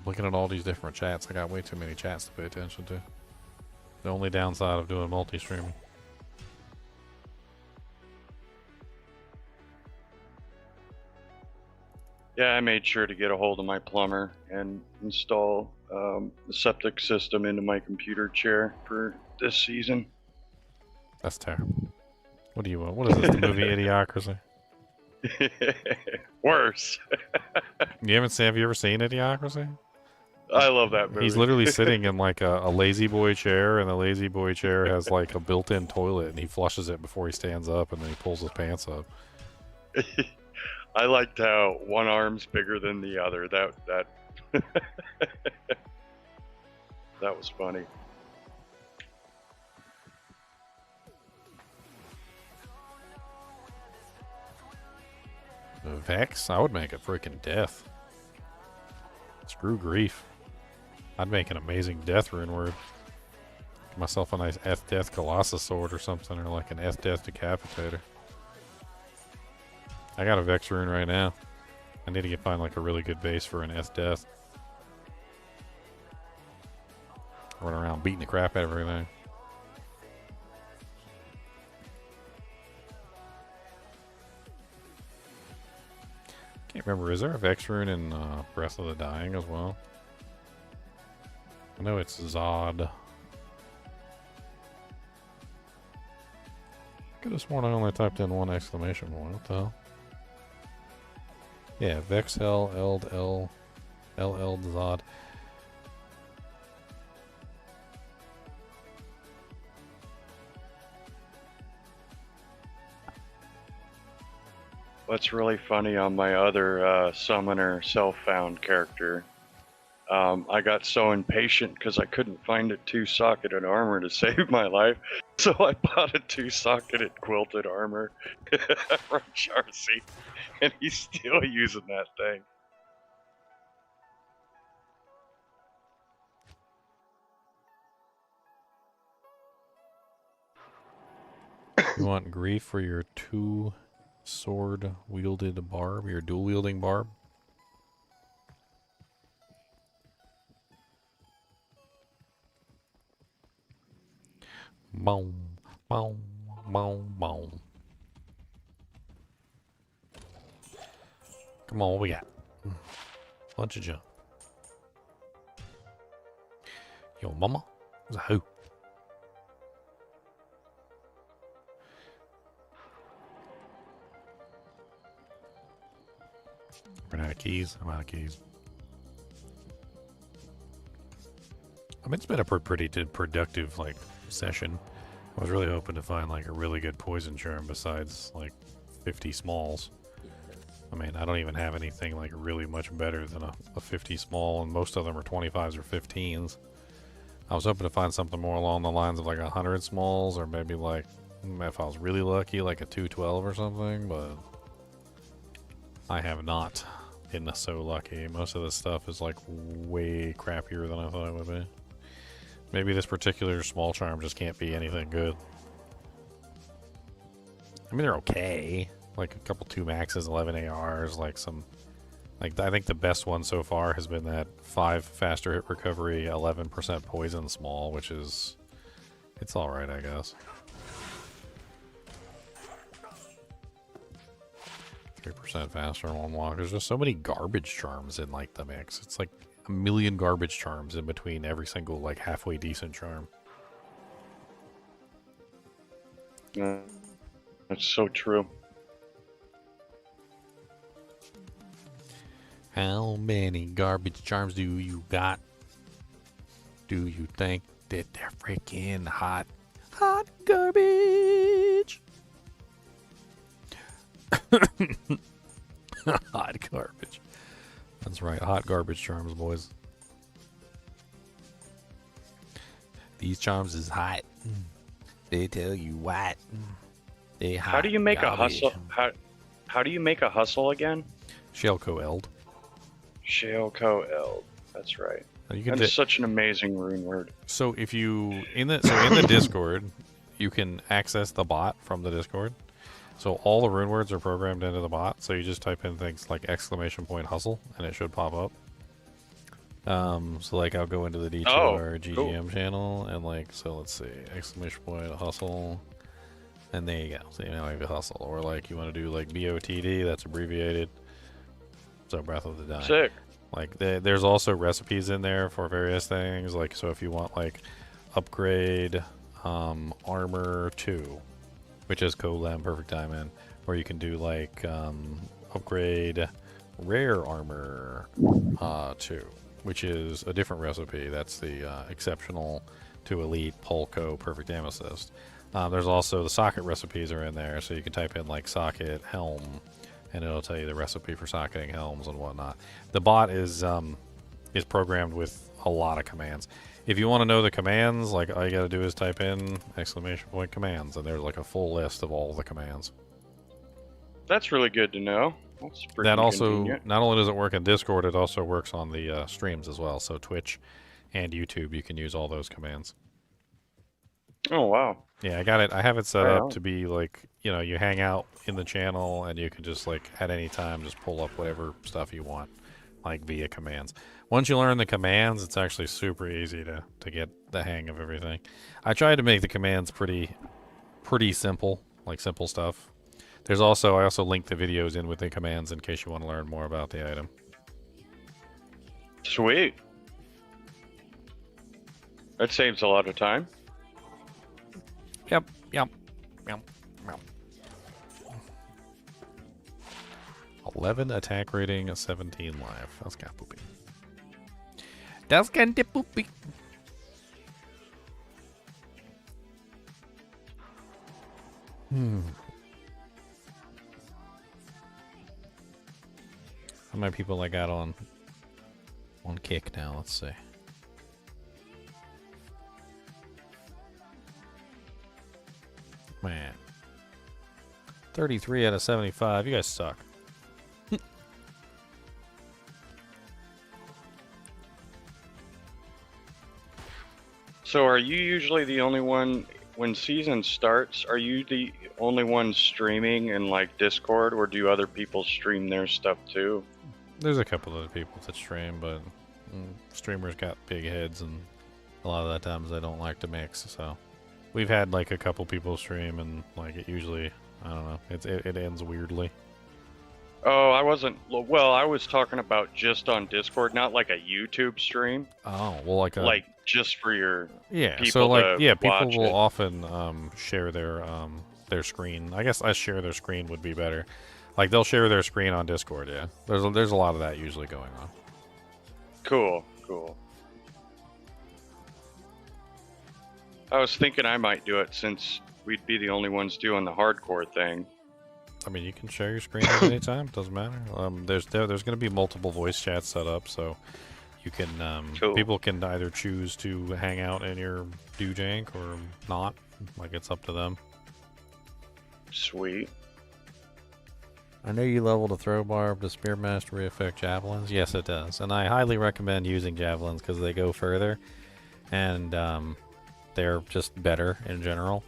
Looking at all these different chats, I got way too many chats to pay attention to. The only downside of doing multi-streaming. Yeah, I made sure to get a hold of my plumber and install the septic system into my computer chair for this season. That's terrible. What do you want? What is this, the movie Idiocracy? Worse. Have you ever seen Idiocracy? I love that movie. He's literally sitting in like a lazy boy chair, and the lazy boy chair has like a built-in toilet, and he flushes it before he stands up, and then he pulls his pants up. I liked how one arm's bigger than the other. That that was funny. Vex? I would make it freaking death. Screw grief. I'd make an amazing death rune word. Get myself a nice F Death Colossus sword or something, or like an F Death Decapitator. I got a Vex rune right now. I need to find like a really good base for an F Death. Run around beating the crap out of everything. Can't remember, is there a Vex rune in Breath of the Dying as well? I know it's Zod. I could have sworn I only typed in one exclamation point. What the hell? Yeah, Vexel, Eld, Zod. what's really funny on my other summoner self-found character, I got so impatient because I couldn't find a 2-socketed armor to save my life, so I bought a 2-socketed quilted armor from Charcy, and he's still using that thing. You want grief for your 2-sword wielded barb, your dual wielding barb? Boom, boom, boom, boom. Come on, what we got? Bunch of junk. Yo, mama? Who's a who? Run out of keys. I'm out of keys. I mean, it's been a pretty productive, like, session. I was really hoping to find, like, a really good poison charm besides, like, 50 smalls. I mean, I don't even have anything, like, really much better than a 50 small, and most of them are 25s or 15s. I was hoping to find something more along the lines of, like, 100 smalls, or maybe, like, if I was really lucky, like a 212 or something, but I have not been so lucky. Most of this stuff is, like, way crappier than I thought it would be. Maybe this particular small charm just can't be anything good. I mean, they're okay. Like a couple 2 maxes, 11 ARs, like some... Like, I think the best one so far has been that 5 faster hit recovery, 11% poison small, which is... It's alright, I guess. 3% faster on 1 walk. There's just so many garbage charms in, like, the mix. It's like a million garbage charms in between every single, like, halfway decent charm. Yeah, that's so true. How many garbage charms do you got? Do you think that they're freaking hot? Hot garbage! Hot garbage. That's right, hot garbage charms, boys. These charms is hot. They tell you what. They hot How do you make garbage. a hustle? How do you make a hustle again? Shellco Eld. Shailco Eld. That's right. You can That's such an amazing rune word. So if you in the Discord, you can access the bot from the Discord. So all the rune words are programmed into the bot. So you just type in things like !hustle and it should pop up. So like I'll go into the D2R GGM channel and like, so let's see, !hustle, and there you go. So you know, like a hustle, or like you want to do like BOTD, that's abbreviated. So Breath of the Dying. Sick. Like there's also recipes in there for various things. Like so if you want like upgrade armor 2, which is Colem Perfect Diamond, or you can do like upgrade rare armor 2, which is a different recipe. That's the exceptional to elite Polko Perfect Amethyst. There's also the socket recipes are in there, so you can type in like socket helm, and it'll tell you the recipe for socketing helms and whatnot. The bot is programmed with a lot of commands. If you want to know the commands, like all you got to do is type in !commands, and there's like a full list of all the commands. That's really good to know. That's pretty That also, convenient. not only does it work in Discord, it also works on the streams as well. So Twitch and YouTube, you can use all those commands. Oh wow. Yeah, I got it. I have it set Right up on. to be like, you know, you hang out in the channel and you can just like at any time just pull up whatever stuff you want, like via commands. Once you learn the commands, it's actually super easy to get the hang of everything. I tried to make the commands pretty simple, like simple stuff. I also link the videos in with the commands in case you want to learn more about the item. Sweet. That saves a lot of time. Yep. 11 attack rating, 17 life. That's kind of poopy. That's kind of poopy. How many people I got on Kick now? Let's see. Man. 33 out of 75. You guys suck. So are you usually the only one when season starts? Are you the only one streaming in like Discord, or do other people stream their stuff too? There's a couple other people that stream, but streamers got big heads, and a lot of the times they don't like to mix. So we've had like a couple people stream, and like it usually, I don't know, it ends weirdly. Oh, I wasn't. Well, I was talking about just on Discord, not like a YouTube stream. Oh, well, Like just for your yeah. So people like to yeah, people watch will it. often share their screen. I guess I share their screen would be better. Like they'll share their screen on Discord. Yeah, there's a lot of that usually going on. Cool. I was thinking I might do it since we'd be the only ones doing the hardcore thing. I mean, you can share your screen at any time. Doesn't matter. There's going to be multiple voice chats set up, so you can Cool. people can either choose to hang out in your do-jank or not. Like it's up to them. Sweet. I know you leveled a throw barb to spear mastery affect javelins. Yes, it does, and I highly recommend using javelins because they go further, and they're just better in general.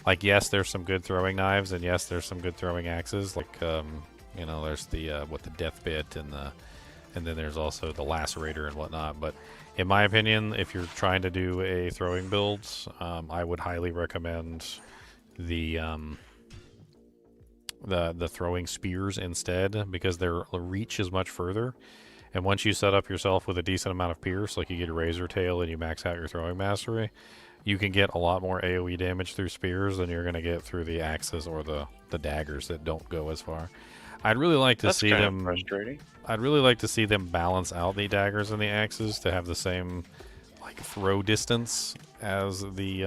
Like, yes, there's some good throwing knives, and yes, there's some good throwing axes. Like, you know, there's the the death bit and then there's also the lacerator and whatnot. But in my opinion, if you're trying to do a throwing build, I would highly recommend the throwing spears instead, because their reach is much further. And once you set up yourself with a decent amount of pierce, like you get a razor tail and you max out your throwing mastery, you can get a lot more AoE damage through spears than you're going to get through the axes or the daggers that don't go as far. I'd really like to That's see kind them. of frustrating. I'd really like to see them balance out the daggers and the axes to have the same like throw distance as the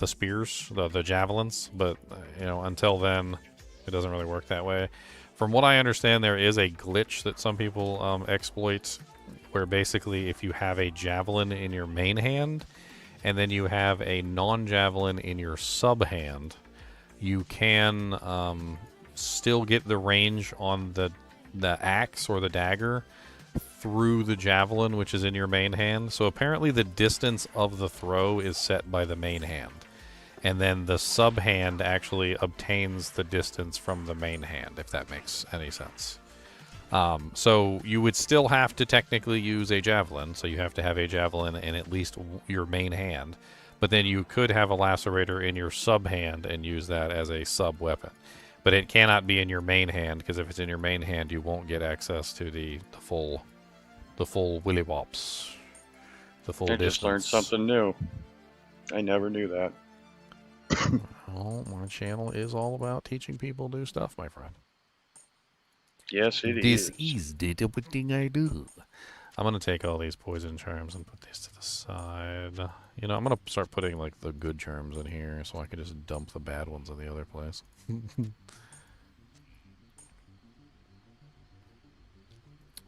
spears, the javelins. But you know, until then, it doesn't really work that way. From what I understand, there is a glitch that some people exploit, where basically if you have a javelin in your main hand and then you have a non-javelin in your sub-hand, you can still get the range on the axe or the dagger through the javelin, which is in your main hand. So apparently the distance of the throw is set by the main hand, and then the sub-hand actually obtains the distance from the main hand, if that makes any sense. So you would still have to technically use a javelin, so you have to have a javelin in at least your main hand, but then you could have a lacerator in your sub-hand and use that as a sub-weapon. But it cannot be in your main hand, because if it's in your main hand, you won't get access to the full willy wops, the full I distance. just learned something new. I never knew that. Well, my channel is all about teaching people new stuff, my friend. Yes, it This is. is the thing I do. I'm going to take all these poison charms and put these to the side. You know, I'm going to start putting, like, the good charms in here so I can just dump the bad ones in the other place.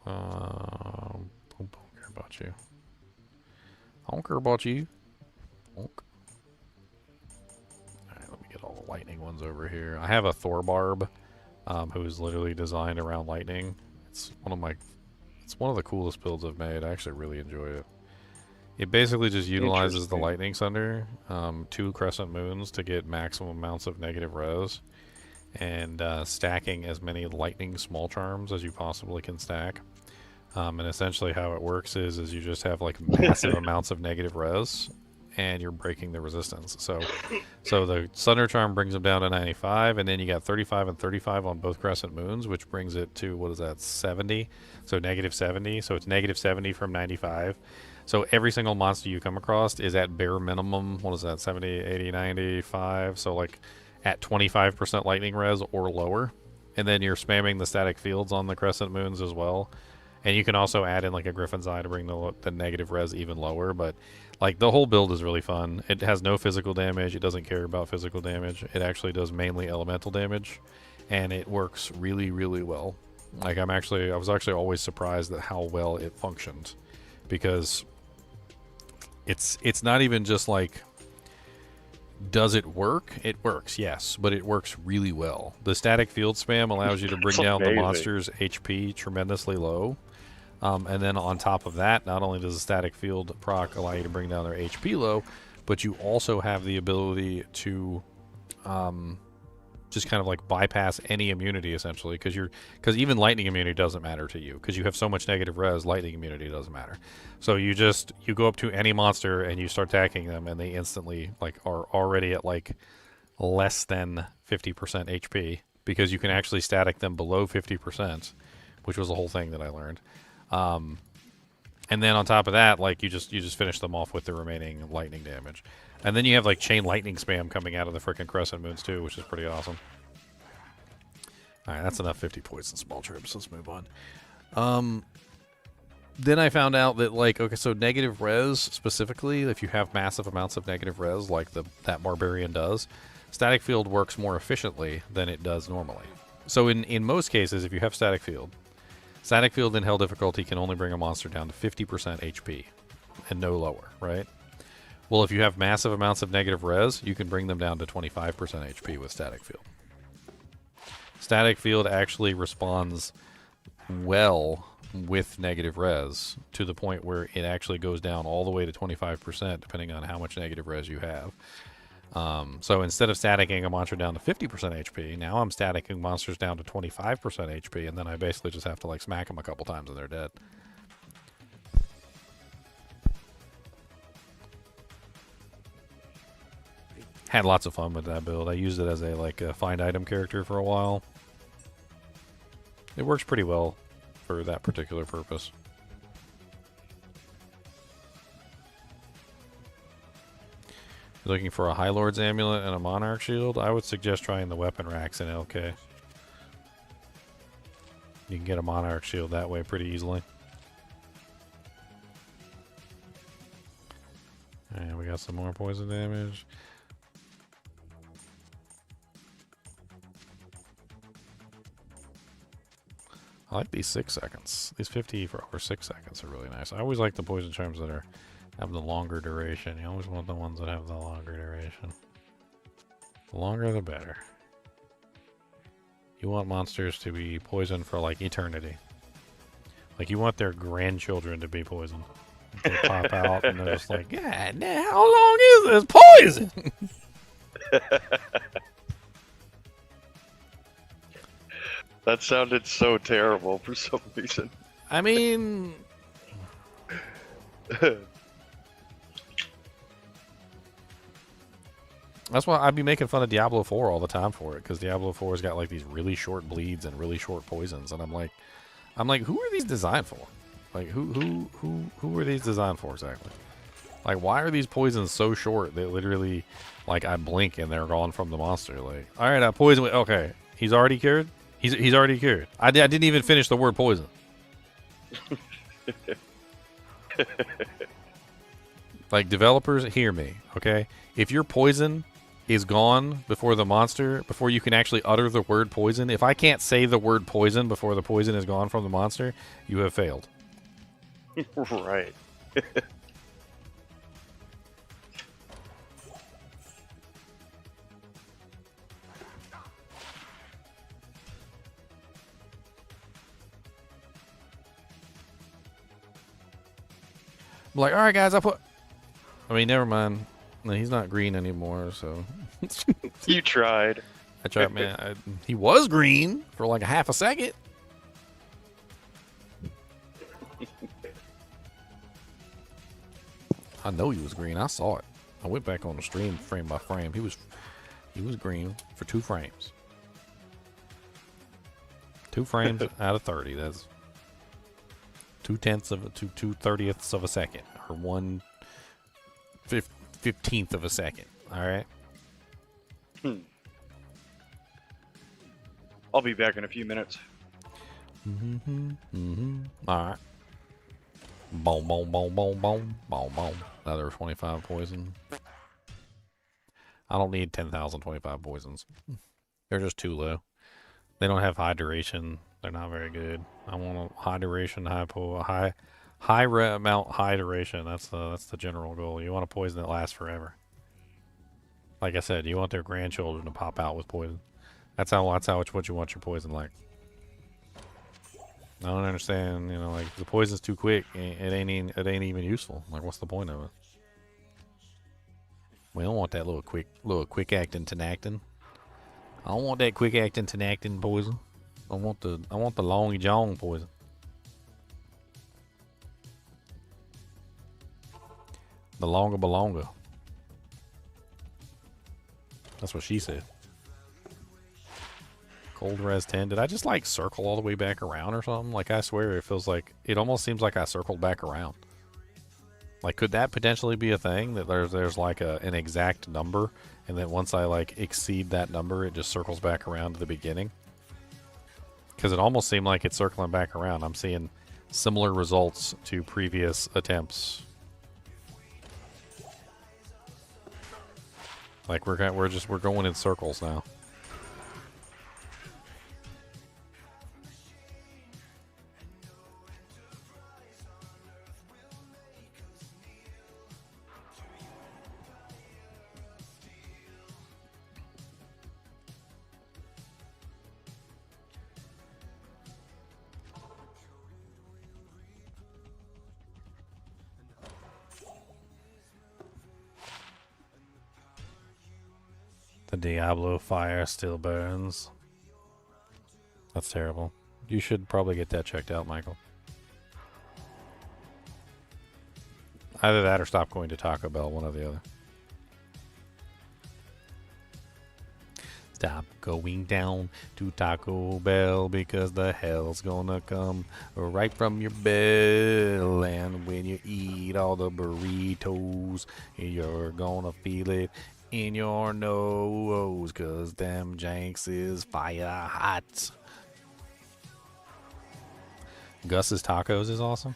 I don't care about you. I don't care about you. Alright, let me get all the lightning ones over here. I have a Thor barb, who is literally designed around lightning. It's one of the coolest builds I've made. I actually really enjoy it. It basically just utilizes the Interesting. lightning thunder, 2 crescent moons to get maximum amounts of negative res, and stacking as many lightning small charms as you possibly can stack. And essentially how it works is you just have like massive amounts of negative res, and you're breaking the resistance. So the Thunder Charm brings them down to 95, and then you got 35 and 35 on both Crescent Moons, which brings it to, what is that, 70? So negative 70. So it's negative 70 from 95. So every single monster you come across is at bare minimum, what is that, 70, 80, 95? So like at 25% lightning res or lower. And then you're spamming the static fields on the Crescent Moons as well. And you can also add in like a Griffin's Eye to bring the negative res even lower. But like the whole build is really fun. It has no physical damage. It doesn't care about physical damage. It actually does mainly elemental damage. and it works really, really well. Like I was actually always surprised at how well it functioned, because it's not even just like, does it work? It works, yes, but it works really well. The static field spam allows you to bring It's down the amazing. monster's HP tremendously low. And then on top of that, not only does the static field proc allow you to bring down their HP low, but you also have the ability to just kind of like bypass any immunity, essentially, because even lightning immunity doesn't matter to you, because you have so much negative res. Lightning immunity doesn't matter. So you go up to any monster and you start attacking them, and they instantly like are already at like less than 50% HP, because you can actually static them below 50%, which was the whole thing that I learned. And then on top of that, like you just finish them off with the remaining lightning damage. And then you have like chain lightning spam coming out of the frickin' crescent moons too, which is pretty awesome. Alright, that's enough 50 points and small trips. Let's move on. Then I found out that, like, okay, so negative res specifically, if you have massive amounts of negative res like that barbarian does, static field works more efficiently than it does normally. So in most cases, if you have static field in hell difficulty can only bring a monster down to 50% HP and no lower, right? Well, if you have massive amounts of negative res, you can bring them down to 25% HP with static field. Static field actually responds well with negative res, to the point where it actually goes down all the way to 25%, depending on how much negative res you have. So instead of staticking a monster down to 50% HP, now I'm staticking monsters down to 25% HP, and then I basically just have to like smack them a couple times and they're dead. Had lots of fun with that build. I used it as a like a find item character for a while. It works pretty well for that particular purpose. You're looking for a High Lord's Amulet and a Monarch Shield? I would suggest trying the weapon racks in LK. You can get a Monarch Shield that way pretty easily. And we got some more poison damage. I like these 6 seconds. These 50 for over 6 seconds are really nice. I always like the poison charms that have the longer duration. You always want the ones that have the longer duration. The longer the better. You want monsters to be poisoned for like eternity. Like you want their grandchildren to be poisoned. They pop out and they're just like, God, now how long is this poison? That sounded so terrible for some reason. I mean, that's why I'd be making fun of Diablo 4 all the time for it, because Diablo 4's got like these really short bleeds and really short poisons, and I'm like, who are these designed for? Like, who are these designed for exactly? Like, why are these poisons so short that literally, like, I blink and they're gone from the monster? Like, all right, I poison. Okay, he's already cured. He's already cured. I didn't even finish the word poison. Like, developers, hear me, okay? If your poison is gone before the monster, before you can actually utter the word poison, if I can't say the word poison before the poison is gone from the monster, you have failed. Right. I'm like, all right, guys, I mean, never mind. No, he's not green anymore, so. You tried. I tried, man. He was green for like a half a second. I know he was green. I saw it. I went back on the stream frame by frame. He was green for 2 frames. 2 frames out of 30. That's 2/30ths of a second, or 1/15th of a second. All right. I'll be back in a few minutes. All right. Boom, boom, boom, boom, boom, boom, boom. Another 25 poison. I don't need 10,025 poisons. They're just too low. They don't have high duration. They're not very good. I want a high duration, high amount, high duration. That's the general goal. You want a poison that lasts forever. Like I said, you want their grandchildren to pop out with poison. That's what you want your poison like. I don't understand, you know, like the poison's too quick, it ain't even useful. Like, what's the point of it? We don't want that little quick acting tenactin. I don't want that quick acting tenactin poison. I want the longy jong poison. The longa belonga. That's what she said. Cold res 10. Did I just like circle all the way back around or something? Like, I swear it feels like, it almost seems like I circled back around. Like, could that potentially be a thing? That there's like an exact number, and then once I like exceed that number, it just circles back around to the beginning? Because it almost seemed like it's circling back around. I'm seeing similar results to previous attempts. Like, we're going in circles now. The Diablo fire still burns. That's terrible. You should probably get that checked out, Michael. Either that or stop going to Taco Bell, one or the other. Stop going down to Taco Bell because the hell's gonna come right from your bell. And when you eat all the burritos, you're gonna feel it in your nose, cause them janks is fire hot. Gus's Tacos is awesome.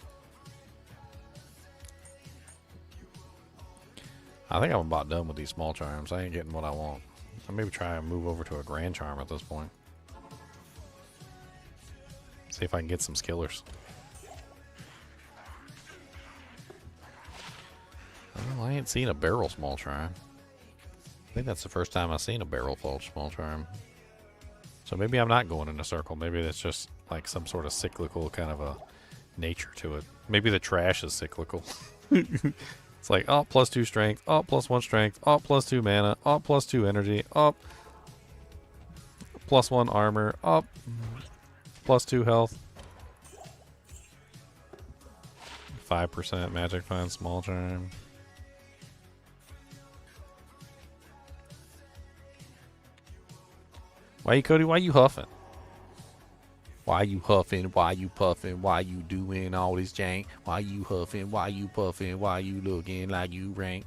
I think I'm about done with these small charms. I ain't getting what I want. I'll maybe try and move over to a grand charm at this point. See if I can get some skillers. Well, I ain't seen a barrel small charm. I think that's the first time I've seen a barrel small charm. So maybe I'm not going in a circle. Maybe that's just like some sort of cyclical kind of a nature to it. Maybe the trash is cyclical. It's like, oh, +2 strength, oh, +1 strength, oh, +2 mana, oh, +2 energy, oh, +1 armor, oh, +2 health. 5% magic find small charm. Why you, Cody? Why you huffing? Why you huffing? Why you puffing? Why you doing all this jank? Why you huffing? Why you puffing? Why you looking like you rank?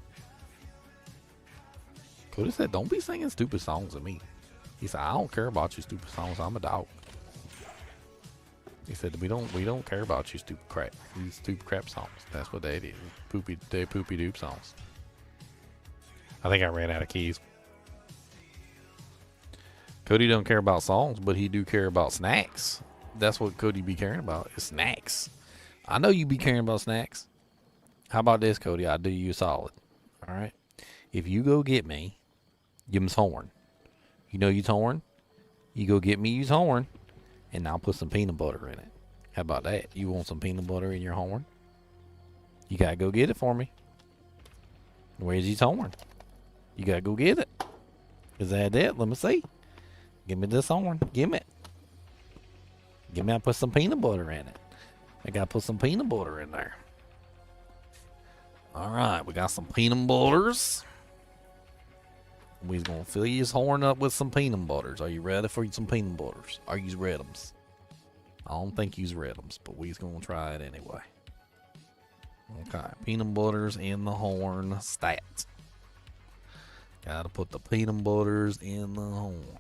Cody said, don't be singing stupid songs to me. He said, I don't care about your stupid songs. I'm a dog. He said, we don't care about your stupid crap. These stupid crap songs. That's what they did. Poopy doop songs. I think I ran out of keys. Cody don't care about songs, but he do care about snacks. That's what Cody be caring about, is snacks. I know you be caring about snacks. How about this, Cody? I'll do you a solid. All right? If you go get me Yim's horn. You know you's horn? You go get me you's horn, and I'll put some peanut butter in it. How about that? You want some peanut butter in your horn? You gotta go get it for me. Where's his horn? You gotta go get it. Is that it? Let me see. Give me this horn. Give me it. Give me, I put some peanut butter in it. I gotta put some peanut butter in there. Alright, we got some peanut butters. We's gonna fill his horn up with some peanut butters. Are you ready for some peanut butters? Are you reddums? I don't think you's reddums, but we's gonna try it anyway. Okay, peanut butters in the horn stat. Gotta put the peanut butters in the horn.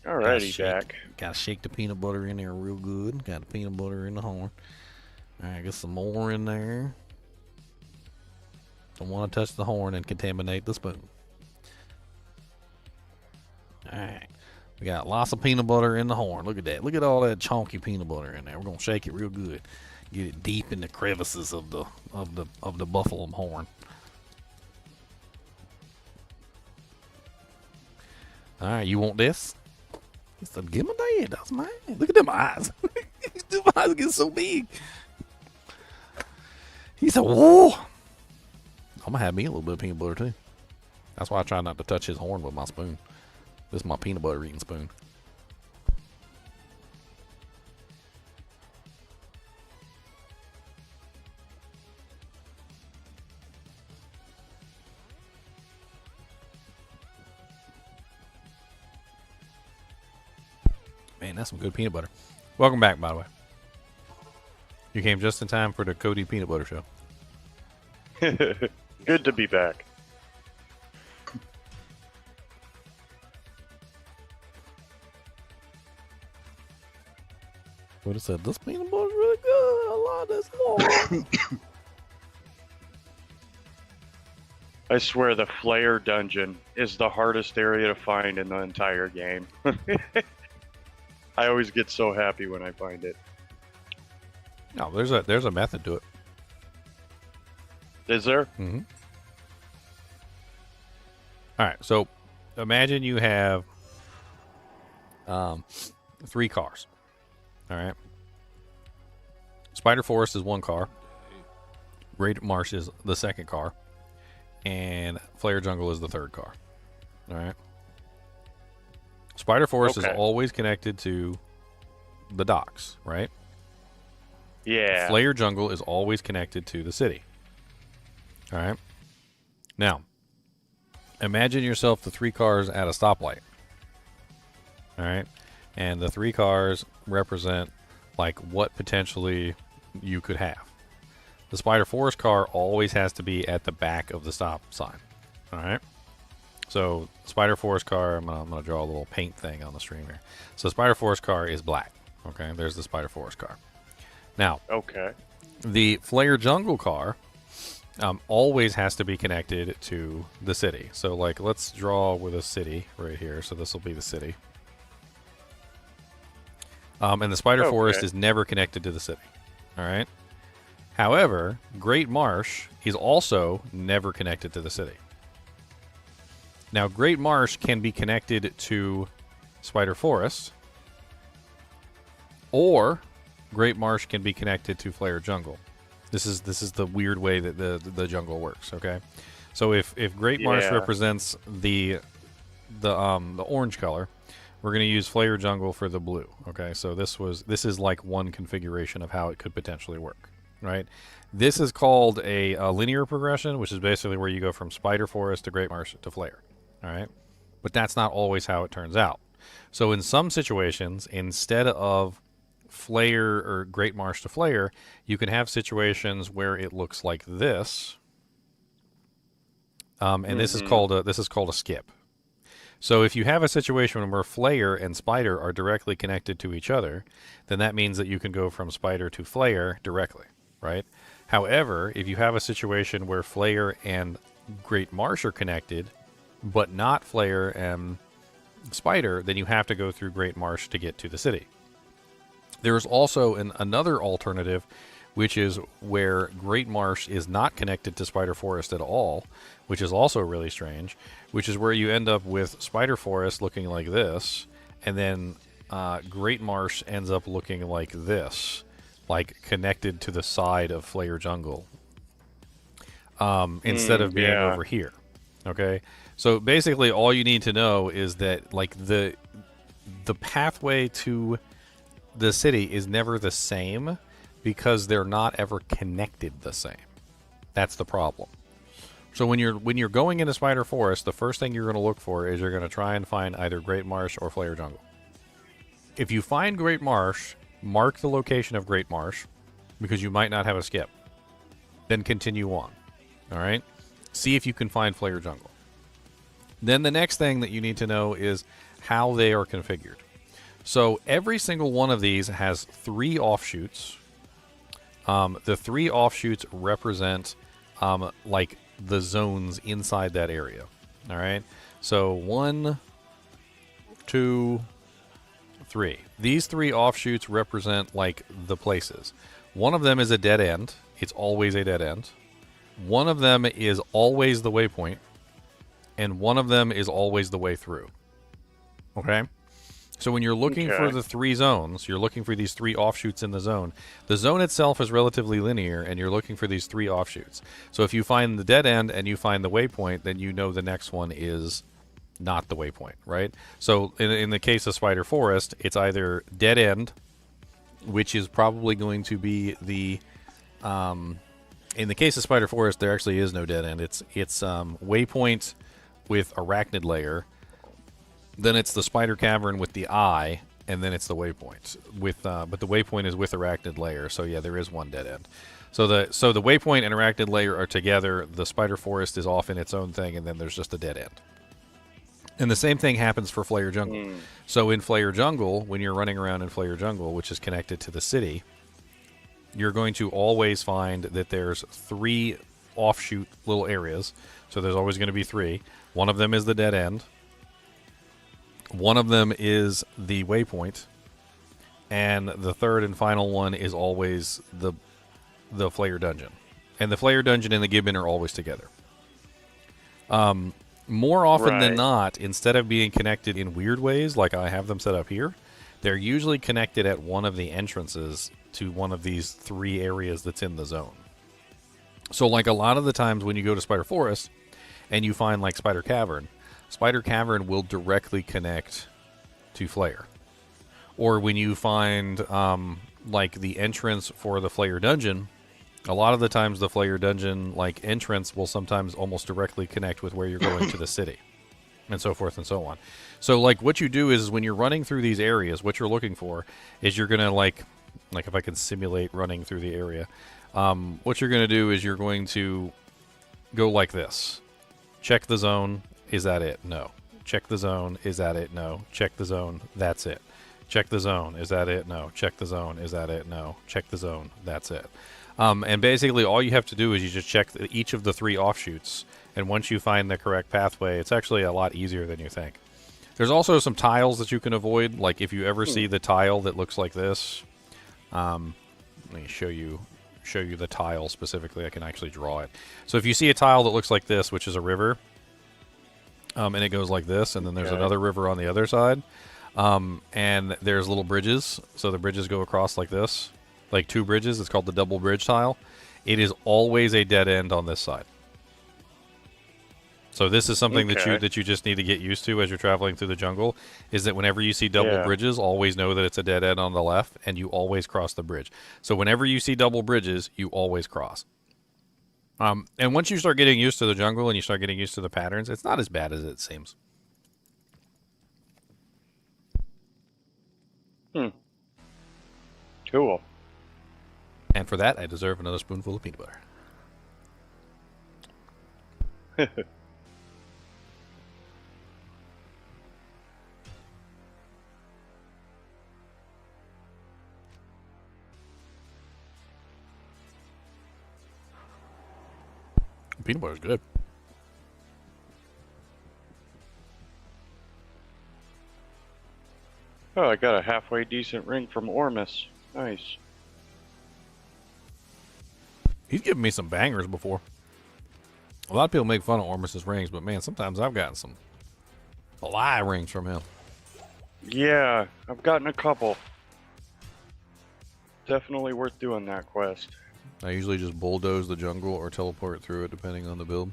Alrighty, Jack. Gotta shake the peanut butter in there real good. Got the peanut butter in the horn. Alright, get some more in there. Don't want to touch the horn and contaminate the spoon. All right. We got lots of peanut butter in the horn. Look at that. Look at all that chunky peanut butter in there. We're gonna shake it real good. Get it deep in the crevices of the buffalo horn. All right, you want this? He said, "Give me that. That's mine." Look at them eyes. Them eyes get so big. He said, "Whoa." I'm gonna have me a little bit of peanut butter too. That's why I try not to touch his horn with my spoon. This is my peanut butter eating spoon. Man, that's some good peanut butter. Welcome back, by the way. You came just in time for the Cody Peanut Butter Show. Good to be back. Would have said, this peanut butter is really good. I love this more. I swear the Flare dungeon is the hardest area to find in the entire game. I always get so happy when I find it. No, there's a method to it. Is there? Mm-hmm. All right, so imagine you have 3 cars. All right. Spider Forest is 1 car. Great Marsh is the 2nd car. And Flare Jungle is the 3rd car. All right. Spider Forest is always connected to the docks, right? Yeah. Flare Jungle is always connected to the city. All right. Now, imagine yourself the 3 cars at a stoplight. All right. And the 3 cars represent like what potentially you could have. The Spider Forest car always has to be at the back of the stop sign. All right. So Spider Forest car, I'm gonna draw a little paint thing on the stream here. So Spider Forest car is black. Okay. There's the Spider Forest car. Now, the Flare Jungle car always has to be connected to the city. So like, let's draw with a city right here. So this will be the city. And the Spider Forest is never connected to the city. All right. However, Great Marsh is also never connected to the city. Now, Great Marsh can be connected to Spider Forest, or Great Marsh can be connected to Flare Jungle. This is the weird way that the jungle works. Okay. So if Great Marsh represents the orange color, we're going to use Flare Jungle for the blue. Okay, so this is like one configuration of how it could potentially work, right? This is called a linear progression, which is basically where you go from Spider Forest to Great Marsh to Flare, all right? But that's not always how it turns out. So in some situations, instead of Flare or Great Marsh to Flare, you can have situations where it looks like this, and this is called a skip. So if you have a situation where Flare and Spider are directly connected to each other, then that means that you can go from Spider to Flare directly, right? However, if you have a situation where Flare and Great Marsh are connected, but not Flare and Spider, then you have to go through Great Marsh to get to the city. There's also another alternative, which is where Great Marsh is not connected to Spider Forest at all, which is also really strange, which is where you end up with Spider Forest looking like this, and then Great Marsh ends up looking like this, like connected to the side of Flare Jungle, instead of being over here. Okay? So basically all you need to know is that like the pathway to the city is never the same because they're not ever connected the same. That's the problem. So when you're going into Spider Forest, the first thing you're going to look for is you're going to try and find either Great Marsh or Flare Jungle. If you find Great Marsh, mark the location of Great Marsh because you might not have a skip. Then continue on. All right? See if you can find Flare Jungle. Then the next thing that you need to know is how they are configured. So every single one of these has 3 offshoots. The 3 offshoots represent like the zones inside that area. All right. So 1, 2, 3. These 3 offshoots represent like the places. One of them is a dead end. It's always a dead end. One of them is always the waypoint, and one of them is always the way through. Okay? So when you're looking for the 3 zones, you're looking for these 3 offshoots in the zone. The zone itself is relatively linear, and you're looking for these 3 offshoots. So if you find the dead end and you find the waypoint, then you know the next one is not the waypoint, right? So in the case of Spider Forest, it's either dead end, which is probably going to be the... in the case of Spider Forest, there actually is no dead end. It's waypoint with arachnid layer. Then it's the spider cavern with the eye, and then it's the waypoint with but the waypoint is with arachnid layer. So yeah, there is one dead end. So the waypoint and arachnid layer are together. The spider forest is off in its own thing, and then there's just a dead end. And the same thing happens for Flayer Jungle. So in Flayer Jungle, when you're running around in Flayer Jungle, which is connected to the city, you're going to always find that there's 3 offshoot little areas. So there's always going to be 3. One of them is the dead end. One of them is the waypoint. And the third and final one is always the Flayer Dungeon. And the Flayer Dungeon and the Gibbon are always together. More often than not, instead of being connected in weird ways, like I have them set up here, they're usually connected at one of the entrances to one of these 3 areas that's in the zone. So like a lot of the times when you go to Spider Forest and you find like Spider Cavern will directly connect to Flayer. Or when you find like the entrance for the Flayer Dungeon, a lot of the times the Flayer Dungeon like entrance will sometimes almost directly connect with where you're going to the city. And so forth and so on. So like what you do is when you're running through these areas, what you're looking for is you're going to like if I can simulate running through the area, what you're going to do is you're going to go like this. Check the zone. Is that it? No. Check the zone. Is that it? No. Check the zone. That's it. Check the zone. Is that it? No. Check the zone. Is that it? No. Check the zone. That's it. And basically all you have to do is you just check each of the 3 offshoots. And once you find the correct pathway, it's actually a lot easier than you think. There's also some tiles that you can avoid. Like if you ever see the tile that looks like this, let me show you the tile specifically. I can actually draw it. So if you see a tile that looks like this, which is a river, and it goes like this, and then there's another river on the other side, and there's little bridges. So the bridges go across like this, like 2 bridges. It's called the double bridge tile. It is always a dead end on this side. So this is something that you just need to get used to as you're traveling through the jungle, is that whenever you see double bridges, always know that it's a dead end on the left, and you always cross the bridge. So whenever you see double bridges, you always cross. And once you start getting used to the jungle and you start getting used to the patterns, it's not as bad as it seems. Cool. And for that, I deserve another spoonful of peanut butter. Peanut butter is good. Oh, I got a halfway decent ring from Ormus. Nice. He's given me some bangers before. A lot of people make fun of Ormus's rings, but man, sometimes I've gotten some fly rings from him. Yeah, I've gotten a couple. Definitely worth doing that quest. I usually just bulldoze the jungle or teleport through it, depending on the build.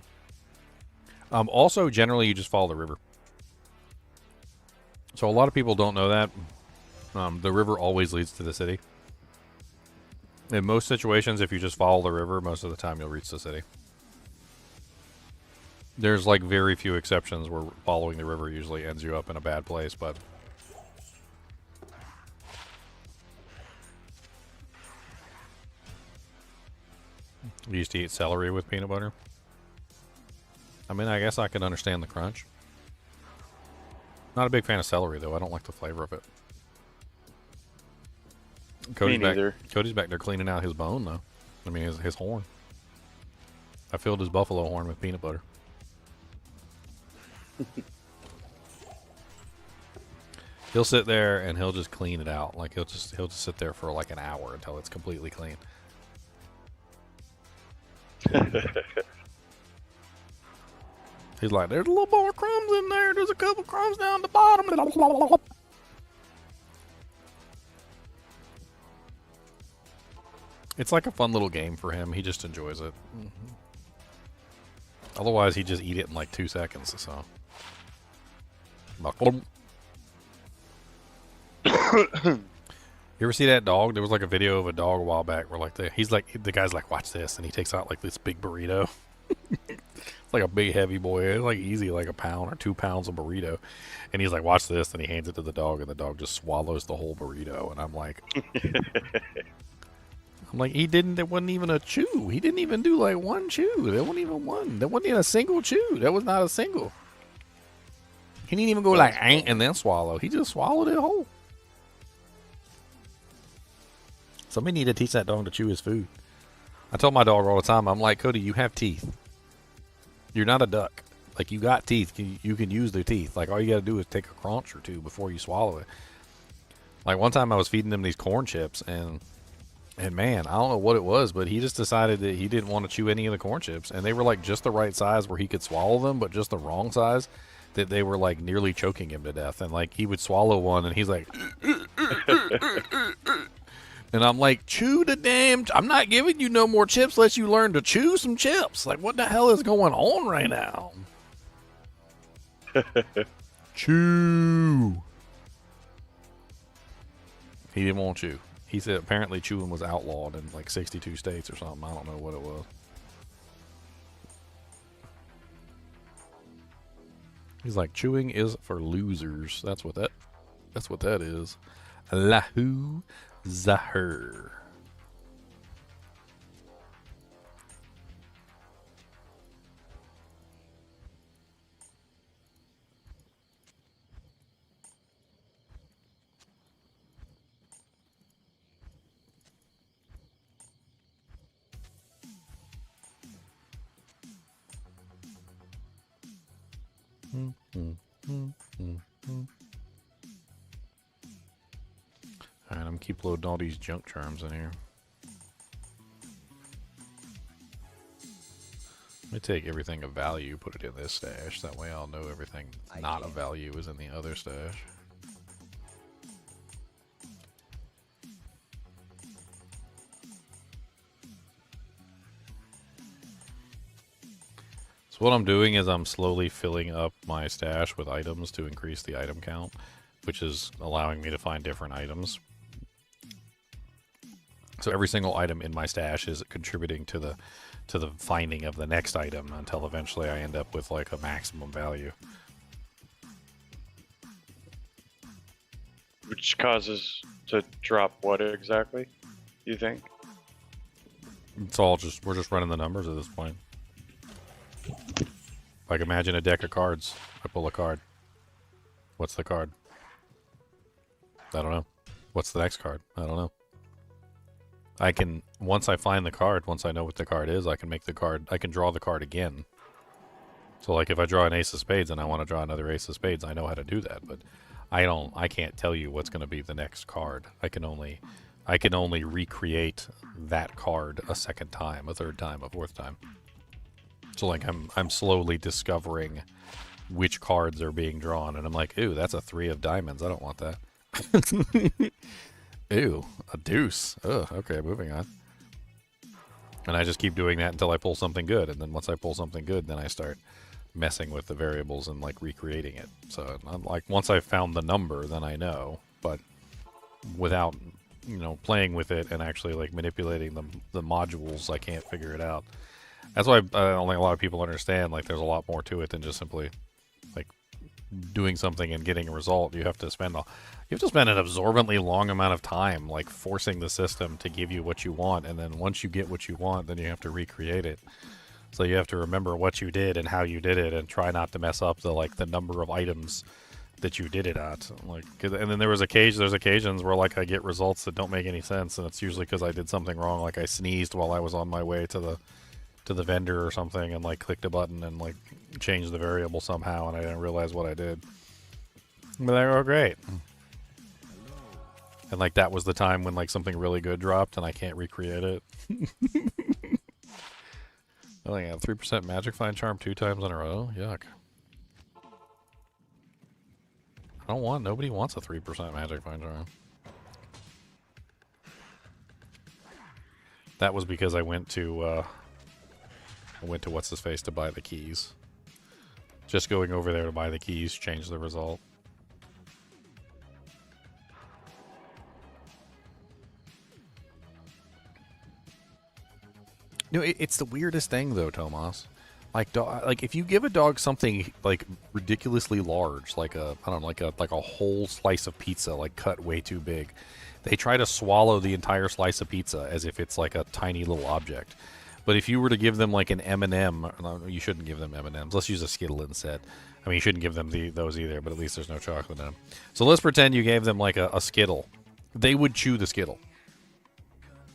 Also, generally, you just follow the river. So a lot of people don't know that. The river always leads to the city. In most situations, if you just follow the river, most of the time you'll reach the city. There's like very few exceptions where following the river usually ends you up in a bad place, but... You used to eat celery with peanut butter? I mean, I guess I can understand the crunch. Not a big fan of celery, though. I don't like the flavor of it. Me neither. Cody's back there cleaning out his bone, though. I mean, his horn. I filled his buffalo horn with peanut butter. He'll sit there and he'll just clean it out. Like he'll just sit there for like an hour until it's completely clean. He's like, there's a little more crumbs in there. There's a couple crumbs down the bottom. It's like a fun little game for him. He just enjoys it. Otherwise, he'd just eat it in like 2 seconds. So. You ever see that dog? There was like a video of a dog a while back where like the guy's like, watch this, and he takes out like this big burrito. It's like a big heavy boy. It's like easy like a pound or 2 pounds of burrito, and he's like, watch this, and he hands it to the dog, and the dog just swallows the whole burrito, and I'm like, he didn't. It wasn't even a chew. He didn't even do like one chew. There wasn't even one. There wasn't even a single chew. That was not a single. He didn't even go like ain't and then swallow. He just swallowed it whole. Somebody need to teach that dog to chew his food. I tell my dog all the time, I'm like, Cody, you have teeth. You're not a duck. Like, you got teeth. You can use the teeth. Like, all you got to do is take a crunch or two before you swallow it. Like, one time I was feeding him these corn chips, and man, I don't know what it was, but he just decided that he didn't want to chew any of the corn chips. And they were, like, just the right size where he could swallow them, but just the wrong size that they were, like, nearly choking him to death. And, like, he would swallow one, and he's like... And I'm like, chew the damn... I'm not giving you no more chips unless you learn to chew some chips. Like, what the hell is going on right now? Chew. He didn't want to chew. He said apparently chewing was outlawed in like 62 states or something. I don't know what it was. He's like, chewing is for losers. That's what that is. Lahu Zahir. Alright, I'm keep loading all these junk charms in here. Let me take everything of value, put it in this stash. That way I'll know everything not of value is in the other stash. So what I'm doing is I'm slowly filling up my stash with items to increase the item count, which is allowing me to find different items. So every single item in my stash is contributing to the finding of the next item until eventually I end up with like a maximum value. Which causes to drop what exactly, you think? It's all just, we're just running the numbers at this point. Like imagine a deck of cards. I pull a card. What's the card? I don't know. What's the next card? I don't know. I can, once I find the card, once I know what the card is, I can make the card, I can draw the card again. So like if I draw an ace of spades and I want to draw another ace of spades, I know how to do that, but I can't tell you what's going to be the next card. I can only recreate that card a second time, a third time, a fourth time. So like I'm slowly discovering which cards are being drawn, and I'm like, ooh, that's a 3 of diamonds. I don't want that. Ew, a deuce. Ugh, okay, moving on. And I just keep doing that until I pull something good, and then once I pull something good, then I start messing with the variables and like recreating it. So I'm like, once I've found the number, then I know, but without, you know, playing with it and actually like manipulating the modules, I can't figure it out. That's why I don't think a lot of people understand, like there's a lot more to it than just simply like doing something and getting a result. You have to spend an absorbently long amount of time like forcing the system to give you what you want, and then once you get what you want, then you have to recreate it. So you have to remember what you did and how you did it, and try not to mess up the number of items that you did it at. Like, and then there's occasions where like I get results that don't make any sense, and it's usually because I did something wrong. Like I sneezed while I was on my way to the vendor or something, and like clicked a button and like changed the variable somehow, and I didn't realize what I did. But like, oh great, And like that was the time when like something really good dropped and I can't recreate it. Oh, I got 3% magic find charm 2 times in a row. Yuck. Nobody wants a 3% magic find charm. That was because I went to what's his face to buy the keys. Just going over there to buy the keys changed the result. No, it's the weirdest thing though, Tomas. Like if you give a dog something like ridiculously large, like I don't know, like a whole slice of pizza, like cut way too big, they try to swallow the entire slice of pizza as if it's like a tiny little object. But if you were to give them like an M&M, no, you shouldn't give them M&Ms. Let's use a Skittle instead. I mean, you shouldn't give them those either, but at least there's no chocolate in them. So let's pretend you gave them like a Skittle. They would chew the Skittle.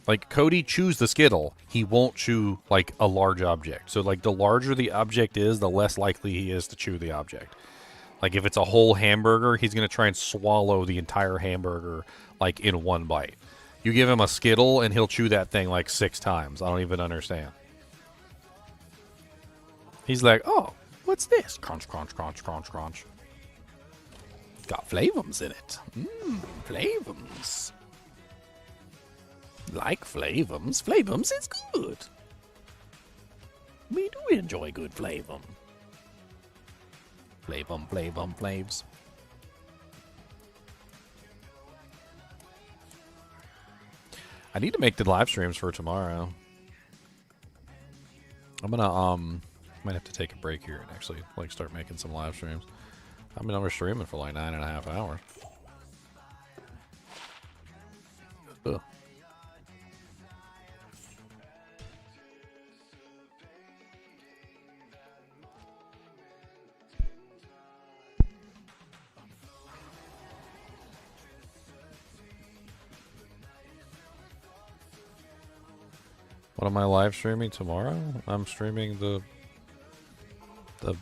Like, Cody chews the Skittle, he won't chew, like, a large object. So, like, the larger the object is, the less likely he is to chew the object. Like, if it's a whole hamburger, he's going to try and swallow the entire hamburger, like, in one bite. You give him a Skittle, and he'll chew that thing, like, 6 times. I don't even understand. He's like, oh, what's this? Crunch, crunch, crunch, crunch, crunch. Got flavums in it. Mmm, flavums. Like flavums. Flavums is good. We do enjoy good flavum. Flavum, flavum, flaves. I need to make the live streams for tomorrow. I'm gonna might have to take a break here and actually like start making some live streams. I mean, I'm streaming for like 9.5 hours. Ugh. What am I live streaming tomorrow? I'm streaming the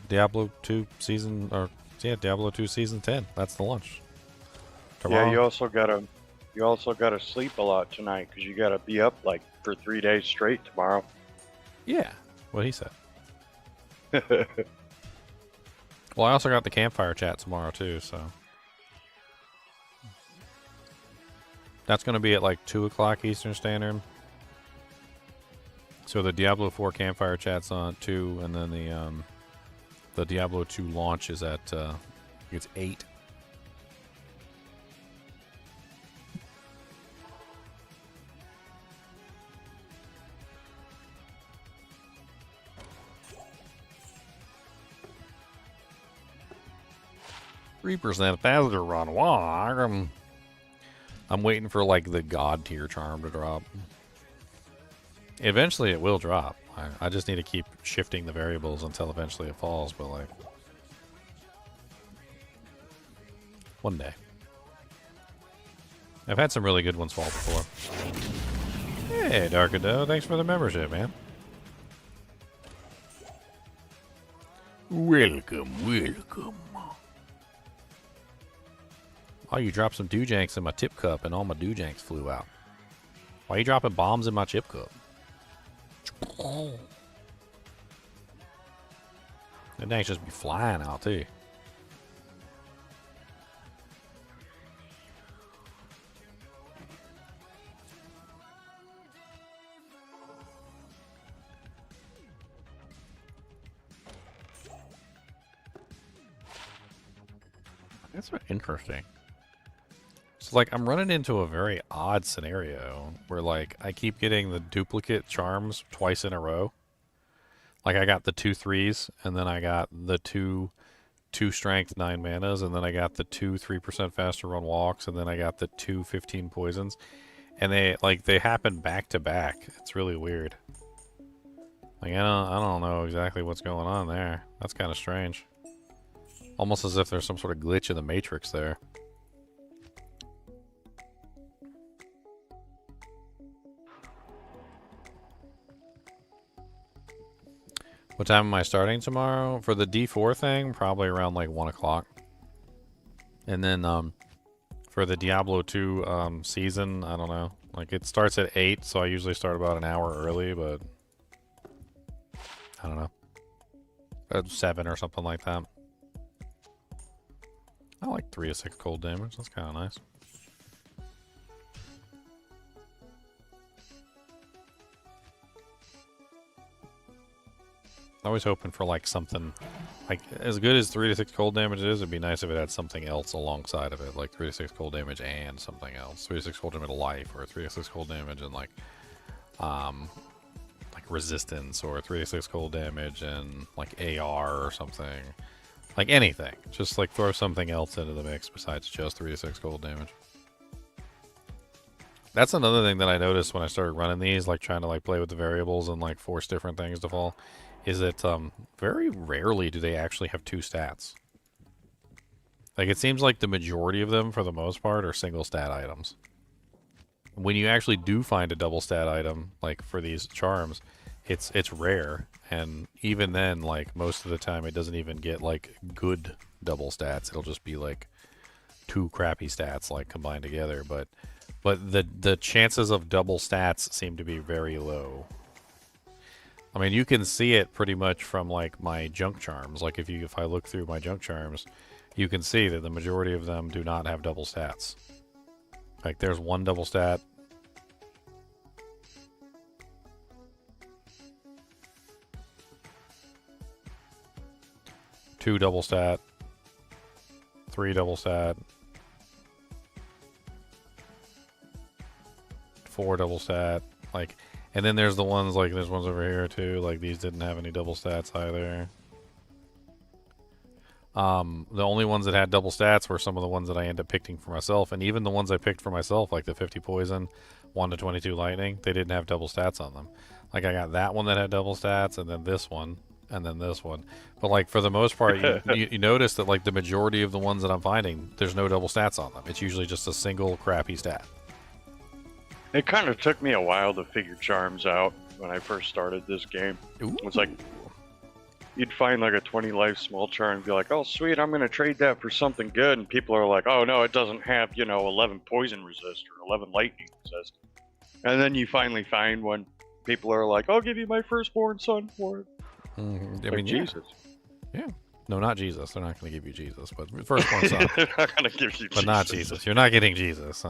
Diablo 2 season, or yeah, Diablo 2 season 10. That's the launch. Tomorrow. Yeah, you also gotta sleep a lot tonight because you gotta be up like for 3 days straight tomorrow. Yeah, what he said. Well, I also got the campfire chat tomorrow too, so that's going to be at like 2 o'clock Eastern Standard. So the Diablo 4 campfire chat's on 2, and then the Diablo 2 launch is at it's 8. %, faster run. Wow, I'm waiting for like the god tier charm to drop. Eventually it will drop. I just need to keep shifting the variables until eventually it falls, but like one day. I've had some really good ones fall before. Hey, Darkado, thanks for the membership, man. Welcome, welcome. Oh, you dropped some doojanks in my tip cup and all my doojanks flew out. Why are you dropping bombs in my chip cup? The danks just be flying out too. That's interesting. So like I'm running into a very odd scenario where like I keep getting the duplicate charms twice in a row. Like I got the 2 3s and then I got the 2 strength 9 manas and then I got the 2 3% faster run walks and then I got the 2 15 poisons. And they happen back to back. It's really weird. Like I don't know exactly what's going on there. That's kind of strange. Almost as if there's some sort of glitch in the matrix there. What time am I starting tomorrow? For the D4 thing, probably around like 1 o'clock. And then for the Diablo 2 season. I don't know. Like, it starts at 8, so I usually start about an hour early, but I don't know. At 7 or something like that. I like 3 to 6 cold damage. That's kind of nice. Always hoping for like something, like as good as 3 to 6 cold damage is, it'd be nice if it had something else alongside of it, like 3 to 6 cold damage and something else. 3 to 6 cold damage to life, or 3 to 6 cold damage and like resistance, or 3 to 6 cold damage and like AR or something. Like anything. Just like throw something else into the mix besides just 3 to 6 cold damage. That's another thing that I noticed when I started running these, like trying to like play with the variables and like force different things to fall, is that very rarely do they actually have 2 stats. Like, it seems like the majority of them, for the most part, are single stat items. When you actually do find a double stat item, like for these charms, it's rare, and even then, like most of the time, it doesn't even get like good double stats. It'll just be like 2 crappy stats like combined together. But the chances of double stats seem to be very low. I mean, you can see it pretty much from like my junk charms. Like if I look through my junk charms, you can see that the majority of them do not have double stats. Like there's 1 double stat. Two double stat. 3 double stat. 4 double stat. Like. And then there's the ones, like, there's ones over here, too. Like, these didn't have any double stats either. The only ones that had double stats were some of the ones that I ended up picking for myself. And even the ones I picked for myself, like the 50 poison, 1 to 22 lightning, they didn't have double stats on them. Like, I got that one that had double stats, and then this one, and then this one. But, like, for the most part, you notice that, like, the majority of the ones that I'm finding, there's no double stats on them. It's usually just a single crappy stat. It kind of took me a while to figure charms out when I first started this game. Ooh. It was like, you'd find like a 20 life small charm and be like, oh sweet, I'm going to trade that for something good. And people are like, oh no, it doesn't have, 11 poison resist or 11 lightning resist. And then you finally find one, people are like, I'll give you my firstborn son for it. I mean, Jesus. Yeah. No, not Jesus. They're not going to give you Jesus, but firstborn son. They're not going to give you But Jesus. not Jesus. You're not getting Jesus.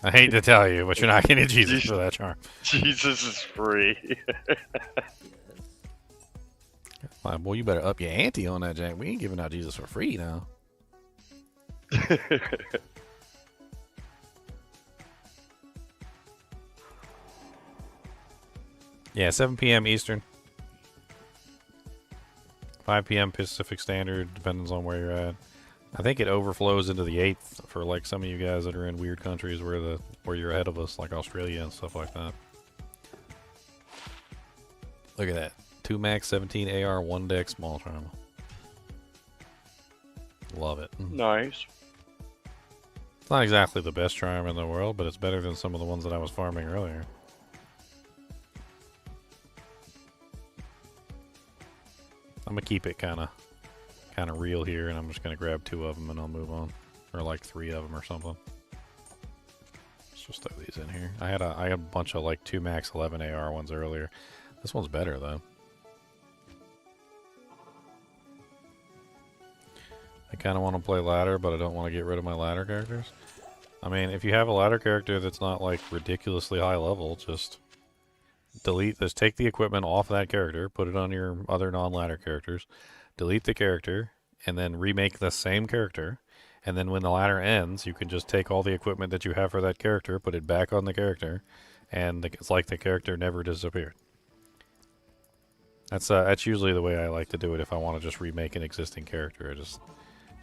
I hate to tell you, but you're not getting Jesus for that charm. Jesus is free. Boy, you better up your ante on that, Jack. We ain't giving out Jesus for free now. Yeah, 7 p.m. Eastern. 5 p.m. Pacific Standard, depends on where you're at. I think it overflows into the 8th for like some of you guys that are in weird countries where you're ahead of us, like Australia and stuff like that. Look at that. 2 max, 17 AR, 1 deck, small charm. Love it. Nice. It's not exactly the best charm in the world, but it's better than some of the ones that I was farming earlier. I'm gonna keep it kind of real here, and I'm just gonna grab 2 of them and I'll move on, or like 3 of them or something. Let's just throw these in here. I had a bunch of like 2 max 11 AR ones earlier. This one's better though. I kind of want to play ladder, but I don't want to get rid of my ladder characters. I mean, if you have a ladder character that's not like ridiculously high level, just delete this. Take the equipment off that character, put it on your other non-ladder characters. Delete the character, and then remake the same character, and then when the ladder ends, you can just take all the equipment that you have for that character, put it back on the character, and it's like the character never disappeared. That's usually the way I like to do it if I want to just remake an existing character. Just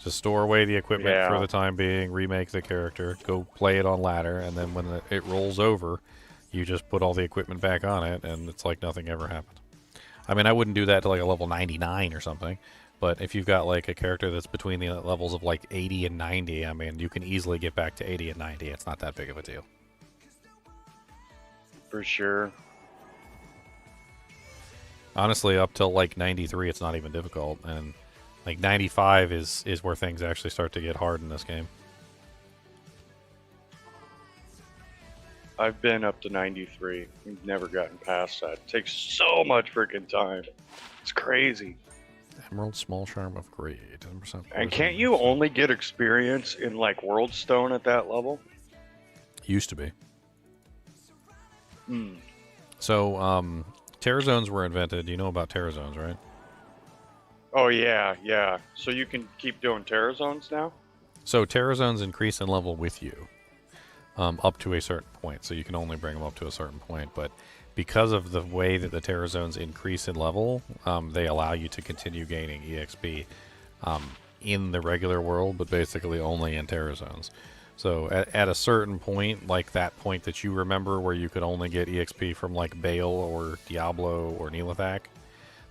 store away the equipment for the time being, remake the character, go play it on ladder, and then when it rolls over, you just put all the equipment back on it, and it's like nothing ever happened. I mean, I wouldn't do that to like a level 99 or something, but if you've got like a character that's between the levels of like 80 and 90, I mean, you can easily get back to 80 and 90. It's not that big of a deal. For sure. Honestly, up till like 93, it's not even difficult, and like 95 is where things actually start to get hard in this game. I've been up to 93. We've never gotten past that. It takes so much freaking time. It's crazy. Emerald Small Charm Upgrade. 10% And can't you only get experience in like World Stone at that level? Used to be. Hmm. So, Terror Zones were invented. You know about Terror Zones, right? Oh yeah, yeah. So you can keep doing Terror Zones now? So Terror Zones increase in level with you, up to a certain point. So you can only bring them up to a certain point. But because of the way that the Terror Zones increase in level, they allow you to continue gaining EXP in the regular world, but basically only in Terror Zones. So at a certain point, like that point that you remember where you could only get EXP from like Bale or Diablo or Lilith,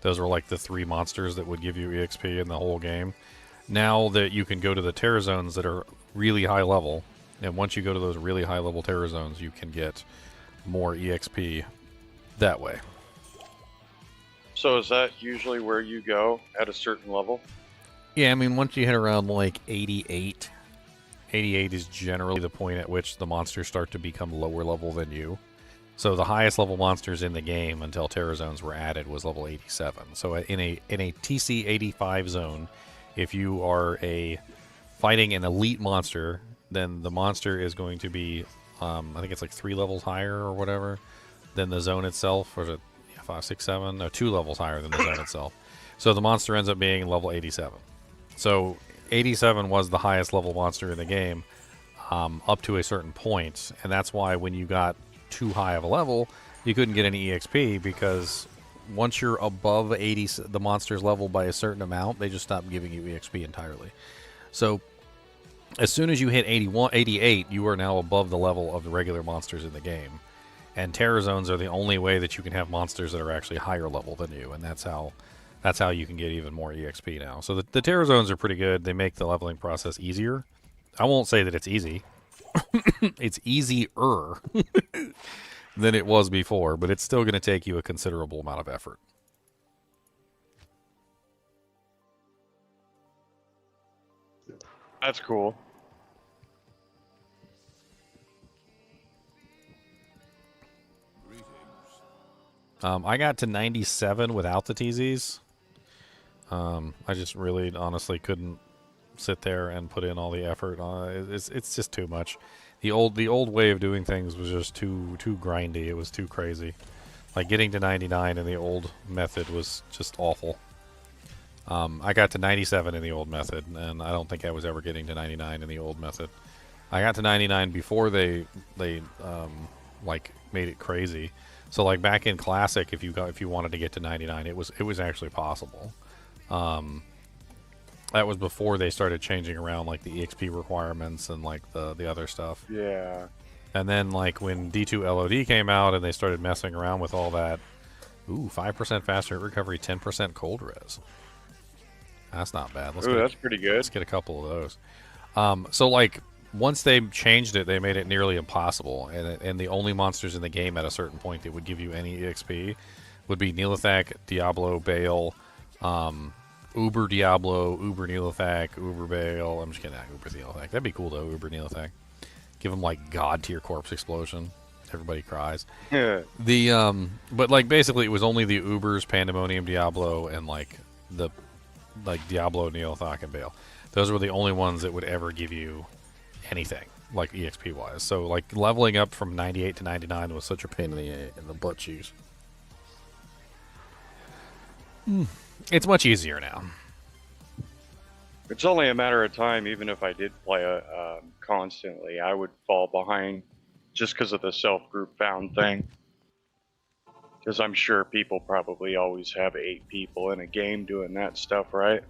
those were like the 3 monsters that would give you EXP in the whole game. Now that you can go to the Terror Zones that are really high level, and once you go to those really high level Terror Zones, you can get more EXP that way. So is that usually where you go at a certain level? Yeah, I mean, once you hit around like 88, 88 is generally the point at which the monsters start to become lower level than you. So the highest level monsters in the game until Terror Zones were added was level 87. So in a TC 85 zone, if you are fighting an elite monster, then the monster is going to be, I think it's like 3 levels higher or whatever than the zone itself, or is it 5, 6, 7? No, 2 levels higher than the zone itself. So the monster ends up being level 87. So 87 was the highest level monster in the game, up to a certain point, and that's why when you got too high of a level, you couldn't get any EXP, because once you're above 80, the monster's level by a certain amount, they just stop giving you EXP entirely. So as soon as you hit 81, 88, you are now above the level of the regular monsters in the game. And Terror Zones are the only way that you can have monsters that are actually higher level than you, and that's how you can get even more EXP now. So the Terror Zones are pretty good. They make the leveling process easier. I won't say that it's easy. It's easier than it was before, but it's still going to take you a considerable amount of effort. That's cool. I got to 97 without the TZs. I just really, honestly, couldn't sit there and put in all the effort. It's just too much. The old way of doing things was just too grindy. It was too crazy. Like getting to 99 in the old method was just awful. I got to 97 in the old method, and I don't think I was ever getting to 99 in the old method. I got to 99 before they like made it crazy. So like back in Classic, if you wanted to get to 99, it was actually possible. That was before they started changing around like the EXP requirements and like the other stuff. Yeah. And then like when D2 LOD came out and they started messing around with all that, 5% faster recovery, 10% cold res. That's not bad. That's pretty good. Let's get a couple of those. So like once they changed it, they made it nearly impossible, and the only monsters in the game at a certain point that would give you any EXP would be Lilith, Diablo, Bale, Uber Diablo, Uber Lilith, Uber Bale. I'm just kidding, Uber Lilith. That'd be cool though, Uber Lilith. Give them like god tier corpse explosion. Everybody cries. Yeah. But like basically it was only the Ubers, Pandemonium, Diablo, and like Diablo, Lilith, and Bale. Those were the only ones that would ever give you anything like EXP wise. So like leveling up from 98 to 99 was such a pain in the butt cheeks. It's much easier now. It's only a matter of time. Even if I did play constantly, I would fall behind just because of the self-group found thing. Because I'm sure people probably always have 8 people in a game doing that stuff, right?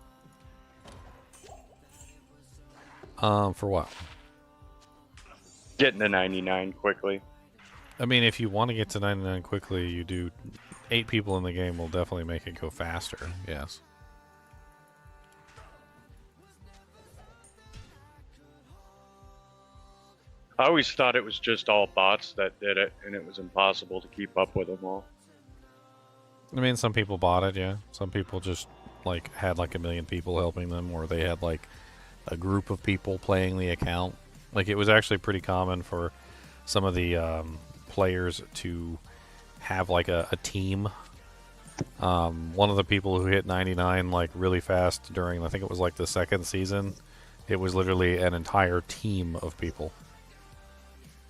For what? Getting to 99 quickly. I mean, if you want to get to 99 quickly, you do. 8 people in the game will definitely make it go faster. Yes. I always thought it was just all bots that did it, and it was impossible to keep up with them all. I mean, some people bought it, yeah. Some people just like had like 1 million people helping them, or they had like a group of people playing the account. Like it was actually pretty common for some of the players to have like a team. One of the people who hit 99 like really fast during, I think it was like the second season, it was literally an entire team of people.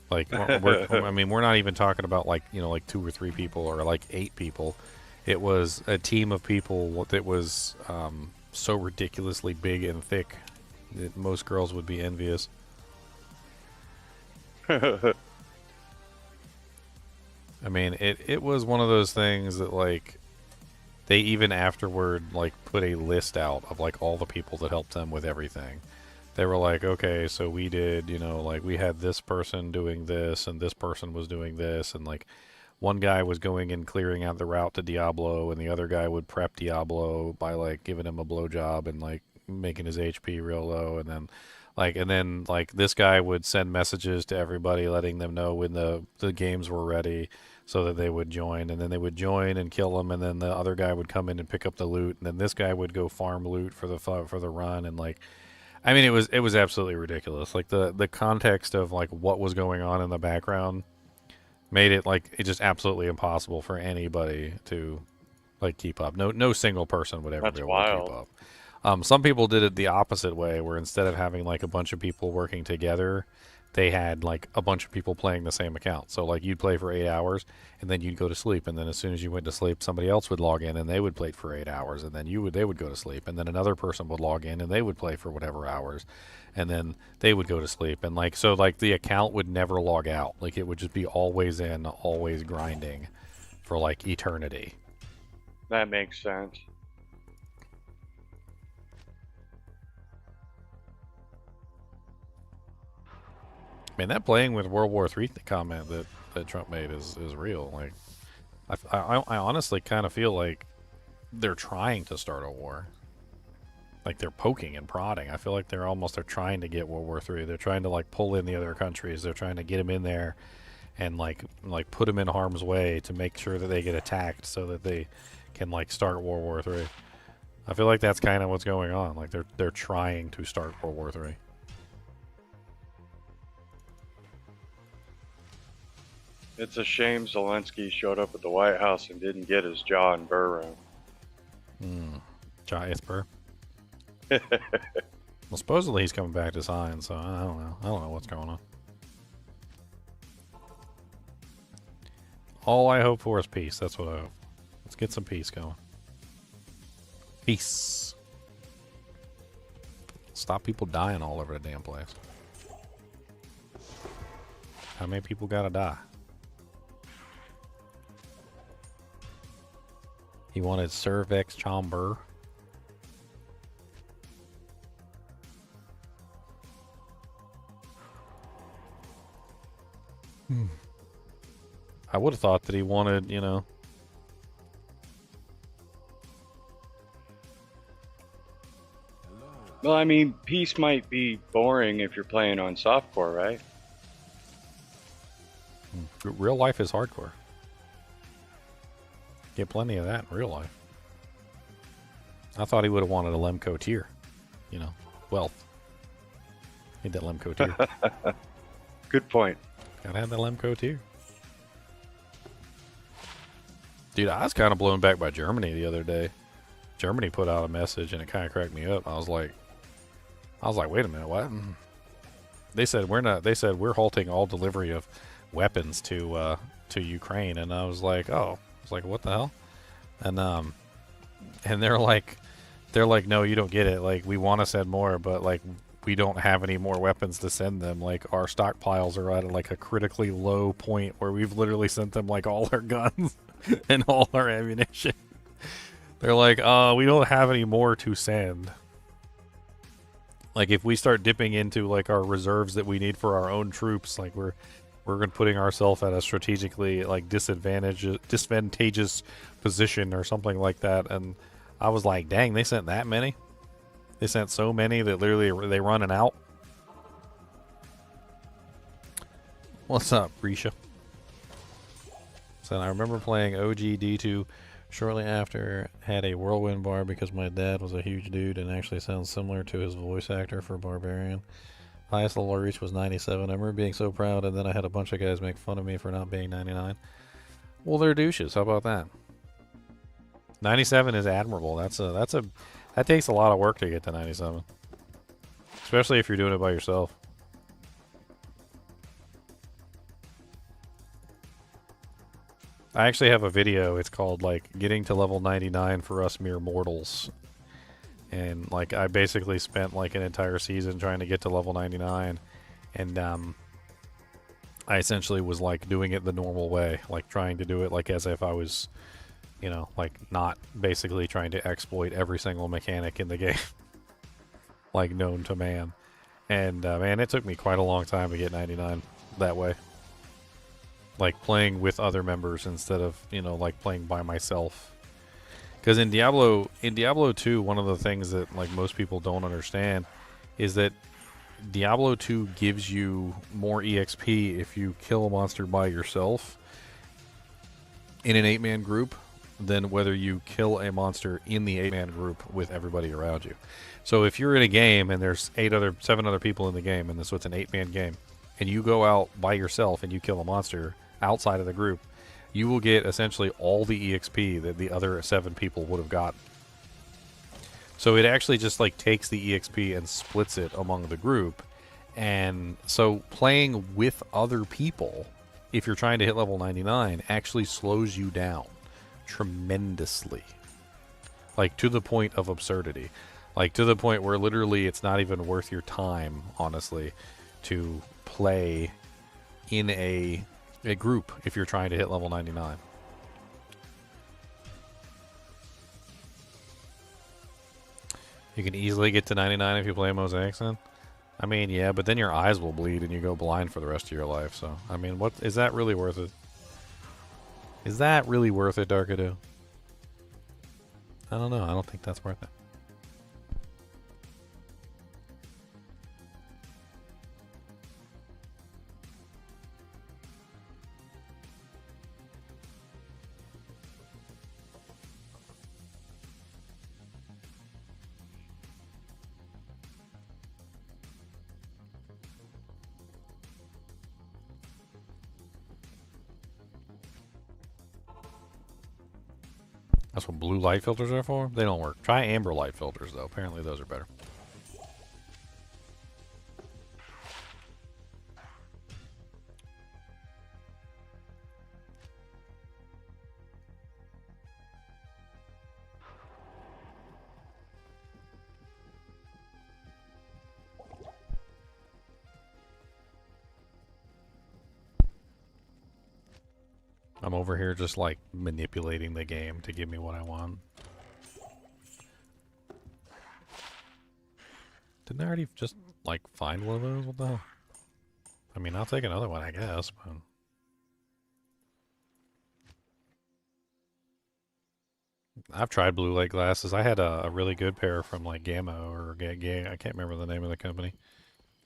Like, I mean, we're not even talking about like, you know, like 2 or 3 people or like 8 people. It was a team of people that was so ridiculously big and thick that most girls would be envious. I mean, it was one of those things that like they even afterward like put a list out of like all the people that helped them with everything. They were like, okay, so we did, you know, like we had this person doing this and this person was doing this, and like one guy was going and clearing out the route to Diablo, and the other guy would prep Diablo by like giving him a blowjob and like making his HP real low, and then this guy would send messages to everybody letting them know when the games were ready so that they would join, and then they would join and kill them, and then the other guy would come in and pick up the loot, and then this guy would go farm loot for the run, and like I mean, it was absolutely ridiculous. Like the context of like what was going on in the background made it like it just absolutely impossible for anybody to like keep up. No single person would ever That's be able wild. to keep up. Some people did it the opposite way, where instead of having like a bunch of people working together, they had like a bunch of people playing the same account. So like you'd play for 8 hours and then you'd go to sleep, and then as soon as you went to sleep, somebody else would log in and they would play for 8 hours, and then they would go to sleep, and then another person would log in and they would play for whatever hours, and then they would go to sleep, and like so like the account would never log out. Like it would just be always in, always grinding for like eternity. That makes sense. Man, that playing with World War III comment that Trump made is real. Like, I honestly kind of feel like they're trying to start a war. Like they're poking and prodding. I feel like they're trying to get World War III. They're trying to like pull in the other countries. They're trying to get them in there and like put them in harm's way to make sure that they get attacked so that they can like start World War III. I feel like that's kind of what's going on. Like they're trying to start World War III. It's a shame Zelensky showed up at the White House and didn't get his jaw and burr room. Giant Burr. Well, supposedly he's coming back to sign, so I don't know. I don't know what's going on. All I hope for is peace. That's what I hope. Let's get some peace going. Peace. Stop people dying all over the damn place. How many people gotta die? He wanted Cervex Chamber. I would have thought that he wanted, you know. Well, I mean, peace might be boring if you're playing on softcore, right? Real life is hardcore. Get plenty of that in real life. I thought he would have wanted a Lemco tier. You know, wealth. Need that Lemco tier. Good point. Gotta have that Lemco tier. Dude, I was kind of blown back by Germany the other day. Germany put out a message and it kind of cracked me up. I was like, wait a minute, what? They said we're halting all delivery of weapons to Ukraine, and I was like, oh. I was like, what the hell? And they're like, no, you don't get it. Like, we want to send more, but like, we don't have any more weapons to send them. Like, our stockpiles are at like a critically low point where we've literally sent them like all our guns and all our ammunition. They're like, we don't have any more to send. Like, if we start dipping into like our reserves that we need for our own troops, like we're putting ourselves at a strategically like disadvantageous position or something like that. And I was like, dang, they sent that many? They sent so many that literally they running out. What's up, Risha? So I remember playing OG D2 shortly after, had a whirlwind bar because my dad was a huge dude and actually sounds similar to his voice actor for Barbarian. Highest level I reached was 97. I remember being so proud, and then I had a bunch of guys make fun of me for not being 99. Well, they're douches. How about that? 97 is admirable. That takes a lot of work to get to 97, especially if you're doing it by yourself. I actually have a video. It's called like getting to level 99 for us mere mortals. And like I basically spent like an entire season trying to get to level 99, and I essentially was like doing it the normal way, like trying to do it like as if I was, you know, like not basically trying to exploit every single mechanic in the game, like known to man. And man, it took me quite a long time to get 99 that way. Like playing with other members instead of, you know, like playing by myself. Because in Diablo 2, one of the things that like most people don't understand is that Diablo 2 gives you more EXP if you kill a monster by yourself in an 8-man group than whether you kill a monster in the 8-man group with everybody around you. So if you're in a game and there's 7 other people in the game, and so it's an 8-man game, and you go out by yourself and you kill a monster outside of the group, you will get essentially all the EXP that the other 7 people would have gotten. So it actually just like takes the EXP and splits it among the group. And so playing with other people, if you're trying to hit level 99, actually slows you down tremendously. Like to the point of absurdity. Like to the point where literally it's not even worth your time, honestly, to play in a group if you're trying to hit level 99. You can easily get to 99 if you play Mosaic then? I mean, yeah, but then your eyes will bleed and you go blind for the rest of your life. So, I mean, what is that really worth it? Is that really worth it, Darkado? I don't know. I don't think that's worth it. That's what blue light filters are for? They don't work. Try amber light filters, though. Apparently those are better. I'm over here just like manipulating the game to give me what I want. Didn't I already just like find one of those? What the hell? I mean, I'll take another one, I guess, but I've tried blue light glasses. I had a really good pair from like Gammo or I can't remember the name of the company.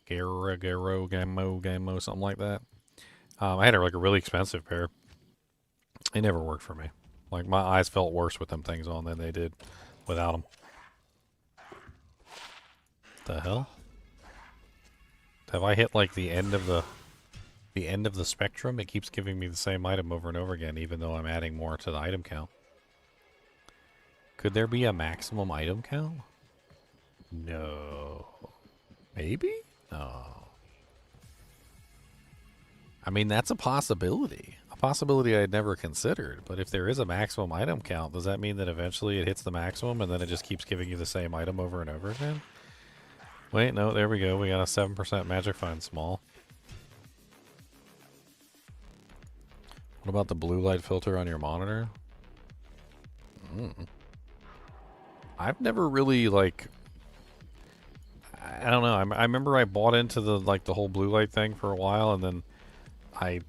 Gammo, something like that. I had like a really expensive pair. It never worked for me. Like, my eyes felt worse with them things on than they did without them. The hell? Have I hit like the end of the spectrum? It keeps giving me the same item over and over again, even though I'm adding more to the item count. Could there be a maximum item count? No. Maybe? No. I mean, that's a possibility. Possibility I'd never considered, but if there is a maximum item count, does that mean that eventually it hits the maximum and then it just keeps giving you the same item over and over again? Wait, no, there we go. We got a 7% magic find small. What about the blue light filter on your monitor? I've never really like, I don't know. I remember I bought into the whole blue light thing for a while, and then I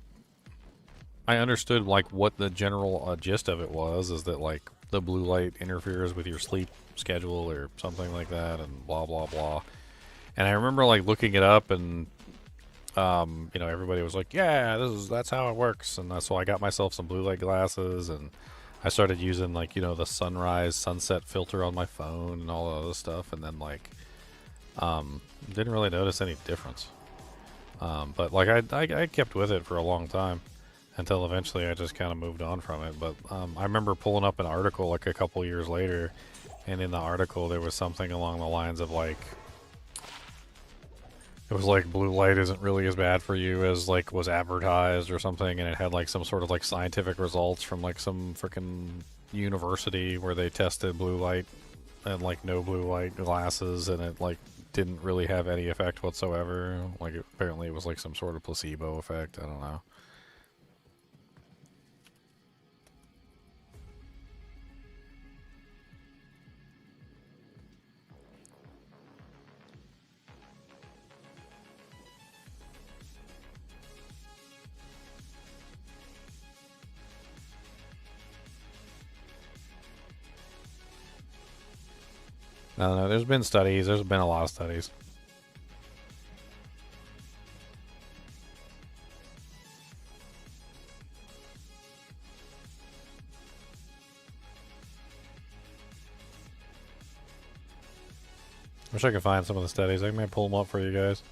understood like what the general gist of it was, is that like the blue light interferes with your sleep schedule or something like that, and blah blah blah. And I remember like looking it up, and you know, everybody was like, yeah, that's how it works. And so I got myself some blue light glasses, and I started using like, you know, the sunrise sunset filter on my phone and all that other stuff. And then like Didn't really notice any difference. But like I kept with it for a long time until eventually I just kind of moved on from it. But I remember pulling up an article like a couple years later, and in the article there was something along the lines of like, it was like blue light isn't really as bad for you as like was advertised or something, and it had like some sort of like scientific results from like some freaking university where they tested blue light and like no blue light glasses, and it like didn't really have any effect whatsoever. Like apparently it was like some sort of placebo effect. I don't know. I don't know. There's been studies. There's been a lot of studies. Wish I could find some of the studies. I might pull them up for you guys.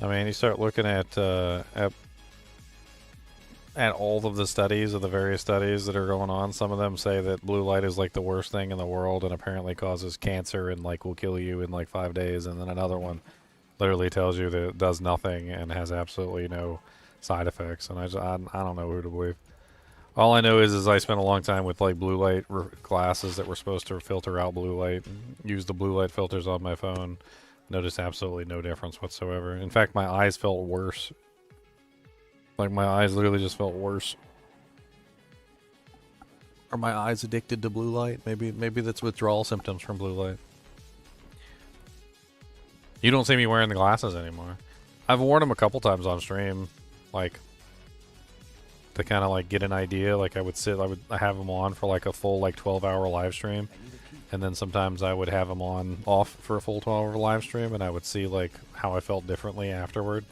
I mean, you start looking at all of the studies of the various studies that are going on. Some of them say that blue light is like the worst thing in the world and apparently causes cancer and like will kill you in like 5 days. And then another one literally tells you that it does nothing and has absolutely no side effects. And I don't know who to believe. All I know is I spent a long time with like blue light glasses that were supposed to filter out blue light. Use the blue light filters on my phone. Noticed absolutely no difference whatsoever. In fact, my eyes felt worse. Like my eyes literally just felt worse. Are my eyes addicted to blue light? Maybe that's withdrawal symptoms from blue light. You don't see me wearing the glasses anymore. I've worn them a couple times on stream, like to kind of like get an idea. Like I would have them on for like a full like 12-hour live stream, and then sometimes I would have them off for a full 12-hour live stream, and I would see like how I felt differently afterward.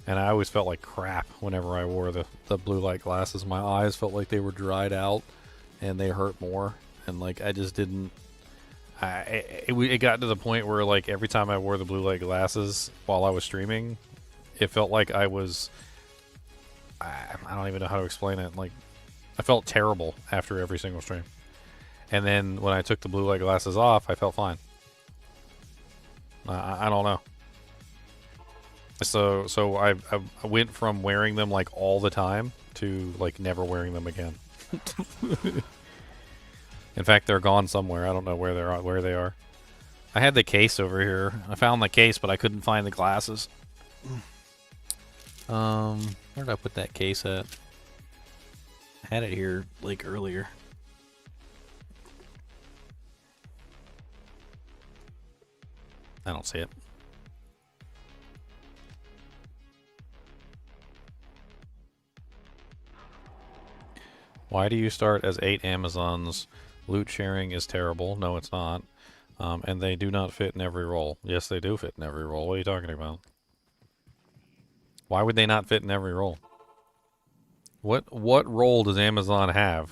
And I always felt like crap whenever I wore the blue light glasses. My eyes felt like they were dried out, and they hurt more. And like I just didn't. It got to the point where like every time I wore the blue light glasses while I was streaming, it felt like I was. I don't even know how to explain it. Like I felt terrible after every single stream. And then when I took the blue light glasses off, I felt fine. I don't know. So I went from wearing them like all the time to like never wearing them again. In fact, they're gone somewhere. I don't know where they are. I had the case over here. I found the case, but I couldn't find the glasses. Where did I put that case at? I had it here like earlier. I don't see it. Why do you start as 8 Amazons? Loot sharing is terrible. No, it's not. And they do not fit in every role. Yes, they do fit in every role. What are you talking about? Why would they not fit in every role? What role does Amazon have?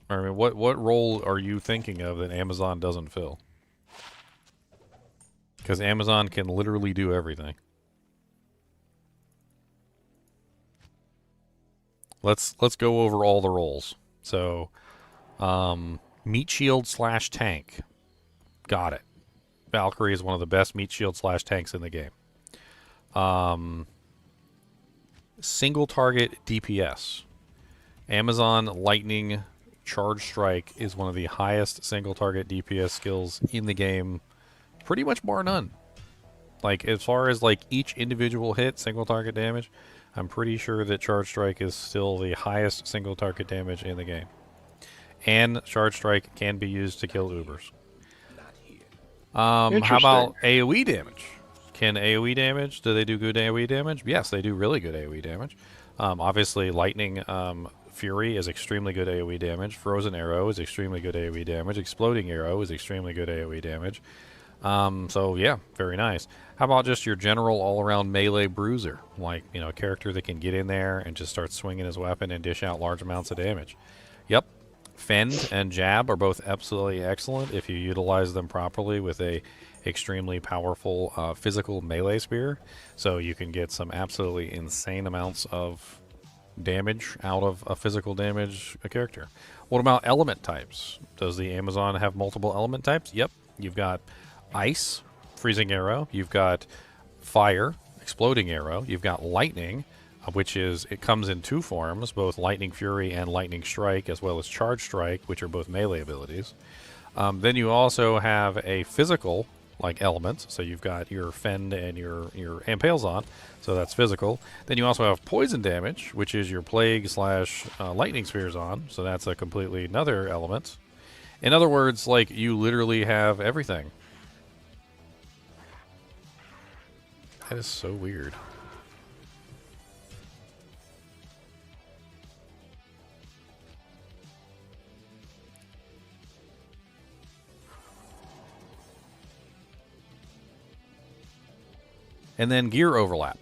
I mean, what role are you thinking of that Amazon doesn't fill? Because Amazon can literally do everything. Let's go over all the roles. So, meat shield / tank. Got it. Valkyrie is one of the best meat shield / tanks in the game. Single target DPS. Amazon Lightning Charge Strike is one of the highest single target DPS skills in the game, pretty much bar none. Like as far as like each individual hit single target damage, I'm pretty sure that Charge Strike is still the highest single target damage in the game. And Charge Strike can be used to kill Ubers. How about AoE damage? Can AoE damage? Do they do good AoE damage? Yes, they do really good AoE damage. Obviously, Lightning Fury is extremely good AoE damage. Frozen Arrow is extremely good AoE damage. Exploding Arrow is extremely good AoE damage. So yeah, very nice. How about just your general all-around melee bruiser? Like, you know, a character that can get in there and just start swinging his weapon and dish out large amounts of damage. Yep. Fend and Jab are both absolutely excellent if you utilize them properly with a extremely powerful physical melee spear. So you can get some absolutely insane amounts of damage out of a physical damage a character. What about element types? Does the Amazon have multiple element types? Yep. You've got ice, freezing arrow. You've got fire, exploding arrow. You've got lightning, which is, it comes in two forms, both lightning fury and lightning strike, as well as charge strike, which are both melee abilities. Then you also have a physical like elements, so you've got your fend and your impales on, so that's physical. Then you also have poison damage, which is your plague slash lightning spheres on, so that's a completely another element. In other words, like, you literally have everything. That is so weird. And then gear overlap.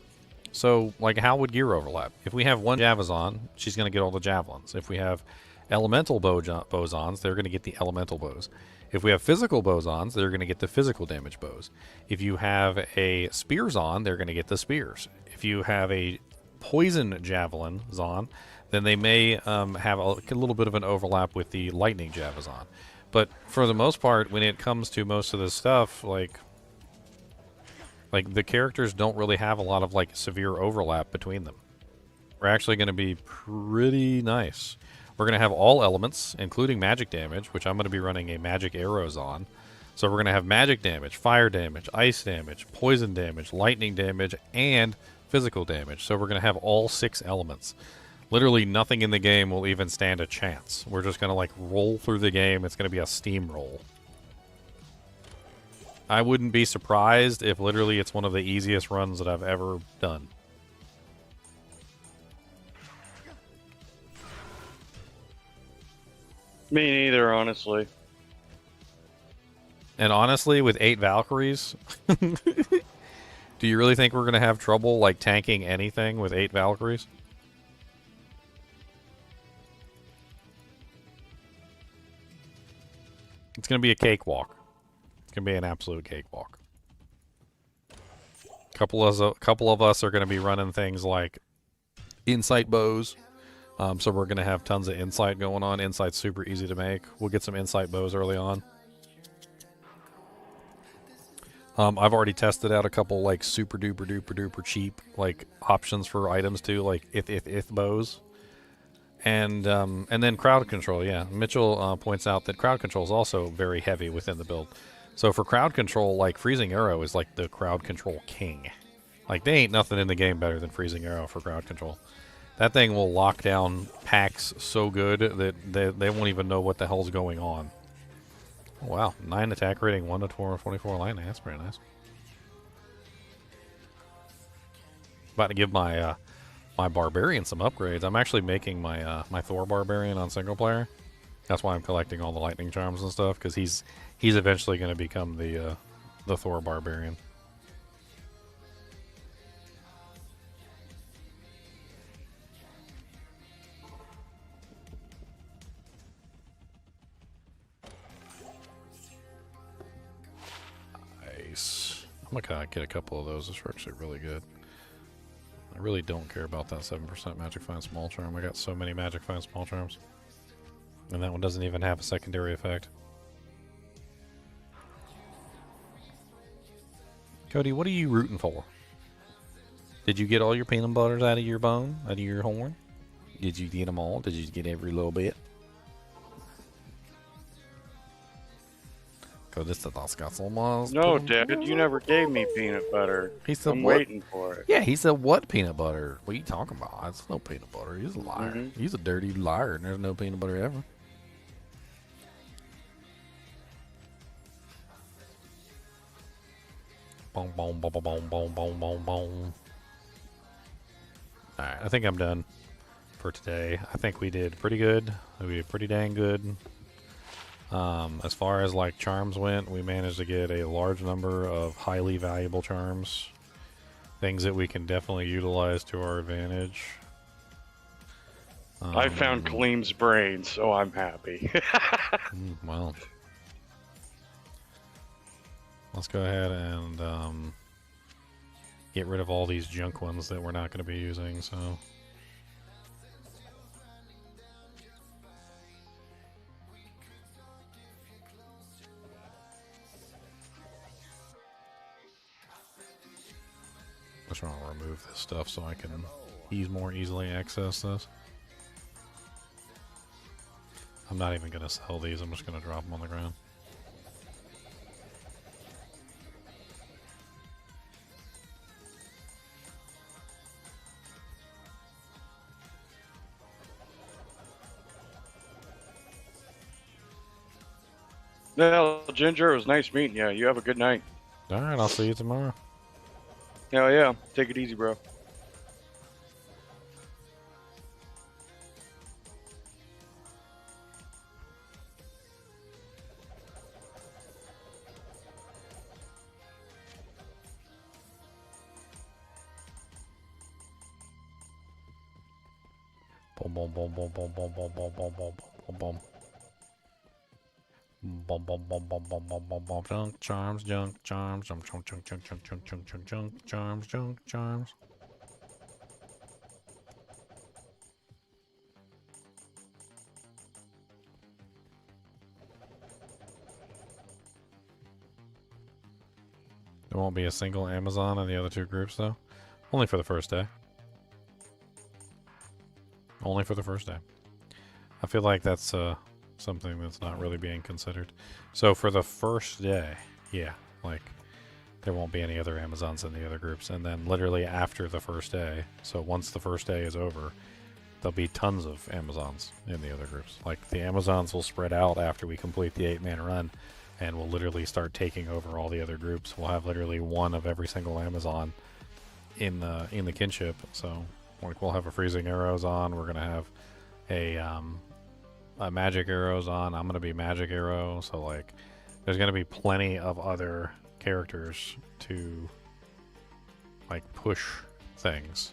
So, like, how would gear overlap? If we have one Javazon, she's going to get all the javelins. If we have elemental bosons, they're going to get the elemental bows. If we have physical bosons, they're going to get the physical damage bows. If you have a spears on, they're going to get the spears. If you have a poison javelin on, then they may have a little bit of an overlap with the lightning javazon. But for the most part, when it comes to most of this stuff, like the characters don't really have a lot of like severe overlap between them. We're actually going to be pretty nice. We're going to have all elements, including magic damage, which I'm going to be running a magic arrows on. So we're going to have magic damage, fire damage, ice damage, poison damage, lightning damage, and physical damage. So we're going to have all 6 elements. Literally nothing in the game will even stand a chance. We're just going to like roll through the game. It's going to be a steamroll. I wouldn't be surprised if literally it's one of the easiest runs that I've ever done. Me neither, honestly. And honestly, with 8 Valkyries, do you really think we're going to have trouble like tanking anything with 8 Valkyries? It's going to be a cakewalk. It's going to be an absolute cakewalk. Couple of us are going to be running things like insight bows. So we're going to have tons of insight going on. Insight's super easy to make. We'll get some insight bows early on. I've already tested out a couple like super duper cheap like options for items too, like if bows. And then crowd control, yeah. Mitchell points out that crowd control is also very heavy within the build. So for crowd control, like Freezing Arrow is like the crowd control king. Like, they ain't nothing in the game better than Freezing Arrow for crowd control. That thing will lock down packs so good that they won't even know what the hell's going on. Oh, wow, 9 attack rating, 1 to 24 lightning. That's pretty nice. About to give my my barbarian some upgrades. I'm actually making my my Thor barbarian on single player. That's why I'm collecting all the lightning charms and stuff, because he's eventually going to become the Thor barbarian. Nice. I'm gonna get a couple of those. Those are actually really good. I really don't care about that 7% Magic Find Small Charm. I got so many Magic Find Small Charms. And that one doesn't even have a secondary effect. Cody, what are you rooting for? Did you get all your peanut butters out of your bone? Out of your horn? Did you get them all? Did you get every little bit? This got so much. No, Dad, you never gave me peanut butter. He said, I'm what? waiting for it. Yeah, he said, what peanut butter? What are you talking about? It's no peanut butter. He's a liar. Mm-hmm. He's a dirty liar, and there's no peanut butter ever. Boom, boom, boom, boom, boom, boom, boom, boom. Alright, I think I'm done for today. I think we did pretty good. We did pretty dang good. As far as like charms went, we managed to get a large number of highly valuable charms. Things that we can definitely utilize to our advantage. I found Kaleem's brain, so I'm happy. Well, let's go ahead and get rid of all these junk ones that we're not going to be using. So. Just want to remove this stuff so I can more easily access this. I'm not even going to sell these. I'm just going to drop them on the ground. Well, Ginger, it was nice meeting you. You have a good night. All right, I'll see you tomorrow. Hell yeah. Take it easy, bro. Boom, boom, boom, boom, boom, boom, boom, boom, boom, boom, boom, boom. Bum bum bum bum bum bum bum bum junk charms junk charms junk junk junk junk junk junk junk junk junk charms junk charms. There won't be a single Amazon in the other two groups though. Only for the first day. Only for the first day. I feel like that's something that's not really being considered. So for the first day, yeah, like there won't be any other Amazons in the other groups. And then literally after the first day, so once the first day is over, there'll be tons of Amazons in the other groups. Like the Amazons will spread out after we complete the 8-man run, and we'll literally start taking over all the other groups. We'll have literally one of every single Amazon in the kinship. So like we'll have a freezing arrows on. We're gonna have a magic arrows on. I'm gonna be magic arrow. So like there's gonna be plenty of other characters to like push things.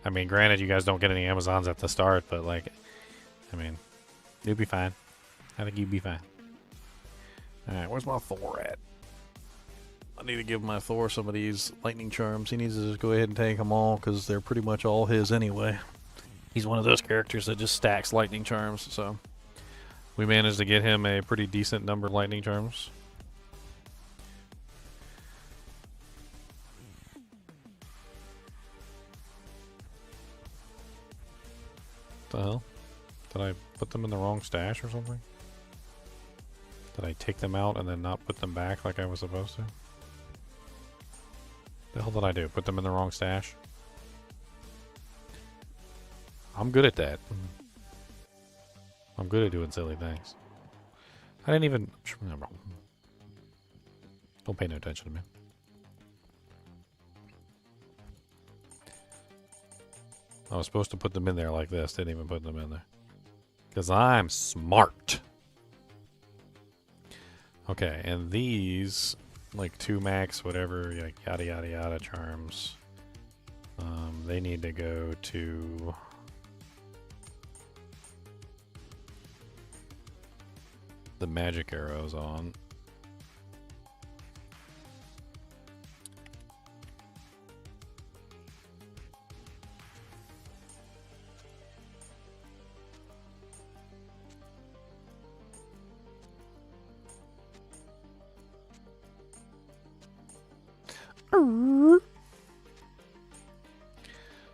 I mean, granted, you guys don't get any Amazons at the start, but like, I mean, you'll be fine. I think you'd be fine. Alright, where's my Thor at? I need to give my Thor some of these lightning charms. He needs to just go ahead and take them all because they're pretty much all his anyway. He's one of those characters that just stacks lightning charms, so we managed to get him a pretty decent number of lightning charms. What the hell? Did I put them in the wrong stash or something? Did I take them out and then not put them back like I was supposed to? The hell did I do? Put them in the wrong stash? I'm good at that. I'm good at doing silly things. I didn't even... Don't pay no attention to me. I was supposed to put them in there like this. Didn't even put them in there. Because I'm smart. Okay, and these, like 2 max, whatever, like yada yada yada charms, they need to go to the magic arrows on.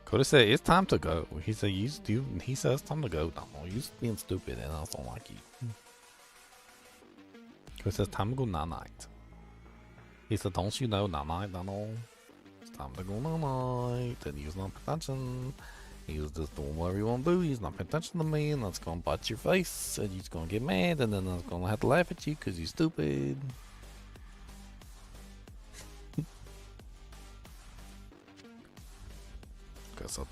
Coda said it's time to go. He said he says it's time to go. No, you being stupid and I don't like you. Coda says time to go night. He said, don't you know night, no? It's time to go night. And he's not paying attention. He's just doing whatever you want to do. He's not paying attention to me, and that's gonna bite your face, and he's gonna get mad, and then I'm gonna have to laugh at you because you're stupid. Guess I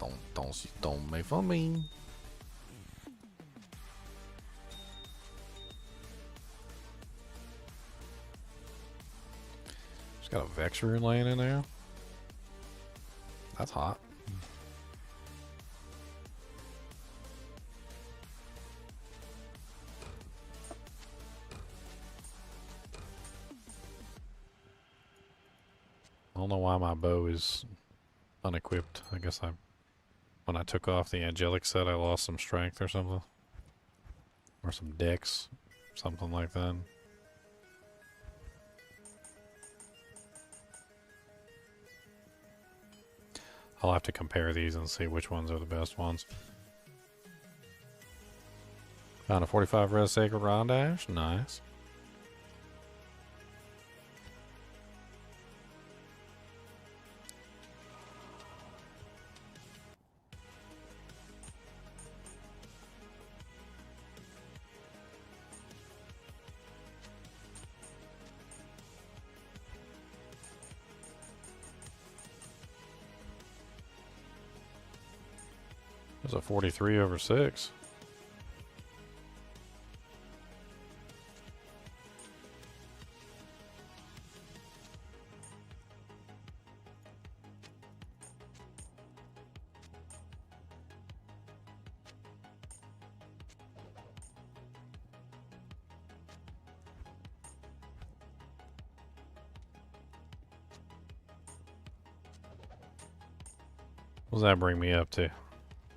don't make fun of me. Just got a Vex rune laying in there. That's hot. know why my bow is unequipped. I guess when I took off the angelic set, I lost some strength or something. Or some dex. Something like that. I'll have to compare these and see which ones are the best ones. Found a 45 res sacred rondash. Nice. There's a 43 over 6. What does that bring me up to?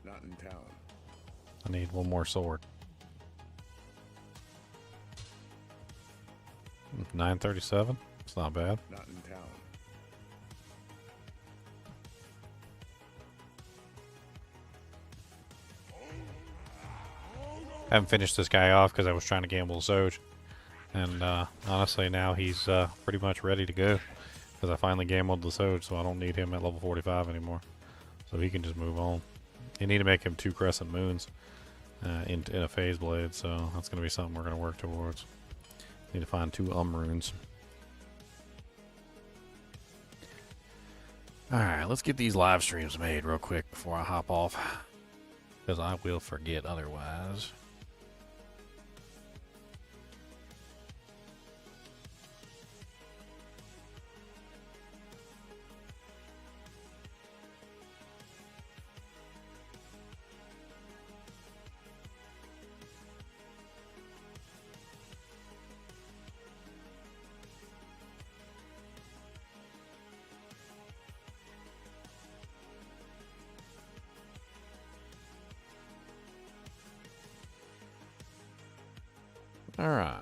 Not in town. I need one more sword. 937? It's not bad. Not in town. I haven't finished this guy off because I was trying to gamble Zoj. And honestly, now he's pretty much ready to go. Because I finally gambled the Zoj, so I don't need him at level 45 anymore. So he can just move on. You need to make him 2 crescent moons in a phase blade, so that's going to be something we're going to work towards. Need to find 2 runes. Alright, let's get these live streams made real quick before I hop off. Because I will forget otherwise. All right.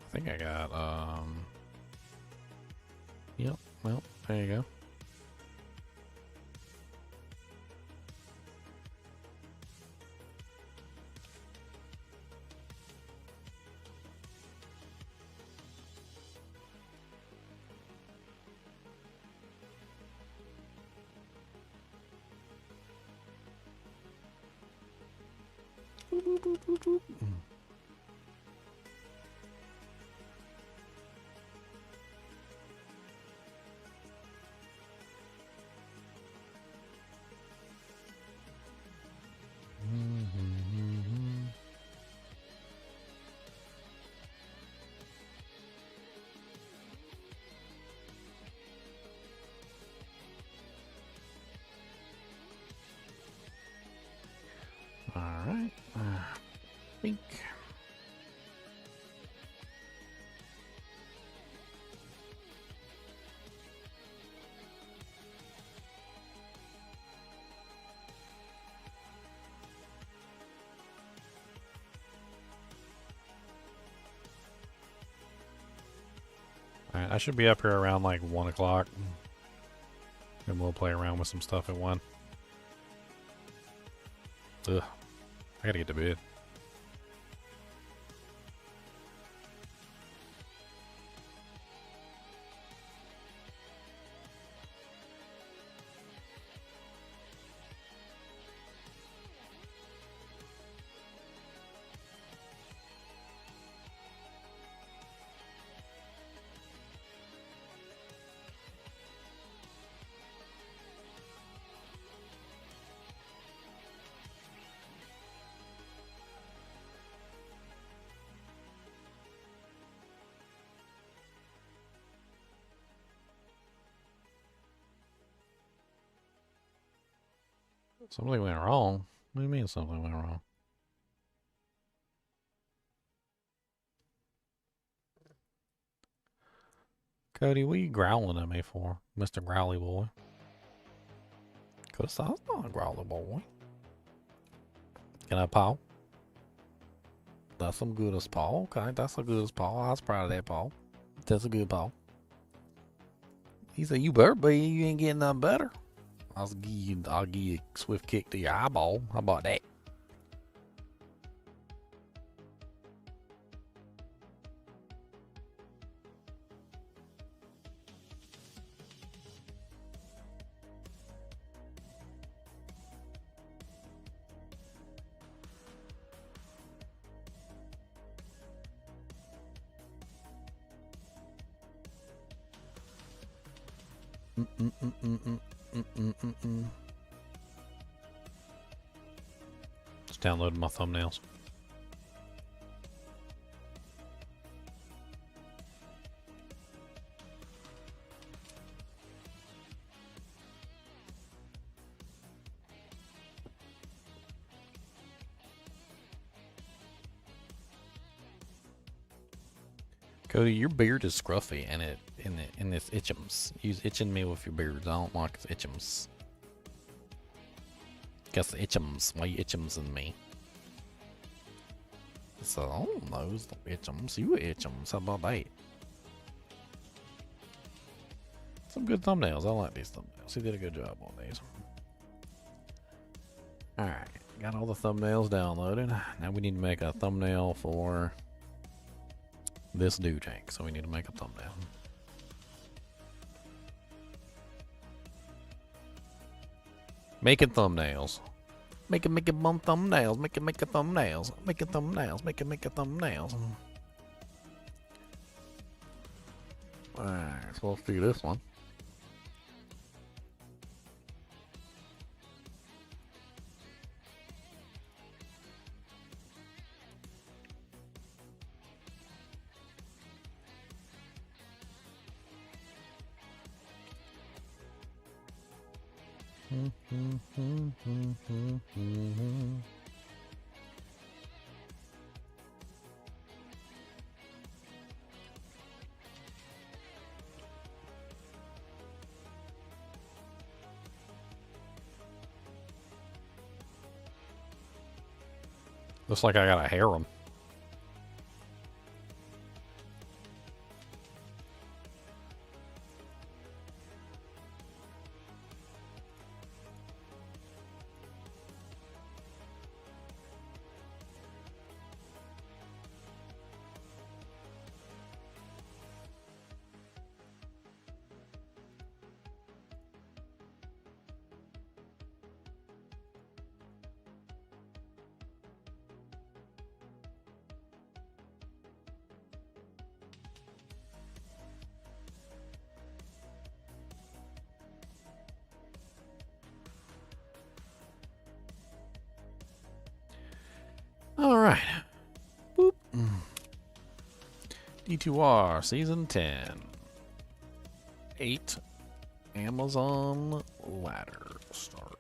I think I got, yep, well, there you go. All right. Think. All right, I should be up here around like 1 o'clock. And we'll play around with some stuff at 1. Ugh. I gotta get to bed. Something went wrong? What do you mean something went wrong? Cody, what are you growling at me for, Mr. Growly Boy? Cause that's not a growly boy. Can I paw? That's some good as paw. Okay, that's a good as paw. I was proud of that paw. That's a good paw. He said, "You better be. You ain't getting nothing better." I'll give you a swift kick to your eyeball. How about that? Just downloading my thumbnails. Cody, your beard is scruffy and it's itchums. You's itching me with your beards. I don't like the itchums. Guess the itchums. Why you itchums in me? So I don't know. It's the itchums. You itchums. How about that? Some good thumbnails. I like these thumbnails. He did a good job on these. Alright. Got all the thumbnails downloaded. Now we need to make a thumbnail for this dude tank. So we need to make a thumbnail. Making thumbnails. Make a bum thumbnails. Make a thumbnails. Make a thumbnails. Make a thumbnails. Alright, so let's do this one. Looks like I got a harem. All right. Boop. D2R Season 10. 8 Amazon ladder start.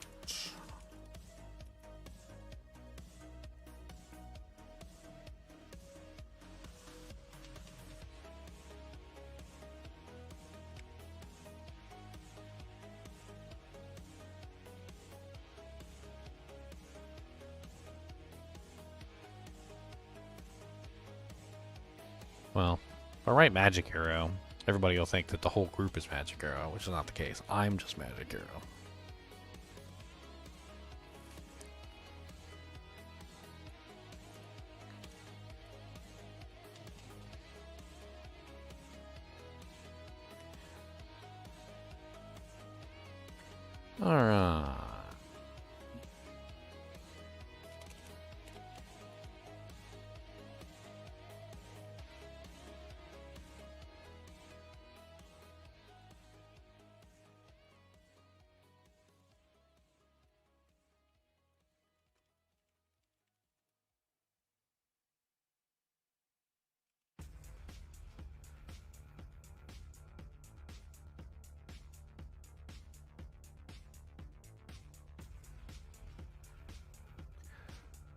Well, if I write Magic Hero, everybody will think that the whole group is Magic Hero, which is not the case. I'm just Magic Hero. Alright.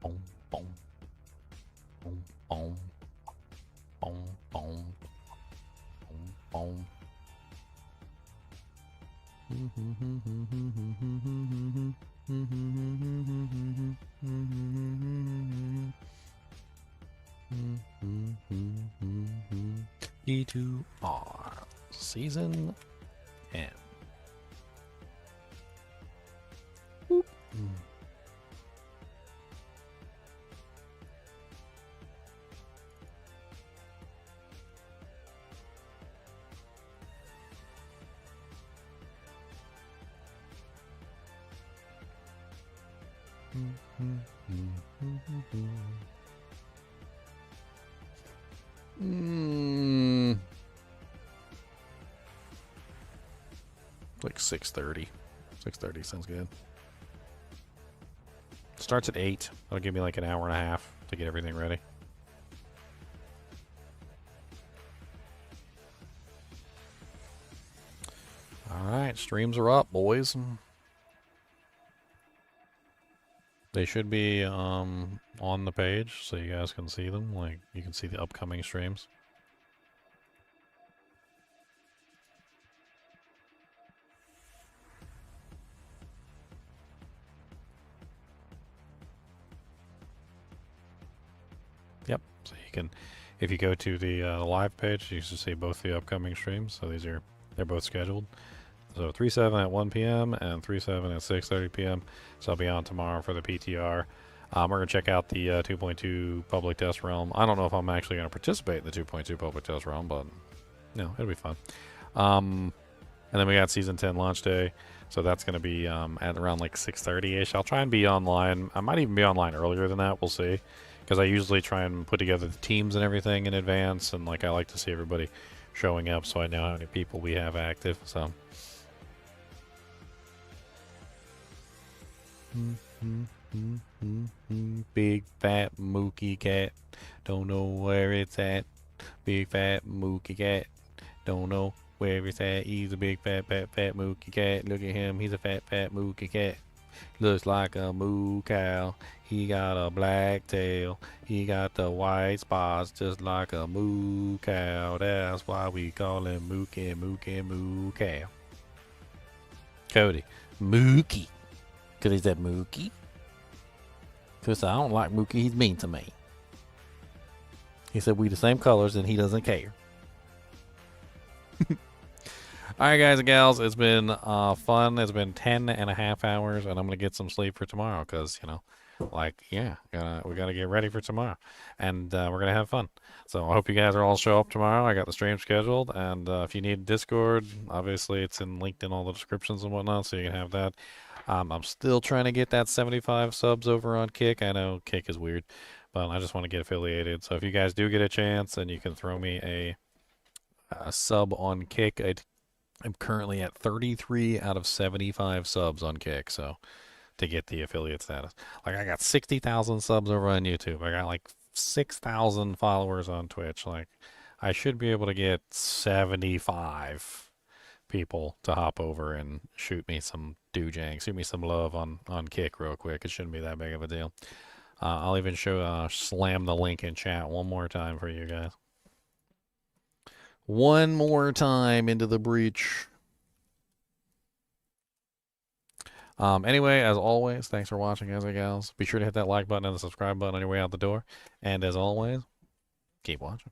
Boom, boom, boom, boom, boom, boom, boom, boom. D2R Season M. Boop. Like 6:30. 6:30 sounds good. Starts at 8. That'll give me like an hour and a half to get everything ready. Alright, streams are up, boys. They should be on the page so you guys can see them. Like, you can see the upcoming streams. Yep, so you can, if you go to the live page, you should see both the upcoming streams. So they're both scheduled. So 3/7 at 1 p.m. and 3/7 at 6:30 p.m. So I'll be on tomorrow for the PTR. We're going to check out the 2.2 public test realm. I don't know if I'm actually going to participate in the 2.2 public test realm, but no, it'll be fun. And then we got Season 10 launch day. So that's going to be at around like 6:30-ish. I'll try and be online. I might even be online earlier than that. We'll see. Because I usually try and put together the teams and everything in advance. And like I like to see everybody showing up so I know how many people we have active. So... Big fat mookie cat, don't know where it's at. Big fat mookie cat, don't know where it's at. He's a big fat mookie cat. Look at him, he's a fat mookie cat. Looks like a moo cow. He got a black tail. He got the white spots just like a moo cow. That's why we call him moo cow. Cody, Mookie. Because he's that Mookie. Because I don't like Mookie. He's mean to me. He said we the same colors and he doesn't care. Alright guys and gals, it's been fun. It's been 10.5 hours and I'm going to get some sleep for tomorrow because, you know, like, yeah, we got to get ready for tomorrow. And we're going to have fun. So I hope you guys are all show up tomorrow. I got the stream scheduled. And if you need Discord, obviously it's linked in all the descriptions and whatnot, so you can have that. I'm still trying to get that 75 subs over on Kick. I know Kick is weird, but I just want to get affiliated. So if you guys do get a chance and you can throw me a sub on Kick, I'm currently at 33 out of 75 subs on Kick, so to get the affiliate status. Like, I got 60,000 subs over on YouTube. I got like 6,000 followers on Twitch. Like, I should be able to get 75 people to hop over and shoot me some shoot me some love on Kick real quick. It shouldn't be that big of a deal. I'll even slam the link in chat one more time for you guys. One more time into the breach. Anyway, as always, thanks for watching, guys and gals. Be sure to hit that like button and the subscribe button on your way out the door. And as always, keep watching.